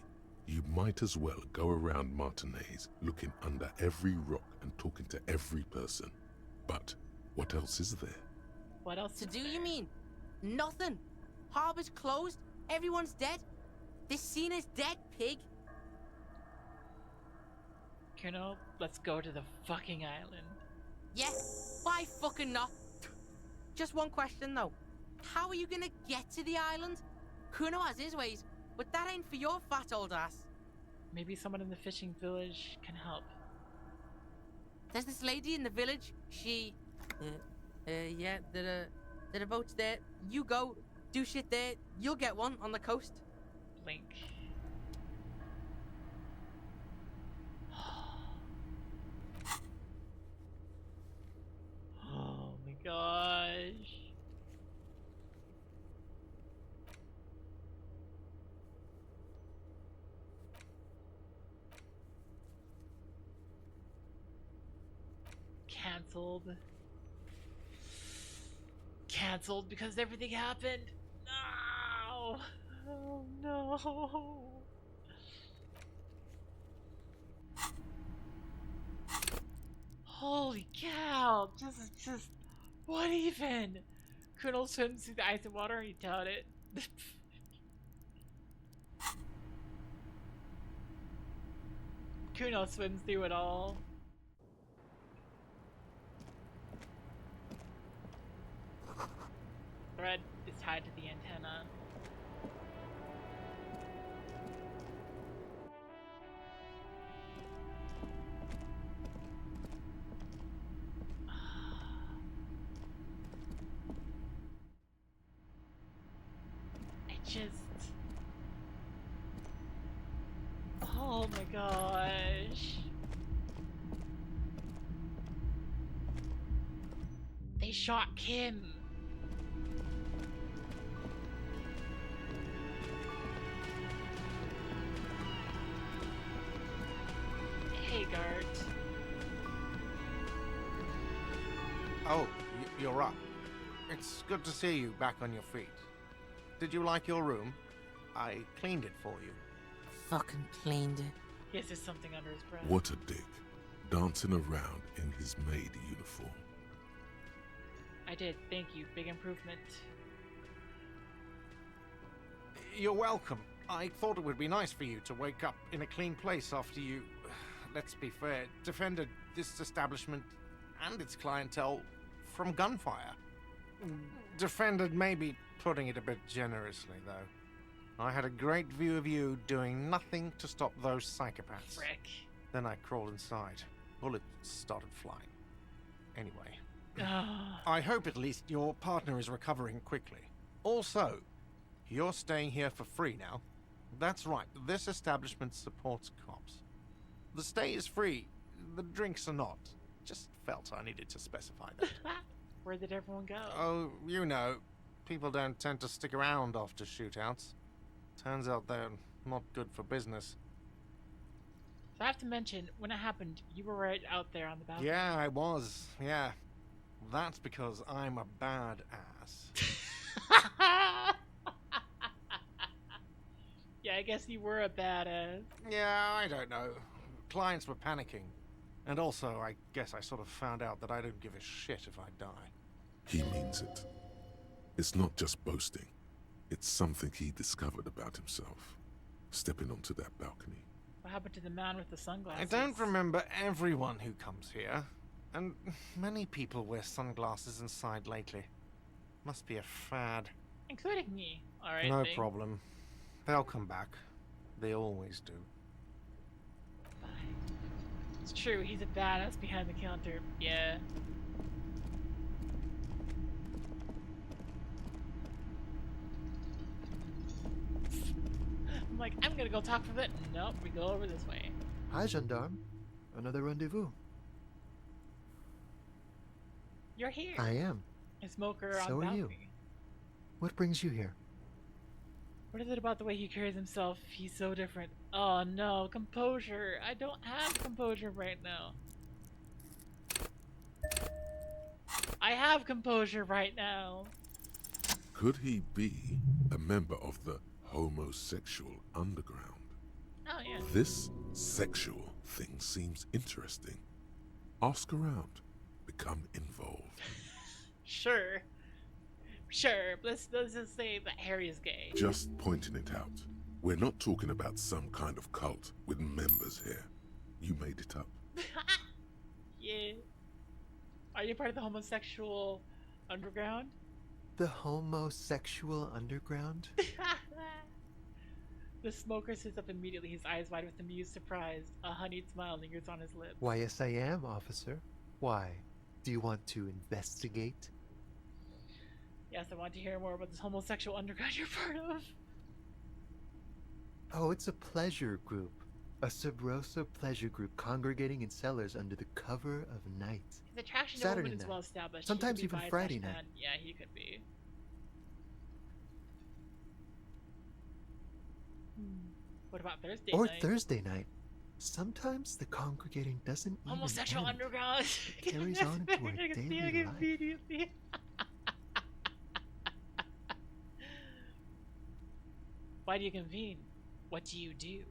You might as well go around Martinez looking under every rock and talking to every person. But what else is there? What else to do, you mean? Nothing. Harbor's closed, everyone's dead. This scene is dead, pig. Kuno, let's go to the fucking island. Yeah, why fucking not? Just one question though. How are you gonna get to the island? Kuno has his ways, but that ain't for your fat old ass. Maybe someone in the fishing village can help. There's this lady in the village. She, yeah, there are boats there. You go, do shit there. You'll get one on the coast. Blink. Oh my gosh. Cancelled. Cancelled because everything happened. No. Oh no. Holy cow! Just what even? Colonel swims through the ice and water. You doubt it. Kuno swims through it all. Thread is tied to the antenna. Oh my gosh. They shot Kim. Hey, Gart. Oh, you're up. It's good to see you back on your feet. Did you like your room? I cleaned it for you. Fucking cleaned it. Yes, there's something under his breath. What a dick. Dancing around in his maid uniform. I did, thank you. Big improvement. You're welcome. I thought it would be nice for you to wake up in a clean place after you, let's be fair, defended this establishment and its clientele from gunfire. Defended may be putting it a bit generously, though. I had a great view of you doing nothing to stop those psychopaths. Frick. Then I crawled inside. Bullets started flying. Anyway. Ah. I hope at least your partner is recovering quickly. Also, you're staying here for free now. That's right, this establishment supports cops. The stay is free, the drinks are not. Just felt I needed to specify that. Where did everyone go? Oh, you know, people don't tend to stick around after shootouts. Turns out they're not good for business. So I have to mention, when it happened, you were right out there on the balcony. Yeah, I was, yeah. That's because I'm a bad ass. Yeah, I guess you were a badass. Yeah, I don't know. Clients were panicking. And also, I guess I sort of found out that I don't give a shit if I die. He means it. It's not just boasting. It's something he discovered about himself. Stepping onto that balcony. What happened to the man with the sunglasses? I don't remember everyone who comes here. And many people wear sunglasses inside lately. Must be a fad. Including me. Alright, No problem. They'll come back. They always do. It's true, he's a badass behind the counter. Yeah. I'm like, I'm gonna go talk for a bit. Nope, we go over this way. Hi, gendarme. Another rendezvous. You're here. I am. A smoker on So the are you. balcony. What brings you here? What is it about the way he carries himself? He's so different. Oh no, composure. I don't have composure right now. I have composure right now. Could he be a member of the homosexual underground? Oh yeah. This sexual thing seems interesting. Ask around. Become involved. Sure. Sure, let's just say that Harry is gay. Just pointing it out. We're not talking about some kind of cult with members here. You made it up. Yeah. Are you part of the homosexual underground? The homosexual underground? The smoker sits up immediately, his eyes wide with amused surprise. A honeyed smile lingers on his lips. Why, yes, I am, officer. Why? Do you want to investigate? Yes, I want to hear more about this homosexual underground you're part of. Oh, it's a pleasure group. A sub rosa pleasure group congregating in cellars under the cover of night. His attraction to Saturday women is night. well established. Sometimes He could even be Friday bi/pan. night. Yeah, he could be. What about Thursday Or night? Thursday night. Sometimes the congregating doesn't even Homosexual end. underground. It carries on into our daily life. Immediately. Why do you convene? What do you do?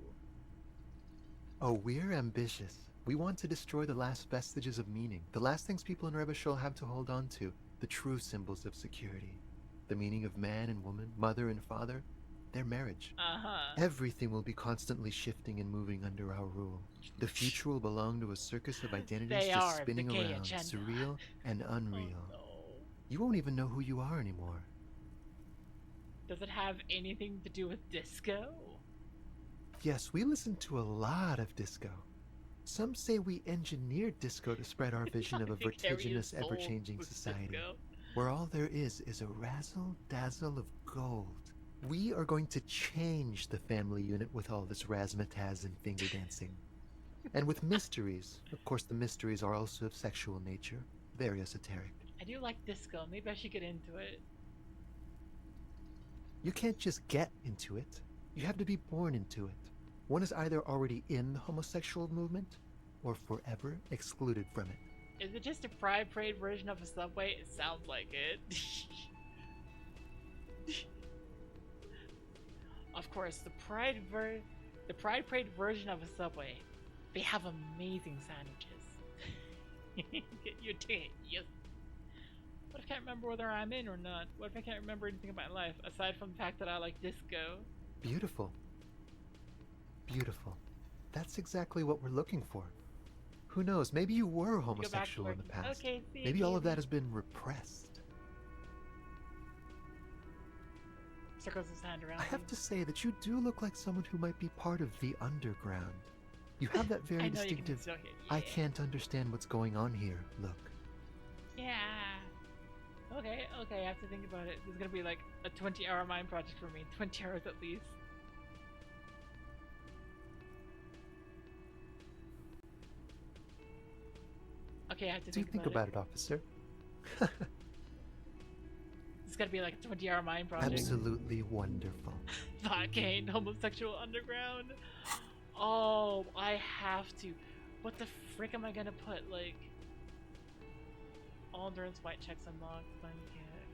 Oh, we're ambitious. We want to destroy the last vestiges of meaning, the last things people in Rebishul have to hold on to, the true symbols of security. The meaning of man and woman, mother and father, their marriage. Everything will be constantly shifting and moving under our rule. The future will belong to a circus of identities They just are spinning the gay around, agenda. surreal and unreal. Oh, no. You won't even know who you are anymore. Does it have anything to do with disco? Yes, we listen to a lot of disco. Some say we engineered disco to spread our vision of a I think Harry vertiginous, is sold ever-changing with society, disco. where all there is a razzle-dazzle of gold. We are going to change the family unit with all this razzmatazz and finger dancing. And with mysteries. Of course, the mysteries are also of sexual nature, very esoteric. I do like disco. Maybe I should get into it. You can't just get into it. You have to be born into it. One is either already in the homosexual movement or forever excluded from it. Is it just a Pride Parade version of a subway? It sounds like it. Of course, the Pride Parade version of a subway. They have amazing sandwiches. Get your ticket, yes. What if I can't remember whether I'm in or not? What if I can't remember anything about my life aside from the fact that I like disco? Beautiful. Beautiful. That's exactly what we're looking for. Who knows, maybe you were homosexual in the past. Okay, see, maybe all of that has been repressed. Circles his hand around. I have to say that you do look like someone who might be part of the underground. You have that very distinctive, I can't understand what's going on here look. Yeah. Okay, I have to think about it. This is gonna be like a 20-hour mind project for me. 20 hours at least. Okay, I have to Do think about it, officer. It's gonna be like a 20-hour mind project. Absolutely wonderful. Fucking homosexual underground. Oh, I have to. What the frick am I gonna put? Like, all endurance white checks unlocked.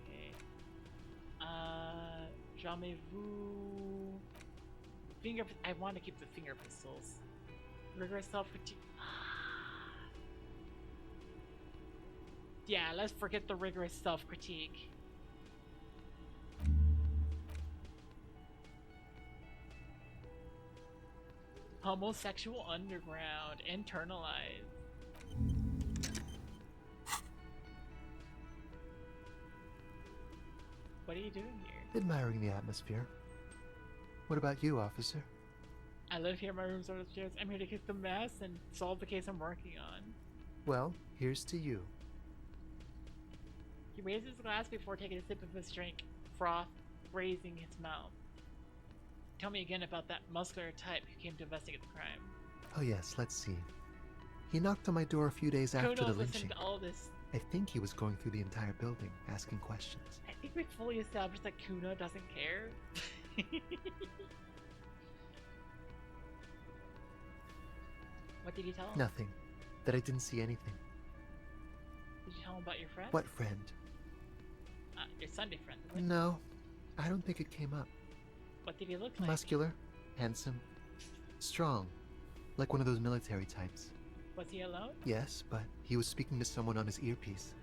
Okay. Jamais vu. Finger. I want to keep the finger pistols. Rigorous self-critique. Yeah, let's forget the rigorous self-critique. Homosexual underground. Internalized. What are you doing here? Admiring the atmosphere. What about you, officer? I live here, my room's on the stairs. I'm here to kick the mess and solve the case I'm working on. Well, here's to you. He raises his glass before taking a sip of his drink, froth grazing his mouth. Tell me again about that muscular type who came to investigate the crime. Oh yes, let's see. He knocked on my door a few days after Kuno the listened lynching. to all this. I think he was going through the entire building, asking questions. I think we fully established that Kuno doesn't care. What did you tell him? Nothing. That I didn't see anything. Did you tell him about your friend? What friend? Your Sunday friend. What? No, I don't think it came up. What did he look like? Muscular, handsome, strong, like one of those military types. Was he alone? Yes, but he was speaking to someone on his earpiece.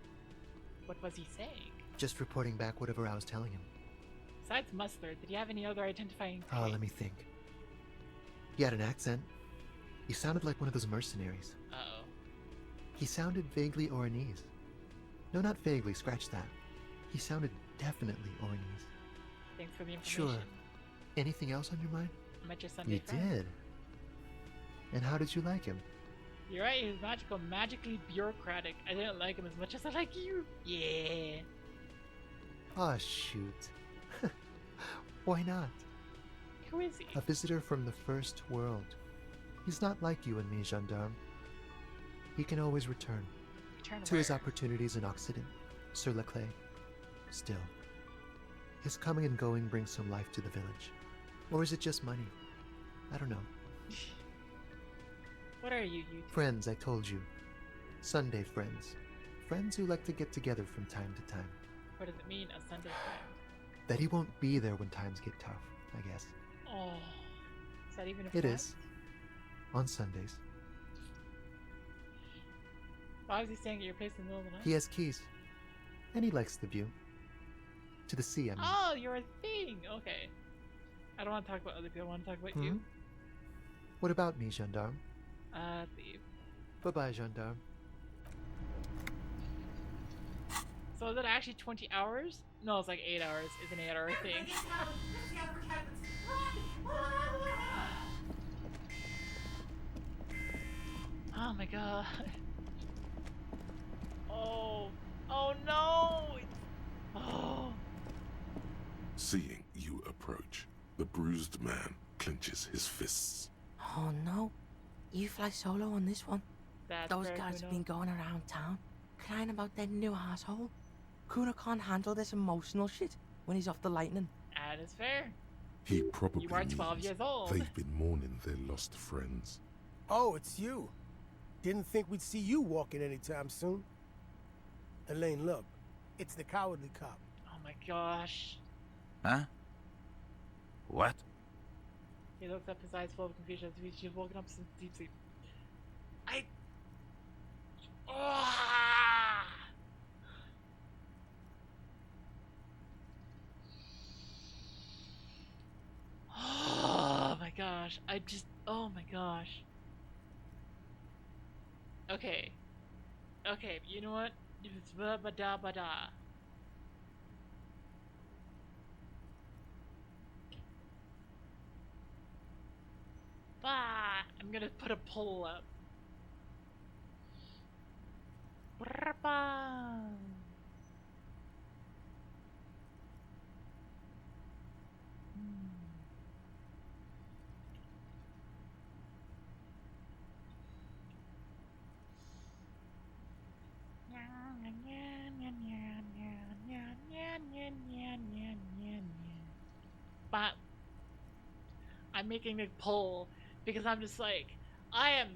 What was he saying? Just reporting back whatever I was telling him. Besides muscular, did he have any other identifying Oh, traits? let me think. He had an accent. He sounded like one of those mercenaries. Uh-oh. He sounded vaguely Oranese. No, not vaguely, scratch that. He sounded Definitely, Ornies. Thanks for the information. Sure. Anything else on your mind? I met your Sunday You friend. did? And how did you like him? You're right, he was magical, magically bureaucratic. I didn't like him as much as I like you. Yeah. Ah, shoot. Why not? Who is he? A visitor from the first world. He's not like you and me, gendarme. He can always return. Return to his where? opportunities in Occident, Sur la Clé. Still, his coming and going brings some life to the village. Or is it just money? I don't know. What are you two? Friends, I told you. Sunday friends. Friends who like to get together from time to time. What does it mean, a Sunday friend? That he won't be there when times get tough, I guess. Oh. Is that even a It friend? is. On Sundays. Why was he staying at your place in the middle of the night? He has keys. And he likes the view. To the sea, I mean. Oh, you're a thing! Okay. I don't want to talk about other people, I want to talk about you. What about me, gendarme? Leave. Bye-bye, gendarme. So is it actually 20 hours? No, it's like 8 hours. It's an 8-hour thing. Oh my god. Oh. Oh no! Oh. Seeing you approach, the bruised man clenches his fists. Oh no. You fly solo on this one. That's Those very guys have Kuno. been going around town, crying about their new asshole. Kuna can't handle this emotional shit when he's off the lightning. That is fair. He probably You are 12 means years old. they've been mourning their lost friends. Oh, it's you. Didn't think we'd see you walking anytime soon. Elaine, look. It's the cowardly cop. Oh my gosh. Huh? What? He looks up, his eyes full of confusion as if he's woken up since deep sleep. Ah! Oh my gosh. Oh my gosh. Okay. Okay, you know what? If it's ba-da ba-da. Bah! I'm gonna put a poll up. Ba. But I'm making a poll because I'm just like, I am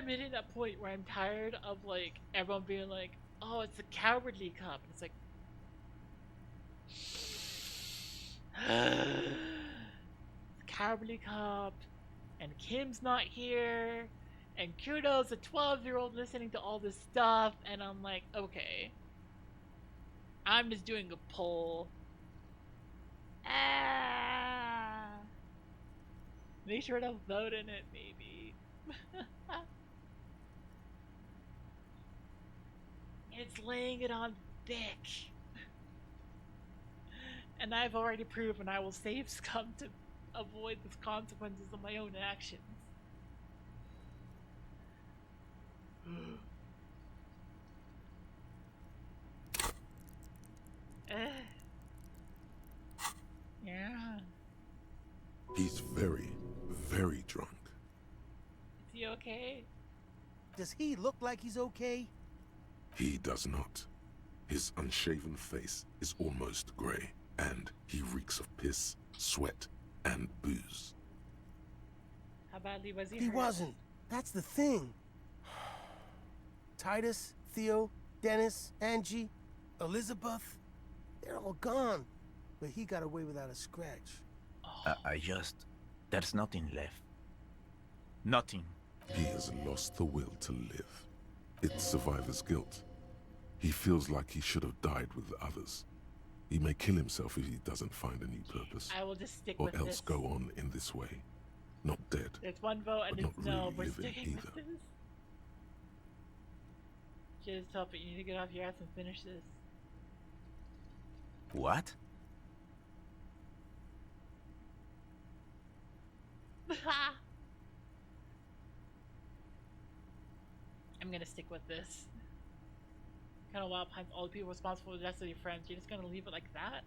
hitting that point where I'm tired of like everyone being like, oh, it's the cowardly cop, and it's like cowardly cop, and Kim's not here, and Kudo's a 12-year-old listening to all this stuff, and I'm like, okay, I'm just doing a poll. Make sure to vote in it, maybe. It's laying it on thick. And I've already proven I will save scum to avoid the consequences of my own actions. Yeah. He's very, very drunk. Is he okay? Does he look like he's okay? He does not. His unshaven face is almost grey, and he reeks of piss, sweat, and booze. How badly was he He hurt? wasn't. That's the thing. Titus, Theo, Dennis, Angie, Elizabeth, they're all gone. But he got away without a scratch. There's nothing left. Nothing. He has lost the will to live. It's survivor's guilt. He feels like he should have died with the others. He may kill himself if he doesn't find a new purpose. I will just stick or with else this. go on in this way. Not dead, There's one vote and but it's not no, really we're living sticking either. with this. Just help it, you need to get off your ass and finish this. What? I'm gonna stick with this. Kind of wild behind all the people responsible for the deaths of your friends. You're just gonna leave it like that?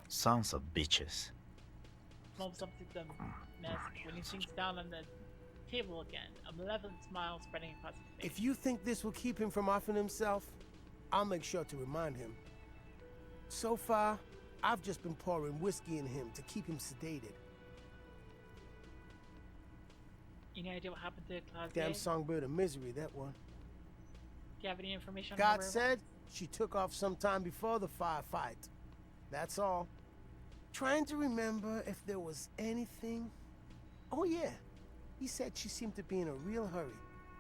Sons of bitches. Mumps up to the mask when he sinks down on the table again. A malevolent smile spreading across his face. If you think this will keep him from offing himself, I'll make sure to remind him. So far, I've just been pouring whiskey in him to keep him sedated. Any idea what happened to Claude? Damn songbird of misery, that one. Do you have any information on God her said she took off sometime before the firefight. That's all. Trying to remember if there was anything. Oh yeah, he said she seemed to be in a real hurry.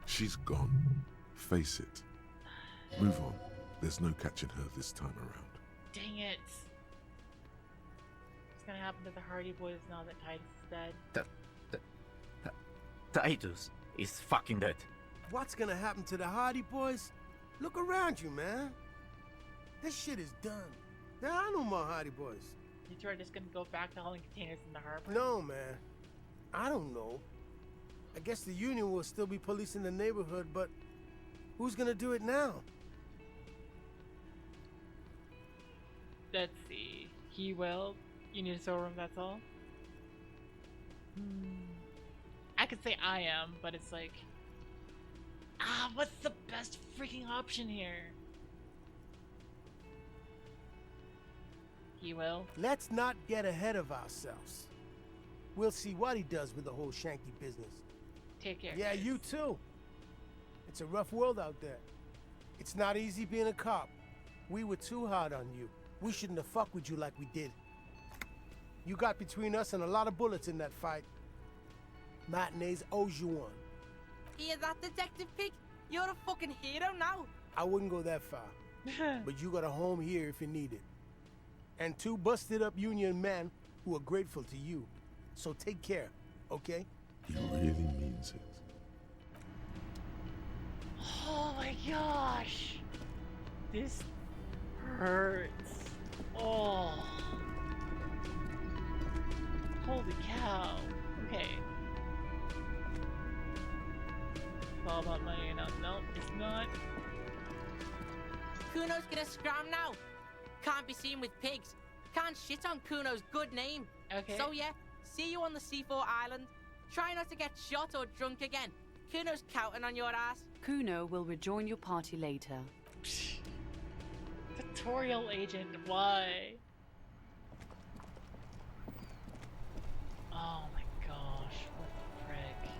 She's gone. Face it. Move on. There's no catching her this time around. Dang it. What's gonna happen to the Hardy Boys now that Titus is dead? Titus is fucking dead. What's gonna happen to the Hardy Boys? Look around you, man. This shit is done. There are no more Hardy Boys. You two are just gonna go back to hauling containers in the harbor? No, man. I don't know. I guess the Union will still be policing the neighborhood, but who's gonna do it now? Let's see. He will. You need a storeroom, that's all? I could say I am, but it's like... what's the best freaking option here? He will. Let's not get ahead of ourselves. We'll see what he does with the whole Shanky business. Take care. Yeah, guys. you too. It's a rough world out there. It's not easy being a cop. We were too hard on you. We shouldn't have fucked with you like we did. You got between us and a lot of bullets in that fight. Matinees owes you one. Hear that, Detective Pig? You're a fucking hero now. I wouldn't go that far. But you got a home here if you need it. And 2 busted up Union men who are grateful to you. So take care, okay? He really means it. Oh my gosh! This hurts. Oh. Holy cow. Okay. It's all about money now. No, it's not. Kuno's gonna scram now. Can't be seen with pigs. Can't shit on Kuno's good name. Okay. So yeah, see you on the C4 island. Try not to get shot or drunk again. Kuno's counting on your ass. Kuno will rejoin your party later. Tutorial agent, why? Oh my gosh, what the frick?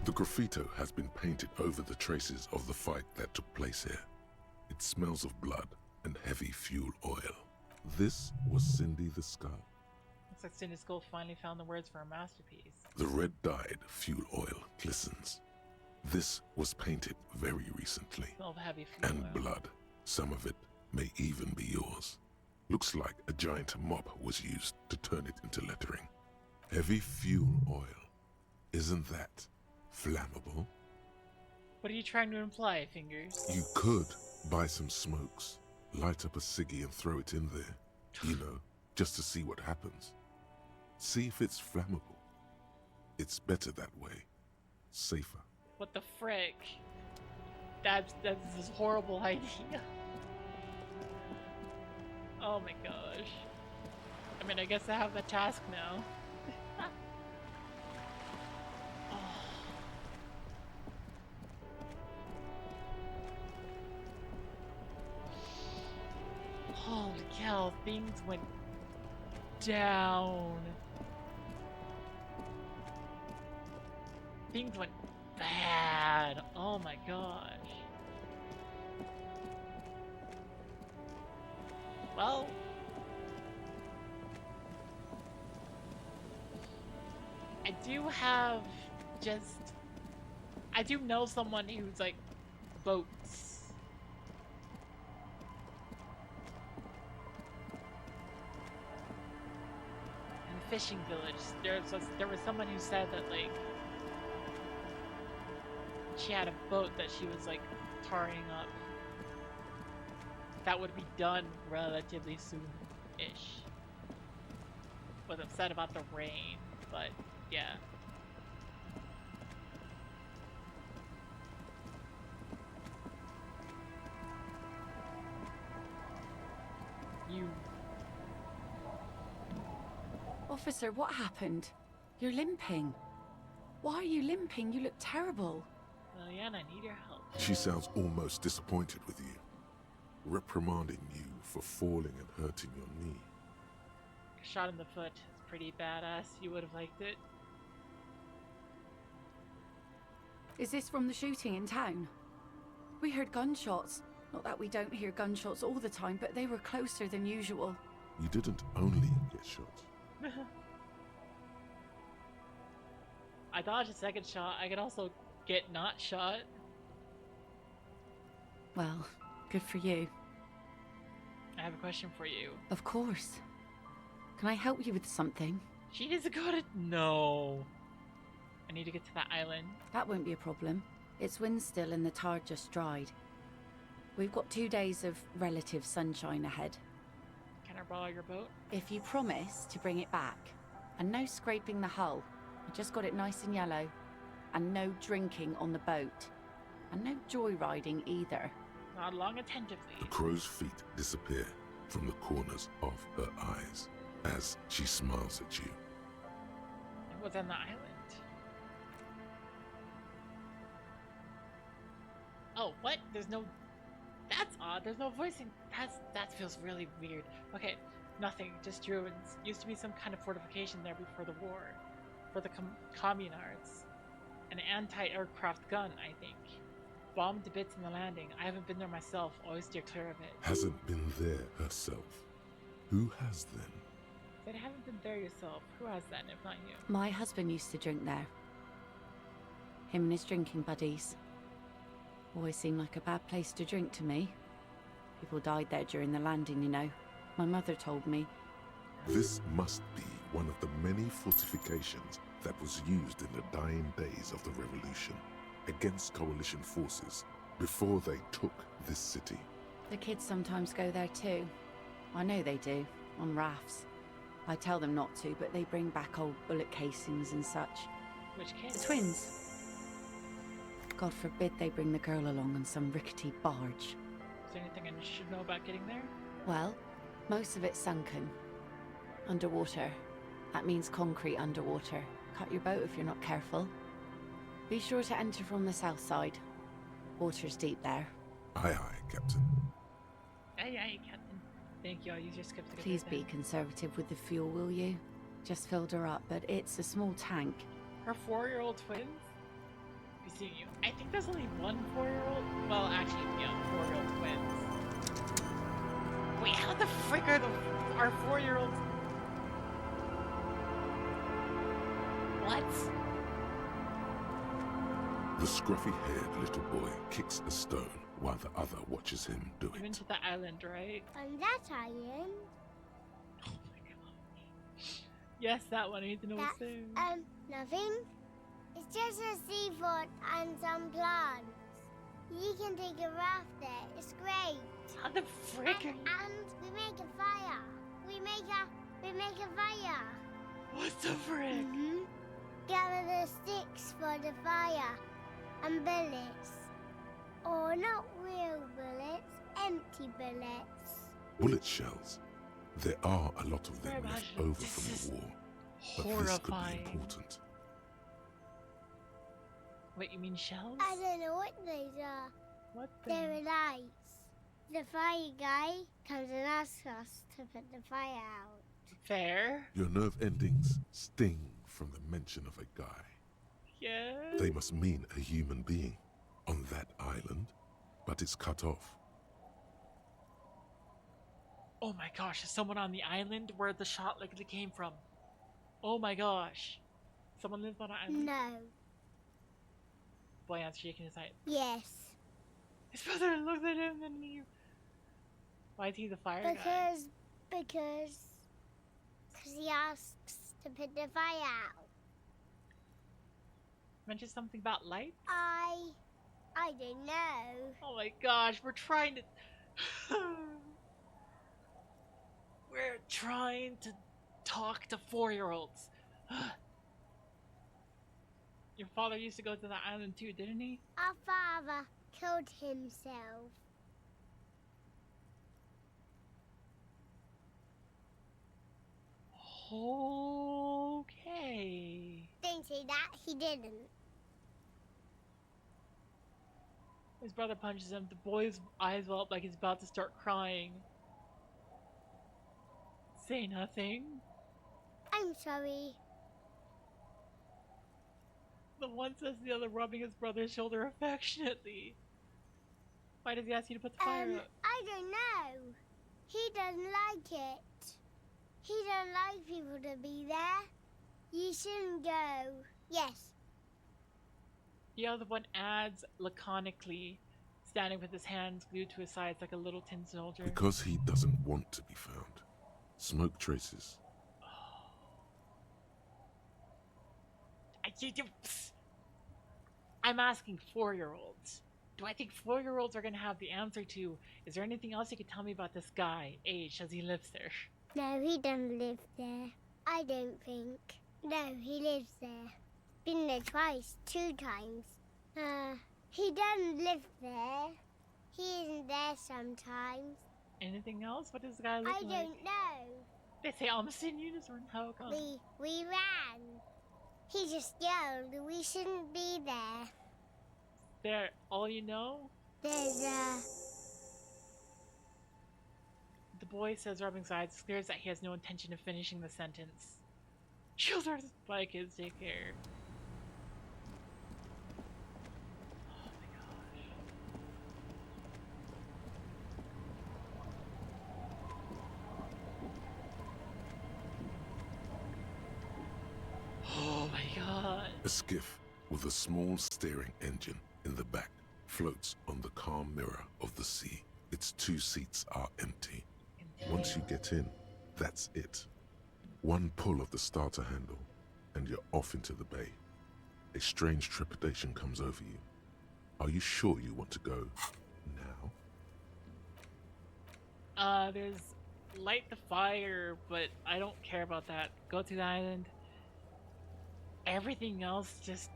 The graffito has been painted over the traces of the fight that took place here. It smells of blood and heavy fuel oil. This was Cindy the Scar. Looks like Cindy Skull finally found the words for a masterpiece. The red-dyed fuel oil glistens. This was painted very recently. Smell of heavy fuel And oil. blood. Some of it may even be yours. Looks like a giant mop was used to turn it into lettering. Heavy fuel oil. Isn't that flammable? What are you trying to imply, Fingers? You could buy some smokes, light up a ciggy and throw it in there. You know, just to see what happens. See if it's flammable. It's better that way. Safer. What the frick? That's this horrible idea. Oh my gosh. I mean, I guess I have the task now. Oh. Holy cow, things went down. Things went bad. Oh my gosh. Well, I do have I do know someone who's like boats. In the fishing village, there was someone who said that like she had a boat that she was like tarring up. that would be done relatively soon-ish. Was upset about the rain, but yeah. You. Officer, what happened? You're limping. Why are you limping? You look terrible. Lillian, I need your help. She sounds almost disappointed with you, reprimanding you for falling and hurting your knee. Shot in the foot is pretty badass. You would have liked it. Is this from the shooting in town? We heard gunshots. Not that we don't hear gunshots all the time, but they were closer than usual. You didn't only get shot. I dodged a second shot. I could also get not shot. Well, good for you. I have a question for you. Of course. Can I help you with something? She needs to go to... No. I need to get to that island. That won't be a problem. It's wind still and the tar just dried. We've got 2 days of relative sunshine ahead. Can I borrow your boat? If you promise to bring it back. And no scraping the hull. I just got it nice and yellow. And no drinking on the boat. And no joyriding either. Nod along attentively. The crow's feet disappear from the corners of her eyes as she smiles at you. It was on the island. Oh, what? There's no... That's odd. There's no voicing. That feels really weird. Okay, nothing. Just ruins. Used to be some kind of fortification there before the war. For the communards. An anti-aircraft gun, I think. Bombed to bits in the landing. I haven't been there myself. Always steer clear of it. Hasn't been there herself. Who has then? But I haven't been there yourself. Who has then, if not you? My husband used to drink there. Him and his drinking buddies. Always seemed like a bad place to drink to me. People died there during the landing, you know. My mother told me. This must be one of the many fortifications that was used in the dying days of the revolution against coalition forces before they took this city. The kids sometimes go there too. I know they do, on rafts. I tell them not to, but they bring back old bullet casings and such. Which kids? The twins. God forbid they bring the girl along on some rickety barge. Is there anything I should know about getting there? Well, most of it's sunken. Underwater. That means concrete underwater. Cut your boat if you're not careful. Be sure to enter from the south side. Water's deep there. Aye, aye, Captain. Aye, aye, Captain. Thank you. I'll use your script to get Please there. be conservative with the fuel, will you? Just filled her up, but it's a small tank. Her 4-year-old twins? Be seeing you. I think there's only one 4-year-old. Well, actually, yeah, 4-year-old twins. Wait, how the frick are our 4-year-olds? What? The scruffy-haired little boy kicks a stone while the other watches him do You've been it. to the island, right? On that island? Oh my god. Yes, that one. I need to know what's there. Nothing. It's just a seafort and some plants. You can take a raft there. It's great. How the frick? And we make a fire. We make a fire. What the frick? Gather the sticks for the fire and bullets. Or not real bullets, empty bullets. Bullet shells. There are a lot of them Very left much. over This from is the war. But this could be horrifying. important. Wait, you mean shells? I don't know what these are. What They're lights. The fire guy comes and asks us to put the fire out. Fair. Your nerve endings sting from the mention of a guy. Yeah. They must mean a human being on that island, but it's cut off. Oh my gosh, is someone on the island where the shot likely came from? Oh my gosh. Someone lives on an island? No. Boyan's shaking his head. Yes. His brother looks at him and he... Why is he the fire guy? Because he asks to put the fire out. Mentioned something about light? I don't know. Oh my gosh, we're trying to... We're trying to talk to 4-year-olds. Your father used to go to the island too, didn't he? Our father killed himself. Okay. Don't say that, he didn't. His brother punches him. The boy's eyes well up like he's about to start crying. Say nothing. I'm sorry. The one says the other, rubbing his brother's shoulder affectionately. Why does he ask you to put the fire out? I don't know. He doesn't like it. He don't like people to be there. You shouldn't go. Yes. The other one adds laconically, standing with his hands glued to his sides like a little tin soldier. Because he doesn't want to be found. Smoke traces. I'm asking 4-year-olds. Do I think 4-year-olds are gonna have the answer to, is there anything else you could tell me about this guy? Age, does he live there? No, he doesn't live there. I don't think. No, he lives there. Been there twice, 2 times. He doesn't live there. He isn't there sometimes. Anything else? What does the guy look like? I don't know. They say almost in unison. How come? We ran. He just yelled. We shouldn't be there. There, all you know? There's The boy says, rubbing sides, clears that he has no intention of finishing the sentence. Children by kids take care. Oh my gosh. Oh my god. A skiff with a small steering engine in the back floats on the calm mirror of the sea. Its 2 seats are empty. Once you get in, that's it. One pull of the starter handle, and you're off into the bay. A strange trepidation comes over you. Are you sure you want to go now? There's light the fire, but I don't care about that. Go to the island. Everything else just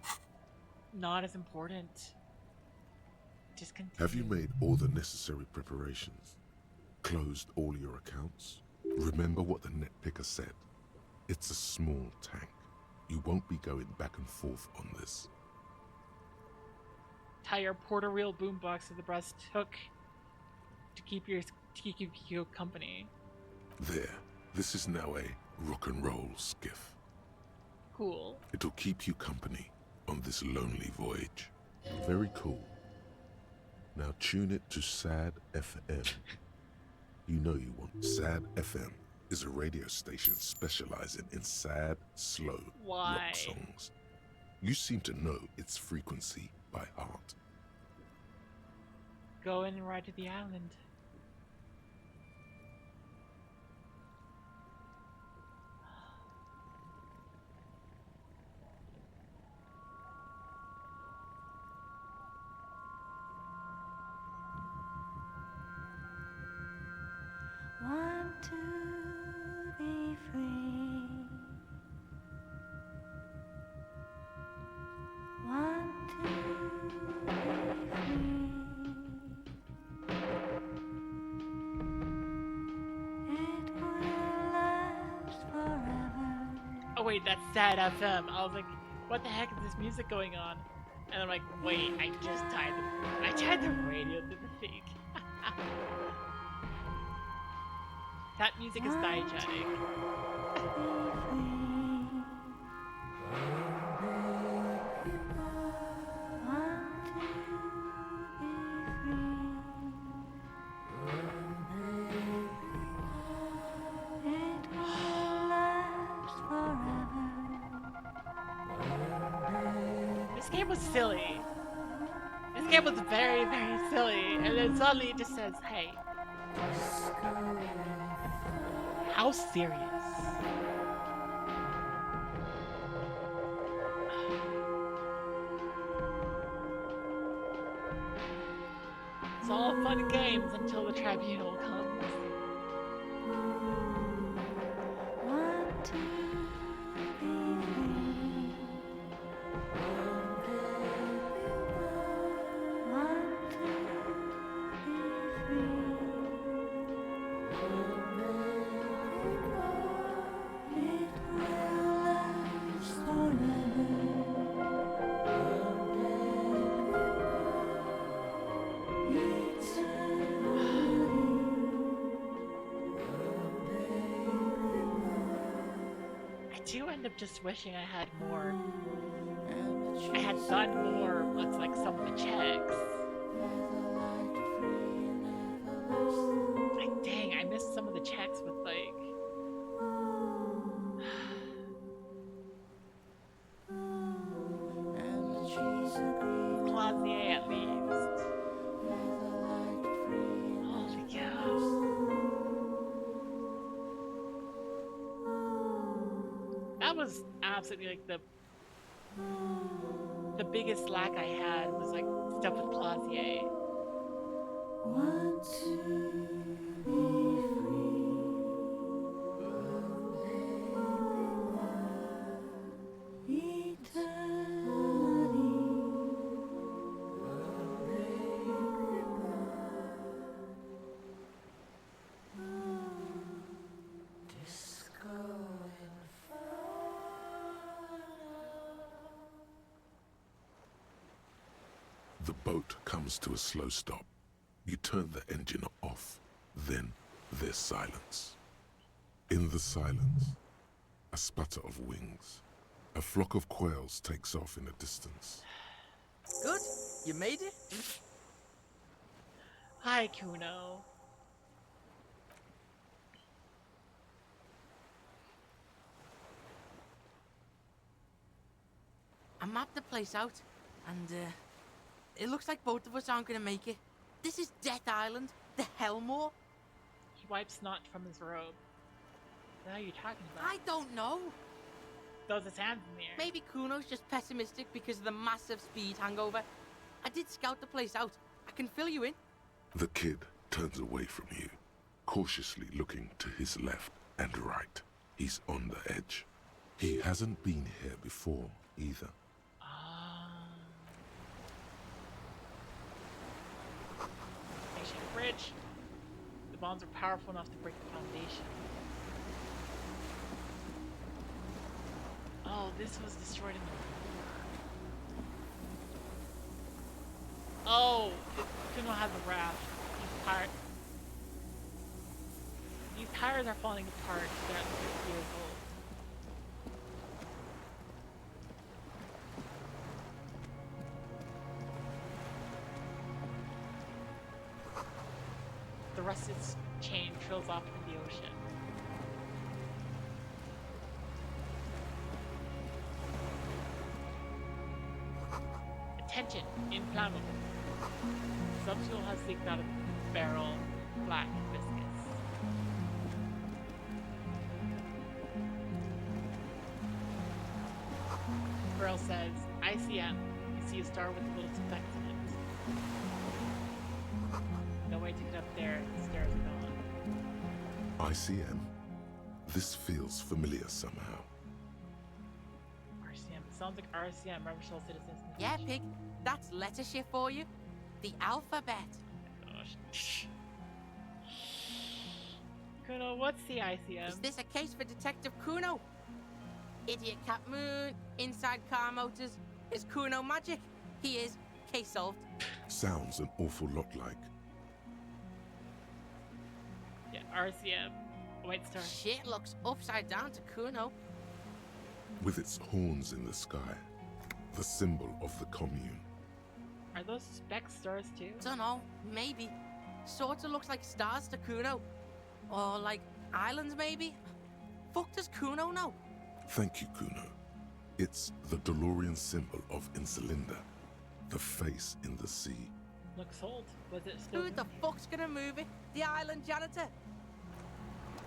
not as important. Just continue. Have you made all the necessary preparations? Closed all your accounts? Remember what the netpicker said. It's a small tank. You won't be going back and forth on this. Tie your porter wheel boombox to the breast hook to keep you company. There. This is now a rock and roll skiff. Cool. It'll keep you company on this lonely voyage. Very cool. Now tune it to Sad FM. You know you want. Sad FM is a radio station specializing in sad, slow rock songs. You seem to know its frequency by heart. Go in and ride to the island. Want to be free. Want to be free. It will last forever. Oh wait, that's Sad FM. I was like, what the heck is this music going on? And I'm like, wait, I tied the radio to the thing. That music is diegetic. This game was silly. This game was very, very silly. And then suddenly it just says, hey. How serious? It's all fun and games until the tribunal comes. I do end up just wishing I had more. I had done more with like some of the checks. Like, dang, I missed some of the checks with like. Clausier at least. Holy cow. That was absolutely like the biggest lack I had was like stuff with Clausier. Want to be free. The boat comes to a slow stop. You turn the engine off. Then there's silence. In the silence, a sputter of wings. A flock of quails takes off in the distance. Good. You made it? Hi, Kuno. I mapped the place out, and it looks like both of us aren't gonna make it. This is Death Island, the Hellmore. He wipes snot from his robe. What are you talking about? I don't know. Throws his hands in the air. Maybe Kuno's just pessimistic because of the massive speed hangover. I did scout the place out. I can fill you in. The kid turns away from you, cautiously looking to his left and right. He's on the edge. He hasn't been here before, either. Ancient bridge. The bombs are powerful enough to break the foundation. Oh, this was destroyed in the war. Oh, Kuno has a raft. These tires are falling apart. They're at 50 years old. The rusted chain trails off in the ocean. Attention, inflammable. Subfuel has leaked out of the barrel, black and viscous. Pearl says, ICM. You see a star with a little speck in it. No way to get up there, the stairs are gone. ICM? This feels familiar somehow. RCM. It sounds like RCM, Revolutionary Citizens. Yeah, pig. That's letter shift for you. The alphabet. Gosh. Kuno, what's the ICM? Is this a case for Detective Kuno? Idiot Cat Moon, inside car motors. Is Kuno magic? He is. Case solved. Sounds an awful lot like. Yeah, RCM. White Star. Shit looks upside down to Kuno. With its horns in the sky, the symbol of the commune. Are those speck stars too? Dunno, maybe. Sorta looks like stars to Kuno. Or like islands, maybe? Fuck does Kuno know? Thank you, Kuno. It's the DeLorean symbol of Insulinda, the face in the sea. Looks old. Was it still? Who the fuck's gonna move it? The island janitor?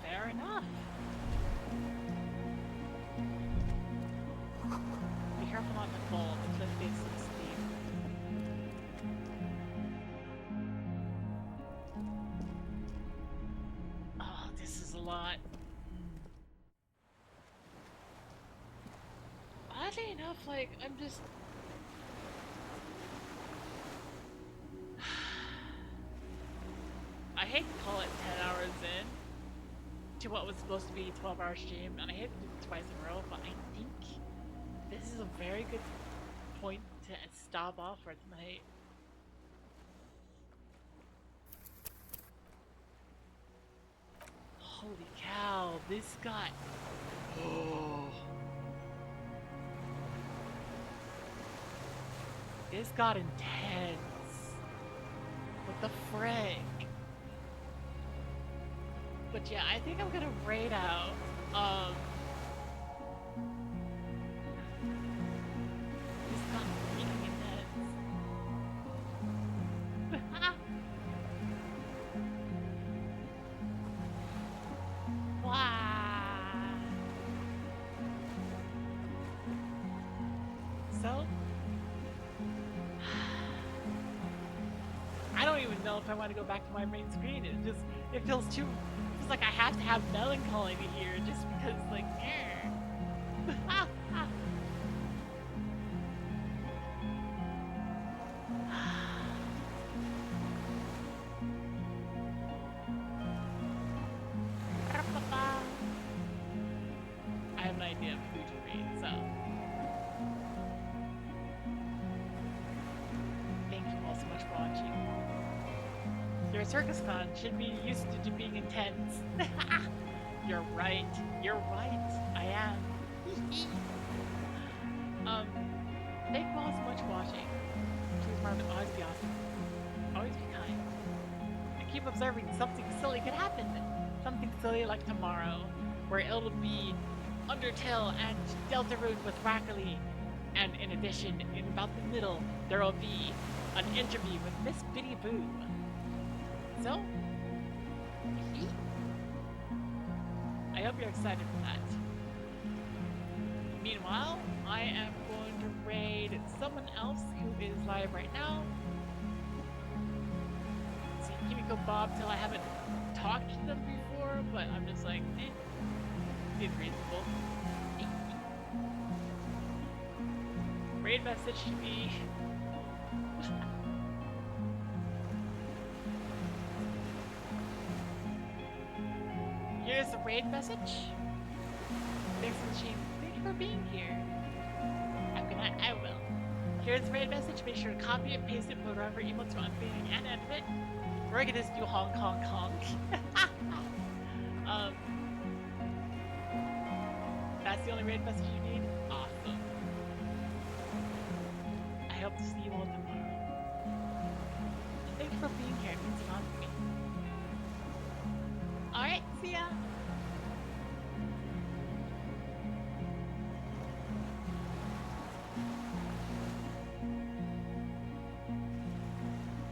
Fair enough. Be careful not to fall. The cliff face is steep. Oh, this is a lot. Oddly enough, like, I'm just... I hate to call it 10 hours in to what was supposed to be a 12-hour stream, and I hate to do it twice in a row, but I think this very good point to stop off for tonight. Holy cow, this got... Oh. This got intense. What the frick? But yeah, I think I'm gonna raid out. This got freaking intense. Wow. So, I don't even know if I want to go back to my main screen. It feels too, it feels like I have to have melancholy here just because, like, I have an idea of who to read, so. Thank you all so much for watching. Your circus con should be used to being intense. You're right. You're right. I am. Thank you all so much for watching. Please remember to always be awesome. Always be kind. And keep observing something silly could happen. Something silly like tomorrow, where it'll be Undertale and Deltarune with Rackley. And in addition, in about the middle, there will be an interview with Miss Biddy Boo. So, I hope you're excited for that. Meanwhile, I am going to raid someone else who is live right now. Let's see, Kimiko Bob till I haven't talked to them before, but I'm just like, seems reasonable. Raid message should be... Here's the raid message. Thanks for the chain. Thank you for being here. I'm gonna. I will. Here's the raid message. Make sure to copy it, paste it, put whatever emotes you want feeling, and edit it. We're gonna just do honk honk honk. That's the only raid message you need. Awesome. I hope to see you all tomorrow. And thank you for being here. It means a lot to me. Alright, see ya!